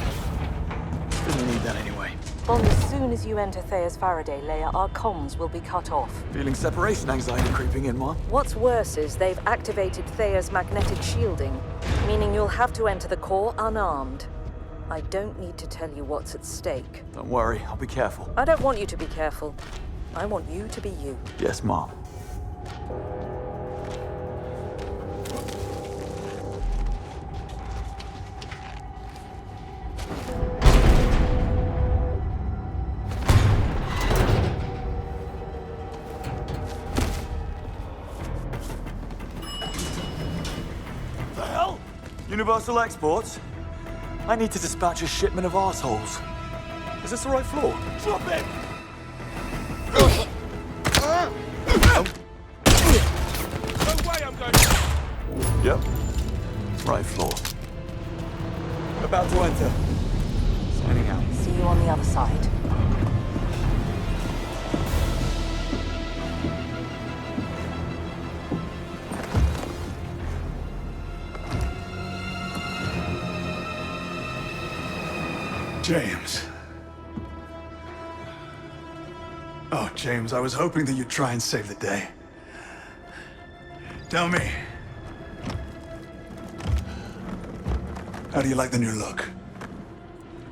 Didn't need that anyway.
Bond, as soon as you enter Thea's Faraday layer, our comms will be cut off.
Feeling separation anxiety creeping in, Mom?
What's worse is they've activated Thea's magnetic shielding, meaning you'll have to enter the core unarmed. I don't need to tell you what's at stake.
Don't worry, I'll be careful.
I don't want you to be careful. I want you to be you.
Yes, Mom. Universal Exports? I need to dispatch a shipment of assholes. Is this the right floor? Drop it!
No way I'm going.
Yep. Right floor. About to enter. Signing out.
See you on the other side.
James. Oh, James, I was hoping that you'd try and save the day. Tell me. How do you like the new look?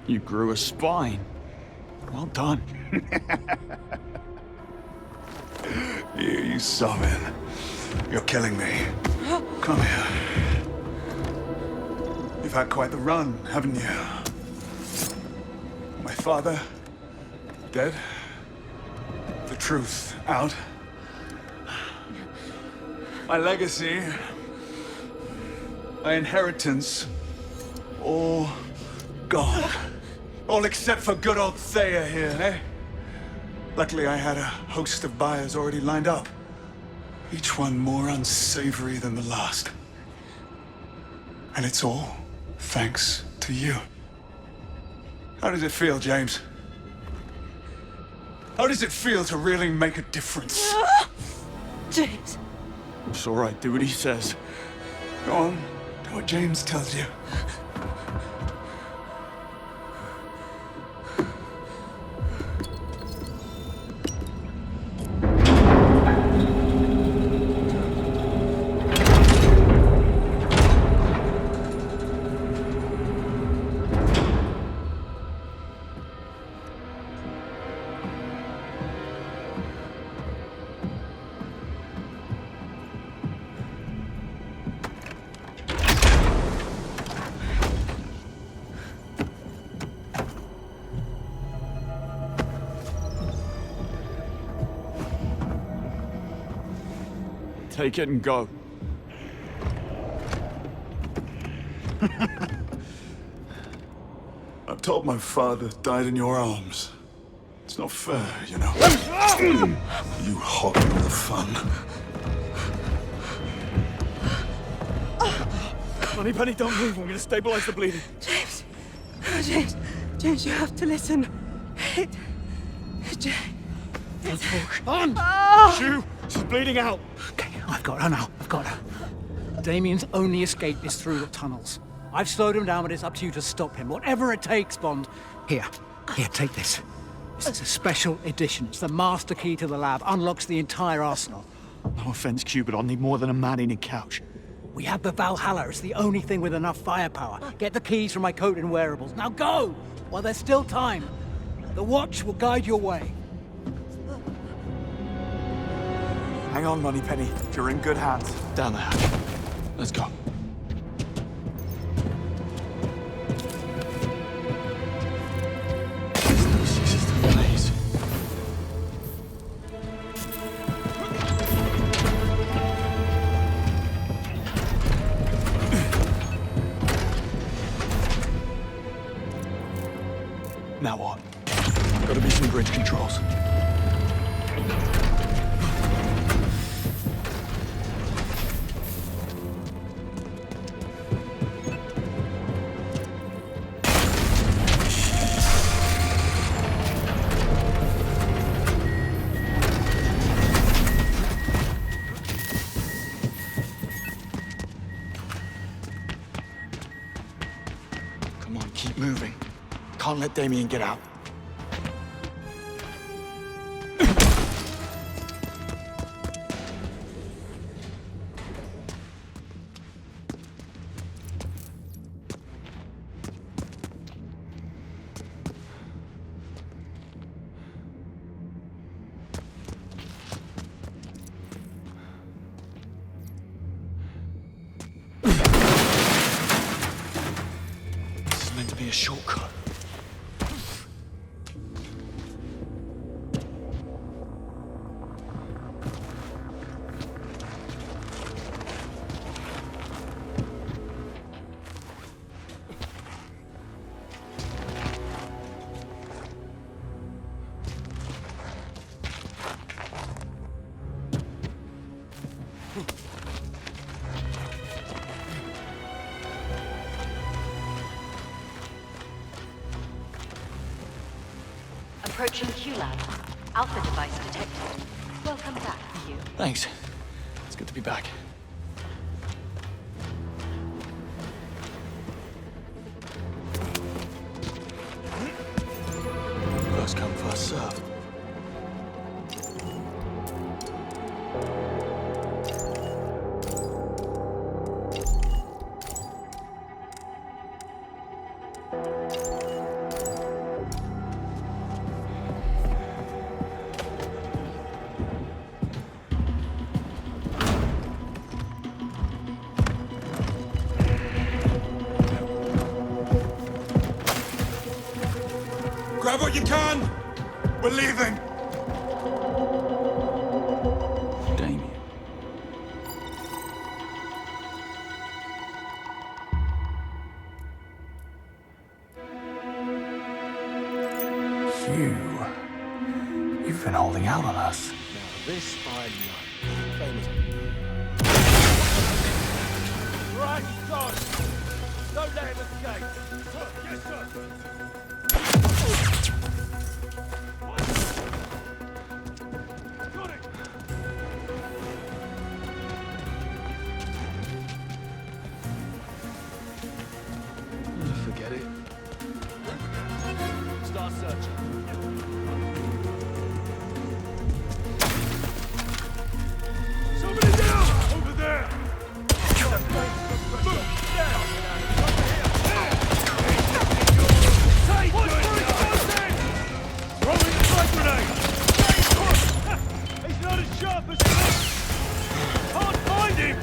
You grew a spine. Well done.
You sobbing. You're killing me. Come here. You've had quite the run, haven't you? My father, dead. The truth out. My legacy, my inheritance, all gone. All except for good old Thea here, eh? Luckily, I had a host of buyers already lined up. Each one more unsavory than the last. And it's all thanks to you. How does it feel, James? How does it feel to really make a difference?
James.
It's all right. Do what he says.
Go on. Do what James tells you.
Take it and go.
I'm told my father died in your arms. It's not fair, you know. You hog all the fun.
Moneypenny, don't move. I'm gonna stabilize the bleeding.
James. Oh, James. James, you have to listen.
Don't talk. On! Shoo! She's bleeding out.
Okay, I've got her now. I've got her. Damien's only escape is through the tunnels. I've slowed him down, but it's up to you to stop him. Whatever it takes, Bond. Here, take this. This is a special edition. It's the master key to the lab. Unlocks the entire arsenal.
No offense, Q, but I'll need more than a man-eating couch.
We have the Valhalla. It's the only thing with enough firepower. Get the keys from my coat and wearables. Now go! While there's still time. The watch will guide your way.
Hang on, Moneypenny. You're in good hands.
Down the hatch. Let's go.
Now what? Gotta be some bridge controls. Come on, keep moving. Can't let Damien get out. This is meant to be a shortcut.
Approaching Q-Lab. Alpha device detected. Welcome back, you.
Thanks. It's good to be back.
First come, first served.
Grab what you can! We're leaving!
Damien.
You've been holding out on us.
Now this I know. Famous.
Right, John! Don't let him escape! Yes, sir!
Forget it.
Start searching. Somebody down! Over there! He's not as sharp as he looks! Can't find him!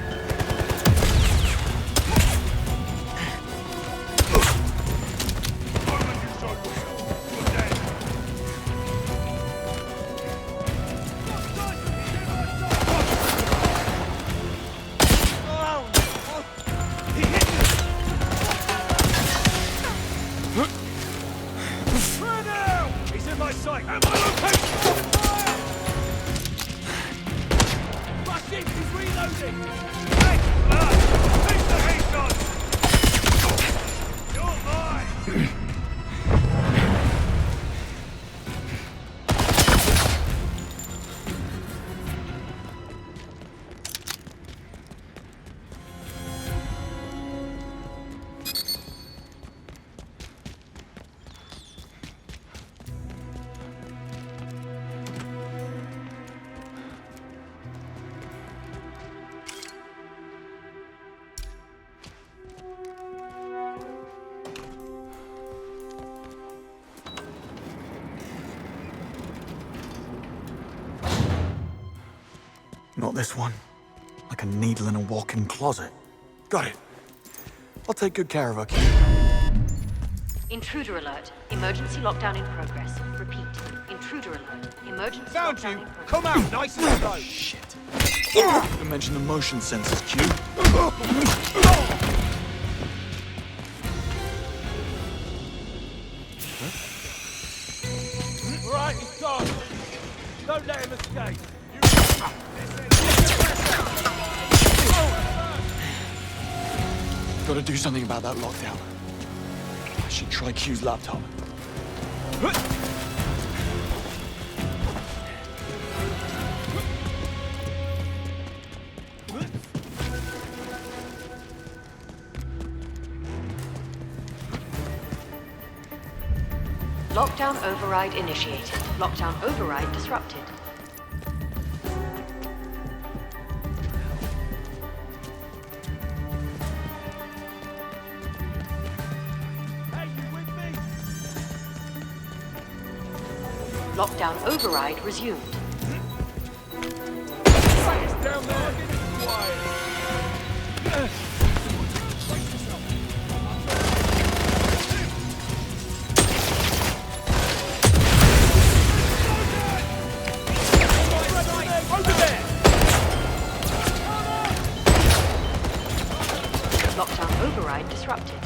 He's in my sight! Am I located? Fire! Rush him! He's reloading! Hey! Finish the headshot! You're mine!
Not this one. Like a needle in a walk-in closet. Got it. I'll take good care of her.
Intruder alert. Emergency lockdown in progress. Repeat. Intruder alert. Emergency
Found
lockdown
you!
in progress.
Come out, nice and slow!
Shit. You mentioned the motion sensors, Q.
Right, he's gone. Don't let him escape.
Gotta do something about that lockdown. I should try Q's laptop.
Lockdown override initiated. Lockdown override disrupted.
Hey, you with me?
Lockdown override resumed.
It's down there. Get it quiet.
Lockdown override disrupted.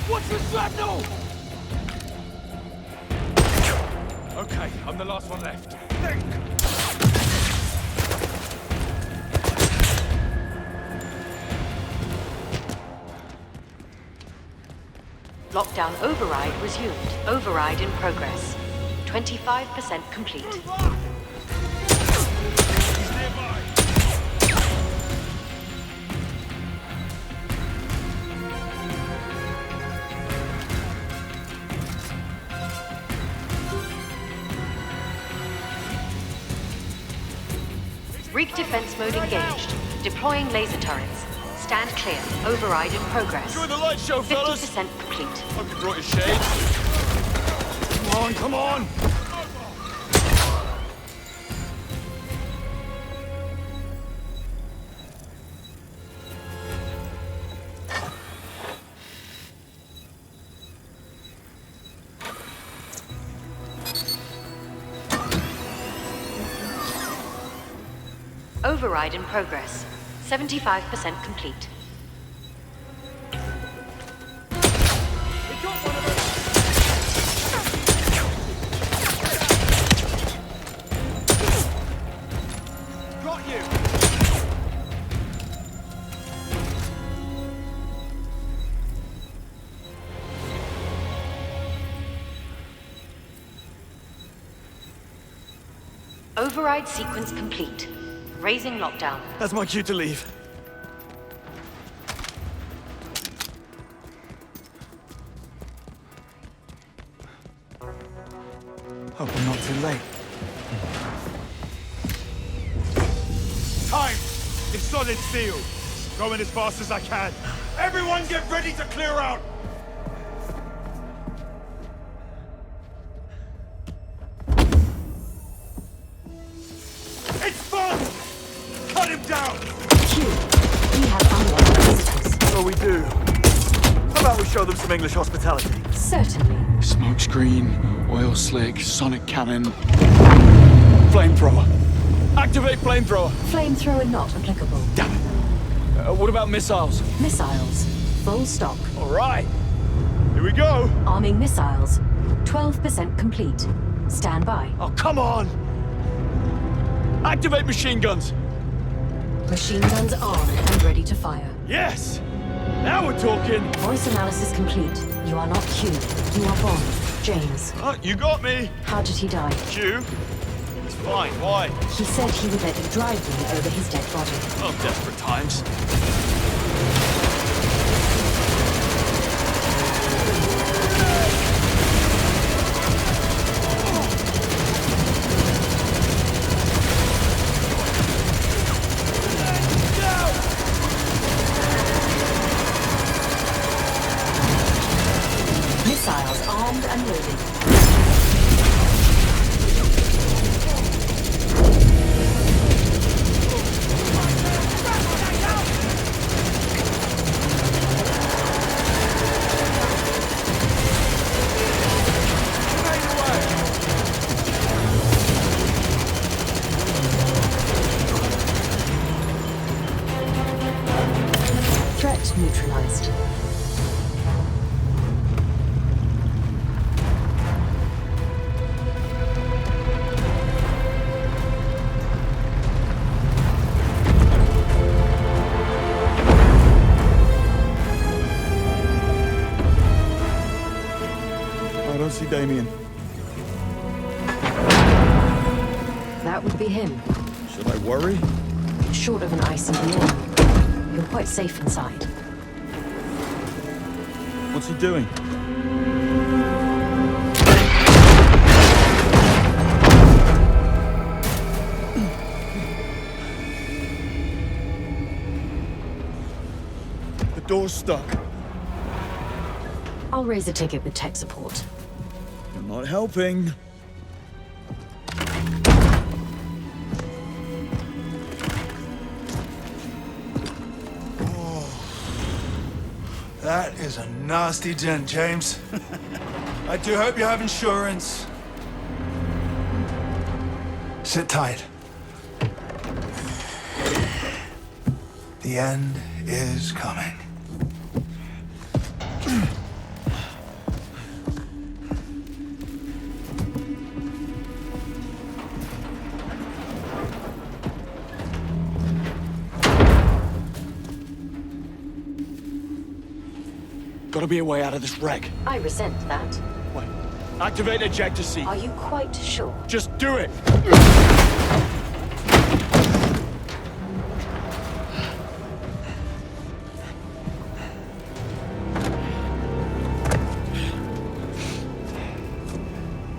What's the shrapnel? Okay, I'm the last one left.
Lockdown override resumed. Override in progress. 25% complete. Rig defense mode engaged. Deploying laser turrets. Stand clear. Override in progress.
Enjoy the light show, fellas.
50% complete.
Hope you brought your shades.
Come on, come on!
Override in progress. 75% complete.
Got you!
Override sequence complete. Raising lockdown.
That's my cue to leave. Hope I'm not too late.
Time! It's solid steel. Going as fast as I can. Everyone get ready to clear out! It's fun! Cut him down!
Q, we have unlocked visitors.
So we do. How about we show them some English hospitality?
Certainly.
Smokescreen, oil slick, sonic cannon.
Flamethrower. Activate flamethrower.
Flamethrower not applicable.
Damn it. What about missiles?
Missiles. Full stock.
All right. Here we go.
Arming missiles. 12% complete. Stand by.
Oh, come on! Activate machine guns.
Machine guns armed and ready to fire.
Yes! Now we're talking!
Voice analysis complete. You are not Q. You are Bond. James.
You got me!
How did he die?
Q? It's fine, why?
He said he would let you drive me over his dead body.
Oh, desperate times.
Missiles armed and unloading. Threat neutralized.
I don't see Damien.
That would be him.
Should I worry?
Short of an ICBM, you're quite safe inside.
What's he doing? The door's stuck.
I'll raise a ticket with tech support.
You're not helping.
That is a nasty dent, James. I do hope you have insurance. Sit tight. The end is coming.
Gotta be a way out of this wreck.
I resent that.
Wait. Activate ejector seat.
Are you quite sure?
Just do it!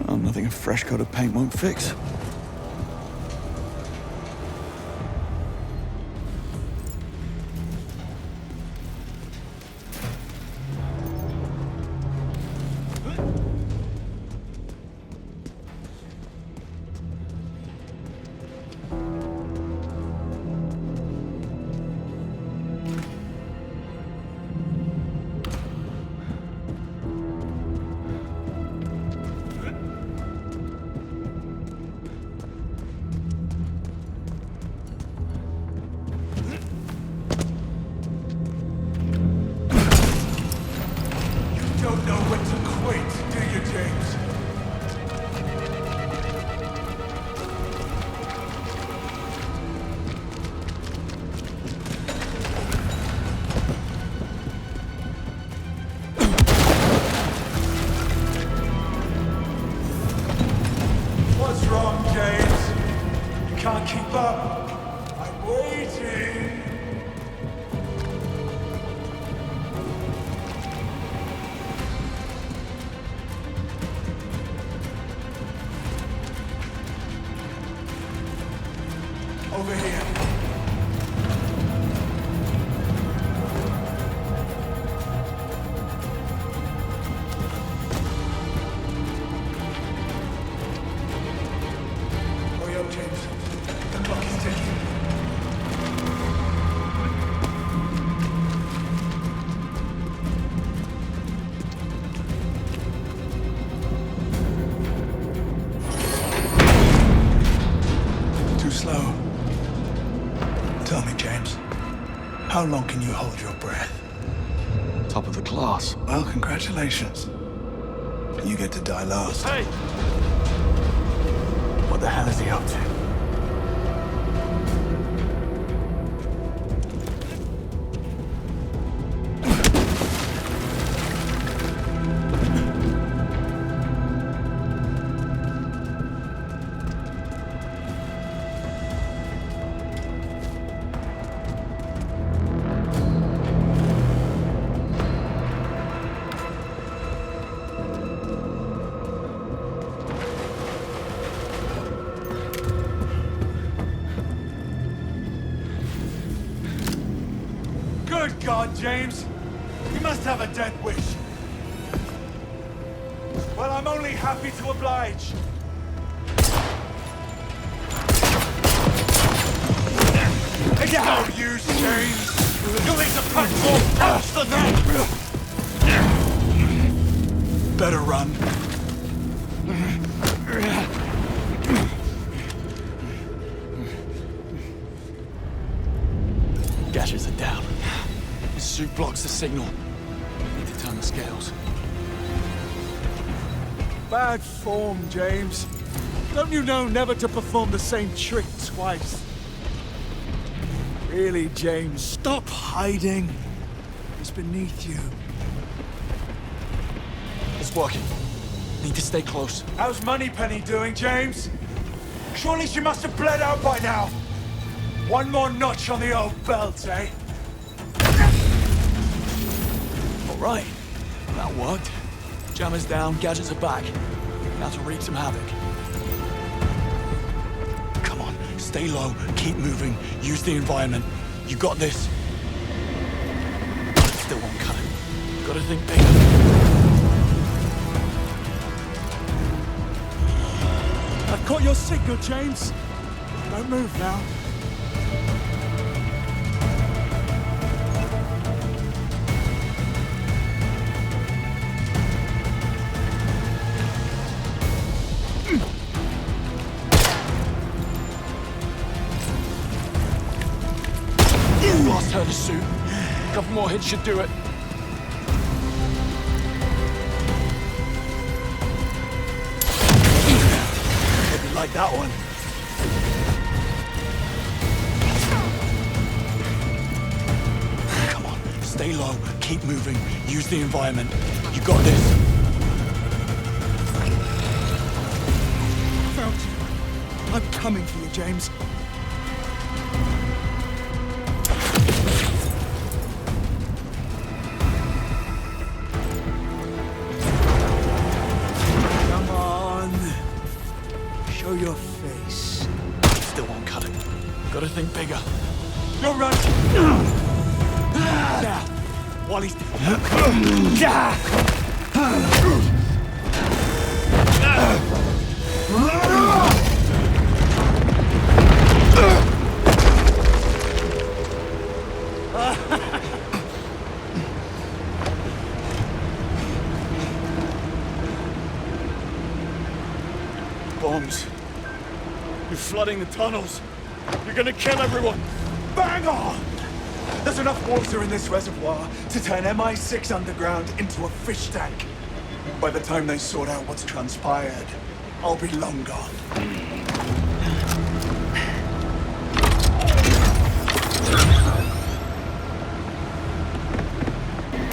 Oh, nothing a fresh coat of paint won't fix.
Don't know when to quit, do you, James? What's wrong, James? You can't keep up. I'm waiting. Over here. Hurry up, James. The clock is ticking. Too slow. Tell me, James, how long can you hold your breath?
Top of the class.
Well, congratulations. You get to die last.
Hey! What the hell is he up to?
Good God, James! You must have a death wish. Well, I'm only happy to oblige. It's no use, James. You'll need to pack more punch than that. Better run.
Gadgets are down. His suit blocks the signal. Need to turn the scales.
Bad form, James. Don't you know never to perform the same trick twice? Really, James, stop hiding. It's beneath you.
It's working. Need to stay close.
How's Moneypenny doing, James? Surely she must have bled out by now. One more notch on the old belt, eh?
All right. That worked. Jammer's down, gadgets are back. Now to wreak some havoc. Come on, stay low, keep moving, use the environment. You got this. Still won't cut it. Gotta think bigger.
I've caught your signal, James. Don't move now.
Lost her to suit. A couple more hits should do it.
Maybe like that one.
Come on, stay low, keep moving, use the environment. You got this.
Found you. I'm coming for you, James. Come on. Show your face.
Still won't cut it. Gotta think bigger.
Don't run! Now, while he's...
Bombs. You're flooding the tunnels. You're gonna kill everyone.
Bang on! There's enough water in this reservoir to turn MI6 underground into a fish tank. By the time they sort out what's transpired, I'll be long gone.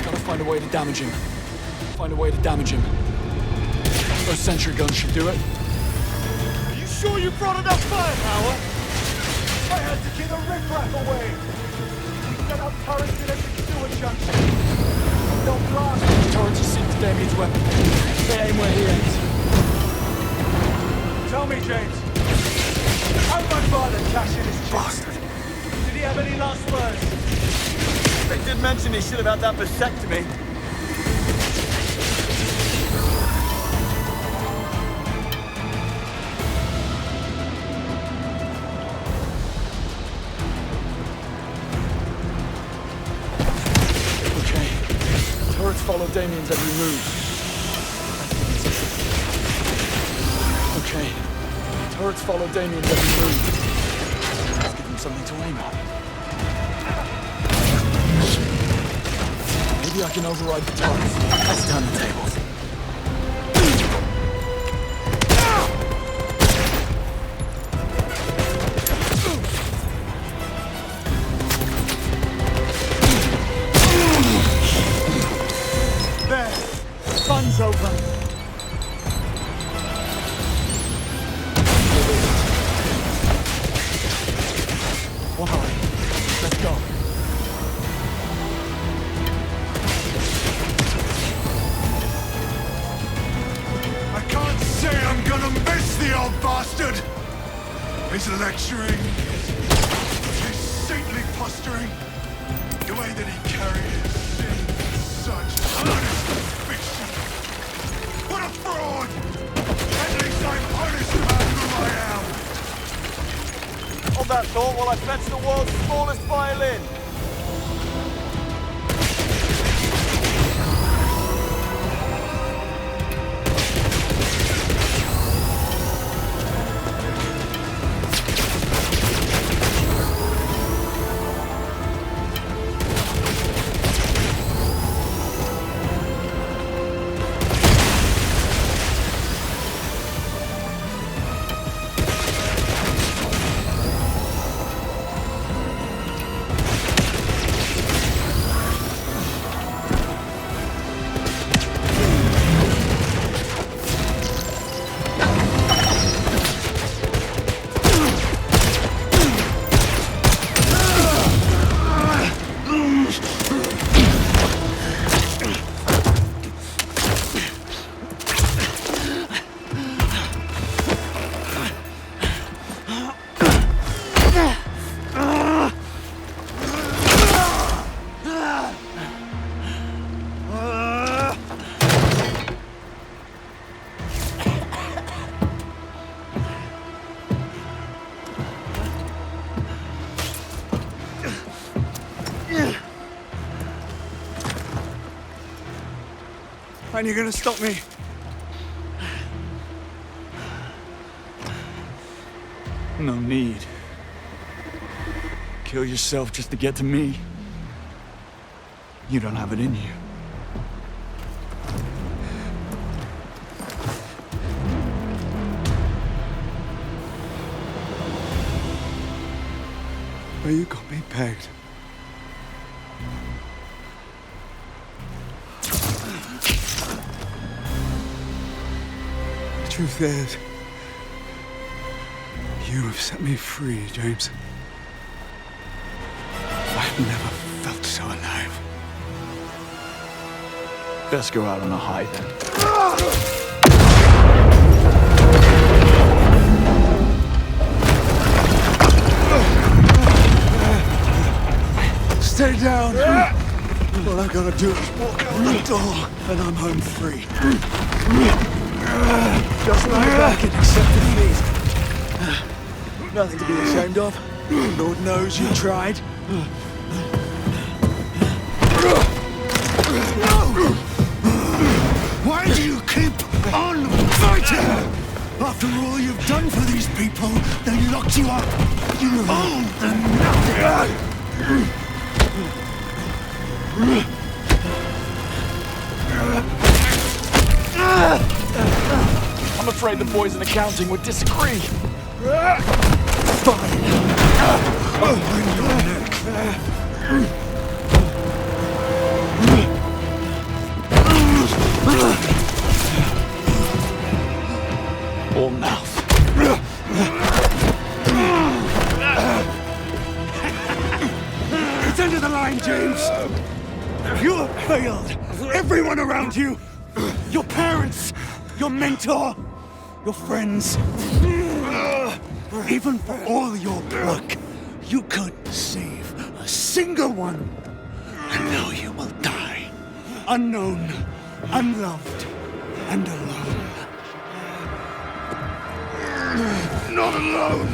Gotta find a way to damage him. Find a way to damage him. Those sentry guns should do it.
Are you sure you brought enough firepower? I had to keep the riffraff away. We set up turrets in every sewer junction. Don't blast.
Turrets are synced to Damien's weapon. They aim where he aims.
Tell me, James. How'd my father cash in his bastard? Did he have any last words?
They did mention he should have had that vasectomy.
Follow Damien's every move. Okay. Turrets follow Damien's every move. Let's give him something to aim at. Maybe I can override the turrets. Let's turn the tables.
Fun's over.
One hurry. Let's go.
I can't say I'm gonna miss the old bastard. His lecturing, his saintly posturing, the way that he carried his sin with such honest conviction. What a fraud!
that thought while I fetch the world's smallest violin.
And you're gonna stop me? No need. Kill yourself just to get to me. You don't have it in you. But you got me pegged. The truth is, you have set me free, James. I've never felt so alive. Best go out on a high then. Stay down. All I gotta do is walk out the door, and I'm home free. Just lie back and accept defeat. Nothing to be ashamed of. Lord knows you tried. Why do you keep on fighting? After all you've done for these people, they locked you up. You owe them nothing.
I'm afraid the boys in accounting would disagree.
Fine. I'll bring your neck.
All mouth.
It's end of the line, James. You have failed. Everyone around you. Your parents. Your mentor. Your friends. Even for all your pluck, you couldn't save a single one. And now you will die. Unknown, unloved, and alone. Not alone.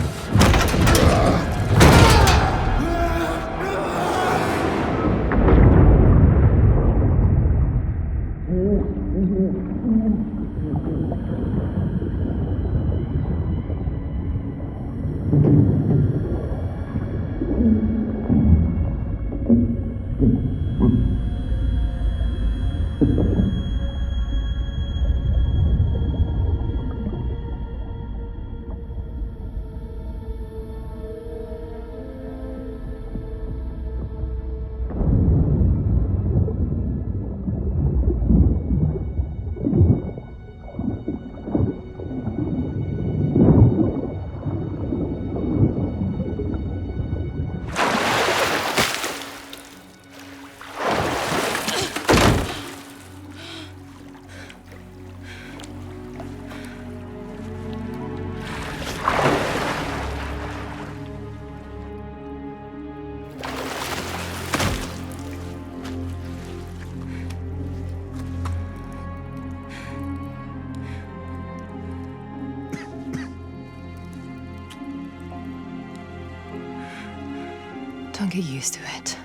Don't get used to it.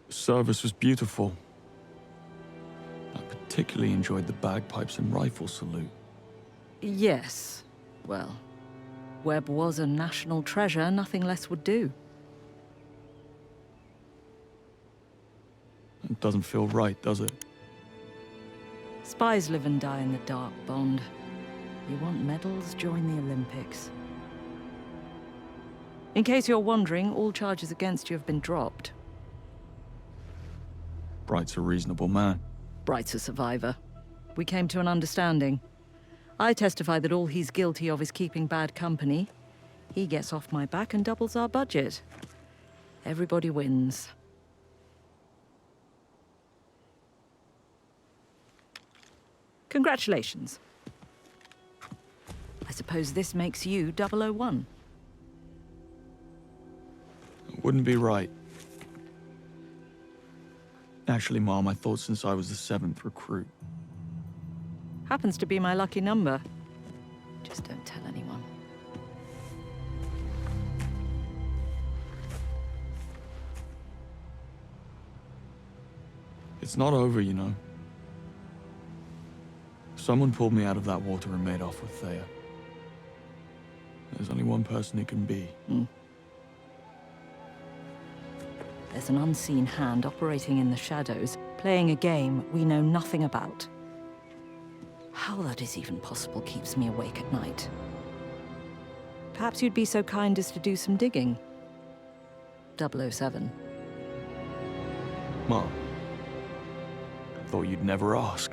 The service was beautiful. I particularly enjoyed the bagpipes and rifle salute.
Yes. Well, Webb was a national treasure. Nothing less would do.
It doesn't feel right, does it?
Spies live and die in the dark, Bond. You want medals? Join the Olympics. In case you're wondering, all charges against you have been dropped.
Bright's a reasonable man.
Bright's a survivor. We came to an understanding. I testify that all he's guilty of is keeping bad company. He gets off my back and doubles our budget. Everybody wins. Congratulations. I suppose this makes you 001.
It wouldn't be right. Actually, Mom, I thought since I was the 7th recruit.
Happens to be my lucky number. Just don't tell anyone.
It's not over, you know. Someone pulled me out of that water and made off with Thea. There's only one person it can be.
There's an unseen hand operating in the shadows, playing a game we know nothing about. How that is even possible keeps me awake at night. Perhaps you'd be so kind as to do some digging. 007.
Mom, I thought you'd never ask.